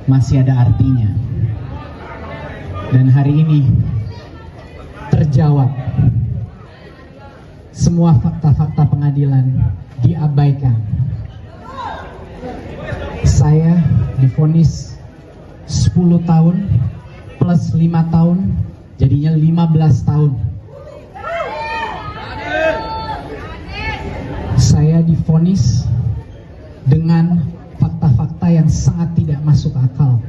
masih ada artinya. Dan hari ini terjawab. Semua fakta-fakta pengadilan diabaikan. Saya divonis 10 tahun plus 5 tahun, jadinya 15 tahun. Saya divonis dengan fakta-fakta yang sangat tidak masuk akal.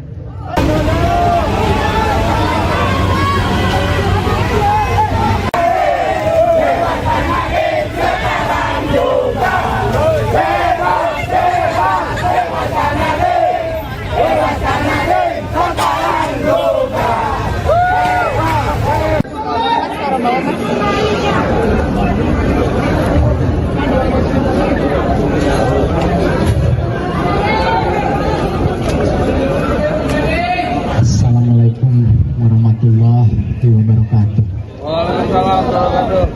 Assalamualaikum warahmatullahi wabarakatuh. Waalaikumsalam warahmatullahi wabarakatuh.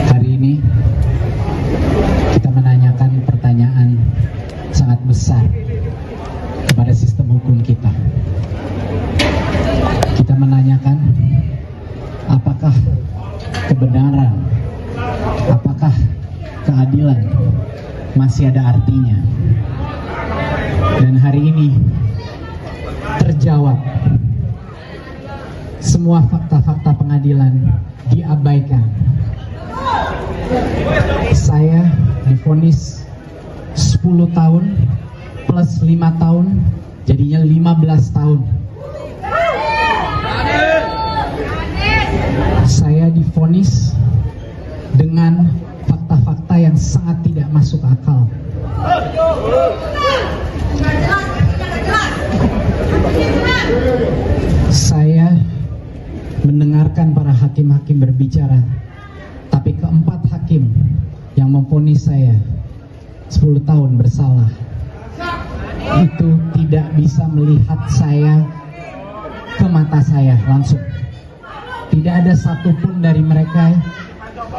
Hari ini kita menanyakan pertanyaan sangat besar kepada sistem hukum kita. Kita menanyakan apakah kebenaran, apakah keadilan masih ada artinya. Dan hari ini terjawab. Semua fakta-fakta pengadilan diabaikan. Saya divonis 10 tahun plus 5 tahun, jadinya 15 tahun. Saya divonis dengan fakta-fakta yang sangat tidak masuk akal. Saya mendengarkan para hakim-hakim berbicara, tapi keempat hakim yang memvonis saya 10 tahun bersalah itu tidak bisa melihat saya ke mata saya langsung. Tidak ada satupun dari mereka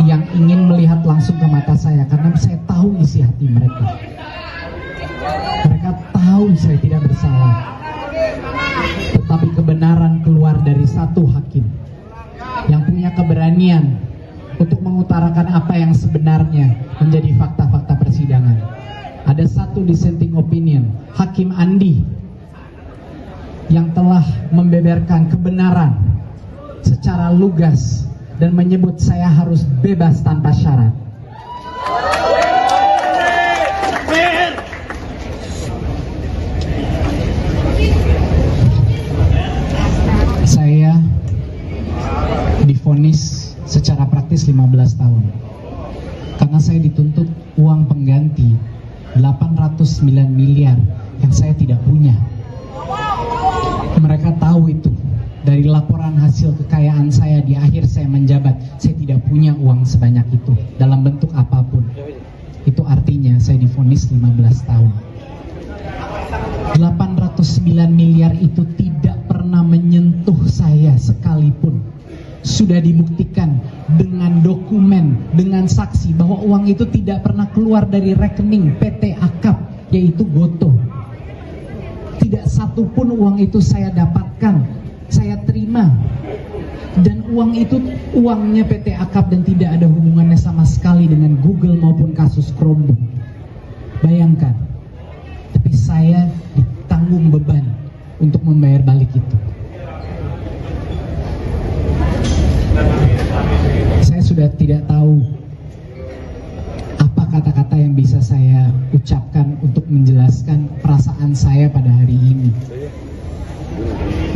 yang ingin melihat langsung ke mata saya, karena saya tahu isi hati mereka. Mereka tahu saya tidak bersalah. Tetapi kebenaran keluar dari satu hakim yang punya keberanian untuk mengutarakan apa yang sebenarnya menjadi fakta-fakta persidangan. Ada satu dissenting opinion, Hakim Andi, yang telah membeberkan kebenaran secara lugas dan menyebut saya harus bebas tanpa syarat. Saya divonis secara praktis 15 tahun karena saya dituntut uang pengganti 809 miliar yang saya tidak punya. Mereka tahu itu dari laporan hasil kekayaan saya di akhir saya menjabat. Saya tidak punya uang sebanyak itu dalam bentuk apapun. Itu artinya saya divonis 15 tahun. 809 miliar itu tidak pernah menyentuh saya sekalipun. Sudah dibuktikan dengan dokumen, dengan saksi bahwa uang itu tidak pernah keluar dari rekening PT Akap, yaitu Gotoh. Tidak satupun uang itu saya dapatkan, saya terima. Dan uang itu uangnya PT Akap dan tidak ada hubungannya sama sekali dengan Google maupun kasus Chromebook. Bayangkan, tapi saya ditanggung beban untuk membayar balik itu. Saya sudah tidak tahu apa kata-kata yang bisa saya ucapkan untuk menjelaskan perasaan saya pada hari ini.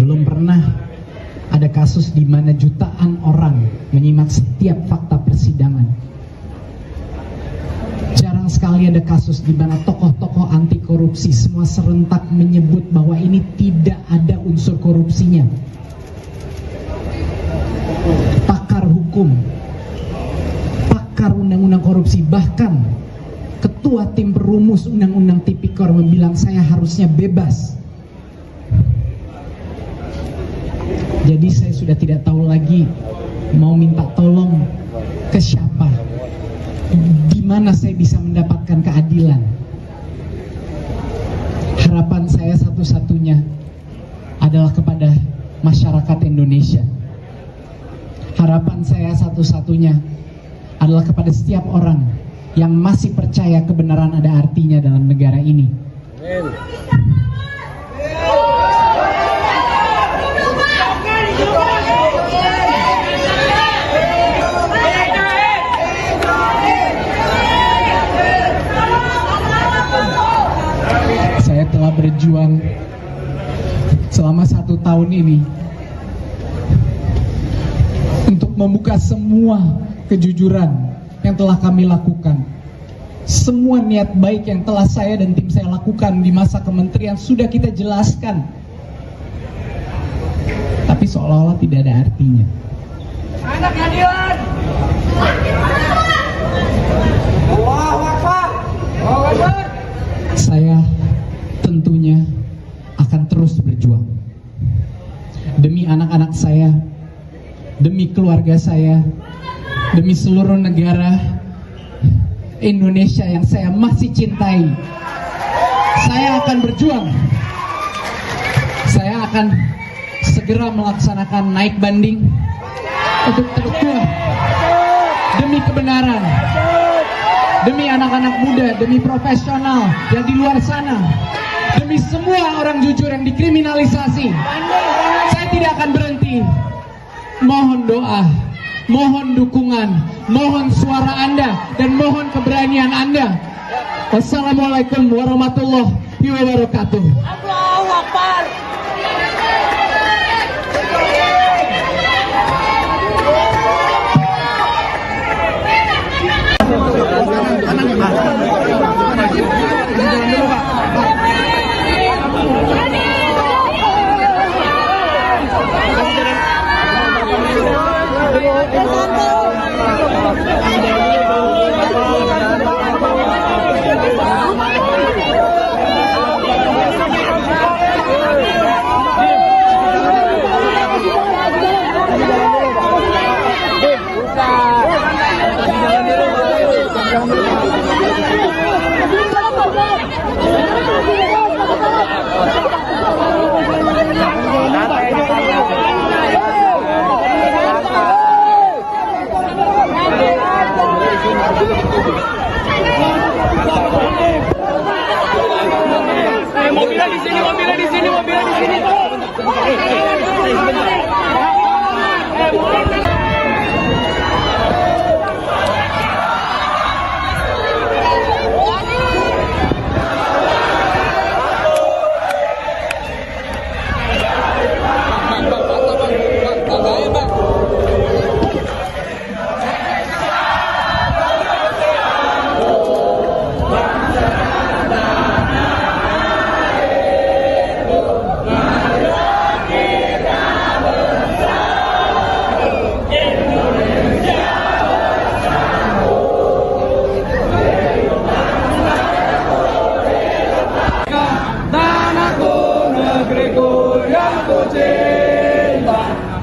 Belum pernah ada kasus di mana jutaan orang menyimak setiap fakta persidangan. Jarang sekali ada kasus di mana tokoh-tokoh anti korupsi semua serentak menyebut bahwa ini tidak ada unsur korupsinya. Pakar hukum, pakar undang-undang korupsi, bahkan ketua tim perumus undang-undang tipikor membilang saya harusnya bebas. Jadi saya sudah tidak tahu lagi mau minta tolong ke siapa. di mana saya bisa mendapatkan keadilan. Harapan saya satu-satunya adalah kepada masyarakat Indonesia. Harapan saya satu-satunya adalah kepada setiap orang yang masih percaya kebenaran ada artinya dalam negara ini. Saya telah berjuang selama 1 tahun ini untuk membuka semua kejujuran yang telah kami lakukan. Semua niat baik yang telah saya dan tim saya lakukan di masa kementerian sudah kita jelaskan, tapi seolah-olah tidak ada artinya. Anak keadilan. Allahu Akbar. Allahu Akbar. Saya tentunya akan terus berjuang demi anak-anak saya, demi keluarga saya, demi seluruh negara Indonesia yang saya masih cintai. Saya akan berjuang. Saya akan segera melaksanakan naik banding untuk terkuat demi kebenaran, demi anak-anak muda, demi profesional yang di luar sana, demi semua orang jujur yang dikriminalisasi. Saya tidak akan berhenti. Mohon doa, mohon dukungan, mohon suara Anda, dan mohon keberanian Anda. Wassalamualaikum warahmatullahi wabarakatuh. Allahu Akbar. Mobilnya di sini, mobilnya di sini, mobilnya di sini.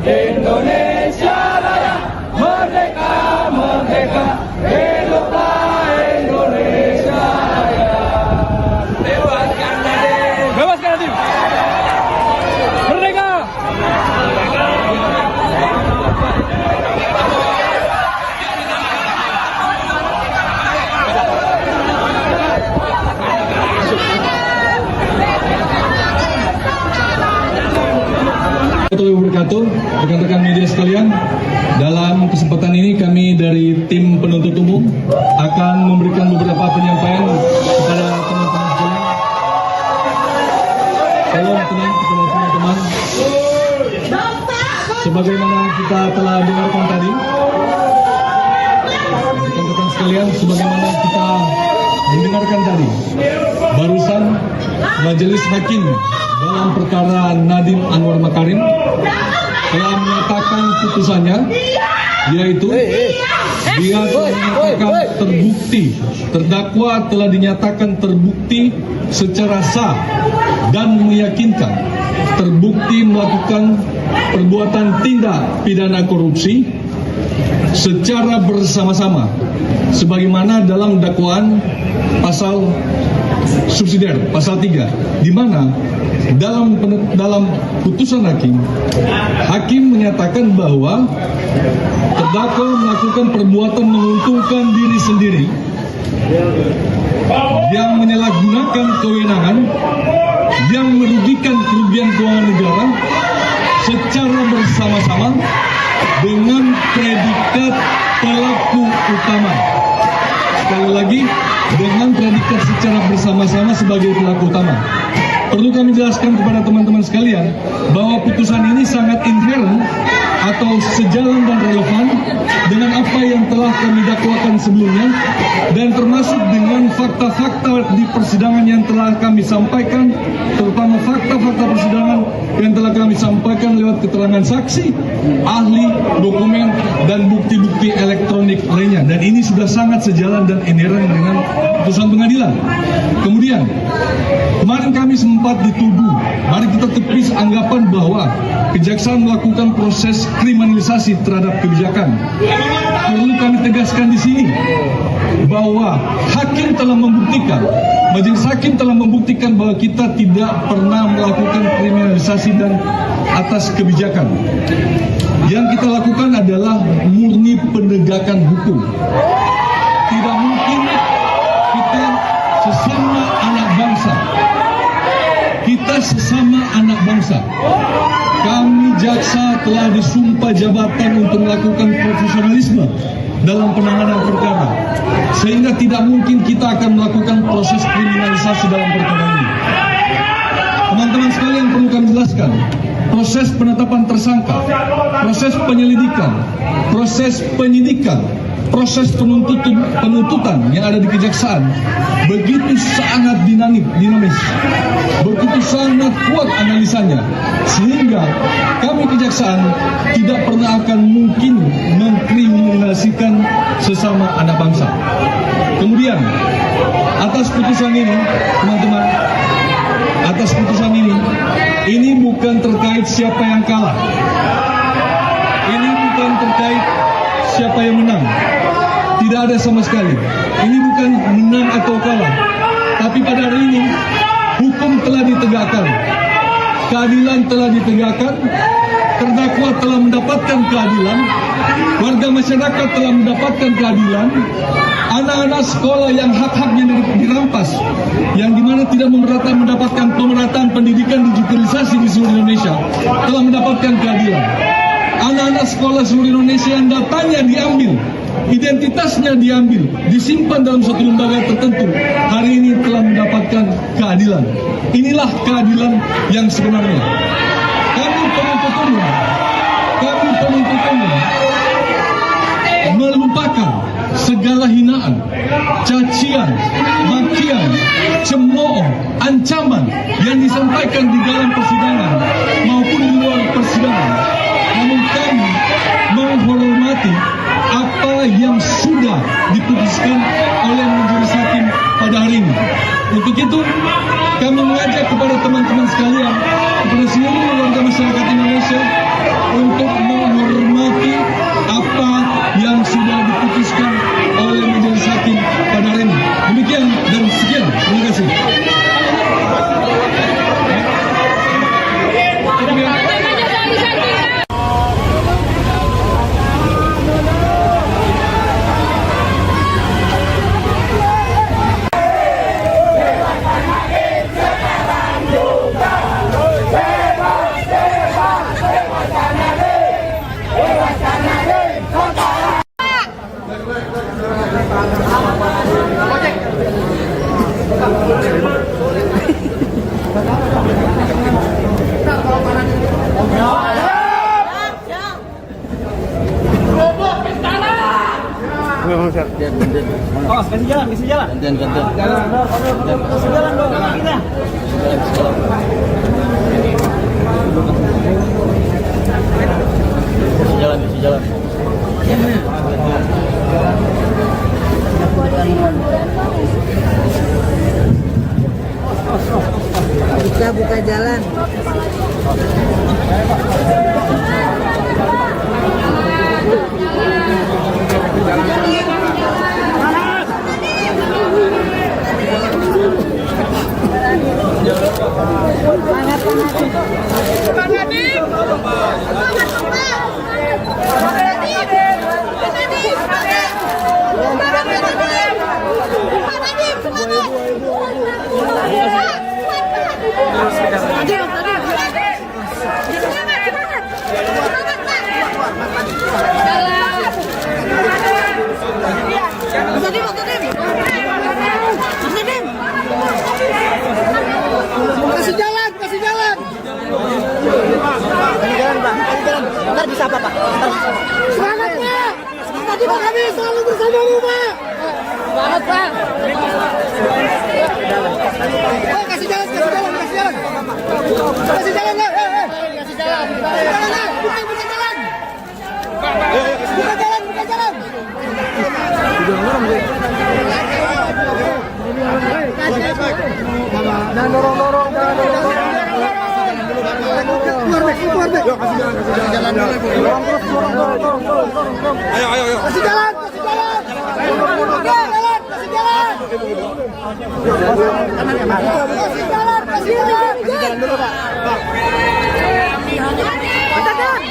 Indonesia Raya, merdeka, merdeka, hiduplah Indonesia Raya. Bebaskan Nadiem. Bebaskan Nadiem. Merdeka. Wabarakatuh, rekan-rekan media sekalian. Dalam kesempatan ini kami dari tim penuntut umum akan memberikan beberapa penyampaian kepada teman-teman sekalian. Tolong tenang teman-teman. Sebagaimana kita telah dengarkan tadi, rekan-rekan sekalian, sebagaimana kita mendengarkan tadi, barusan Majelis Hakim dalam perkara Nadiem Anwar Makarim telah menyatakan putusannya, yaitu dia telah dinyatakan terbukti, terdakwa telah dinyatakan terbukti secara sah dan meyakinkan terbukti melakukan perbuatan tindak pidana korupsi secara bersama-sama sebagaimana dalam dakwaan pasal subsidiar pasal 3, di mana dalam putusan hakim menyatakan bahwa terdakwa melakukan perbuatan menguntungkan diri sendiri yang menyalahgunakan kewenangan yang merugikan kerugian keuangan negara secara bersama-sama dengan predikat pelaku utama. Sekali lagi, dengan predikat secara bersama-sama sebagai pelaku utama. Perlu kami jelaskan kepada teman-teman sekalian bahwa putusan ini sangat inherent atau sejalan dan relevan dengan apa yang telah kami dakwakan sebelumnya, dan termasuk dengan fakta-fakta di persidangan yang telah kami sampaikan, terutama fakta-fakta persidangan yang telah kami sampaikan lewat keterangan saksi, ahli, dokumen, dan bukti-bukti elektronik lainnya. Dan ini sudah sangat sejalan dan inherent dengan putusan pengadilan. Kemudian, kemarin kami sempat dituduh, mari kita tepis anggapan bahwa kejaksaan melakukan proses kriminalisasi terhadap kebijakan. Perlu kami tegaskan di sini bahwa hakim telah membuktikan, majelis hakim telah membuktikan bahwa kita tidak pernah melakukan kriminalisasi dan atas kebijakan. Yang kita lakukan adalah murni penegakan hukum. Tidak mungkin kita sesama anak bangsa. Kita sesama anak bangsa. Kami jaksa telah disumpah jabatan untuk melakukan profesionalisme dalam penanganan perkara, sehingga tidak mungkin kita akan melakukan proses kriminalisasi dalam perkara ini. Teman-teman sekalian, perlu kami jelaskan, proses penetapan tersangka, proses penyelidikan, proses penyidikan, proses penuntutan yang ada di kejaksaan begitu sangat dinamis, begitu sangat kuat analisanya, sehingga kami kejaksaan tidak pernah akan mungkin mengkriminalisasikan sesama anak bangsa. Kemudian, atas putusan ini, teman-teman, atas putusan ini bukan terkait siapa yang kalah, ini bukan terkait siapa yang menang. Tidak ada sama sekali. Ini bukan menang atau kalah. Tapi pada hari ini, hukum telah ditegakkan. Keadilan telah ditegakkan. Terdakwa telah mendapatkan keadilan. Warga masyarakat telah mendapatkan keadilan. Anak-anak sekolah yang hak-haknya dirampas, yang dimana tidak mendapatkan pemerataan pendidikan digitalisasi di seluruh Indonesia, telah mendapatkan keadilan. Anak-anak sekolah seluruh Indonesia yang datanya diambil, identitasnya diambil, disimpan dalam suatu lembaga tertentu, hari ini telah mendapatkan keadilan. Inilah keadilan yang sebenarnya. Kami penuntut umum melupakan segala hinaan, cacian, makian, cemooh, ancaman yang disampaikan di dalam persidangan maupun di luar persidangan. Namun kami menghormati apa yang sudah diputuskan oleh majelis hakim pada hari ini. Untuk itu, kami mengajak kepada teman-teman sekalian, kepada seluruh warga masyarakat Indonesia untuk menghormati apa yang sudah diputuskan oleh majelis hakim pada hari ini. Demikian dan sekian. Terima kasih. Oh, kasih jalan. Kasih jalan dong. Kita. Kasih jalan. Buka jalan. Kasih jalan, kasih jalan. Kasih jalan, Pak. Kasih jalan. Ntar bisa apa, Pak? Semangat, Pak. Tadi Pak kami selalu bersamamu, Pak. Semangat, Pak. Oh, kasih jalan, kasih jalan, kasih jalan. Kasih jalan, lah. Kasih jalan. Kasih jalan, lah. Bukan jalan. Bukan jalan, bukan jalan. Jangan dorong-dorong, jangan dorong-dorong. Keluar deh, keluar deh. Yuk, kasih jalan, kasih jalan. Dorong terus, dorong. Ayo. Kasih jalan, kasih jalan. Kasih jalan. Kasih jalan, kasih jalan. Kasih jalan dulu, Pak. Kita jalan.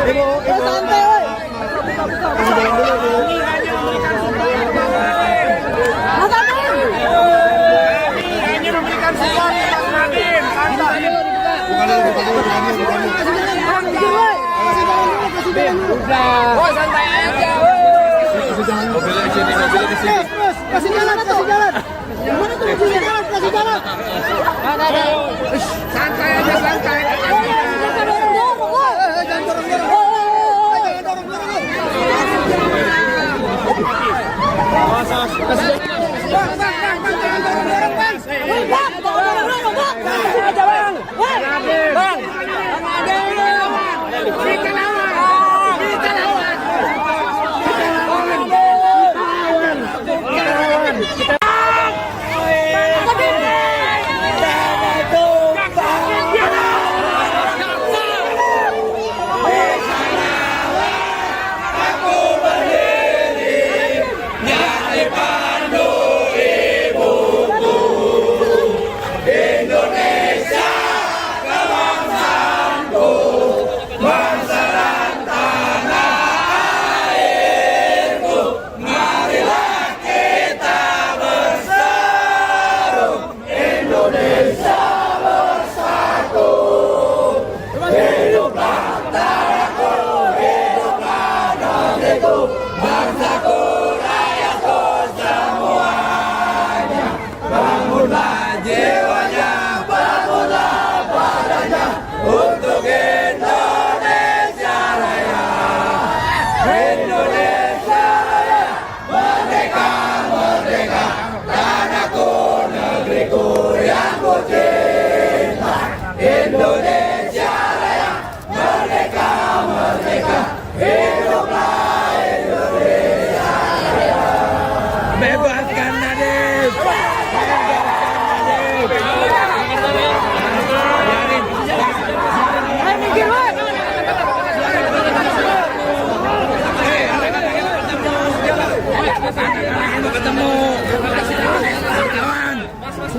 Ibu, santai, woi. Kasih jalan dulu, Bu. Oh, santai aja. Mobilnya di sini. Kasih jalan, kasih jalan. Mana tuh kasih jalan, kasih jalan. Santai aja, santai. Jangan dorong-dorong. Jangan dorong-dorong.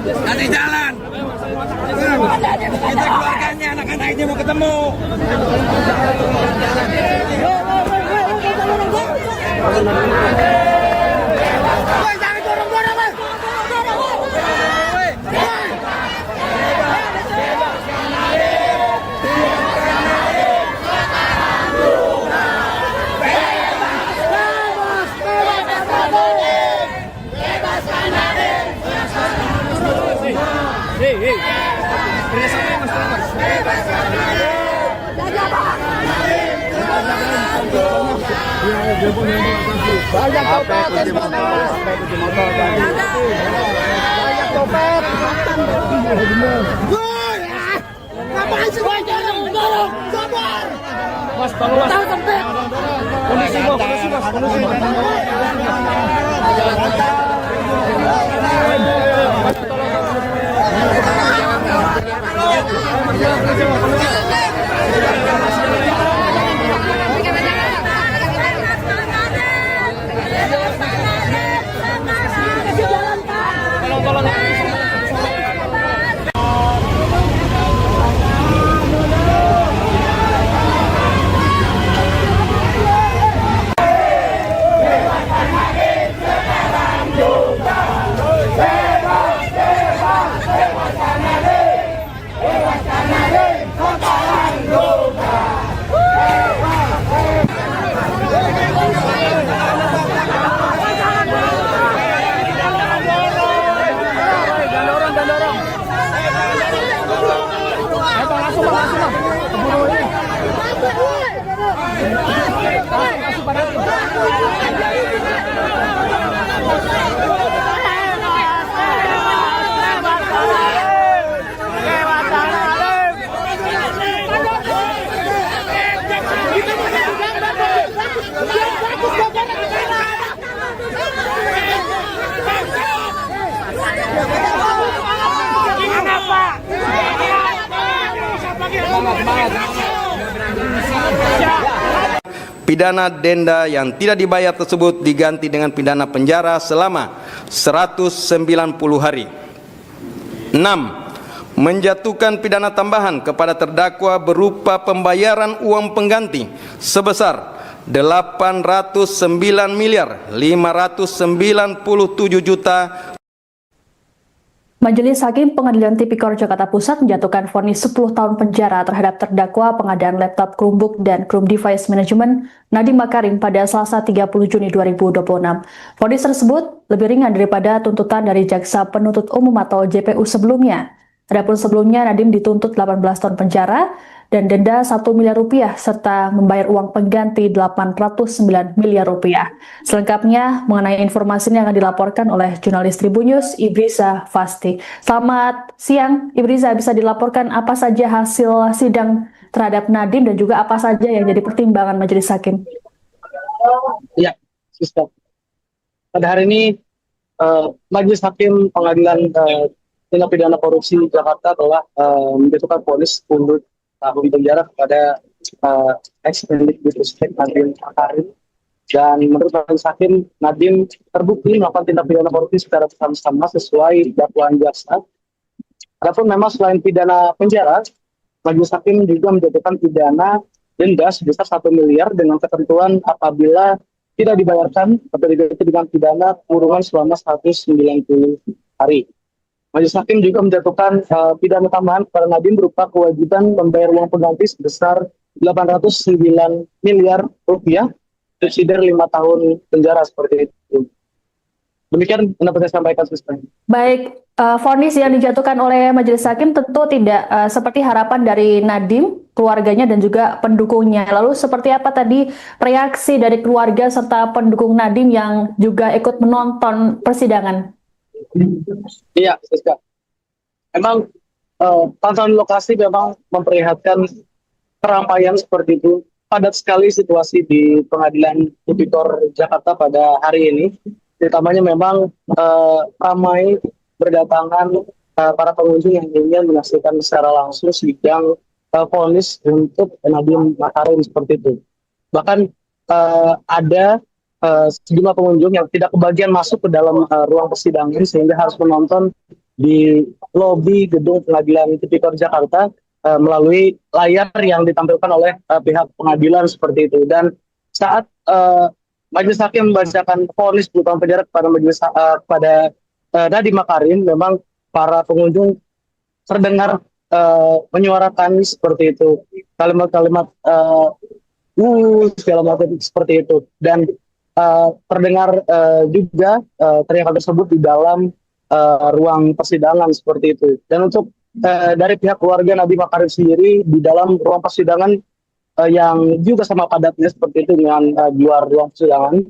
Nanti jalan. Kita keluarganya, anak-anaknya mau ketemu. Jangan dorong-dorong. Banyak kabupaten panas. Banyak topet. Woi, ngapain sih dorong? Sabar. Mas, tolong Mas. Kondisi Mas. Tolong. Pidana denda yang tidak dibayar tersebut diganti dengan pidana penjara selama 190 hari. 6. Menjatuhkan pidana tambahan kepada terdakwa berupa pembayaran uang pengganti sebesar 809.597.000. Majelis Hakim Pengadilan Tipikor Jakarta Pusat menjatuhkan vonis 10 tahun penjara terhadap terdakwa pengadaan laptop Chromebook dan Chrome Device Management Nadiem Makarim pada Selasa 30 Juni 2026. Vonis tersebut lebih ringan daripada tuntutan dari Jaksa Penuntut Umum atau JPU sebelumnya. Adapun sebelumnya Nadiem dituntut 18 tahun penjara dan denda 1 miliar rupiah serta membayar uang pengganti 809 miliar rupiah. Selengkapnya mengenai informasi ini akan dilaporkan oleh jurnalis Tribunnews Ibriza Fasti. Selamat siang Ibriza, bisa dilaporkan apa saja hasil sidang terhadap Nadiem dan juga apa saja yang jadi pertimbangan Majelis Hakim? Ya, Sister. Pada hari ini Majelis Hakim Pengadilan Tindak Pidana Korupsi Jakarta telah menjatuhkan vonis 10 tahun penjara kepada ex-Mendikbudristek Nadiem Makarim, dan menurut Majelis Hakim Nadiem terbukti melakukan tindak pidana korupsi secara bersama-sama sesuai dakwaan jaksa. Adapun memang selain pidana penjara, Majelis Hakim juga menjatuhkan pidana denda sebesar 1 miliar dengan ketentuan apabila tidak dibayarkan atau diganti dengan pidana kurungan selama 190 hari. Majelis Hakim juga menjatuhkan pidana tambahan kepada Nadiem berupa kewajiban membayar uang pengganti sebesar 809 miliar rupiah, subsidi 5 tahun penjara seperti itu. Demikian pendapat saya sampaikan, Sister. Baik, vonis yang dijatuhkan oleh Majelis Hakim tentu tidak seperti harapan dari Nadiem, keluarganya dan juga pendukungnya. Lalu seperti apa tadi reaksi dari keluarga serta pendukung Nadiem yang juga ikut menonton persidangan? Iya, Siska. Memang pantauan lokasi memang memperlihatkan keramaian seperti itu. Padat sekali situasi di Pengadilan Tipikor Jakarta pada hari ini. Terutamanya memang ramai berdatangan para pengunjung yang ingin menyaksikan secara langsung sidang vonis untuk Nadiem Makarim seperti itu. Bahkan ada sejumlah pengunjung yang tidak kebagian masuk ke dalam ruang persidangan sehingga harus menonton di lobi gedung Pengadilan Tipikor Jakarta melalui layar yang ditampilkan oleh pihak pengadilan seperti itu. Dan saat Majelis Hakim membacakan vonis 10 tahun penjara kepada Nadiem Makarim, memang para pengunjung terdengar menyuarakan seperti itu, kalimat-kalimat segala macam seperti itu, dan terdengar juga teriakan tersebut di dalam ruang persidangan seperti itu. Dan untuk dari pihak keluarga Nadiem Makarim sendiri di dalam ruang persidangan yang juga sama padatnya seperti itu dengan di luar ruang persidangan,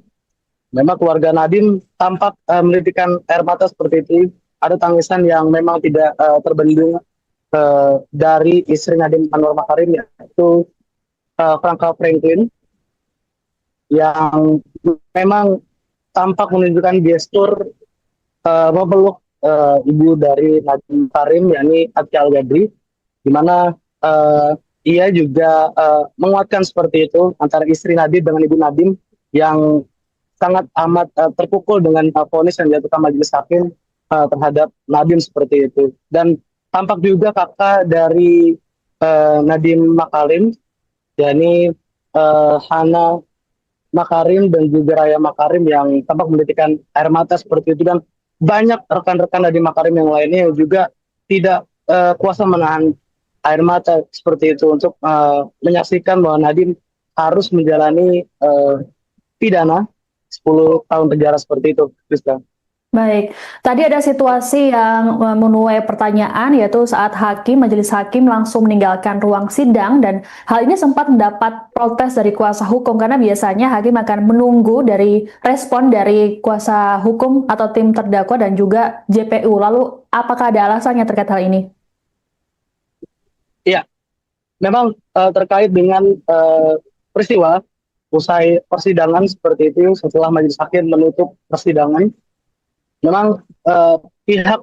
memang keluarga Nadiem tampak menitikkan air mata seperti itu. Ada tangisan yang memang tidak terbendung dari istri Nadiem Anwar Makarim, yaitu Franka Franklin, yang memang tampak menunjukkan gestur memeluk ibu dari Nadiem Makarim, yakni Atia Al-Gadri, di mana ia juga menguatkan seperti itu antara istri Nadiem dengan ibu Nadiem yang sangat amat terpukul dengan vonis yang dijatuhkan Majelis Hakim terhadap Nadiem seperti itu. Dan tampak juga kakak dari Nadiem Makarim, yakni Hana Makarim dan juga Raya Makarim, yang tampak menitikkan air mata seperti itu. Dan banyak rekan-rekan Nadiem Makarim yang lainnya yang juga tidak kuasa menahan air mata seperti itu untuk menyaksikan bahwa Nadiem harus menjalani pidana 10 tahun penjara seperti itu, Krista. Baik, tadi ada situasi yang menuai pertanyaan, yaitu saat Majelis Hakim langsung meninggalkan ruang sidang, dan hal ini sempat mendapat protes dari kuasa hukum karena biasanya hakim akan menunggu dari respon dari kuasa hukum atau tim terdakwa dan juga JPU. Lalu apakah ada alasannya terkait hal ini? Iya, memang terkait dengan peristiwa usai persidangan seperti itu, setelah Majelis Hakim menutup persidangan, memang pihak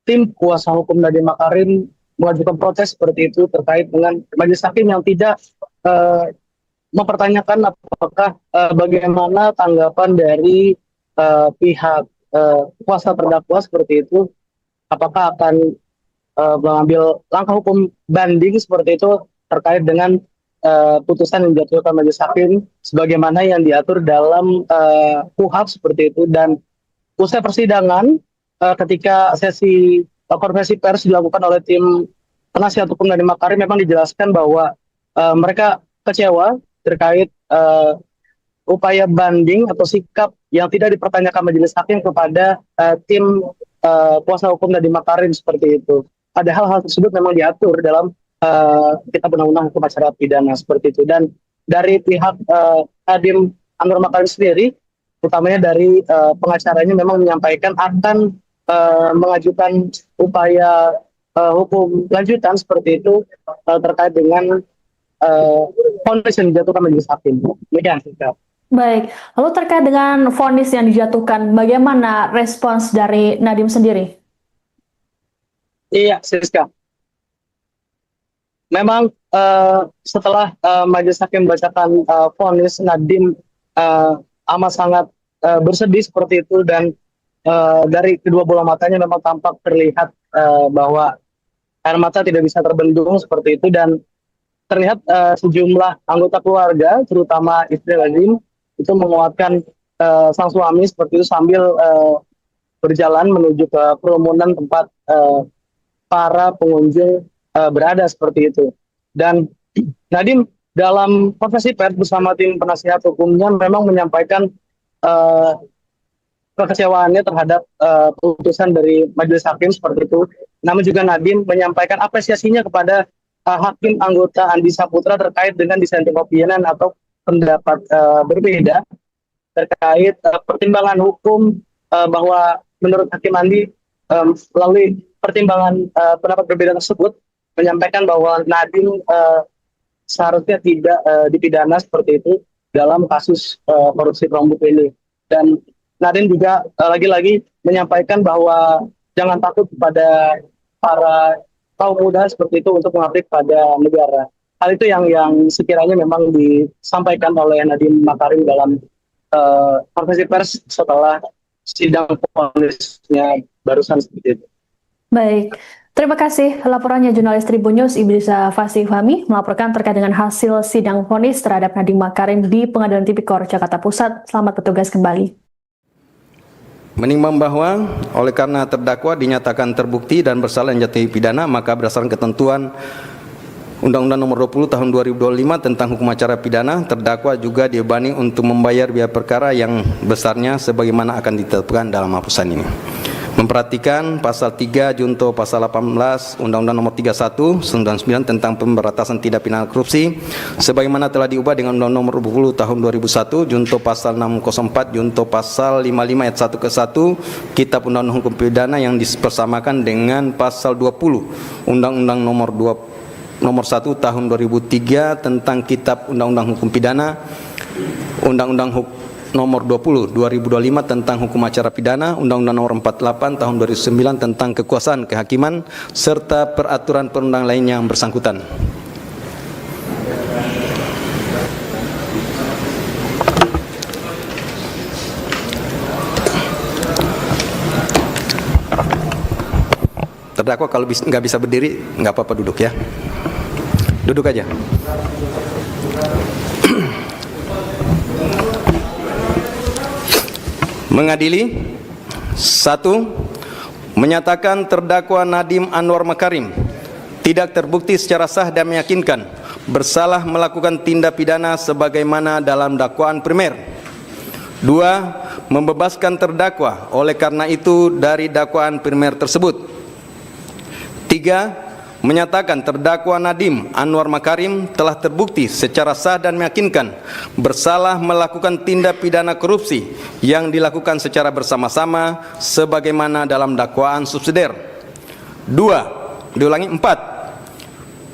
tim kuasa hukum Nadiem Makarim mengajukan protes seperti itu terkait dengan majelis hakim yang tidak mempertanyakan apakah bagaimana tanggapan dari pihak kuasa terdakwa seperti itu, apakah akan mengambil langkah hukum banding seperti itu terkait dengan putusan yang dijatuhkan majelis hakim sebagaimana yang diatur dalam KUHP seperti itu. Dan usai persidangan ketika sesi konferensi pers dilakukan oleh tim penasihat hukum Nadiem Makarim, memang dijelaskan bahwa mereka kecewa terkait upaya banding atau sikap yang tidak dipertanyakan majelis hakim kepada tim kuasa hukum Nadiem Makarim seperti itu. Ada hal-hal tersebut memang diatur dalam Kitab Undang-Undang Hukum Acara Pidana seperti itu. Dan dari pihak Nadiem Anwar Makarim sendiri, utamanya dari pengacaranya, memang menyampaikan akan mengajukan upaya hukum lanjutan seperti itu terkait dengan vonis yang dijatuhkan majelis hakim. Demikian. Baik, lalu terkait dengan vonis yang dijatuhkan, bagaimana respons dari Nadiem sendiri? Iya, Siska. Memang setelah majelis hakim membacakan vonis, Nadiem amat sangat bersedih seperti itu, dan dari kedua bola matanya memang tampak terlihat bahwa air mata tidak bisa terbendung seperti itu. Dan terlihat sejumlah anggota keluarga, terutama istri Nadiem, itu menguatkan sang suami seperti itu sambil berjalan menuju ke kerumunan tempat para pengunjung berada seperti itu. Dan Nadiem dalam konferensi pers bersama tim penasihat hukumnya memang menyampaikan kekecewaannya terhadap putusan dari majelis hakim seperti itu. Namun juga Nadiem menyampaikan apresiasinya kepada hakim anggota Andi Saputra terkait dengan dissenting opinion atau pendapat berbeda terkait pertimbangan hukum, bahwa menurut Hakim Andi melalui pertimbangan pendapat berbeda tersebut menyampaikan bahwa Nadiem seharusnya tidak dipidana seperti itu dalam kasus korupsi Chromebook ini. Dan Nadiem juga lagi-lagi menyampaikan bahwa jangan takut kepada para kaum muda seperti itu untuk mengabdi pada negara. Hal itu yang sekiranya memang disampaikan oleh Nadiem Makarim dalam konferensi pers setelah sidang vonisnya barusan seperti itu. Baik, terima kasih laporannya jurnalis Tribun News Ibrisa Fasih Fahmi melaporkan terkait dengan hasil sidang vonis terhadap Nadiem Makarim di Pengadilan Tipikor Jakarta Pusat. Selamat bertugas kembali. Menimbang bahwa oleh karena terdakwa dinyatakan terbukti dan bersalah menjatuhi pidana, maka berdasarkan ketentuan Undang-Undang Nomor 20 Tahun 2025 tentang Hukum Acara Pidana, terdakwa juga dibebani untuk membayar biaya perkara yang besarnya sebagaimana akan ditetapkan dalam putusan ini. Memperhatikan pasal 3 junto pasal 18 Undang-Undang Nomor 31 99 tentang pemberantasan tindak pidana korupsi sebagaimana telah diubah dengan Undang-Undang Nomor 20 Tahun 2001 junto pasal 604 junto pasal 55 ayat 1 ke 1 Kitab Undang-Undang Hukum Pidana yang dipersamakan dengan pasal 20 Undang-Undang Nomor 1 Tahun 2003 tentang Kitab Undang-Undang Hukum Pidana, Undang-Undang Nomor 20 2025 tentang Hukum Acara Pidana, Undang-Undang Nomor 48 Tahun 2009 tentang Kekuasaan Kehakiman serta peraturan perundang lain yang bersangkutan. Terdakwa kalau nggak bisa berdiri, nggak apa-apa duduk ya. Duduk aja. Mengadili 1. Menyatakan terdakwa Nadiem Anwar Makarim tidak terbukti secara sah dan meyakinkan bersalah melakukan tindak pidana sebagaimana dalam dakwaan primer. 2. Membebaskan terdakwa oleh karena itu dari dakwaan primer tersebut. 3. Menyatakan terdakwa Nadiem Anwar Makarim telah terbukti secara sah dan meyakinkan bersalah melakukan tindak pidana korupsi yang dilakukan secara bersama-sama sebagaimana dalam dakwaan subsidiar. 4.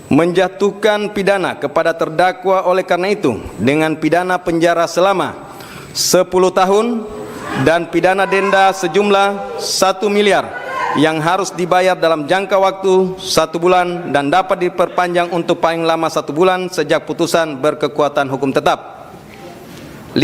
Menjatuhkan pidana kepada terdakwa oleh karena itu dengan pidana penjara selama 10 tahun dan pidana denda sejumlah 1 miliar yang harus dibayar dalam jangka waktu 1 bulan dan dapat diperpanjang untuk paling lama 1 bulan sejak putusan berkekuatan hukum tetap. 5.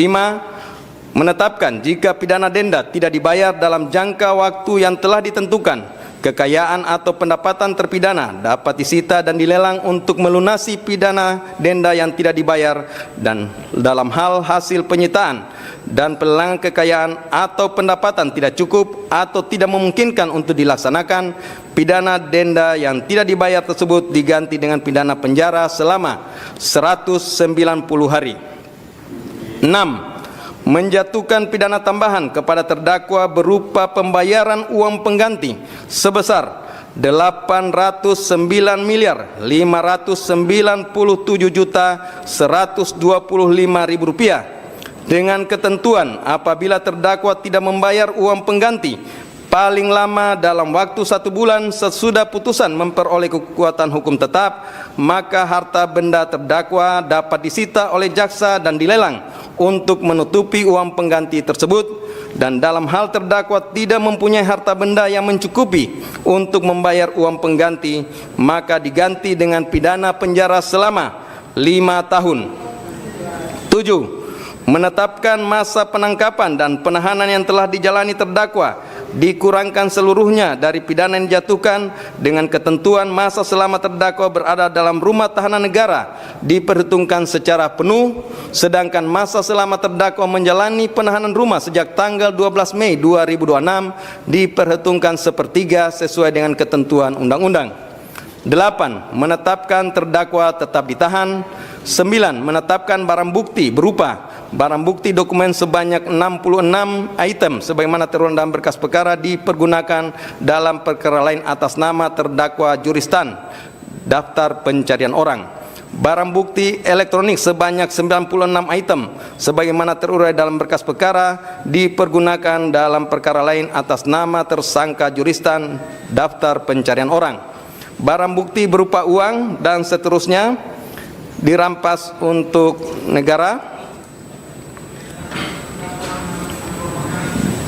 Menetapkan jika pidana denda tidak dibayar dalam jangka waktu yang telah ditentukan, kekayaan atau pendapatan terpidana dapat disita dan dilelang untuk melunasi pidana denda yang tidak dibayar, dan dalam hal hasil penyitaan dan pelelangan kekayaan atau pendapatan tidak cukup atau tidak memungkinkan untuk dilaksanakan, pidana denda yang tidak dibayar tersebut diganti dengan pidana penjara selama 190 hari. 6. Menjatuhkan pidana tambahan kepada terdakwa berupa pembayaran uang pengganti sebesar 809.597.125.000 rupiah, dengan ketentuan apabila terdakwa tidak membayar uang pengganti paling lama dalam waktu 1 bulan sesudah putusan memperoleh kekuatan hukum tetap, maka harta benda terdakwa dapat disita oleh jaksa dan dilelang untuk menutupi uang pengganti tersebut, dan dalam hal terdakwa tidak mempunyai harta benda yang mencukupi untuk membayar uang pengganti, maka diganti dengan pidana penjara selama 5 tahun. 7. Menetapkan masa penangkapan dan penahanan yang telah dijalani terdakwa dikurangkan seluruhnya dari pidana yang dijatuhkan, dengan ketentuan masa selama terdakwa berada dalam rumah tahanan negara diperhitungkan secara penuh, sedangkan masa selama terdakwa menjalani penahanan rumah sejak tanggal 12 Mei 2026 diperhitungkan sepertiga sesuai dengan ketentuan undang-undang. 8. Menetapkan terdakwa tetap ditahan. 9. Menetapkan barang bukti berupa barang bukti dokumen sebanyak 66 item sebagaimana tertuang dalam berkas perkara dipergunakan dalam perkara lain atas nama terdakwa juristan daftar pencarian orang. Barang bukti elektronik sebanyak 96 item sebagaimana terurai dalam berkas perkara dipergunakan dalam perkara lain atas nama tersangka juristan daftar pencarian orang. Barang bukti berupa uang dan seterusnya dirampas untuk negara.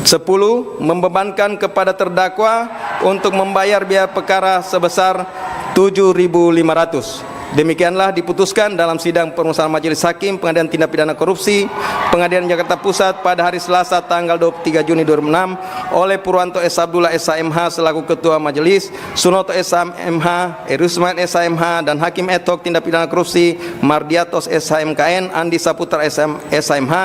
10. Membebankan kepada terdakwa untuk membayar biaya perkara sebesar 7.500. Demikianlah diputuskan dalam sidang permusuhan Majelis Hakim Pengadilan Tindak Pidana Korupsi Pengadilan Jakarta Pusat pada hari Selasa tanggal 23 Juni 2006 oleh Purwanto S. Abdullah SHMH selaku Ketua Majelis, Sunoto SHMH, Erusman SHMH, dan Hakim ad hoc Tindak Pidana Korupsi Mardiatos SHMKN, Andi Saputra SHMH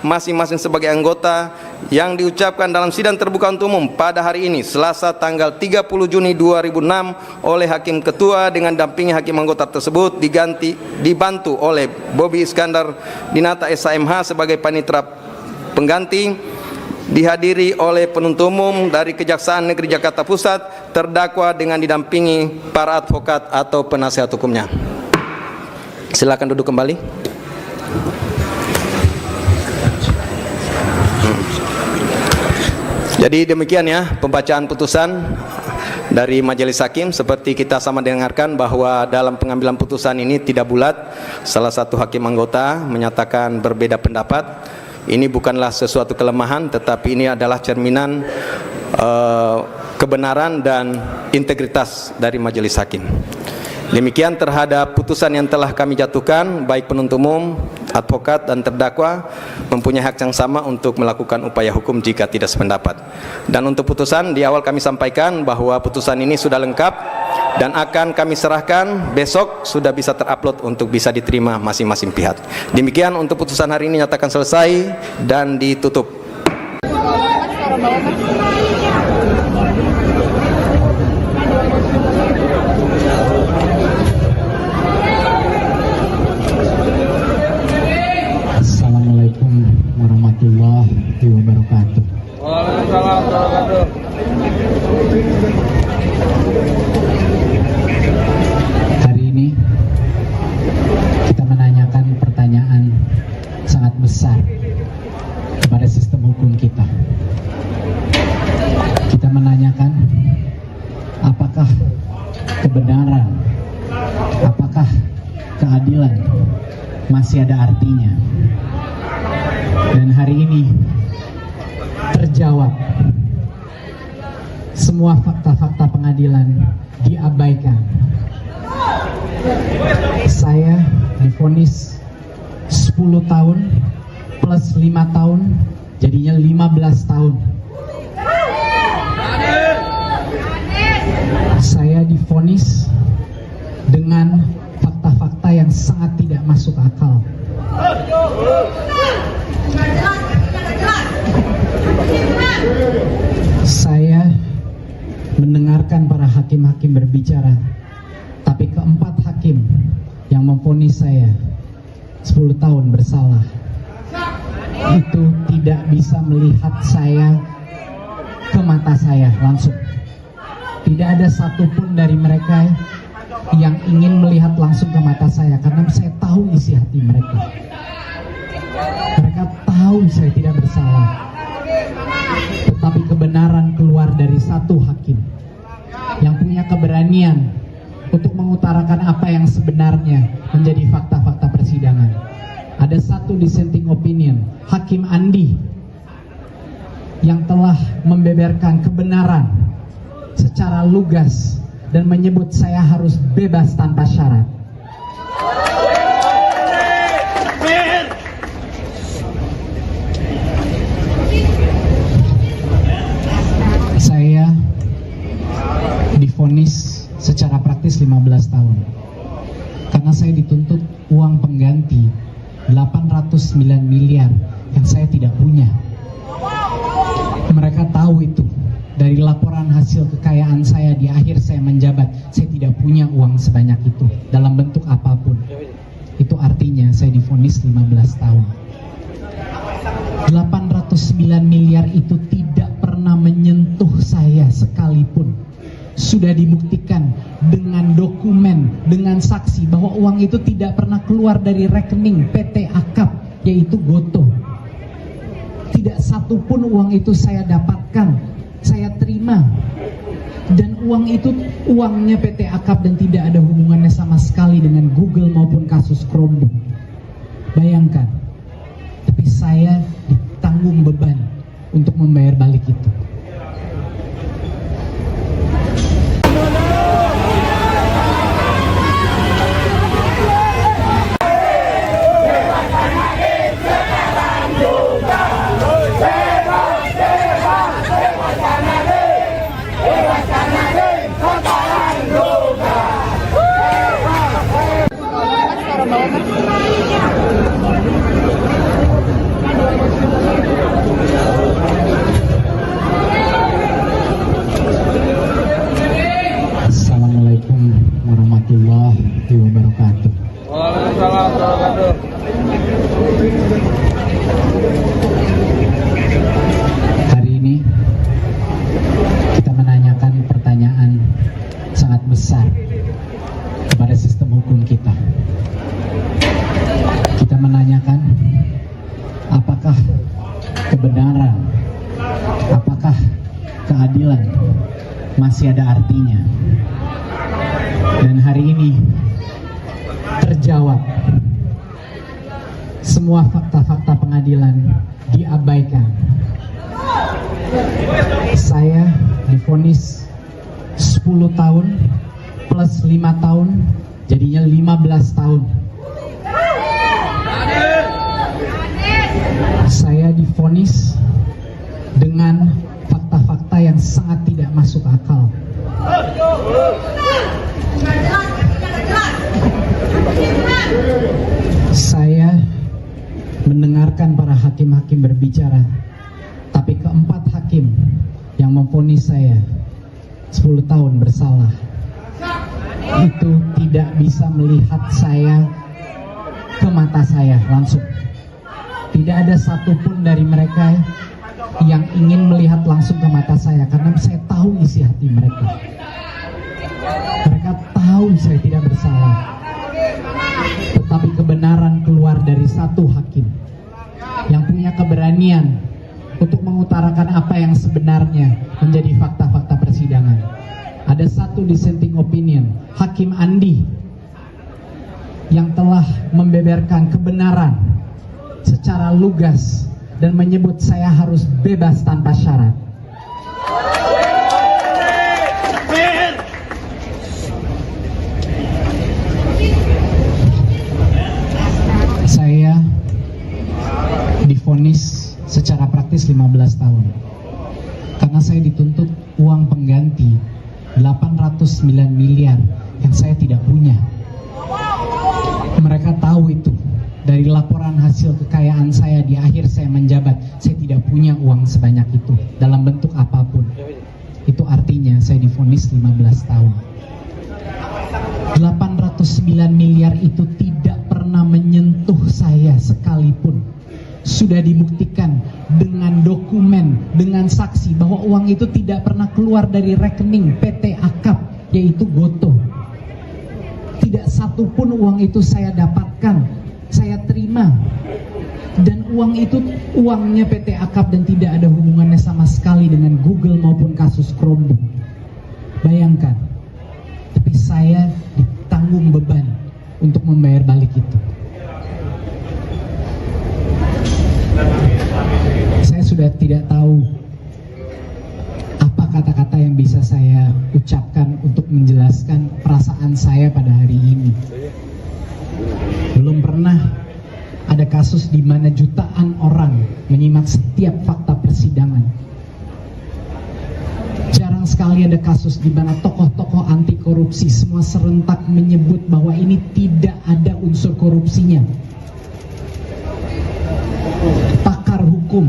masing-masing sebagai anggota, yang diucapkan dalam sidang terbuka untuk umum pada hari ini Selasa tanggal 30 Juni 2006 oleh Hakim Ketua dengan dampingi hakim anggota tersebut dibantu oleh Bobi Iskandar Dinata SHMH sebagai panitera pengganti, dihadiri oleh penuntut umum dari Kejaksaan Negeri Jakarta Pusat, terdakwa dengan didampingi para advokat atau penasihat hukumnya. Silakan duduk kembali. Jadi demikian ya pembacaan putusan dari Majelis Hakim. Seperti kita sama dengarkan bahwa dalam pengambilan putusan ini tidak bulat. Salah satu hakim anggota menyatakan berbeda pendapat. Ini bukanlah sesuatu kelemahan, tetapi ini adalah cerminan kebenaran dan integritas dari Majelis Hakim. Demikian terhadap putusan yang telah kami jatuhkan, baik penuntut umum, advokat, dan terdakwa mempunyai hak yang sama untuk melakukan upaya hukum jika tidak sependapat. Dan untuk putusan, di awal kami sampaikan bahwa putusan ini sudah lengkap dan akan kami serahkan besok, sudah bisa terupload untuk bisa diterima masing-masing pihak. Demikian untuk putusan hari ini nyatakan selesai dan ditutup. Assalamualaikum warahmatullahi wabarakatuh. Waalaikumsalam warahmatullahi wabarakatuh. Hari ini kita menanyakan pertanyaan sangat besar kepada sistem hukum kita. Kita menanyakan apakah kebenaran, apakah keadilan masih ada artinya. Dan hari ini terjawab semua fakta-fakta pengadilan diabaikan. Saya divonis 10 tahun plus 5 tahun, jadinya 15 tahun. Saya divonis dengan fakta-fakta yang sangat tidak masuk akal. Saya mendengarkan para hakim-hakim berbicara, tapi keempat hakim yang memvonis saya 10 tahun bersalah itu tidak bisa melihat saya ke mata saya langsung. Tidak ada satupun dari mereka yang ingin melihat langsung ke mata saya, karena saya tahu isi hati mereka. Mereka tahu saya tidak bersalah. Tetapi kebenaran keluar dari satu hakim yang punya keberanian untuk mengutarakan apa yang sebenarnya menjadi fakta-fakta persidangan. Ada satu dissenting opinion, Hakim Andi, yang telah membeberkan kebenaran secara lugas dan menyebut saya harus bebas tanpa syarat. Saya divonis secara praktis 15 tahun karena saya dituntut uang pengganti 809 miliar yang saya tidak punya. Mereka tahu itu. Dari laporan hasil kekayaan saya di akhir saya menjabat, saya tidak punya uang sebanyak itu dalam bentuk apapun. Itu artinya saya divonis 15 tahun. 809 miliar itu tidak pernah menyentuh saya sekalipun. Sudah dibuktikan dengan dokumen, dengan saksi bahwa uang itu tidak pernah keluar dari rekening PT Akap, yaitu Gotoh. Tidak satupun uang itu saya dapatkan, saya terima, dan uang itu uangnya PT Akap dan tidak ada hubungannya sama sekali dengan Google maupun kasus Chromebook. Bayangkan, tapi saya ditanggung beban untuk membayar balik itu. Assalamualaikum warahmatullahi wabarakatuh. Waalaikumsalam warahmatullahi wabarakatuh. Hari ini kita menanyakan pertanyaan sangat besar kepada sistem hukum kita. Kita menanyakan apakah kebenaran, apakah keadilan masih ada artinya. Dan hari ini terjawab. Semua fakta-fakta pengadilan diabaikan. Saya divonis 10 tahun plus 5 tahun, jadinya 15 tahun. Saya divonis dengan fakta-fakta yang sangat tidak masuk akal. Saya mendengarkan para hakim-hakim berbicara, tapi keempat hakim yang memvonis saya 10 tahun bersalah itu tidak bisa melihat saya ke mata saya langsung. Tidak ada satupun dari mereka yang ingin melihat langsung ke mata saya, karena saya tahu isi hati mereka. Mereka tahu saya tidak bersalah. Tetapi kebenaran keluar dari satu hakim yang punya keberanian untuk mengutarakan apa yang sebenarnya menjadi fakta-fakta persidangan. Ada satu dissenting opinion, Hakim Andi, yang telah membeberkan kebenaran secara lugas dan menyebut saya harus bebas tanpa syarat. karena saya dituntut uang pengganti 809 miliar yang saya tidak punya. Mereka tahu itu dari laporan hasil kekayaan saya di akhir saya menjabat. Saya tidak punya uang sebanyak itu dalam bentuk apapun. Itu artinya saya divonis 15 tahun. 809 miliar itu tidak pernah menyentuh saya sekalipun. Sudah dibuktikan dengan dokumen, dengan saksi bahwa uang itu tidak pernah keluar dari rekening PT Akap, yaitu Gotoh. Tidak satu pun uang itu saya dapatkan, saya terima. Dan uang itu uangnya PT Akap dan tidak ada hubungannya sama sekali dengan Google maupun kasus Chromebook. Bayangkan, tapi saya ditanggung beban untuk membayar balik itu. Saya sudah tidak tahu apa kata-kata yang bisa saya ucapkan untuk menjelaskan perasaan saya pada hari ini. Belum pernah ada kasus di mana jutaan orang menyimak setiap fakta persidangan. Jarang sekali ada kasus di mana tokoh-tokoh anti korupsi semua serentak menyebut bahwa ini tidak ada unsur korupsinya. Pakar hukum,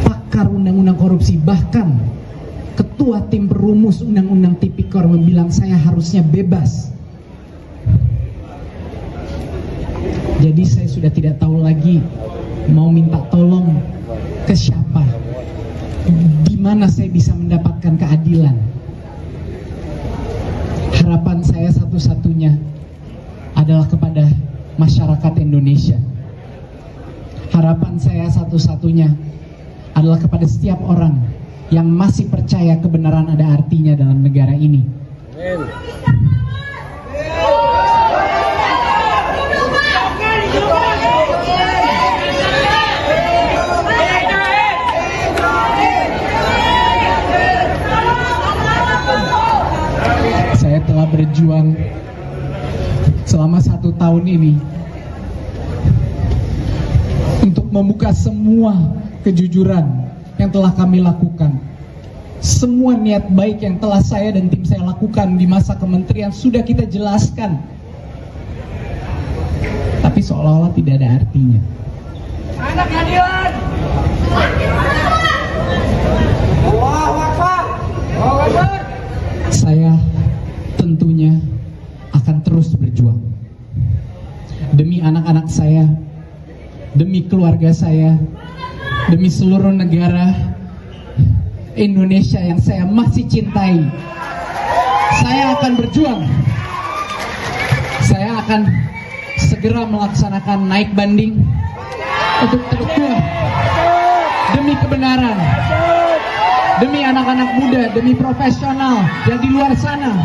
pakar undang-undang korupsi, bahkan ketua tim perumus undang-undang tipikor membilang saya harusnya bebas. Jadi saya sudah tidak tahu lagi mau minta tolong ke siapa, di mana saya bisa mendapatkan keadilan. Harapan saya satu-satunya adalah kepada masyarakat Indonesia. Harapan saya satu-satunya adalah kepada setiap orang yang masih percaya kebenaran ada artinya dalam negara ini. Saya telah berjuang selama 1 tahun ini untuk membuka semua kejujuran yang telah kami lakukan. Semua niat baik yang telah saya dan tim saya lakukan di masa kementerian sudah kita jelaskan. Tapi seolah-olah tidak ada artinya. Anak keadilan. Allahu Akbar. Allahu Akbar. Saya tentunya akan terus berjuang demi anak-anak saya, demi keluarga saya, demi seluruh negara Indonesia yang saya masih cintai. Saya akan berjuang. Saya akan segera melaksanakan naik banding untuk terus demi kebenaran, demi anak-anak muda, demi profesional yang di luar sana,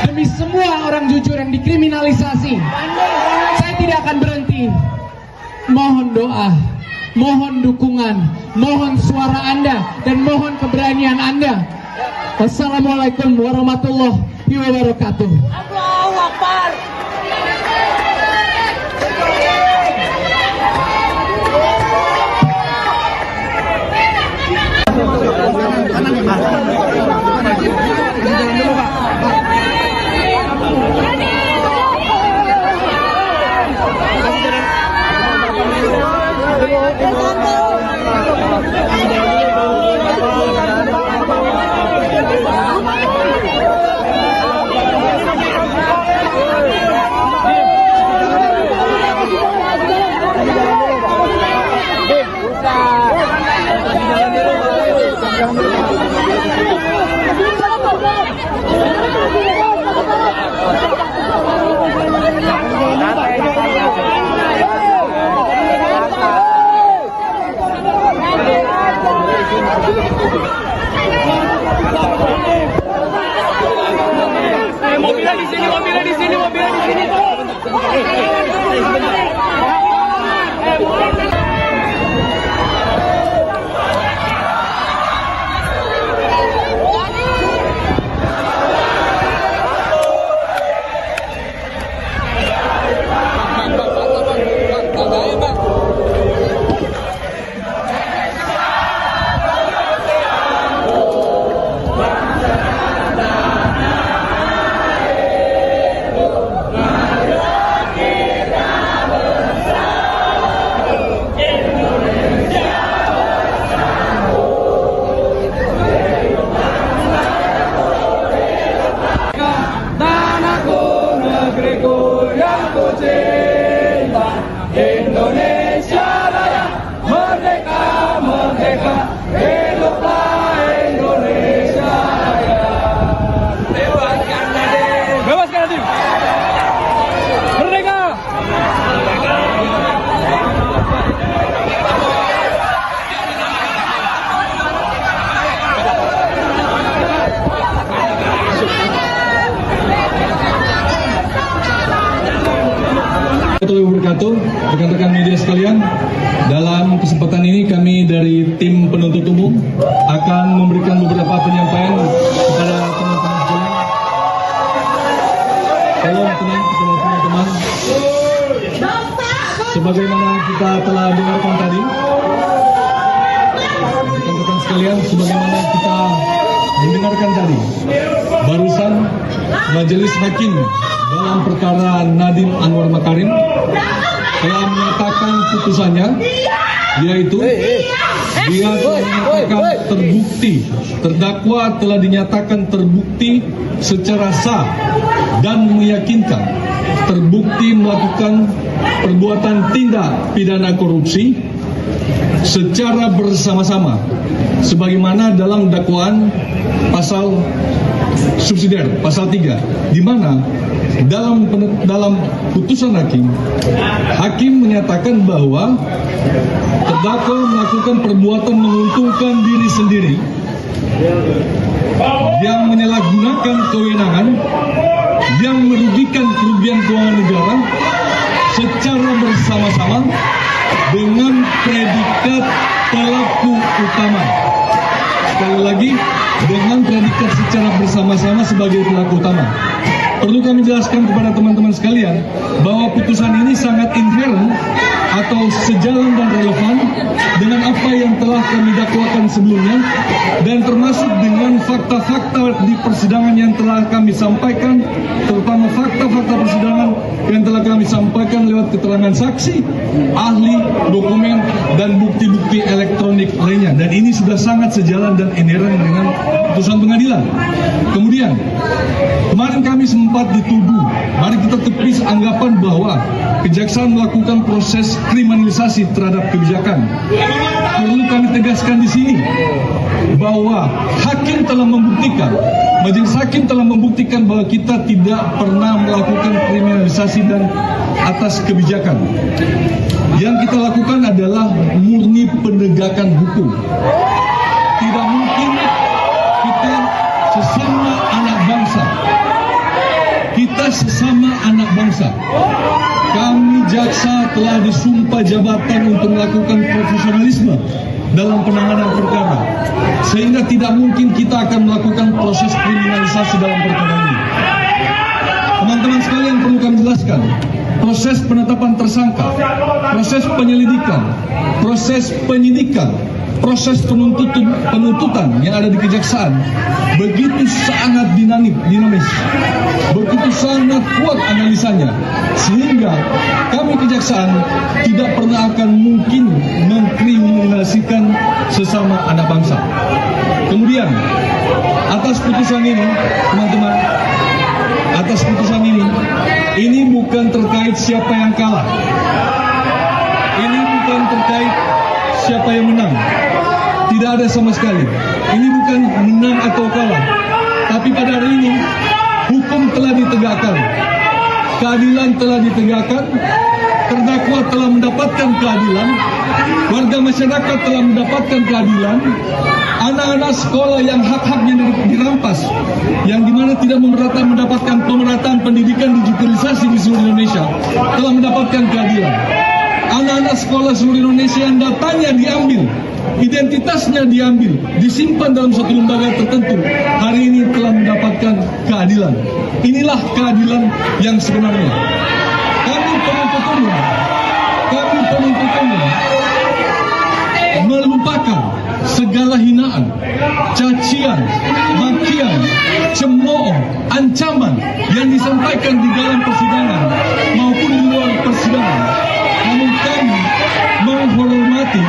demi semua orang jujur yang dikriminalisasi. Saya tidak akan berhenti. Mohon doa, mohon dukungan, mohon suara Anda, dan mohon keberanian Anda. Wassalamualaikum warahmatullahi wabarakatuh. Allahu Akbar. Mobilnya di sini, mobilnya di sini, mobilnya di sini. Assalamualaikum warahmatullahi wabarakatuh, rekan-rekan media sekalian. Dalam kesempatan ini kami dari tim penuntut umum akan memberikan beberapa penyampaian kepada teman-teman sekalian. Tolong tenang kepada teman-teman. Sebagaimana kita telah dengarkan tadi, rekan-rekan sekalian, sebagaimana kita mendengarkan tadi, barusan Majelis Hakim dalam perkara Nadiem Anwar Makarim telah menyatakan putusannya, yaitu dia dinyatakan terbukti, terdakwa telah dinyatakan terbukti secara sah dan meyakinkan terbukti melakukan perbuatan tindak pidana korupsi secara bersama-sama sebagaimana dalam dakwaan pasal subsidiar pasal 3, di mana dalam putusan hakim menyatakan bahwa terdakwa melakukan perbuatan menguntungkan diri sendiri yang menyalahgunakan kewenangan yang merugikan kerugian keuangan negara secara bersama-sama dengan predikat pelaku utama. Sekali lagi, dengan predikat secara bersama-sama sebagai pelaku utama. Perlu kami jelaskan kepada teman-teman sekalian bahwa putusan ini sangat inherent atau sejalan dan relevan dengan apa yang telah kami dakwakan sebelumnya, dan termasuk dengan fakta-fakta di persidangan yang telah kami sampaikan, terutama fakta-fakta persidangan yang telah kami sampaikan lewat keterangan saksi, ahli, dokumen, dan bukti-bukti elektronik lainnya. Dan ini sudah sangat sejalan dan inherent dengan putusan pengadilan. Kemudian, kemarin kami sempat dituduh, mari kita tepis anggapan bahwa kejaksaan melakukan proses kriminalisasi terhadap kebijakan. Perlu kami tegaskan di sini bahwa hakim telah membuktikan, majelis hakim telah membuktikan bahwa kita tidak pernah melakukan kriminalisasi dan atas kebijakan. Yang kita lakukan adalah murni penegakan hukum. Tidak mungkin kita sesama anak bangsa. Kita sesama anak bangsa. Kami jaksa telah disumpah jabatan untuk melakukan profesionalisme dalam penanganan perkara, sehingga tidak mungkin kita akan melakukan proses kriminalisasi dalam perkara ini. Teman-teman sekalian, perlu kami jelaskan, proses penetapan tersangka, proses penyelidikan, proses penyidikan, proses penuntutan yang ada di kejaksaan begitu sangat dinamis, begitu sangat kuat analisanya, sehingga kami kejaksaan tidak pernah akan mungkin mengkriminalisasikan sesama anak bangsa. Kemudian, atas putusan ini, teman-teman, atas putusan ini bukan terkait siapa yang kalah, ini bukan terkait siapa yang menang. Tidak ada sama sekali. Ini bukan menang atau kalah. Tapi pada hari ini, hukum telah ditegakkan. Keadilan telah ditegakkan. Terdakwa telah mendapatkan keadilan. Warga masyarakat telah mendapatkan keadilan. Anak-anak sekolah yang hak-haknya dirampas, yang dimana tidak mendapatkan pemerataan pendidikan digitalisasi di seluruh Indonesia, telah mendapatkan keadilan. Anak-anak sekolah seluruh Indonesia yang datanya diambil, identitasnya diambil, disimpan dalam satu lembaga tertentu, hari ini telah mendapatkan keadilan. Inilah keadilan yang sebenarnya. Kami penuntut umum melupakan segala hinaan, cacian, makian, cemooh, ancaman yang disampaikan di dalam persidangan maupun di luar persidangan. Namun kami menghormati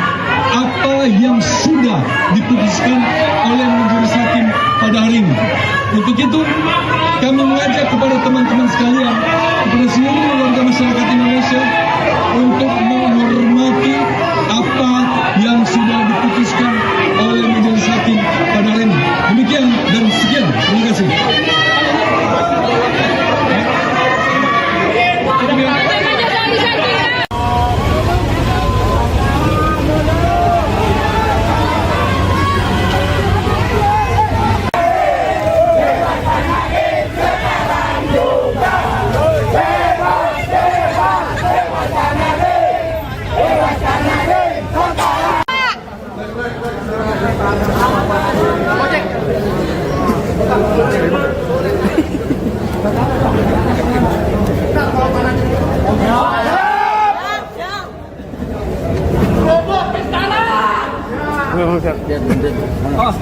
apa yang sudah diputuskan oleh majelis hakim pada hari ini. Untuk itu, kami mengajak kepada teman-teman sekalian, kepada seluruh warga masyarakat Indonesia untuk menghormati apa yang sudah diputuskan oleh majelis hakim pada hari ini. Demikian dan sekian. Terima kasih.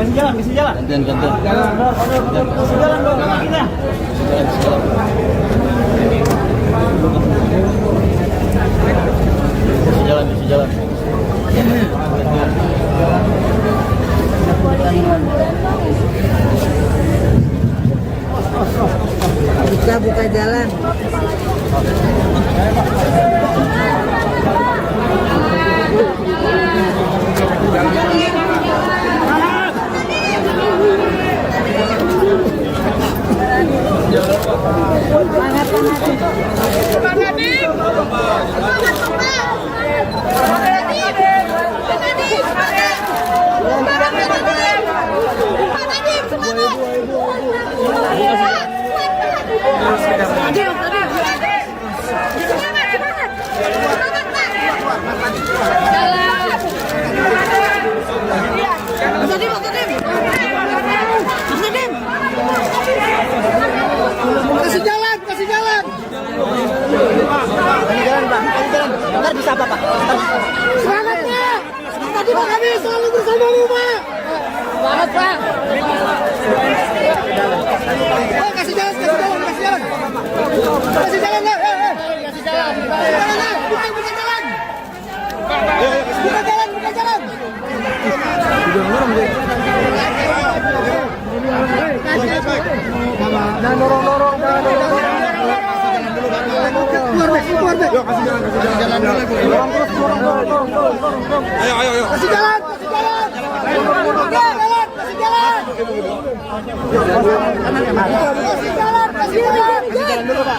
Kasih jalan. Gantian. Kasih jalan dong kakinya. Kasih jalan. Buka jalan. Kasih jalan. Ntar bisa Pak. Semangat Pak. Tadi Pak kami selalu bersamamu Pak. Semangat Pak. Oh, kasih jalan. Kasih jalan lah. Kasih jalan. Buka jalan. Buka jalan. Jangan dorong. Keluar. Ayo. Kasih jalan. Kasih jalan dulu Pak.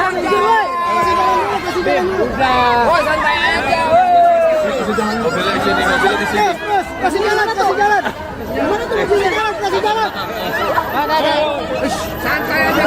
Santai, woi. Kasih jalan. Gimana tuh kasih jalan? Santai aja.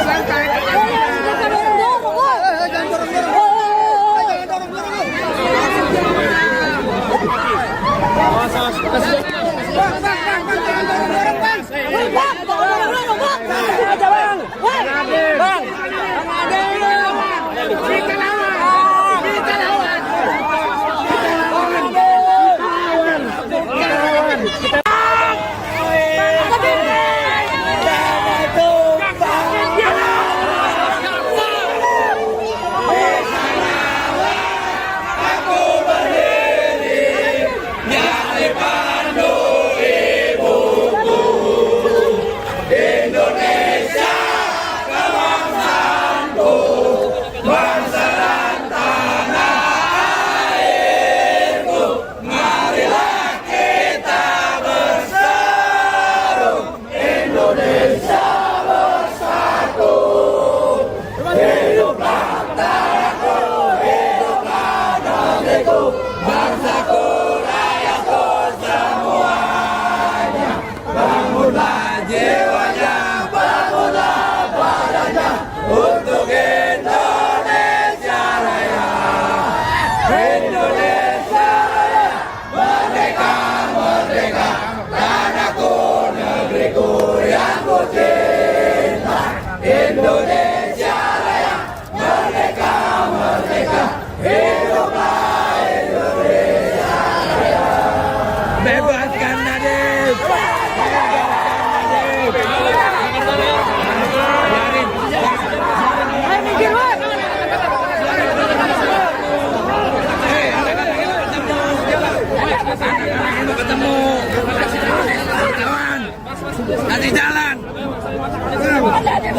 Kasih jalan.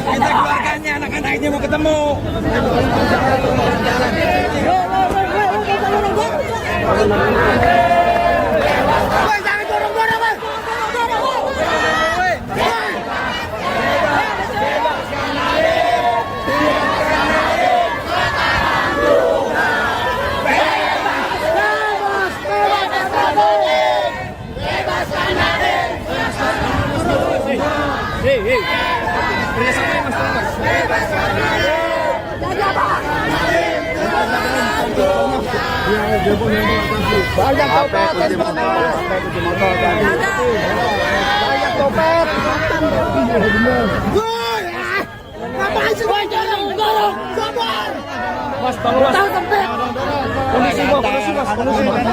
Kita keluarganya, anak-anaknya mau ketemu. Jangan dorong-dorong, Bang. Banyak copet, banyak copet. Woi, ngapain sih gua dorong, sabar. Mas, tolong mas. Kondisi mas, kondisi mas.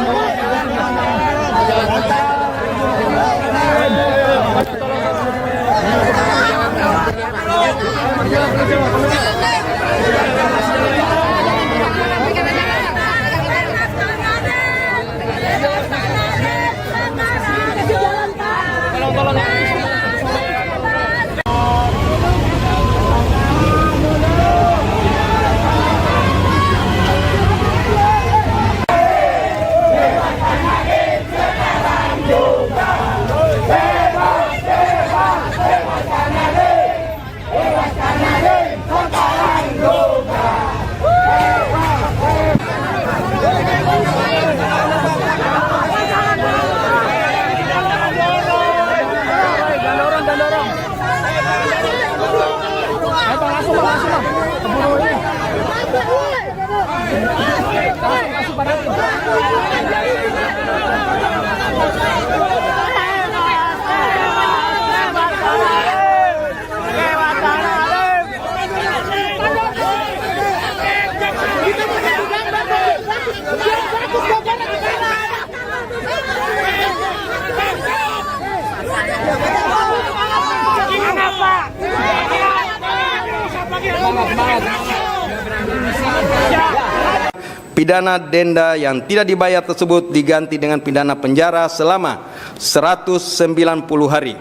Pidana denda yang tidak dibayar tersebut diganti dengan pidana penjara selama 190 hari.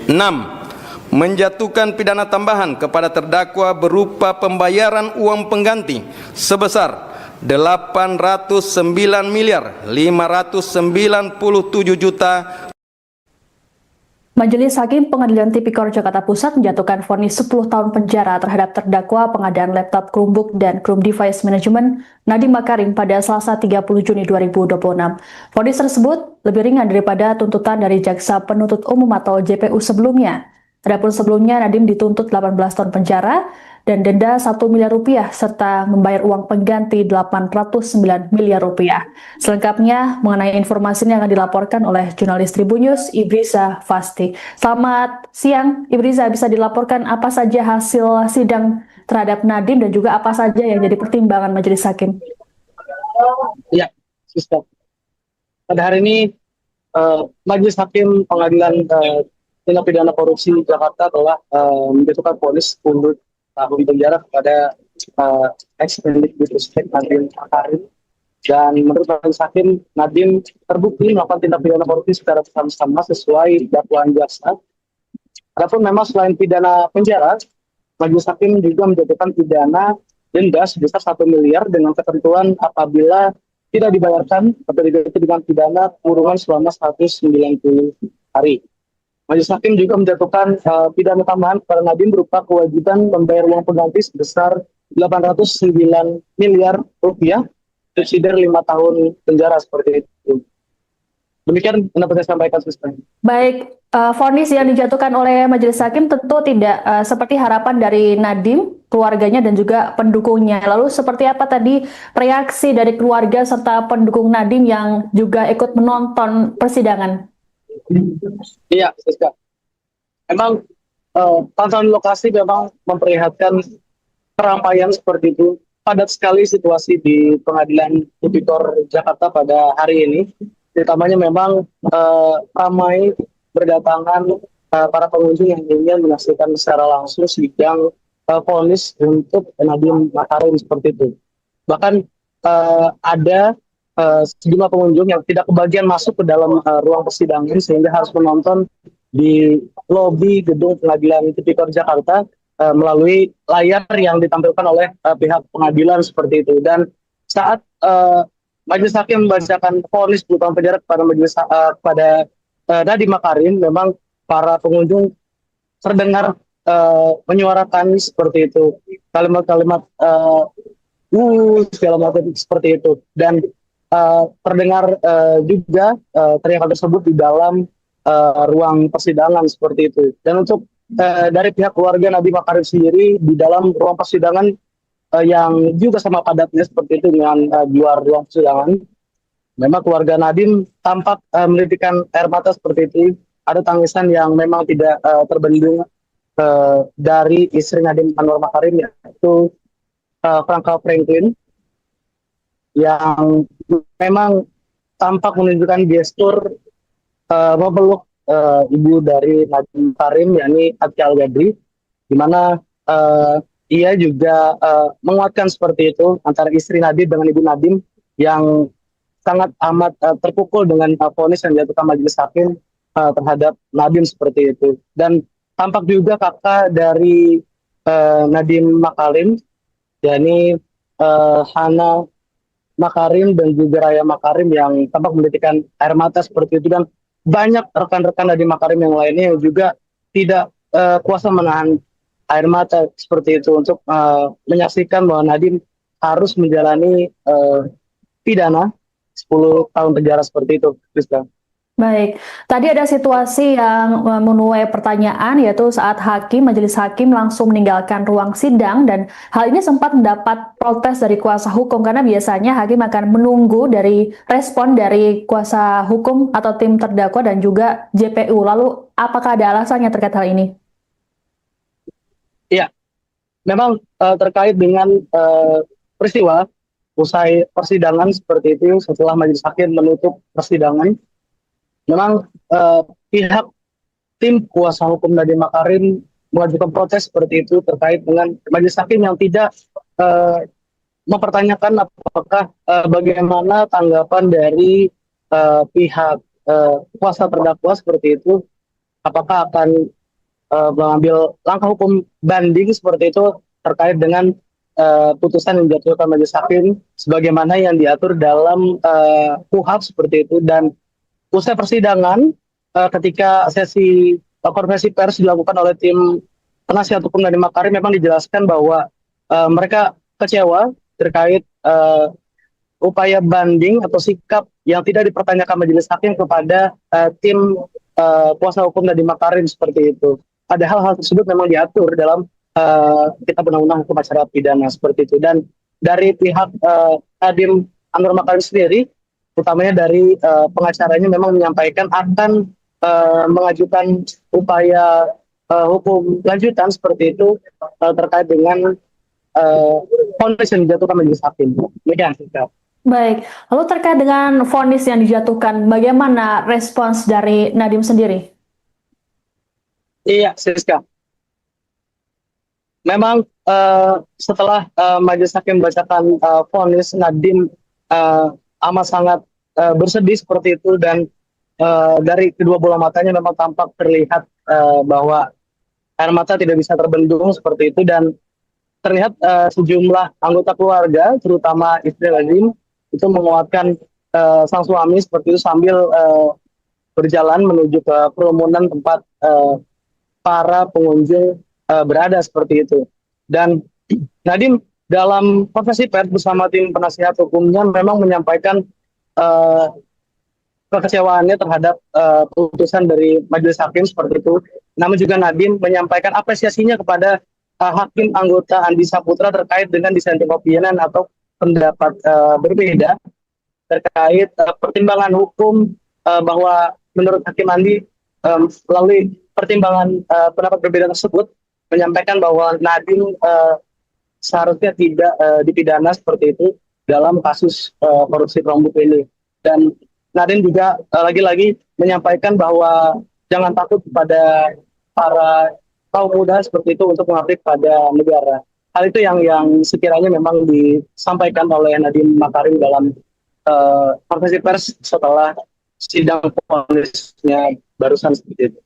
6. Menjatuhkan pidana tambahan kepada terdakwa berupa pembayaran uang pengganti sebesar 809.597.000. Majelis Hakim Pengadilan Tipikor Jakarta Pusat menjatuhkan vonis 10 tahun penjara terhadap terdakwa pengadaan laptop Chromebook dan Chrome Device Management Nadiem Makarim pada Selasa 30 Juni 2026. Vonis tersebut lebih ringan daripada tuntutan dari Jaksa Penuntut Umum atau JPU sebelumnya. Adapun sebelumnya Nadiem dituntut 18 tahun penjara dan denda 1 miliar rupiah serta membayar uang pengganti 809 miliar rupiah. Selengkapnya mengenai informasi ini akan dilaporkan oleh jurnalis Tribunnews Ibriza Fasti. Selamat siang Ibriza, bisa dilaporkan apa saja hasil sidang terhadap Nadiem dan juga apa saja yang jadi pertimbangan Majelis Hakim? Ya, Sister. Pada hari ini Majelis Hakim Pengadilan Tindak Pidana Korupsi Jakarta telah menjatuhkan vonis 10 tahun penjara kepada ex-Mendikbudristek Nadiem Makarim, dan menurut Majelis Hakim Nadiem terbukti melakukan tindak pidana korupsi secara bersama-sama sesuai dakwaan jaksa. Adapun memang selain pidana penjara, Majelis Hakim juga menjatuhkan pidana denda sebesar 1 miliar dengan ketentuan apabila tidak dibayarkan atau diganti dengan pidana kurungan selama 190 hari. Majelis Hakim juga menjatuhkan pidana tambahan kepada Nadiem berupa kewajiban membayar uang pengganti sebesar 809 miliar rupiah, subsidi 5 tahun penjara seperti itu. Demikian yang dapat saya sampaikan, Sister. Baik, vonis yang dijatuhkan oleh Majelis Hakim tentu tidak seperti harapan dari Nadiem, keluarganya dan juga pendukungnya. Lalu seperti apa tadi reaksi dari keluarga serta pendukung Nadiem yang juga ikut menonton persidangan? Iya, Siska. Memang pantauan lokasi memang memperlihatkan keramaian seperti itu. Padat sekali situasi di Pengadilan Tipikor Jakarta pada hari ini. Terutamanya memang ramai berdatangan para pengunjung yang ingin menyaksikan secara langsung sidang vonis untuk Nadiem Makarim seperti itu. Bahkan ada sejumlah pengunjung yang tidak kebagian masuk ke dalam ruang persidangan sehingga harus menonton di lobi gedung Pengadilan Tipikor Jakarta melalui layar yang ditampilkan oleh pihak pengadilan seperti itu. Dan saat Majelis Hakim membacakan vonis 10 tahun penjara kepada Nadiem Makarim, memang para pengunjung terdengar menyuarakan seperti itu, kalimat-kalimat segala macam seperti itu, dan terdengar juga teriakan tersebut di dalam ruang persidangan seperti itu. Dan untuk dari pihak keluarga Nadiem Makarim sendiri, di dalam ruang persidangan yang juga sama padatnya seperti itu dengan luar ruang persidangan. Memang keluarga Nadiem tampak melitikan air mata seperti itu. Ada tangisan yang memang tidak terbendung dari istri Nadiem Anwar Makarim, yaitu Franka Franklin, yang memang tampak menunjukkan gestur memeluk ibu dari Nadiem Makarim, yakni Atia Al-Gadri, di mana ia juga menguatkan seperti itu antara istri Nadiem dengan ibu Nadiem yang sangat amat terpukul dengan vonis yang dijatuhkan majelis hakim terhadap Nadiem seperti itu. Dan tampak juga kakak dari Nadiem Makarim, yakni Hana Makarim dan juga Raya Makarim, yang tampak menitikkan air mata seperti itu. Dan banyak rekan-rekan Nadiem Makarim yang lainnya yang juga tidak kuasa menahan air mata seperti itu untuk menyaksikan bahwa Nadiem harus menjalani pidana 10 tahun penjara seperti itu, Rizka. Baik, tadi ada situasi yang menuai pertanyaan, yaitu saat majelis hakim langsung meninggalkan ruang sidang, dan hal ini sempat mendapat protes dari kuasa hukum karena biasanya hakim akan menunggu dari respon dari kuasa hukum atau tim terdakwa dan juga JPU. Lalu apakah ada alasannya terkait hal ini? Iya, memang terkait dengan peristiwa usai persidangan seperti itu, setelah majelis hakim menutup persidangan, memang pihak tim kuasa hukum Nadiem Makarim mengajukan protes seperti itu terkait dengan majelis hakim yang tidak mempertanyakan apakah bagaimana tanggapan dari pihak kuasa terdakwa seperti itu, apakah akan mengambil langkah hukum banding seperti itu terkait dengan putusan yang dijatuhkan majelis hakim sebagaimana yang diatur dalam KUHP seperti itu. Dan usai persidangan, ketika sesi konferensi pers dilakukan oleh tim penasihat hukum Nadiem Makarim, memang dijelaskan bahwa mereka kecewa terkait upaya banding atau sikap yang tidak dipertanyakan majelis hakim kepada tim kuasa hukum Nadiem Makarim seperti itu. Ada hal-hal tersebut memang diatur dalam Kitab Undang-Undang Hukum Acara Pidana seperti itu. Dan dari pihak Nadiem Anwar Makarim sendiri, utamanya dari pengacaranya, memang menyampaikan akan mengajukan upaya hukum lanjutan seperti itu terkait dengan vonis yang dijatuhkan majelis hakim. Demikian. Baik, lalu terkait dengan vonis yang dijatuhkan, bagaimana respons dari Nadiem sendiri? Iya, Siska. Memang setelah majelis hakim membacakan vonis, Nadiem amat sangat bersedih seperti itu, dan dari kedua bola matanya memang tampak terlihat bahwa air mata tidak bisa terbendung seperti itu. Dan terlihat sejumlah anggota keluarga, terutama istri Nadiem, itu menguatkan sang suami seperti itu sambil berjalan menuju ke kerumunan tempat para pengunjung berada seperti itu. Dan Nadiem dalam konferensi pers bersama tim penasihat hukumnya memang menyampaikan kekecewaannya terhadap putusan dari majelis hakim seperti itu. Namun juga Nadiem menyampaikan apresiasinya kepada hakim anggota Andi Saputra terkait dengan dissenting opinion atau pendapat berbeda terkait pertimbangan hukum, bahwa menurut Hakim Andi melalui pertimbangan pendapat berbeda tersebut menyampaikan bahwa Nadiem seharusnya tidak dipidana seperti itu dalam kasus korupsi Chromebook ini. Dan Nadiem juga lagi-lagi menyampaikan bahwa jangan takut kepada para kaum muda seperti itu untuk mengabdi pada negara. Hal itu yang sekiranya memang disampaikan oleh Nadiem Makarim dalam konferensi pers setelah sidang vonisnya barusan seperti itu.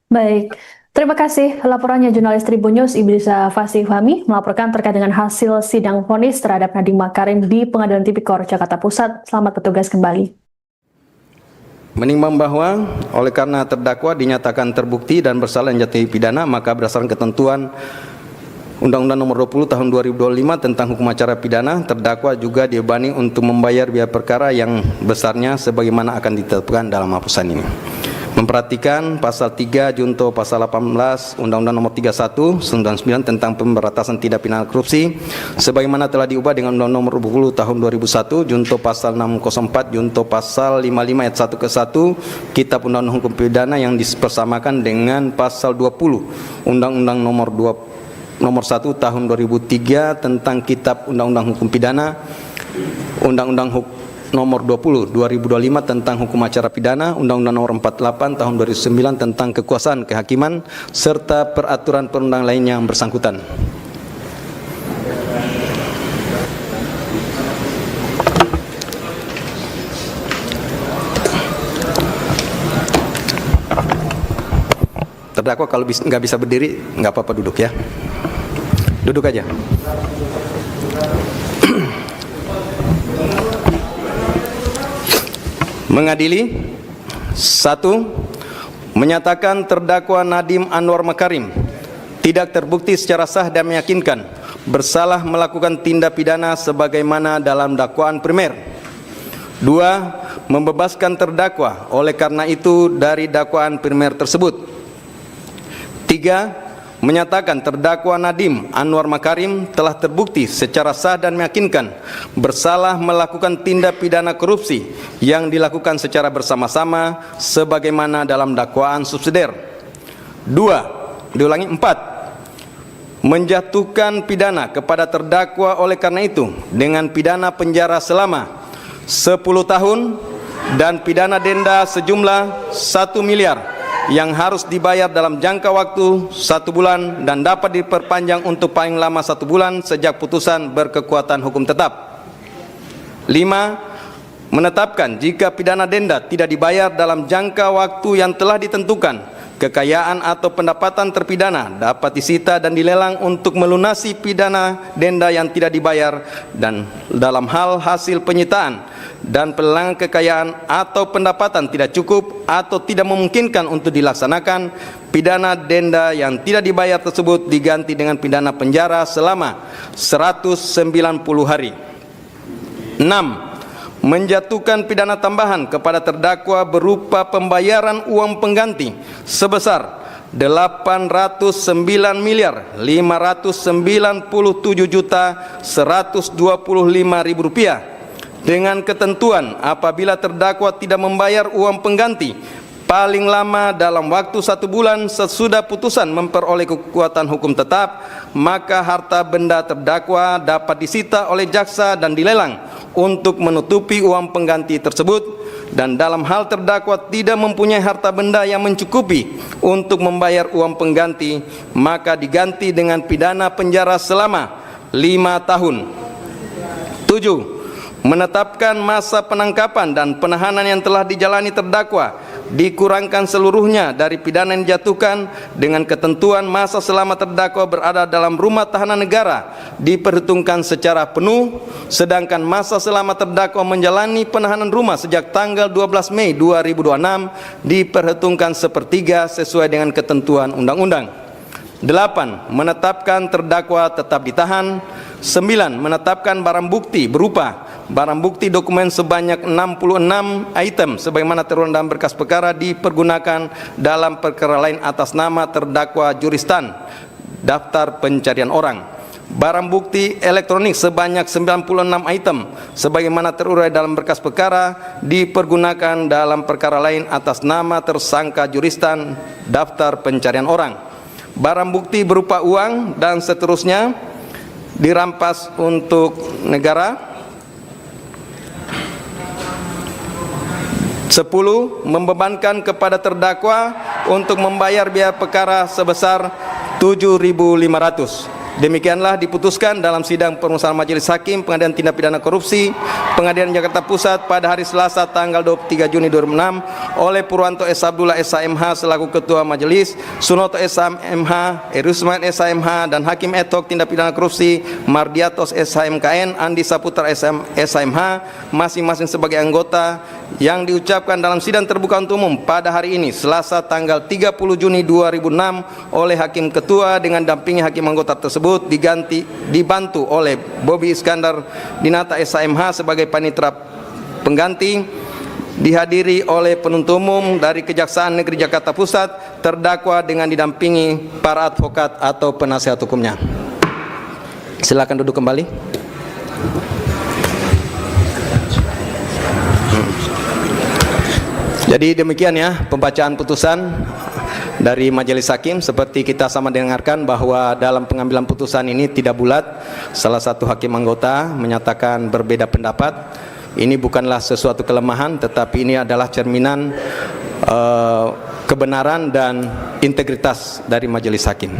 Baik, terima kasih laporannya jurnalis Tribun News Ibrisa Fasih Fahmi melaporkan terkait dengan hasil sidang vonis terhadap Nadiem Makarim di Pengadilan Tipikor Jakarta Pusat. Selamat bertugas kembali. Menimbang bahwa oleh karena terdakwa dinyatakan terbukti dan bersalah menjatuhi pidana, maka berdasarkan ketentuan Undang-Undang Nomor 20 Tahun 2025 tentang Hukum Acara Pidana, terdakwa juga dibebani untuk membayar biaya perkara yang besarnya sebagaimana akan ditetapkan dalam putusan ini. memperhatikan pasal 3 junto pasal 18 Undang-Undang Nomor 31 99 tentang pemberantasan tindak pidana korupsi sebagaimana telah diubah dengan Undang-Undang Nomor 20 Tahun 2001 junto pasal 604 junto pasal 55 ayat 1 ke 1 Kitab Undang-Undang Hukum Pidana yang dipersamakan dengan pasal 20 Undang-Undang Nomor 1 Tahun 2003 tentang Kitab Undang-Undang Hukum Pidana, Undang-Undang Nomor 20 2025 tentang Hukum Acara Pidana, Undang-Undang Nomor 48 Tahun 2009 tentang Kekuasaan Kehakiman serta peraturan perundang lainnya yang bersangkutan. Terdakwa kalau nggak bisa berdiri, nggak apa-apa duduk ya. Duduk aja. Mengadili 1. Menyatakan terdakwa Nadiem Anwar Makarim tidak terbukti secara sah dan meyakinkan bersalah melakukan tindak pidana sebagaimana dalam dakwaan primer. 2. Membebaskan terdakwa oleh karena itu dari dakwaan primer tersebut. 3. Menyatakan terdakwa Nadiem Anwar Makarim telah terbukti secara sah dan meyakinkan bersalah melakukan tindak pidana korupsi yang dilakukan secara bersama-sama sebagaimana dalam dakwaan subsidiar. 4. Menjatuhkan pidana kepada terdakwa oleh karena itu dengan pidana penjara selama 10 tahun dan pidana denda sejumlah 1 miliar yang harus dibayar dalam jangka waktu 1 bulan dan dapat diperpanjang untuk paling lama 1 bulan sejak putusan berkekuatan hukum tetap. 5. Menetapkan jika pidana denda tidak dibayar dalam jangka waktu yang telah ditentukan, kekayaan atau pendapatan terpidana dapat disita dan dilelang untuk melunasi pidana denda yang tidak dibayar, dan dalam hal hasil penyitaan dan pelelangan kekayaan atau pendapatan tidak cukup atau tidak memungkinkan untuk dilaksanakan, pidana denda yang tidak dibayar tersebut diganti dengan pidana penjara selama 190 hari. 6. Menjatuhkan pidana tambahan kepada terdakwa berupa pembayaran uang pengganti sebesar 809.597.125.000 rupiah dengan ketentuan apabila terdakwa tidak membayar uang pengganti paling lama dalam waktu 1 bulan sesudah putusan memperoleh kekuatan hukum tetap, maka harta benda terdakwa dapat disita oleh jaksa dan dilelang untuk menutupi uang pengganti tersebut, dan dalam hal terdakwa tidak mempunyai harta benda yang mencukupi untuk membayar uang pengganti, maka diganti dengan pidana penjara selama 5 tahun. 7. Menetapkan masa penangkapan dan penahanan yang telah dijalani terdakwa dikurangkan seluruhnya dari pidana yang dijatuhkan dengan ketentuan masa selama terdakwa berada dalam rumah tahanan negara diperhitungkan secara penuh, sedangkan masa selama terdakwa menjalani penahanan rumah sejak tanggal 12 Mei 2026 diperhitungkan sepertiga sesuai dengan ketentuan undang-undang. 8. Menetapkan terdakwa tetap ditahan. 9. Menetapkan barang bukti berupa barang bukti dokumen sebanyak 66 item sebagaimana tertuang dalam berkas perkara dipergunakan dalam perkara lain atas nama terdakwa Juristan daftar pencarian orang. Barang bukti elektronik sebanyak 96 item sebagaimana terurai dalam berkas perkara dipergunakan dalam perkara lain atas nama tersangka Juristan daftar pencarian orang. Barang bukti berupa uang dan seterusnya dirampas untuk negara. 10. Membebankan kepada terdakwa untuk membayar biaya perkara sebesar 7.500. Demikianlah diputuskan dalam sidang permusahan Majelis Hakim Pengadilan Tindak Pidana Korupsi Pengadilan Jakarta Pusat pada hari Selasa tanggal 23 Juni 2006 oleh Purwanto S. Abdullah SHMH selaku Ketua Majelis, Sunoto SHMH, Erusman SHMH, dan Hakim ad hoc Tindak Pidana Korupsi Mardiatos SHMKN, Andi Saputra SHMH masing-masing sebagai anggota, yang diucapkan dalam sidang terbuka untuk umum pada hari ini Selasa tanggal 30 Juni 2006 oleh Hakim Ketua dengan dampingi hakim anggota tersebut dibantu oleh Bobby Iskandar Dinata SHMH sebagai panitera pengganti, dihadiri oleh penuntut umum dari Kejaksaan Negeri Jakarta Pusat, terdakwa dengan didampingi para advokat atau penasihat hukumnya. Silakan duduk kembali. Jadi demikian ya pembacaan putusan dari Majelis Hakim. Seperti kita sama dengarkan bahwa dalam pengambilan putusan ini tidak bulat. Salah satu hakim anggota menyatakan berbeda pendapat. Ini bukanlah sesuatu kelemahan, tetapi ini adalah cerminan kebenaran dan integritas dari Majelis Hakim.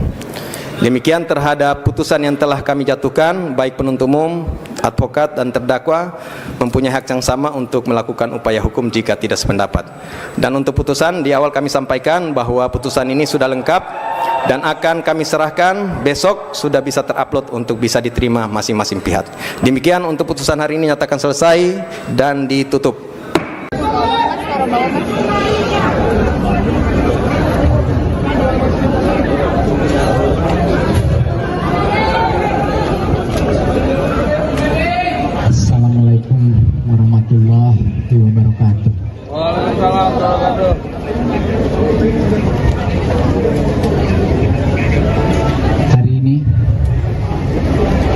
Demikian terhadap putusan yang telah kami jatuhkan, baik penuntut umum, advokat dan terdakwa mempunyai hak yang sama untuk melakukan upaya hukum jika tidak sependapat. Dan untuk putusan, di awal kami sampaikan bahwa putusan ini sudah lengkap dan akan kami serahkan besok, sudah bisa terupload untuk bisa diterima masing-masing pihak. Demikian untuk putusan hari ini nyatakan selesai dan ditutup. Assalamualaikum warahmatullahi wabarakatuh. Waalaikumsalam warahmatullahi wabarakatuh. Hari ini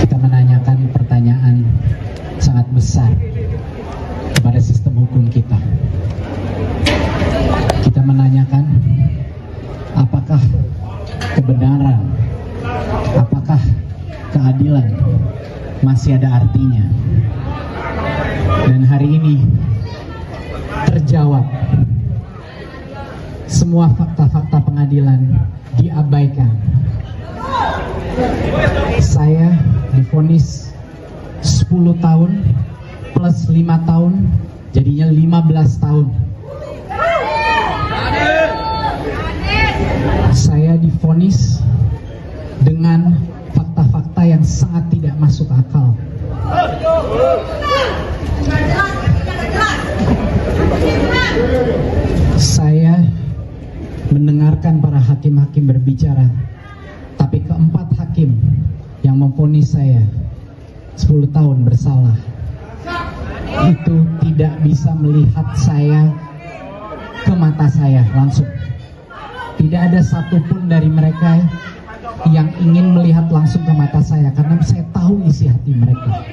kita menanyakan pertanyaan sangat besar kepada sistem hukum kita. Kita menanyakan apakah kebenaran, apakah keadilan masih ada artinya. Dan hari ini terjawab. Semua fakta-fakta pengadilan diabaikan. Saya divonis 10 tahun plus 5 tahun, jadinya 15 tahun. Saya divonis dengan fakta-fakta yang sangat tidak masuk akal. Saya mendengarkan para hakim-hakim berbicara, tapi keempat hakim yang memvonis saya 10 tahun bersalah itu tidak bisa melihat saya ke mata saya langsung. Tidak ada satupun dari mereka yang ingin melihat langsung ke mata saya, karena saya tahu isi hati mereka.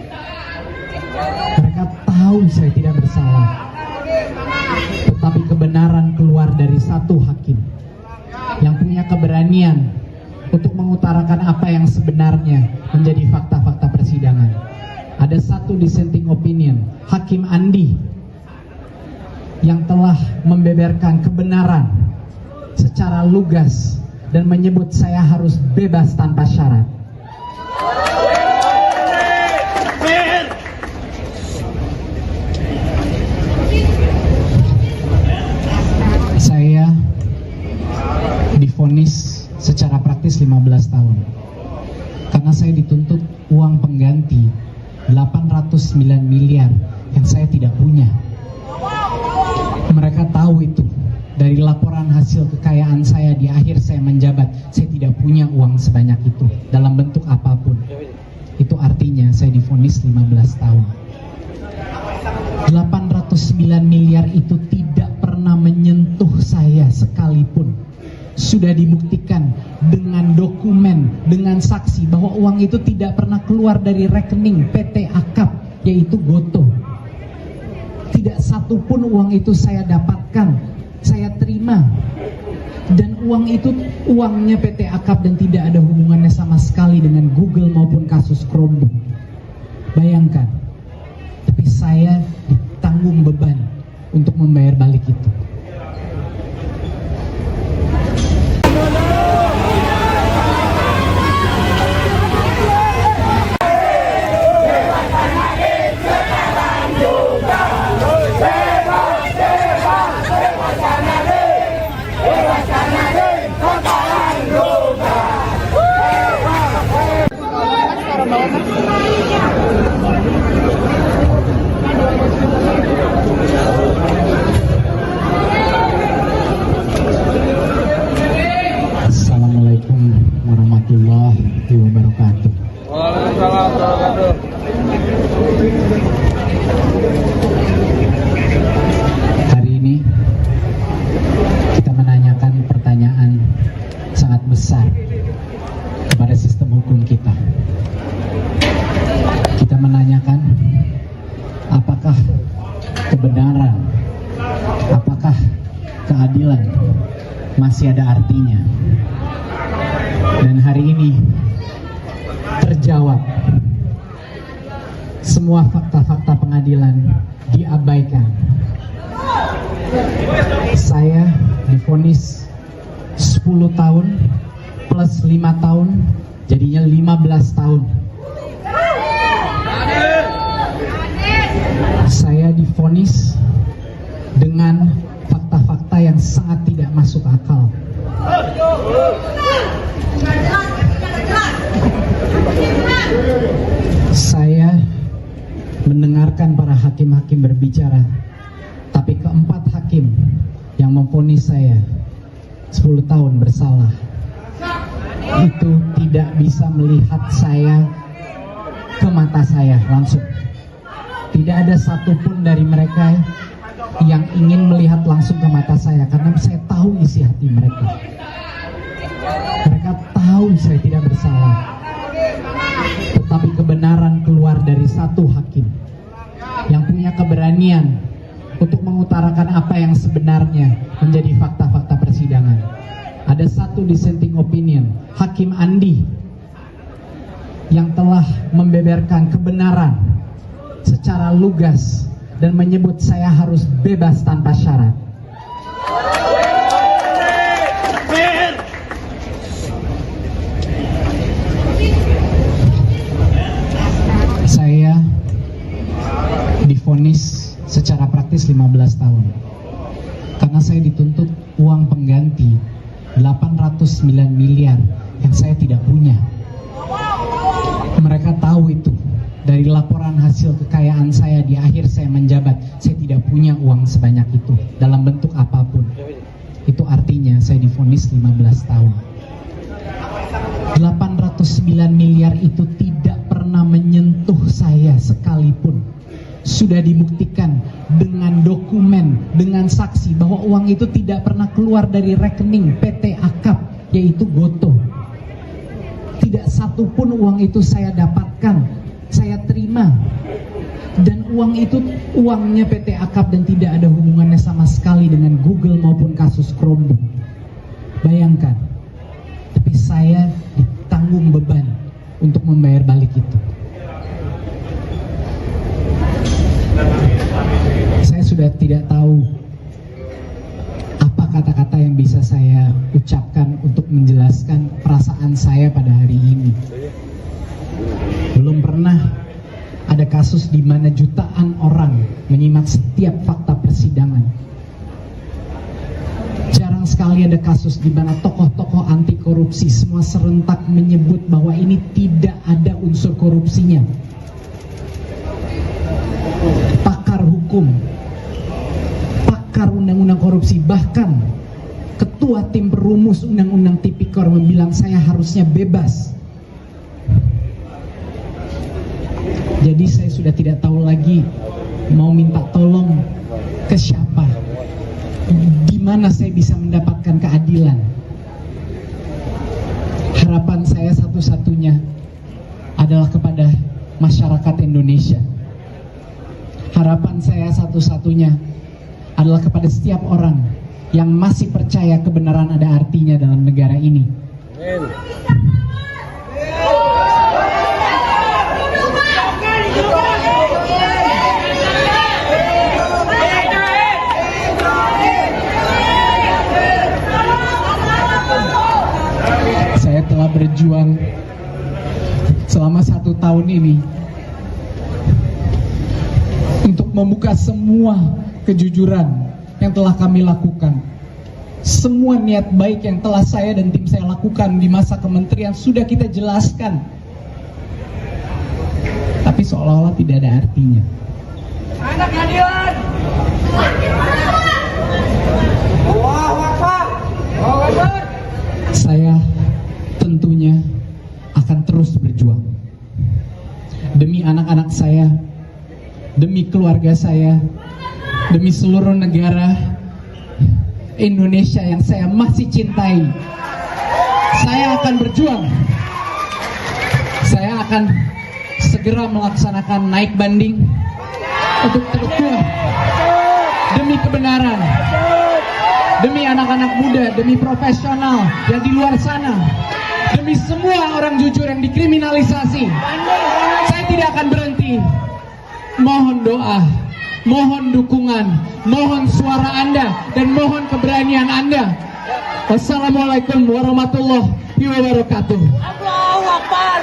Mereka tahu saya tidak bersalah. Tetapi kebenaran keluar dari satu hakim yang punya keberanian untuk mengutarakan apa yang sebenarnya menjadi fakta-fakta persidangan. Ada satu dissenting opinion, Hakim Andi, yang telah membeberkan kebenaran secara lugas dan menyebut saya harus bebas tanpa syarat. Saya divonis secara praktis 15 tahun karena saya dituntut uang pengganti 809 miliar yang saya tidak punya. Mereka tahu itu dari laporan hasil kekayaan saya di akhir saya menjabat. Saya tidak punya uang sebanyak itu dalam bentuk apapun. Itu artinya saya divonis 15 tahun. 809 miliar itu tidak pernah menyentuh saya sekalipun. Sudah dibuktikan dengan dokumen, dengan saksi bahwa uang itu tidak pernah keluar dari rekening PT Akap, yaitu Gotoh. Tidak satupun uang itu saya dapatkan, saya terima. Dan uang itu uangnya PT Akap dan tidak ada hubungannya sama sekali dengan Google maupun kasus Chromebook. Bayangkan, tapi saya ditanggung beban untuk membayar balik itu. kebenaran, apakah keadilan masih ada artinya? Dan hari ini terjawab. Semua fakta-fakta pengadilan diabaikan. Saya divonis 10 tahun plus 5 tahun, jadinya 15 tahun. Saya divonis dengan fakta-fakta yang sangat tidak masuk akal. Saya mendengarkan para hakim-hakim berbicara, tapi keempat hakim yang memvonis saya 10 tahun bersalah itu tidak bisa melihat saya ke mata saya langsung. Tidak ada satupun dari mereka yang ingin melihat langsung ke mata saya, karena saya tahu isi hati mereka. Mereka tahu saya tidak bersalah. Tetapi kebenaran keluar dari satu hakim yang punya keberanian untuk mengutarakan apa yang sebenarnya menjadi fakta-fakta persidangan. Ada satu dissenting opinion, Hakim Andi, yang telah membeberkan kebenaran secara lugas dan menyebut saya harus bebas tanpa syarat. Saya divonis secara praktis 15 tahun karena saya dituntut uang pengganti 809 miliar yang saya tidak punya. Mereka tahu itu dari laporan hasil kekayaan saya di akhir saya menjabat. Saya tidak punya uang sebanyak itu dalam bentuk apapun. Itu artinya saya divonis 15 tahun. 809 miliar itu tidak pernah menyentuh saya sekalipun. Sudah dibuktikan dengan dokumen, dengan saksi bahwa uang itu tidak pernah keluar dari rekening PT Akap, yaitu Gotoh. Tidak satupun uang itu saya dapatkan, saya terima. Dan uang itu uangnya PT Akap dan tidak ada hubungannya sama sekali dengan Google maupun kasus Chromebook. Bayangkan, tapi saya ditanggung beban untuk membayar balik itu. Saya sudah tidak tahu apa kata-kata yang bisa saya ucapkan untuk menjelaskan perasaan saya pada hari ini. Belum pernah ada kasus di mana jutaan orang menyimak setiap fakta persidangan. Jarang sekali ada kasus di mana tokoh-tokoh anti korupsi semua serentak menyebut bahwa ini tidak ada unsur korupsinya. Pakar hukum, pakar undang-undang korupsi, bahkan ketua tim perumus undang-undang tipikor membilang saya harusnya bebas. Jadi saya sudah tidak tahu lagi mau minta tolong ke siapa, di mana saya bisa mendapatkan keadilan. Harapan saya satu-satunya adalah kepada masyarakat Indonesia. Harapan saya satu-satunya adalah kepada setiap orang yang masih percaya kebenaran ada artinya dalam negara ini. Saya telah berjuang selama 1 tahun ini untuk membuka semua kejujuran yang telah kami lakukan. Semua niat baik yang telah saya dan tim saya lakukan di masa kementerian sudah kita jelaskan. Tapi seolah-olah tidak ada artinya. Anak keadilan. Allahu Akbar. Allahu Akbar. Saya tentunya akan terus berjuang demi anak-anak saya, demi keluarga saya, demi seluruh negara Indonesia yang saya masih cintai. Saya akan berjuang. Saya akan segera melaksanakan naik banding untuk terus demi anak-anak muda, demi profesional yang di luar sana, demi semua orang jujur yang dikriminalisasi, saya tidak akan berhenti. Mohon doa, mohon dukungan, mohon suara Anda, dan mohon keberanian Anda. Wassalamualaikum warahmatullahi wabarakatuh. Allahu Akbar.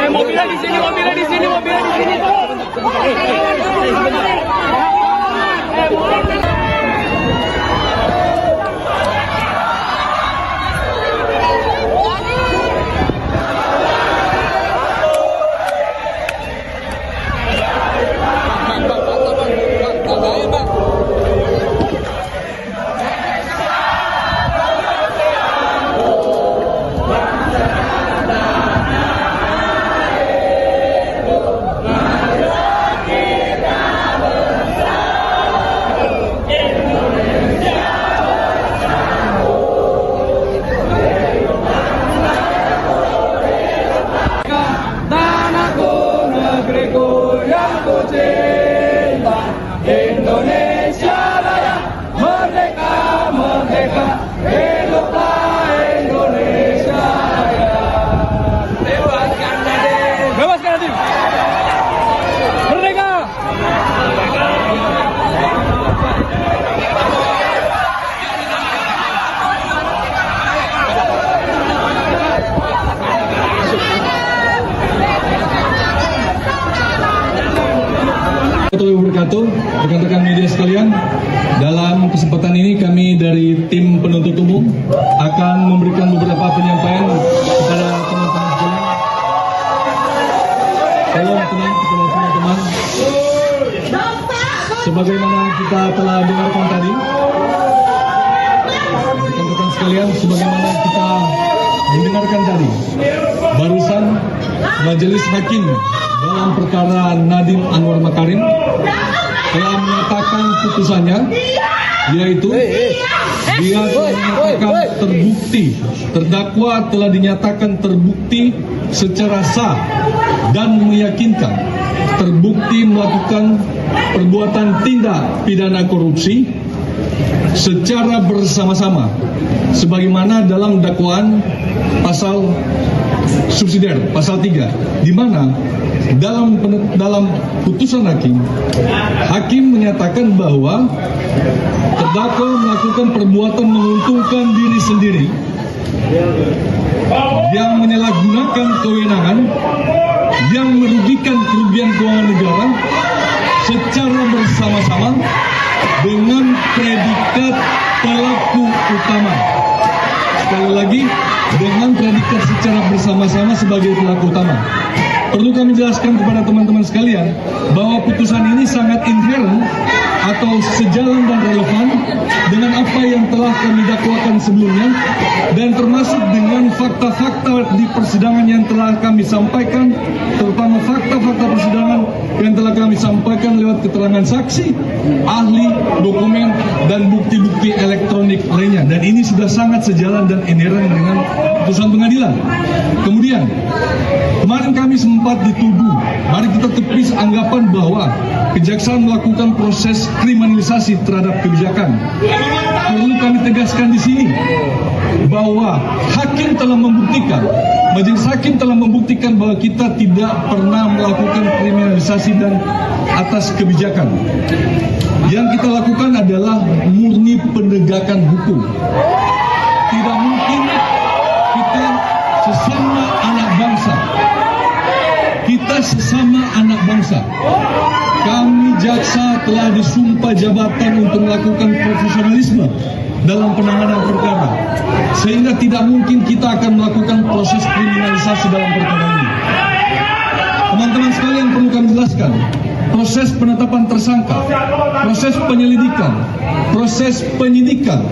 Mobilnya di sini, mobilnya di sini, mobilnya di sini. Rekan-rekan media sekalian, dalam kesempatan ini kami dari tim penuntut umum akan memberikan beberapa penyampaian kepada teman-teman sekalian. Tolong tenang kepada teman-teman. Sebagaimana kita telah dengarkan tadi, rekan-rekan sekalian, sebagaimana kita mendengarkan tadi, barusan Majelis Hakim dalam perkara Nadiem Anwar Makarim telah menyatakan putusannya, yaitu dia telah menyatakan terbukti, terdakwa telah dinyatakan terbukti secara sah dan meyakinkan terbukti melakukan perbuatan tindak pidana korupsi secara bersama-sama sebagaimana dalam dakwaan pasal subsidiar pasal 3, di mana dalam putusan hakim menyatakan bahwa terdakwa melakukan perbuatan menguntungkan diri sendiri yang menyalahgunakan kewenangan yang merugikan kerugian keuangan negara secara bersama-sama dengan predikat pelaku utama. Sekali lagi, dengan predikat secara bersama-sama sebagai pelaku utama. Perlu kami jelaskan kepada teman-teman sekalian bahwa putusan ini sangat inherent atau sejalan dan relevan dengan apa yang telah kami dakwakan sebelumnya, dan termasuk dengan fakta-fakta di persidangan yang telah kami sampaikan, terutama fakta-fakta persidangan yang telah kami sampaikan lewat keterangan saksi, ahli, dokumen, dan bukti-bukti elektronik lainnya. Dan ini sudah sangat sejalan dan inherent dengan putusan pengadilan. Kemudian, kemarin kami sempat dituduh, mari kita tepis anggapan bahwa kejaksaan melakukan proses kriminalisasi terhadap kebijakan. Perlu kami tegaskan di sini bahwa hakim telah membuktikan, majelis hakim telah membuktikan bahwa kita tidak pernah melakukan kriminalisasi dan atas kebijakan. Yang kita lakukan adalah murni penegakan hukum. Tidak mungkin sesama anak bangsa, kami jaksa telah disumpah jabatan untuk melakukan profesionalisme dalam penanganan perkara, sehingga tidak mungkin kita akan melakukan proses kriminalisasi dalam perkara ini. Teman-teman sekalian, perlu kami jelaskan, proses penetapan tersangka, proses penyelidikan, proses penyidikan,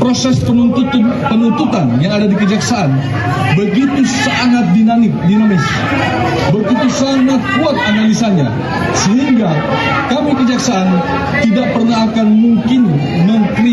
proses penuntutan yang ada di kejaksaan begitu sangat dinamis, begitu sangat kuat analisanya, sehingga kami kejaksaan tidak pernah akan mungkin ini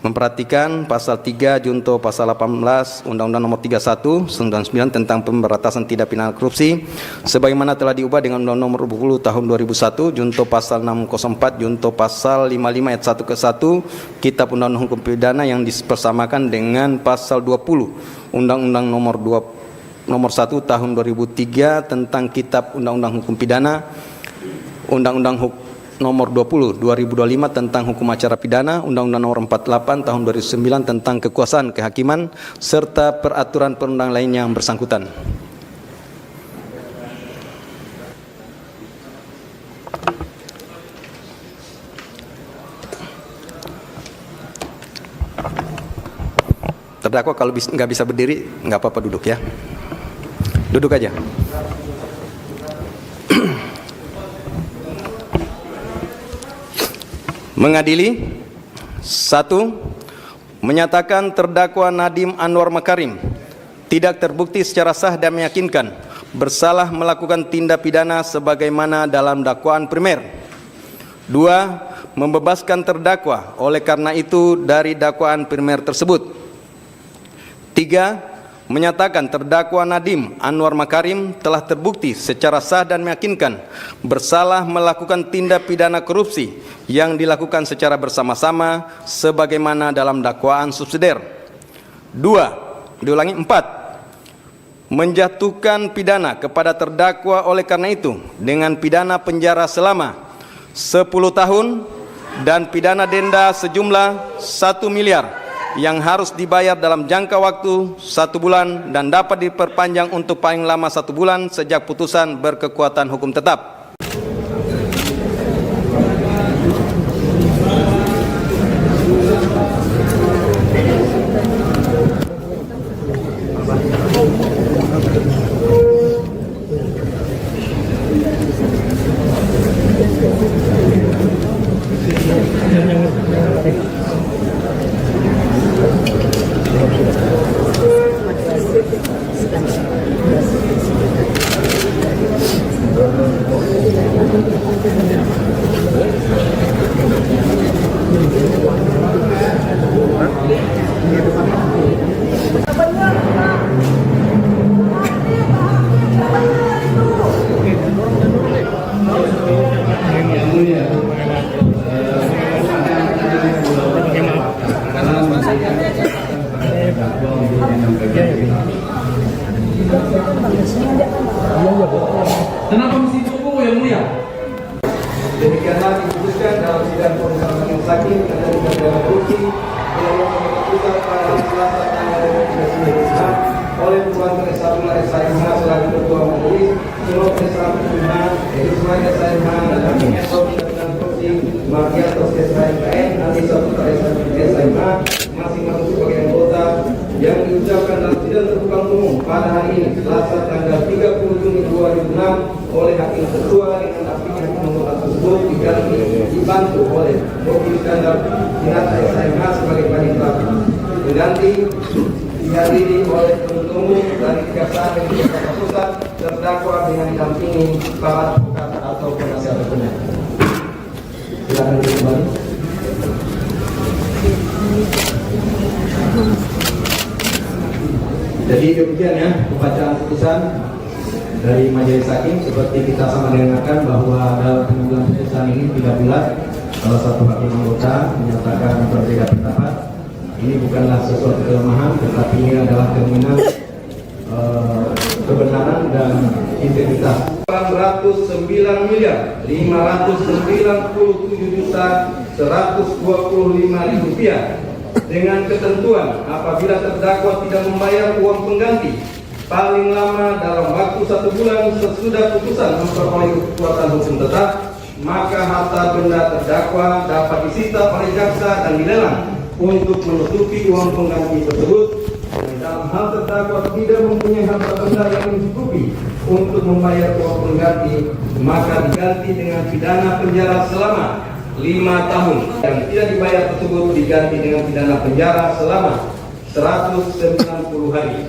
memperhatikan pasal 3 junto pasal 18 Undang-Undang Nomor 31 99 tentang pemberantasan tindak pidana korupsi sebagaimana telah diubah dengan Undang-Undang Nomor 20 Tahun 2001 junto pasal 604 junto pasal 55 ayat 1 ke 1 Kitab Undang-Undang Hukum Pidana yang dipersamakan dengan pasal 20 Undang-Undang Nomor 1 Tahun 2003 tentang Kitab Undang-Undang Hukum Pidana, Undang-Undang Nomor 20 2025 tentang Hukum Acara Pidana, Undang-Undang Nomor 48 Tahun 2009 tentang Kekuasaan Kehakiman serta peraturan perundang lainnya yang bersangkutan. Terdakwa kalau nggak bisa berdiri nggak apa-apa, duduk ya, duduk aja. Mengadili 1. Menyatakan terdakwa Nadiem Anwar Makarim tidak terbukti secara sah dan meyakinkan bersalah melakukan tindak pidana sebagaimana dalam dakwaan primer. 2. Membebaskan terdakwa oleh karena itu dari dakwaan primer tersebut. 3. Menyatakan terdakwa Nadiem Anwar Makarim telah terbukti secara sah dan meyakinkan bersalah melakukan tindak pidana korupsi yang dilakukan secara bersama-sama sebagaimana dalam dakwaan subsidiar. 4. Menjatuhkan pidana kepada terdakwa oleh karena itu dengan pidana penjara selama 10 tahun dan pidana denda sejumlah 1 miliar yang harus dibayar dalam jangka waktu 1 bulan dan dapat diperpanjang untuk paling lama 1 bulan sejak putusan berkekuatan hukum tetap. Kenapa mesti tunggu yang mulia? Demikianlah diputuskan dalam sidang pemeriksaan majelis hakim dan pidana korupsi yang diputuskan pada Selasa tanggal 29 oleh Tuan Tresabula SIMH selaku Ketua Majelis, Seluruh Tresabula Ismail SIMH dan Sofi dan Korupsi Margiatos SIMKN nanti satu SIMH masing-masing sebagai anggota yang diucapkan dalam sidang terbuka umum pada hari ini Selasa tanggal 30 Juni 2006 oleh Hakim Ketua dengan artinya hakim anggota tersebut dibantu oleh Bobi Iskandar Dinata SIMH sebagai panitia pengganti, dihadiri oleh penuntut umum dari Kejaksaan Negeri Jakarta Pusat terdakwa dengan didampingi para advokat atau penasihat hukumnya. Silakan kembali. Jadi demikian ya pembacaan putusan dari majelis hakim. Seperti kita sama dengarkan bahwa dalam pengambilan putusan ini 3 bulan salah satu hakim anggota menyatakan berbeda pendapat Ini bukanlah sesuatu kelemahan, tetapi ini adalah cerminan kebenaran dan integritas. 809.597.125.000 rupiah dengan ketentuan apabila terdakwa tidak membayar uang pengganti paling lama dalam waktu 1 bulan sesudah putusan memperoleh kekuatan hukum tetap, maka harta benda terdakwa dapat disita oleh jaksa dan dilelang untuk menutupi uang pengganti tersebut. Dalam hal terdakwa tidak mempunyai harta benda yang mencukupi untuk membayar uang pengganti, maka diganti dengan pidana penjara selama 5 tahun. Yang tidak dibayar tersebut diganti dengan pidana penjara selama 190 hari.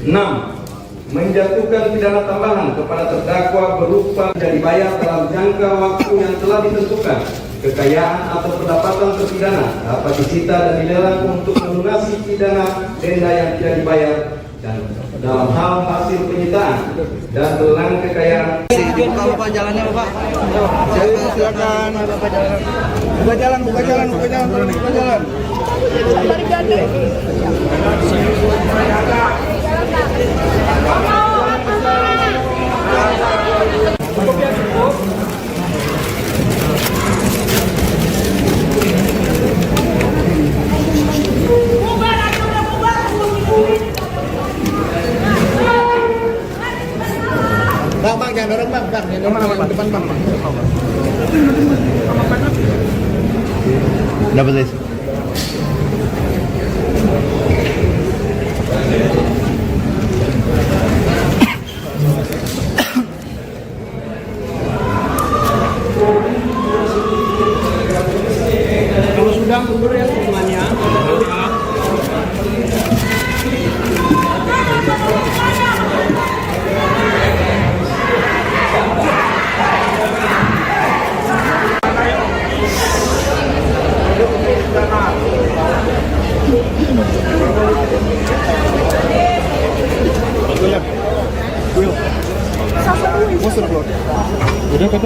6. Menjatuhkan pidana tambahan kepada terdakwa berupa tidak dibayar dalam jangka waktu yang telah ditentukan. Kekayaan atau pendapatan terpidana dapat disita dan dilelang untuk melunasi pidana denda yang tidak dibayar, dan dalam hal hasil penyitaan dan lelang kekayaan. Bapak jalannya Bapak. Silakan. Buka jalan. Bang, jangan dorong bang, depan bang. Dapat guys. Kalau sudah mundur ya semuanya. Udah kata?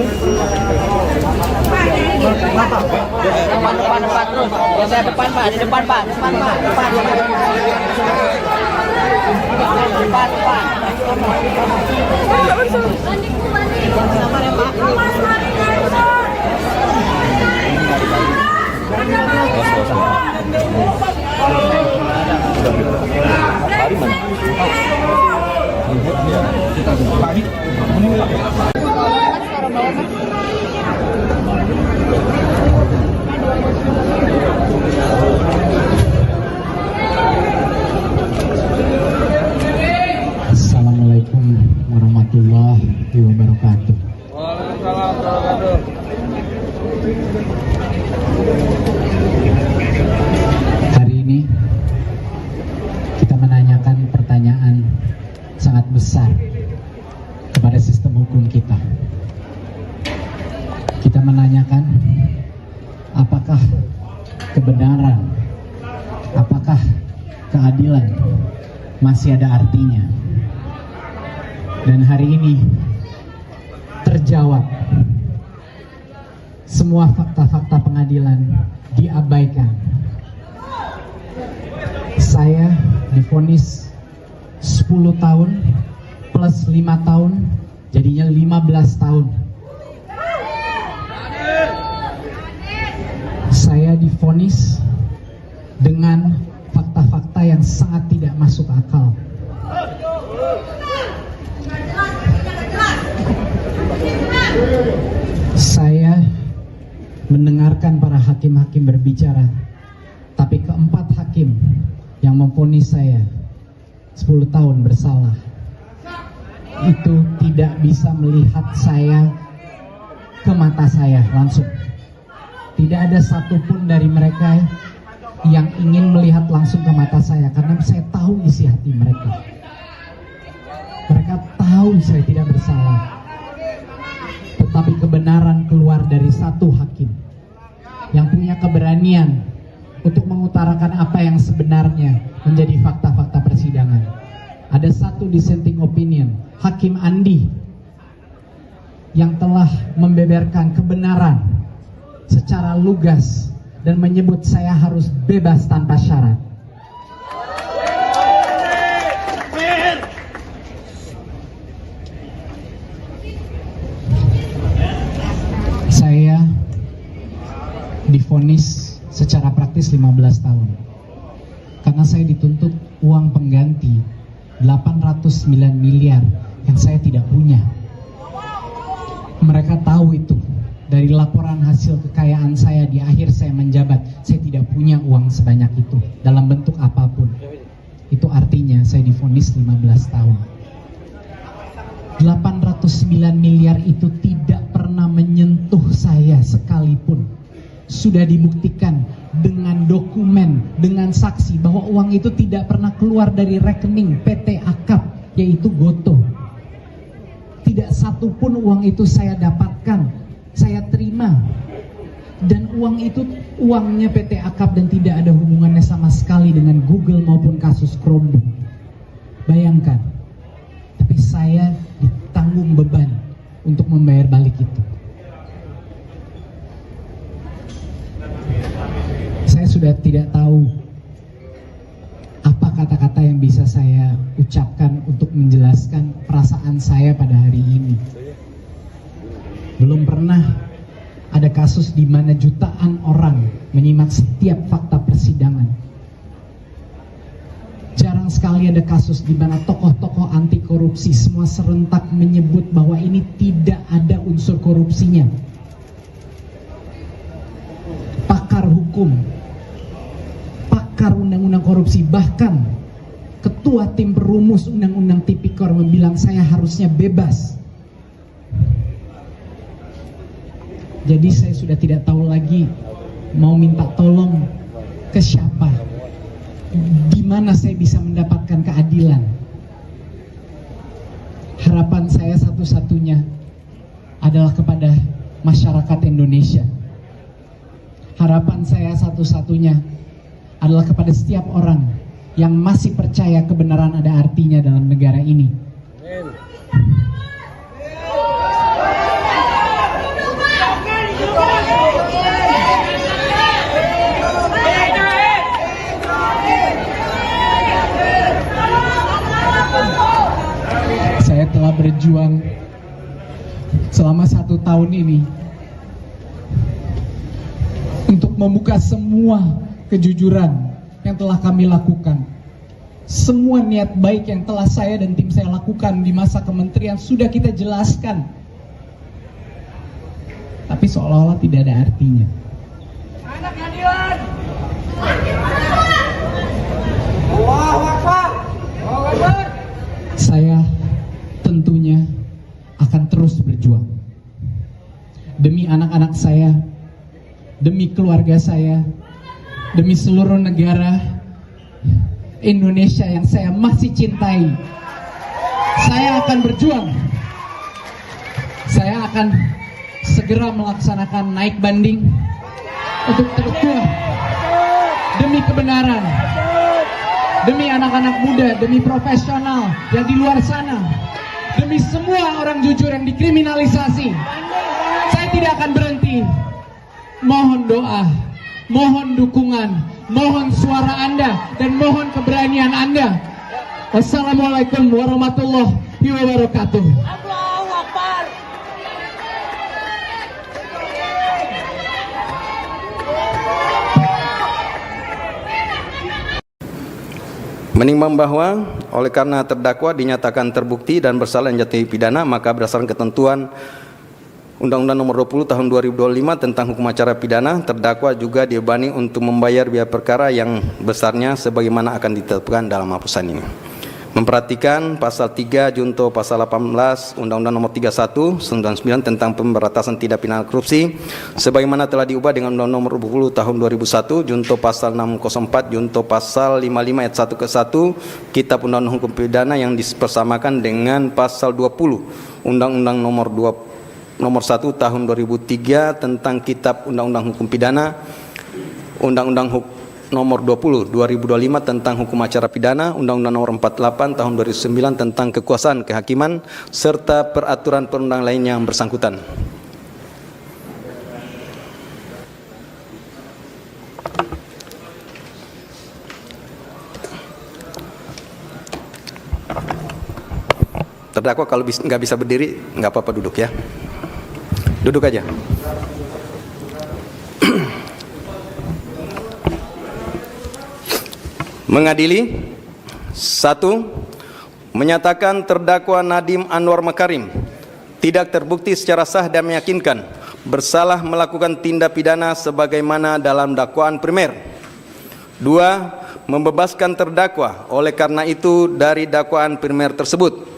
Depan terus. Saya depan Pak, di depan Pak, depan. Assalamualaikum warahmatullahi wabarakatuh. Waalaikumsalam warahmatullahi wabarakatuh. Hari ini kita menanyakan pertanyaan sangat besar kepada sistem hukum kita. Kita menanyakan apakah kebenaran, apakah keadilan masih ada artinya. Dan hari ini terjawab. Semua fakta-fakta pengadilan diabaikan. Saya divonis 10 tahun plus 5 tahun, jadinya 15 tahun. Saya divonis dengan fakta-fakta yang sangat tidak masuk akal. Saya mendengarkan para hakim-hakim berbicara, tapi keempat hakim yang memvonis saya 10 tahun bersalah itu tidak bisa melihat saya ke mata saya langsung. Tidak ada satupun dari mereka yang ingin melihat langsung ke mata saya, karena saya tahu isi hati mereka. Mereka tahu saya tidak bersalah. Tetapi kebenaran keluar dari satu hakim yang punya keberanian untuk mengutarakan apa yang sebenarnya menjadi fakta-fakta persidangan. Ada satu dissenting opinion, Hakim Andi, yang telah membeberkan kebenaran secara lugas dan menyebut saya harus bebas tanpa syarat. Saya divonis secara praktis 15 tahun karena saya dituntut uang pengganti 809 miliar yang saya tidak punya. Mereka tahu itu dari laporan hasil kekayaan saya di akhir saya menjabat. Saya tidak punya uang sebanyak itu dalam bentuk apapun. Itu artinya saya divonis 15 tahun. 809 miliar itu tidak pernah menyentuh saya sekalipun. Sudah dibuktikan dengan dokumen, dengan saksi bahwa uang itu tidak pernah keluar dari rekening PT Akap, yaitu Gotoh. Tidak satu pun uang itu saya dapatkan, saya terima. Dan uang itu uangnya PT Akap dan tidak ada hubungannya sama sekali dengan Google maupun kasus Chromebook. Bayangkan, tapi saya ditanggung beban untuk membayar balik itu. Saya sudah tidak tahu apa kata-kata yang bisa saya ucapkan untuk menjelaskan perasaan saya pada hari ini. Belum pernah ada kasus di mana jutaan orang menyimak setiap fakta persidangan. Jarang sekali ada kasus di mana tokoh-tokoh anti korupsi semua serentak menyebut bahwa ini tidak ada unsur korupsinya. Pakar hukum, pakar undang-undang korupsi, bahkan ketua tim perumus undang-undang Tipikor membilang saya harusnya bebas. Jadi saya sudah tidak tahu lagi mau minta tolong ke siapa, di mana saya bisa mendapatkan keadilan. Harapan saya satu-satunya adalah kepada masyarakat Indonesia. Harapan saya satu-satunya adalah kepada setiap orang yang masih percaya kebenaran ada artinya dalam negara ini. Saya telah berjuang selama 1 tahun ini untuk membuka semua kejujuran yang telah kami lakukan. Semua niat baik yang telah saya dan tim saya lakukan di masa kementerian sudah kita jelaskan. Tapi seolah-olah tidak ada artinya. Saya tentunya akan terus berjuang demi anak-anak saya, demi keluarga saya, demi seluruh negara Indonesia yang saya masih cintai. Saya akan berjuang. Saya akan segera melaksanakan naik banding untuk terjuang demi kebenaran, demi anak-anak muda, demi profesional yang di luar sana, demi semua orang jujur yang dikriminalisasi. Saya tidak akan berhenti. Mohon doa, mohon dukungan, mohon suara Anda, dan mohon keberanian Anda. Wassalamualaikum warahmatullahi wabarakatuh. Menimbang bahwa oleh karena terdakwa dinyatakan terbukti dan bersalah menjatuhi pidana, maka berdasarkan ketentuan Undang-Undang Nomor 20 Tahun 2025 tentang Hukum Acara Pidana, terdakwa juga dibebani untuk membayar biaya perkara yang besarnya sebagaimana akan ditetapkan dalam putusan ini. Memperhatikan pasal 3 junto pasal 18 Undang-Undang Nomor 31 99 tentang pemberantasan tindak pidana korupsi sebagaimana telah diubah dengan Undang-Undang Nomor 20 Tahun 2001 junto pasal 604 junto pasal 55 ayat 1 ke 1 Kitab Undang-Undang Hukum Pidana yang dipersamakan dengan pasal 20 Undang-Undang Nomor 1 Tahun 2003 tentang Kitab Undang-Undang Hukum Pidana, Undang-Undang Nomor 20 2025 tentang Hukum Acara Pidana, Undang-Undang Nomor 48 Tahun 2009 tentang Kekuasaan Kehakiman, serta peraturan perundang lain yang bersangkutan. terdakwa kalau nggak bisa berdiri, nggak apa-apa duduk ya. Duduk aja. Mengadili. 1. Menyatakan terdakwa Nadiem Anwar Makarim tidak terbukti secara sah dan meyakinkan bersalah melakukan tindak pidana sebagaimana dalam dakwaan primer. 2. Membebaskan terdakwa oleh karena itu dari dakwaan primer tersebut.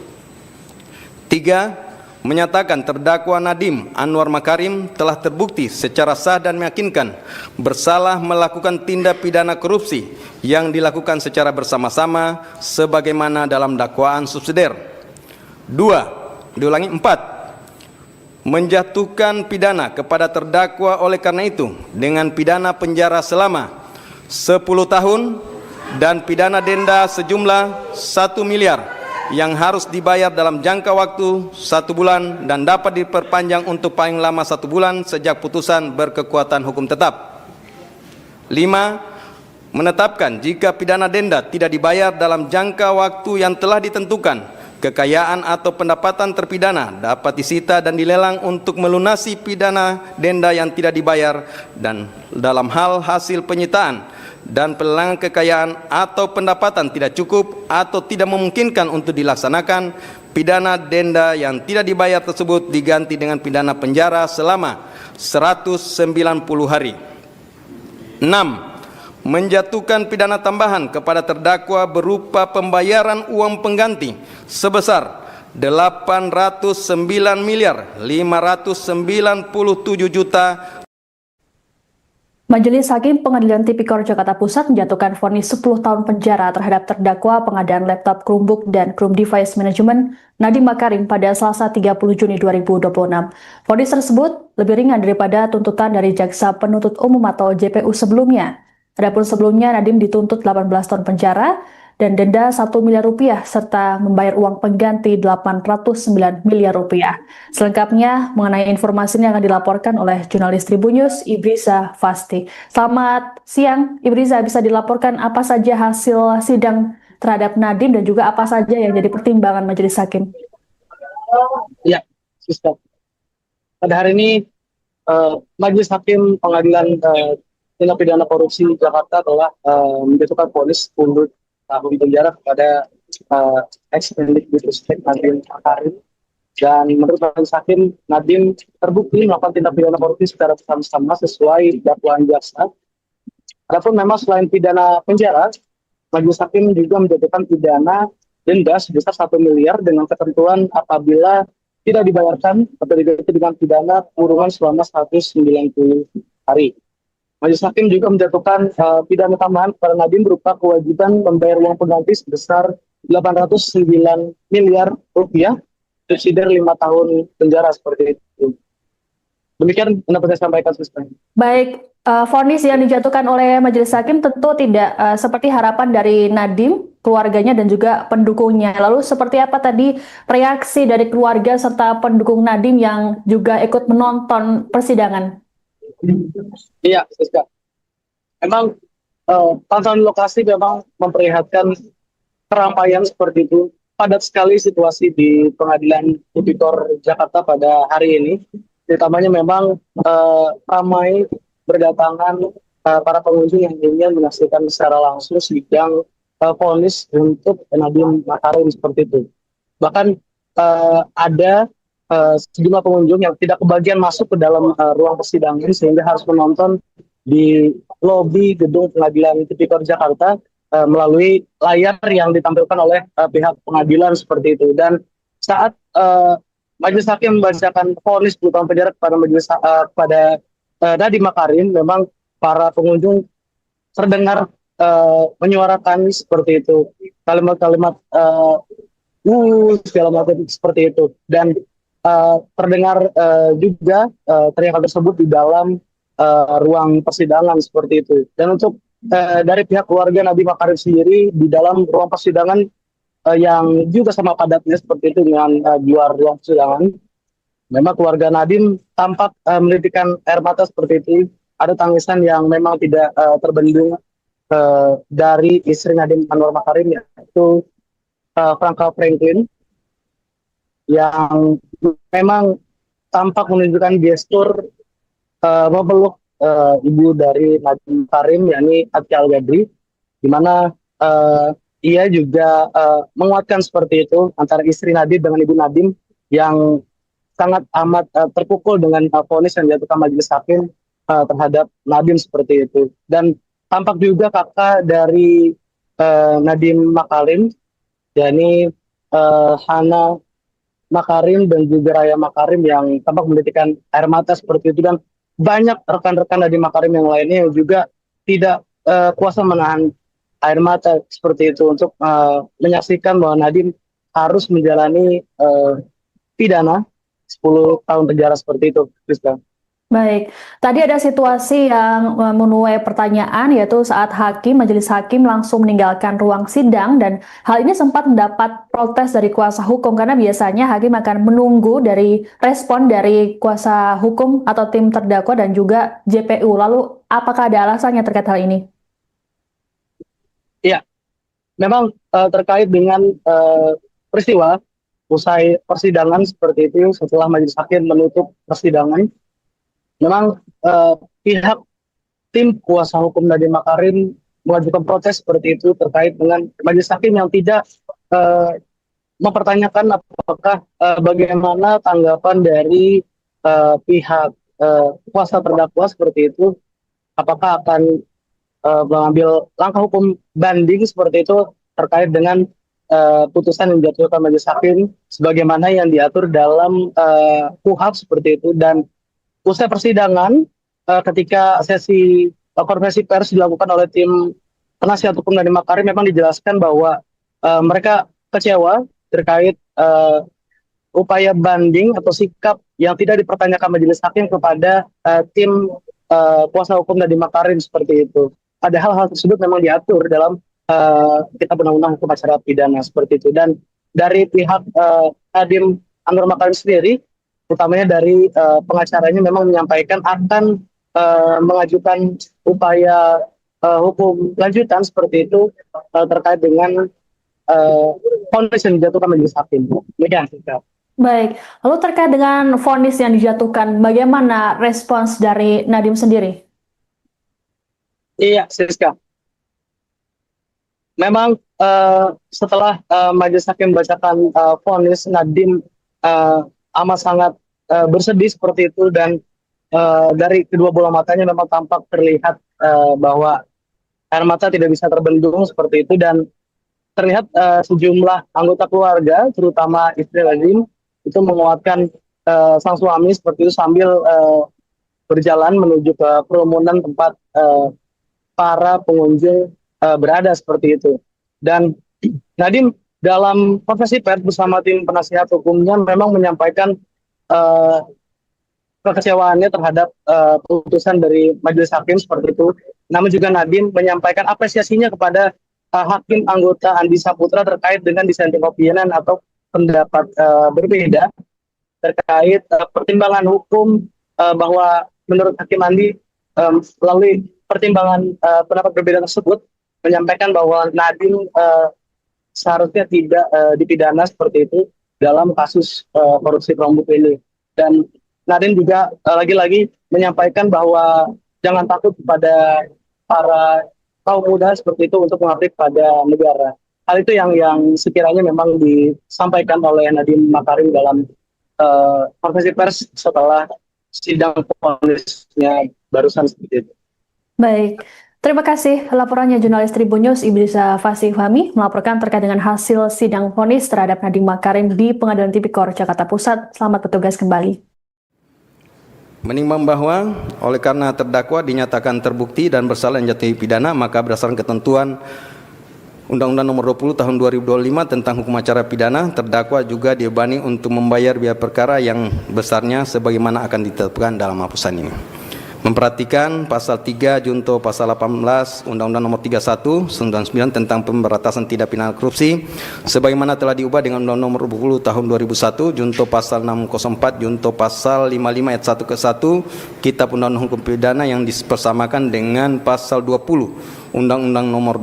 3. Menyatakan terdakwa Nadiem Anwar Makarim telah terbukti secara sah dan meyakinkan bersalah melakukan tindak pidana korupsi yang dilakukan secara bersama-sama sebagaimana dalam dakwaan subsidiar. 4. Menjatuhkan pidana kepada terdakwa oleh karena itu dengan pidana penjara selama 10 tahun dan pidana denda sejumlah 1 miliar yang harus dibayar dalam jangka waktu 1 bulan dan dapat diperpanjang untuk paling lama 1 bulan sejak putusan berkekuatan hukum tetap. 5. Menetapkan jika pidana denda tidak dibayar dalam jangka waktu yang telah ditentukan, kekayaan atau pendapatan terpidana dapat disita dan dilelang untuk melunasi pidana denda yang tidak dibayar, dan dalam hal hasil penyitaan dan pelelangan kekayaan atau pendapatan tidak cukup atau tidak memungkinkan untuk dilaksanakan, pidana denda yang tidak dibayar tersebut diganti dengan pidana penjara selama 190 hari. 6. Menjatuhkan pidana tambahan kepada terdakwa berupa pembayaran uang pengganti sebesar 809.597.000.000. Majelis Hakim Pengadilan Tipikor Jakarta Pusat menjatuhkan vonis 10 tahun penjara terhadap terdakwa pengadaan laptop Chromebook dan Chrome Device Management Nadiem Makarim pada Selasa 30 Juni 2026. Vonis tersebut lebih ringan daripada tuntutan dari Jaksa Penuntut Umum atau JPU sebelumnya. Adapun sebelumnya Nadiem dituntut 18 tahun penjara dan denda 1 miliar rupiah serta membayar uang pengganti 809 miliar rupiah. Selengkapnya mengenai informasi ini akan dilaporkan oleh jurnalis Tribunnews Ibriza Fasti. Selamat siang Ibriza, bisa dilaporkan apa saja hasil sidang terhadap Nadiem dan juga apa saja yang jadi pertimbangan majelis hakim? Ya, Sister. Pada hari ini Majelis Hakim Pengadilan Tindak Pidana Korupsi Jakarta telah menjatuhkan vonis 10 tahun penjara kepada ex-Mendikbudristek Nadiem Makarim, dan menurut majelis hakim Nadiem terbukti melakukan tindak pidana korupsi secara bersama-sama sesuai dakwaan jaksa. Adapun memang selain pidana penjara, majelis hakim juga menjatuhkan pidana denda sebesar 1 miliar dengan ketentuan apabila tidak dibayarkan atau diganti dengan pidana kurungan selama 190 hari. Majelis hakim juga menjatuhkan pidana tambahan kepada Nadiem berupa kewajiban membayar uang pengganti sebesar 809 miliar rupiah, subsidi 5 tahun penjara seperti itu. Demikian pendapat saya sampaikan, Sister. Baik, vonis yang dijatuhkan oleh majelis hakim tentu tidak seperti harapan dari Nadiem, keluarganya dan juga pendukungnya. Lalu seperti apa tadi reaksi dari keluarga serta pendukung Nadiem yang juga ikut menonton persidangan? Iya, Siska. Memang pantauan lokasi memang memperlihatkan keramaian seperti itu. Padat sekali situasi di Pengadilan Tipikor Jakarta pada hari ini. Terutamanya memang ramai berdatangan para pengunjung yang ingin menyaksikan secara langsung sidang vonis untuk Nadiem Makarim seperti itu. Bahkan ada sejumlah pengunjung yang tidak kebagian masuk ke dalam ruang persidangan sehingga harus menonton di lobi gedung Pengadilan Tipikor Jakarta melalui layar yang ditampilkan oleh pihak pengadilan seperti itu. Dan saat majelis hakim membacakan vonis 10 tahun penjara kepada Nadiem Makarim, memang para pengunjung terdengar menyuarakan seperti itu, kalimat-kalimat segala macam seperti itu, dan terdengar juga teriakan tersebut di dalam ruang persidangan seperti itu. Dan untuk dari pihak keluarga Nadiem Makarim sendiri di dalam ruang persidangan yang juga sama padatnya seperti itu dengan di luar ruang persidangan, memang keluarga Nadiem tampak menitikkan air mata seperti itu. Ada tangisan yang memang tidak terbendung dari istri Nadiem Anwar Makarim, yaitu Franka Franklin. yang memang tampak menunjukkan gestur memeluk ibu dari Nadiem Makarim, yakni Atia Al-Gadri, di mana ia juga menguatkan seperti itu antara istri Nadiem dengan ibu Nadiem yang sangat amat terpukul dengan vonis yang dijatuhkan majelis hakim terhadap Nadiem seperti itu. Dan tampak juga kakak dari Nadiem Makarim, yakni Hana Makarim dan juga Raya Makarim yang tampak menitikkan air mata seperti itu, dan banyak rekan-rekan Nadiem Makarim yang lainnya yang juga tidak kuasa menahan air mata seperti itu untuk menyaksikan bahwa Nadiem harus menjalani pidana 10 tahun penjara seperti itu, Rizka. Baik, tadi ada situasi yang menuai pertanyaan, yaitu saat majelis hakim langsung meninggalkan ruang sidang, dan hal ini sempat mendapat protes dari kuasa hukum karena biasanya hakim akan menunggu dari respon dari kuasa hukum atau tim terdakwa dan juga JPU. Lalu apakah ada alasannya terkait hal ini? Iya, memang terkait dengan peristiwa usai persidangan seperti itu, setelah majelis hakim menutup persidangan, memang pihak tim kuasa hukum Nadiem Makarim mengajukan protes seperti itu terkait dengan majelis hakim yang tidak mempertanyakan apakah bagaimana tanggapan dari pihak kuasa terdakwa seperti itu, apakah akan mengambil langkah hukum banding seperti itu terkait dengan putusan yang dijatuhkan majelis hakim sebagaimana yang diatur dalam KUHP seperti itu. Dan usai persidangan, ketika sesi konferensi pers dilakukan oleh tim penasihat hukum Nadiem Makarim, memang dijelaskan bahwa mereka kecewa terkait upaya banding atau sikap yang tidak dipertanyakan majelis hakim kepada tim kuasa hukum Nadiem Makarim seperti itu. Padahal hal tersebut memang diatur dalam Kitab Undang-Undang Hukum Acara Pidana seperti itu. Dan dari pihak Nadiem Makarim sendiri, utamanya dari pengacaranya, memang menyampaikan akan mengajukan upaya hukum lanjutan seperti itu terkait dengan vonis yang dijatuhkan majelis hakim. Baik, lalu terkait dengan vonis yang dijatuhkan, bagaimana respons dari Nadiem sendiri? Iya, Siska. Memang setelah majelis hakim membacakan vonis, Nadiem amat sangat bersedih seperti itu, dan dari kedua bola matanya memang tampak terlihat bahwa air mata tidak bisa terbendung seperti itu, dan terlihat sejumlah anggota keluarga, terutama istri Nadiem, itu menguatkan sang suami seperti itu sambil berjalan menuju ke kerumunan tempat para pengunjung berada seperti itu. Dan Nadiem dalam konferensi pers bersama tim penasihat hukumnya memang menyampaikan kekecewaannya terhadap putusan dari majelis hakim seperti itu. Namun juga Nadiem menyampaikan apresiasinya kepada hakim anggota Andi Saputra terkait dengan dissenting opinion atau pendapat berbeda terkait pertimbangan hukum, bahwa menurut Hakim Andi melalui pertimbangan pendapat berbeda tersebut menyampaikan bahwa Nadiem seharusnya tidak dipidana seperti itu dalam kasus korupsi Chromebook ini. Dan Nadiem juga lagi-lagi menyampaikan bahwa jangan takut kepada para kaum muda seperti itu untuk mengabdi pada negara. Hal itu yang sekiranya memang disampaikan oleh Nadiem Makarim dalam konferensi pers setelah sidang vonisnya barusan seperti itu. Baik, terima kasih laporannya jurnalis Tribun News Ibrisa Fasih Fahmi melaporkan terkait dengan hasil sidang vonis terhadap Nadiem Makarim di Pengadilan Tipikor Jakarta Pusat. Selamat bertugas kembali. Menimbang bahwa oleh karena terdakwa dinyatakan terbukti dan bersalah menjatuhi pidana, maka berdasarkan ketentuan Undang-Undang Nomor 20 Tahun 2025 tentang Hukum Acara Pidana, terdakwa juga dibebani untuk membayar biaya perkara yang besarnya sebagaimana akan ditetapkan dalam putusan ini. Memperhatikan pasal 3 junto pasal 18 Undang-Undang Nomor 31 99 tentang pemberantasan tindak pidana korupsi sebagaimana telah diubah dengan Undang-Undang Nomor 20 Tahun 2001 junto pasal 604 junto pasal 55 ayat 1 ke 1 Kitab Undang-Undang Hukum Pidana yang dipersamakan dengan pasal 20 Undang-Undang Nomor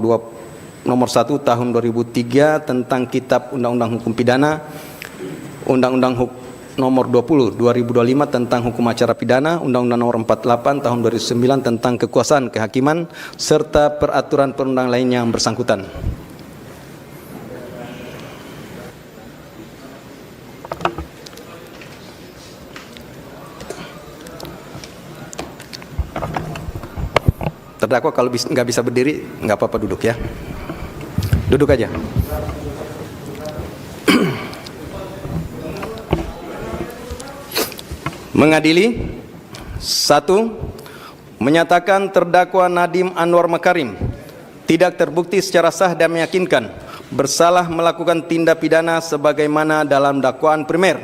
1 Tahun 2003 tentang Kitab Undang-Undang Hukum Pidana Undang-Undang Nomor 20 2025 tentang Hukum Acara Pidana, Undang-Undang Nomor 48 Tahun 2009 tentang Kekuasaan Kehakiman, serta peraturan perundang lainnya yang bersangkutan. Terdakwa kalau nggak bisa berdiri, nggak apa-apa duduk ya. Duduk aja. Mengadili. 1. Menyatakan terdakwa Nadiem Anwar Makarim tidak terbukti secara sah dan meyakinkan bersalah melakukan tindak pidana sebagaimana dalam dakwaan primer.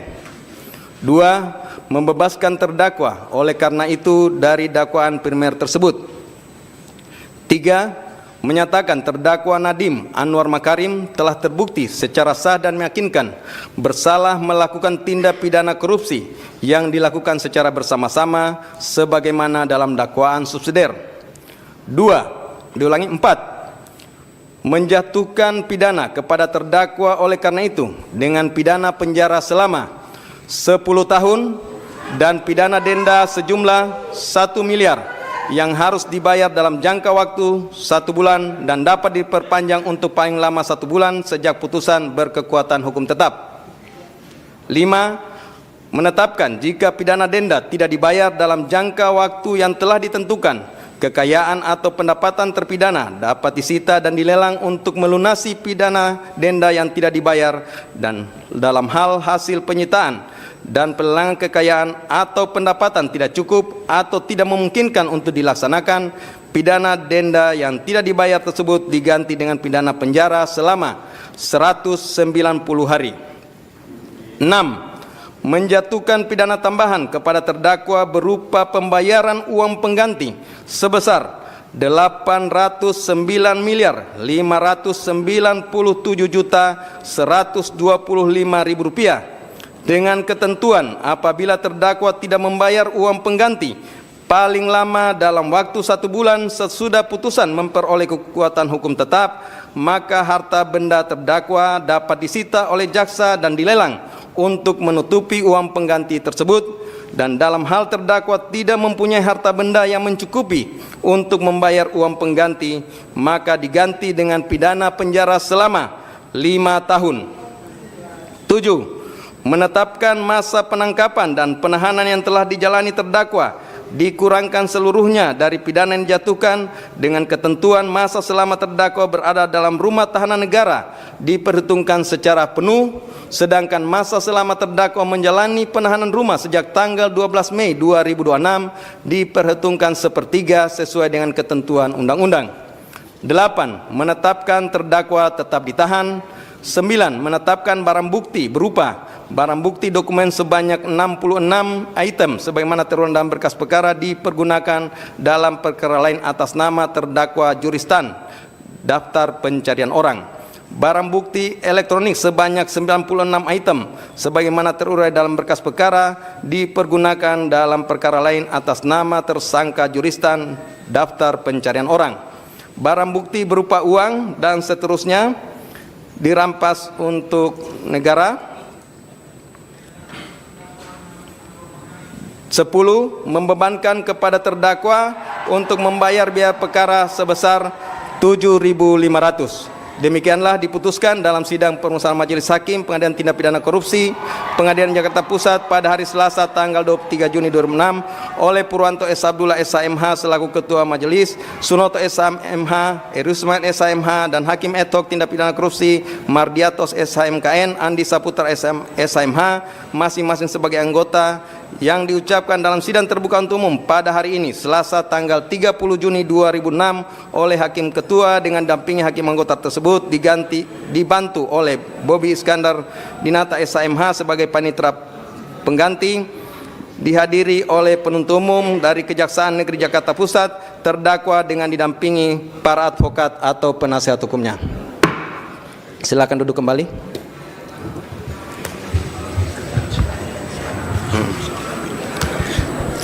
2. Membebaskan terdakwa oleh karena itu dari dakwaan primer tersebut. 3. Menyatakan terdakwa Nadiem Anwar Makarim telah terbukti secara sah dan meyakinkan bersalah melakukan tindak pidana korupsi yang dilakukan secara bersama-sama sebagaimana dalam dakwaan subsidiar. 4. Menjatuhkan pidana kepada terdakwa oleh karena itu dengan pidana penjara selama 10 tahun dan pidana denda sejumlah 1 miliar yang harus dibayar dalam jangka waktu 1 bulan dan dapat diperpanjang untuk paling lama 1 bulan sejak putusan berkekuatan hukum tetap. 5. Menetapkan jika pidana denda tidak dibayar dalam jangka waktu yang telah ditentukan, kekayaan atau pendapatan terpidana dapat disita dan dilelang untuk melunasi pidana denda yang tidak dibayar, dan dalam hal hasil penyitaan dan pelelangan kekayaan atau pendapatan tidak cukup atau tidak memungkinkan untuk dilaksanakan, pidana denda yang tidak dibayar tersebut diganti dengan pidana penjara selama 190 hari. 6. Menjatuhkan pidana tambahan kepada terdakwa berupa pembayaran uang pengganti sebesar 809.597.125.000 rupiah dengan ketentuan apabila terdakwa tidak membayar uang pengganti paling lama dalam waktu 1 bulan sesudah putusan memperoleh kekuatan hukum tetap, maka harta benda terdakwa dapat disita oleh jaksa dan dilelang untuk menutupi uang pengganti tersebut, dan dalam hal terdakwa tidak mempunyai harta benda yang mencukupi untuk membayar uang pengganti, maka diganti dengan pidana penjara selama 5 tahun. 7. Menetapkan masa penangkapan dan penahanan yang telah dijalani terdakwa dikurangkan seluruhnya dari pidana yang dijatuhkan dengan ketentuan masa selama terdakwa berada dalam rumah tahanan negara diperhitungkan secara penuh, sedangkan masa selama terdakwa menjalani penahanan rumah sejak tanggal 12 Mei 2026 diperhitungkan sepertiga sesuai dengan ketentuan undang-undang. 8. Menetapkan terdakwa tetap ditahan. 9. Menetapkan barang bukti berupa barang bukti dokumen sebanyak 66 item sebagaimana tertuang dalam berkas perkara dipergunakan dalam perkara lain atas nama terdakwa Juristan daftar pencarian orang. Barang bukti elektronik sebanyak 96 item sebagaimana terurai dalam berkas perkara dipergunakan dalam perkara lain atas nama tersangka Juristan daftar pencarian orang. Barang bukti berupa uang dan seterusnya dirampas untuk negara. 10. Membebankan kepada terdakwa untuk membayar biaya perkara sebesar 7.500. Demikianlah diputuskan dalam sidang permusawaratan Majelis Hakim Pengadilan Tindak Pidana Korupsi Pengadilan Jakarta Pusat pada hari Selasa tanggal 23 Juni 2006 oleh Purwanto S. Abdullah SHMH selaku Ketua Majelis, Sunoto SHMH, Erusman SHMH, dan Hakim ad hoc Tindak Pidana Korupsi Mardiatos SHMKN, Andi Saputra SHMH masing-masing sebagai anggota, yang diucapkan dalam sidang terbuka untuk umum pada hari ini Selasa tanggal 30 Juni 2006 oleh Hakim Ketua dengan dampingi hakim anggota tersebut dibantu oleh Bobi Iskandar Dinata SHMH sebagai panitera pengganti, dihadiri oleh penuntut umum dari Kejaksaan Negeri Jakarta Pusat, terdakwa dengan didampingi para advokat atau penasihat hukumnya. Silakan duduk kembali.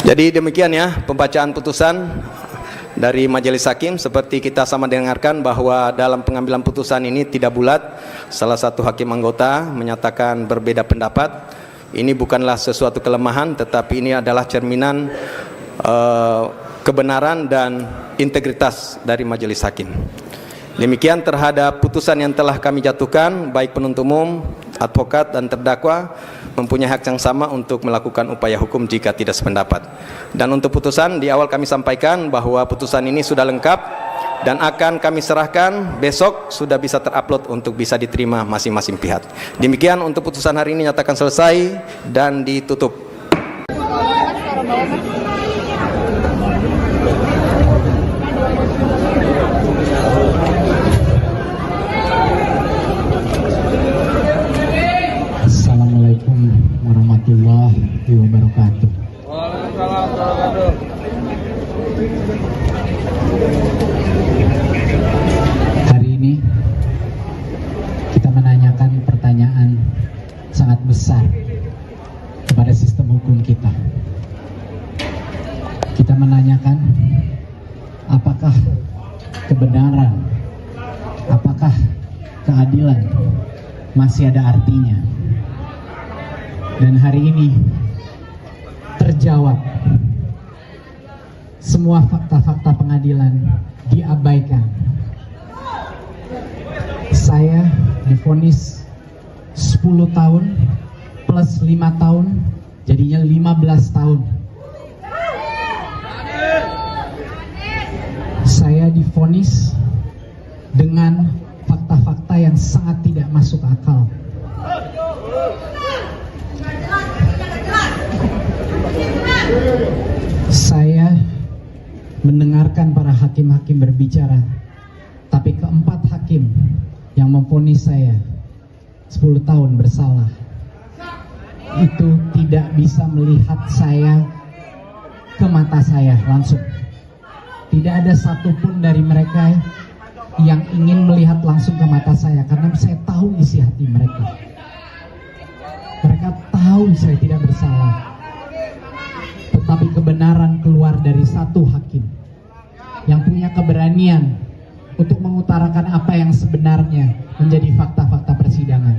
Jadi demikian ya pembacaan putusan dari Majelis Hakim. Seperti kita sama dengarkan bahwa dalam pengambilan putusan ini tidak bulat. Salah satu hakim anggota menyatakan berbeda pendapat. Ini bukanlah sesuatu kelemahan, tetapi ini adalah cerminan kebenaran dan integritas dari majelis hakim. Demikian terhadap putusan yang telah kami jatuhkan, baik penuntut umum, advokat dan terdakwa mempunyai hak yang sama untuk melakukan upaya hukum jika tidak sependapat. Dan untuk putusan, di awal kami sampaikan bahwa putusan ini sudah lengkap dan akan kami serahkan besok, sudah bisa terupload untuk bisa diterima masing-masing pihak. Demikian untuk putusan hari ini nyatakan selesai dan ditutup. Assalamualaikum warahmatullahi wabarakatuh. Waalaikumsalam warahmatullahi wabarakatuh. Hari ini kita menanyakan pertanyaan sangat besar kepada sistem hukum kita. Kita menanyakan apakah kebenaran, apakah keadilan masih ada artinya. Dan hari ini terjawab. Semua fakta-fakta pengadilan diabaikan. Saya divonis 10 tahun plus 5 tahun, jadinya 15 tahun. Saya divonis dengan fakta-fakta yang sangat tidak masuk akal. Saya mendengarkan para hakim-hakim berbicara, tapi keempat hakim yang memvonis saya 10 tahun bersalah itu tidak bisa melihat saya ke mata saya langsung. Tidak ada satupun dari mereka yang ingin melihat langsung ke mata saya, karena saya tahu isi hati mereka. Mereka tahu saya tidak bersalah. Tetapi kebenaran keluar dari satu hakim yang punya keberanian untuk mengutarakan apa yang sebenarnya menjadi fakta-fakta persidangan.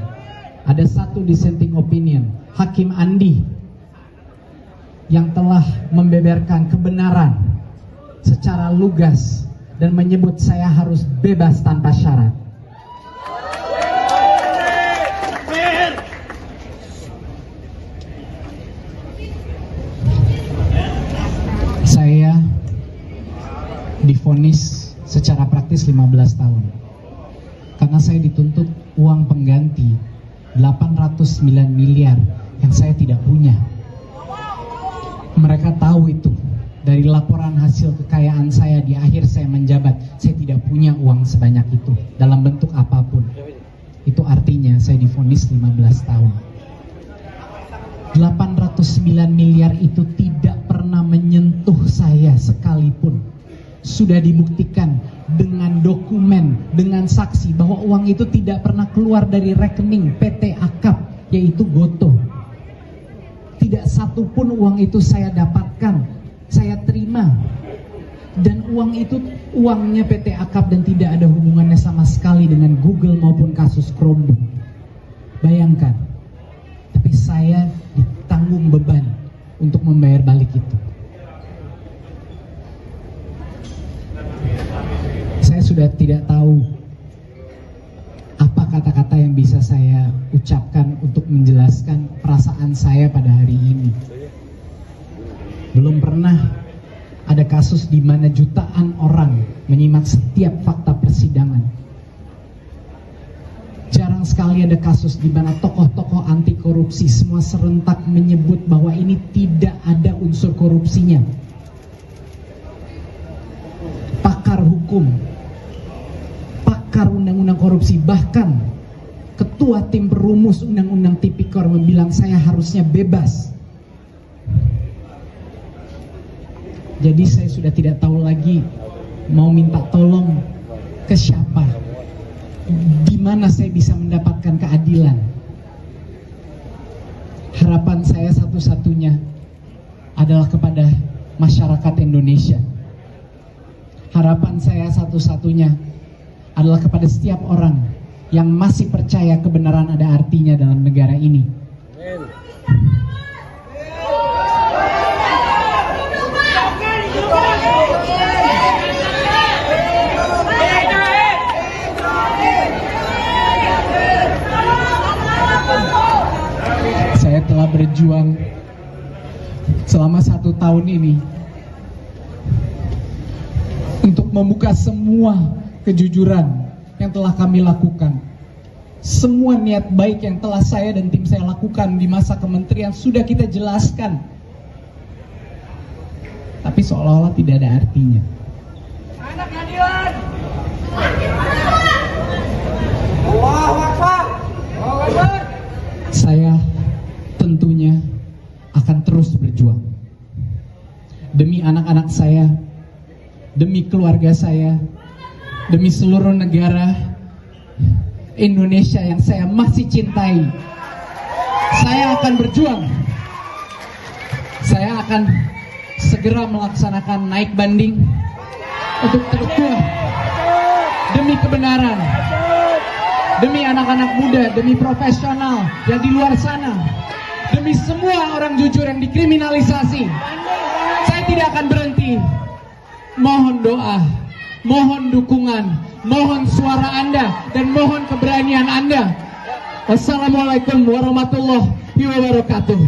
Ada satu dissenting opinion, Hakim Andi, yang telah membeberkan kebenaran secara lugas dan menyebut saya harus bebas tanpa syarat. Saya divonis secara praktis 15 tahun karena saya dituntut uang pengganti 809 miliar yang saya tidak punya. Mereka tahu itu dari laporan hasil kekayaan saya di akhir saya menjabat. Saya tidak punya uang sebanyak itu dalam bentuk apapun. Itu artinya saya divonis 15 tahun. 809 miliar itu tidak pernah menyentuh saya sekalipun. Sudah dibuktikan dengan dokumen, dengan saksi bahwa uang itu tidak pernah keluar dari rekening PT Akap, yaitu Gotoh. Tidak satupun uang itu saya dapatkan, saya terima. Dan uang itu uangnya PT Akap dan tidak ada hubungannya sama sekali dengan Google maupun kasus Chromebook. Bayangkan, tapi saya ditanggung beban untuk membayar balik itu. Saya sudah tidak tahu apa kata-kata yang bisa saya ucapkan untuk menjelaskan perasaan saya pada hari ini. Belum pernah ada kasus di mana jutaan orang menyimak setiap fakta persidangan. Jarang sekali ada kasus di mana tokoh-tokoh anti korupsi semua serentak menyebut bahwa ini tidak ada unsur korupsinya. Pakar hukum, pakar undang-undang korupsi, bahkan ketua tim perumus undang-undang Tipikor membilang saya harusnya bebas. Jadi saya sudah tidak tahu lagi mau minta tolong ke siapa, di mana saya bisa mendapatkan keadilan. Harapan saya satu-satunya adalah kepada masyarakat Indonesia. Harapan saya satu-satunya adalah kepada setiap orang yang masih percaya kebenaran ada artinya dalam negara ini. Saya telah berjuang selama 1 tahun ini untuk membuka semua kejujuran yang telah kami lakukan. Semua niat baik yang telah saya dan tim saya lakukan di masa kementerian sudah kita jelaskan. Tapi seolah-olah tidak ada artinya. Saya tentunya akan terus berjuang demi anak-anak saya, demi keluarga saya, demi seluruh negara Indonesia yang saya masih cintai. Saya akan berjuang. Saya akan segera melaksanakan naik banding untuk terkuat demi kebenaran, demi anak-anak muda, demi profesional yang di luar sana, demi semua orang jujur yang dikriminalisasi. Saya tidak akan berhenti. Mohon doa, mohon dukungan, mohon suara Anda, dan mohon keberanian Anda. Wassalamualaikum warahmatullahi wabarakatuh.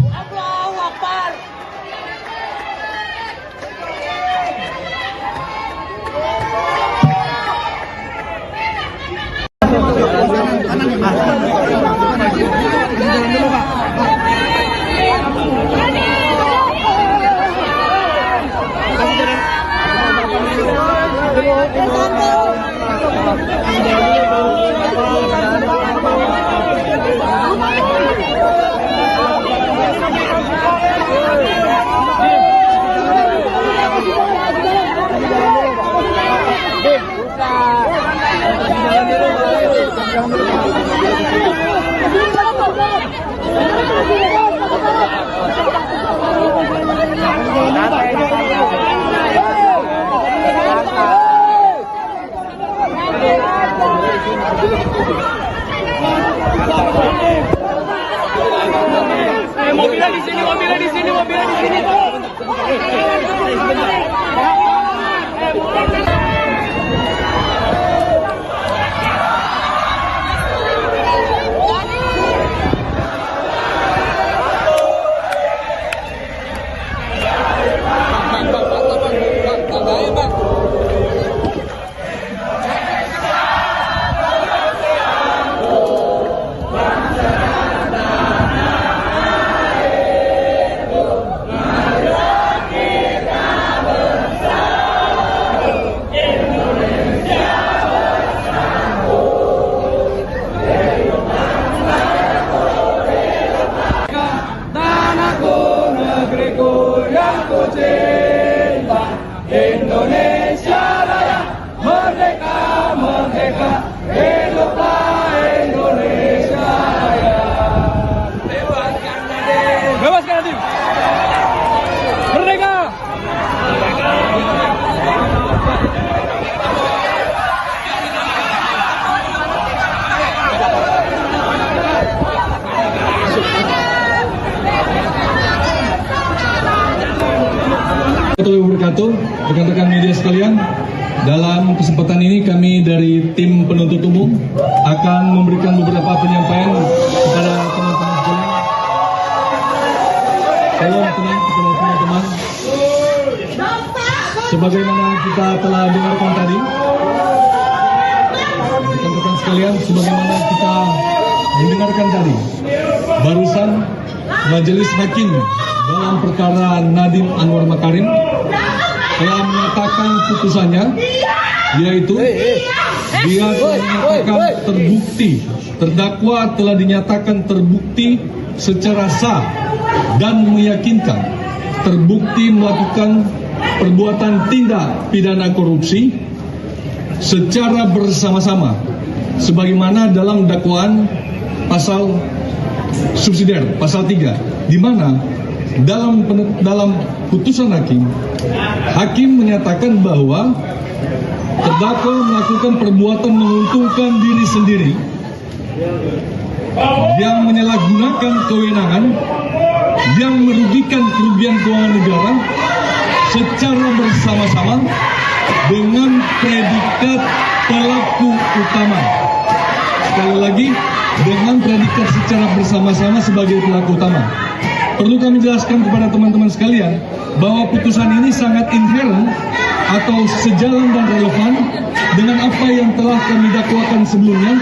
Mobilnya di sini, mobilnya di sini, mobilnya di sini. Indonesia Raya, merdeka, merdeka, hiduplah Indonesia Raya. Bebaskan Nadiem, bebaskan Nadiem, merdeka. Warahmatullahi wabarakatuh, rekan-rekan media sekalian. Dalam kesempatan ini kami dari tim penuntut umum akan memberikan beberapa penyampaian kepada teman-teman sekalian. Tolong tenang kepada teman-teman. Sebagaimana kita telah dengarkan tadi, rekan-rekan sekalian, sebagaimana kita mendengarkan tadi, barusan Majelis Hakim dalam perkara Nadiem Anwar Makarim telah menyatakan putusannya, yaitu dia telah dinyatakan terbukti, terdakwa telah dinyatakan terbukti secara sah dan meyakinkan terbukti melakukan perbuatan tindak pidana korupsi secara bersama-sama sebagaimana dalam dakwaan pasal subsidiar pasal 3, di mana dalam putusan hakim menyatakan bahwa terdakwa melakukan perbuatan menguntungkan diri sendiri yang menyalahgunakan kewenangan yang merugikan kerugian keuangan negara secara bersama-sama dengan predikat pelaku utama. Sekali lagi, dengan predikat secara bersama-sama sebagai pelaku utama. Perlu kami jelaskan kepada teman-teman sekalian bahwa putusan ini sangat inherent atau sejalan dan relevan dengan apa yang telah kami dakwakan sebelumnya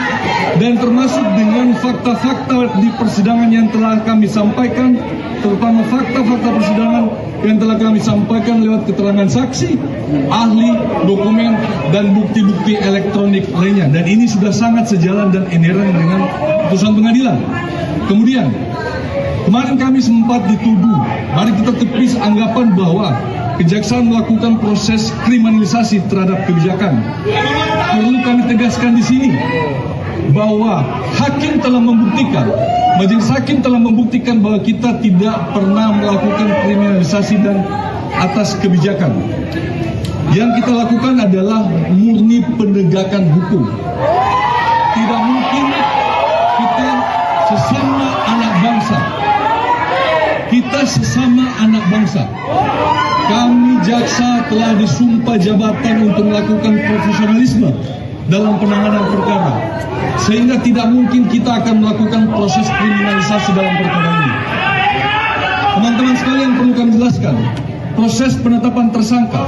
dan termasuk dengan fakta-fakta di persidangan yang telah kami sampaikan, terutama fakta-fakta persidangan yang telah kami sampaikan lewat keterangan saksi, ahli, dokumen, dan bukti-bukti elektronik lainnya. Dan ini sudah sangat sejalan dan inherent dengan putusan pengadilan. Kemudian, kemarin kami sempat dituduh, mari kita tepis anggapan bahwa Kejaksaan melakukan proses kriminalisasi terhadap kebijakan. Perlu kami tegaskan di sini bahwa hakim telah membuktikan, majelis hakim telah membuktikan bahwa kita tidak pernah melakukan kriminalisasi dan atas kebijakan. Yang kita lakukan adalah murni penegakan hukum. Tidak mungkin kita sesama anak bangsa. Kita sesama anak bangsa. Kami jaksa telah disumpah jabatan untuk melakukan profesionalisme dalam penanganan perkara. Sehingga tidak mungkin kita akan melakukan proses kriminalisasi dalam perkara ini. Teman-teman sekalian, perlu kami jelaskan, proses penetapan tersangka,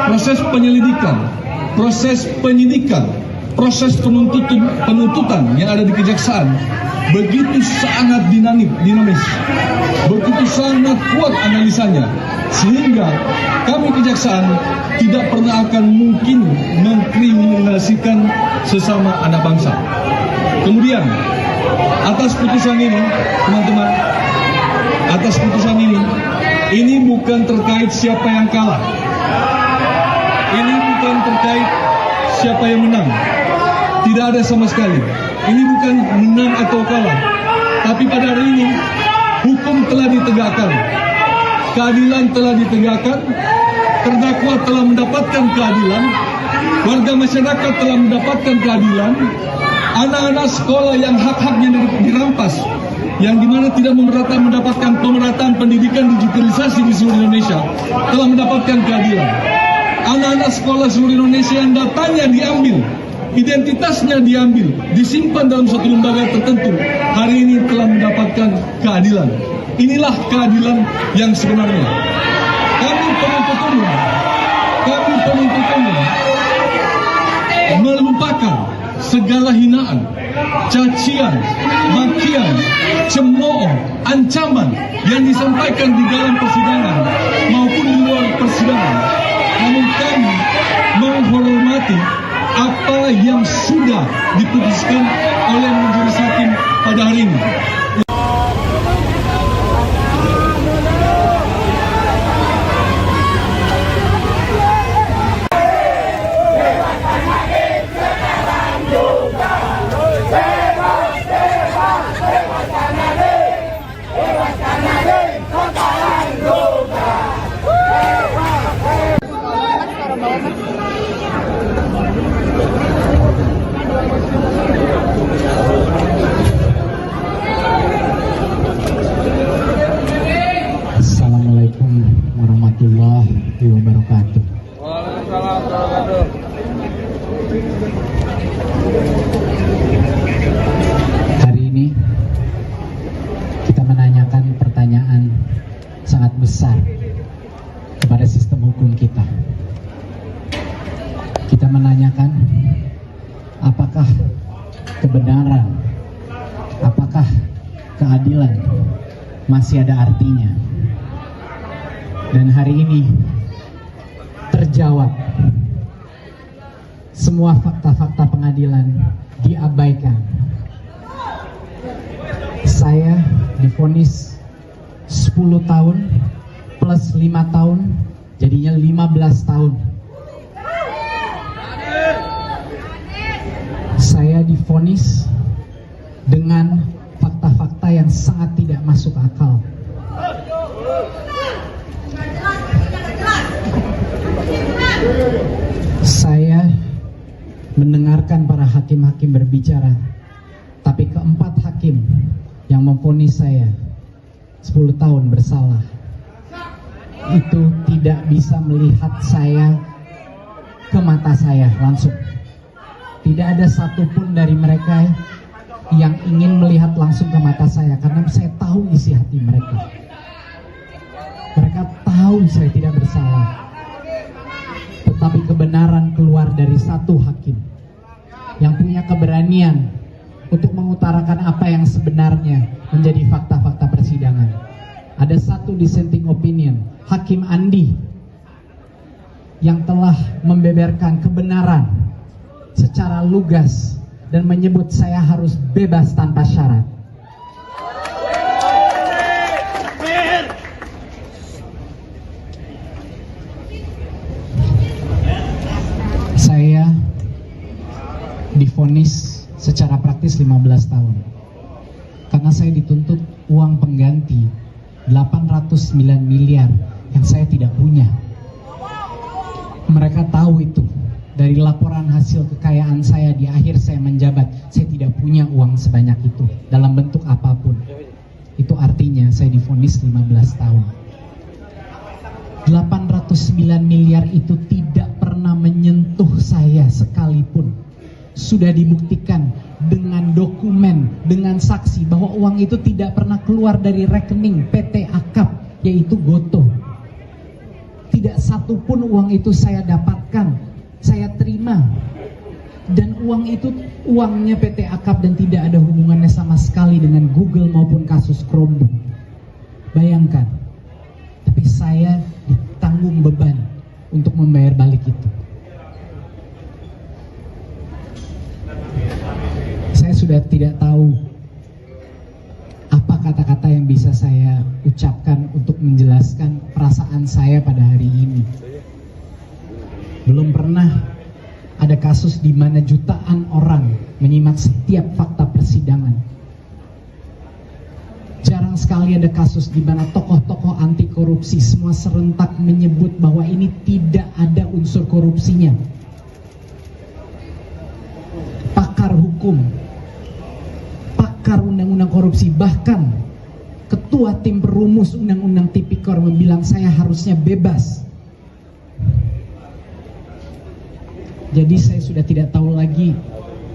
proses penyelidikan, proses penyidikan, proses penuntutan yang ada di kejaksaan begitu sangat dinamis, begitu sangat kuat analisanya, sehingga kami kejaksaan tidak pernah akan mungkin mengkriminalisasikan sesama anak bangsa. Kemudian, atas putusan ini, teman-teman, atas putusan ini bukan terkait siapa yang kalah, ini bukan terkait siapa yang menang, tidak ada sama sekali. Ini bukan menang atau kalah, tapi pada hari ini hukum telah ditegakkan, keadilan telah ditegakkan, terdakwa telah mendapatkan keadilan, warga masyarakat telah mendapatkan keadilan, anak-anak sekolah yang hak-haknya dirampas, yang dimana tidak mendapatkan pemerataan pendidikan digitalisasi di seluruh Indonesia, telah mendapatkan keadilan. Anak-anak sekolah seluruh Indonesia yang datanya diambil, identitasnya diambil, disimpan dalam suatu lembaga tertentu, hari ini telah mendapatkan keadilan. Inilah keadilan yang sebenarnya. Kami penuntut umum melupakan segala hinaan, cacian, makian, cemooh, ancaman yang disampaikan di dalam persidangan maupun di luar persidangan. Namun kami menghormati apa yang sudah diputuskan oleh majelis hakim pada hari ini. Assalamualaikum warahmatullahi wabarakatuh. Waalaikumsalam warahmatullahi wabarakatuh. Hari ini kita menanyakan pertanyaan sangat besar kepada sistem hukum kita. Kita menanyakan apakah kebenaran, apakah keadilan masih ada artinya. Dan hari ini terjawab, semua fakta-fakta pengadilan diabaikan. Saya divonis 10 tahun plus 5 tahun, jadinya 15 tahun. Saya divonis dengan fakta-fakta yang sangat tidak masuk akal. Saya mendengarkan para hakim-hakim berbicara, tapi keempat hakim yang memvonis saya 10 tahun bersalah, itu tidak bisa melihat saya ke mata saya langsung. Tidak ada satupun dari mereka yang ingin melihat langsung ke mata saya, karena saya tahu isi hati mereka. Mereka tahu saya tidak bersalah. Tetapi kebenaran keluar dari satu hakim yang punya keberanian untuk mengutarakan apa yang sebenarnya menjadi fakta-fakta persidangan. Ada satu dissenting opinion, Hakim Andi, yang telah membeberkan kebenaran secara lugas dan menyebut saya harus bebas tanpa syarat. Saya divonis secara praktis 15 tahun karena saya dituntut uang pengganti 809 miliar yang saya tidak punya. Mereka tahu itu dari laporan hasil kekayaan saya di akhir saya menjabat. Saya tidak punya uang sebanyak itu dalam bentuk apapun. Itu artinya saya divonis 15 tahun. 809 miliar itu tidak pernah menyentuh saya sekalipun. Sudah dibuktikan dengan dokumen, dengan saksi bahwa uang itu tidak pernah keluar dari rekening PT Akap, yaitu Gotoh. Tidak satupun uang itu saya dapatkan, saya terima. Dan uang itu uangnya PT Akap dan tidak ada hubungannya sama sekali dengan Google maupun kasus Chromebook. Bayangkan, tapi saya ditanggung beban untuk membayar balik itu. Saya sudah tidak tahu apa kata-kata yang bisa saya ucapkan untuk menjelaskan perasaan saya pada hari ini. Belum pernah ada kasus di mana jutaan orang menyimak setiap fakta persidangan. Jarang sekali ada kasus di mana tokoh-tokoh anti korupsi semua serentak menyebut bahwa ini tidak ada unsur korupsinya. Pakar hukum, pakar undang-undang korupsi, bahkan ketua tim perumus undang-undang tipikor membilang saya harusnya bebas. Jadi saya sudah tidak tahu lagi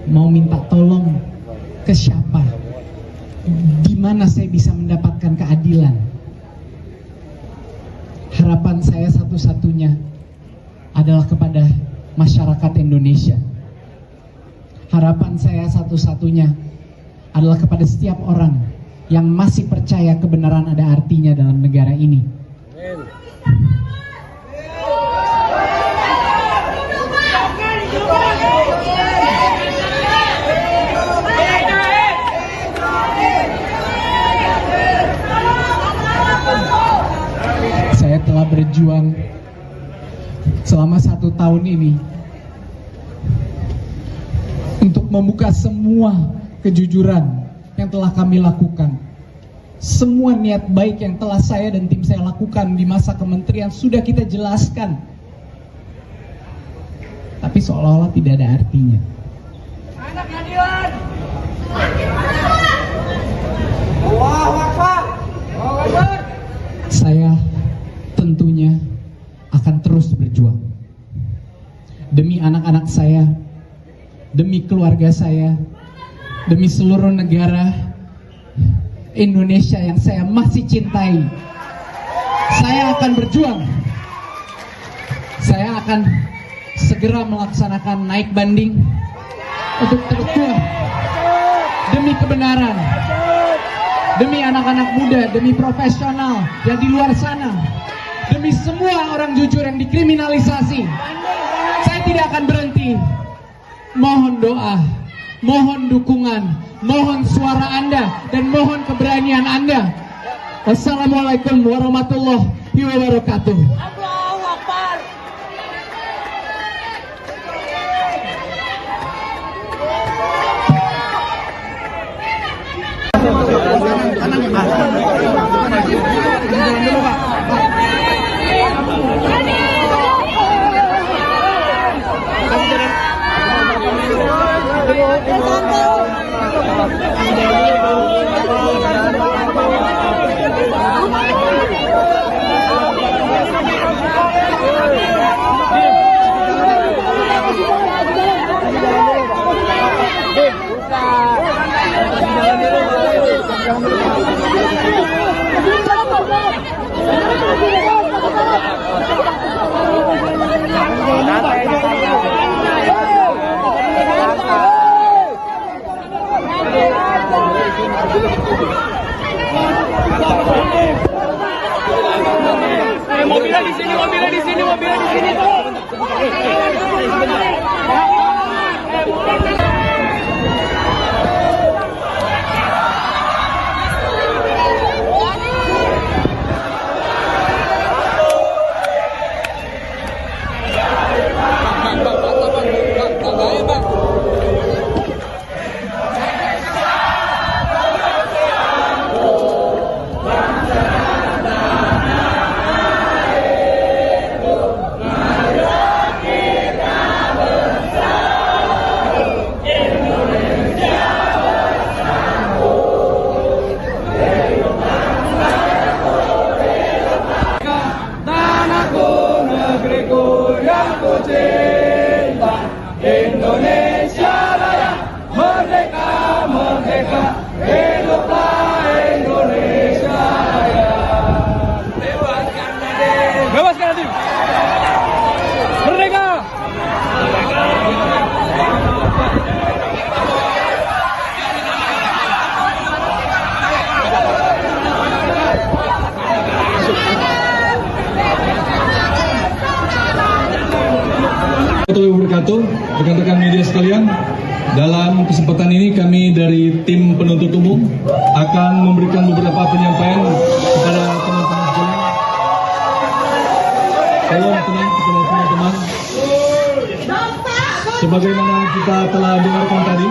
mau minta tolong ke siapa, di mana saya bisa mendapatkan keadilan. Harapan saya satu-satunya adalah kepada masyarakat Indonesia. Harapan saya satu-satunya adalah kepada setiap orang yang masih percaya kebenaran ada artinya dalam negara ini. Saya telah berjuang selama 1 tahun ini untuk membuka semua kejujuran yang telah kami lakukan. Semua niat baik yang telah saya dan tim saya lakukan di masa kementerian sudah kita jelaskan. Tapi seolah-olah tidak ada artinya. Saya tentunya akan terus berjuang demi anak-anak saya, demi keluarga saya, demi seluruh negara Indonesia yang saya masih cintai. Saya akan berjuang. Saya akan segera melaksanakan naik banding untuk terus demi kebenaran, demi anak-anak muda, demi profesional yang di luar sana, demi semua orang jujur yang dikriminalisasi. Saya tidak akan berhenti. Mohon doa, mohon dukungan, mohon suara Anda, dan mohon keberanian Anda. Wassalamualaikum warahmatullahi wabarakatuh. Mobilnya di sini, mobilnya di sini, mobilnya di sini. Bebaskan Nadiem. Merdeka. Warahmatullahi wabarakatuh, rekan-rekan media sekalian. Dalam kesempatan ini kami dari tim penuntut umum akan memberikan beberapa penyampaian kepada teman-teman sekalian. Tolong tenang kepada teman-teman. Sebagaimana kita telah dengarkan tadi,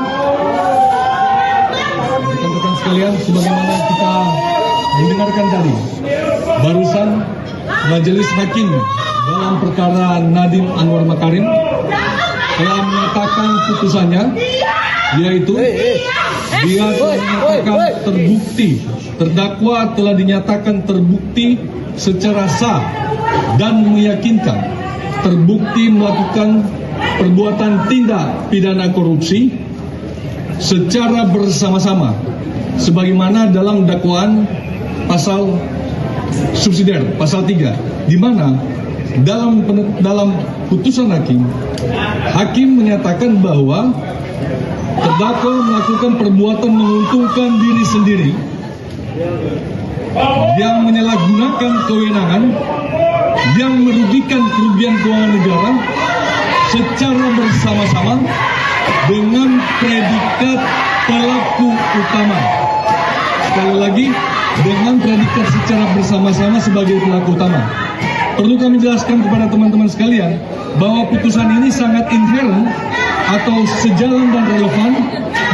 rekan-rekan sekalian, sebagaimana kita mendengarkan tadi, barusan Majelis Hakim dalam perkara Nadiem Anwar Makarim telah menyatakan putusannya, yaitu dia telah dinyatakan terbukti, terdakwa telah dinyatakan terbukti secara sah dan meyakinkan terbukti melakukan perbuatan tindak pidana korupsi secara bersama-sama sebagaimana dalam dakwaan pasal subsidiar pasal 3, di mana dalam putusan hakim menyatakan bahwa terdakwa melakukan perbuatan menguntungkan diri sendiri yang menyalahgunakan kewenangan yang merugikan kerugian keuangan negara secara bersama-sama dengan predikat pelaku utama. Sekali lagi, dengan predikat secara bersama-sama sebagai pelaku utama. Perlu kami jelaskan kepada teman-teman sekalian bahwa putusan ini sangat inherent atau sejalan dan relevan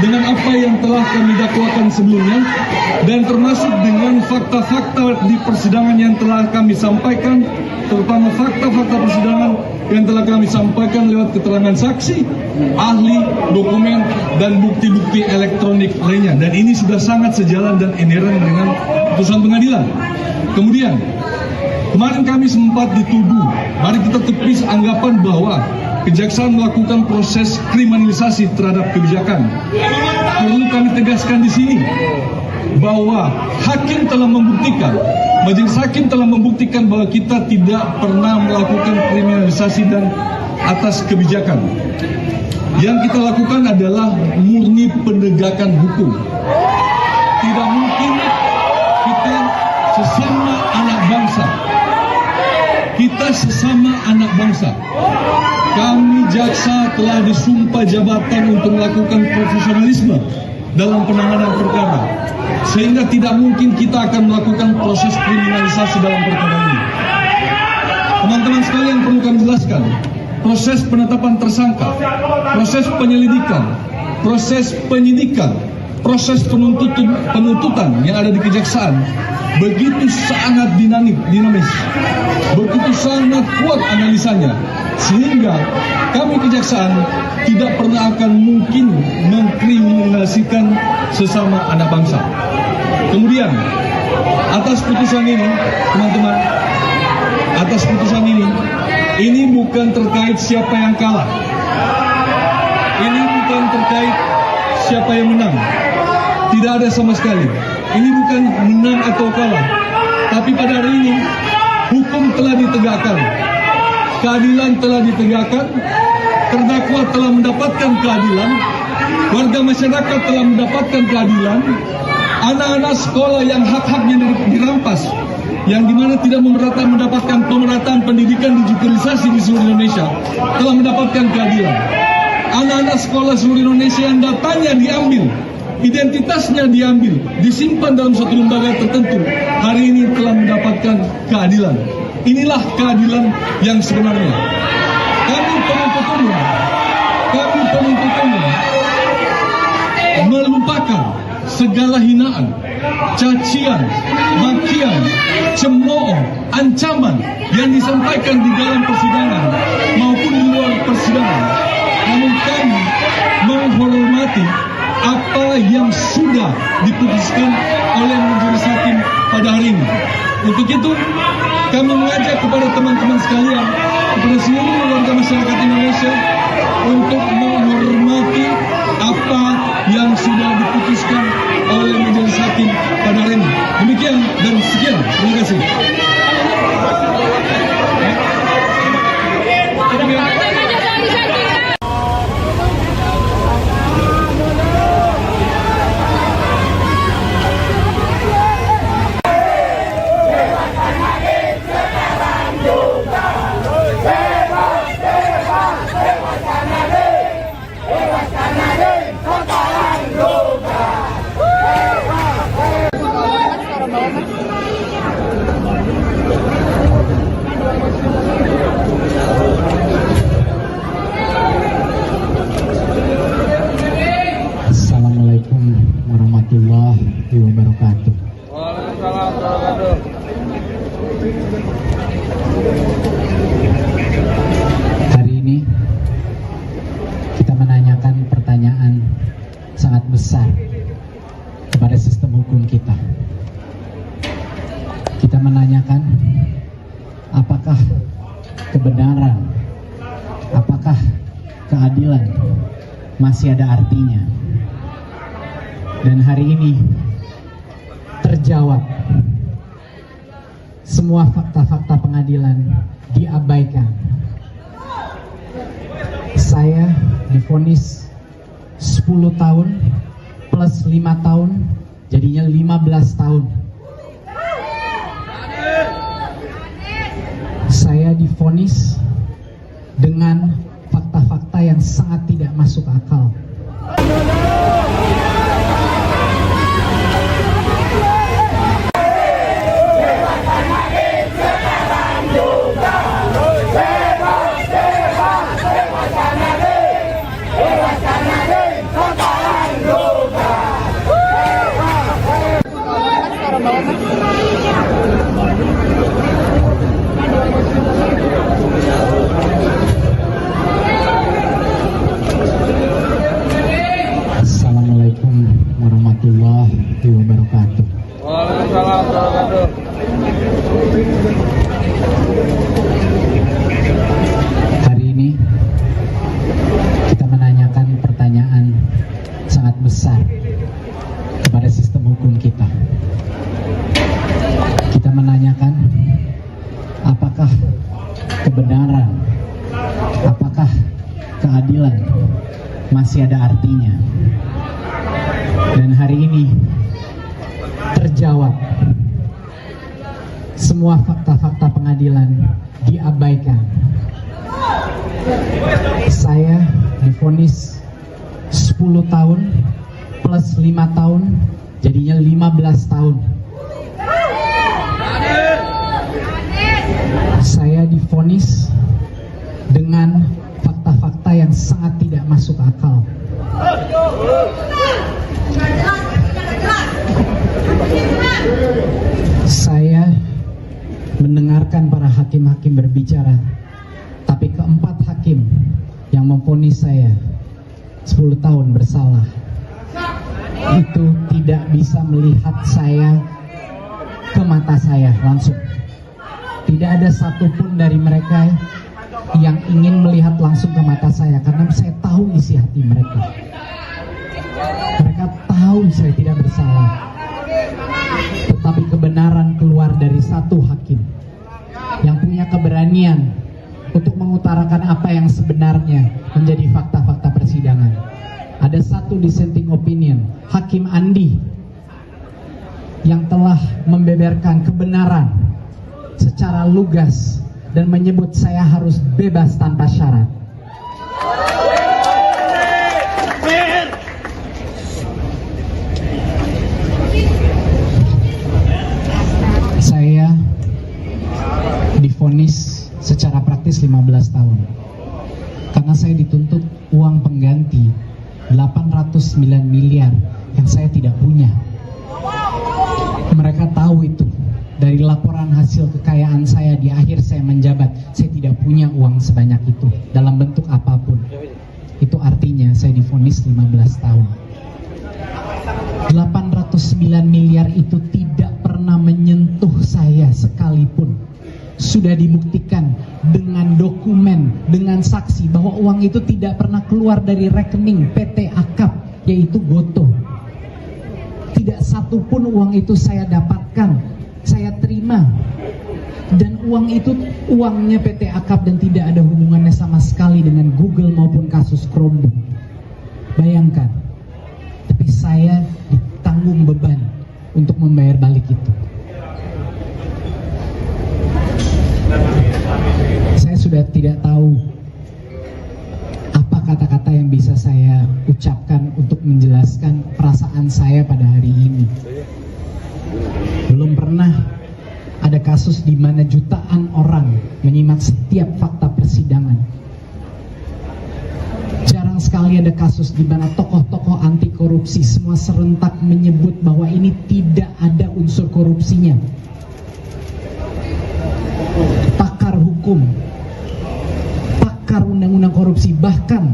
dengan apa yang telah kami dakwakan sebelumnya dan termasuk dengan fakta-fakta di persidangan yang telah kami sampaikan, terutama fakta-fakta persidangan yang telah kami sampaikan lewat keterangan saksi, ahli, dokumen, dan bukti-bukti elektronik lainnya. Dan ini sudah sangat sejalan dan inherent dengan putusan pengadilan. Kemudian, kemarin kami sempat dituduh, mari kita tepis anggapan bahwa kejaksaan melakukan proses kriminalisasi terhadap kebijakan. Perlu kami tegaskan di sini bahwa hakim telah membuktikan, majelis hakim telah membuktikan bahwa kita tidak pernah melakukan kriminalisasi dan atas kebijakan. Yang kita lakukan adalah murni penegakan hukum. Tidak mungkin kita sesama anak bangsa. Kita sesama anak bangsa. Kami jaksa telah disumpah jabatan untuk melakukan profesionalisme dalam penanganan perkara. Sehingga tidak mungkin kita akan melakukan proses kriminalisasi dalam perkara ini. Teman-teman sekalian, perlu kami jelaskan, proses penetapan tersangka, proses penyelidikan, proses penyidikan, proses penuntutan yang ada di kejaksaan begitu sangat dinamis, begitu sangat kuat analisanya, sehingga kami kejaksaan tidak pernah akan mungkin mengkriminalisasikan sesama anak bangsa. Kemudian, atas putusan ini, teman-teman, atas putusan ini bukan terkait siapa yang kalah. Ini bukan terkait siapa yang menang. Tidak ada sama sekali. Ini bukan menang atau kalah. Tapi pada hari ini, hukum telah ditegakkan. Keadilan telah ditegakkan. Terdakwa telah mendapatkan keadilan. Warga masyarakat telah mendapatkan keadilan. anak-anak sekolah yang hak-haknya dirampas, yang dimana tidak mendapatkan pemerataan pendidikan digitalisasi di seluruh Indonesia, telah mendapatkan keadilan. Anak-anak sekolah seluruh Indonesia yang datanya diambil, identitasnya diambil, disimpan dalam suatu lembaga tertentu, hari ini telah mendapatkan keadilan. Inilah keadilan yang sebenarnya. Kami penuntut umum melupakan segala hinaan, cacian, makian, cemooh, ancaman yang disampaikan di dalam persidangan maupun di luar persidangan. Namun kami menghormati apa yang sudah diputuskan oleh majelis hakim pada hari ini. Untuk itu, kami mengajak kepada teman-teman sekalian, kepada seluruh warga masyarakat Indonesia untuk menghormati apa yang sudah diputuskan oleh majelis hakim pada hari ini. Demikian dan sekian. Terima kasih. Assalamualaikum warahmatullahi wabarakatuh. Hari ini kita menanyakan pertanyaan sangat besar kepada sistem hukum kita. Kita menanyakan apakah kebenaran, apakah keadilan masih ada artinya. Dan hari ini terjawab, semua fakta-fakta pengadilan diabaikan. Saya divonis 10 tahun plus 5 tahun, jadinya 15 tahun. Saya divonis dengan fakta-fakta yang sangat tidak masuk akal. Assalamualaikum warahmatullahi wabarakatuh. Waalaikumsalam warahmatullahi wabarakatuh. Hari ini kita menanyakan pertanyaan sangat besar kepada sistem hukum kita. Kita menanyakan apakah kebenaran, apakah keadilan masih ada artinya. Dan hari ini terjawab, semua fakta-fakta pengadilan diabaikan. Saya divonis 10 tahun plus 5 tahun, jadinya 15 tahun. Saya divonis dengan fakta-fakta yang sangat tidak masuk akal. Saya mendengarkan para hakim-hakim berbicara, tapi keempat hakim yang memvonis saya 10 tahun bersalah itu tidak bisa melihat saya ke mata saya langsung. Tidak ada satupun dari mereka yang ingin melihat langsung ke mata saya, karena saya tahu isi hati mereka. Mereka tahu saya tidak bersalah. Tetapi kebenaran keluar dari satu hakim yang punya keberanian untuk mengutarakan apa yang sebenarnya menjadi fakta-fakta persidangan. Ada satu dissenting opinion, Hakim Andi, yang telah membeberkan kebenaran secara lugas dan menyebut saya harus bebas tanpa syarat. Saya divonis secara praktis 15 tahun karena saya dituntut uang pengganti 809 miliar yang saya tidak punya. Mereka tahu itu dari laporan hasil kekayaan saya di akhir saya menjabat. Saya tidak punya uang sebanyak itu dalam bentuk apapun. Itu artinya saya divonis 15 tahun. 809 miliar itu tidak pernah menyentuh saya sekalipun. Sudah dibuktikan dengan dokumen, dengan saksi bahwa uang itu tidak pernah keluar dari rekening PT Akap, yaitu Gotoh. Tidak satu pun uang itu saya dapatkan, saya terima. Dan uang itu uangnya PT Akap dan tidak ada hubungannya sama sekali dengan Google maupun kasus Chromebook. Bayangkan, tapi saya ditanggung beban untuk membayar balik itu. Saya sudah tidak tahu apa kata-kata yang bisa saya ucapkan untuk menjelaskan perasaan saya pada hari ini. Belum pernah ada kasus di mana jutaan orang menyimak setiap fakta persidangan. Jarang sekali ada kasus di mana tokoh-tokoh anti korupsi semua serentak menyebut bahwa ini tidak ada unsur korupsinya. Pakar hukum, pakar undang-undang korupsi, bahkan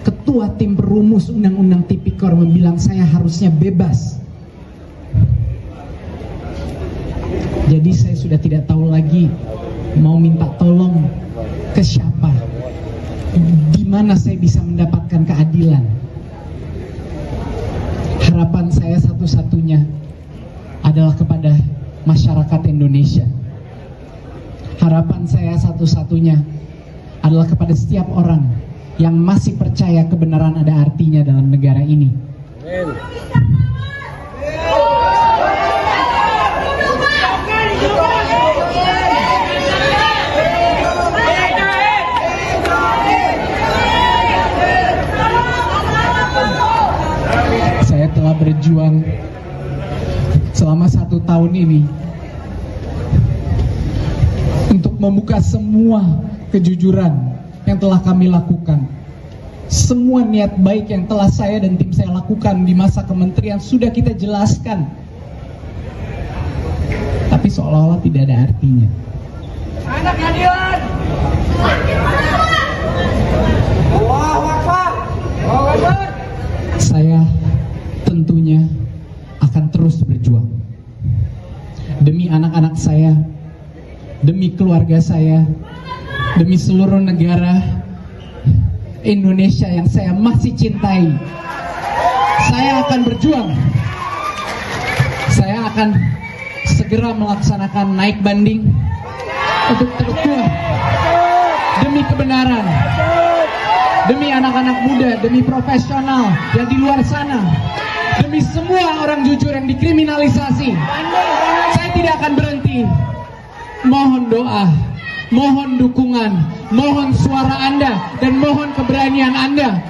ketua tim perumus undang-undang tipikor membilang saya harusnya bebas. Jadi saya sudah tidak tahu lagi mau minta tolong ke siapa, di mana saya bisa mendapatkan keadilan. Harapan saya satu-satunya adalah kepada masyarakat Indonesia. Harapan saya satu-satunya adalah kepada setiap orang yang masih percaya kebenaran ada artinya dalam negara ini. Saya telah berjuang selama 1 tahun ini untuk membuka semua kejujuran yang telah kami lakukan. Semua niat baik yang telah saya dan tim saya lakukan di masa kementerian sudah kita jelaskan. Tapi seolah-olah tidak ada artinya. Anak keadilan. Allahu Akbar. Allahu Akbar. Saya tentunya akan terus berjuang demi anak-anak saya, demi keluarga saya, demi seluruh negara Indonesia yang saya masih cintai. Saya akan berjuang. Saya akan segera melaksanakan naik banding untuk terus demi kebenaran, demi anak-anak muda, demi profesional yang di luar sana, demi semua orang jujur yang dikriminalisasi. Saya tidak akan berhenti. Mohon doa, mohon dukungan, mohon suara Anda, dan mohon keberanian Anda.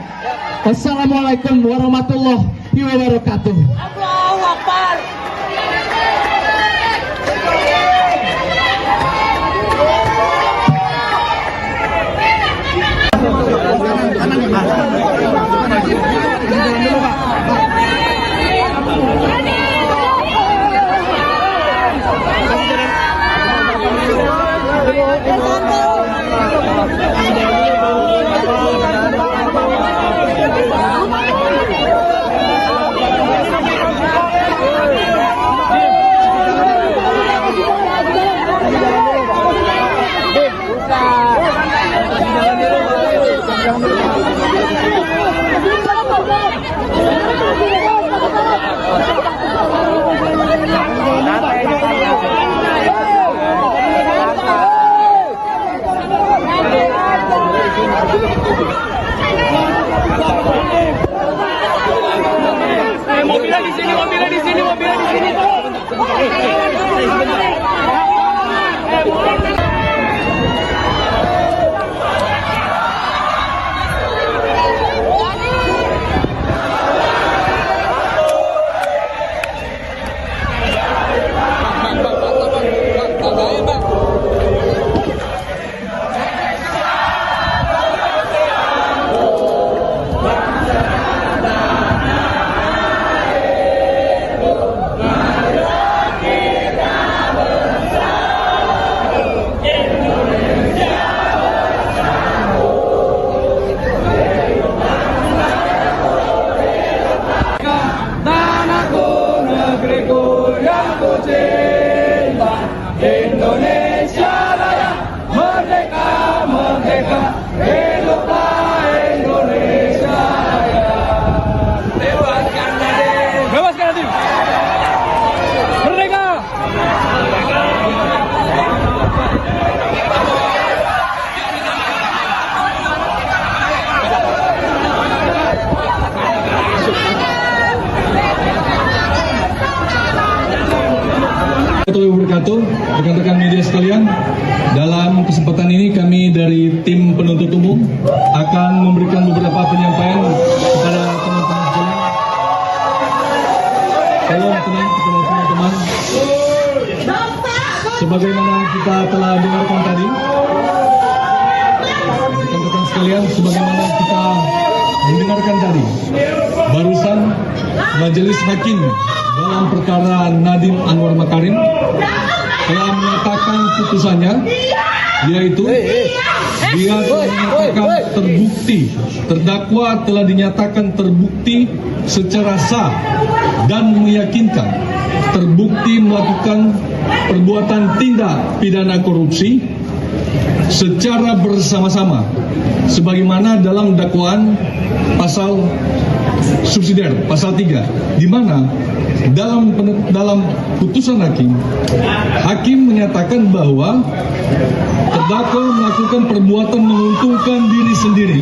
Wassalamualaikum warahmatullahi wabarakatuh. Allahu Akbar. Mobilnya di sini, mobilnya di sini, mobilnya di sini. wabarakatuh, rekan-rekan media sekalian. Dalam kesempatan ini kami dari tim penuntut umum akan memberikan beberapa penyampaian kepada teman-teman sekalian. Tolong tenang kepada teman-teman. Sebagaimana kita telah dengarkan tadi, rekan-rekan sekalian, sebagaimana kita mendengarkan tadi, barusan Majelis Hakim dalam perkara Nadiem Anwar Makarim telah menyatakan putusannya, yaitu dia telah menyatakan terbukti, terdakwa telah dinyatakan terbukti secara sah dan meyakinkan terbukti melakukan perbuatan tindak pidana korupsi secara bersama-sama sebagaimana dalam dakwaan pasal subsidiar pasal 3, di mana dalam putusan hakim menyatakan bahwa terdakwa melakukan perbuatan menguntungkan diri sendiri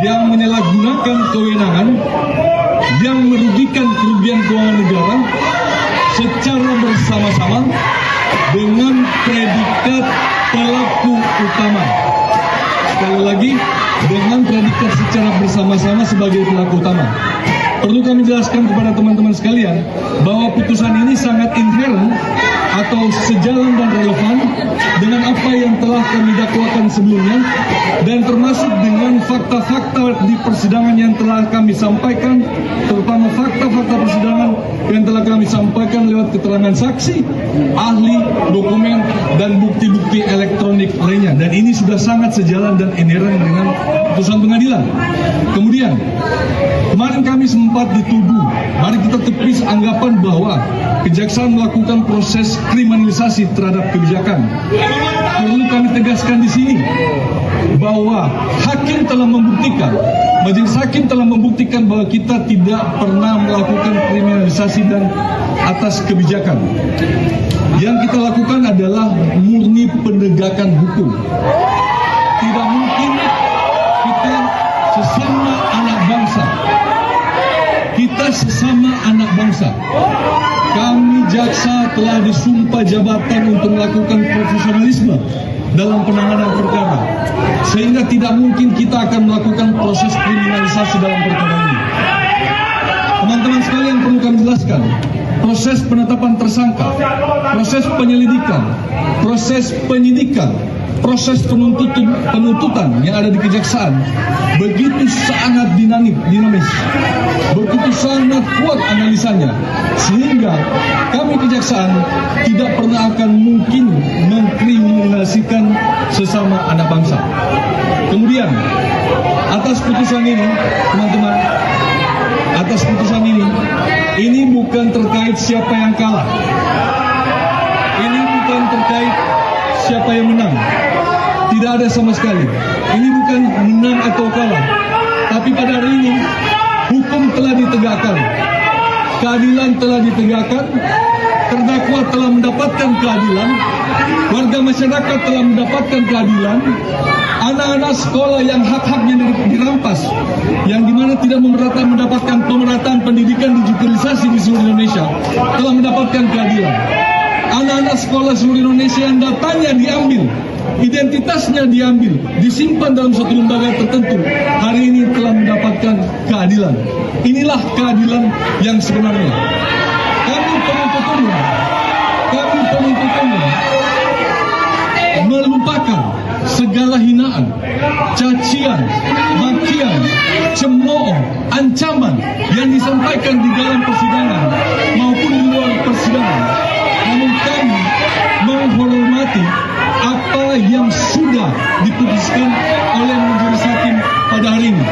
yang menyalahgunakan kewenangan yang merugikan kerugian keuangan negara secara bersama-sama dengan predikat pelaku utama. Sekali lagi, dengan predikat secara bersama-sama sebagai pelaku utama. Perlu kami jelaskan kepada teman-teman sekalian bahwa putusan ini sangat inherent atau sejalan dan relevan dengan apa yang telah kami dakwakan sebelumnya, dan termasuk dengan fakta-fakta di persidangan yang telah kami sampaikan, terutama fakta-fakta persidangan yang telah kami sampaikan lewat keterangan saksi, ahli, dokumen, dan bukti-bukti elektronik lainnya. Dan ini sudah sangat sejalan dan inherent dengan putusan pengadilan. Kemudian, kemarin kami sempat dituduh, mari kita tepis anggapan bahwa kejaksaan melakukan proses kriminalisasi terhadap kebijakan. Perlu kami tegaskan di sini bahwa hakim telah membuktikan, majelis hakim telah membuktikan bahwa kita tidak pernah melakukan kriminalisasi dan atas kebijakan. Yang kita lakukan adalah murni penegakan hukum. Tidak mungkin kita sesama anak bangsa. Kita sesama anak bangsa. Kami jaksa telah disumpah jabatan untuk melakukan profesionalisme dalam penanganan perkara, sehingga tidak mungkin kita akan melakukan proses kriminalisasi dalam perkara ini. Teman-teman sekalian, perlu kami jelaskan, proses penetapan tersangka, proses penyelidikan, proses penyidikan, proses penuntutan yang ada di kejaksaan begitu sangat dinamis, begitu sangat kuat analisanya, sehingga kami kejaksaan tidak pernah akan mungkin mengkriminalisasikan sesama anak bangsa. Kemudian, atas putusan ini, teman-teman, atas putusan ini bukan terkait siapa yang kalah, ini bukan terkait siapa yang menang. Tidak ada sama sekali. Ini bukan menang atau kalah. Tapi pada hari ini, hukum telah ditegakkan. Keadilan telah ditegakkan. Terdakwa telah mendapatkan keadilan. Warga masyarakat telah mendapatkan keadilan. Anak-anak sekolah yang hak-haknya dirampas, yang dimana tidak mendapatkan pemerataan pendidikan digitalisasi di seluruh Indonesia, telah mendapatkan keadilan. Anak-anak sekolah seluruh Indonesia yang datanya diambil, identitasnya diambil, disimpan dalam suatu lembaga tertentu, hari ini telah mendapatkan keadilan. Inilah keadilan yang sebenarnya. Kami penuntut umum melupakan segala hinaan, cacian, makian, cemooh, ancaman yang disampaikan di dalam persidangan maupun di luar persidangan. Namun kami menghormati apa yang sudah diputuskan oleh majelis hakim pada hari ini.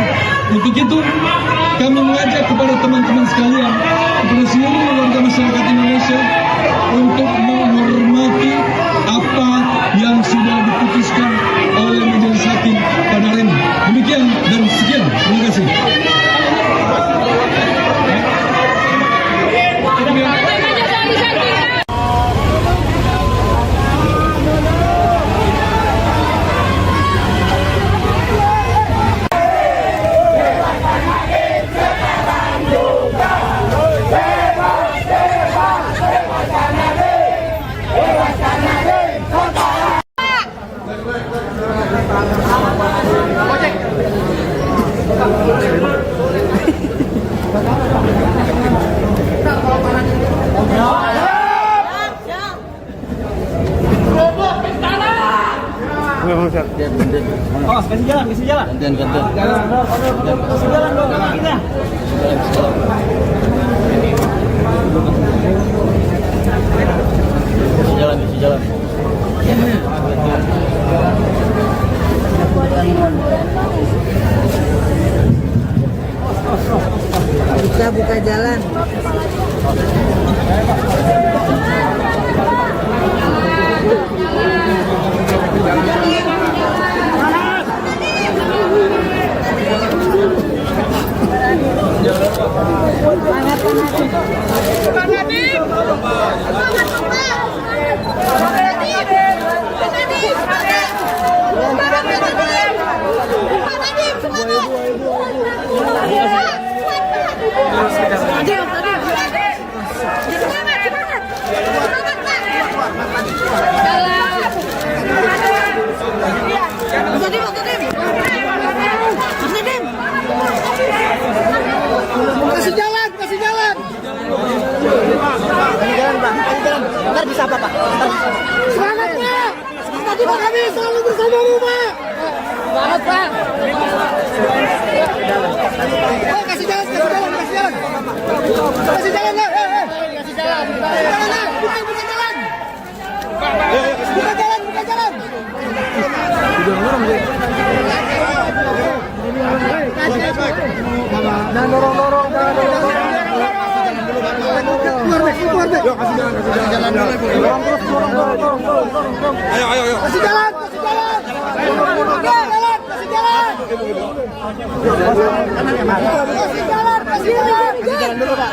Untuk itu, kami mengajak kepada teman-teman sekalian, kepada seluruh warga masyarakat Indonesia untuk menghormati apa yang sudah diputuskan oleh majelis hakim pada hari ini. Demikian dan sekian. Terima kasih. Oh, kasih jalan, kasih jalan. Gantian. Kasih jalan dong, kita. Kasih jalan. Buka jalan. Kasih jalan. Kasih jalan, Bang. Ntar bisa apa, Pak? Semangat, Pak. Tadi Pak kami selalu bersamamu, Pak. Semangat, Pak. Oh, kasih jalan. Kasih jalan, lah. Kasih jalan. Buka jalan. Buka jalan. Dan dorong. Keluar, Bek. Yuk, kasih jalan dulu. Dorong. Ayo. Kasih jalan. Kasih jalan dulu, Pak.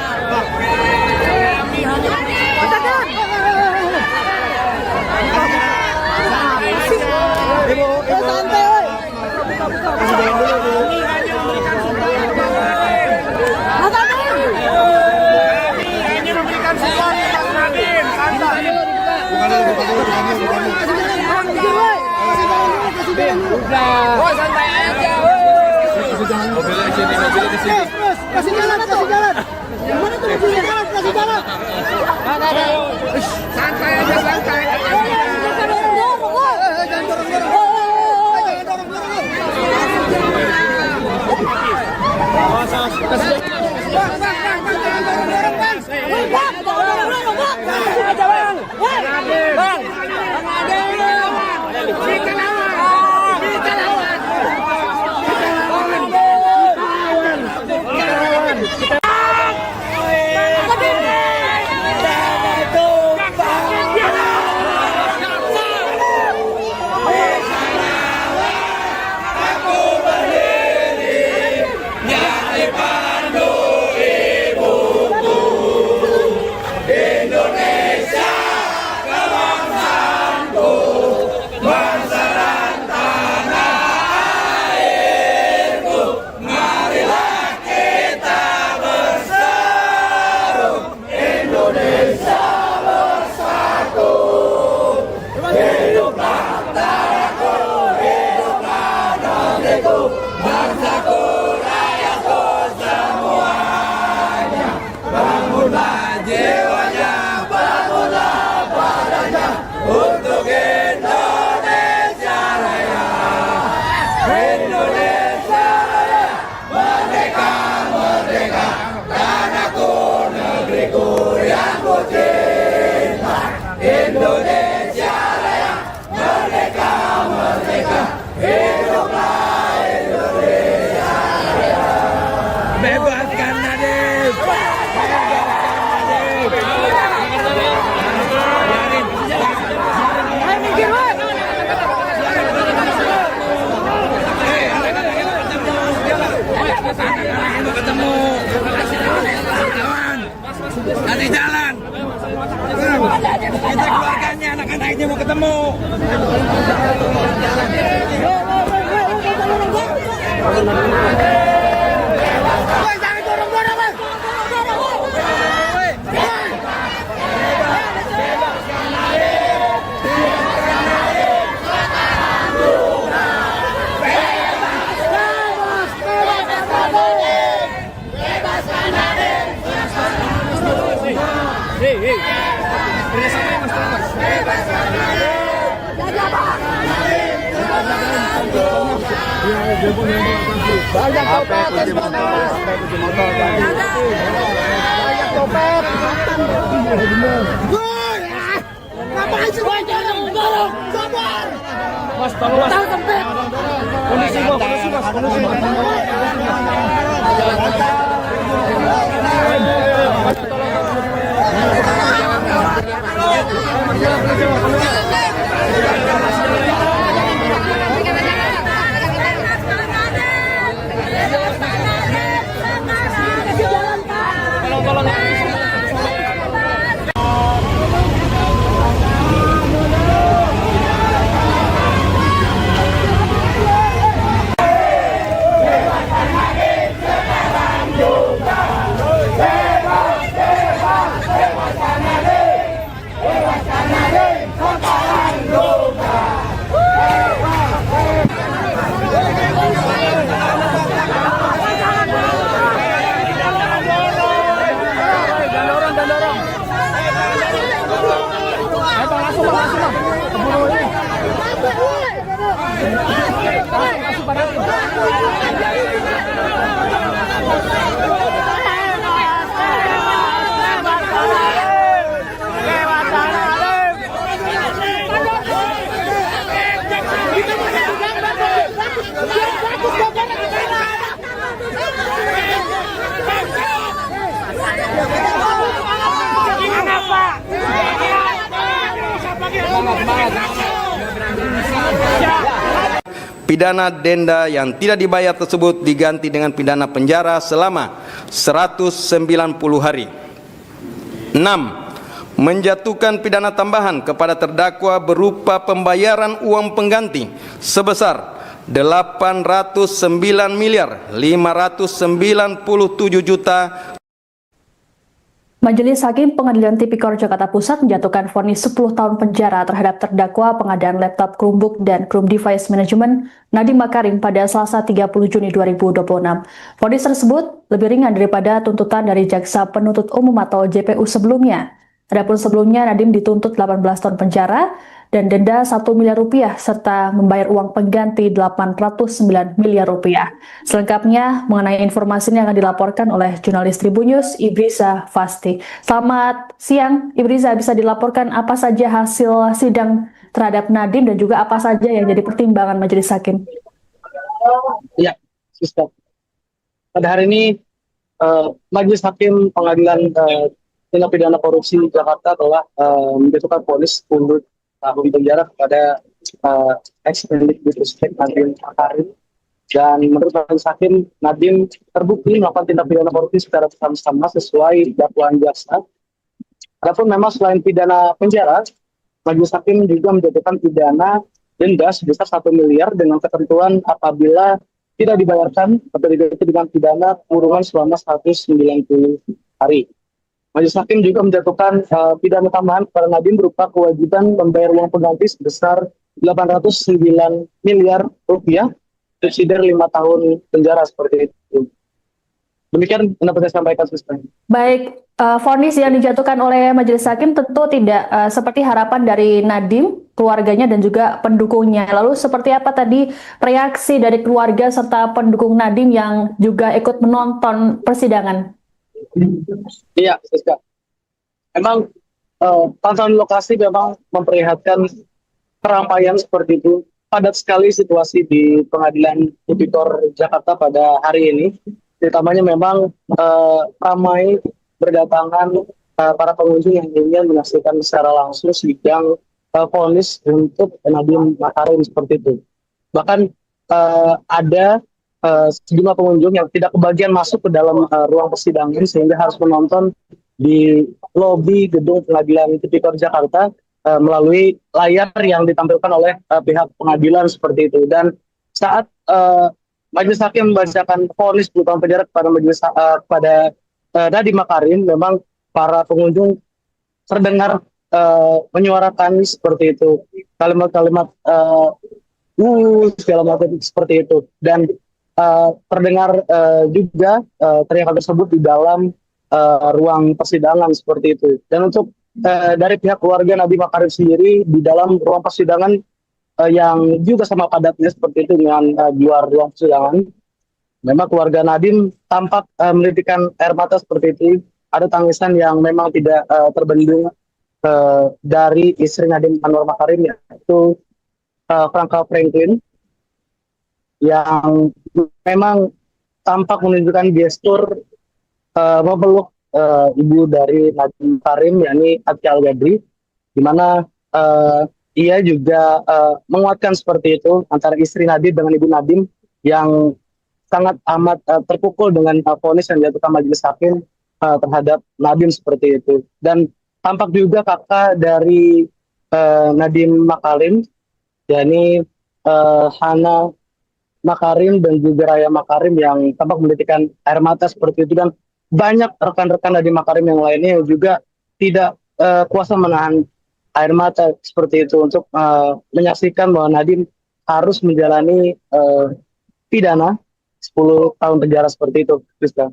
Ibu, santai, woi. Kasih jalan dulu. Oh, santai aja. Mobilnya di sini. Kasih jalan. Gimana tuh mobilnya? Kasih jalan. Santai aja. Nanti jalan. Kita keluarganya, anak-anaknya mau ketemu. Jangan dorong-dorong, Bang. Banyak copet di sana. Banyak copet. Woi, ngapain sih woi, jangan dorong, sabar. Mas, tolong mas. Tahu tempat. Kondisi mas, kondisi mas. Pidana denda yang tidak dibayar tersebut diganti dengan pidana penjara selama 190 hari. 6. Menjatuhkan pidana tambahan kepada terdakwa berupa pembayaran uang pengganti sebesar 809.597.000.000. Majelis Hakim Pengadilan Tipikor Jakarta Pusat menjatuhkan vonis 10 tahun penjara terhadap terdakwa pengadaan laptop Chromebook dan Chrome Device Management Nadiem Makarim pada Selasa 30 Juni 2026. Vonis tersebut lebih ringan daripada tuntutan dari Jaksa Penuntut Umum atau JPU sebelumnya. Adapun sebelumnya Nadiem dituntut 18 tahun penjara dan denda 1 miliar rupiah serta membayar uang pengganti 809 miliar rupiah. Selengkapnya mengenai informasi ini akan dilaporkan oleh jurnalis Tribunnews Ibriza Fasti. Selamat siang Ibriza, bisa dilaporkan apa saja hasil sidang terhadap Nadiem dan juga apa saja yang jadi pertimbangan Majelis Hakim? Ya, Sister. Pada hari ini Majelis Hakim Pengadilan Tindak Pidana Korupsi Jakarta telah menjatuhkan vonis 10 tahun penjara kepada ex-Mendikbudristek Nadiem Makarim, dan menurut Majelis Hakim Nadiem terbukti melakukan tindak pidana korupsi secara bersama-sama sesuai dakwaan jaksa. Adapun memang selain pidana penjara, Majelis Hakim juga menjatuhkan pidana denda sebesar 1 miliar dengan ketentuan apabila tidak dibayarkan atau diganti dengan pidana kurungan selama 190 hari. Majelis Hakim juga menjatuhkan pidana tambahan kepada Nadiem berupa kewajiban membayar uang pengganti sebesar 809 miliar rupiah, subsidi 5 tahun penjara seperti itu. Demikian pendapat saya sampaikan, Sister. Baik, vonis yang dijatuhkan oleh Majelis Hakim tentu tidak seperti harapan dari Nadiem, keluarganya dan juga pendukungnya. Lalu seperti apa tadi reaksi dari keluarga serta pendukung Nadiem yang juga ikut menonton persidangan? Iya, Siska. Memang pantauan lokasi memang memperlihatkan keramaian seperti itu. Padat sekali situasi di Pengadilan Tipikor Jakarta pada hari ini. Terutamanya memang ramai berdatangan para pengunjung yang ingin menyaksikan secara langsung sidang vonis untuk Nadiem Makarim seperti itu. Bahkan ada sejumlah pengunjung yang tidak kebagian masuk ke dalam ruang persidangan sehingga harus menonton di lobi gedung Pengadilan Tipikor Jakarta melalui layar yang ditampilkan oleh pihak pengadilan seperti itu. Dan saat Majelis Hakim membacakan vonis 10 tahun penjara kepada Nadiem Makarim, memang para pengunjung terdengar menyuarakan seperti itu, kalimat-kalimat segala macam seperti itu, dan terdengar juga teriakan tersebut di dalam ruang persidangan seperti itu. Dan untuk dari pihak keluarga Nadiem Makarim sendiri di dalam ruang persidangan yang juga sama padatnya seperti itu dengan di luar ruang persidangan. Memang keluarga Nadiem tampak menitikkan air mata seperti itu. Ada tangisan yang memang tidak terbendung dari istri Nadiem Anwar Makarim, yaitu Franka Franklin, yang memang tampak menunjukkan gestur memeluk ibu dari Nadiem Makarim, yakni Atia Al-Gadri, di mana ia juga menguatkan seperti itu antara istri Nadiem dengan ibu Nadiem yang sangat amat terpukul dengan vonis yang dijatuhkan majelis hakim terhadap Nadiem seperti itu. Dan tampak juga kakak dari Nadiem Makarim, yakni Hana Makarim dan juga Raya Makarim, yang tampak menitikkan air mata seperti itu. Dan banyak rekan-rekan Nadiem Makarim yang lainnya yang juga tidak kuasa menahan air mata seperti itu untuk menyaksikan bahwa Nadiem harus menjalani pidana 10 tahun penjara seperti itu, Rizka.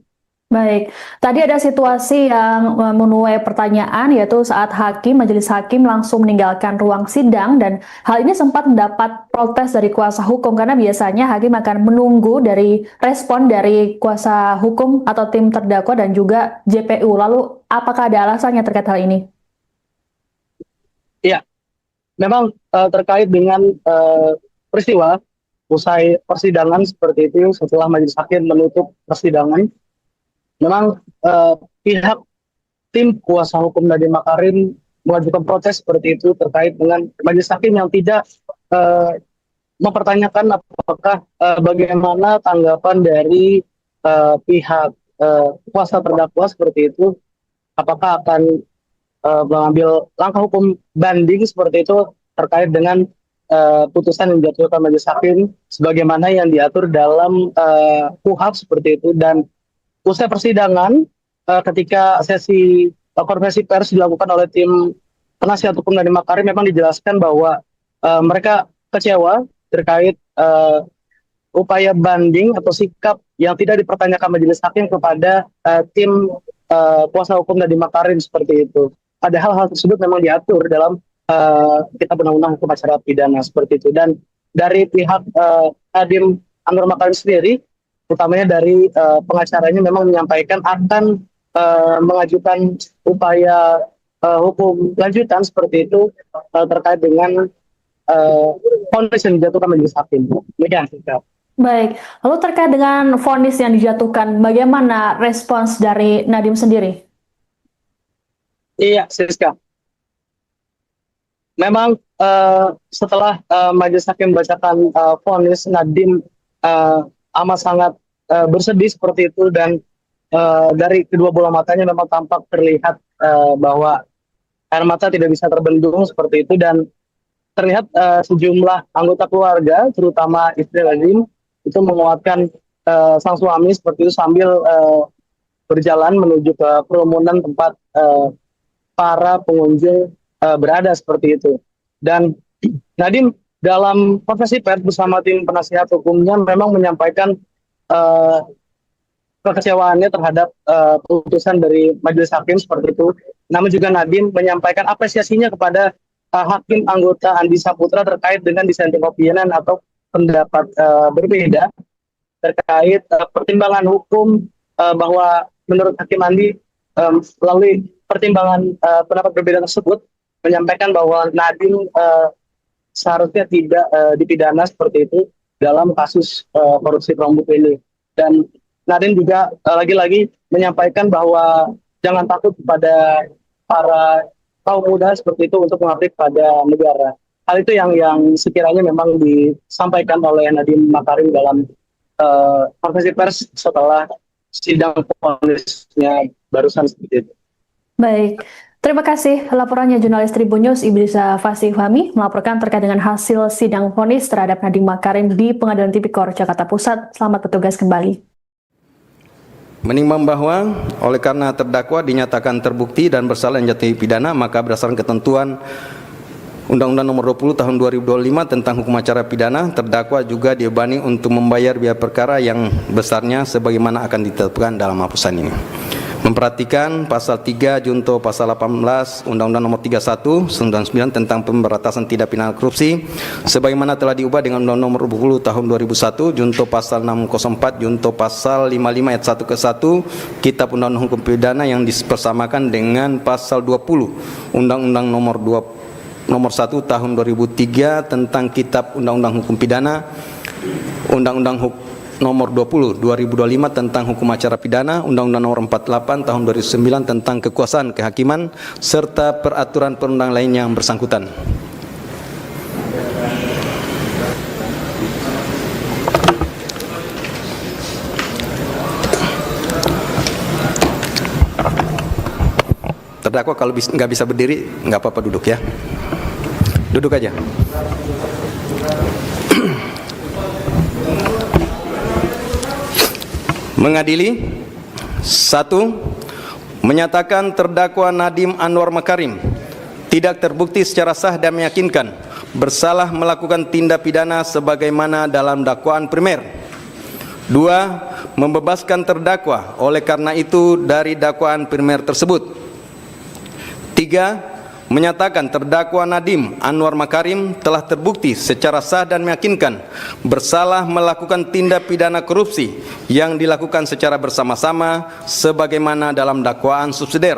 Baik, tadi ada situasi yang menuai pertanyaan, yaitu saat majelis hakim langsung meninggalkan ruang sidang, dan hal ini sempat mendapat protes dari kuasa hukum karena biasanya hakim akan menunggu dari respon dari kuasa hukum atau tim terdakwa dan juga JPU. Lalu apakah ada alasannya terkait hal ini? Iya, memang terkait dengan peristiwa usai persidangan seperti itu, setelah majelis hakim menutup persidangan, memang pihak tim kuasa hukum Nadiem Makarim mengajukan protes seperti itu terkait dengan majelis hakim yang tidak mempertanyakan apakah bagaimana tanggapan dari pihak kuasa terdakwa seperti itu, apakah akan mengambil langkah hukum banding seperti itu terkait dengan putusan yang dijatuhkan majelis hakim sebagaimana yang diatur dalam KUHP seperti itu. Dan usai persidangan, ketika sesi konferensi pers dilakukan oleh tim penasihat hukum Nadiem Makarim, memang dijelaskan bahwa mereka kecewa terkait upaya banding atau sikap yang tidak dipertanyakan majelis hakim kepada tim kuasa hukum Nadiem Makarim seperti itu. Padahal hal tersebut memang diatur dalam Kitab Undang-Undang Hukum Acara Pidana seperti itu. Dan dari pihak Nadiem Anwar Makarim sendiri, utamanya dari pengacaranya, memang menyampaikan akan mengajukan upaya hukum lanjutan seperti itu terkait dengan vonis yang dijatuhkan majelis hakim. Demikian. Baik, lalu terkait dengan vonis yang dijatuhkan, bagaimana respons dari Nadiem sendiri? Iya, Siska. Memang setelah majelis hakim membacakan vonis, Nadiem amat sangat bersedih seperti itu, dan dari kedua bola matanya memang tampak terlihat bahwa air mata tidak bisa terbendung seperti itu. Dan terlihat sejumlah anggota keluarga, terutama istri Nadiem, itu menguatkan sang suami seperti itu sambil berjalan menuju ke kerumunan tempat para pengunjung berada seperti itu. Dan Nadiem dalam konferensi pers bersama tim penasihat hukumnya memang menyampaikan kekecewaannya terhadap putusan dari majelis hakim seperti itu. Namun juga Nadiem menyampaikan apresiasinya kepada hakim anggota Andi Saputra terkait dengan dissenting opinion atau pendapat berbeda terkait pertimbangan hukum, bahwa menurut Hakim Andi melalui pertimbangan pendapat berbeda tersebut menyampaikan bahwa Nadiem seharusnya tidak dipidana seperti itu dalam kasus korupsi Chromebook ini. Dan Nadiem juga lagi-lagi menyampaikan bahwa jangan takut kepada para kaum muda seperti itu untuk mengabdi pada negara. Hal itu yang sekiranya memang disampaikan oleh Nadiem Makarim dalam konferensi pers setelah sidang vonisnya barusan seperti itu. Baik, terima kasih laporannya jurnalis Tribun News Ibrisa Fasih Fahmi melaporkan terkait dengan hasil sidang vonis terhadap Nadiem Makarim di Pengadilan Tipikor Jakarta Pusat. Selamat bertugas kembali. Menimbang bahwa oleh karena terdakwa dinyatakan terbukti dan bersalah menjatuhi pidana, maka berdasarkan ketentuan Undang-Undang Nomor 20 Tahun 2025 tentang Hukum Acara Pidana, terdakwa juga dibebani untuk membayar biaya perkara yang besarnya sebagaimana akan ditetapkan dalam putusan ini. memperhatikan pasal 3 junto pasal 18 Undang-Undang Nomor 31 99 tentang pemberantasan tindak pidana korupsi sebagaimana telah diubah dengan Undang-Undang Nomor 20 Tahun 2001 junto pasal 604 junto pasal 55 ayat 1 ke 1 Kitab Undang-Undang Hukum Pidana yang dipersamakan dengan pasal 20 Undang-Undang Nomor 1 Tahun 2003 tentang Kitab Undang-Undang Hukum Pidana, Undang-Undang Nomor 20 2025 tentang Hukum Acara Pidana, Undang-Undang Nomor 48 Tahun 2009 tentang Kekuasaan Kehakiman serta peraturan perundang lainnya yang bersangkutan. Terdakwa kalau nggak bisa berdiri, nggak apa-apa duduk ya. Duduk aja. Mengadili 1. Menyatakan terdakwa Nadiem Anwar Makarim tidak terbukti secara sah dan meyakinkan bersalah melakukan tindak pidana sebagaimana dalam dakwaan primer. 2. Membebaskan terdakwa oleh karena itu dari dakwaan primer tersebut. 3. Menyatakan terdakwa Nadiem Anwar Makarim telah terbukti secara sah dan meyakinkan bersalah melakukan tindak pidana korupsi yang dilakukan secara bersama-sama sebagaimana dalam dakwaan subsidiar.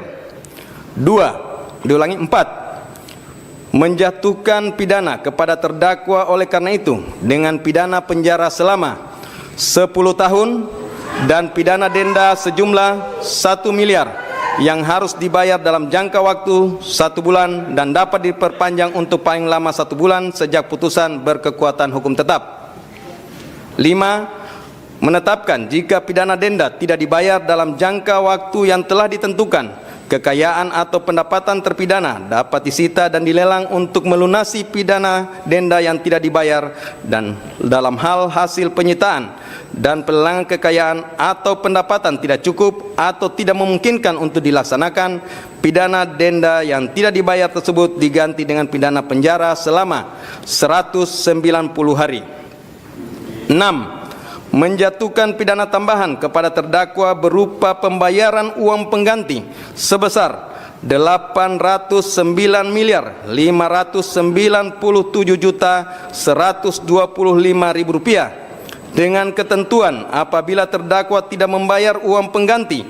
4. Menjatuhkan pidana kepada terdakwa oleh karena itu dengan pidana penjara selama 10 tahun dan pidana denda sejumlah 1 miliar yang harus dibayar dalam jangka waktu 1 bulan dan dapat diperpanjang untuk paling lama 1 bulan sejak putusan berkekuatan hukum tetap. 5. Menetapkan jika pidana denda tidak dibayar dalam jangka waktu yang telah ditentukan, kekayaan atau pendapatan terpidana dapat disita dan dilelang untuk melunasi pidana denda yang tidak dibayar, dan dalam hal hasil penyitaan dan pelelangan kekayaan atau pendapatan tidak cukup atau tidak memungkinkan untuk dilaksanakan, pidana denda yang tidak dibayar tersebut diganti dengan pidana penjara selama 190 hari. 6. Menjatuhkan pidana tambahan kepada terdakwa berupa pembayaran uang pengganti sebesar 809.597.125.000 rupiah dengan ketentuan apabila terdakwa tidak membayar uang pengganti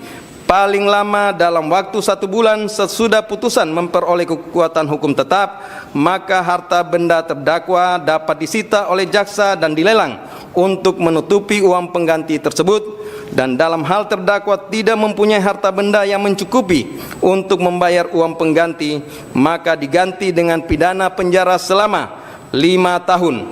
paling lama dalam waktu 1 bulan sesudah putusan memperoleh kekuatan hukum tetap, maka harta benda terdakwa dapat disita oleh jaksa dan dilelang untuk menutupi uang pengganti tersebut, dan dalam hal terdakwa tidak mempunyai harta benda yang mencukupi untuk membayar uang pengganti, maka diganti dengan pidana penjara selama 5 tahun.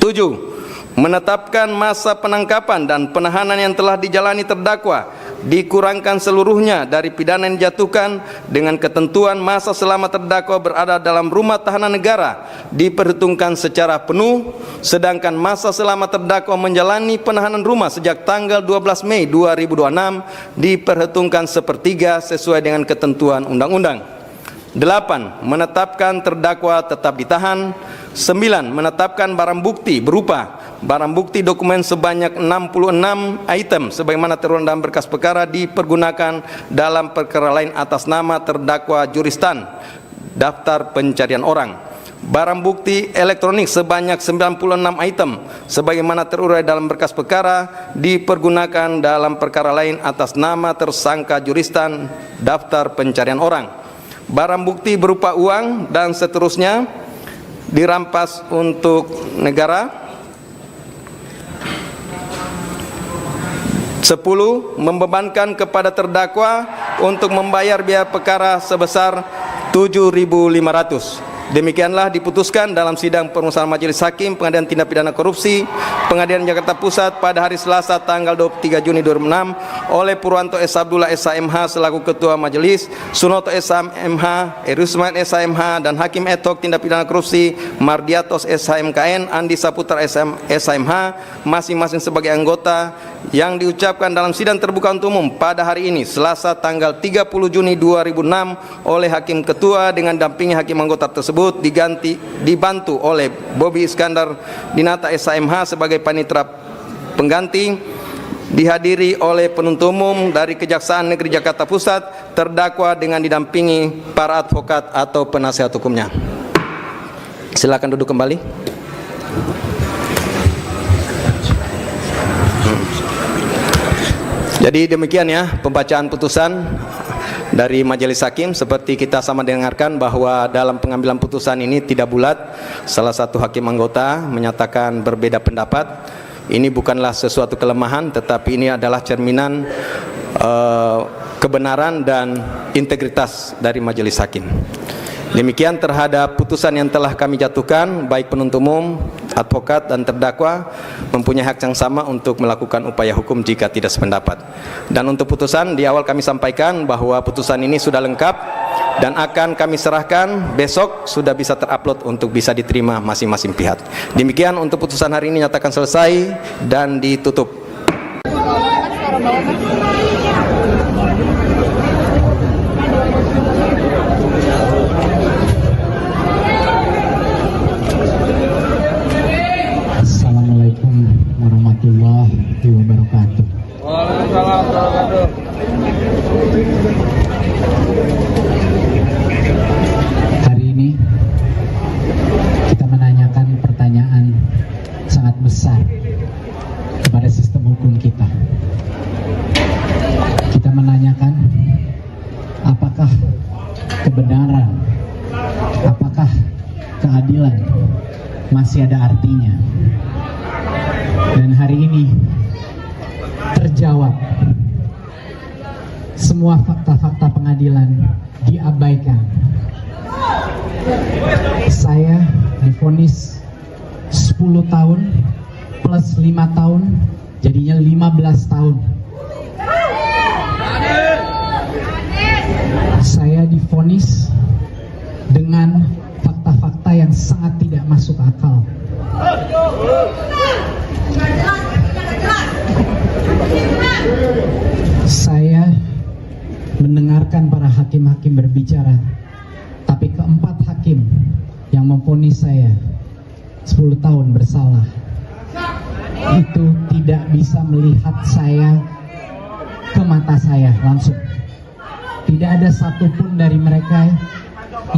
7. Menetapkan masa penangkapan dan penahanan yang telah dijalani terdakwa dikurangkan seluruhnya dari pidana yang dijatuhkan dengan ketentuan masa selama terdakwa berada dalam rumah tahanan negara diperhitungkan secara penuh, sedangkan masa selama terdakwa menjalani penahanan rumah sejak tanggal 12 Mei 2026 diperhitungkan sepertiga sesuai dengan ketentuan undang-undang. 8. Menetapkan terdakwa tetap ditahan. 9. Menetapkan barang bukti berupa barang bukti dokumen sebanyak 66 item sebagaimana tertuang dalam berkas perkara dipergunakan dalam perkara lain atas nama terdakwa Juristan daftar pencarian orang. Barang bukti elektronik sebanyak 96 item sebagaimana terurai dalam berkas perkara dipergunakan dalam perkara lain atas nama tersangka Juristan daftar pencarian orang. Barang bukti berupa uang dan seterusnya dirampas untuk negara. 10. Membebankan kepada terdakwa untuk membayar biaya perkara sebesar 7.500. Demikianlah diputuskan dalam sidang permusawaratan Majelis Hakim Pengadilan Tindak Pidana Korupsi Pengadilan Jakarta Pusat pada hari Selasa tanggal 23 Juni 2006 oleh Purwanto S. Abdullah SHMH selaku Ketua Majelis, Sunoto SHMH, Erusman SHMH, dan Hakim ad hoc Tindak Pidana Korupsi Mardiatos SHMKN, Andi Saputra SHMH masing-masing sebagai anggota, yang diucapkan dalam sidang terbuka untuk umum pada hari ini Selasa tanggal 30 Juni 2006 oleh Hakim Ketua dengan dampingi hakim anggota tersebut dibantu oleh Bobby Iskandar Dinata SHMH sebagai panitera pengganti, dihadiri oleh penuntut umum dari Kejaksaan Negeri Jakarta Pusat, terdakwa dengan didampingi para advokat atau penasihat hukumnya. Silakan duduk kembali. Jadi demikian ya pembacaan putusan dari Majelis Hakim. Seperti kita sama dengarkan bahwa dalam pengambilan putusan ini tidak bulat. Salah satu hakim anggota menyatakan berbeda pendapat. Ini bukanlah sesuatu kelemahan, tetapi ini adalah cerminan kebenaran dan integritas dari Majelis Hakim. Demikian terhadap putusan yang telah kami jatuhkan, baik penuntut umum, advokat dan terdakwa mempunyai hak yang sama untuk melakukan upaya hukum jika tidak sependapat. Dan untuk putusan, di awal kami sampaikan bahwa putusan ini sudah lengkap dan akan kami serahkan besok, sudah bisa terupload untuk bisa diterima masing-masing pihak. Demikian untuk putusan hari ini nyatakan selesai dan ditutup. Assalamualaikum warahmatullahi wabarakatuh. Waalaikumsalam warahmatullahi wabarakatuh. Hari ini kita menanyakan pertanyaan sangat besar kepada sistem hukum kita. Kita menanyakan apakah kebenaran, apakah keadilan masih ada artinya. Dan hari ini terjawab, semua fakta-fakta pengadilan diabaikan. Saya divonis 10 tahun plus 5 tahun, jadinya 15 tahun. Saya divonis dengan fakta-fakta yang sangat tidak masuk akal. Saya mendengarkan para hakim-hakim berbicara, tapi keempat hakim yang memvonis saya 10 tahun bersalah itu tidak bisa melihat saya ke mata saya langsung. Tidak ada satupun dari mereka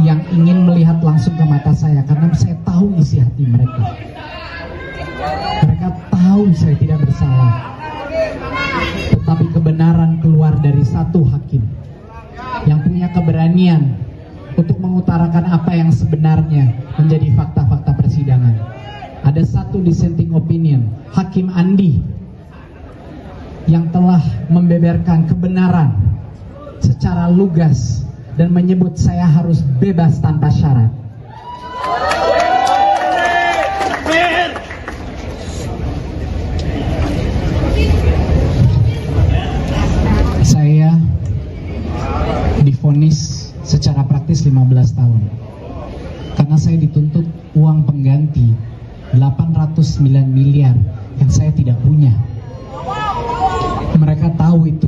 yang ingin melihat langsung ke mata saya, karena saya tahu isi hati mereka. Mereka tahu saya tidak bersalah. Tetapi kebenaran keluar dari satu hakim yang punya keberanian untuk mengutarakan apa yang sebenarnya menjadi fakta-fakta persidangan. Ada satu dissenting opinion, Hakim Andi, yang telah membeberkan kebenaran secara lugas dan menyebut saya harus bebas tanpa syarat. Saya divonis secara praktis 15 tahun karena saya dituntut uang pengganti 809 miliar yang saya tidak punya. Mereka tahu itu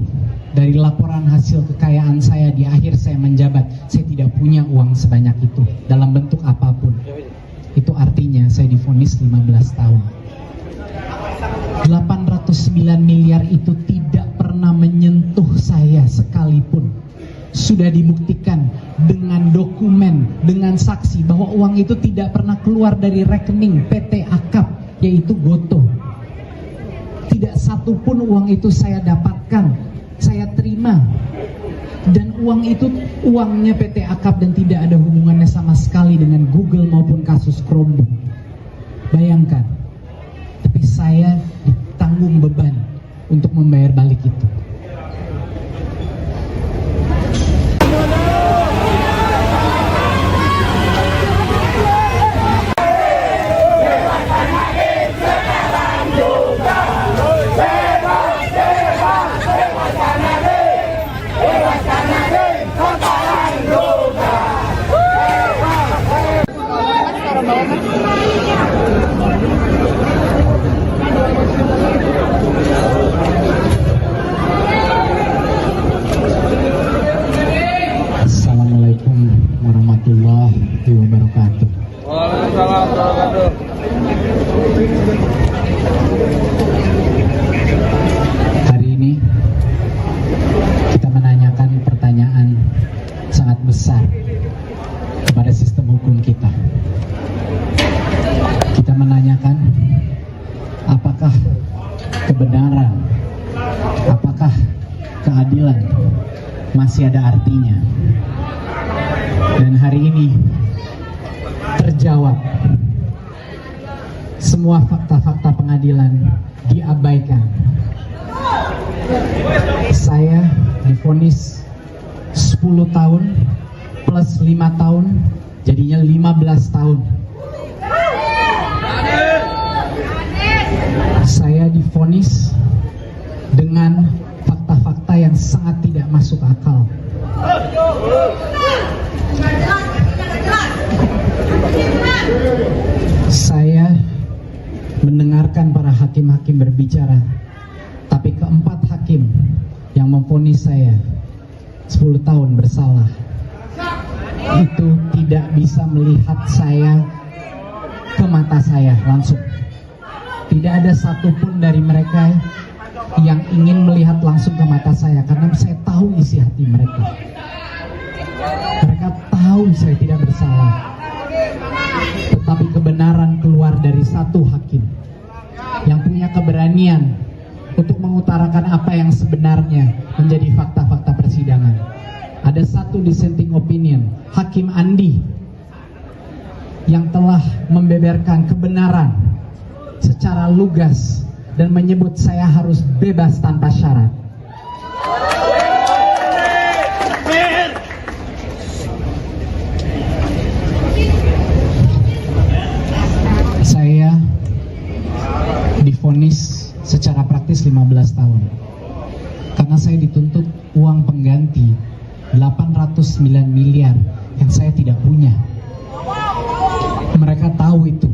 dari laporan hasil kekayaan saya di akhir saya menjabat. Saya tidak punya uang sebanyak itu dalam bentuk apapun. Itu artinya saya divonis 15 tahun. 809 miliar itu tidak pernah menyentuh saya sekalipun. Sudah dibuktikan dengan dokumen, dengan saksi bahwa uang itu tidak pernah keluar dari rekening PT Akap, yaitu Gotoh. Tidak satupun uang itu saya dapatkan, saya terima. Dan uang itu uangnya PT Akap dan tidak ada hubungannya sama sekali dengan Google maupun kasus Chromebook. Bayangkan, tapi saya ditanggung beban untuk membayar balik itu. kebenaran, apakah keadilan masih ada artinya? Dan hari ini terjawab. Semua fakta-fakta pengadilan diabaikan. Saya divonis 10 tahun plus 5 tahun, jadinya 15 tahun. Saya divonis dengan fakta-fakta yang sangat tidak masuk akal. Saya mendengarkan para hakim-hakim berbicara, tapi keempat hakim yang memvonis saya 10 tahun bersalah itu tidak bisa melihat saya ke mata saya langsung. Tidak ada satupun dari mereka yang ingin melihat langsung ke mata saya, karena saya tahu isi hati mereka. Mereka tahu saya tidak bersalah. Tetapi kebenaran keluar dari satu hakim yang punya keberanian untuk mengutarakan apa yang sebenarnya menjadi fakta-fakta persidangan. Ada satu dissenting opinion, Hakim Andi, yang telah membeberkan kebenaran secara lugas dan menyebut saya harus bebas tanpa syarat. Saya divonis secara praktis 15 tahun karena saya dituntut uang pengganti 809 miliar yang saya tidak punya. Mereka tahu itu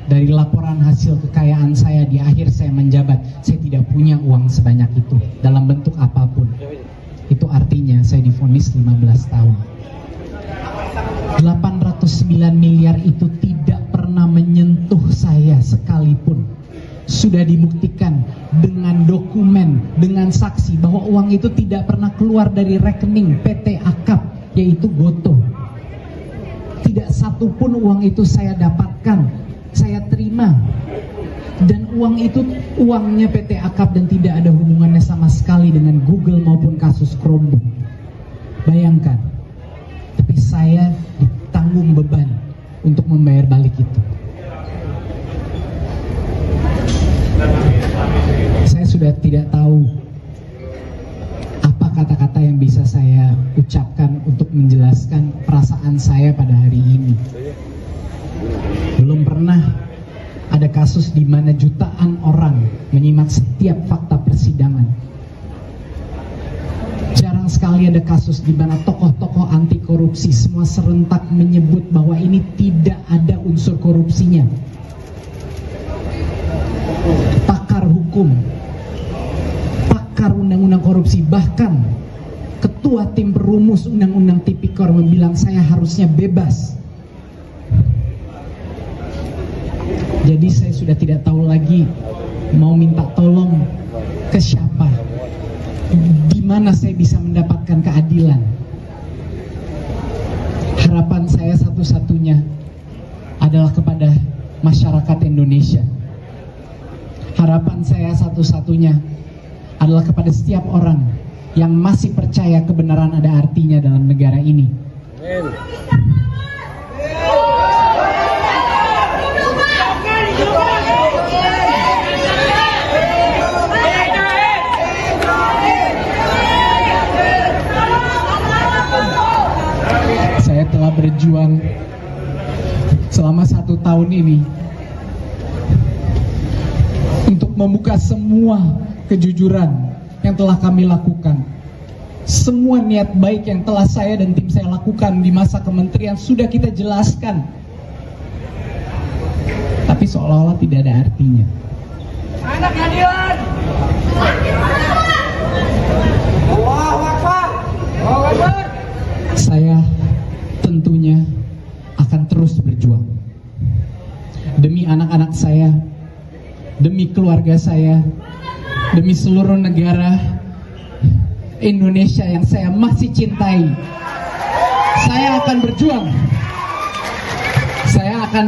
dari laporan hasil kekayaan saya di akhir saya menjabat. Saya tidak punya uang sebanyak itu dalam bentuk apapun. Itu artinya saya divonis 15 tahun. 809 miliar itu tidak pernah menyentuh saya sekalipun. Sudah dibuktikan dengan dokumen, dengan saksi bahwa uang itu tidak pernah keluar dari rekening PT Akap, yaitu Goto. Tidak satupun uang itu saya dapatkan, saya terima. Dan uang itu uangnya PT Akap dan tidak ada hubungannya sama sekali dengan Google maupun kasus Chromebook. Bayangkan, tapi saya ditanggung beban untuk membayar balik itu. Saya sudah tidak tahu apa kata-kata yang bisa saya ucapkan untuk menjelaskan perasaan saya pada hari ini. Belum pernah ada kasus di mana jutaan orang menyimak setiap fakta persidangan. Jarang sekali ada kasus di mana tokoh-tokoh anti korupsi semua serentak menyebut bahwa ini tidak ada unsur korupsinya. Pakar hukum, pakar undang-undang korupsi, bahkan ketua tim perumus undang-undang Tipikor membilang saya harusnya bebas. Jadi saya sudah tidak tahu lagi mau minta tolong ke siapa, di mana saya bisa mendapatkan keadilan. Harapan saya satu-satunya adalah kepada masyarakat Indonesia. Harapan saya satu-satunya adalah kepada setiap orang yang masih percaya kebenaran ada artinya dalam negara ini. Saya telah berjuang selama 1 tahun ini untuk membuka semua kejujuran yang telah kami lakukan. Semua niat baik yang telah saya dan tim saya lakukan di masa kementerian sudah kita jelaskan. Tapi seolah-olah tidak ada artinya. Anak keadilan. Allahu Akbar. Allahu Akbar. Saya tentunya akan terus berjuang demi anak-anak saya, demi keluarga saya, demi seluruh negara Indonesia yang saya masih cintai. Saya akan berjuang. Saya akan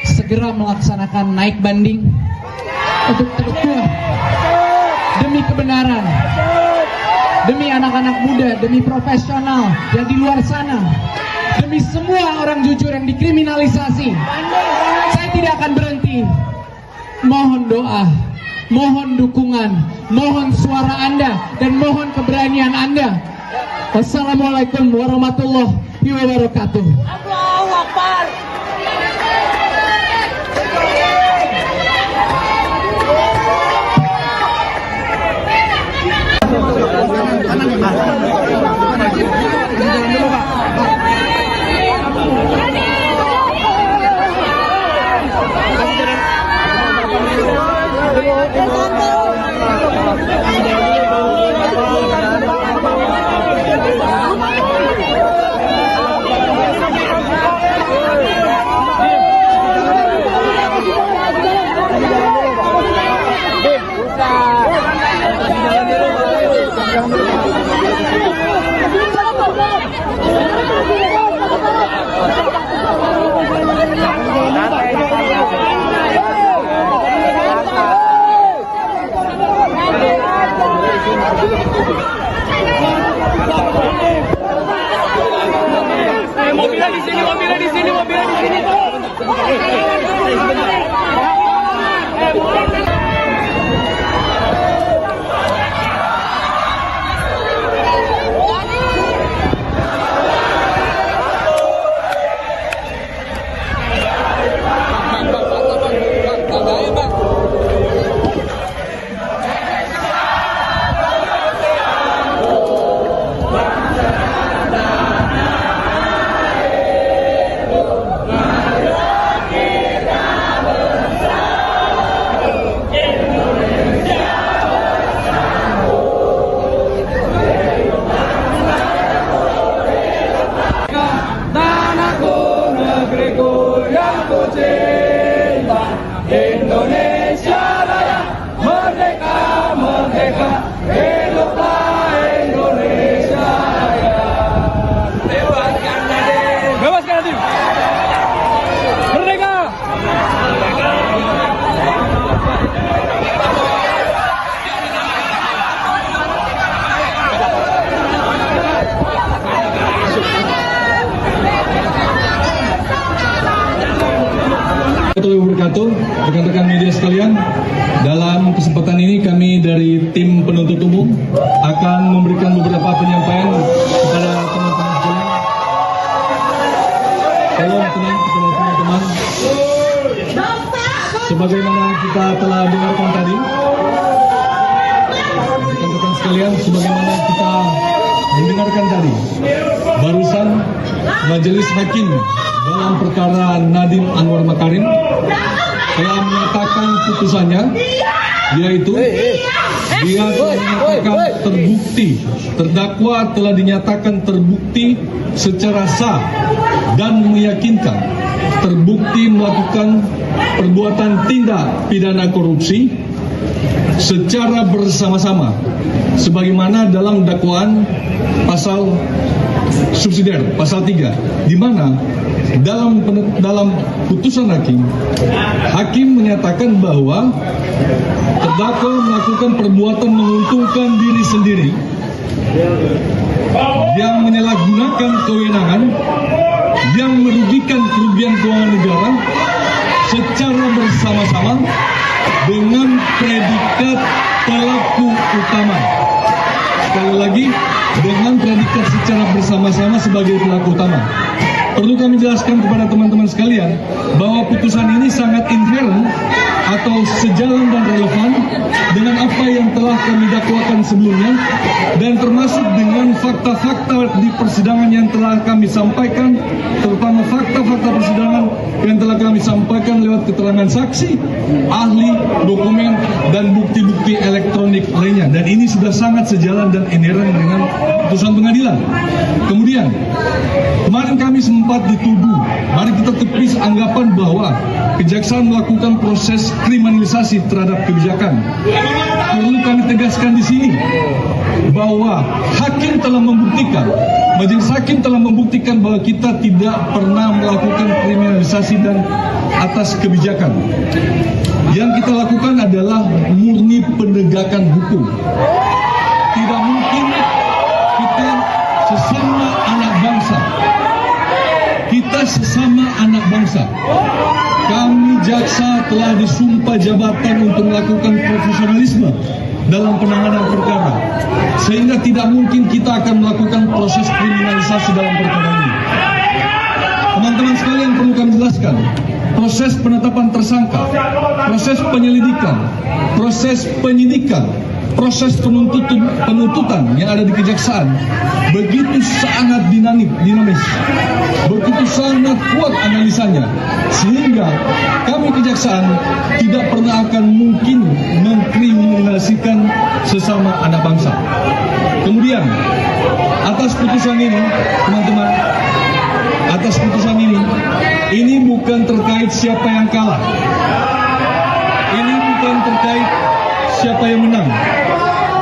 segera melaksanakan naik banding untuk terus demi anak-anak muda, demi profesional yang di luar sana, demi semua orang jujur yang dikriminalisasi, saya tidak akan berhenti. Mohon doa, mohon dukungan, mohon suara Anda, dan mohon keberanian Anda. Wassalamualaikum warahmatullahi wabarakatuh. Allahu Akbar. Mobilnya di sini, mobilnya di sini, mobilnya di sini. Indonesia Raya, merdeka, merdeka, hiduplah Indonesia Raya. Bebaskan Nadiem, bebaskan Nadiem, merdeka. Wabarakatuh, rekan-rekan media sekalian. Dalam kesempatan ini kami dari tim penuntut umum akan memberikan beberapa penyampaian kepada teman-teman sekalian. Tolong tenang kepada teman-teman. Sebagaimana kita telah dengarkan tadi, rekan-rekan sekalian, sebagaimana kita mendengarkan tadi, barusan Majelis Hakim dalam perkara Nadiem Anwar Makarim telah menyatakan putusannya, yaitu dia telah dinyatakan terbukti, terdakwa telah dinyatakan terbukti secara sah dan meyakinkan terbukti melakukan perbuatan tindak pidana korupsi secara bersama-sama sebagaimana dalam dakwaan pasal subsidiar pasal 3, di mana dalam putusan hakim menyatakan bahwa terdakwa melakukan perbuatan menguntungkan diri sendiri yang menyalahgunakan kewenangan yang merugikan kerugian keuangan negara secara bersama-sama dengan predikat pelaku utama. Sekali lagi, dengan predikat secara bersama-sama sebagai pelaku utama. Perlu kami jelaskan kepada teman-teman sekalian bahwa putusan ini sangat inherent atau sejalan dan relevan dengan apa yang telah kami dakwakan sebelumnya, dan termasuk dengan fakta-fakta di persidangan yang telah kami sampaikan, terutama fakta-fakta persidangan yang telah kami sampaikan lewat keterangan saksi, ahli, dokumen, dan bukti-bukti elektronik lainnya. Dan ini sudah sangat sejalan dan inherent dengan putusan pengadilan. Kemudian, kemarin kami sempat dituduh, mari kita tepis anggapan bahwa kejaksaan melakukan proses kriminalisasi terhadap kebijakan. Perlu kami tegaskan di sini bahwa hakim telah membuktikan, majelis hakim telah membuktikan bahwa kita tidak pernah melakukan kriminalisasi dan atas kebijakan. Yang kita lakukan adalah murni penegakan hukum. Tidak mungkin sesama anak bangsa. Kami jaksa telah disumpah jabatan untuk melakukan profesionalisme dalam penanganan perkara, sehingga tidak mungkin kita akan melakukan proses kriminalisasi dalam perkara ini. Teman-teman sekalian, perlu kami jelaskan, proses penetapan tersangka, proses penyelidikan, proses penyidikan, proses penuntutan yang ada di kejaksaan begitu sangat dinamis, begitu sangat kuat analisanya, sehingga kami kejaksaan tidak pernah akan mungkin mengkriminalisasikan sesama anak bangsa. Kemudian, atas putusan ini, teman-teman, atas putusan ini bukan terkait siapa yang kalah, ini bukan terkait siapa yang menang.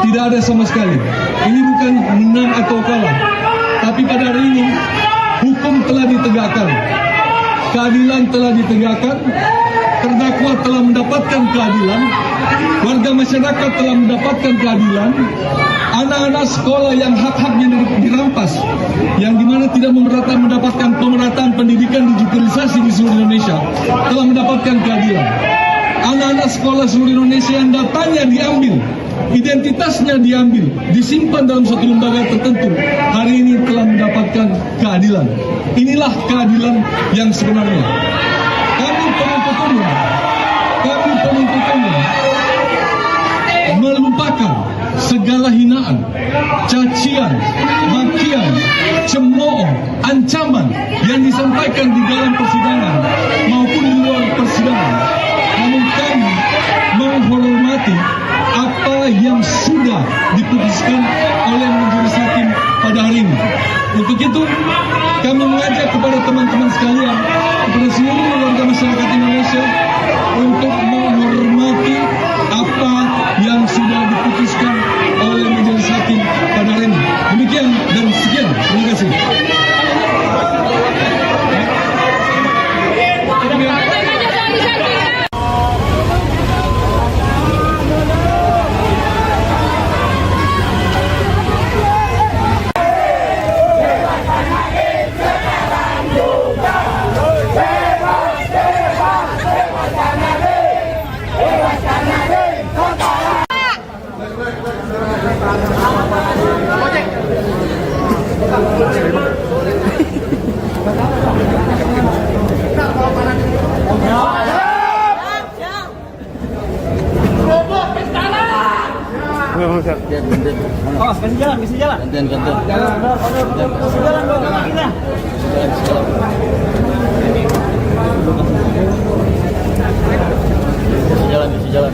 Tidak ada sama sekali. Ini bukan menang atau kalah. Tapi pada hari ini, hukum telah ditegakkan. Keadilan telah ditegakkan. Terdakwa telah mendapatkan keadilan. Warga masyarakat telah mendapatkan keadilan. Anak-anak sekolah yang hak-haknya dirampas, yang dimana tidak mendapatkan pemerataan pendidikan digitalisasi di seluruh Indonesia, telah mendapatkan keadilan. Anak-anak sekolah seluruh Indonesia yang datanya diambil, identitasnya diambil, disimpan dalam satu lembaga tertentu, hari ini telah mendapatkan keadilan. Inilah keadilan yang sebenarnya. Kami penuntut umum melupakan segala hinaan, cacian, makian, cemooh, ancaman yang disampaikan di dalam persidangan maupun di luar persidangan. Namun kami menghormati apa yang sudah diputuskan oleh majelis hakim pada hari ini. Untuk itu, kami mengajak kepada teman-teman sekalian, kepada seluruh warga masyarakat Indonesia untuk menghormati apa yang sudah diputuskan oleh majelis hakim pada hari ini. Demikian dan sekian. Terima kasih. Oh, kasih jalan. Gantian. Kasih jalan dong, kita. Kasih jalan.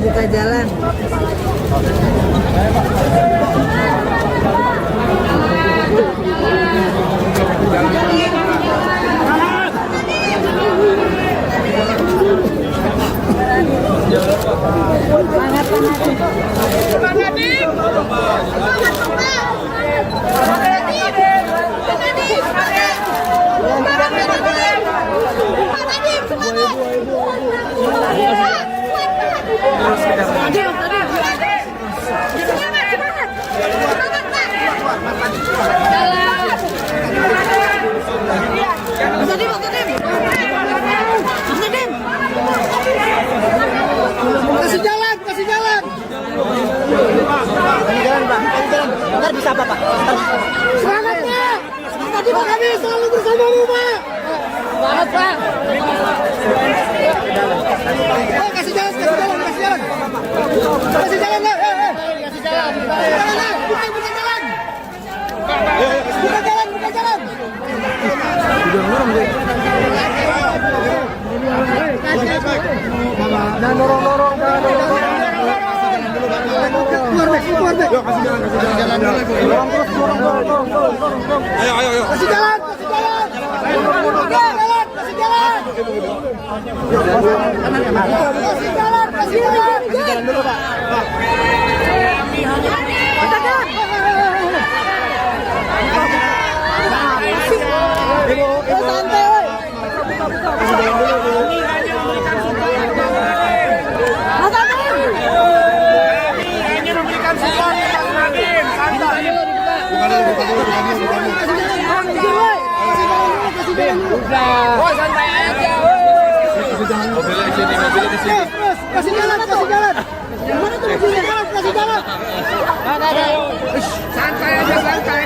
Buka jalan. Kasih jalan. Ntar bisa apa, Pak? Semangat, Pak. Tadi Pak kami selalu bersamamu, Pak. Semangat, Pak. Kasih jalan. Kasih jalan, Pak. Kasih jalan. Buka jalan. Buka jalan. Dan dorong. Keluar, Bek. Yuk, kasih jalan dulu. Dorong terus. Ayo. Kasih jalan. Kasih jalan dulu, Pak. Santai, woi. Buka. Oh, santai aja. Mobilnya di sini, mobilnya di sini. Terus, kasih jalan, kasih jalan. Mana tuh kasih jalan, kasih jalan. Santai aja, santai.